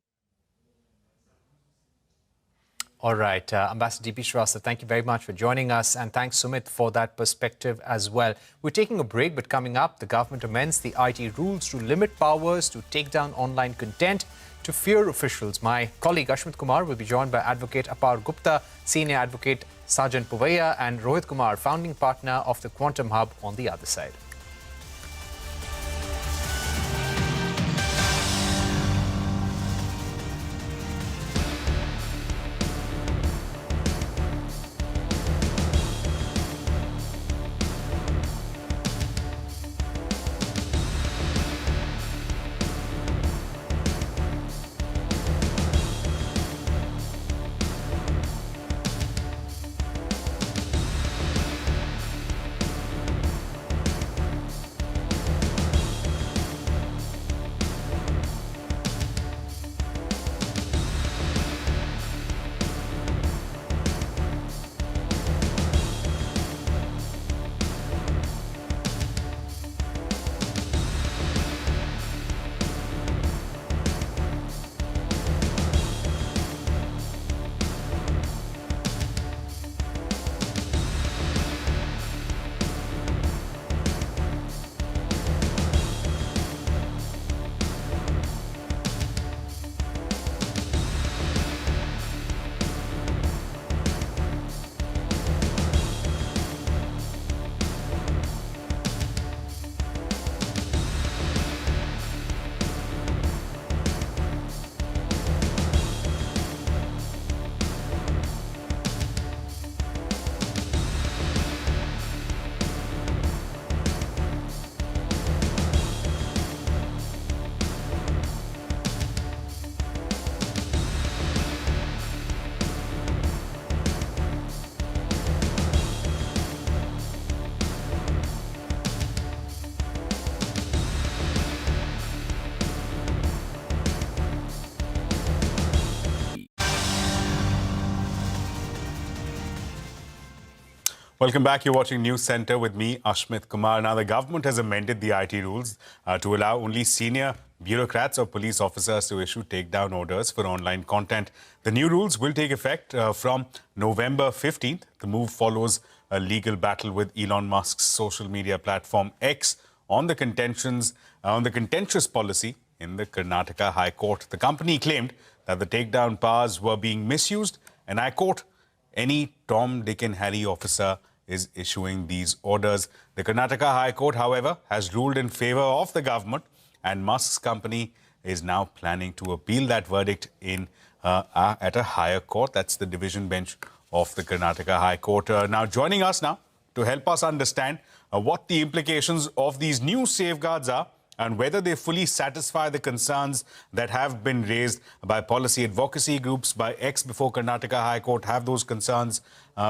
All right, Ambassador DP Srivastav, thank you very much for joining us, and thanks, Sumit, for that perspective as well. We're taking a break, but coming up, the government amends the IT rules to limit powers to take down online content to fear officials. My colleague Ashwin Kumar will be joined by Advocate Apar Gupta, Senior Advocate Sajan Puvaya, and Rohit Kumar, founding partner of the Quantum Hub, on the other side. Welcome back. You're watching News Center with me, Ashmit Kumar. Now, the government has amended the IT rules to allow only senior bureaucrats or police officers to issue takedown orders for online content. The new rules will take effect from November 15th. The move follows a legal battle with Elon Musk's social media platform X on the contentious policy in the Karnataka High Court. The company claimed that the takedown powers were being misused, and I quote, "Any Tom, Dick and Harry officer is issuing these orders." The Karnataka High Court, however, has ruled in favor of the government, and Musk's company is now planning to appeal that verdict at a higher court. That's the division bench of the Karnataka High Court. Now, joining us now to help us understand what the implications of these new safeguards are and whether they fully satisfy the concerns that have been raised by policy advocacy groups, by X before Karnataka High Court. Have those concerns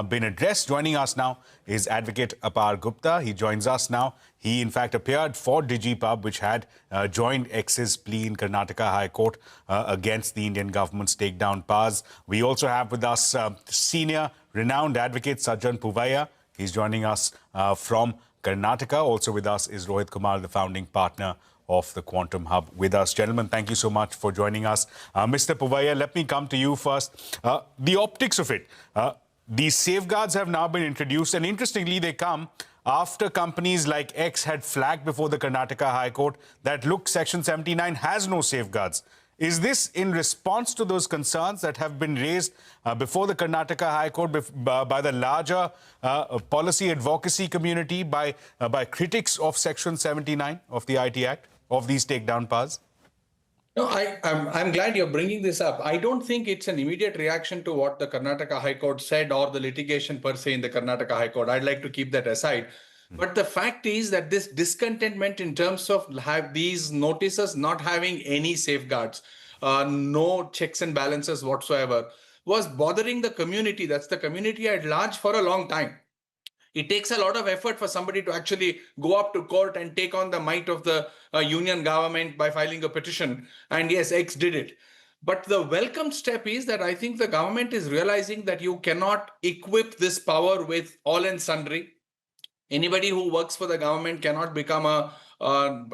been addressed? Joining us now is Advocate Apar Gupta. He joins us now. He, in fact, appeared for DigiPub, which had joined X's plea in Karnataka High Court against the Indian government's takedown powers. We also have with us senior renowned advocate Sajjan Puvaya. He's joining us from Karnataka. Also with us is Rohit Kumar, the founding partner of the Quantum Hub. With us, gentlemen, thank you so much for joining us. Mr. Puvaya, let me come to you first. The optics of it. These safeguards have now been introduced, and interestingly, they come after companies like X had flagged before the Karnataka High Court that, look, Section 79 has no safeguards. Is this in response to those concerns that have been raised before the Karnataka High Court by the larger policy advocacy community, by critics of Section 79 of the IT Act, of these takedown powers? No, I'm glad you're bringing this up. I don't think it's an immediate reaction to what the Karnataka High Court said or the litigation per se in the Karnataka High Court. I'd like to keep that aside. But the fact is that this discontentment in terms of these notices not having any safeguards, no checks and balances whatsoever, was bothering the community. That's the community at large for a long time. It takes a lot of effort for somebody to actually go up to court and take on the might of the union government by filing a petition. And yes, X did it. But the welcome step is that I think the government is realizing that you cannot equip this power with all and sundry. Anybody who works for the government cannot become a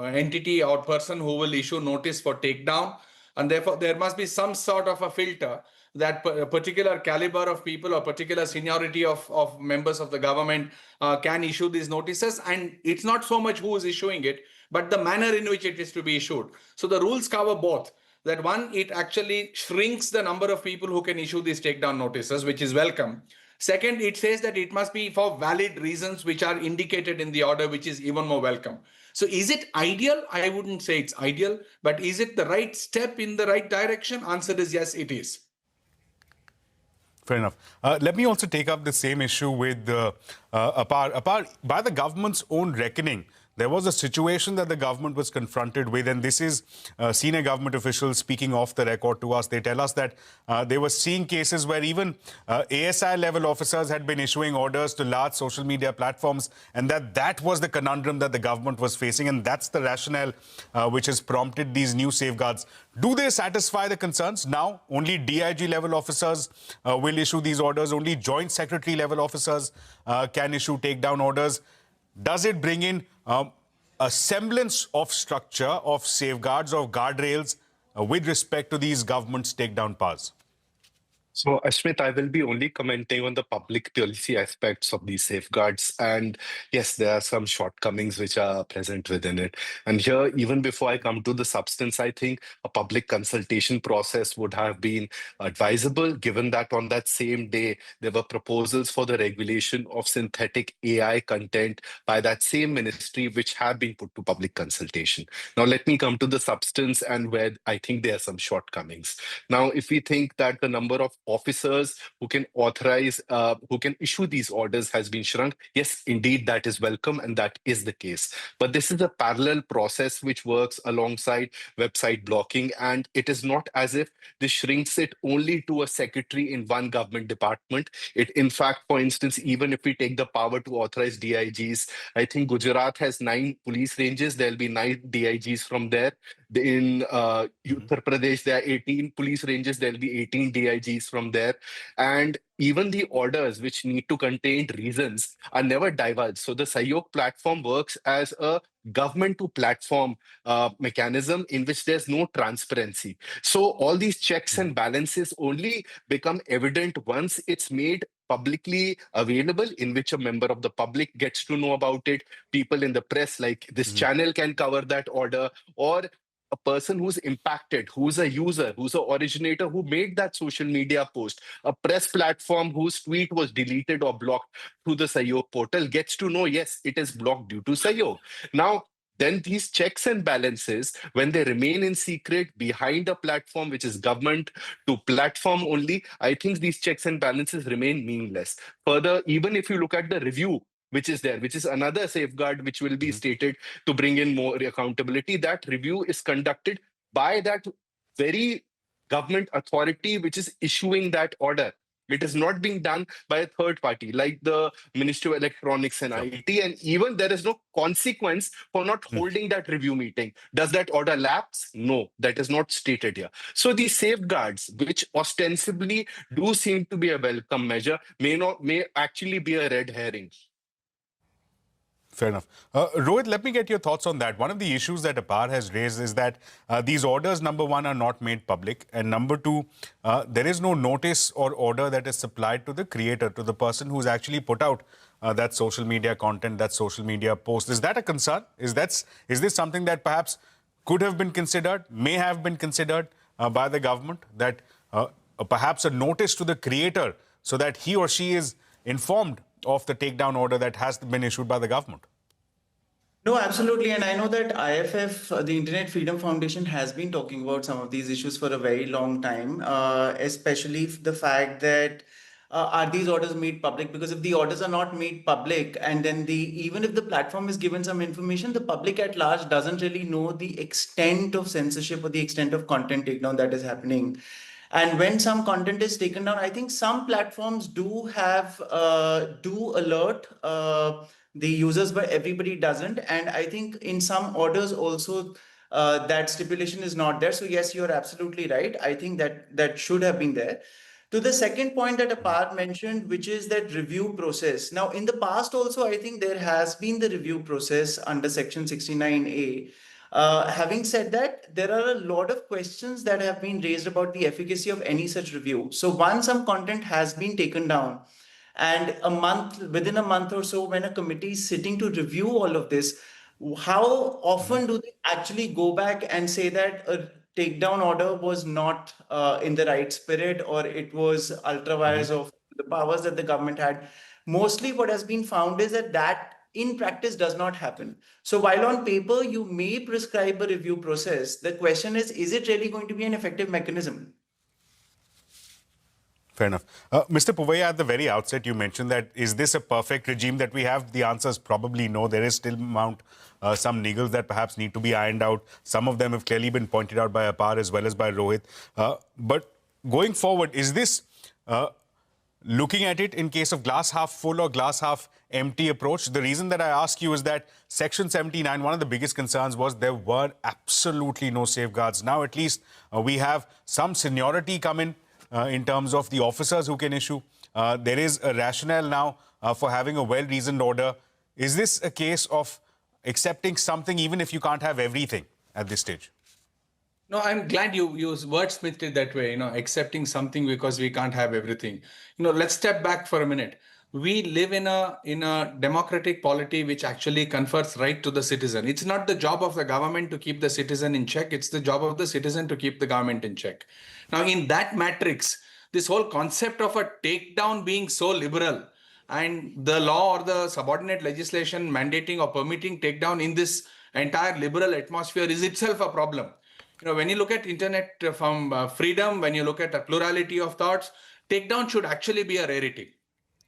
entity or person who will issue notice for takedown. And therefore, there must be some sort of a filter that a particular caliber of people or particular seniority of members of the government can issue these notices. And it's not so much who is issuing it, but the manner in which it is to be issued. So the rules cover both. That one, it actually shrinks the number of people who can issue these takedown notices, which is welcome. Second, it says that it must be for valid reasons which are indicated in the order, which is even more welcome. So is it ideal? I wouldn't say it's ideal, but is it the right step in the right direction? Answer is yes, it is. Fair enough. Let me also take up the same issue with Apar. By the government's own reckoning, there was a situation that the government was confronted with, and this is senior government officials speaking off the record to us. They tell us that they were seeing cases where even ASI level officers had been issuing orders to large social media platforms, and that was the conundrum that the government was facing, and that's the rationale which has prompted these new safeguards. Do they satisfy the concerns? Now, only DIG level officers will issue these orders. Only joint secretary level officers can issue takedown orders. Does it bring in a semblance of structure, of safeguards, of guardrails with respect to these government's takedown powers? So, Ashmit, I will be only commenting on the public policy aspects of these safeguards. And yes, there are some shortcomings which are present within it. And here, even before I come to the substance, I think a public consultation process would have been advisable, given that on that same day, there were proposals for the regulation of synthetic AI content by that same ministry, which have been put to public consultation. Now, let me come to the substance and where I think there are some shortcomings. Now, if we think that the number of officers who can authorize, who can issue these orders has been shrunk, yes, indeed, that is welcome, and that is the case. But this is a parallel process which works alongside website blocking, and it is not as if this shrinks it only to a secretary in one government department. It, in fact, for instance, even if we take the power to authorize DIGs, I think Gujarat has 9 police ranges. There'll be 9 DIGs from there. In Uttar Pradesh, there are 18 police ranges, there'll be 18 DIGs from there. And even the orders which need to contain reasons are never divulged. So the Sahyog platform works as a government to platform mechanism in which there's no transparency. So all these checks and balances only become evident once it's made publicly available, in which a member of the public gets to know about it. People in the press, like this channel, can cover that order, or a person who's impacted, who's a user, who's an originator who made that social media post, a press platform whose tweet was deleted or blocked through the Sahyog portal gets to know, yes, it is blocked due to Sahyog. Now, then these checks and balances, when they remain in secret behind a platform which is government to platform only, I think these checks and balances remain meaningless. Further, even if you look at the review which is there, which is another safeguard which will be stated to bring in more accountability, that review is conducted by that very government authority which is issuing that order. It is not being done by a third party like the Ministry of Electronics and IT, and even there is no consequence for not holding that review meeting. Does that order lapse? No, that is not stated here. So these safeguards, which ostensibly do seem to be a welcome measure, may actually be a red herring. Fair enough. Rohit, let me get your thoughts on that. One of the issues that APAR has raised is that these orders, number one, are not made public. And number two, there is no notice or order that is supplied to the creator, to the person who's actually put out that social media content, that social media post. Is that a concern? Is this something that perhaps could have been considered, may have been considered by the government, that perhaps a notice to the creator so that he or she is informed of the takedown order that has been issued by the government? No, absolutely. And I know that IFF, the Internet Freedom Foundation, has been talking about some of these issues for a very long time, especially the fact that are these orders made public? Because if the orders are not made public, and then even if the platform is given some information, the public at large doesn't really know the extent of censorship or the extent of content takedown that is happening. And when some content is taken down, I think some platforms do alert the users, but everybody doesn't. And I think in some orders also that stipulation is not there. So yes, you're absolutely right. I think that should have been there. To the second point that Apar mentioned, which is that review process. Now, in the past also, I think there has been the review process under Section 69A. Having said that, there are a lot of questions that have been raised about the efficacy of any such review. So once some content has been taken down, and within a month or so, when a committee is sitting to review all of this, how often do they actually go back and say that a takedown order was not in the right spirit, or it was ultra vires of the powers that the government had? Mostly what has been found is that in practice does not happen. So while on paper you may prescribe a review process, the question is it really going to be an effective mechanism? Fair enough. Mr. Puvaya, at the very outset, you mentioned that is this a perfect regime that we have? The answer is probably no. There is still some niggles that perhaps need to be ironed out. Some of them have clearly been pointed out by Apar as well as by Rohit. But going forward, is this looking at it in case of glass half full or glass half empty approach? The reason that I ask you is that Section 79, one of the biggest concerns was there were absolutely no safeguards. Now, at least we have some seniority come in terms of the officers who can issue. There is a rationale now for having a well-reasoned order. Is this a case of accepting something even if you can't have everything at this stage? No, I'm glad you wordsmithed it that way, accepting something because we can't have everything. Let's step back for a minute. We live in a democratic polity which actually confers right to the citizen. It's not the job of the government to keep the citizen in check. It's the job of the citizen to keep the government in check. Now, in that matrix, this whole concept of a takedown being so liberal and the law or the subordinate legislation mandating or permitting takedown in this entire liberal atmosphere is itself a problem. When you look at internet from freedom, when you look at a plurality of thoughts, takedown should actually be a rarity.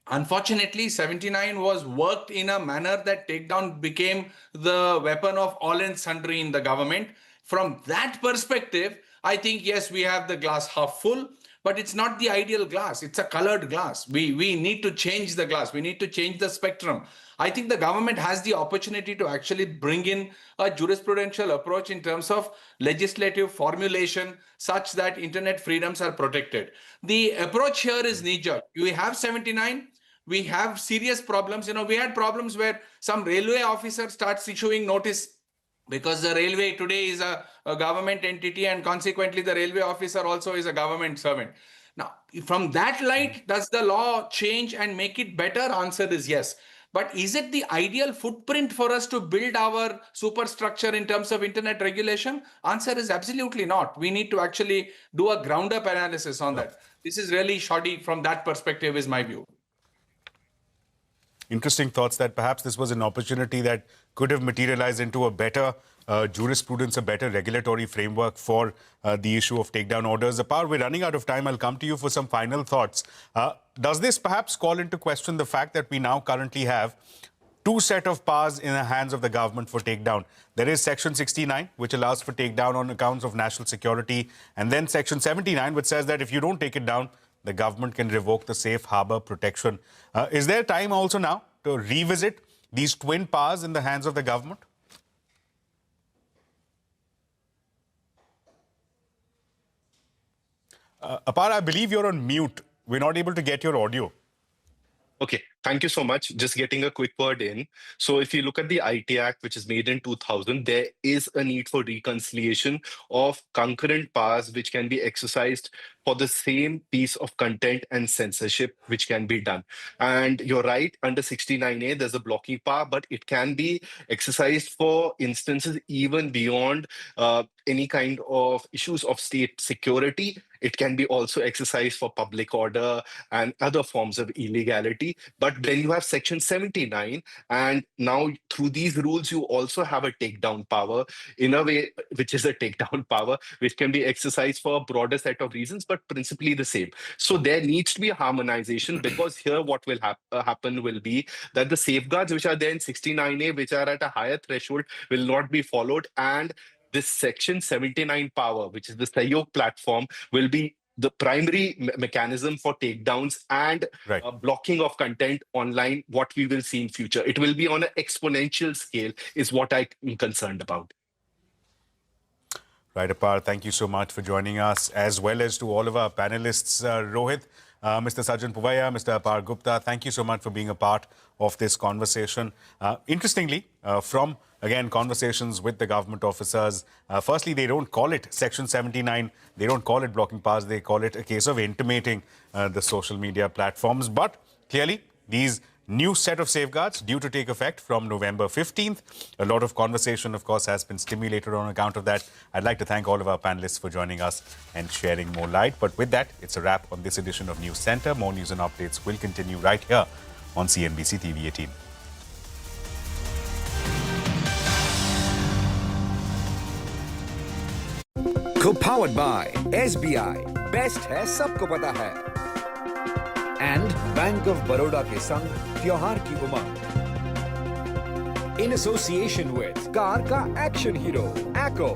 Unfortunately, 79 was worked in a manner that takedown became the weapon of all and sundry in the government. From that perspective, I think, yes, we have the glass half full. but it's not the ideal glass. It's a colored glass. We need to change the glass. We need to change the spectrum. I think the government has the opportunity to actually bring in a jurisprudential approach in terms of legislative formulation such that internet freedoms are protected. The approach here is knee-jerk. We have 79. We have serious problems. We had problems where some railway officer starts issuing notice because the railway today is a government entity, and consequently the railway officer also is a government servant. Now, from that light, does the law change and make it better? Answer is yes. But is it the ideal footprint for us to build our superstructure in terms of internet regulation? Answer is absolutely not. We need to actually do a ground-up analysis on that. This is really shoddy from that perspective, is my view. Interesting thoughts that perhaps this was an opportunity that could have materialized into a better jurisprudence, a better regulatory framework for the issue of takedown orders. Apar, we're running out of time. I'll come to you for some final thoughts. Does this perhaps call into question the fact that we now currently have two set of powers in the hands of the government for takedown? There is Section 69, which allows for takedown on accounts of national security, and then Section 79, which says that if you don't take it down, the government can revoke the safe harbor protection. Is there time also now to revisit these twin powers in the hands of the government? Apar, I believe you're on mute. We're not able to get your audio. Okay, thank you so much. Just getting a quick word in. So if you look at the IT Act, which is made in 2000, there is a need for reconciliation of concurrent powers which can be exercised for the same piece of content and censorship which can be done. And you're right, under 69A, there's a blocking power, but it can be exercised for instances even beyond any kind of issues of state security. It can be also exercised for public order and other forms of illegality. But then you have Section 79, and now through these rules, you also have a takedown power in a way, which is a takedown power, which can be exercised for a broader set of reasons, but principally the same. So there needs to be a harmonization, because here what will happen will be that the safeguards which are there in 69A, which are at a higher threshold, will not be followed, and this Section 79 power, which is the Sahyog platform, will be the primary mechanism for takedowns and blocking of content online, what we will see in future. It will be on an exponential scale, is what I'm concerned about. Right, Apar, thank you so much for joining us, as well as to all of our panelists, Rohit, Mr. Sajjan Puvaya, Mr. Apar Gupta. Thank you so much for being a part of this conversation. Interestingly, from, again, conversations with the government officers, firstly, they don't call it Section 79. They don't call it blocking powers. They call it a case of intimating the social media platforms. But clearly, these new set of safeguards due to take effect from November 15th. A lot of conversation, of course, has been stimulated on account of that. I'd like to thank all of our panelists for joining us and sharing more light. But with that, it's a wrap on this edition of News Center. More news and updates will continue right here on CNBC-TV18. Co-powered by SBI. Best है सबको पता है. And Bank of Baroda के संग त्योहार की उमंग. In association with car का action hero, Acco.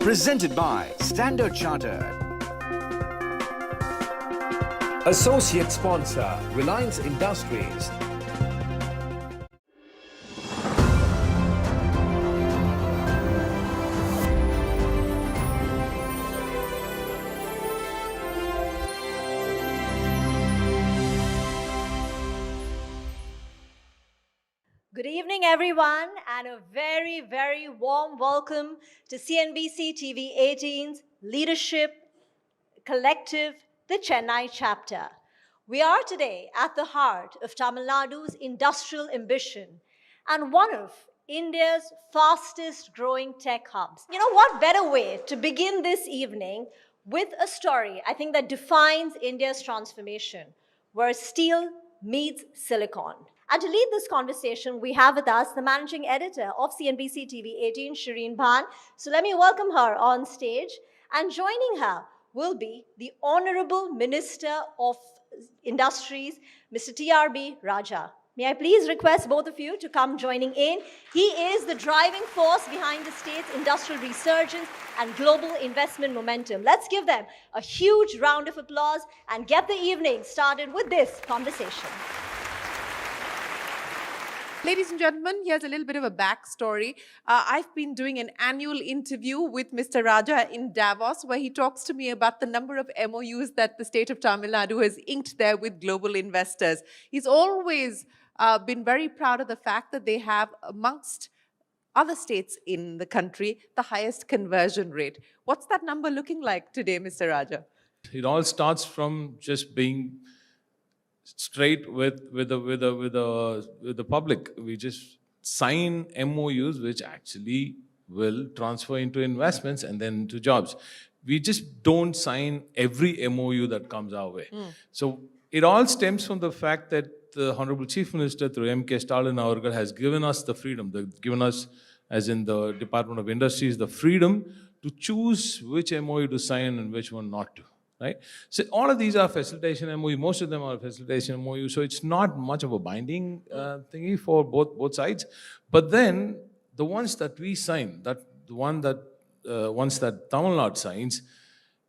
Presented by Standard Chartered. Associate sponsor, Reliance Industries. Good evening, everyone, and a very, very warm welcome to CNBC-TV18's Leadership Collective, the Chennai chapter. We are today at the heart of Tamil Nadu's industrial ambition and one of India's fastest growing tech hubs. You know, what better way to begin this evening with a story, I think, that defines India's transformation, where steel meets silicon. And to lead this conversation, we have with us the managing editor of CNBC-TV18, Shireen Bhan. So let me welcome her on stage. And joining her will be the Honorable Minister of Industries, Mr. TRB Raja. May I please request both of you to come joining in. He is the driving force behind the state's industrial resurgence and global investment momentum. Let's give them a huge round of applause and get the evening started with this conversation. Ladies and gentlemen, here's a little bit of a backstory. I've been doing an annual interview with Mr. Raja in Davos, where he talks to me about the number of MOUs that the state of Tamil Nadu has inked there with global investors. He's always been very proud of the fact that they have, amongst other states in the country, the highest conversion rate. What's that number looking like today, Mr. Raja? It all starts from just being straight with the public. We just sign MOUs which actually will transfer into investments and then to jobs. We just don't sign every MOU that comes our way. So it all stems from the fact that the Honorable Chief Minister through M.K. Stalin Awargal has given us the freedom, given us, as in the Department of Industries, the freedom to choose which MOU to sign and which one not to. Right? So all of these are facilitation MOU. Most of them are facilitation MOU. So it's not much of a binding thingy for both sides. But then the ones that we sign, ones that Tamil Nadu signs,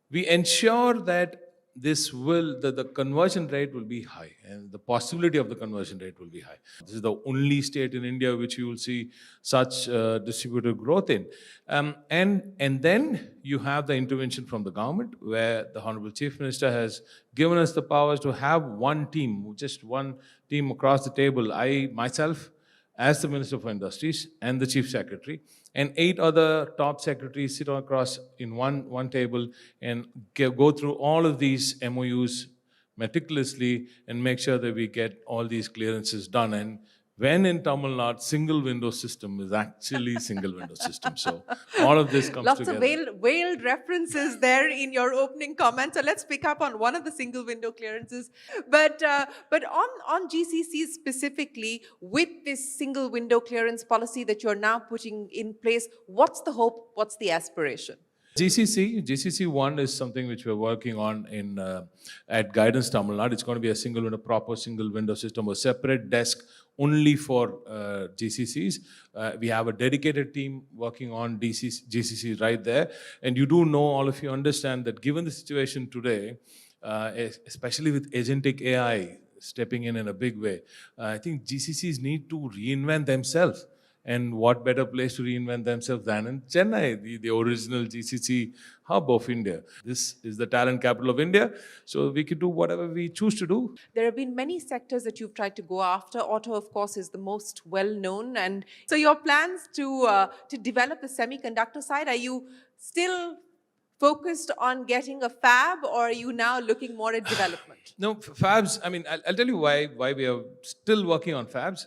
we ensure that the conversion rate will be high, and the possibility of the conversion rate will be high. This is the only state in India which you will see such distributed growth in. And then you have the intervention from the government, where the Honorable Chief Minister has given us the powers to have one team, just one team across the table. I, myself, as the Minister for Industries and the Chief Secretary, and 8 other top secretaries sit across in one table and go through all of these MOUs meticulously and make sure that we get all these clearances done. And when in Tamil Nadu, single window system is actually single window system. So all of this comes together. Lots of veiled references there in your opening comment. So let's pick up on one of the single window clearances. But on GCC specifically, with this single window clearance policy that you're now putting in place, what's the hope? What's the aspiration? GCC 1 is something which we're working on at Guidance Tamil Nadu. It's going to be a single window, proper single window system, a separate desk only for GCCs. We have a dedicated team working on GCC right there. And you do know, all of you understand that given the situation today, especially with agentic AI stepping in a big way, I think GCCs need to reinvent themselves. And what better place to reinvent themselves than in Chennai, the original GCC hub of India. This is the talent capital of India, so we can do whatever we choose to do. There have been many sectors that you've tried to go after. Auto, of course, is the most well-known. And so your plans to develop the semiconductor side, are you still focused on getting a fab, or are you now looking more at development? No, fabs, I mean, I'll tell you why we are still working on fabs,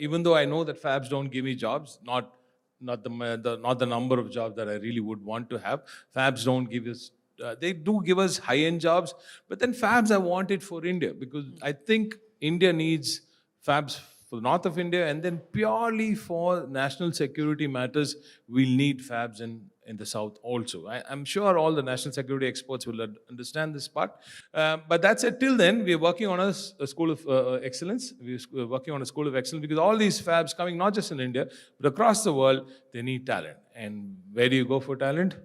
even though I know that fabs don't give me jobs, not the number of jobs that I really would want to have. Fabs don't give us, they do give us high-end jobs, but then fabs I want it for India, because I think India needs fabs for the north of India, and then purely for national security matters, we'll need fabs in the south also. I'm sure all the national security experts will understand this part. But that said, till then, we're working on a school of excellence. We're working on a school of excellence, because all these fabs coming not just in India, but across the world, they need talent. And where do you go for talent?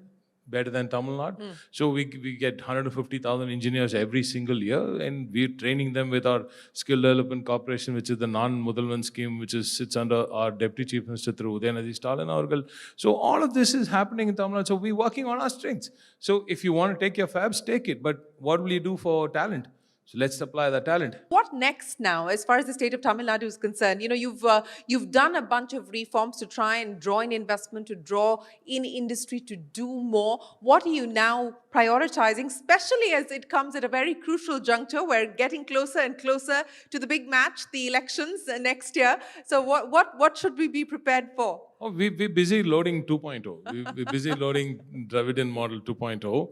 better than Tamil Nadu. So we get 150,000 engineers every single year, and we're training them with our Skill Development Corporation, which is the non-Mudalvan scheme, which sits under our Deputy Chief Minister through Udayanidhi Stalin Avargal. So all of this is happening in Tamil Nadu. So we're working on our strengths. So if you want to take your fabs, take it. But what will you do for talent? So let's supply the talent. What next now, as far as the state of Tamil Nadu is concerned? You know, you've done a bunch of reforms to try and draw in investment, to draw in industry, to do more. What are you now prioritizing, especially as it comes at a very crucial juncture? We're getting closer and closer to the big match, the elections next year. So what should we be prepared for? Oh, we're busy loading 2.0. We're busy loading Dravidian model 2.0.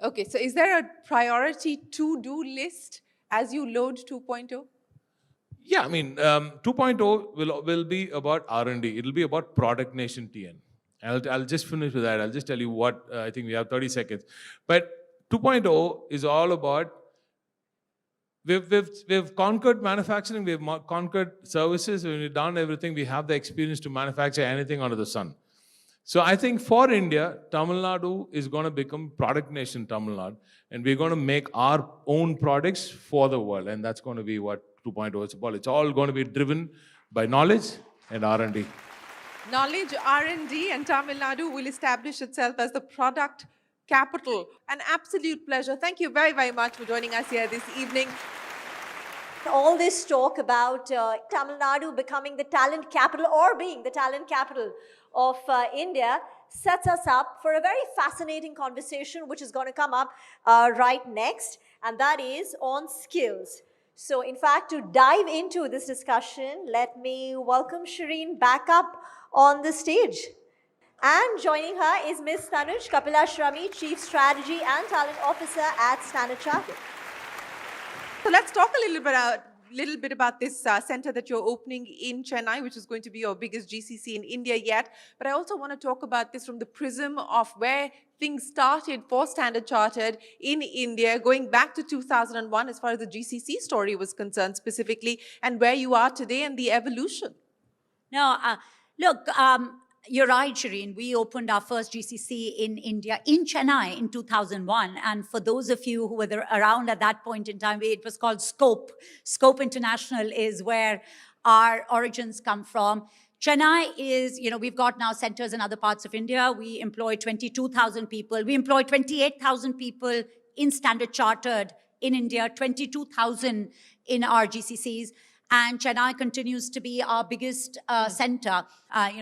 Okay, so is there a priority to-do list as you load 2.0? Yeah, I mean, 2.0 will be about R&D. It'll be about Product Nation TN. I'll just finish with that. I'll just tell you what, I think we have 30 seconds. But 2.0 is all about, we've conquered manufacturing, we've conquered services, we've done everything. We have the experience to manufacture anything under the sun. So I think for India, Tamil Nadu is going to become Product Nation Tamil Nadu, and we're going to make our own products for the world, and that's going to be what 2.0 is about. It's all going to be driven by knowledge and R&D. Knowledge, R&D, and Tamil Nadu will establish itself as the product capital. An absolute pleasure. Thank you very, very much for joining us here this evening. All this talk about Tamil Nadu becoming the talent capital or being the talent capital of India sets us up for a very fascinating conversation which is going to come up right next, and that is on skills. So in fact, to dive into this discussion, let me welcome Shireen back up on the stage. And joining her is Ms. Tanuj Kapilashwamy, Chief Strategy and Talent Officer at Standard Chartered. So let's talk a little bit about this center that you're opening in Chennai, which is going to be your biggest GCC in India yet. But I also want to talk about this from the prism of where things started for Standard Chartered in India, going back to 2001 as far as the GCC story was concerned specifically, and where you are today and the evolution. No, look, you're right, Shireen. We opened our first GCC in India, in Chennai, in 2001. And for those of you who were around at that point in time, it was called Scope. Scope International is where our origins come from. Chennai is, you know, we've got now centers in other parts of India. We employ 22,000 people. We employ 28,000 people in Standard Chartered in India, 22,000 in our GCCs. And Chennai continues to be our biggest center.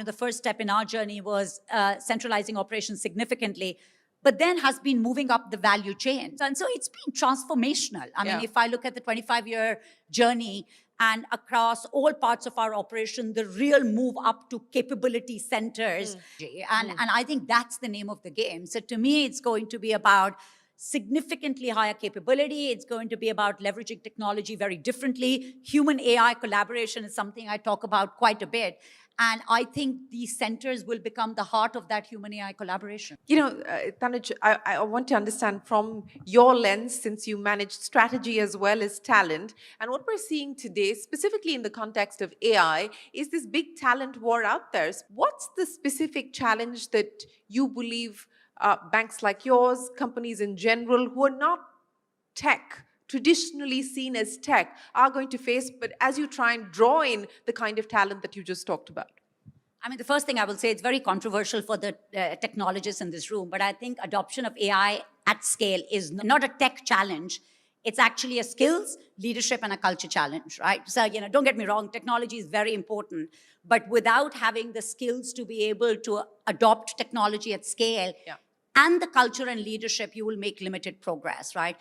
The first step in our journey was centralizing operations significantly, but then has been moving up the value chain. And so it's been transformational. I mean, if I look at the 25-year journey and across all parts of our operation, the real move up to capability centers. And I think that's the name of the game. So to me, it's going to be about significantly higher capability. It's going to be about leveraging technology very differently. Human AI collaboration is something I talk about quite a bit. And I think these centers will become the heart of that human AI collaboration. You know, Tanuj, I want to understand from your lens, since you manage strategy as well as talent, and what we're seeing today, specifically in the context of AI, is this big talent war out there. What's the specific challenge that you believe banks like yours, companies in general, who are not tech, traditionally seen as tech, are going to face, but as you try and draw in the kind of talent that you just talked about? I mean, the first thing I will say, it's very controversial for the technologists in this room, but I think adoption of AI at scale is not a tech challenge. It's actually a skills, leadership, and a culture challenge, right? So, don't get me wrong, technology is very important, but without having the skills to be able to adopt technology at scale, and the culture and leadership, you will make limited progress, right?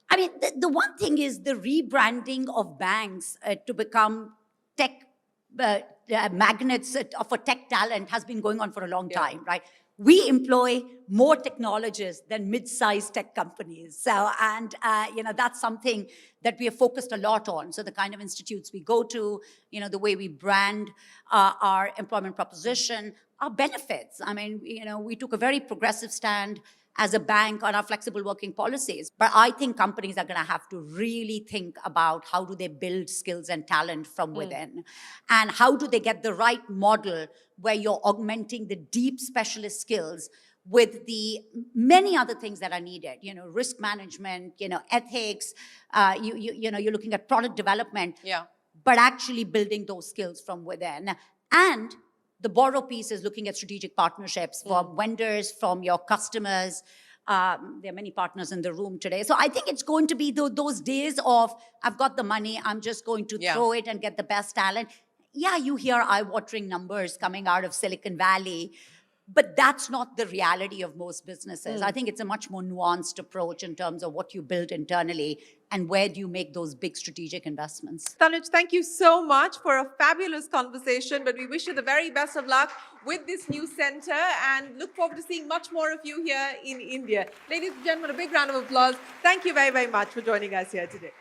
I mean, the one thing is the rebranding of banks to become tech magnets for tech talent has been going on for a long time, right? We employ more technologists than mid-sized tech companies. So, and that's something that we have focused a lot on. So the kind of institutes we go to, the way we brand our employment proposition, our benefits. I mean, we took a very progressive stand as a bank on our flexible working policies. But I think companies are going to have to really think about how do they build skills and talent from within, and how do they get the right model where you're augmenting the deep specialist skills with the many other things that are needed, risk management, ethics, you're looking at product development, but actually building those skills from within. And the borrow piece is looking at strategic partnerships for vendors, from your customers. There are many partners in the room today. So I think it's going to be those days of, I've got the money, I'm just going to throw it and get the best talent. Yeah, you hear eye-watering numbers coming out of Silicon Valley, but that's not the reality of most businesses. I think it's a much more nuanced approach in terms of what you build internally and where do you make those big strategic investments. Tanuj, thank you so much for a fabulous conversation, but we wish you the very best of luck with this new center and look forward to seeing much more of you here in India. Ladies and gentlemen, a big round of applause. Thank you very, very much for joining us here today.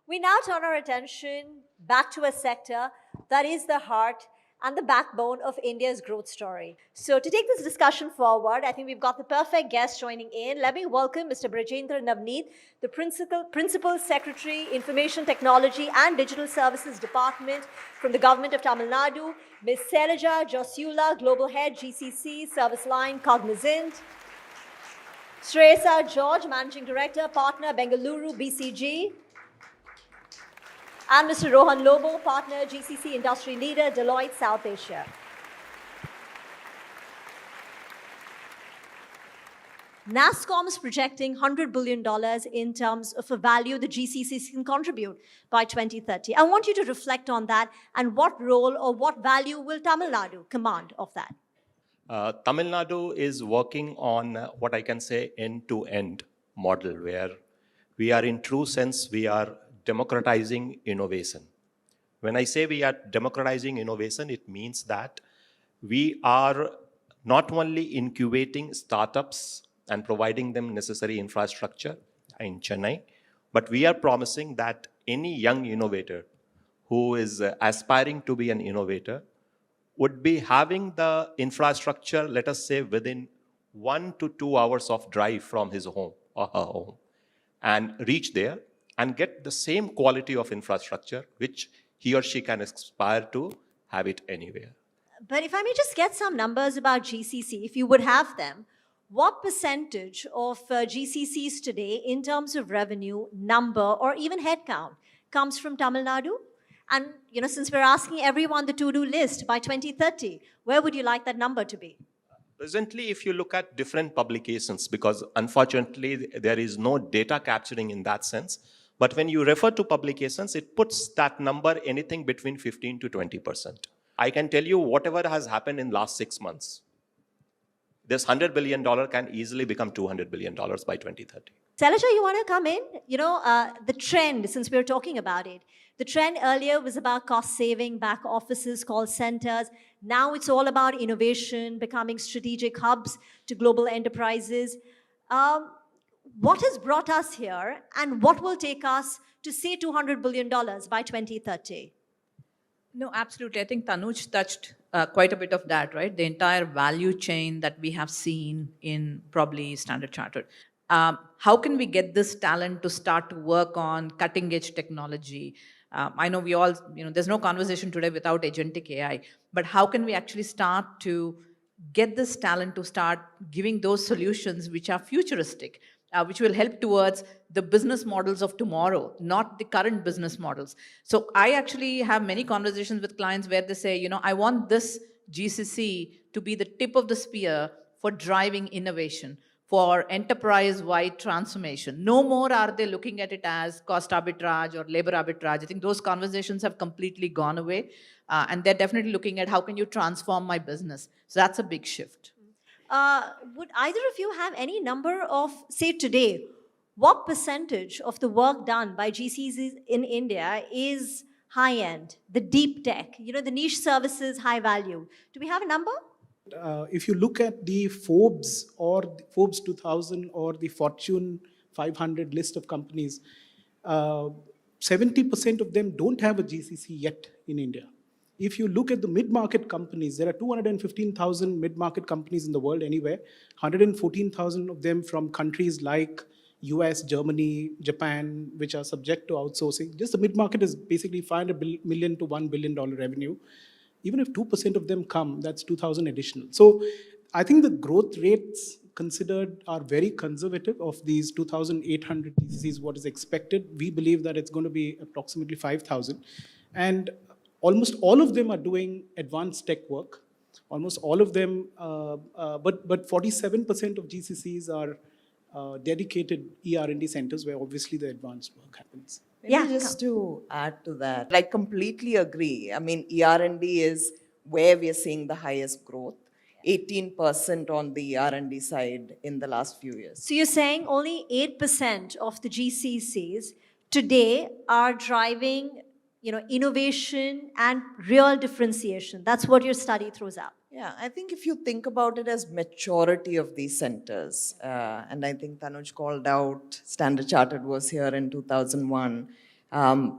We now turn our attention back to a sector that is the heart and the backbone of India's growth story. So to take this discussion forward, I think we've got the perfect guest joining in. Let me welcome Mr. Brajendra Navneet, the Principal Secretary, Information Technology and Digital Services Department from the Government of Tamil Nadu, Ms. Sailaja Josula, Global Head, GCC, Service Line, Cognizant, Shreyasa George, Managing Director, Partner, Bengaluru, BCG, and Mr. Rohan Lobo, Partner, GCC Industry Leader, Deloitte South Asia. NASSCOM is projecting $100 billion in terms of a value the GCCs can contribute by 2030. I want you to reflect on that and what role or what value will Tamil Nadu command of that? Tamil Nadu is working on what I can say end-to-end model where we are in true sense, we are democratizing innovation. When I say we are democratizing innovation, it means that we are not only incubating startups and providing them necessary infrastructure in Chennai, but we are promising that any young innovator who is aspiring to be an innovator would be having the infrastructure, let us say, within 1 to 2 hours of drive from his home or her home and reach there and get the same quality of infrastructure which he or she can aspire to have it anywhere. But if I may just get some numbers about GCC, if you would have them, what percentage of GCCs today in terms of revenue, number, or even headcount comes from Tamil Nadu? And, since we're asking everyone the to-do list by 2030, where would you like that number to be? Presently, if you look at different publications, because unfortunately there is no data capturing in that sense, but when you refer to publications, it puts that number anything between 15 to 20%. I can tell you whatever has happened in last 6 months. This $100 billion can easily become $200 billion by 2030. Sailaja, you want to come in? The trend, since we're talking about it, the trend earlier was about cost saving, back offices, call centers. Now it's all about innovation, becoming strategic hubs to global enterprises. What has brought us here, and what will take us to say $200 billion by 2030? No, absolutely. I think Tanuj touched quite a bit of that, right? The entire value chain that we have seen in probably Standard Chartered. How can we get this talent to start to work on cutting edge technology? I know we all, there's no conversation today without agentic AI, but how can we actually start to get this talent to start giving those solutions which are futuristic, which will help towards the business models of tomorrow, not the current business models. So I actually have many conversations with clients where they say, I want this GCC to be the tip of the spear for driving innovation, for enterprise-wide transformation. No more are they looking at it as cost arbitrage or labor arbitrage. I think those conversations have completely gone away. And they're definitely looking at how can you transform my business. So that's a big shift. Would either of you have any number of, say today, what percentage of the work done by GCCs in India is high-end, the deep tech, the niche services, high value? Do we have a number? If you look at the Forbes or the Forbes 2000 or the Fortune 500 list of companies, 70% of them don't have a GCC yet in India. If you look at the mid-market companies, there are 215,000 mid-market companies in the world anywhere, 114,000 of them from countries like US, Germany, Japan, which are subject to outsourcing. Just the mid-market is basically $500 million to $1 billion revenue. Even if 2% of them come, that's 2,000 additional. So I think the growth rates considered are very conservative. Of these 2,800 GCCs, what is expected, we believe that it's going to be approximately 5,000. And almost all of them are doing advanced tech work. Almost all of them, but 47% of GCCs are dedicated ER&D centers where obviously the advanced work happens. Maybe just to add to that, I completely agree. I mean, ER&D is where we are seeing the highest growth, 18% on the ER&D side in the last few years. So you're saying only 8% of the GCCs today are driving, innovation and real differentiation. That's what your study throws out. Yeah, I think if you think about it as maturity of these centers, and I think Tanuj called out, Standard Chartered was here in 2001.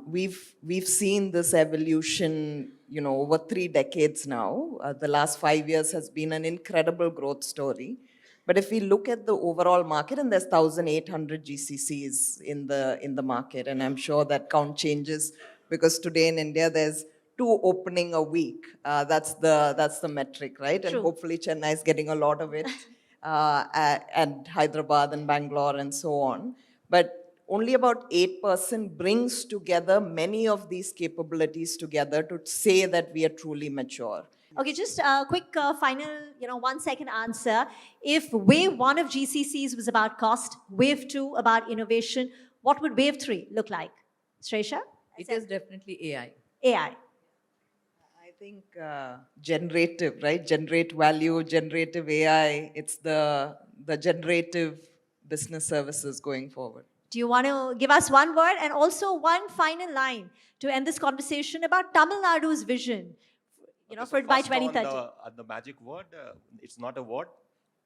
We've seen this evolution, over 3 decades now. The last 5 years has been an incredible growth story. But if we look at the overall market, and there's 1,800 GCCs in the market, and I'm sure that count changes because today in India there's 2 opening a week. That's the metric, right? True. And hopefully Chennai is getting a lot of it, and Hyderabad and Bangalore and so on. But only about 8% brings together many of these capabilities together to say that we are truly mature. Okay, just a quick final, 1-second answer. If wave 1 of GCCs was about cost, wave 2 about innovation, what would wave 3 look like? Sresha? It is definitely AI. AI. I think generative, right? Generate value, generative AI. It's the generative business services going forward. Do you want to give us one word and also one final line to end this conversation about Tamil Nadu's vision, for by 2030? The magic word, it's not a word,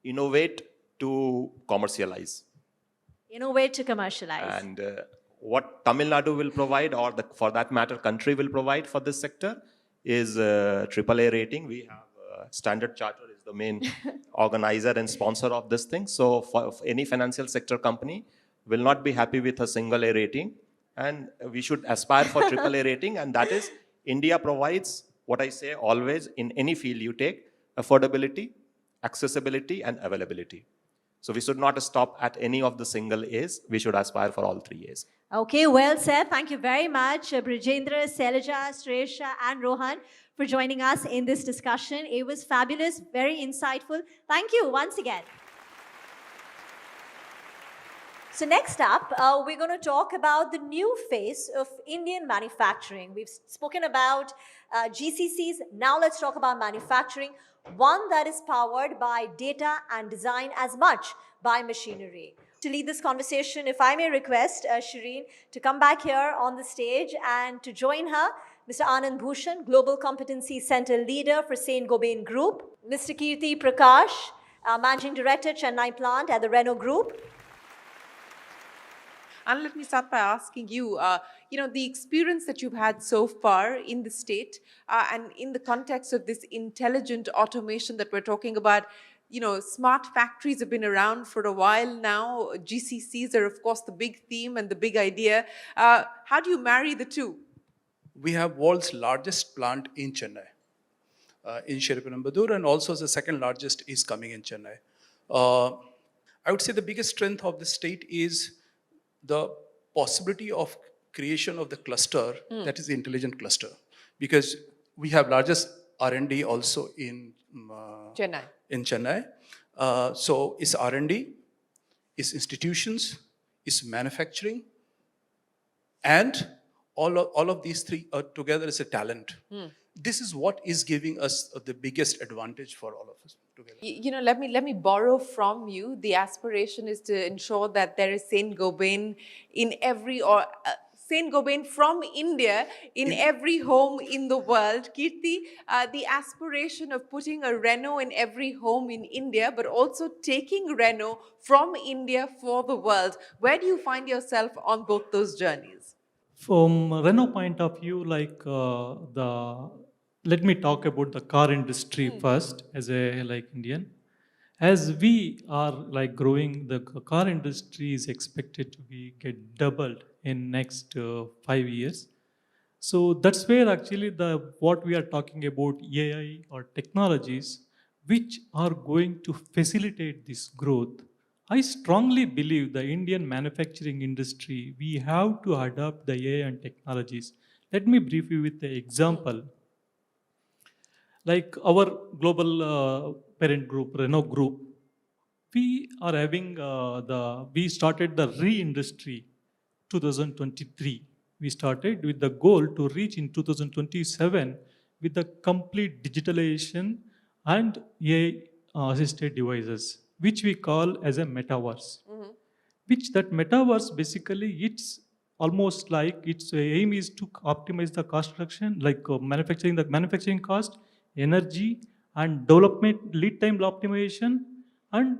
innovate to commercialize. Innovate to commercialize. And what Tamil Nadu will provide, or for that matter, country will provide for this sector is AAA rating. We have Standard Chartered is the main organizer and sponsor of this thing. So for any financial sector company will not be happy with a single A rating. and we should aspire for AAA rating, and that is India provides what I say always in any field you take: affordability, accessibility, and availability. So we should not stop at any of the single A's. We should aspire for all 3 A's. Okay, well said. Thank you very much, Brijendra, Sailaja, Sresha, and Rohan, for joining us in this discussion. It was fabulous, very insightful. Thank you once again. So next up, we're going to talk about the new face of Indian manufacturing. We've spoken about GCCs. Now let's talk about manufacturing, one that is powered by data and design as much by machinery. To lead this conversation, if I may request Shireen to come back here on the stage, and to join her, Mr. Anand Bhushan, Global Competency Center Leader for Saint-Gobain Group, Mr. Kirti Prakash, Managing Director, Chennai Plant at the Renault Group. And let me start by asking you, the experience that you've had so far in the state and in the context of this intelligent automation that we're talking about. Smart factories have been around for a while now. GCCs are, of course, the big theme and the big idea. How do you marry the two? We have world's largest plant in Chennai, in Sheripinambadur, and also the second largest is coming in Chennai. I would say the biggest strength of the state is the possibility of creation of the cluster, that is the intelligent cluster, because we have largest R&D also in Chennai. So it's R&D, it's institutions, it's manufacturing, and all of these three together is a talent. This is what is giving us the biggest advantage for all of us together. Let me borrow from you. The aspiration is to ensure that there is Saint-Gobain in every, or Saint-Gobain from India in every home in the world. Kirti, the aspiration of putting a Renault in every home in India, but also taking Renault from India for the world. Where do you find yourself on both those journeys? From Renault point of view, let me talk about the car industry first as a Indian. As we are growing, the car industry is expected to get doubled in next 5 years. So that's where actually what we are talking about, AI or technologies, which are going to facilitate this growth. I strongly believe the Indian manufacturing industry, we have to adopt the AI and technologies. Let me brief you with the example. Like our global parent group, Renault Group, we are having we started the re-industry 2023. We started with the goal to reach in 2027 with the complete digitalization and AI assisted devices, which we call as a metaverse. Which that metaverse basically, it's almost like its aim is to optimize the cost reduction, manufacturing cost, energy, and development lead time optimization, and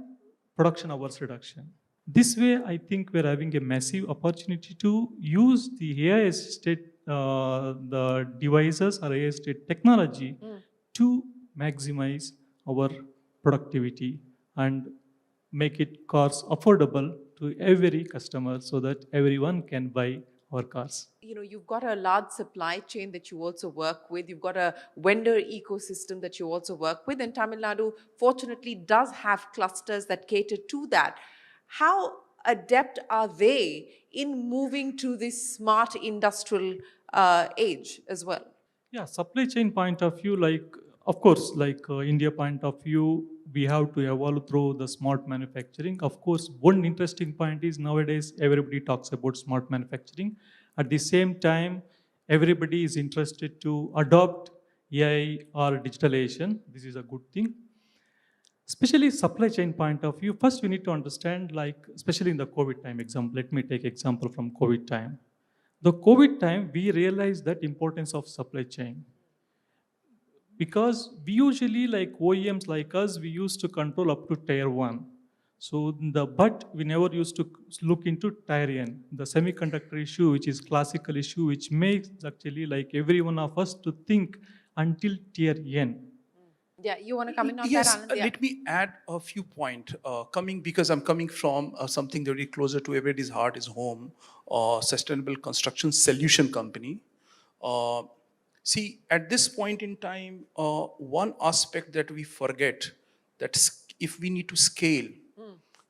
production hours reduction. This way, I think we're having a massive opportunity to use the AI assisted the devices or AI assisted technology to maximize our productivity and make it cars affordable to every customer so that everyone can buy our cars. You've got a large supply chain that you also work with. You've got a vendor ecosystem that you also work with. And Tamil Nadu, fortunately, does have clusters that cater to that. How adept are they in moving to this smart industrial age as well? Yeah, supply chain point of view, of course, India point of view, we have to evolve through the smart manufacturing. Of course, one interesting point is nowadays everybody talks about smart manufacturing. At the same time, everybody is interested to adopt AI or digitalization. This is a good thing. Especially supply chain point of view, first we need to understand, especially in the COVID time example, let me take example from COVID time. The COVID time, we realized that importance of supply chain. Because we usually, OEMs like us, we used to control up to tier 1. So, but we never used to look into tier N, the semiconductor issue, which is classical issue, which makes actually every one of us to think until tier N. Yeah, you want to comment on Yes, that, Anand? Yeah. let me add a few points. Because I'm coming from something very closer to everybody's heart is home, sustainable construction solution company. Uh, See, at this point in time, one aspect that we forget that if we need to scale,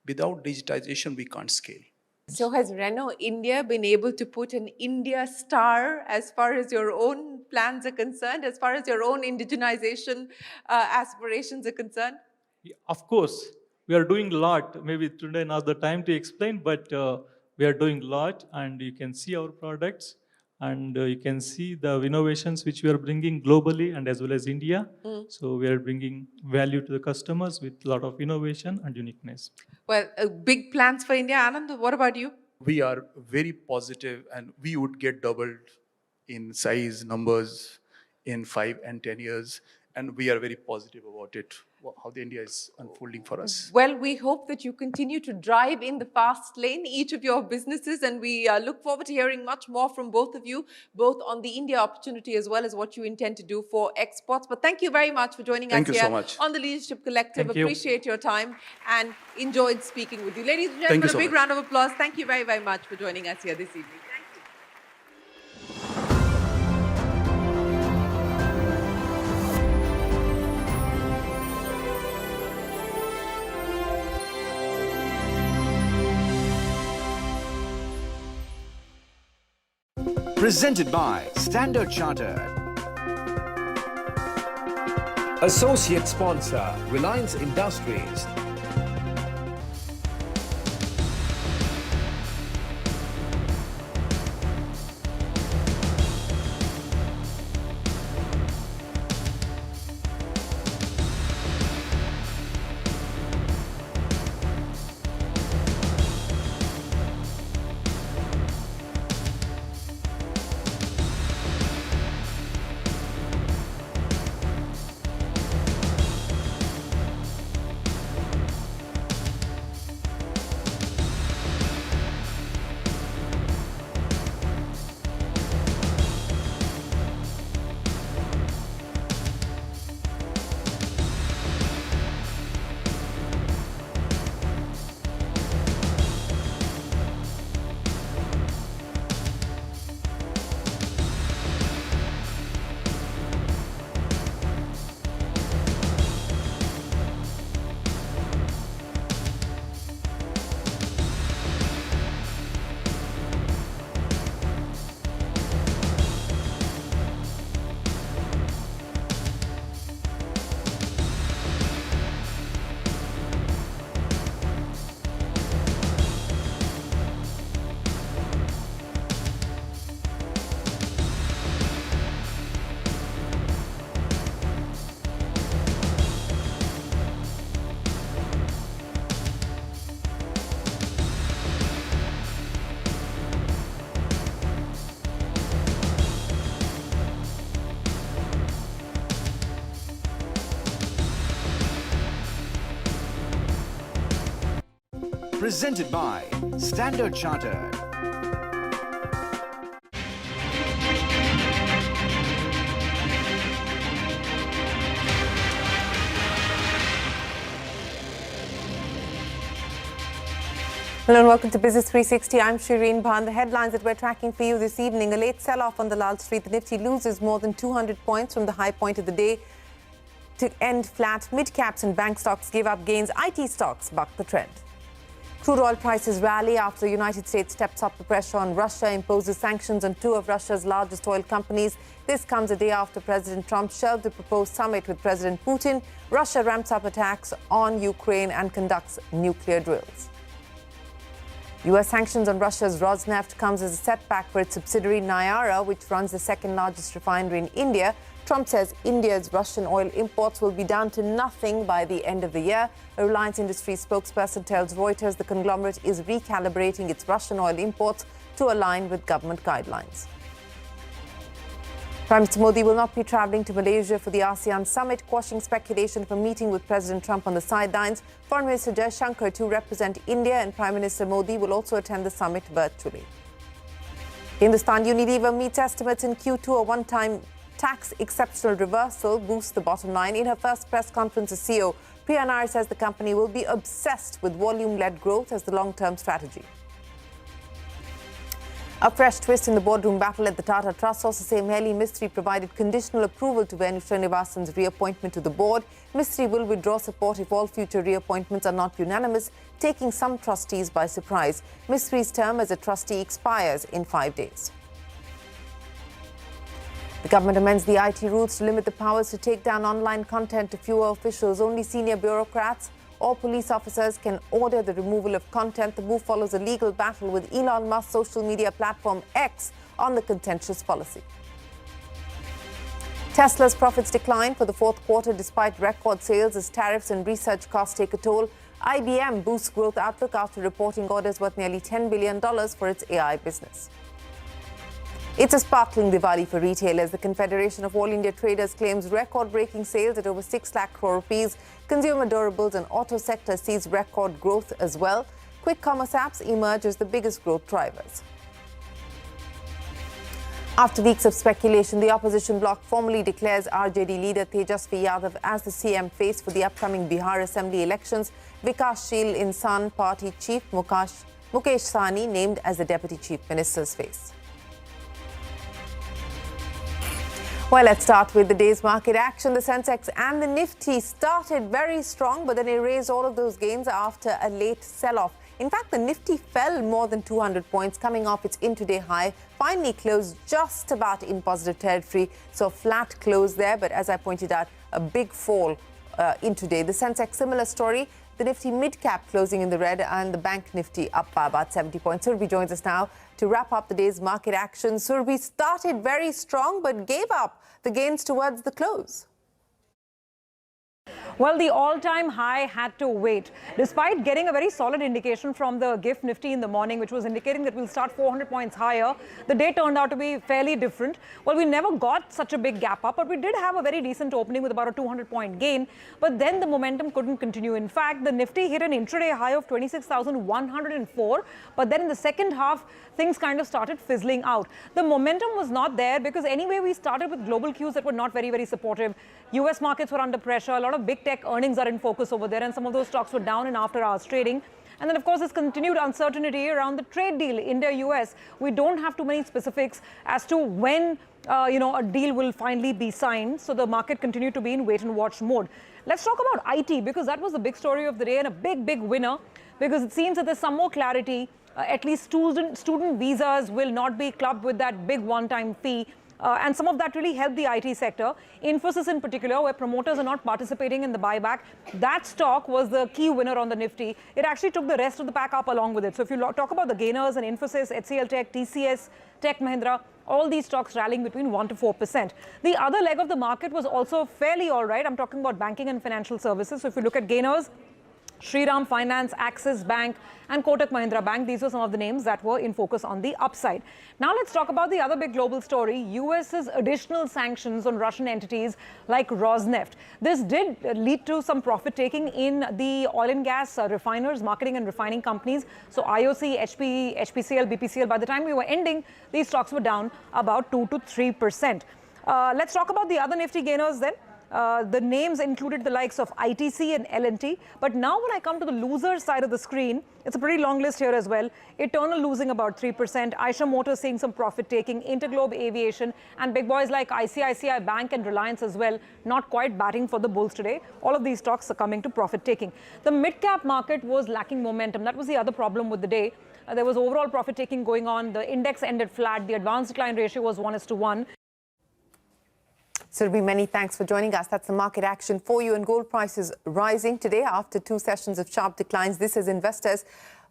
without digitization, we can't scale. So has Renault India been able to put an India star as far as your own plans are concerned, as far as your own indigenization aspirations are concerned? Of course, we are doing a lot. Maybe today not the time to explain, but we are doing a lot, and you can see our products, and you can see the innovations which we are bringing globally and as well as India. So we are bringing value to the customers with a lot of innovation and uniqueness. Well, big plans for India. Anand, what about you? We are very positive, and we would get doubled in size, numbers in 5 and 10 years. And we are very positive about it, how the India is unfolding for us. Well, we hope that you continue to drive in the fast lane, each of your businesses, and we look forward to hearing much more from both of you, both on the India opportunity as well as what you intend to do for exports. But thank you very much for joining us here so much. on the Leadership Collective. Thank you. Appreciate your time and enjoyed speaking with you. Ladies and Thank gentlemen, you so a big much. round of applause. Thank you very, very much for joining us here this evening. Presented by Standard Chartered. Associate sponsor, Reliance Industries. Presented by Standard Chartered. Hello and welcome to Business 360. I'm Shireen Bhan. The headlines that we're tracking for you this evening: a late sell-off on the Lal Street. The Nifty loses more than 200 points from the high point of the day to end flat. Mid-caps and bank stocks gave up gains. IT stocks buck the trend. Crude oil prices rally after the United States steps up the pressure on Russia, imposes sanctions on two of Russia's largest oil companies. This comes a day after President Trump shelved the proposed summit with President Putin. Russia ramps up attacks on Ukraine and conducts nuclear drills. U.S. sanctions on Russia's Rosneft comes as a setback for its subsidiary Nayara, which runs the second largest refinery in India. Trump says India's Russian oil imports will be down to nothing by the end of the year. A Reliance Industries spokesperson tells Reuters the conglomerate is recalibrating its Russian oil imports to align with government guidelines. Prime Minister Modi will not be travelling to Malaysia for the ASEAN summit, quashing speculation of a meeting with President Trump on the sidelines. Foreign Minister Jaishankar to represent India, and Prime Minister Modi will also attend the summit virtually. Hindustan Unilever meets estimates in Q2, a one-time tax exceptional reversal boosts the bottom line. In her first press conference as CEO, Priya Nair says the company will be obsessed with volume-led growth as the long-term strategy. A fresh twist in the boardroom battle at the Tata Trust. Sources say Mehli Mistry provided conditional approval to Venu Srinivasan's reappointment to the board. Mistry will withdraw support if all future reappointments are not unanimous, taking some trustees by surprise. Mistry's term as a trustee expires in 5 days. The government amends the IT rules to limit the powers to take down online content to fewer officials. Only senior bureaucrats or police officers can order the removal of content. The move follows a legal battle with Elon Musk's social media platform X on the contentious policy. Tesla's profits declined for the fourth quarter despite record sales as tariffs and research costs take a toll. IBM boosts growth outlook after reporting orders worth nearly $10 billion for its AI business. It's a sparkling Diwali for retailers. The Confederation of All India Traders claims record-breaking sales at over 6 lakh crore rupees. Consumer durables and auto sector sees record growth as well. Quick commerce apps emerge as the biggest growth drivers. After weeks of speculation, the opposition bloc formally declares RJD leader Tejasvi Yadav as the CM face for the upcoming Bihar Assembly elections. Vikashsheel Insan Party chief Mukesh Sahni named as the deputy chief minister's face. Well, let's start with the day's market action. The Sensex and the Nifty started very strong, but then erased all of those gains after a late sell-off. In fact, the Nifty fell more than 200 points, coming off its intraday high, finally closed just about in positive territory. So flat close there, but as I pointed out, a big fall intraday. The Sensex, similar story. The Nifty Midcap closing in the red and the Bank Nifty up by about 70 points. Surbi joins us now to wrap up the day's market action. Surbi started very strong but gave up the gains towards the close. Well, the all-time high had to wait. Despite getting a very solid indication from the GIFT Nifty in the morning, which was indicating that we'll start 400 points higher, the day turned out to be fairly different. Well, we never got such a big gap up, but we did have a very decent opening with about a 200-point gain. But then the momentum couldn't continue. In fact, the Nifty hit an intraday high of 26,104. But then in the second half, things kind of started fizzling out. The momentum was not there because anyway, we started with global cues that were not very, very supportive. US markets were under pressure. A lot of big tech earnings are in focus over there, and some of those stocks were down in after-hours trading. And then, of course, this continued uncertainty around the trade deal, India-US. We don't have too many specifics as to when, a deal will finally be signed. So the market continued to be in wait-and-watch mode. Let's talk about IT, because that was the big story of the day and a big, big winner, because it seems that there's some more clarity. At least student visas will not be clubbed with that big one-time fee. And some of that really helped the IT sector. Infosys in particular, where promoters are not participating in the buyback, that stock was the key winner on the Nifty. It actually took the rest of the pack up along with it. So if you talk about the gainers and Infosys, HCL Tech, TCS, Tech Mahindra, all these stocks rallying between 1 to 4%. The other leg of the market was also fairly all right. I'm talking about banking and financial services. So if you look at gainers, Shriram Finance, Axis Bank and Kotak Mahindra Bank. These were some of the names that were in focus on the upside. Now let's talk about the other big global story, US's additional sanctions on Russian entities like Rosneft. This did lead to some profit taking in the oil and gas refiners, marketing and refining companies. So IOC, HP, HPCL, BPCL, by the time we were ending, these stocks were down about 2 to 3%. Let's talk about the other Nifty gainers then. The names included the likes of ITC and L&T. But now when I come to the loser side of the screen, it's a pretty long list here as well. Eternal losing about 3%. Eicher Motors seeing some profit taking. Interglobe Aviation and big boys like ICICI Bank and Reliance as well, not quite batting for the bulls today. All of these stocks are coming to profit taking. The mid-cap market was lacking momentum. That was the other problem with the day. There was overall profit taking going on. The index ended flat. The advanced decline ratio was 1:1. Surbi, many thanks for joining us. That's the market action for you. And gold prices rising today after 2 sessions of sharp declines. This is investors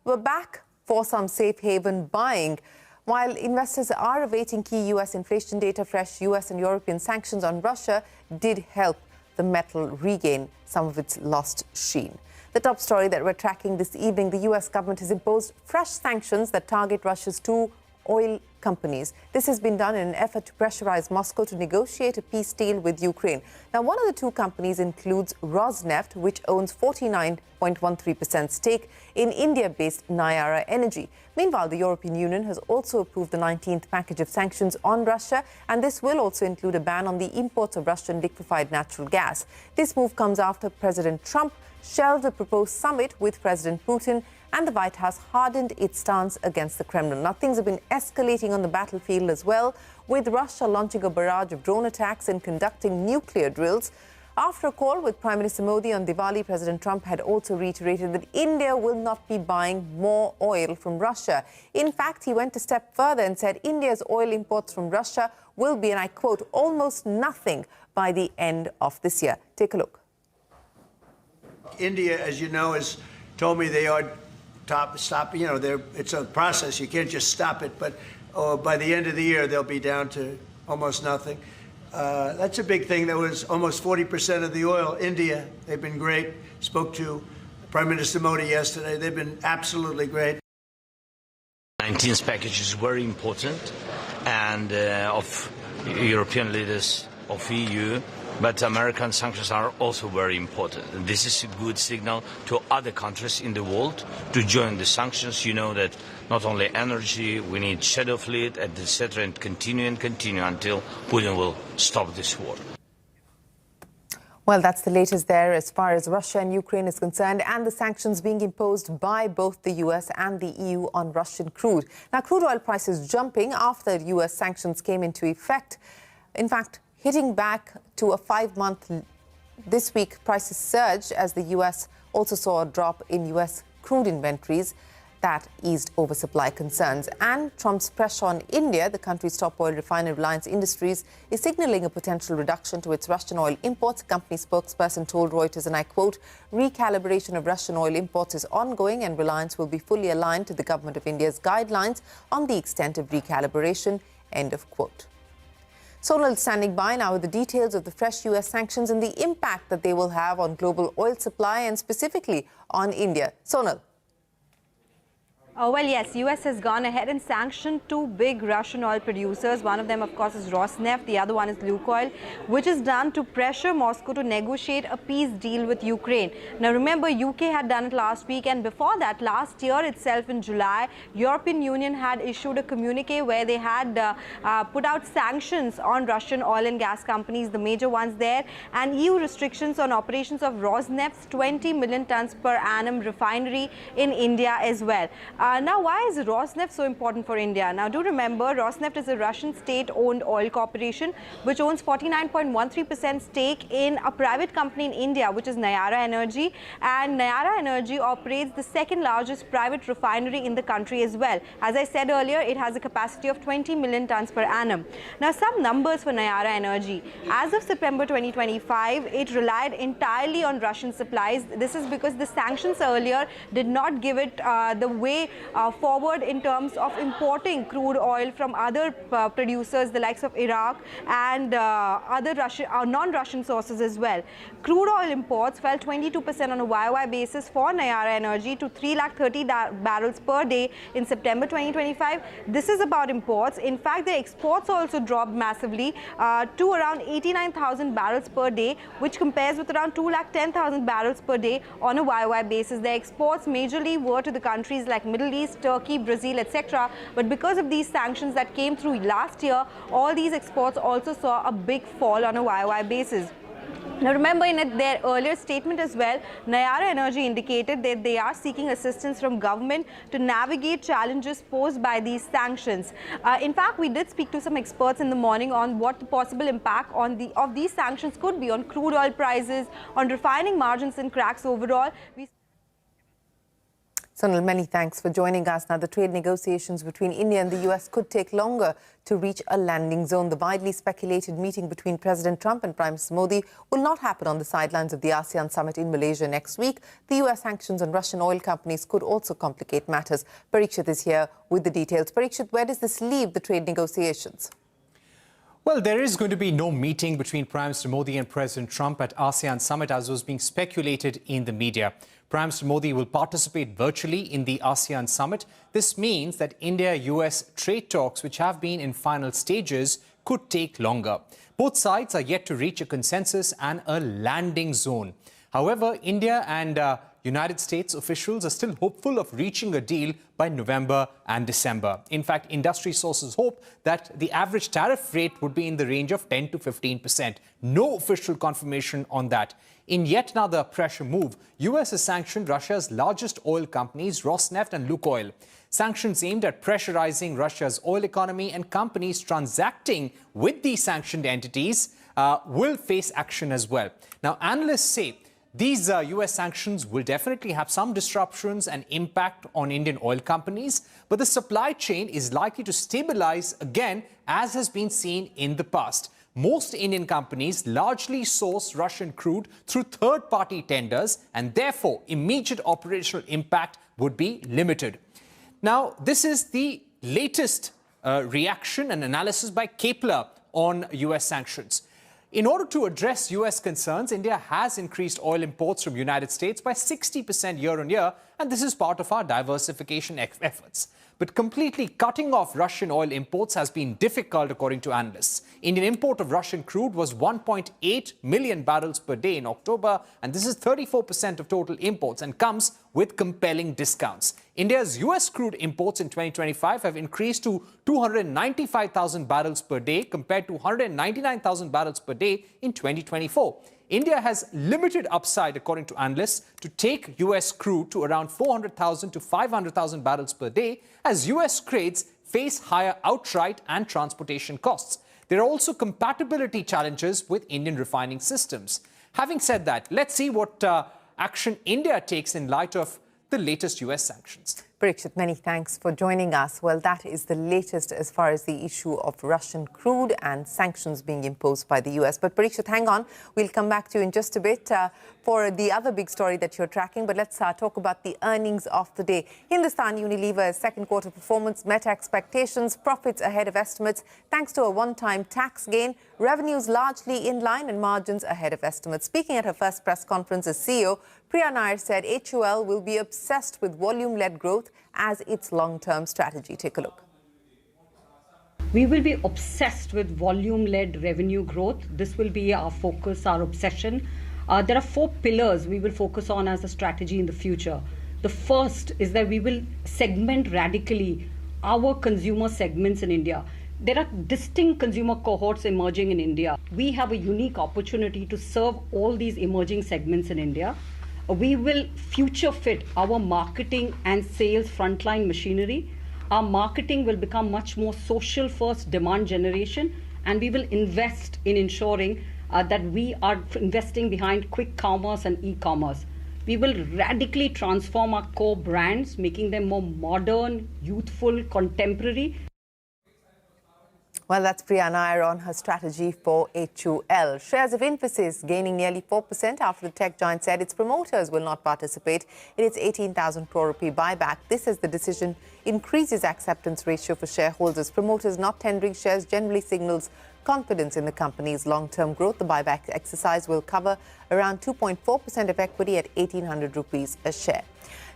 were back for some safe haven buying. While investors are awaiting key US inflation data, fresh US and European sanctions on Russia did help the metal regain some of its lost sheen. The top story that we're tracking this evening, the US government has imposed fresh sanctions that target Russia's 2 oil companies. This has been done in an effort to pressurize Moscow to negotiate a peace deal with Ukraine. Now, one of the two companies includes Rosneft, which owns 49.13% stake in India-based Nayara Energy. Meanwhile, the European Union has also approved the 19th package of sanctions on Russia, and this will also include a ban on the imports of Russian liquefied natural gas. This move comes after President Trump shelved a proposed summit with President Putin, and the White House hardened its stance against the Kremlin. Now, things have been escalating on the battlefield as well, with Russia launching a barrage of drone attacks and conducting nuclear drills. After a call with Prime Minister Modi on Diwali, President Trump had also reiterated that India will not be buying more oil from Russia. In fact, he went a step further and said India's oil imports from Russia will be, and I quote, almost nothing by the end of this year. Take a look. India, as you know, has told me they are stopping. You know, it's a process. You can't just stop it. But by the end of the year, they'll be down to almost nothing. That's a big thing. That was almost 40% of the oil. India, they've been great. Spoke to Prime Minister Modi yesterday. They've been absolutely great. 19th package is very important, and of European leaders, of EU, but American sanctions are also very important. And this is a good signal to other countries in the world to join the sanctions. You know that not only energy, we need shadow fleet, etc., and continue until Putin will stop this war. Well, that's the latest there as far as Russia and Ukraine is concerned, and the sanctions being imposed by both the US and the EU on Russian crude. Now, crude oil prices jumping after US sanctions came into effect. In fact, hitting back to a 5-month this week, prices surged as the US also saw a drop in US crude inventories that eased oversupply concerns. And Trump's pressure on India, the country's top oil refiner Reliance Industries, is signaling a potential reduction to its Russian oil imports. Company spokesperson told Reuters, and I quote, "Recalibration of Russian oil imports is ongoing and Reliance will be fully aligned to the government of India's guidelines on the extent of recalibration," end of quote. Sonal standing by now with the details of the fresh US sanctions and the impact that they will have on global oil supply and specifically on India. Sonal. Well, yes, US has gone ahead and sanctioned two big Russian oil producers. One of them, of course, is Rosneft. The other one is Lukoil, which is done to pressure Moscow to negotiate a peace deal with Ukraine. Now, remember, UK had done it last week, and before that, last year itself in July, European Union had issued a communique where they had put out sanctions on Russian oil and gas companies, the major ones there, and EU restrictions on operations of Rosneft's 20 million tons per annum refinery in India as well. Now, why is Rosneft so important for India? Now, do remember, Rosneft is a Russian state-owned oil corporation which owns 49.13% stake in a private company in India, which is Nayara Energy. And Nayara Energy operates the second largest private refinery in the country as well. As I said earlier, it has a capacity of 20 million tons per annum. Now, some numbers for Nayara Energy. As of September 2025, it relied entirely on Russian supplies. This is because the sanctions earlier did not give it the way forward in terms of importing crude oil from other producers, the likes of Iraq and other non-Russian sources as well. Crude oil imports fell 22% on a YOY basis for Nayara Energy to 330,000 barrels per day in September 2025. This is about imports. In fact, their exports also dropped massively to around 89,000 barrels per day, which compares with around 210,000 barrels per day on a YOY basis. Their exports majorly were to the countries like Middle East, Turkey, Brazil, etc. But because of these sanctions that came through last year, all these exports also saw a big fall on a YOY basis. Now, remember, in their earlier statement as well, Nayara Energy indicated that they are seeking assistance from government to navigate challenges posed by these sanctions. In fact, we did speak to some experts in the morning on what the possible impact of these sanctions could be on crude oil prices, on refining margins and cracks overall. Sonal, many thanks for joining us. Now, the trade negotiations between India and the US could take longer to reach a landing zone. The widely speculated meeting between President Trump and Prime Minister Modi will not happen on the sidelines of the ASEAN summit in Malaysia next week. The US sanctions on Russian oil companies could also complicate matters. Parikshit is here with the details. Parikshit, where does this leave the trade negotiations? Well, there is going to be no meeting between Prime Minister Modi and President Trump at ASEAN Summit, as was being speculated in the media. Prime Minister Modi will participate virtually in the ASEAN Summit. This means that India-US trade talks, which have been in final stages, could take longer. Both sides are yet to reach a consensus and a landing zone. However, India and United States officials are still hopeful of reaching a deal by November and December. In fact, industry sources hope that the average tariff rate would be in the range of 10 to 15%. No official confirmation on that. In yet another pressure move, US has sanctioned Russia's largest oil companies, Rosneft and Lukoil. Sanctions aimed at pressurizing Russia's oil economy, and companies transacting with these sanctioned entities will face action as well. Now, analysts say these US sanctions will definitely have some disruptions and impact on Indian oil companies, but the supply chain is likely to stabilize again, as has been seen in the past. Most Indian companies largely source Russian crude through third-party tenders, and therefore immediate operational impact would be limited. Now, this is the latest reaction and analysis by Kepler on US sanctions. In order to address US concerns, India has increased oil imports from the United States by 60% year on year, and this is part of our diversification efforts. But completely cutting off Russian oil imports has been difficult, according to analysts. Indian import of Russian crude was 1.8 million barrels per day in October, and this is 34% of total imports and comes with compelling discounts. India's US crude imports in 2025 have increased to 295,000 barrels per day compared to 199,000 barrels per day in 2024. India has limited upside, according to analysts, to take US crude to around 400,000 to 500,000 barrels per day, as US trades face higher outright and transportation costs. There are also compatibility challenges with Indian refining systems. Having said that, let's see what action India takes in light of the latest US sanctions. Parikshit, many thanks for joining us. Well, that is the latest as far as the issue of Russian crude and sanctions being imposed by the US. But Parikshit, hang on. We'll come back to you in just a bit for the other big story that you're tracking. But let's talk about the earnings of the day. Hindustan Unilever's second quarter performance met expectations, profits ahead of estimates thanks to a one-time tax gain, revenues largely in line and margins ahead of estimates. Speaking at her first press conference as CEO, Priya Nair said HUL will be obsessed with volume-led growth as its long-term strategy. Take a look. We will be obsessed with volume-led revenue growth. This will be our focus, our obsession. There are 4 pillars we will focus on as a strategy in the future. The first is that we will segment radically our consumer segments in India. There are distinct consumer cohorts emerging in India. We have a unique opportunity to serve all these emerging segments in India. We will future fit our marketing and sales frontline machinery. Our marketing will become much more social first demand generation, and we will invest in ensuring that we are investing behind quick commerce and e-commerce. We will radically transform our core brands, making them more modern, youthful, contemporary. Well, that's Priya Nair on her strategy for HUL. Shares of Infosys gaining nearly 4% after the tech giant said its promoters will not participate in its 18,000 crore rupee buyback. This, as the decision increases acceptance ratio for shareholders. Promoters not tendering shares generally signals confidence in the company's long-term growth. The buyback exercise will cover around 2.4% of equity at 1,800 rupees a share.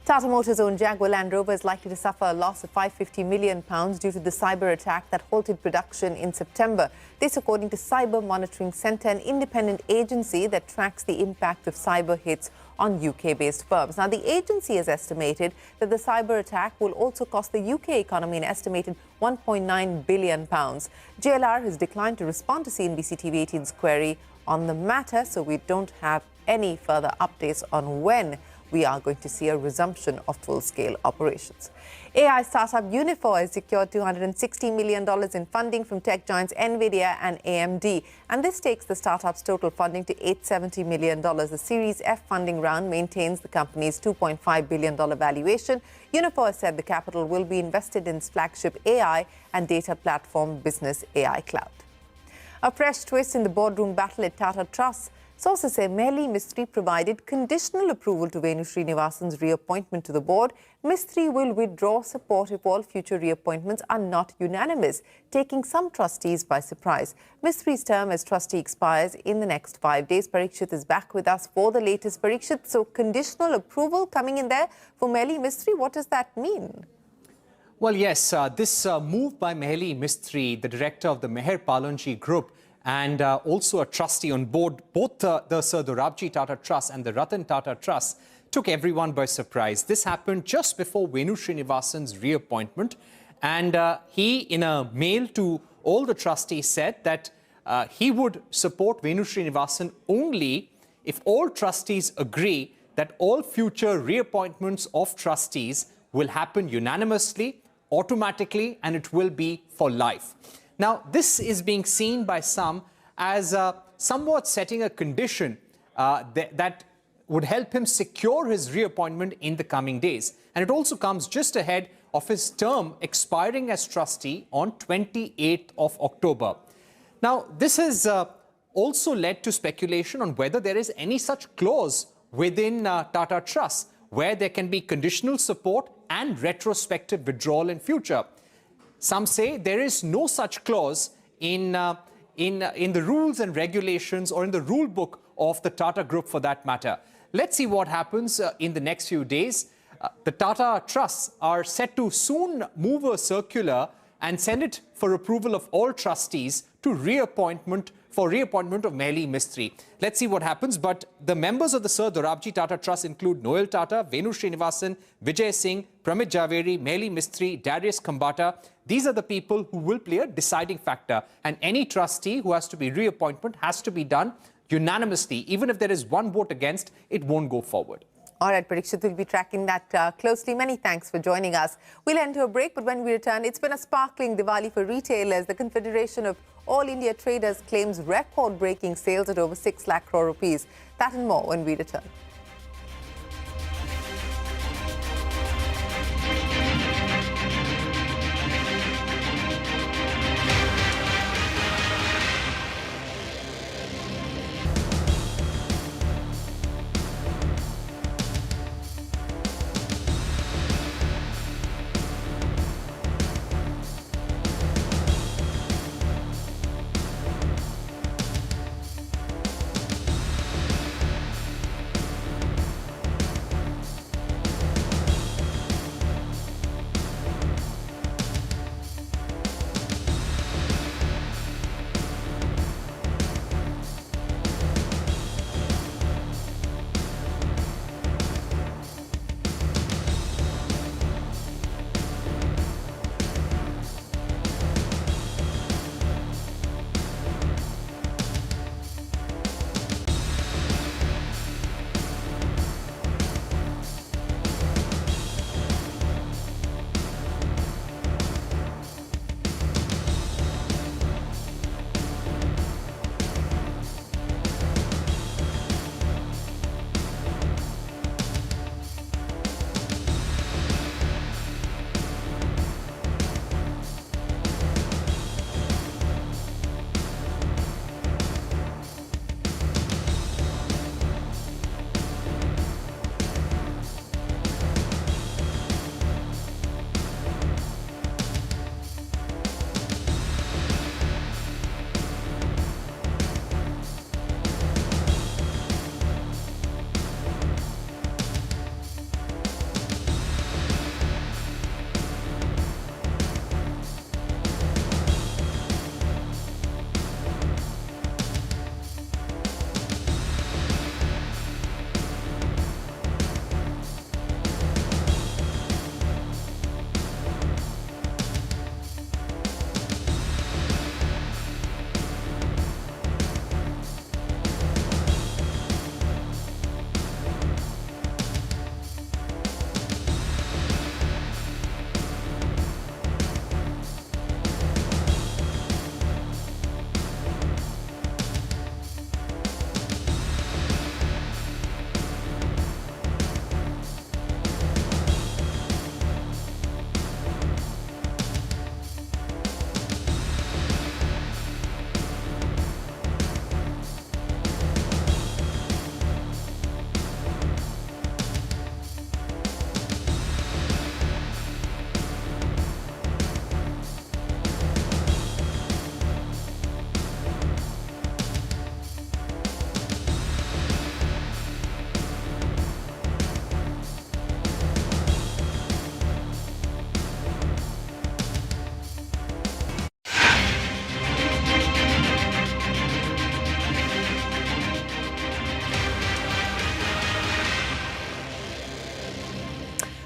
Tata Motors' own Jaguar Land Rover is likely to suffer a loss of £550 million due to the cyber attack that halted production in September. This, according to Cyber Monitoring Centre, an independent agency that tracks the impact of cyber hits on UK-based firms. Now, the agency has estimated that the cyber attack will also cost the UK economy an estimated £1.9 billion. JLR has declined to respond to CNBC-TV18's query on the matter, so we don't have any further updates on when we are going to see a resumption of full-scale operations. AI startup Unifor has secured $260 million in funding from tech giants NVIDIA and AMD. And this takes the startup's total funding to $870 million. The Series F funding round maintains the company's $2.5 billion valuation. Unifor said the capital will be invested in its flagship AI and data platform business AI Cloud. A fresh twist in the boardroom battle at Tata Trust Sources say Mehli Mistry provided conditional approval to Venu Srinivasan's reappointment to the board. Mistry will withdraw support if all future reappointments are not unanimous, taking some trustees by surprise. Mistry's term as trustee expires in the next 5 days. Parikshit is back with us for the latest. Parikshit, so conditional approval coming in there for Mehli Mistry. What does that mean? Well, yes, this move by Mehli Mistry, the director of the Meher Palanji Group, and also a trustee on board, both the Sir Dorabji Tata Trust and the Ratan Tata Trust, took everyone by surprise. This happened just before Venu Srinivasan's reappointment, and he, in a mail to all the trustees, said that he would support Venu Srinivasan only if all trustees agree that all future reappointments of trustees will happen unanimously, automatically, and it will be for life. Now, this is being seen by some as somewhat setting a condition that would help him secure his reappointment in the coming days. And it also comes just ahead of his term expiring as trustee on 28th of October. Now, this has also led to speculation on whether there is any such clause within Tata Trust where there can be conditional support and retrospective withdrawal in future. Some say there is no such clause in the rules and regulations or in the rule book of the Tata Group for that matter. Let's see what happens in the next few days. The Tata Trusts are set to soon move a circular and send it for approval of all trustees to reappointment of Mehli Mistry. Let's see what happens. But the members of the Sir Dorabji Tata Trust include Noel Tata, Venu Srinivasan, Vijay Singh, Pramit Javeri, Mehli Mistry, Darius Khambata. These are the people who will play a deciding factor. And any trustee who has to be reappointment has to be done unanimously. Even if there is one vote against, it won't go forward. All right, Parikshit, we'll be tracking that closely. Many thanks for joining us. We'll enter a break, but when we return, it's been a sparkling Diwali for retailers. The Confederation of All India Traders claims record-breaking sales at over 6 lakh crore rupees. That and more when we return.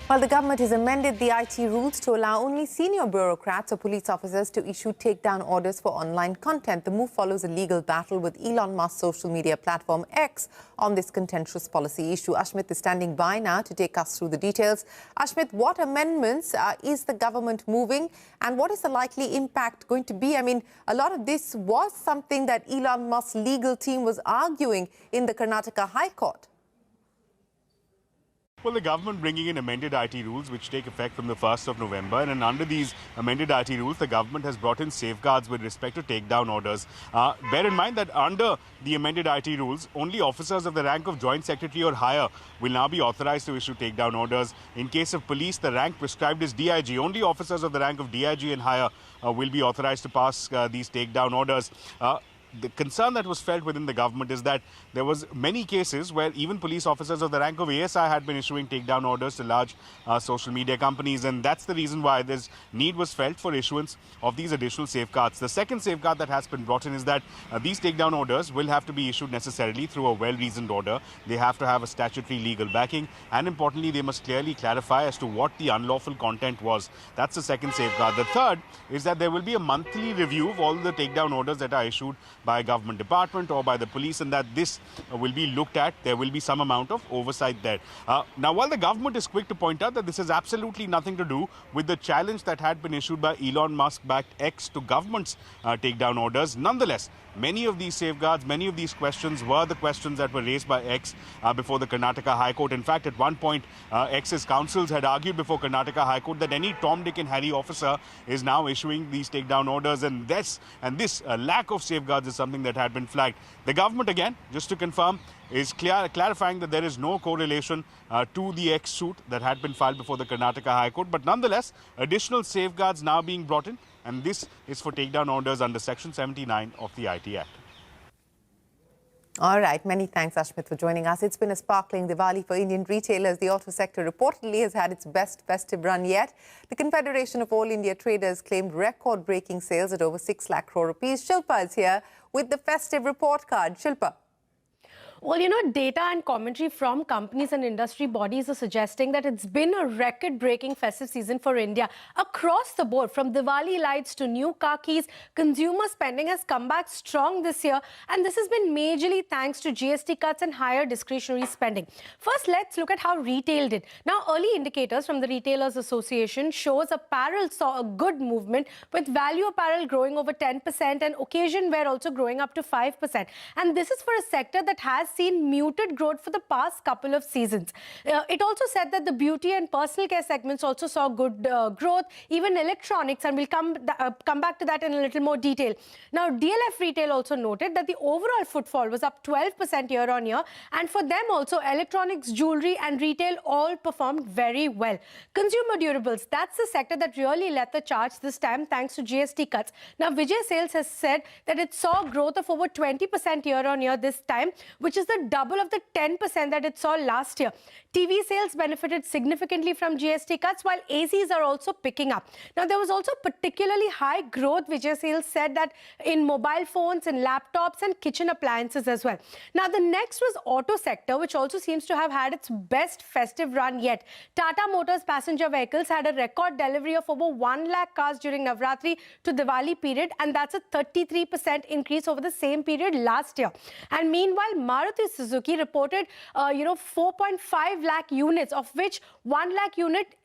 Well, the government has amended the IT rules to allow only senior bureaucrats or police officers to issue takedown orders for online content. The move follows a legal battle with Elon Musk's social media platform X on this contentious policy issue. Ashmit is standing by now to take us through the details. Ashmit, what amendments is the government moving and what is the likely impact going to be? I mean, a lot of this was something that Elon Musk's legal team was arguing in the Karnataka High Court. Well, the government bringing in amended IT rules which take effect from the 1st of November. And under these amended IT rules, the government has brought in safeguards with respect to takedown orders. Bear in mind that under the amended IT rules, only officers of the rank of Joint Secretary or higher will now be authorized to issue takedown orders. In case of police, the rank prescribed is DIG. Only officers of the rank of DIG and higher will be authorized to pass these takedown orders. The concern that was felt within the government is that there was many cases where even police officers of the rank of ASI had been issuing takedown orders to large social media companies, and that's the reason why this need was felt for issuance of these additional safeguards. The second safeguard that has been brought in is that these takedown orders will have to be issued necessarily through a well-reasoned order. They have to have a statutory legal backing, and importantly, they must clearly clarify as to what the unlawful content was. That's the second safeguard. The third is that there will be a monthly review of all the takedown orders that are issued by a government department or by the police, and that this will be looked at. There will be some amount of oversight there. Now, while the government is quick to point out that this has absolutely nothing to do with the challenge that had been issued by Elon Musk-backed X to government's takedown orders, nonetheless, many of these safeguards, many of these questions were the questions that were raised by X before the Karnataka High Court. In fact, at one point, X's counsels had argued before Karnataka High Court that any Tom, Dick and Harry officer is now issuing these takedown orders, and this lack of safeguards is something that had been flagged. The government, again, just to confirm, is clarifying that there is no correlation to the X suit that had been filed before the Karnataka High Court, but nonetheless, additional safeguards now being brought in, and this is for takedown orders under Section 79 of the IT Act. All right. Many thanks, Ashmit, for joining us. It's been a sparkling Diwali for Indian retailers. The auto sector reportedly has had its best festive run yet. The Confederation of All India Traders claimed record-breaking sales at over 6 lakh crore rupees. Shilpa is here with the festive report card. Shilpa. Well, you know, data and commentary from companies and industry bodies are suggesting that it's been a record-breaking festive season for India. Across the board, from Diwali lights to new car keys, consumer spending has come back strong this year. And this has been majorly thanks to GST cuts and higher discretionary spending. First, let's look at how retail did. Now, early indicators from the Retailers Association shows apparel saw a good movement, with value apparel growing over 10% and occasion wear also growing up to 5%. And this is for a sector that has seen muted growth for the past couple of seasons. It also said that the beauty and personal care segments also saw good growth, even electronics, and we'll come back to that in a little more detail. Now, DLF Retail also noted that the overall footfall was up 12% year on year, and for them also, electronics, jewelry and retail all performed very well. Consumer durables, that's the sector that really led the charge this time thanks to GST cuts. Now, Vijay Sales has said that it saw growth of over 20% year on year this time, which is the double of the 10% that it saw last year. TV sales benefited significantly from GST cuts, while ACs are also picking up. Now, there was also particularly high growth, Vijay Sales said, that in mobile phones and laptops and kitchen appliances as well. Now, the next was auto sector, which also seems to have had its best festive run yet. Tata Motors passenger vehicles had a record delivery of over 1 lakh cars during Navratri to Diwali period, and that's a 33% increase over the same period last year. And meanwhile, Maruti Suzuki reported, 4.5 lakh units, of which 1 lakh unit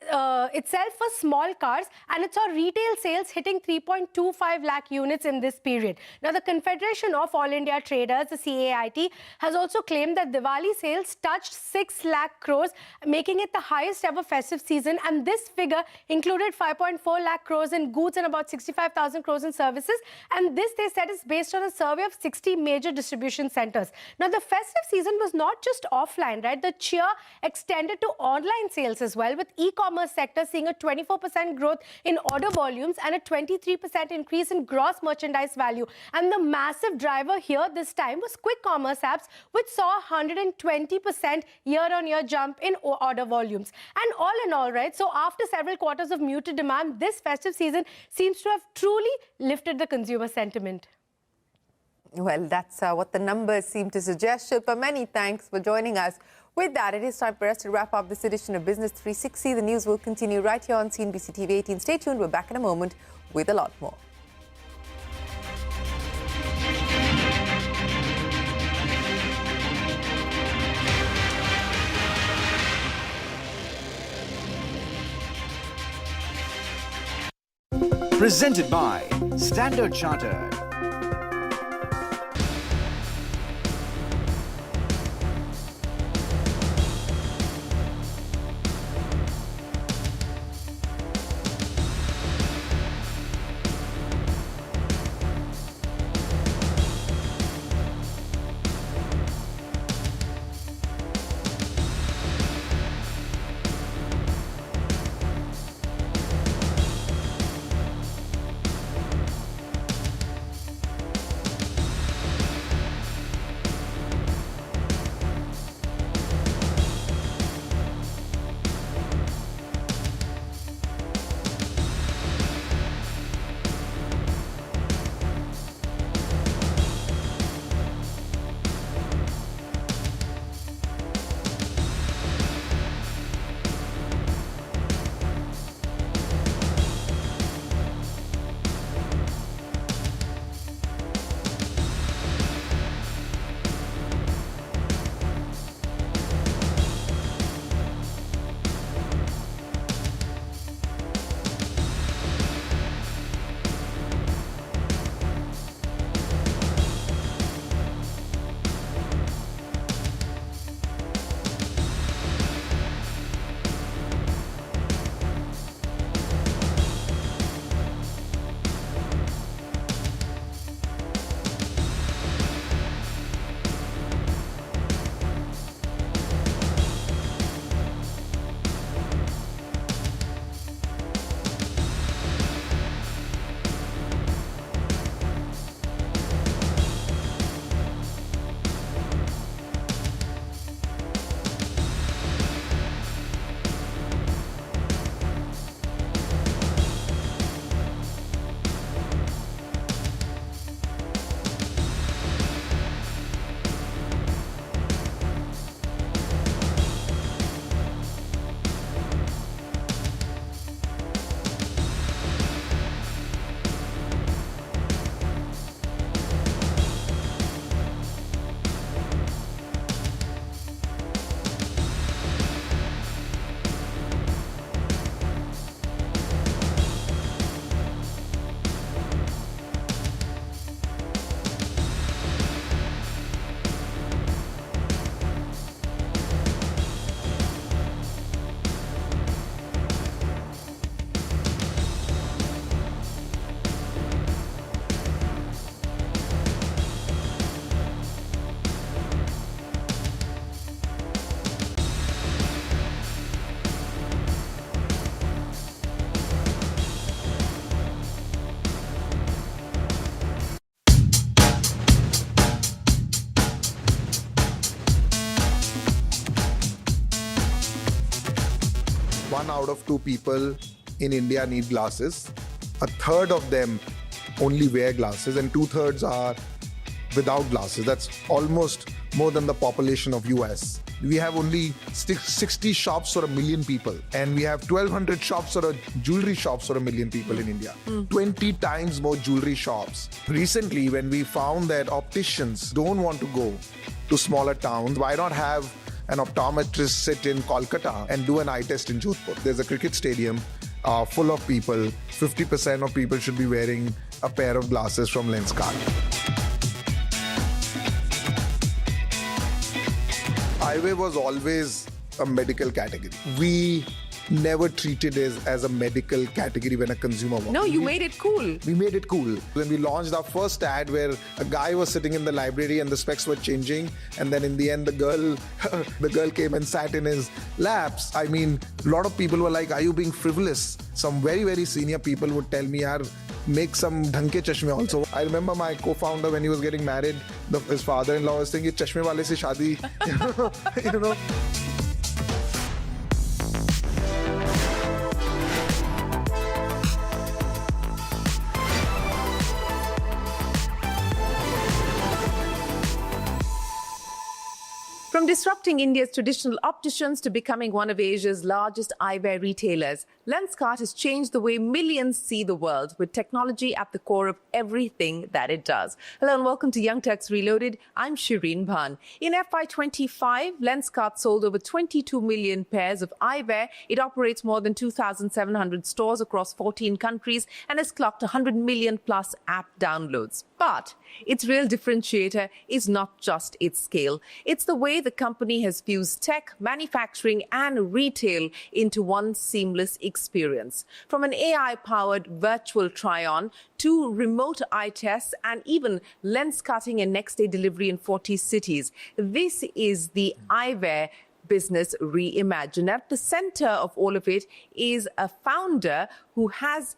itself was small cars, and it saw retail sales hitting 3.25 lakh units in this period. Now, the Confederation of All India Traders, the CAIT, has also claimed that Diwali sales touched 6 lakh crores, making it the highest ever festive season, and this figure included 5.4 lakh crores in goods and about 65,000 crores in services, and this, they said, is based on a survey of 60 major distribution centers. Now, the festive season was not just offline, right? The cheer extended to online sales as well, with e-commerce sector seeing a 24% growth in order volumes and a 23% increase in gross merchandise value. And the massive driver here this time was quick commerce apps, which saw a 120% year-on-year jump in order volumes. And all in all, right, so after several quarters of muted demand, this festive season seems to have truly lifted the consumer sentiment. Well, that's what the numbers seem to suggest. Shilpa, many thanks for joining us. With that, it is time for us to wrap up this edition of Business 360. The news will continue right here on CNBC-TV18. Stay tuned. We're back in a moment with a lot more. Presented by Standard Chartered. One out of two people in India need glasses. A third of them only wear glasses, and 2/3 are without glasses. That's almost more than the population of US. We have only 60 shops for 1 million people, and we have 1,200 shops or jewelry shops for 1 million people in India. 20 times more jewelry shops. Recently, when we found that opticians don't want to go to smaller towns, why not have an optometrist sit in Kolkata and do an eye test in Jodhpur? There's a cricket stadium full of people. 50% of people should be wearing a pair of glasses from Lenskart. Eyewear was always a medical category. We never treated it as a medical category when a consumer walked. No, you made it cool. We made it cool. When we launched our first ad where a guy was sitting in the library and the specs were changing, and then in the end the girl came and sat in his laps. I mean, a lot of people were like, are you being frivolous? Some very, very senior people would tell me, yaar, make some dhanke chashme also. I remember my co-founder, when he was getting married, his father-in-law was saying, ye chashme wale se shaadi, you know. disrupting India's traditional opticians to becoming one of Asia's largest eyewear retailers, Lenskart has changed the way millions see the world, with technology at the core of everything that it does. Hello and welcome to Young Turks Reloaded. I'm Shireen Bhan. In FY25, Lenskart sold over 22 million pairs of eyewear. It operates more than 2,700 stores across 14 countries and has clocked 100 million plus app downloads. But its real differentiator is not just its scale. It's the way the company has fused tech, manufacturing and retail into one seamless experience. From an AI-powered virtual try-on to remote eye tests and even lens cutting and next-day delivery in 40 cities. This is the eyewear business reimagined. At the center of all of it is a founder who has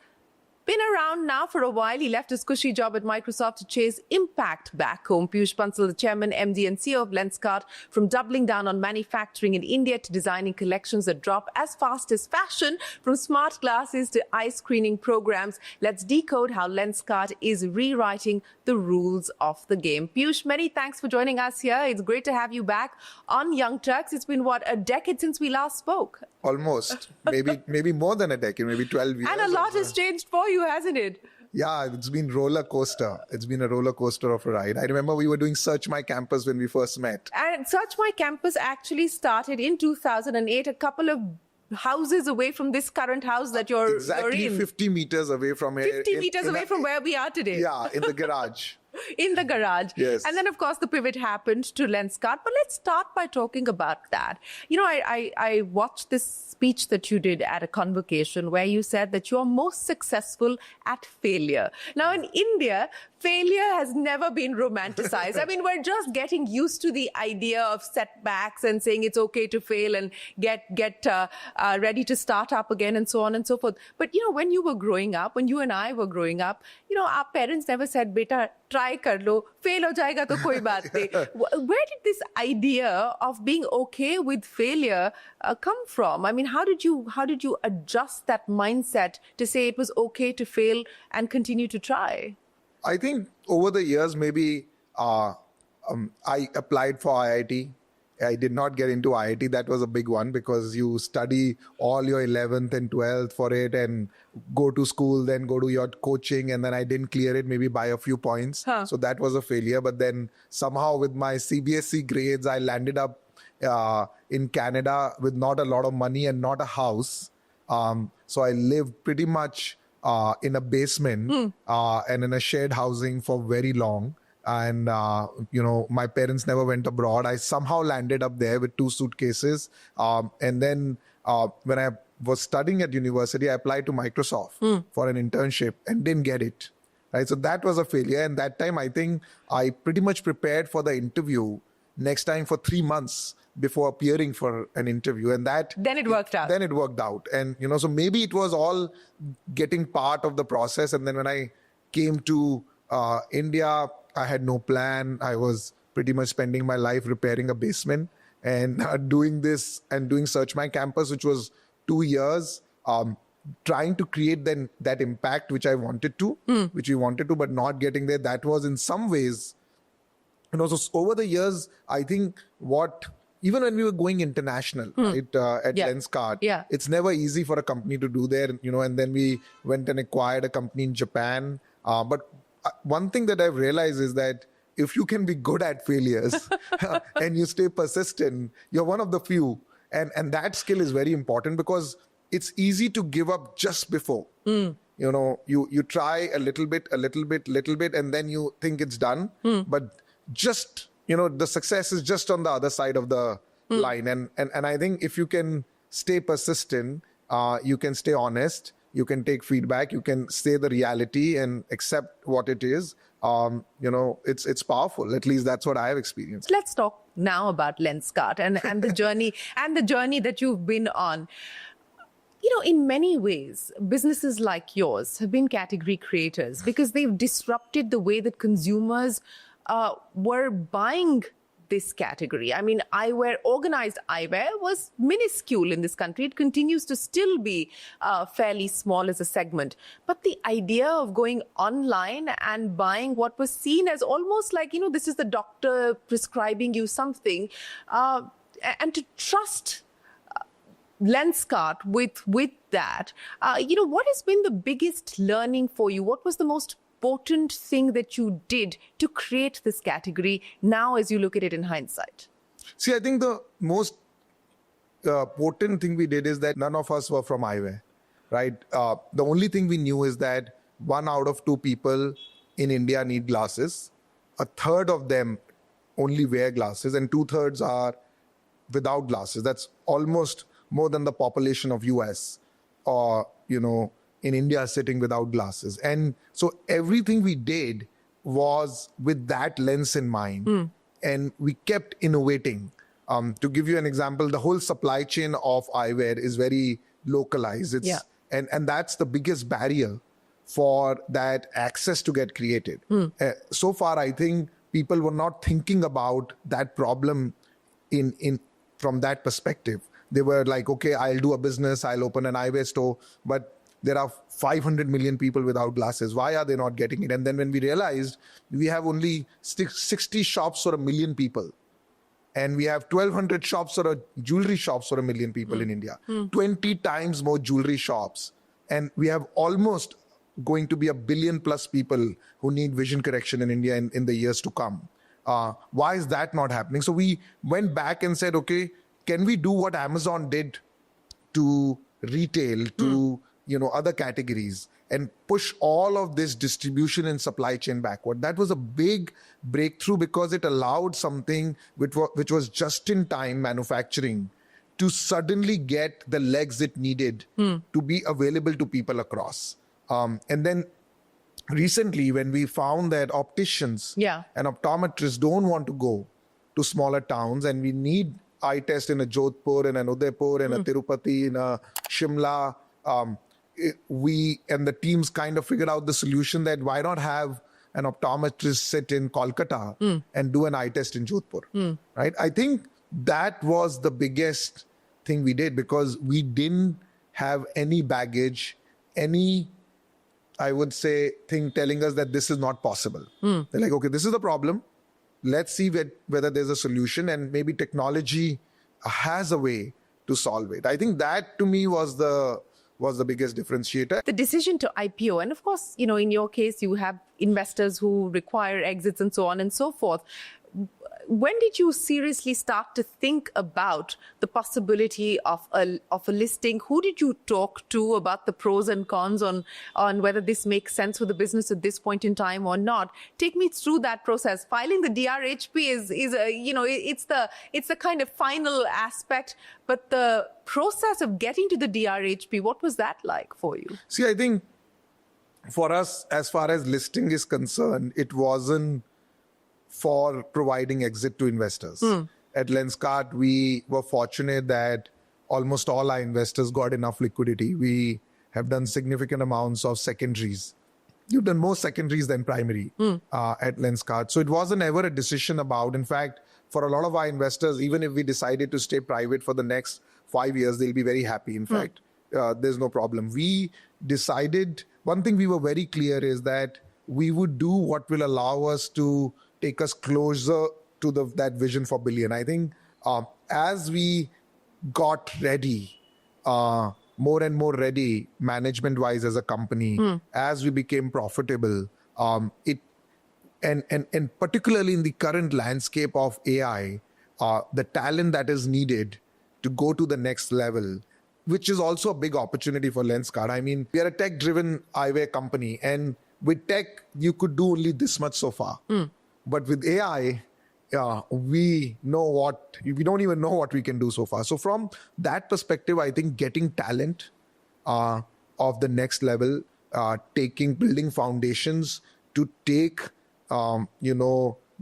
been around now for a while. He left his cushy job at Microsoft to chase impact back home. Piyush Bansal, the chairman, MD and CEO of Lenskart, from doubling down on manufacturing in India to designing collections that drop as fast as fashion, from smart glasses to eye screening programs. Let's decode how Lenskart is rewriting the rules of the game. Piyush, many thanks for joining us here. It's great to have you back on Young Turks. It's been, what, a decade since we last spoke? Almost. Maybe more than a decade, maybe 12 years. And a lot has changed for you, hasn't it? Yeah, it's been roller coaster. It's been a roller coaster of a ride. I remember we were doing Search My Campus when we first met. And Search My Campus actually started in 2008, a couple of houses away from this current house that you're exactly in. 50 meters away from here. 50 meters away from where we are today. Yeah, in the garage. In the garage. Yes. And then, of course, the pivot happened to Lenskart. But let's start by talking about that. You know, I watched this speech that you did at a convocation where you said that you're most successful at failure. Now, in India, failure has never been romanticized. I mean, we're just getting used to the idea of setbacks and saying it's okay to fail and get ready to start up again and so on and so forth. But, you know, when you were growing up, when you and I were growing up, you know, our parents never said, beta, try kar lo, fail ho jayega to koi baat nahi. Where did this idea of being okay with failure come from? I mean, how did you adjust that mindset to say it was okay to fail and continue to try? I think over the years, maybe I applied for IIT. I did not get into IIT. That was a big one because you study all your 11th and 12th for it and go to school, then go to your coaching. And then I didn't clear it maybe by a few points. So that was a failure. But then somehow with my CBSE grades, I landed up in Canada with not a lot of money and not a house. So I lived pretty much in a basement and in a shared housing for very long. And, you know, my parents never went abroad. I somehow landed up there with 2 suitcases. And then when I was studying at university, I applied to Microsoft for an internship and didn't get it. Right. So that was a failure. And that time, I think I pretty much prepared for the interview next time for 3 months before appearing for an interview. And then it worked out. Then it worked out. And, you know, so maybe it was all getting part of the process. And then when I came to India, I had no plan. I was pretty much spending my life repairing a basement and doing this and doing Search My Campus, which was 2 years, trying to create then that impact which I wanted to, which we wanted to, but not getting there. That was in some ways, and also over the years, I think even when we were going international, right, at Lenskart, it's never easy for a company to do there, you know, and then we went and acquired a company in Japan. But one thing that I've realized is that if you can be good at failures and you stay persistent, you're one of the few. And that skill is very important because it's easy to give up just before. You know, you try a little bit, and then you think it's done. But just, you know, the success is just on the other side of the line. And I think if you can stay persistent, you can stay honest, you can take feedback, you can say the reality and accept what it is. You know, it's powerful. At least that's what I have experienced. Let's talk now about Lenskart and the journey that you've been on. You know, in many ways, businesses like yours have been category creators because they've disrupted the way that consumers were buying this category? I mean, eyewear, organized eyewear was minuscule in this country. It continues to still be fairly small as a segment. But the idea of going online and buying what was seen as almost like, this is the doctor prescribing you something, and to trust Lenskart with that, what has been the biggest learning for you? What was the most important thing that you did to create this category now as you look at it in hindsight? See, I think the most potent thing we did is that none of us were from eyewear, right? The only thing we knew is that 1 out of 2 people in India need glasses. A third of them only wear glasses and 2/3 are without glasses. That's almost more than the population of US or, in India sitting without glasses. And so everything we did was with that lens in mind. And we kept innovating. To give you an example, the whole supply chain of eyewear is very localized. And that's the biggest barrier for that access to get created. So far, I think people were not thinking about that problem from that perspective. They were like, okay, I'll do a business, I'll open an eyewear store, but there are 500 million people without glasses. Why are they not getting it? And then when we realized we have only 60 shops for 1 million people, and we have 1,200 shops or jewelry shops for 1 million people in India, 20 times more jewelry shops, and we have almost going to be 1 billion plus people who need vision correction in India in the years to come. Why is that not happening? So we went back and said, okay, can we do what Amazon did to retail, to other categories, and push all of this distribution and supply chain backward? That was a big breakthrough because it allowed something which was just-in-time manufacturing to suddenly get the legs it needed to be available to people across. And then recently, when we found that opticians and optometrists don't want to go to smaller towns, and we need eye test in a Jodhpur, in an Udaipur, in a Tirupati, in a Shimla, we and the teams kind of figured out the solution that why not have an optometrist sit in Kolkata and do an eye test in Jodhpur, right? I think that was the biggest thing we did because we didn't have any baggage, any, I would say, thing telling us that this is not possible. They're like, okay, this is the problem. Let's see whether there's a solution, and maybe technology has a way to solve it. I think that to me was the biggest differentiator. The decision to IPO, and of course, in your case, you have investors who require exits and so on and so forth. When did you seriously start to think about the possibility of a listing? Who did you talk to about the pros and cons on whether this makes sense for the business at this point in time or not? Take me through that process. Filing the DRHP is it's the kind of final aspect, but the process of getting to the DRHP, what was that like for you? See, I think for us, as far as listing is concerned, it wasn't for providing exit to investors. At Lenskart, we were fortunate that almost all our investors got enough liquidity. We have done significant amounts of secondaries. You've done more secondaries than primary at Lenskart. So it wasn't ever a decision about, in fact, for a lot of our investors, even if we decided to stay private for the next 5 years, they'll be very happy. In fact, there's no problem. We decided, one thing we were very clear is that we would do what will allow us to take us closer to that vision for billion. I think as we got ready, more and more ready management-wise as a company, as we became profitable, and particularly in the current landscape of AI, the talent that is needed to go to the next level, which is also a big opportunity for Lenskart. I mean, we are a tech-driven eyewear company, and with tech, you could do only this much so far. But with AI, we don't even know what we can do so far. So from that perspective, I think getting talent of the next level, building foundations to take,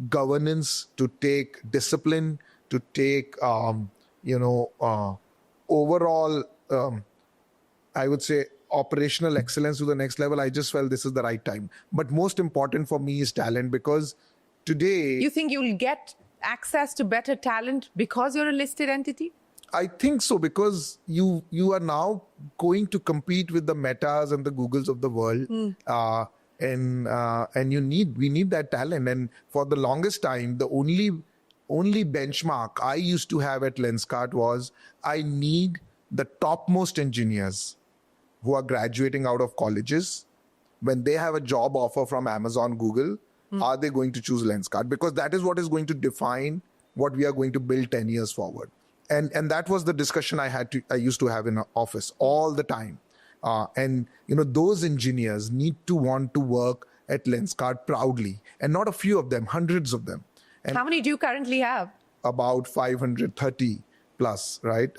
governance, to take discipline, to take, overall, I would say, operational excellence to the next level. I just felt this is the right time. But most important for me is talent, because today... You think you'll get access to better talent because you're a listed entity? I think so, because you are now going to compete with the Metas and the Googles of the world, and we need that talent. And for the longest time, the only benchmark I used to have at Lenskart was I need the topmost engineers who are graduating out of colleges. When they have a job offer from Amazon, Google, are they going to choose Lenskart? Because that is what is going to define what we are going to build 10 years forward. And that was the discussion I used to have in our office all the time. And those engineers need to want to work at Lenskart proudly, and not a few of them, hundreds of them. And how many do you currently have? About 530 plus, right?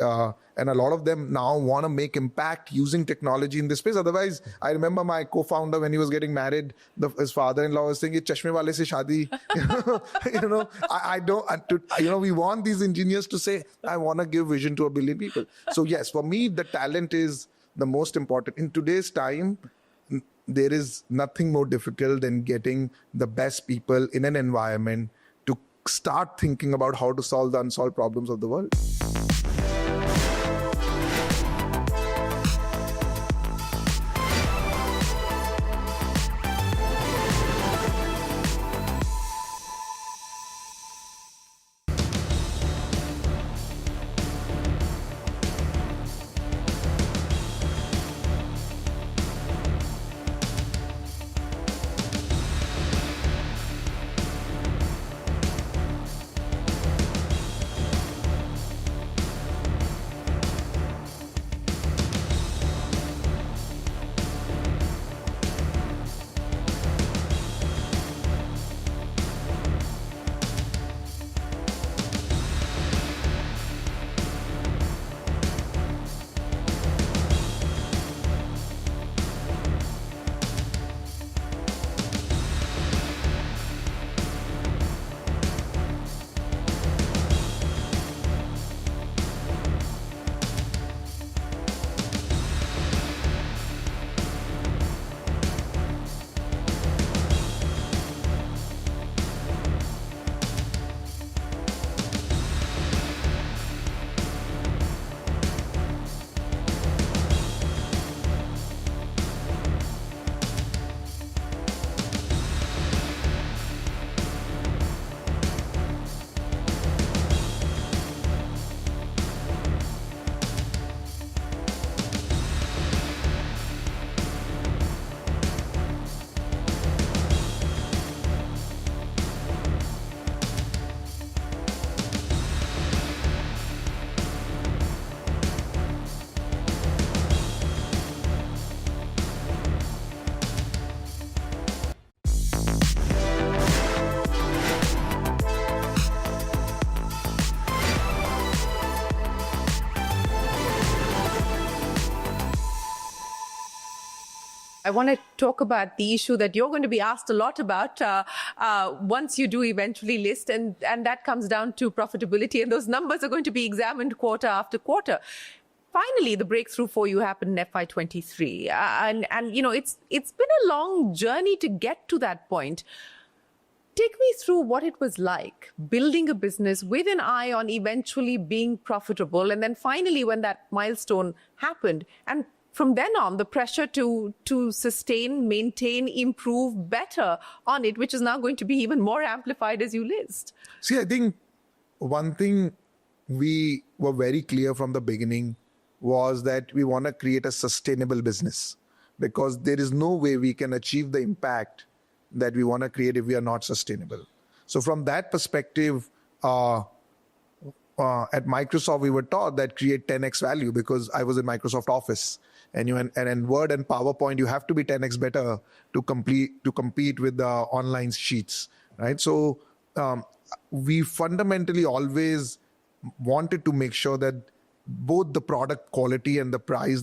And a lot of them now want to make impact using technology in this space. Otherwise, I remember my co-founder, when he was getting married, his father-in-law was saying, "Ye chashme wale se shaadi." I don't. We want these engineers to say, "I want to give vision to 1 billion people." So yes, for me, the talent is the most important. In today's time, there is nothing more difficult than getting the best people in an environment to start thinking about how to solve the unsolved problems of the world. I want to talk about the issue that you're going to be asked a lot about once you do eventually list, and that comes down to profitability, and those numbers are going to be examined quarter after quarter. Finally, the breakthrough for you happened in FY23, and it's been a long journey to get to that point. Take me through what it was like building a business with an eye on eventually being profitable, and then finally when that milestone happened, and from then on, the pressure to sustain, maintain, improve better on it, which is now going to be even more amplified as you list. See, I think one thing we were very clear from the beginning was that we want to create a sustainable business, because there is no way we can achieve the impact that we want to create if we are not sustainable. So from that perspective, at Microsoft, we were taught that create 10x value, because I was in Microsoft Office. And in Word and PowerPoint, you have to be 10x better to compete with the online sheets, right? So we fundamentally always wanted to make sure that both the product quality and the price,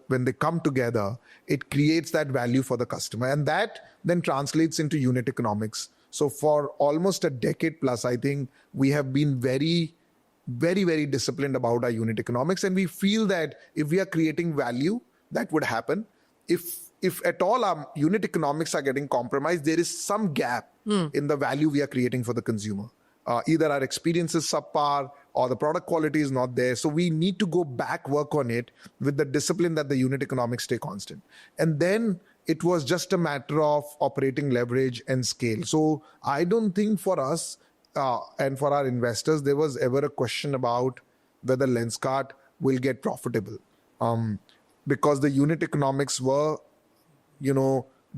when they come together, it creates that value for the customer. And that then translates into unit economics. So for almost a decade plus, I think we have been very, very disciplined about our unit economics. And we feel that if we are creating value, that would happen. If at all our unit economics are getting compromised, there is some gap in the value we are creating for the consumer. either our experience is subpar or the product quality is not there. So we need to go back, work on it with the discipline that the unit economics stay constant. And then it was just a matter of operating leverage and scale. So I don't think for us and for our investors, there was ever a question about whether Lenskart will get profitable. Because the unit economics were,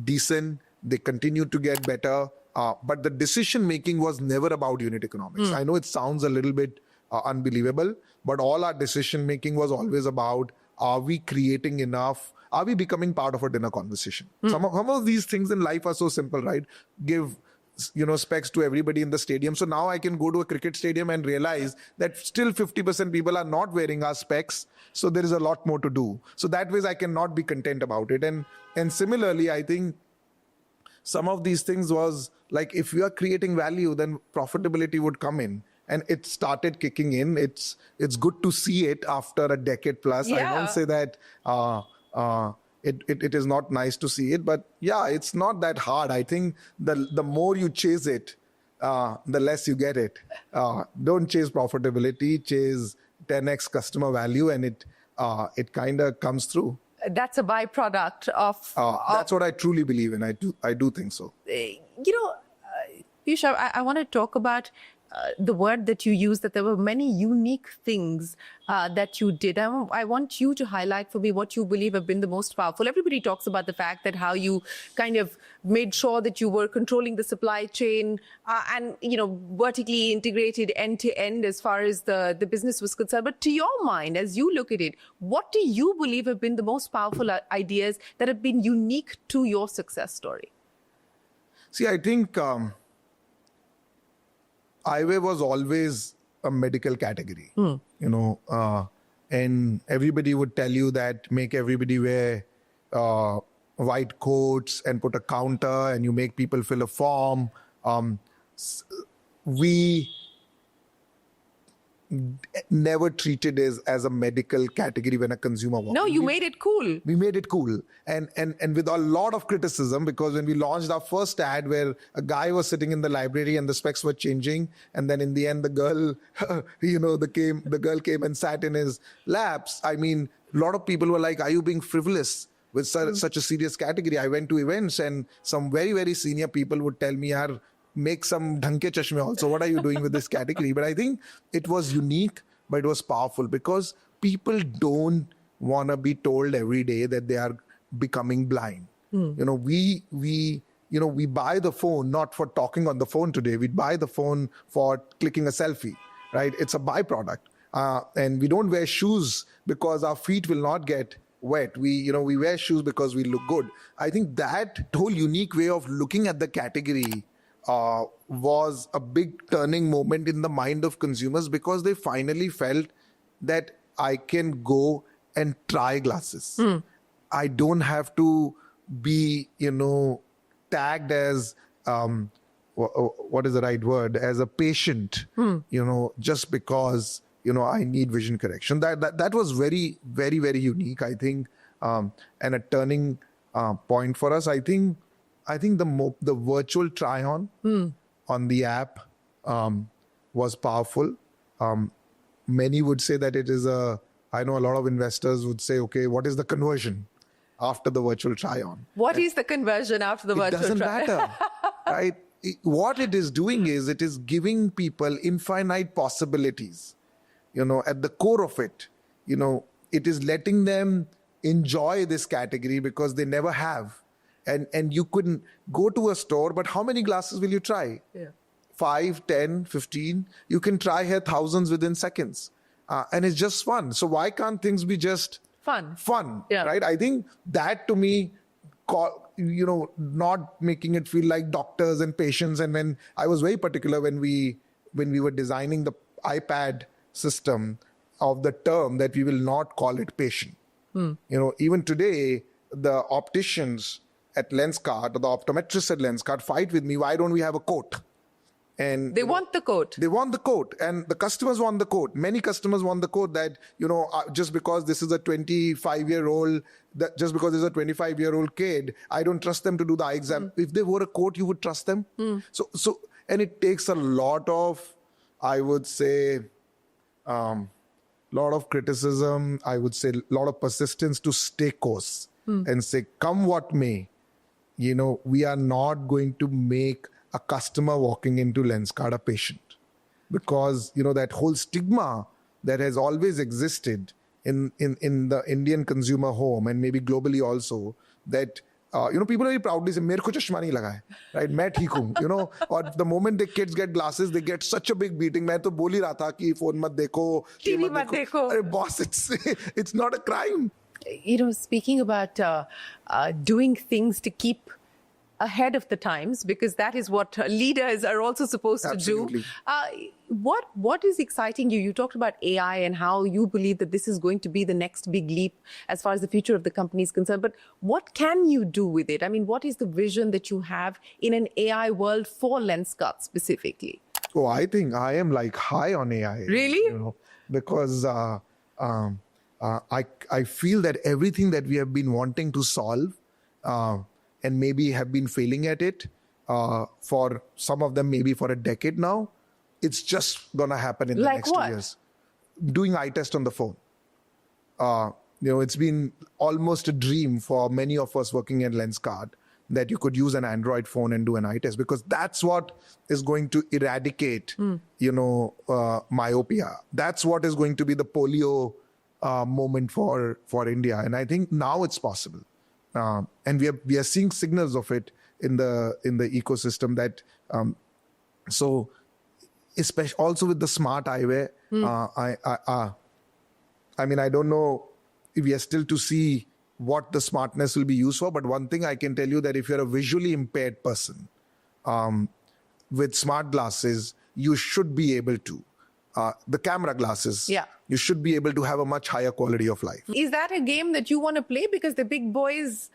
decent. They continued to get better. But the decision-making was never about unit economics. I know it sounds a little bit unbelievable, but all our decision-making was always about, are we creating enough? Are we becoming part of a dinner conversation? Some of these things in life are so simple, right? Give, specs to everybody in the stadium. So now I can go to a cricket stadium and realize that still 50% people are not wearing our specs. So there is a lot more to do. So that way I cannot be content about it. And similarly, I think some of these things was like, if you are creating value, then profitability would come in. And it started kicking in. It's good to see it after a decade plus. Yeah. I won't say that it is not nice to see it, but yeah, it's not that hard. I think the more you chase it, the less you get it. Don't chase profitability, chase 10x customer value, and it kind of comes through. That's a byproduct of... That's what I truly believe in. I do think so. Piyush, I want to talk about the word that you used, that there were many unique things that you did. I want you to highlight for me what you believe have been the most powerful. Everybody talks about the fact that how you kind of made sure that you were controlling the supply chain and, vertically integrated end to end as far as the business was concerned. But to your mind, as you look at it, what do you believe have been the most powerful ideas that have been unique to your success story? See, I think eyewear was always a medical category, and everybody would tell you that make everybody wear white coats and put a counter and you make people fill a form. We never treated it as a medical category when a consumer walks. No, you made it cool. We made it cool. And with a lot of criticism, because when we launched our first ad where a guy was sitting in the library and the specs were changing, and then in the end the girl, the girl came and sat in his laps. I mean, a lot of people were like, are you being frivolous with such a serious category? I went to events and some very, very senior people would tell me, yaar, make some dhanke chashme also. What are you doing with this category? But I think it was unique, but it was powerful because people don't want to be told every day that they are becoming blind. We buy the phone not for talking on the phone today. We buy the phone for clicking a selfie, right? It's a byproduct. And we don't wear shoes because our feet will not get wet. We wear shoes because we look good. I think that whole unique way of looking at the category was a big turning moment in the mind of consumers because they finally felt that I can go and try glasses. I don't have to be, tagged as, what is the right word, as a patient, just because, I need vision correction. That was very, very, very unique, I think, and a turning point for us. I think the virtual try-on on the app was powerful. Many would say that it is I know a lot of investors would say, okay, what is the conversion after the virtual try-on? What is the conversion after the virtual try-on? It doesn't matter, right? What it is doing is it is giving people infinite possibilities. At the core of it, it is letting them enjoy this category because they never have. And you couldn't go to a store, but how many glasses will you try? 5, 10, 15. You can try here thousands within seconds. And it's just fun. So why can't things be just fun, right? I think that to me, not making it feel like doctors and patients. And when I was very particular when we were designing the iPad system of the term that we will not call it patient. Even today, the opticians at Lenskart or the optometrists at Lenskart fight with me. Why don't we have a coat? And they want the coat. They want the coat, and the customers want the coat. Many customers want the coat that just because this is a 25-year-old, just because there's a 25-year-old kid, I don't trust them to do the eye exam. If they wore a coat, you would trust them. So, and it takes a lot of I would say lot of criticism, I would say a lot of persistence to stay course and say, come what may, we are not going to make a customer walking into Lenskart a patient. Because, that whole stigma that has always existed in the Indian consumer home and maybe globally also, that people very proudly say, "Mere ko chashma nahi laga hai," right? "Main theek hu," Or the moment the kids get glasses, they get such a big beating. Main to bol hi raha tha ki phone mat dekho, TV mat dekho. Arey boss, it's not a crime. Speaking about doing things to keep ahead of the times, because that is what leaders are also supposed Absolutely. to do. What is exciting you? You talked about AI and how you believe that this is going to be the next big leap as far as the future of the company is concerned. But what can you do with it? I mean, what is the vision that you have in an AI world for Lenskart specifically? Oh, I think I am like high on AI. Really? Because I feel that everything that we have been wanting to solve and maybe have been failing at it for some of them, maybe for a decade now, it's just going to happen in the next 2 years. Doing eye test on the phone. It's been almost a dream for many of us working at Lenskart that you could use an Android phone and do an eye test, because that's what is going to eradicate, myopia. That's what is going to be the polio moment for India. And I think now it's possible. And we are seeing signals of it in the ecosystem that so especially also with the smart eyewear. I mean, I don't know if we are still to see what the smartness will be used for, but one thing I can tell you that if you're a visually impaired person with smart glasses, you should be able to the camera glasses. Yeah. You should be able to have a much higher quality of life. Is that a game that you want to play? Because the big boys,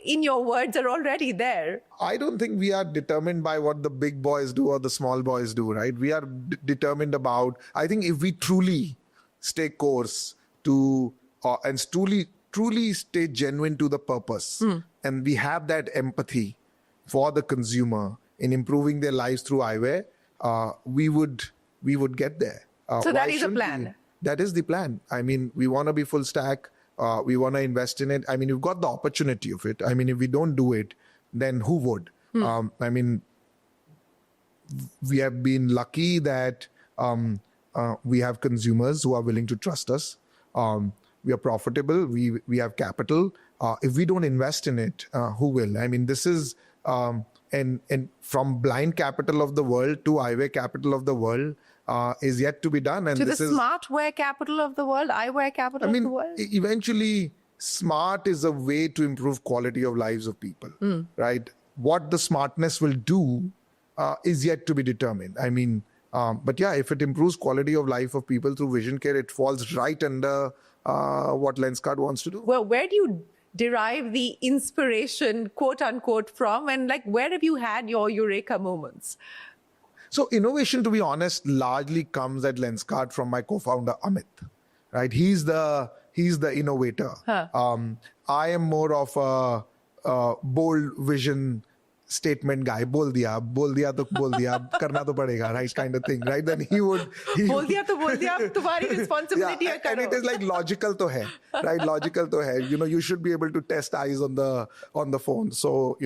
in your words, are already there. I don't think we are determined by what the big boys do or the small boys do, right? We are determined about, I think if we truly stay course to, and truly stay genuine to the purpose, and we have that empathy for the consumer in improving their lives through eyewear, we would get there. So that is a plan. That is the plan. I mean, we want to be full stack. We want to invest in it. I mean, you've got the opportunity of it. I mean, if we don't do it, then who would? I mean, we have been lucky that we have consumers who are willing to trust us. We are profitable. We have capital. If we don't invest in it, who will? I mean, this is and from blind capital of the world to eyewear capital of the world is yet to be done. And to this the smartwear capital of the world, eyewear capital of the world? Eventually, smart is a way to improve quality of lives of people, right? What the smartness will do is yet to be determined. I mean, but yeah, if it improves quality of life of people through vision care, it falls right under what Lenskart wants to do. Well, where do you derive the inspiration, quote unquote, from? And where have you had your eureka moments? So innovation, to be honest, largely comes at Lenskart from my co-founder, Amit, right? He's the innovator. I am more of a bold vision statement guy. Bol diya to bol diya, karna to padega, right? Kind of thing, right? Then he would... Bol diya, tumhari responsibility hai, karo. And it is like logical to hai, right? Logical to hai. You should be able to test eyes on the phone. So,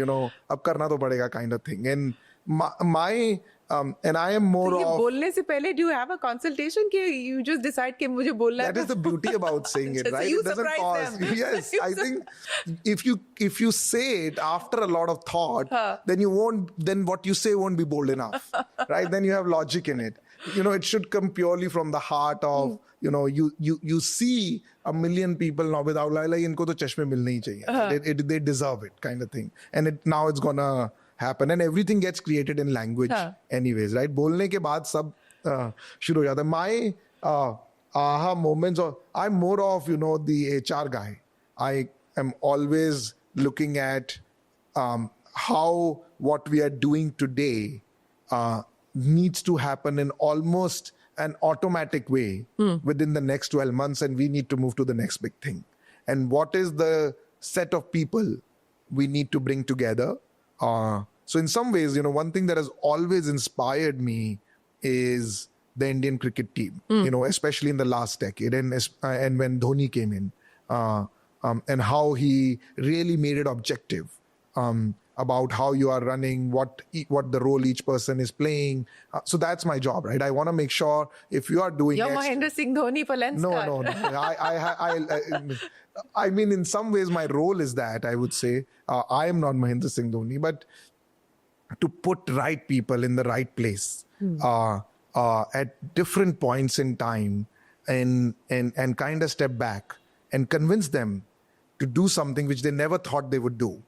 ab karna to padega kind of thing. And my and I am more of... Bolne se pehle, do you have a consultation? Ki you just decide कि मुझे बोलना है? That is the beauty about saying it, right? So it doesn't cost. Yes, I think if you say it after a lot of thought, then what you say won't be bold enough, right? Then you have logic in it. It should come purely from the heart of, you see a million people now without like inko to chashme milne hi chahiye. They deserve it, kind of thing. And now it's gonna happen, and everything gets created in language anyways, right? Bolne ke baad sab shuru ho jata hai. My aha moments, or I'm more of the HR guy. I am always looking at how what we are doing today needs to happen in almost an automatic way within the next 12 months, and we need to move to the next big thing. And what is the set of people we need to bring together? So in some ways, one thing that has always inspired me is the Indian cricket team, especially in the last decade, and when Dhoni came in, and how he really made it objective about how you are running, what the role each person is playing. So that's my job, right? I want to make sure if you are doing You're Mahendra Singh Dhoni for Lenskart. No. I mean, in some ways, my role is that, I would say. I am not Mahendra Singh Dhoni, but to put right people in the right place at different points in time and kind of step back and convince them to do something which they never thought they would do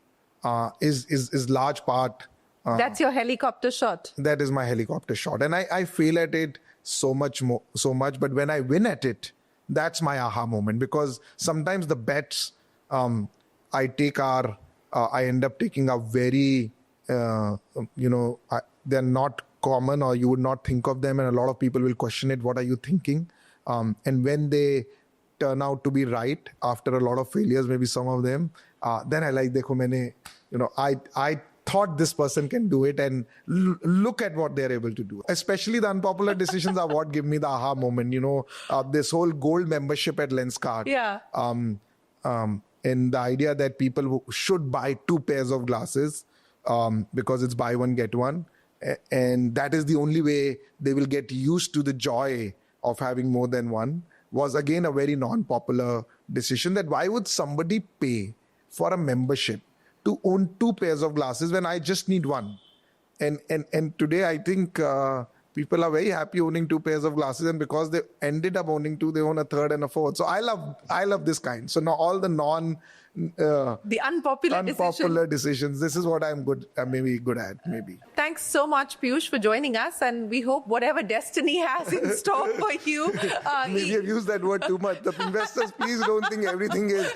is large part. That's your helicopter shot. That is my helicopter shot. And I fail at it so much, but when I win at it, that's my aha moment, because sometimes the bets I take I end up taking are very, they're not common, or you would not think of them, and a lot of people will question it. What are you thinking? And when they turn out to be right after a lot of failures, maybe some of them, then I like, I thought this person can do it, and look at what they're able to do. Especially the unpopular decisions are what give me the aha moment. This whole gold membership at Lenskart. Yeah. And the idea that people should buy 2 pairs of glasses because it's buy one, get one. And that is the only way they will get used to the joy of having more than one, was again a very non-popular decision. That why would somebody pay for a membership to own 2 pairs of glasses when I just need one? And today I think people are very happy owning 2 pairs of glasses, and because they ended up owning 2, they own a 3rd and a 4th. So I love this kind. So now all the the unpopular decisions. This is what I'm maybe good at, maybe. Thanks so much, Piyush, for joining us, and we hope whatever destiny has in store for you. Maybe I've used that word too much. The investors, please don't think everything is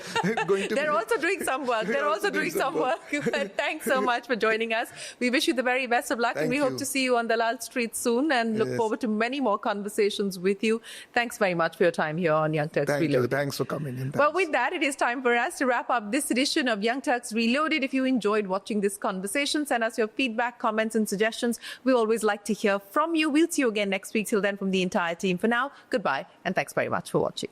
going to They're also doing some work. They're also doing some work. But thanks so much for joining us. We wish you the very best of luck, and we hope to see you on Dalal Street soon, and look forward to many more conversations with you. Thanks very much for your time here on Young Turks Reloaded. Thank you. Thanks for coming in. Well, with that, it is time for us to wrap up this edition of Young Turks Reloaded. If you enjoyed watching this conversation, send us your feedback, comments, and suggestions. We always like to hear from you. We'll see you again next week. Till then, from the entire team, for now, goodbye, and thanks very much for watching.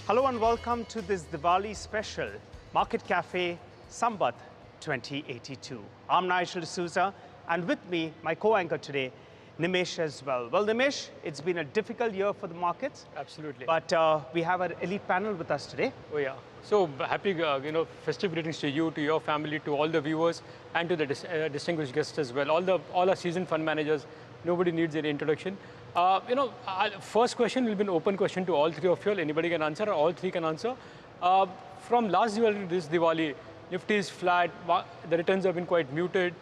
Hello and welcome to this Diwali special Market Cafe Sambat 2082. I'm Nigel D'Souza, and with me, my co-anchor today, Nimesh as well. Well, Nimesh, it's been a difficult year for the markets. Absolutely. But we have an elite panel with us today. Oh yeah. So happy, festive greetings to you, to your family, to all the viewers, and to the distinguished guests as well. All our seasoned fund managers. Nobody needs any introduction. First question will be an open question to all three of you. Anybody can answer, or all three can answer. From last Diwali to this Diwali, Nifty is flat. The returns have been quite muted.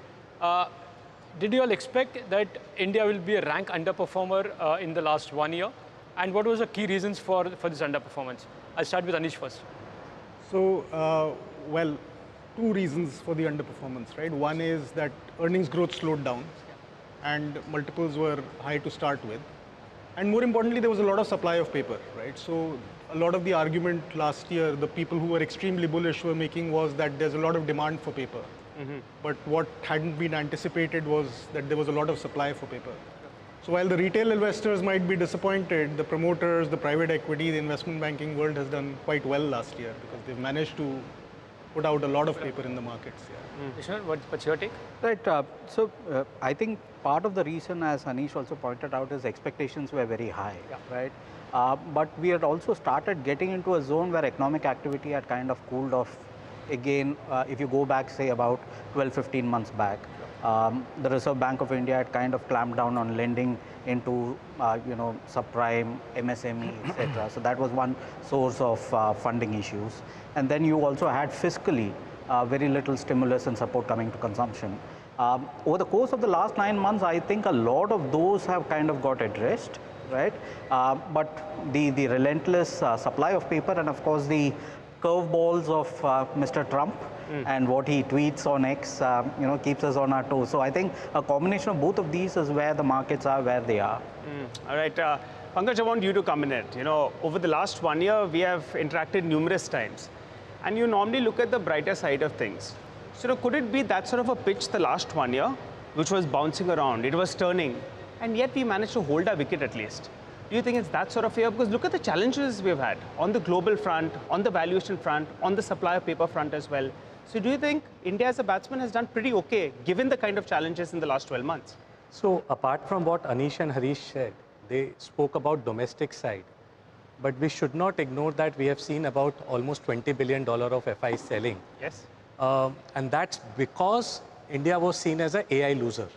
Did you all expect that India will be a rank underperformer in the last 1 year? And what was the key reasons for this underperformance? I'll start with Anish first. So, well, 2 reasons for the underperformance, right? One is that earnings growth slowed down, and multiples were high to start with. And more importantly, there was a lot of supply of paper, right? So a lot of the argument last year, the people who were extremely bullish were making, was that there's a lot of demand for paper. But what hadn't been anticipated was that there was a lot of supply for paper. So while the retail investors might be disappointed, the promoters, the private equity, the investment banking world has done quite well last year, because they've managed to put out a lot of paper in the markets. Vishnu, what's your take? Right. I think part of the reason, as Anish also pointed out, is expectations were very high, right? But we had also started getting into a zone where economic activity had kind of cooled off again. If you go back, say, about 12-15 months back, the Reserve Bank of India had kind of clamped down on lending into, subprime, MSME, etc. So that was one source of funding issues. And then you also had fiscally very little stimulus and support coming to consumption. Over the course of the last 9 months, I think a lot of those have kind of got addressed, right? But the relentless supply of paper and, of course, the curveballs of Mr. Trump and what he tweets on X, keeps us on our toes. So I think a combination of both of these is where the markets are where they are. All right. Pankaj, I want you to come in it. Over the last 1 year, we have interacted numerous times. And you normally look at the brighter side of things. So could it be that sort of a pitch the last 1 year, which was bouncing around, it was turning, and yet we managed to hold our wicket at least? Do you think it's that sort of year? Because look at the challenges we've had on the global front, on the valuation front, on the supply of paper front as well. So do you think India as a batsman has done pretty okay, given the kind of challenges in the last 12 months? So apart from what Anish and Harish said, they spoke about domestic side. But we should not ignore that we have seen about almost $20 billion of FI selling. Yes. And that's because India was seen as an AI loser.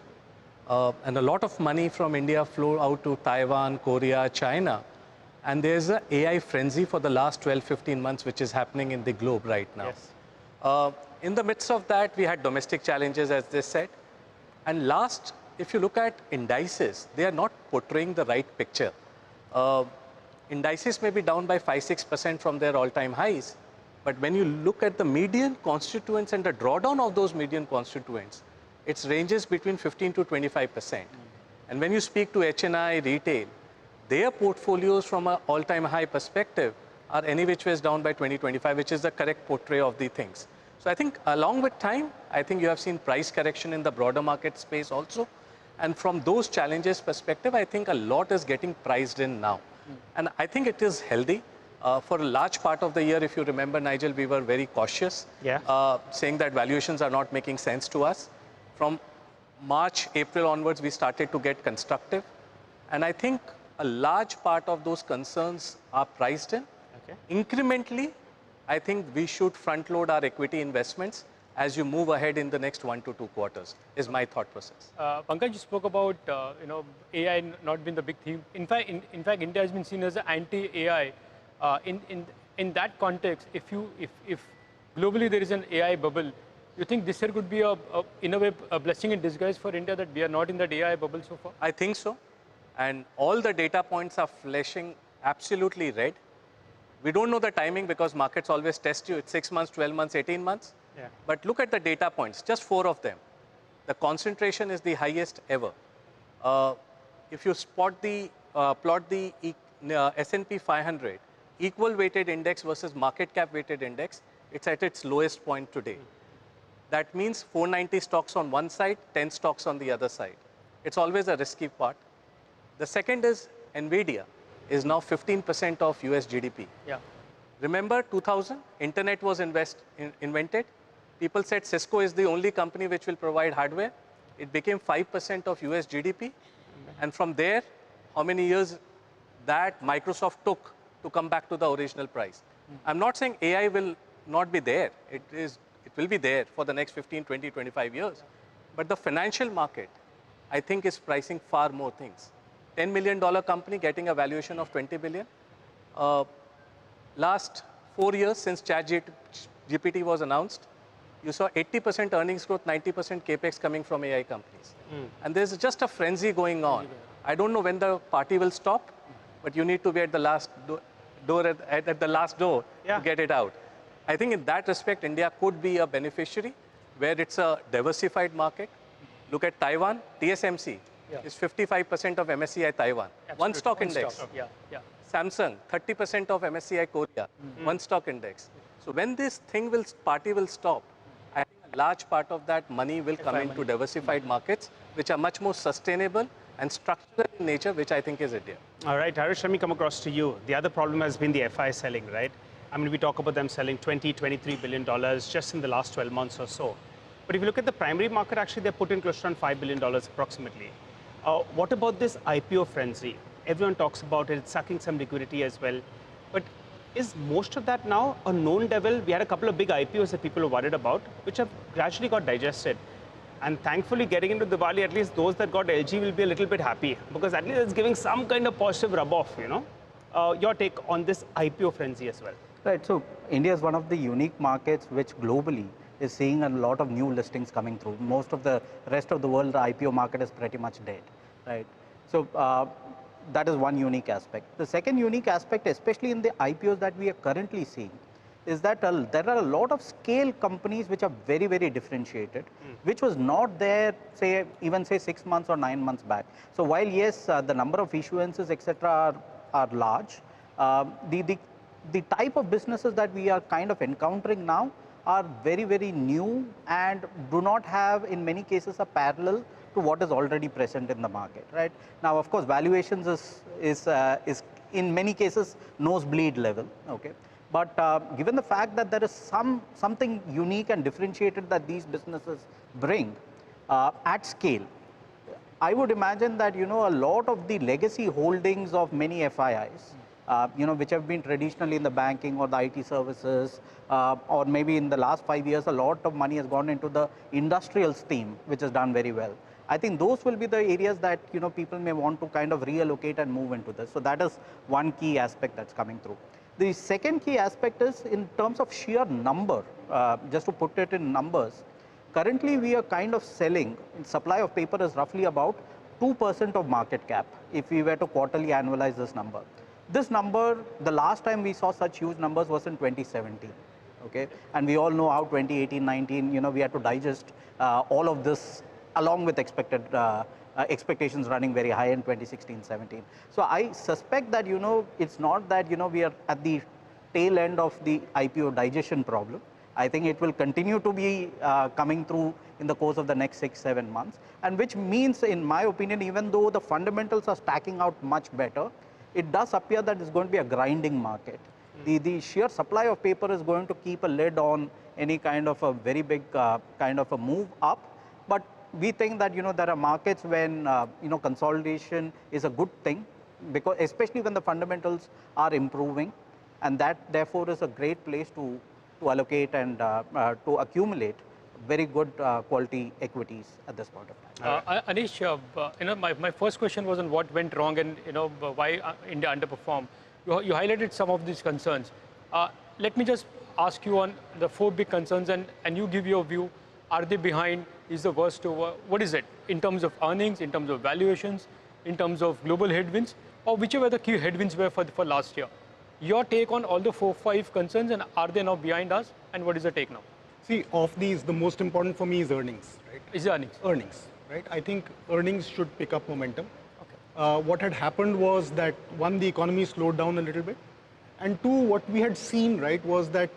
And a lot of money from India flowed out to Taiwan, Korea, China. And there's an AI frenzy for the last 12-15 months, which is happening in the globe right now. Yes. In the midst of that, we had domestic challenges, as they said. And last, if you look at indices, they are not portraying the right picture. Indices may be down by 5-6% from their all-time highs. But when you look at the median constituents and the drawdown of those median constituents, it ranges between 15 to 25%. And when you speak to HNI, retail, their portfolios from an all-time high perspective are any which ways down by 20-25, which is the correct portrayal of the things. So I think along with time, I think you have seen price correction in the broader market space also. And from those challenges perspective, I think a lot is getting priced in now. And I think it is healthy. For a large part of the year, if you remember, Nigel, we were very cautious, saying that valuations are not making sense to us. From March, April onwards, we started to get constructive. And I think a large part of those concerns are priced in. Incrementally, I think we should front load our equity investments as you move ahead in the next 1 to 2 quarters, is my thought process. Pankaj, you spoke about AI not being the big theme. In fact, India has been seen as an anti-AI. In that context, if globally there is an AI bubble, you think this year could be in a way a blessing in disguise for India that we are not in that AI bubble so far? I think so. And all the data points are flashing absolutely red. We don't know the timing because markets always test you. It's 6 months, 12 months, 18 months. Yeah. But look at the data points, just 4 of them. The concentration is the highest ever. If you plot the S&P 500, equal weighted index versus market cap weighted index, it's at its lowest point today. That means 490 stocks on one side, 10 stocks on the other side. It's always a risky part. The second is NVIDIA is now 15% of US GDP. Yeah. Remember 2000, internet was invented. People said Cisco is the only company which will provide hardware. It became 5% of US GDP. And from there, how many years that Microsoft took to come back to the original price. I'm not saying AI will not be there. It will be there for the next 15, 20, 25 years. But the financial market, I think, is pricing far more things. $10 million company getting a valuation of 20 billion. Last 4 years since ChatGPT was announced, you saw 80% earnings growth, 90% capex coming from AI companies. And there's just a frenzy going on. I don't know when the party will stop, but you need to be at the last at the last door to get it out. I think in that respect, India could be a beneficiary where it's a diversified market. Look at Taiwan, TSMC is 55% of MSCI Taiwan, one stock index. Samsung, 30% of MSCI Korea, one stock index. So when this party will stop, I think a large part of that money will come into diversified markets, which are much more sustainable and structural in nature, which I think is India. All right, Harish, let me come across to you. The other problem has been the FI selling, right? I mean, we talk about them selling $23 billion just in the last 12 months or so. But if you look at the primary market, actually, they're put in close to around $5 billion approximately. What about this IPO frenzy? Everyone talks about it. It's sucking some liquidity as well. But is most of that now a known devil? We had a couple of big IPOs that people were worried about, which have gradually got digested. And thankfully, getting into Diwali, at least those that got LG will be a little bit happy, because at least it's giving some kind of positive rub-off, you know. Your take on this IPO frenzy as well. Right, so India is one of the unique markets which globally is seeing a lot of new listings coming through. Most of the rest of the world, the IPO market is pretty much dead, right? So that is one unique aspect. The second unique aspect, especially in the IPOs that we are currently seeing, is that there are a lot of scale companies which are very, very differentiated, which was not there, say, even say 6 months or 9 months back. So while yes, the number of issuances, etc., are large, the type of businesses that we are kind of encountering now are very, very new and do not have, in many cases, a parallel to what is already present in the market, right? Now, of course, valuations is in many cases nosebleed level, okay? But given the fact that there is something unique and differentiated that these businesses bring at scale, I would imagine that, you know, a lot of the legacy holdings of many FIIs, you know, which have been traditionally in the banking or the IT services, or maybe in the last 5 years, a lot of money has gone into the industrial stream, which has done very well. I think those will be the areas that, you know, people may want to kind of reallocate and move into this. So that is one key aspect that's coming through. The second key aspect is in terms of sheer number, just to put it in numbers, currently we are kind of selling, supply of paper is roughly about 2% of market cap if we were to quarterly annualize this number. This number, the last time we saw such huge numbers was in 2017, okay? And we all know how 2018-19, you know, we had to digest all of this along with expectations running very high in 2016-17. So I suspect that, you know, it's not that, you know, we are at the tail end of the IPO digestion problem. I think it will continue to be coming through in the course of the next 6-7 months, and which means, in my opinion, even though the fundamentals are stacking out much better, it does appear that it's going to be a grinding market. The sheer supply of paper is going to keep a lid on any kind of a very big kind of a move up, but we think that, you know, there are markets when, you know, consolidation is a good thing, because especially when the fundamentals are improving, and that therefore is a great place to allocate and to accumulate very good quality equities at this point of time. Anish, you know, my first question was on what went wrong and, you know, why India underperformed. You highlighted some of these concerns. Let me just ask you on the 4 big concerns, and you give your view. Are they behind? Is the worst over? What is it in terms of earnings, in terms of valuations, in terms of global headwinds, or whichever the key headwinds were for last year? Your take on all the 4-5 concerns, and are they now behind us? And what is the take now? See, of these, the most important for me is earnings, right? Is the earnings? Earnings, right? I think earnings should pick up momentum. Okay. What had happened was that, one, the economy slowed down a little bit, and two, what we had seen, right, was that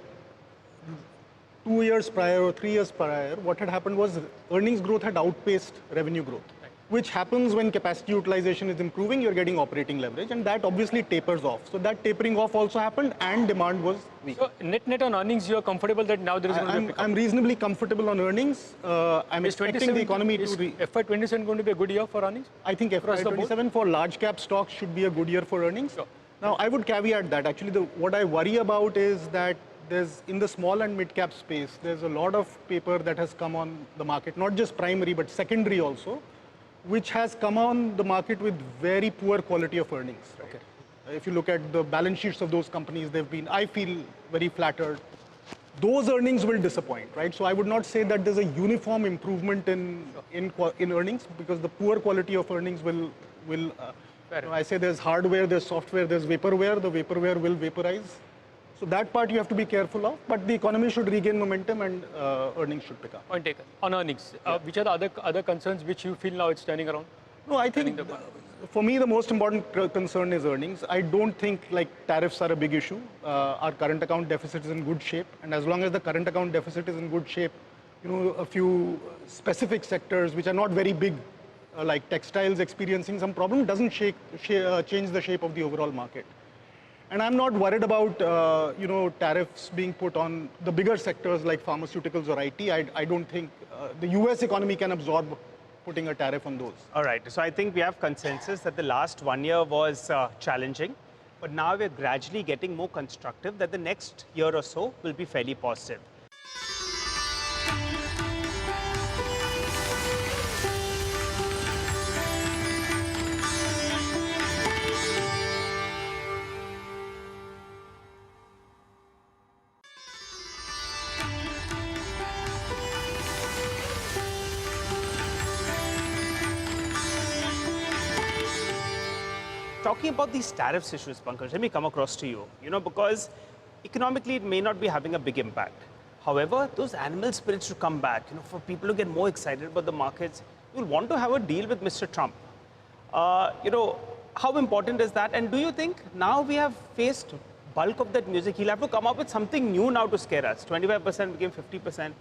2 years prior or 3 years prior, what had happened was earnings growth had outpaced revenue growth, which happens when capacity utilization is improving, you're getting operating leverage, and that obviously tapers off. So that tapering off also happened, and demand was weak. So net on earnings, you're comfortable that now there is going to be a pickup? I'm reasonably comfortable on earnings. I'm expecting the economy to... Is FY27 going to be a good year for earnings? I think FY27 for large cap stocks should be a good year for earnings. Sure. Now, I would caveat that. Actually, what I worry about is that there's, in the small and mid cap space, there's a lot of paper that has come on the market, not just primary, but secondary also, which has come on the market with very poor quality of earnings. Right? Okay. If you look at the balance sheets of those companies, they've been, I feel, very flattered. Those earnings will disappoint, right? So I would not say that there's a uniform improvement in earnings, because the poor quality of earnings will I say there's hardware, there's software, there's vaporware. The vaporware will vaporize. So that part you have to be careful of, but the economy should regain momentum and earnings should pick up. Point taken. On earnings, which are the other concerns which you feel now it's turning around? No, I think for me the most important concern is earnings. I don't think like tariffs are a big issue. Our current account deficit is in good shape, and as long as the current account deficit is in good shape, you know, a few specific sectors which are not very big, like textiles experiencing some problem, doesn't change the shape of the overall market. And I'm not worried about, you know, tariffs being put on the bigger sectors like pharmaceuticals or IT. I don't think the US economy can absorb putting a tariff on those. All right. So I think we have consensus that the last 1 year was challenging, but now we're gradually getting more constructive that the next year or so will be fairly positive. Talking about these tariffs issues, Pankaj, let me come across to you, because economically it may not be having a big impact. However, those animal spirits to come back, for people to get more excited about the markets, you'll want to have a deal with Mr. Trump. How important is that? And do you think now we have faced bulk of that music, he'll have to come up with something new now to scare us? 25% became 50%.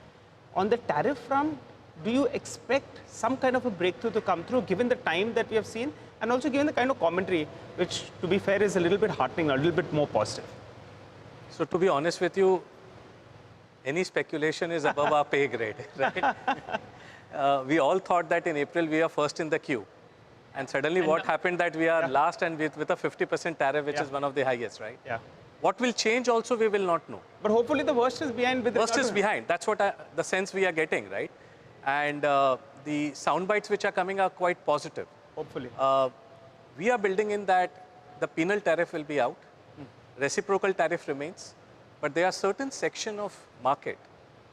On the tariff front, do you expect some kind of a breakthrough to come through, given the time that we have seen, and also given the kind of commentary, which, to be fair, is a little bit heartening, a little bit more positive? So, to be honest with you, any speculation is above our pay grade, right? We all thought that in April we are first in the queue. And suddenly what happened that we are last and with a 50% tariff, which is one of the highest, right? Yeah. What will change also, we will not know. But hopefully the worst is behind. Worst is behind. That's what the sense we are getting, right? And the sound bites which are coming are quite positive. Hopefully. We are building in that the penal tariff will be out. Reciprocal tariff remains. But there are certain section of market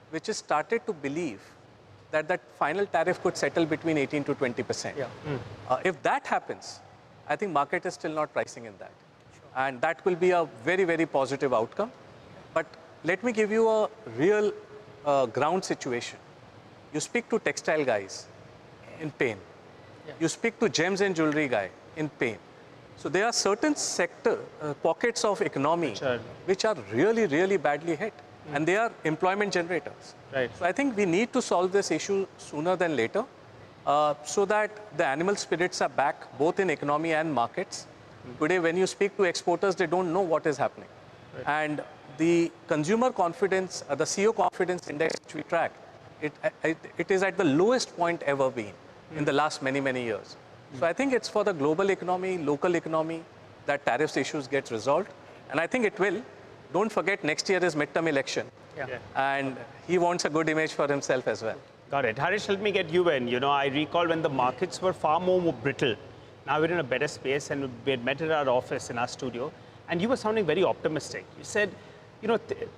which has started to believe that that final tariff could settle between 18 to 20%. Yeah. If that happens, I think market is still not pricing in that. Sure. And that will be a very, very positive outcome. But let me give you a real ground situation. You speak to textile guys in pain. Yeah. You speak to gems and jewelry guy in pain. So there are certain sector pockets of economy which are really, really badly hit. And they are employment generators. Right. So I think we need to solve this issue sooner than later so that the animal spirits are back both in economy and markets. Today, when you speak to exporters, they don't know what is happening. Right. And the consumer confidence, the CEO confidence index which we track, it is at the lowest point ever been in the last many, many years. So I think it's for the global economy, local economy, that tariffs issues get resolved. And I think it will. Don't forget, next year is midterm election. Yeah. And he wants a good image for himself as well. Got it. Harish, let me get you in. I recall when the markets were far more brittle. Now we're in a better space, and we had met at our office in our studio, and you were sounding very optimistic. You said,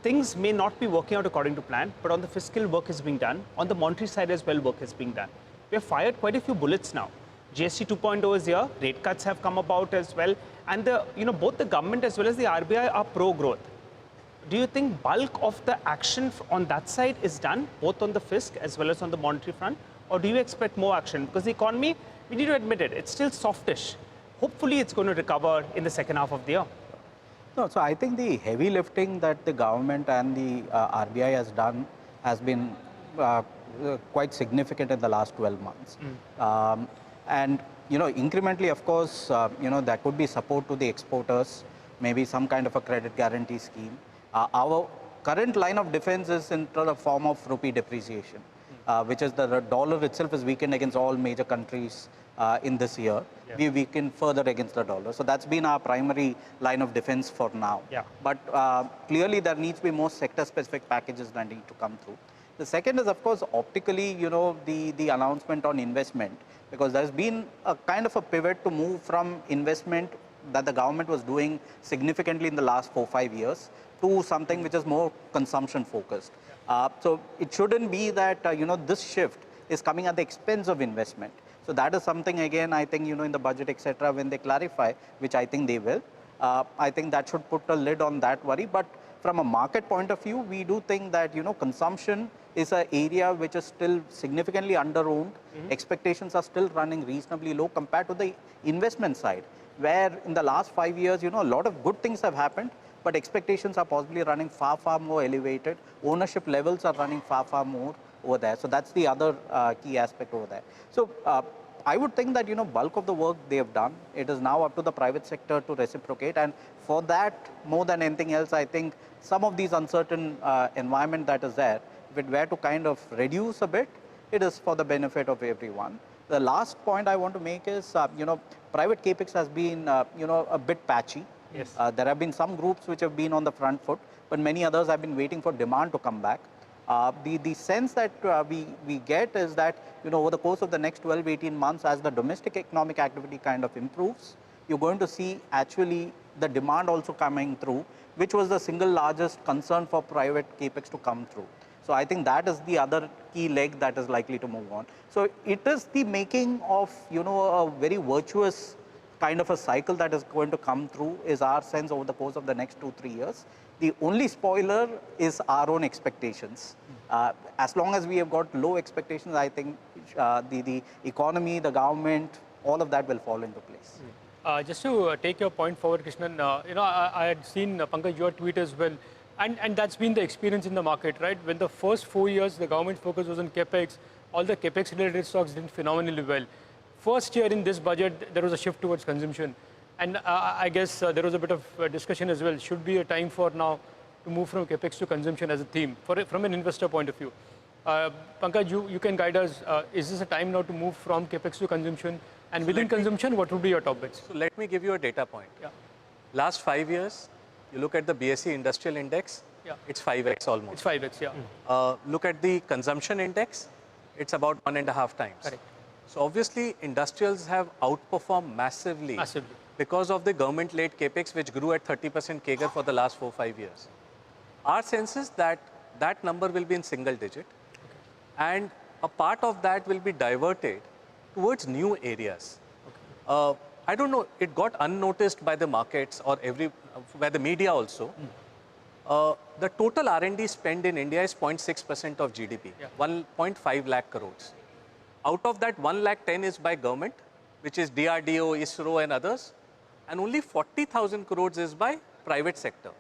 things may not be working out according to plan, but on the fiscal work is being done. On the monetary side as well, work is being done. We have fired quite a few bullets now. GST 2.0 is here. Rate cuts have come about as well. And both the government as well as the RBI are pro-growth. Do you think bulk of the action on that side is done, both on the fisc as well as on the monetary front? Or do you expect more action? Because the economy, we need to admit it, it's still softish. Hopefully it's going to recover in the second half of the year. No, so I think the heavy lifting that the government and the RBI has done has been quite significant in the last 12 months. And, incrementally, of course, there could be support to the exporters, maybe some kind of a credit guarantee scheme. Our current line of defense is in the form of rupee depreciation, which is the dollar itself is weakened against all major countries in this year. Yeah. We weakened further against the dollar. So that's been our primary line of defense for now. Yeah. But clearly there needs to be more sector-specific packages that need to come through. The second is, of course, optically, the announcement on investment, because there's been a kind of a pivot to move from investment that the government was doing significantly in the last 4 or 5 years to something which is more consumption focused. So it shouldn't be that, this shift is coming at the expense of investment. So that is something, again, I think, in the budget, etc., when they clarify, which I think they will, I think that should put a lid on that worry. But from a market point of view, we do think that, consumption is an area which is still significantly under-owned. Expectations are still running reasonably low compared to the investment side, where in the last 5 years, a lot of good things have happened, but expectations are possibly running far, far more elevated. Ownership levels are running far, far more over there. So that's the other key aspect over there. So I would think that, bulk of the work they have done, it is now up to the private sector to reciprocate. And for that, more than anything else, I think some of these uncertain environment that is there, if it were to kind of reduce a bit, it is for the benefit of everyone. The last point I want to make is, private capex has been, a bit patchy. Yes. There have been some groups which have been on the front foot, but many others have been waiting for demand to come back. The sense that we get is that, over the course of the next 12, 18 months, as the domestic economic activity kind of improves, you're going to see actually the demand also coming through, which was the single largest concern for private capex to come through. So I think that is the other key leg that is likely to move on. So it is the making of, a very virtuous kind of a cycle that is going to come through, is our sense over the course of the next 2-3 years. The only spoiler is our own expectations. As long as we have got low expectations, I think the economy, the government, all of that will fall into place. Just to take your point forward, Krishnan, I had seen, Pankaj, your tweet as well. And that's been the experience in the market, right? When the first 4 years, the government focus was on capex, all the capex-related stocks did phenomenally well. First year in this budget, there was a shift towards consumption. And I guess there was a bit of discussion as well. Should be a time for now to move from capex to consumption as a theme, from an investor point of view. Pankaj, you can guide us. Is this a time now to move from capex to consumption? And within consumption, what would be your top bets? So let me give you a data point. Yeah. Last 5 years, you look at the BSE Industrial Index, it's 5x almost. It's 5x, yeah. Look at the consumption index, it's about 1.5 times. Correct. So obviously, industrials have outperformed massively. Because of the government-led capex, which grew at 30% CAGR for the last 4-5 years. Our sense is that that number will be in single digit, and a part of that will be diverted towards new areas. I don't know, it got unnoticed by the markets or by the media also. The total R&D spend in India is 0.6% of GDP, 1.5 lakh crores. Out of that, 1 lakh 10 is by government, which is DRDO, ISRO and others, and only 40,000 crores is by private sector.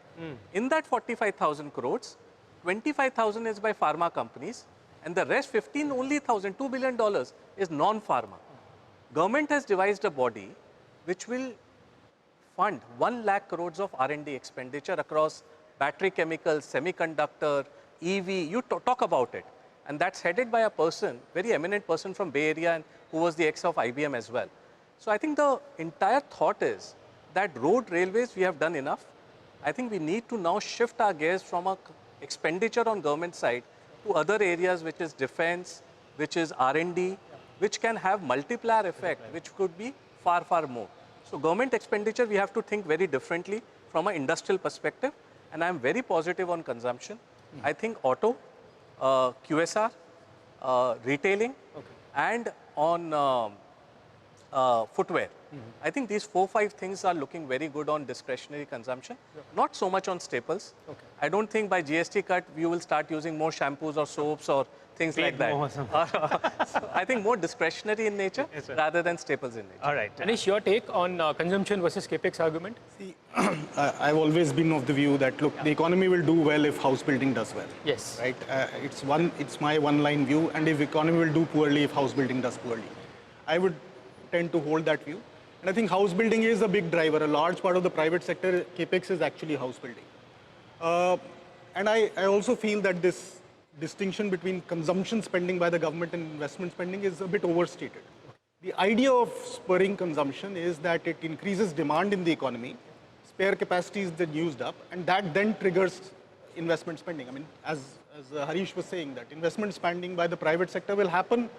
In that 45,000 crores, 25,000 is by pharma companies, and the rest $2 billion is non-pharma. Government has devised a body which will fund 1 lakh crores of R&D expenditure across battery chemicals, semiconductor, EV, you talk about it. And that's headed by a person, very eminent person from Bay Area, and who was the ex of IBM as well. So I think the entire thought is that road, railways, we have done enough. I think we need to now shift our gears from a expenditure on government side to other areas, which is defense, which is R&D, which can have multiplier effect, which could be far, far more. So government expenditure, we have to think very differently from an industrial perspective. And I'm very positive on consumption. I think auto, QSR, retailing, and on footwear. I think these 4-5 things are looking very good on discretionary consumption, not so much on staples. I don't think by GST cut, you will start using more shampoos or soaps or things like that. So I think more discretionary in nature rather than staples in nature. All right. Anish, your take on consumption versus capex argument? See, I've always been of the view that, look, the economy will do well if house building does well. Yes. Right? It's my one-line view, and if economy will do poorly if house building does poorly. I would tend to hold that view. And I think house building is a big driver. A large part of the private sector capex is actually house building. And I also feel that this distinction between consumption spending by the government and investment spending is a bit overstated. The idea of spurring consumption is that it increases demand in the economy, spare capacity is then used up, and that then triggers investment spending. I mean, as Harish was saying, that investment spending by the private sector will happen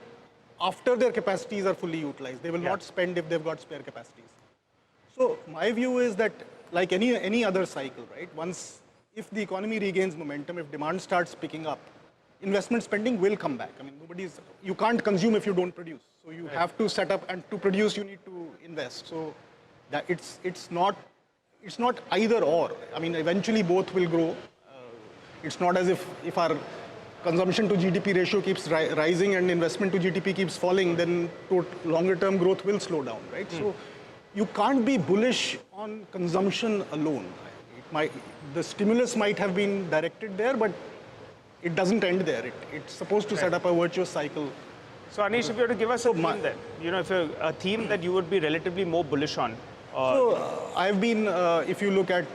after their capacities are fully utilized. They will not spend if they've got spare capacities. So my view is that, like any other cycle, right? If the economy regains momentum, if demand starts picking up, investment spending will come back. I mean, you can't consume if you don't produce. So you have to set up, and to produce, you need to invest. So that it's not either or. I mean, eventually both will grow. It's not as if our consumption to GDP ratio keeps rising and investment to GDP keeps falling, then longer term growth will slow down, right? So you can't be bullish on consumption alone. The stimulus might have been directed there, but it doesn't end there. It's supposed to set up a virtuous cycle. So Anish, if you were to give us a theme then, a theme that you would be relatively more bullish on. I've been, if you look at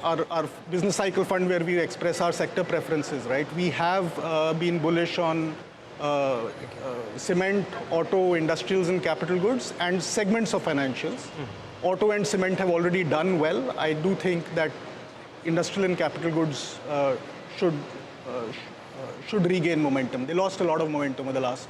our business cycle fund where we express our sector preferences, right? We have been bullish on cement, auto, industrials and capital goods, and segments of financials. Auto and cement have already done well. I do think that industrial and capital goods should regain momentum. They lost a lot of momentum over the last.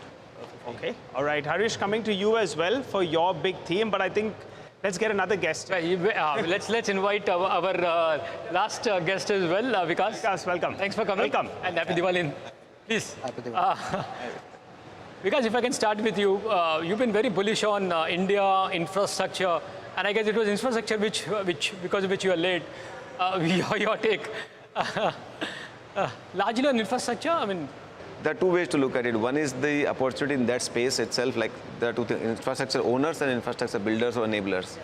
Okay. All right. Harish, coming to you as well for your big theme, but I think let's get another guest. Let's invite our last guest as well, Vikas. Vikas, welcome. Thanks for coming. Welcome. And happy Diwali. Please. Happy Diwali. Vikas, if I can start with you, you've been very bullish on India infrastructure, and I guess it was infrastructure which because of which you are late. Your take. Largely on infrastructure, I mean. There are two ways to look at it. One is the opportunity in that space itself, like there are two things, infrastructure owners and infrastructure builders or enablers.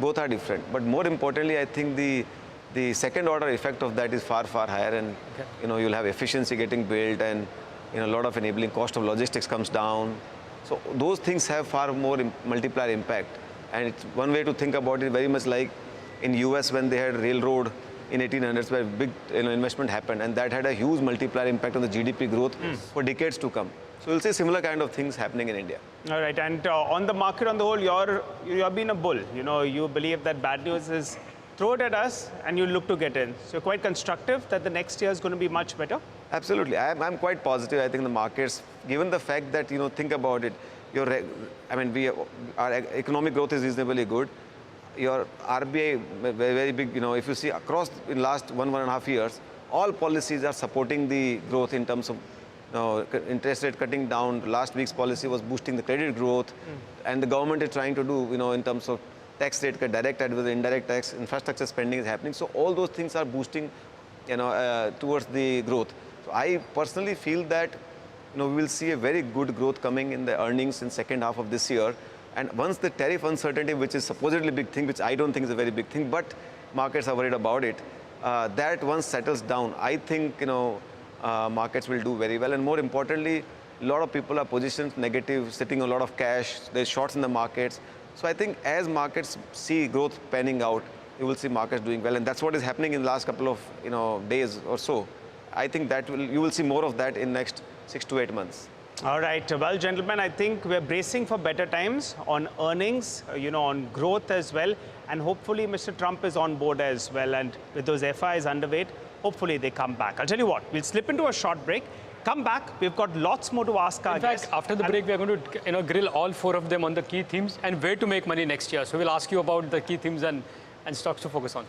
Both are different. But more importantly, I think the second order effect of that is far, far higher, and you'll have efficiency getting built, and a lot of enabling cost of logistics comes down. So those things have far more multiplier impact. And it's one way to think about it, very much like in US when they had railroad in 1800s, where big investment happened, and that had a huge multiplier impact on the GDP growth for decades to come. So we'll see similar kind of things happening in India. All right, and on the market on the whole, you're been a bull. You believe that bad news is thrown at us, and you look to get in. So you're quite constructive that the next year is going to be much better. Absolutely, I'm quite positive. I think the markets, given the fact that think about it, our economic growth is reasonably good. Your RBI, very big, if you see across in last 1.5 years, all policies are supporting the growth in terms of interest rate cutting down. Last week's policy was boosting the credit growth, and the government is trying to do, in terms of tax rate cut, direct tax with indirect tax, infrastructure spending is happening. So all those things are boosting, towards the growth. So I personally feel that, we will see a very good growth coming in the earnings in second half of this year. And once the tariff uncertainty, which is supposedly a big thing, which I don't think is a very big thing, but markets are worried about it, that once settles down, I think, markets will do very well. And more importantly, a lot of people are positioned negative, sitting on a lot of cash, there's shorts in the markets. So I think as markets see growth panning out, you will see markets doing well. And that's what is happening in the last couple of, days or so. I think that you will see more of that in next 6 to 8 months. All right. Well, gentlemen, I think we're bracing for better times on earnings, on growth as well. And hopefully Mr. Trump is on board as well. And with those FIs underweight, hopefully they come back. I'll tell you what, we'll slip into a short break. Come back. We've got lots more to ask our guests. In fact, after the break, we're going to grill all 4 of them on the key themes and where to make money next year. So we'll ask you about the key themes and stocks to focus on.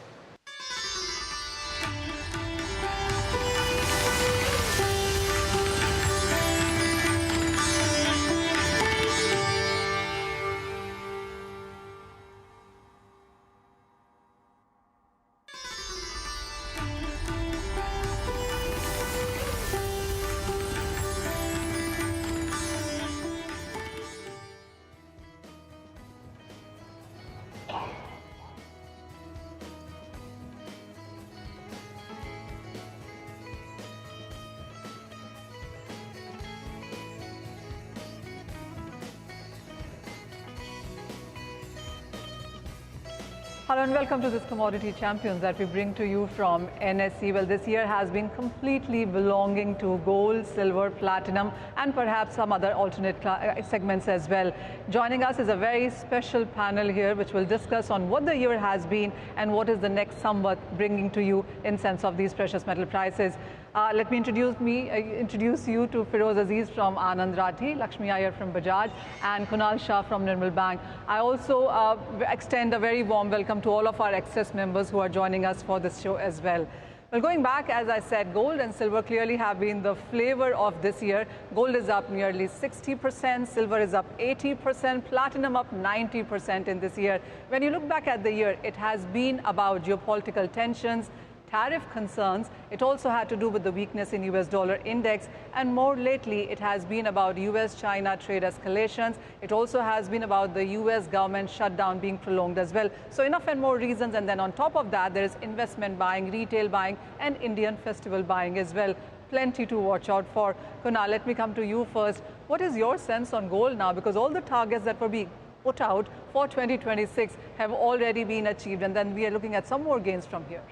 Hello and welcome to this Commodity Champions that we bring to you from NSE. Well, this year has been completely belonging to gold, silver, platinum, and perhaps some other alternate segments as well. Joining us is a very special panel here which will discuss on what the year has been and what is the next Samvat bringing to you in sense of these precious metal prices. Let me introduce you to Firoz Aziz from Anand Rathi, Lakshmi Iyer from Bajaj, and Kunal Shah from Nirmal Bank. I also extend a very warm welcome to all of our Access members who are joining us for this show as well. Well, going back, as I said, gold and silver clearly have been the flavor of this year. Gold is up nearly 60%, silver is up 80%, platinum up 90% in this year. When you look back at the year, it has been about geopolitical tensions, tariff concerns. It also had to do with the weakness in US dollar index, and more lately it has been about US-China trade escalations. It also has been about the US government shutdown being prolonged as well. So enough and more reasons, and then on top of that there is investment buying, retail buying, and Indian festival buying as well. Plenty to watch out for. Kunal, let me come to you first. What is your sense on gold now? Because all the targets that were being put out for 2026 have already been achieved, and then we are looking at some more gains from here.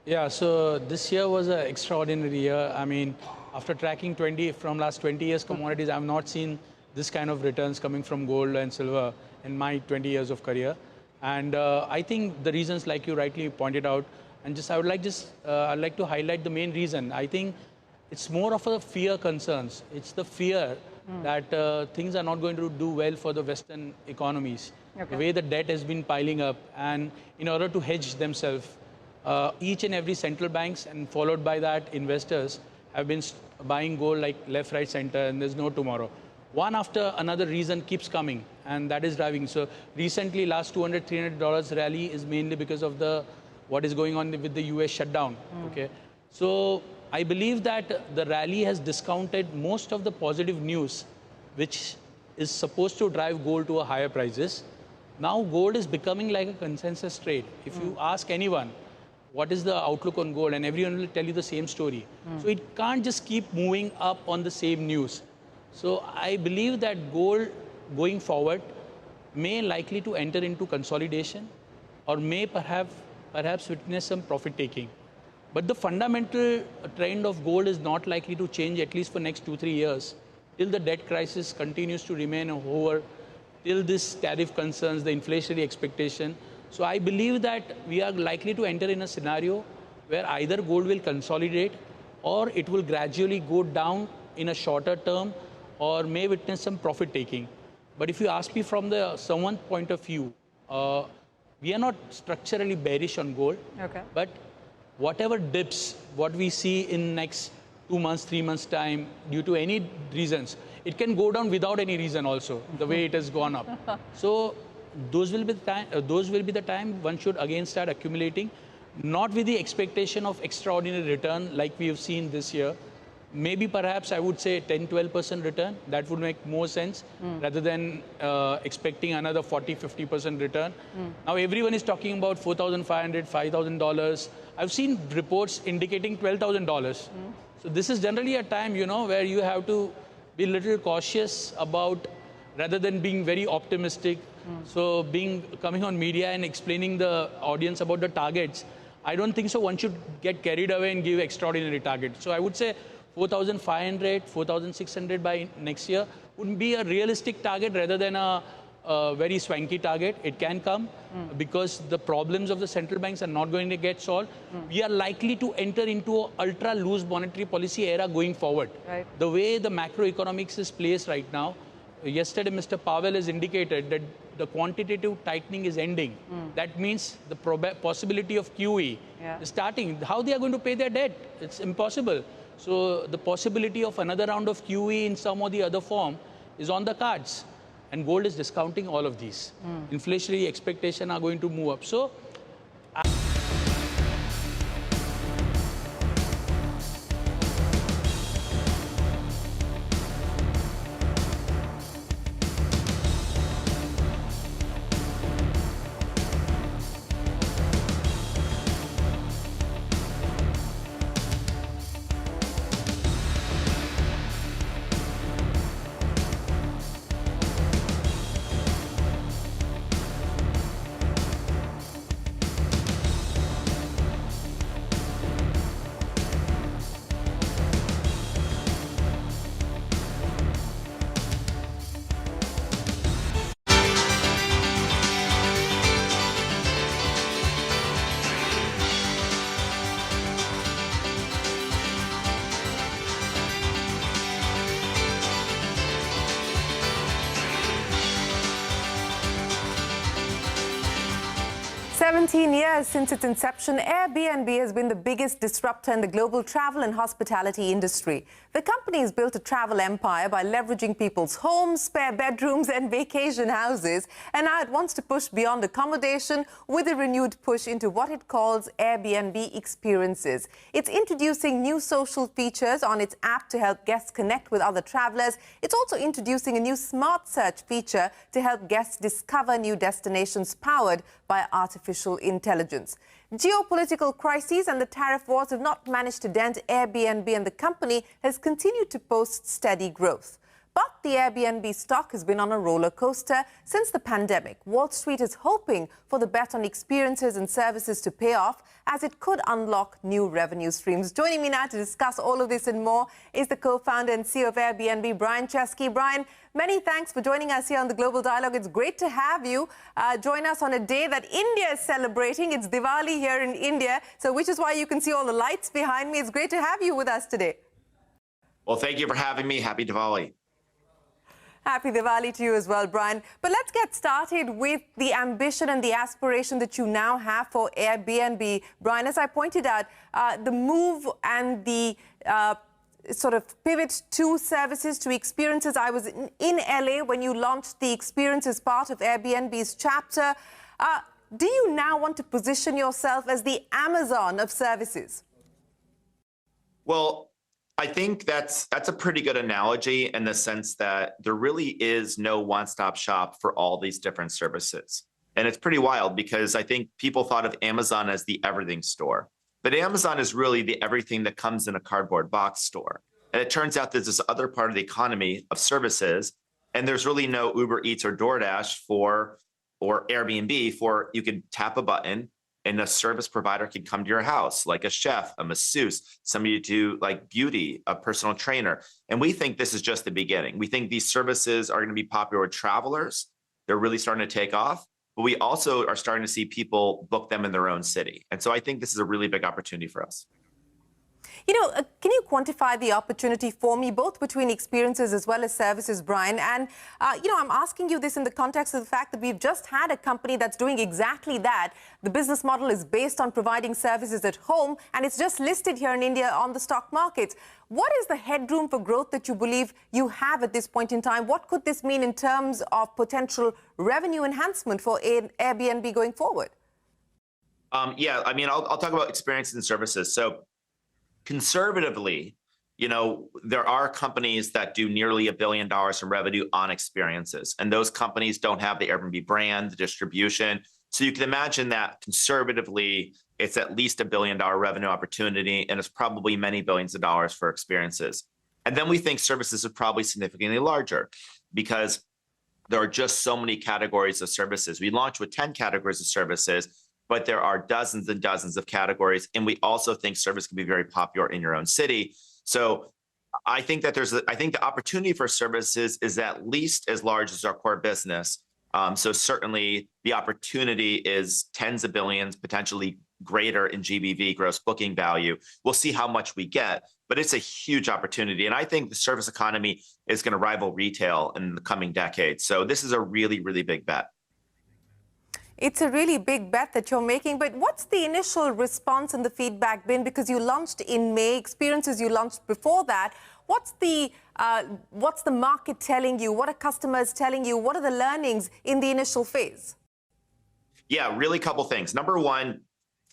Yeah, so this year was an extraordinary year. I mean, After tracking from last 20 years commodities, I have not seen this kind of returns coming from gold and silver in my 20 years of career. And I think the reasons, like you rightly pointed out, and I'd like to highlight the main reason. I think it's more of a fear concerns. It's the fear that things are not going to do well for the Western economies. Okay. The way the debt has been piling up, and in order to hedge themselves, each and every central banks and followed by that investors have been buying gold like left, right, center, and there's no tomorrow. One after another reason keeps coming, and that is driving. So recently, last $200, $300 rally is mainly because of what is going on with the US shutdown. Okay, so I believe that the rally has discounted most of the positive news, which is supposed to drive gold to a higher prices. Now gold is becoming like a consensus trade. If you ask anyone, what is the outlook on gold, and everyone will tell you the same story. So it can't just keep moving up on the same news. So I believe that gold going forward may likely to enter into consolidation, or may perhaps witness some profit taking. But the fundamental trend of gold is not likely to change, at least for next 2-3 years, till the debt crisis continues to remain over, till this tariff concerns, the inflationary expectation. So I believe that we are likely to enter in a scenario where either gold will consolidate, or it will gradually go down in a shorter term, or may witness some profit taking. But if you ask me from someone's point of view, we are not structurally bearish on gold. Okay. But whatever dips, what we see in next 2 months, 3 months time, due to any reasons, it can go down without any reason also, the way it has gone up. So those will be the time one should again start accumulating, not with the expectation of extraordinary return like we have seen this year. Maybe perhaps I would say 10-12% return. That would make more sense rather than expecting another 40-50% return. Now everyone is talking about $4,500, $5,000. I've seen reports indicating $12,000. So this is generally a time, where you have to be a little cautious about, rather than being very optimistic. So coming on media and explaining the audience about the targets, I don't think so. One should get carried away and give extraordinary targets. So I would say 4,500, 4,600 by next year would be a realistic target rather than a very swanky target. It can come because the problems of the central banks are not going to get solved. We are likely to enter into an ultra loose monetary policy era going forward. Right. The way the macroeconomics is placed right now, yesterday Mr. Powell has indicated that the quantitative tightening is ending. That means the possibility of QE is starting. How they are going to pay their debt? It's impossible. So the possibility of another round of QE in some or the other form is on the cards. And gold is discounting all of these. Inflationary expectations are going to move up. So Years since its inception, Airbnb has been the biggest disruptor in the global travel and hospitality industry. The company has built a travel empire by leveraging people's homes, spare bedrooms and vacation houses, and now it wants to push beyond accommodation with a renewed push into what it calls Airbnb experiences. It's introducing new social features on its app to help guests connect with other travelers. It's also introducing a new smart search feature to help guests discover new destinations powered by artificial intelligence. Geopolitical crises and the tariff wars have not managed to dent Airbnb, and the company has continued to post steady growth. But the Airbnb stock has been on a roller coaster since the pandemic. Wall Street is hoping for the bet on experiences and services to pay off, as it could unlock new revenue streams. Joining me now to discuss all of this and more is the co-founder and CEO of Airbnb, Brian Chesky. Brian, many thanks for joining us here on the Global Dialogue. It's great to have you join us on a day that India is celebrating. It's Diwali here in India, so which is why you can see all the lights behind me. It's great to have you with us today. Well, thank you for having me. Happy Diwali. Happy Diwali to you as well, Brian. But let's get started with the ambition and the aspiration that you now have for Airbnb. Brian, as I pointed out, the move and the sort of pivot to services, to experiences. I was in LA when you launched the experiences part of Airbnb's chapter. Do you now want to position yourself as the Amazon of services? Well, I think that's a pretty good analogy in the sense that there really is no one-stop shop for all these different services. And it's pretty wild because I think people thought of Amazon as the everything store. But Amazon is really the everything that comes in a cardboard box store. And it turns out there's this other part of the economy of services, and there's really no Uber Eats or DoorDash or Airbnb for you can tap a button and a service provider can come to your house, like a chef, a masseuse, somebody to do like beauty, a personal trainer. And we think this is just the beginning. We think these services are going to be popular with travelers. They're really starting to take off. But we also are starting to see people book them in their own city. And so I think this is a really big opportunity for us. You know, can you quantify the opportunity for me, both between experiences as well as services, Brian? And, you know, I'm asking you this in the context of the fact that we've just had a company that's doing exactly that. The business model is based on providing services at home, and it's just listed here in India on the stock markets. What is the headroom for growth that you believe you have at this point in time? What could this mean in terms of potential revenue enhancement for Airbnb going forward? Yeah, I mean, I'll talk about experiences and services. So conservatively, you know, there are companies that do nearly $1 billion in revenue on experiences, and those companies don't have the Airbnb brand, the distribution. So you can imagine that conservatively, it's at least $1 billion revenue opportunity, and it's probably many billions of dollars for experiences. And then we think services are probably significantly larger because there are just so many categories of services. We launched with 10 categories of services, but there are dozens and dozens of categories. And we also think service can be very popular in your own city. So I think that I think the opportunity for services is at least as large as our core business. So certainly the opportunity is tens of billions, potentially greater in GBV, gross booking value. We'll see how much we get, but it's a huge opportunity. And I think the service economy is going to rival retail in the coming decades. So this is a really, really big bet. It's a really big bet that you're making, but what's the initial response and the feedback been? Because you launched in May, experiences you launched before that. What's the market telling you? What are customers telling you? What are the learnings in the initial phase? Yeah, really couple things. Number one,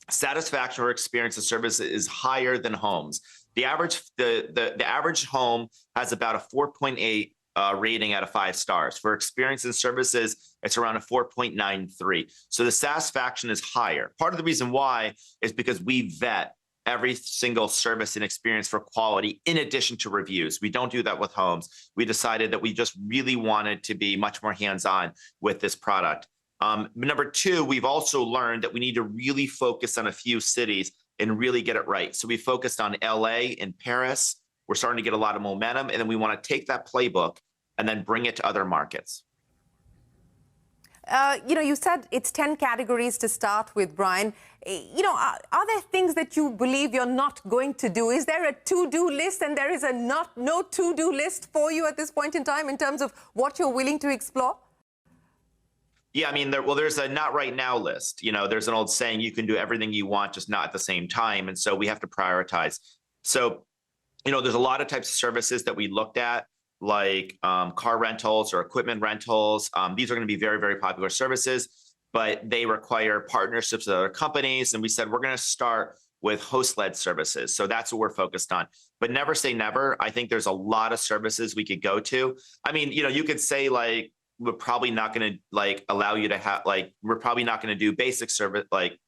satisfaction for experience and service is higher than homes. The average home has about a 4.8 rating out of 5 stars. For experience and services, it's around a 4.93. So the satisfaction is higher. Part of the reason why is because we vet every single service and experience for quality in addition to reviews. We don't do that with homes. We decided that we just really wanted to be much more hands-on with this product. Number two, we've also learned that we need to really focus on a few cities and really get it right. So we focused on LA and Paris. We're starting to get a lot of momentum, and then we want to take that playbook and then bring it to other markets. You know, you said it's 10 categories to start with, Brian. You know, are there things that you believe you're not going to do? Is there a to-do list and there is a no to-do list for you at this point in time in terms of what you're willing to explore? Yeah, I mean, there's a not right now list. You know, there's an old saying, you can do everything you want, just not at the same time. And so we have to prioritize. So, you know, there's a lot of types of services that we looked at, like car rentals or equipment rentals. These are going to be very, very popular services, but they require partnerships with other companies. And we said, we're going to start with host-led services. So that's what we're focused on. But never say never. I think there's a lot of services we could go to. I mean, you know, you could say like, we're probably not going to like allow you to have like, we're probably not going to do basic service, like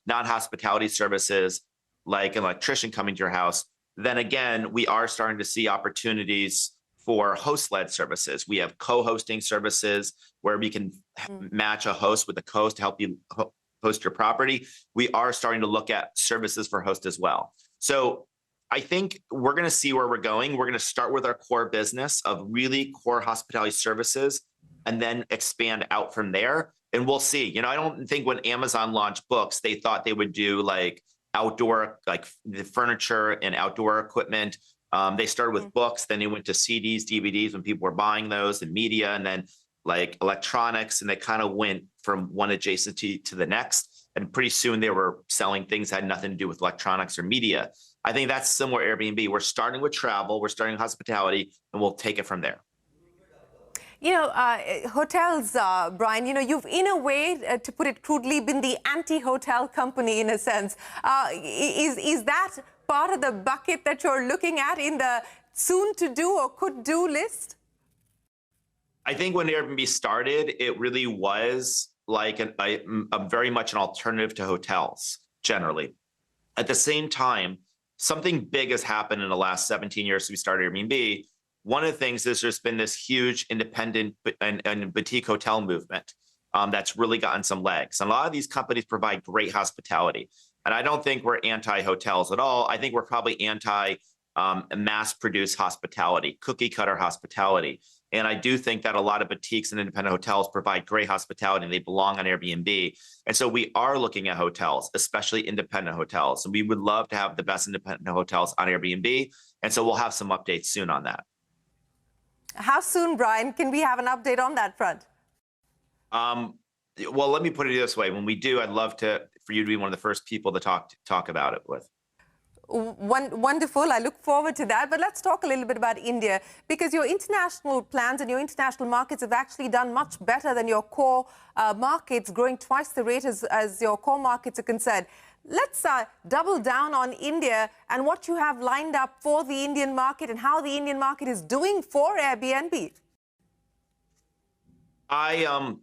non-hospitality services, like an electrician coming to your house. Then again, we are starting to see opportunities for host-led services. We have co-hosting services where we can match a host with a co-host to help you host your property. We are starting to look at services for host as well. So I think we're going to see where we're going. We're going to start with our core business of really core hospitality services and then expand out from there. And we'll see. You know, I don't think when Amazon launched books, they thought they would do like outdoor, like the furniture and outdoor equipment. They started with books, then they went to CDs, DVDs when people were buying those, and media, and then like electronics, and they kind of went from one adjacency to the next. And pretty soon they were selling things that had nothing to do with electronics or media. I think that's similar to Airbnb. We're starting with travel, we're starting hospitality, and we'll take it from there. You know, hotels, Brian, you know, you've in a way, to put it crudely, been the anti-hotel company in a sense. Is that part of the bucket that you're looking at in the soon-to-do or could-do list? I think when Airbnb started, it really was like a very much an alternative to hotels, generally. At the same time, something big has happened in the last 17 years since we started Airbnb. One of the things is there's been this huge independent and boutique hotel movement that's really gotten some legs. And a lot of these companies provide great hospitality. And I don't think we're anti-hotels at all. I think we're probably anti-mass-produced hospitality, cookie-cutter hospitality. And I do think that a lot of boutiques and independent hotels provide great hospitality, and they belong on Airbnb. And so we are looking at hotels, especially independent hotels. And we would love to have the best independent hotels on Airbnb. And so we'll have some updates soon on that. How soon, Brian, can we have an update on that front? Well, let me put it this way. When we do, I'd love for you to be one of the first people to talk about it with. Wonderful. I look forward to that. But let's talk a little bit about India, because your international plans and your international markets have actually done much better than your core markets, growing twice the rate as your core markets are concerned. Let's double down on India and what you have lined up for the Indian market and how the Indian market is doing for Airbnb. I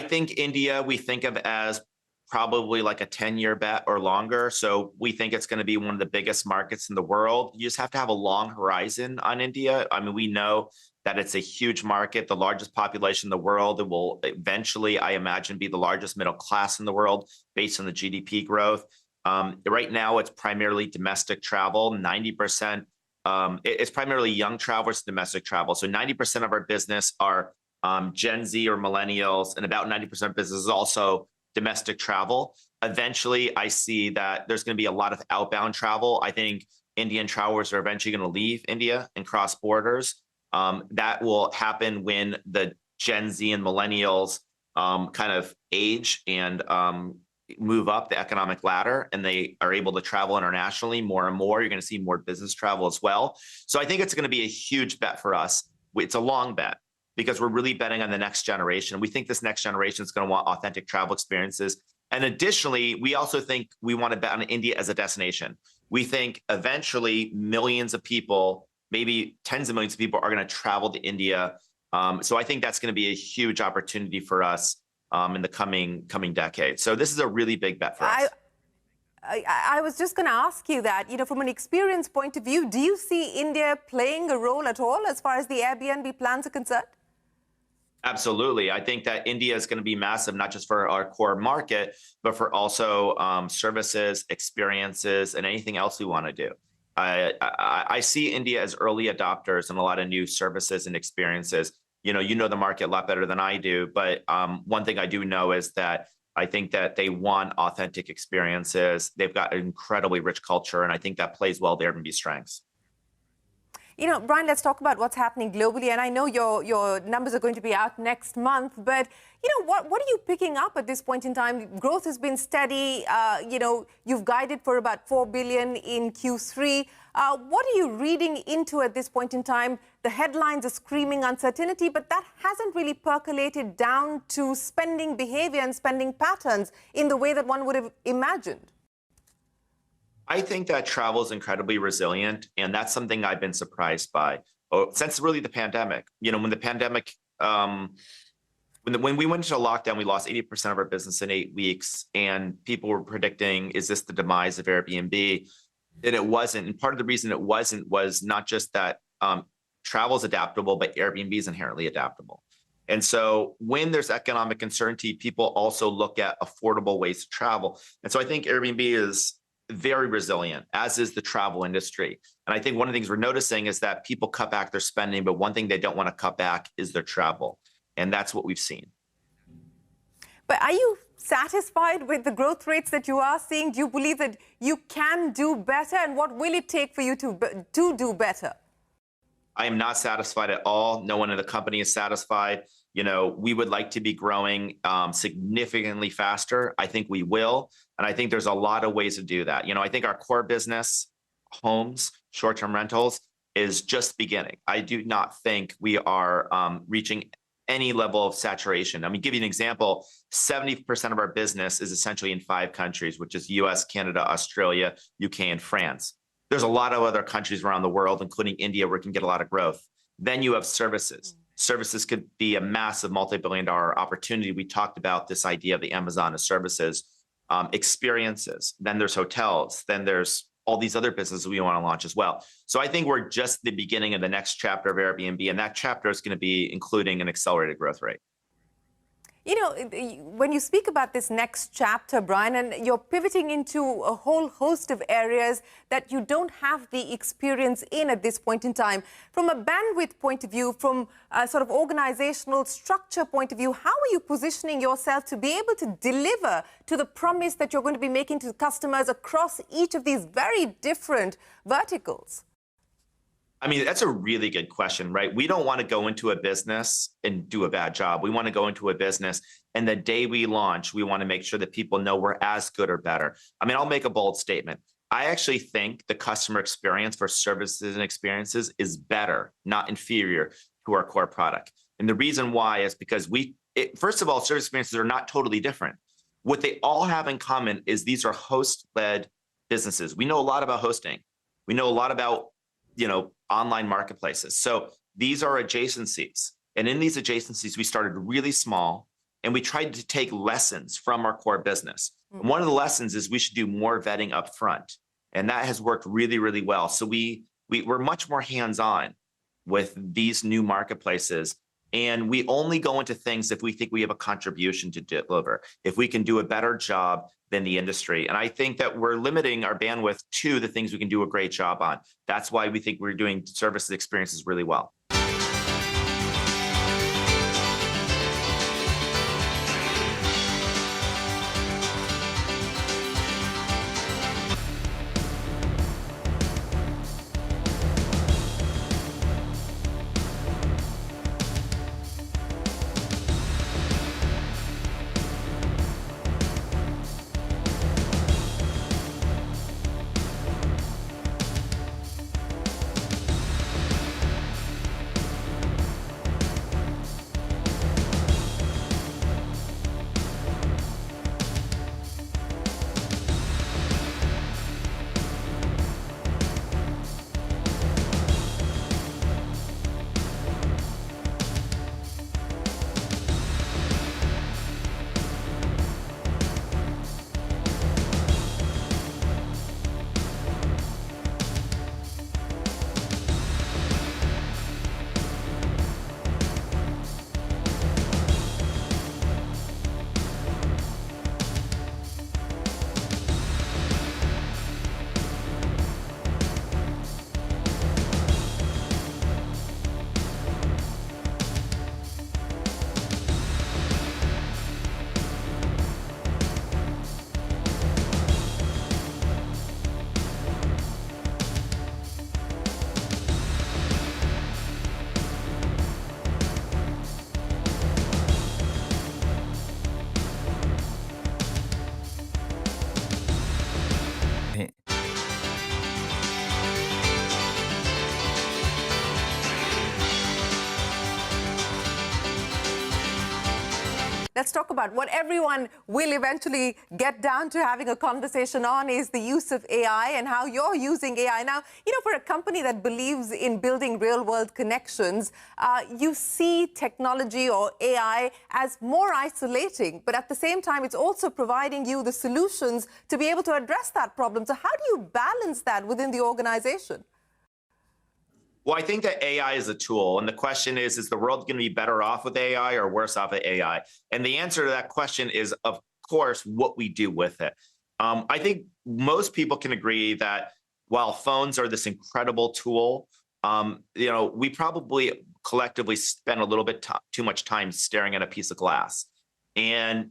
think India, we think of as probably like a 10-year bet or longer. So we think it's going to be one of the biggest markets in the world. You just have to have a long horizon on India. I mean, we know that it's a huge market, the largest population in the world. It will eventually, I imagine, be the largest middle class in the world based on the GDP growth. Right now, it's primarily domestic travel. 90%, it's primarily young travelers, domestic travel. So 90% of our business are Gen Z or millennials, and about 90% of business is also domestic travel. Eventually, I see that there's going to be a lot of outbound travel. I think Indian travelers are eventually going to leave India and cross borders. That will happen when the Gen Z and millennials kind of age and move up the economic ladder, and they are able to travel internationally more and more. You're going to see more business travel as well. So I think it's going to be a huge bet for us. It's a long bet, because we're really betting on the next generation. We think this next generation is going to want authentic travel experiences. And additionally, we also think we want to bet on India as a destination. We think eventually millions of people, maybe tens of millions of people, are going to travel to India. So I think that's going to be a huge opportunity for us in the coming decade. So this is a really big bet for us. I was just going to ask you that, you know, from an experience point of view, do you see India playing a role at all as far as the Airbnb plans are concerned? Absolutely. I think that India is going to be massive, not just for our core market, but for also services, experiences, and anything else we want to do. I see India as early adopters in a lot of new services and experiences. You know the market a lot better than I do, but one thing I do know is that I think that they want authentic experiences. They've got an incredibly rich culture, and I think that plays well to Airbnb's strengths. You know, Brian, let's talk about what's happening globally. And I know your numbers are going to be out next month, but, you know, what are you picking up at this point in time? Growth has been steady. You know, you've guided for about 4 billion in Q3. What are you reading into at this point in time? The headlines are screaming uncertainty, but that hasn't really percolated down to spending behavior and spending patterns in the way that one would have imagined. I think that travel is incredibly resilient, and that's something I've been surprised by since really the pandemic. You know, when the pandemic, when we went into lockdown, we lost 80% of our business in 8 weeks, and people were predicting, is this the demise of Airbnb? And it wasn't. And part of the reason it wasn't was not just that travel is adaptable, but Airbnb is inherently adaptable. And so when there's economic uncertainty, people also look at affordable ways to travel. And so I think Airbnb is very resilient, as is the travel industry. And I think one of the things we're noticing is that people cut back their spending, but one thing they don't want to cut back is their travel. And that's what we've seen. But are you satisfied with the growth rates that you are seeing? Do you believe that you can do better? And what will it take for you to do better? I am not satisfied at all. No one in the company is satisfied. You know, we would like to be growing significantly faster. I think we will. And I think there's a lot of ways to do that. You know, I think our core business, homes, short-term rentals, is just beginning. I do not think we are reaching any level of saturation. I mean, give you an example, 70% of our business is essentially in 5 countries, which is US, Canada, Australia, UK, and France. There's a lot of other countries around the world, including India, where we can get a lot of growth. Then you have services. Services could be a massive multi-billion-dollar opportunity. We talked about this idea of the Amazon of services, experiences. Then there's hotels. Then there's all these other businesses we want to launch as well. So I think we're just the beginning of the next chapter of Airbnb, and that chapter is going to be including an accelerated growth rate. You know, when you speak about this next chapter, Brian, and you're pivoting into a whole host of areas that you don't have the experience in at this point in time. From a bandwidth point of view, from a sort of organizational structure point of view, how are you positioning yourself to be able to deliver to the promise that you're going to be making to customers across each of these very different verticals? I mean, that's a really good question, right? We don't want to go into a business and do a bad job. We want to go into a business, and the day we launch, we want to make sure that people know we're as good or better. I mean, I'll make a bold statement. I actually think the customer experience for services and experiences is better, not inferior, to our core product. And the reason why is because first of all, service experiences are not totally different. What they all have in common is these are host-led businesses. We know a lot about hosting. We know a lot about, you know, online marketplaces. So these are adjacencies. And in these adjacencies, we started really small, and we tried to take lessons from our core business. And one of the lessons is we should do more vetting up front. And that has worked really, really well. So we're much more hands-on with these new marketplaces. And we only go into things if we think we have a contribution to deliver, if we can do a better job than the industry. And I think that we're limiting our bandwidth to the things we can do a great job on. That's why we think we're doing services experiences really well. Let's talk about what everyone will eventually get down to having a conversation on is the use of AI and how you're using AI. Now, you know, for a company that believes in building real-world connections, you see technology or AI as more isolating, but at the same time, it's also providing you the solutions to be able to address that problem. So how do you balance that within the organization? Well, I think that AI is a tool. And the question is the world going to be better off with AI or worse off with AI? And the answer to that question is, of course, what we do with it. I think most people can agree that while phones are this incredible tool, we probably collectively spend a little bit too much time staring at a piece of glass. And,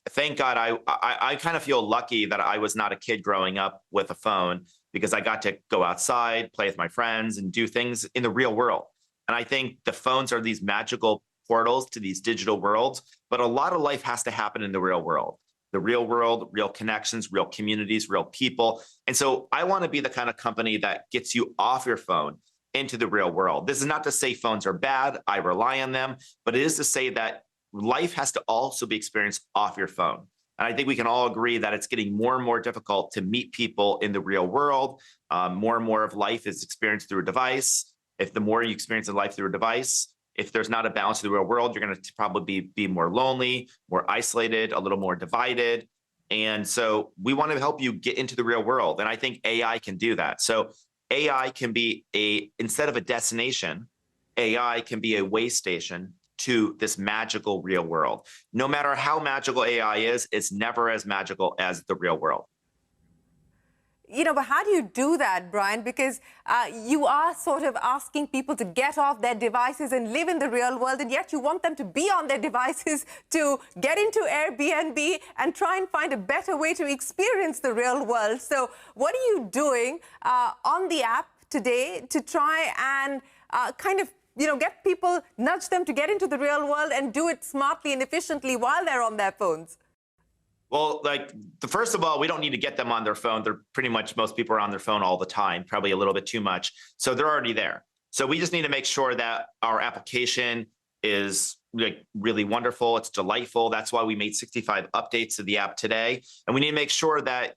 thank God I kind of feel lucky that I was not a kid growing up with a phone, because I got to go outside, play with my friends, and do things in the real world. And I think the phones are these magical portals to these digital worlds, but a lot of life has to happen in the real world. The real world, real connections, real communities, real people. And so I want to be the kind of company that gets you off your phone into the real world. This is not to say phones are bad. I rely on them, but it is to say that life has to also be experienced off your phone. And I think we can all agree that it's getting more and more difficult to meet people in the real world. More and more of life is experienced through a device. If the more you experience in life through a device, if there's not a balance to the real world, you're going to probably be more lonely, more isolated, a little more divided. And so we want to help you get into the real world. And I think AI can do that. So AI can be instead of a destination, AI can be a way station to this magical real world. No matter how magical AI is, it's never as magical as the real world. But how do you do that, Brian? Because you are sort of asking people to get off their devices and live in the real world, and yet you want them to be on their devices to get into Airbnb and try and find a better way to experience the real world. So what are you doing on the app today to try and kind of get people, nudge them to get into the real world and do it smartly and efficiently while they're on their phones? Well, first of all, we don't need to get them on their phone. They're pretty much, most people are on their phone all the time, probably a little bit too much. So they're already there. So we just need to make sure that our application is really wonderful. It's delightful. That's why we made 65 updates to the app today. And we need to make sure that,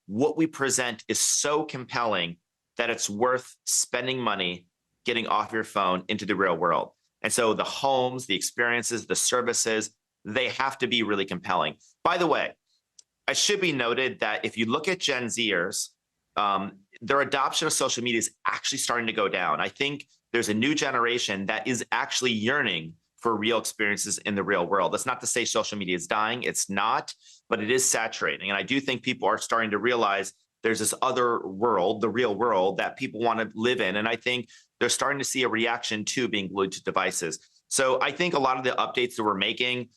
what we present is so compelling that it's worth spending money getting off your phone into the real world. And so the homes, the experiences, the services, they have to be really compelling. By the way, it should be noted that if you look at Gen Zers, their adoption of social media is actually starting to go down. I think there's a new generation that is actually yearning for real experiences in the real world. That's not to say social media is dying. It's not, but it is saturating. And I do think people are starting to realize there's this other world, the real world, that people want to live in. And I think they're starting to see a reaction to being glued to devices. So I think a lot of the updates that we're making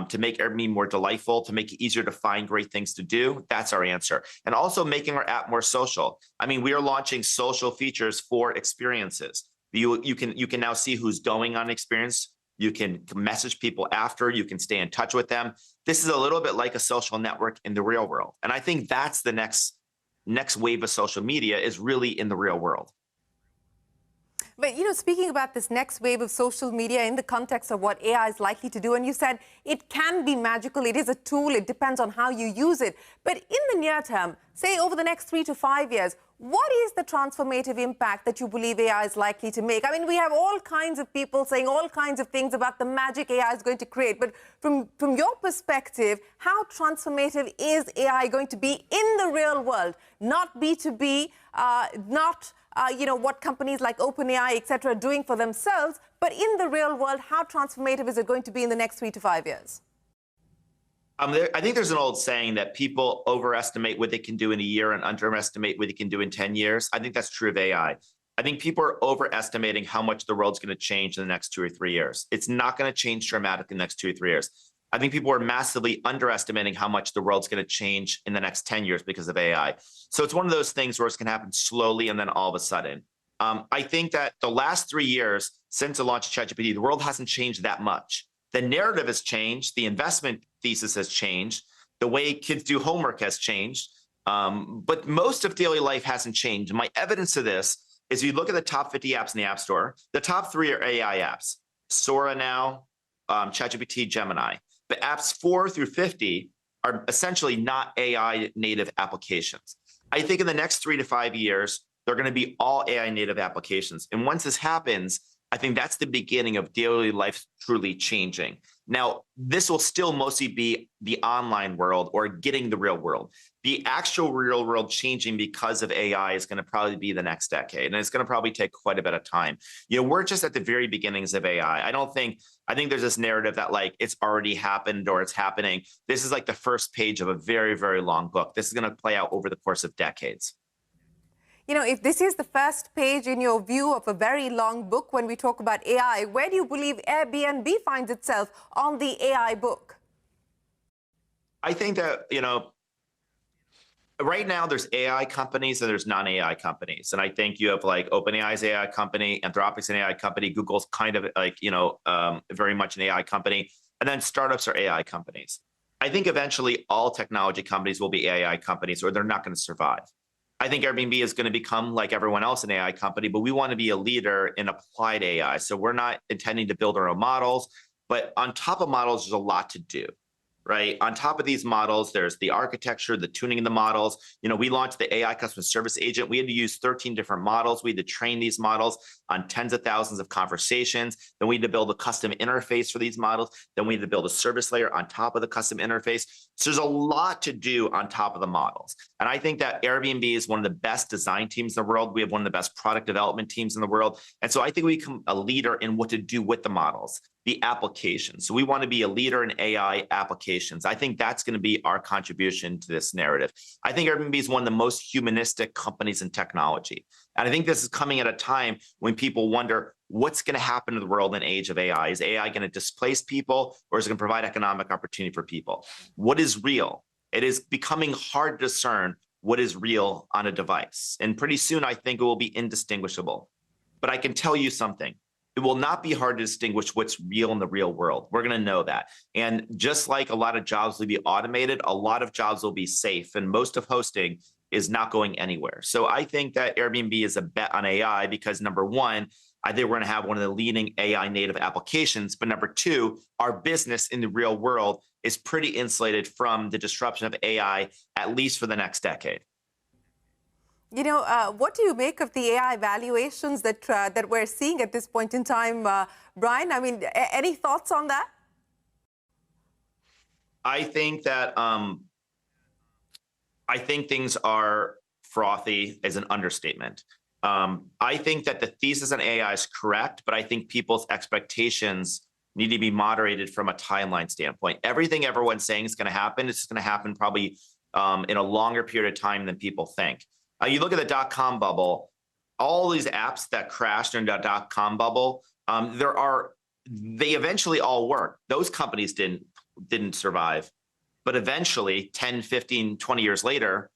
to make Airbnb more delightful, to make it easier to find great things to do, that's our answer. And also making our app more social. I mean, we are launching social features for experiences. You can now see who's going on an experience. You can message people after. You can stay in touch with them. This is a little bit like a social network in the real world. And I think that's the next wave of social media, is really in the real world. But, speaking about this next wave of social media in the context of what AI is likely to do, and you said it can be magical, it is a tool, it depends on how you use it. But in the near term, say over the next 3 to 5 years, what is the transformative impact that you believe AI is likely to make? I mean, we have all kinds of people saying all kinds of things about the magic AI is going to create. But from your perspective, how transformative is AI going to be in the real world? Not B2B, not what companies like OpenAI, et cetera, are doing for themselves, but in the real world, how transformative is it going to be in the next 3 to 5 years? I think there's an old saying that people overestimate what they can do in a year and underestimate what they can do in 10 years. I think that's true of AI. I think people are overestimating how much the world's going to change in the next 2 or 3 years. It's not going to change dramatically in the next 2 or 3 years. I think people are massively underestimating how much the world's going to change in the next 10 years because of AI. So it's one of those things where it's going to happen slowly and then all of a sudden. I think that the last 3 years since the launch of ChatGPT, the world hasn't changed that much. The narrative has changed. The investment thesis has changed. The way kids do homework has changed. But most of daily life hasn't changed. And my evidence of this is you look at the top 50 apps in the App Store, the top 3 are AI apps. Sora now, ChatGPT, Gemini. But apps 4 through 50 are essentially not AI native applications. I think in the next 3 to 5 years, they're going to be all AI native applications. And once this happens, I think that's the beginning of daily life truly changing. Now, this will still mostly be the online world or getting the real world. The actual real world changing because of AI is going to probably be the next decade, and it's going to probably take quite a bit of time. We're just at the very beginnings of AI. I think there's this narrative that like it's already happened or it's happening. This is like the first page of a very, very long book. This is going to play out over the course of decades. If this is the first page in your view of a very long book when we talk about AI, where do you believe Airbnb finds itself on the AI book? I think that, right now there's AI companies and there's non-AI companies. And I think you have like OpenAI's AI company, Anthropic's an AI company, Google's kind of like, very much an AI company. And then startups are AI companies. I think eventually all technology companies will be AI companies or they're not going to survive. I think Airbnb is going to become like everyone else an AI company, but we want to be a leader in applied AI. So we're not intending to build our own models, but on top of models, there's a lot to do, right? On top of these models, there's the architecture, the tuning of the models. We launched the AI customer service agent. We had to use 13 different models. We had to train these models on tens of thousands of conversations. Then we had to build a custom interface for these models. Then we had to build a service layer on top of the custom interface. So there's a lot to do on top of the models. And I think that Airbnb is one of the best design teams in the world. We have one of the best product development teams in the world. And so I think we become a leader in what to do with the models, the applications. So we want to be a leader in AI applications. I think that's going to be our contribution to this narrative. I think Airbnb is one of the most humanistic companies in technology. And I think this is coming at a time when people wonder what's going to happen to the world in the age of AI. Is AI going to displace people or is it going to provide economic opportunity for people? What is real? It is becoming hard to discern what is real on a device. And pretty soon, I think it will be indistinguishable. But I can tell you something. It will not be hard to distinguish what's real in the real world. We're going to know that. And just like a lot of jobs will be automated, a lot of jobs will be safe. And most of hosting is not going anywhere. So I think that Airbnb is a bet on AI because number one, I think we're going to have one of the leading AI native applications. But number two, our business in the real world is pretty insulated from the disruption of AI, at least for the next decade. What do you make of the AI valuations that we're seeing at this point in time, Brian? I mean, any thoughts on that? I think that I think things are frothy is an understatement. I think that the thesis on AI is correct, but I think people's expectations need to be moderated from a timeline standpoint. Everything everyone's saying is going to happen. It's going to happen probably in a longer period of time than people think. You look at the dot-com bubble, all these apps that crashed during the dot-com bubble, they eventually all work. Those companies didn't survive. But eventually, 10, 15, 20 years later,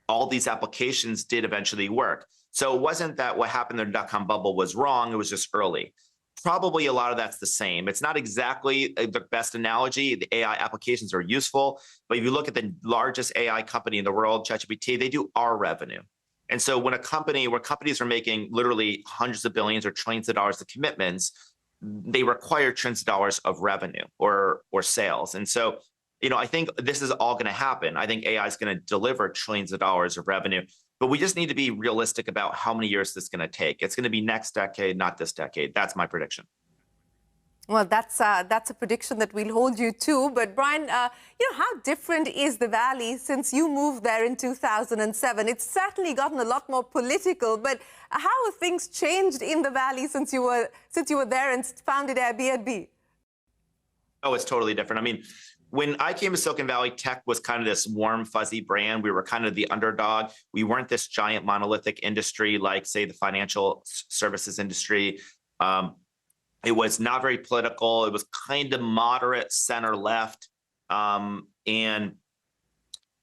all these applications did eventually work. So it wasn't that what happened in the dot-com bubble was wrong, it was just early. Probably a lot of that's the same. It's not exactly the best analogy. The AI applications are useful, but if you look at the largest AI company in the world, ChatGPT, they do our revenue. And so when companies are making literally hundreds of billions or trillions of dollars of commitments, they require trillions of dollars of revenue or sales. And so, I think this is all going to happen. I think AI is going to deliver trillions of dollars of revenue. But we just need to be realistic about how many years this is going to take. It's going to be next decade, not this decade. That's my prediction. Well, that's a prediction that we'll hold you to. But Brian, how different is the Valley since you moved there in 2007? It's certainly gotten a lot more political. But how have things changed in the Valley since you were there and founded Airbnb? Oh, it's totally different. I mean, when I came to Silicon Valley, tech was kind of this warm, fuzzy brand. We were kind of the underdog. We weren't this giant monolithic industry like, say, the financial services industry. It was not very political. It was kind of moderate, center left. I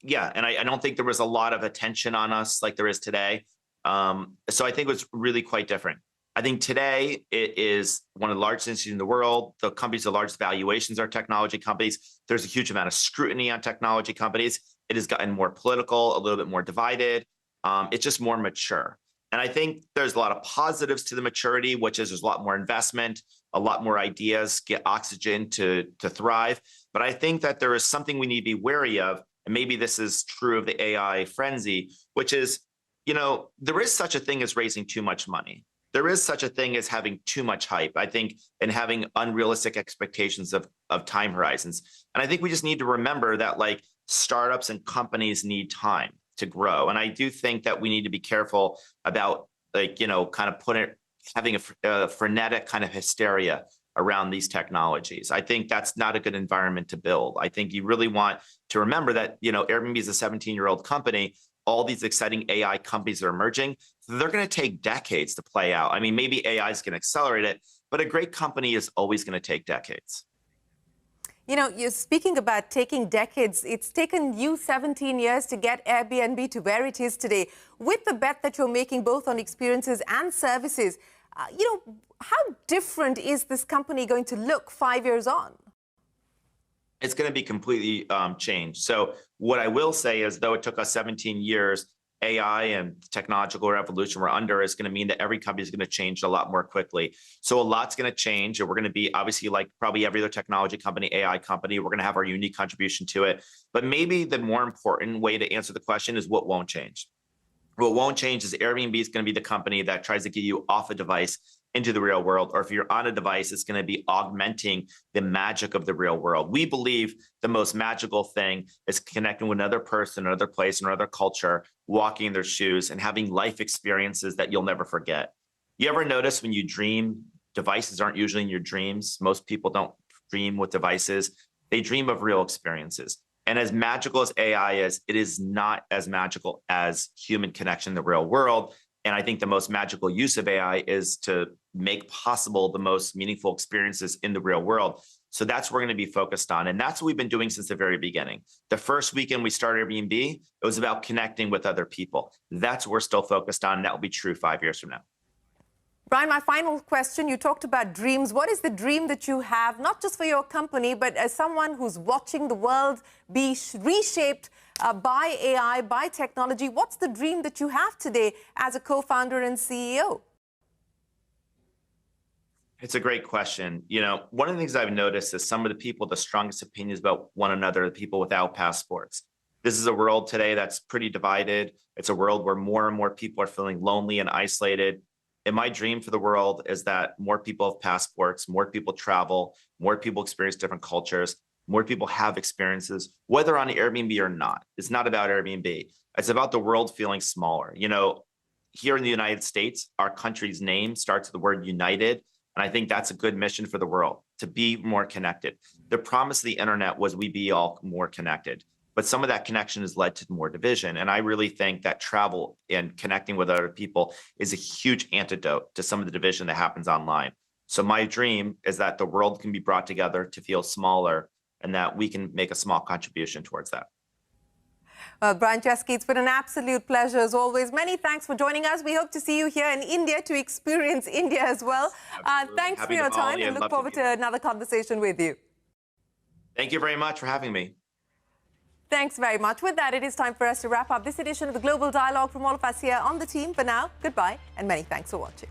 don't think there was a lot of attention on us like there is today. So I think it was really quite different. I think today it is one of the largest industries in the world. The companies with the largest valuations are technology companies. There's a huge amount of scrutiny on technology companies. It has gotten more political, a little bit more divided. It's just more mature. And I think there's a lot of positives to the maturity, which is there's a lot more investment, a lot more ideas get oxygen to thrive. But I think that there is something we need to be wary of, and maybe this is true of the AI frenzy, which is, there is such a thing as raising too much money. there is such a thing as having too much hype, I think, and having unrealistic expectations of time horizons. And I think we just need to remember that like startups and companies need time to grow. And I do think that we need to be careful about like, kind of having a frenetic kind of hysteria around these technologies. I think that's not a good environment to build. I think you really want to remember that, Airbnb is a 17-year-old company. All these exciting AI companies are emerging. They're going to take decades to play out. I mean, maybe AI is going to accelerate it, but a great company is always going to take decades. You're speaking about taking decades. It's taken you 17 years to get Airbnb to where it is today. With the bet that you're making both on experiences and services, how different is this company going to look 5 years on? It's going to be completely changed. So what I will say is, though it took us 17 years, AI and technological revolution we're under is going to mean that every company is going to change a lot more quickly. So a lot's going to change, and we're going to be obviously like probably every other technology company, AI company, we're going to have our unique contribution to it. But maybe the more important way to answer the question is what won't change. What won't change is Airbnb is going to be the company that tries to get you off a device into the real world, or if you're on a device, it's going to be augmenting the magic of the real world. We believe the most magical thing is connecting with another person, another place, another culture, walking in their shoes, and having life experiences that you'll never forget. You ever notice when you dream, devices aren't usually in your dreams? Most people don't dream with devices. They dream of real experiences. And as magical as AI is, it is not as magical as human connection in the real world. And I think the most magical use of AI is to make possible the most meaningful experiences in the real world. So that's what we're going to be focused on. And that's what we've been doing since the very beginning. The first weekend we started Airbnb, it was about connecting with other people. That's what we're still focused on. And that will be true 5 years from now. Brian, my final question, you talked about dreams. What is the dream that you have, not just for your company, but as someone who's watching the world be reshaped by AI, by technology? What's the dream that you have today as a co-founder and CEO? It's a great question. One of the things I've noticed is some of the people with the strongest opinions about one another are the people without passports. This is a world today that's pretty divided. It's a world where more and more people are feeling lonely and isolated. And my dream for the world is that more people have passports, more people travel, more people experience different cultures, more people have experiences, whether on Airbnb or not. It's not about Airbnb. It's about the world feeling smaller. Here in the United States, our country's name starts with the word united. And I think that's a good mission for the world, to be more connected. The promise of the internet was we be all more connected. But some of that connection has led to more division. And I really think that travel and connecting with other people is a huge antidote to some of the division that happens online. So my dream is that the world can be brought together to feel smaller, and that we can make a small contribution towards that. Well, Brian Chesky, it's been an absolute pleasure as always. Many thanks for joining us. We hope to see you here in India to experience India as well. Thanks for your time, and look forward to another conversation with you. Thank you very much for having me. Thanks very much. With that, it is time for us to wrap up this edition of the Global Dialogue from all of us here on the team. For now, goodbye, and many thanks for watching.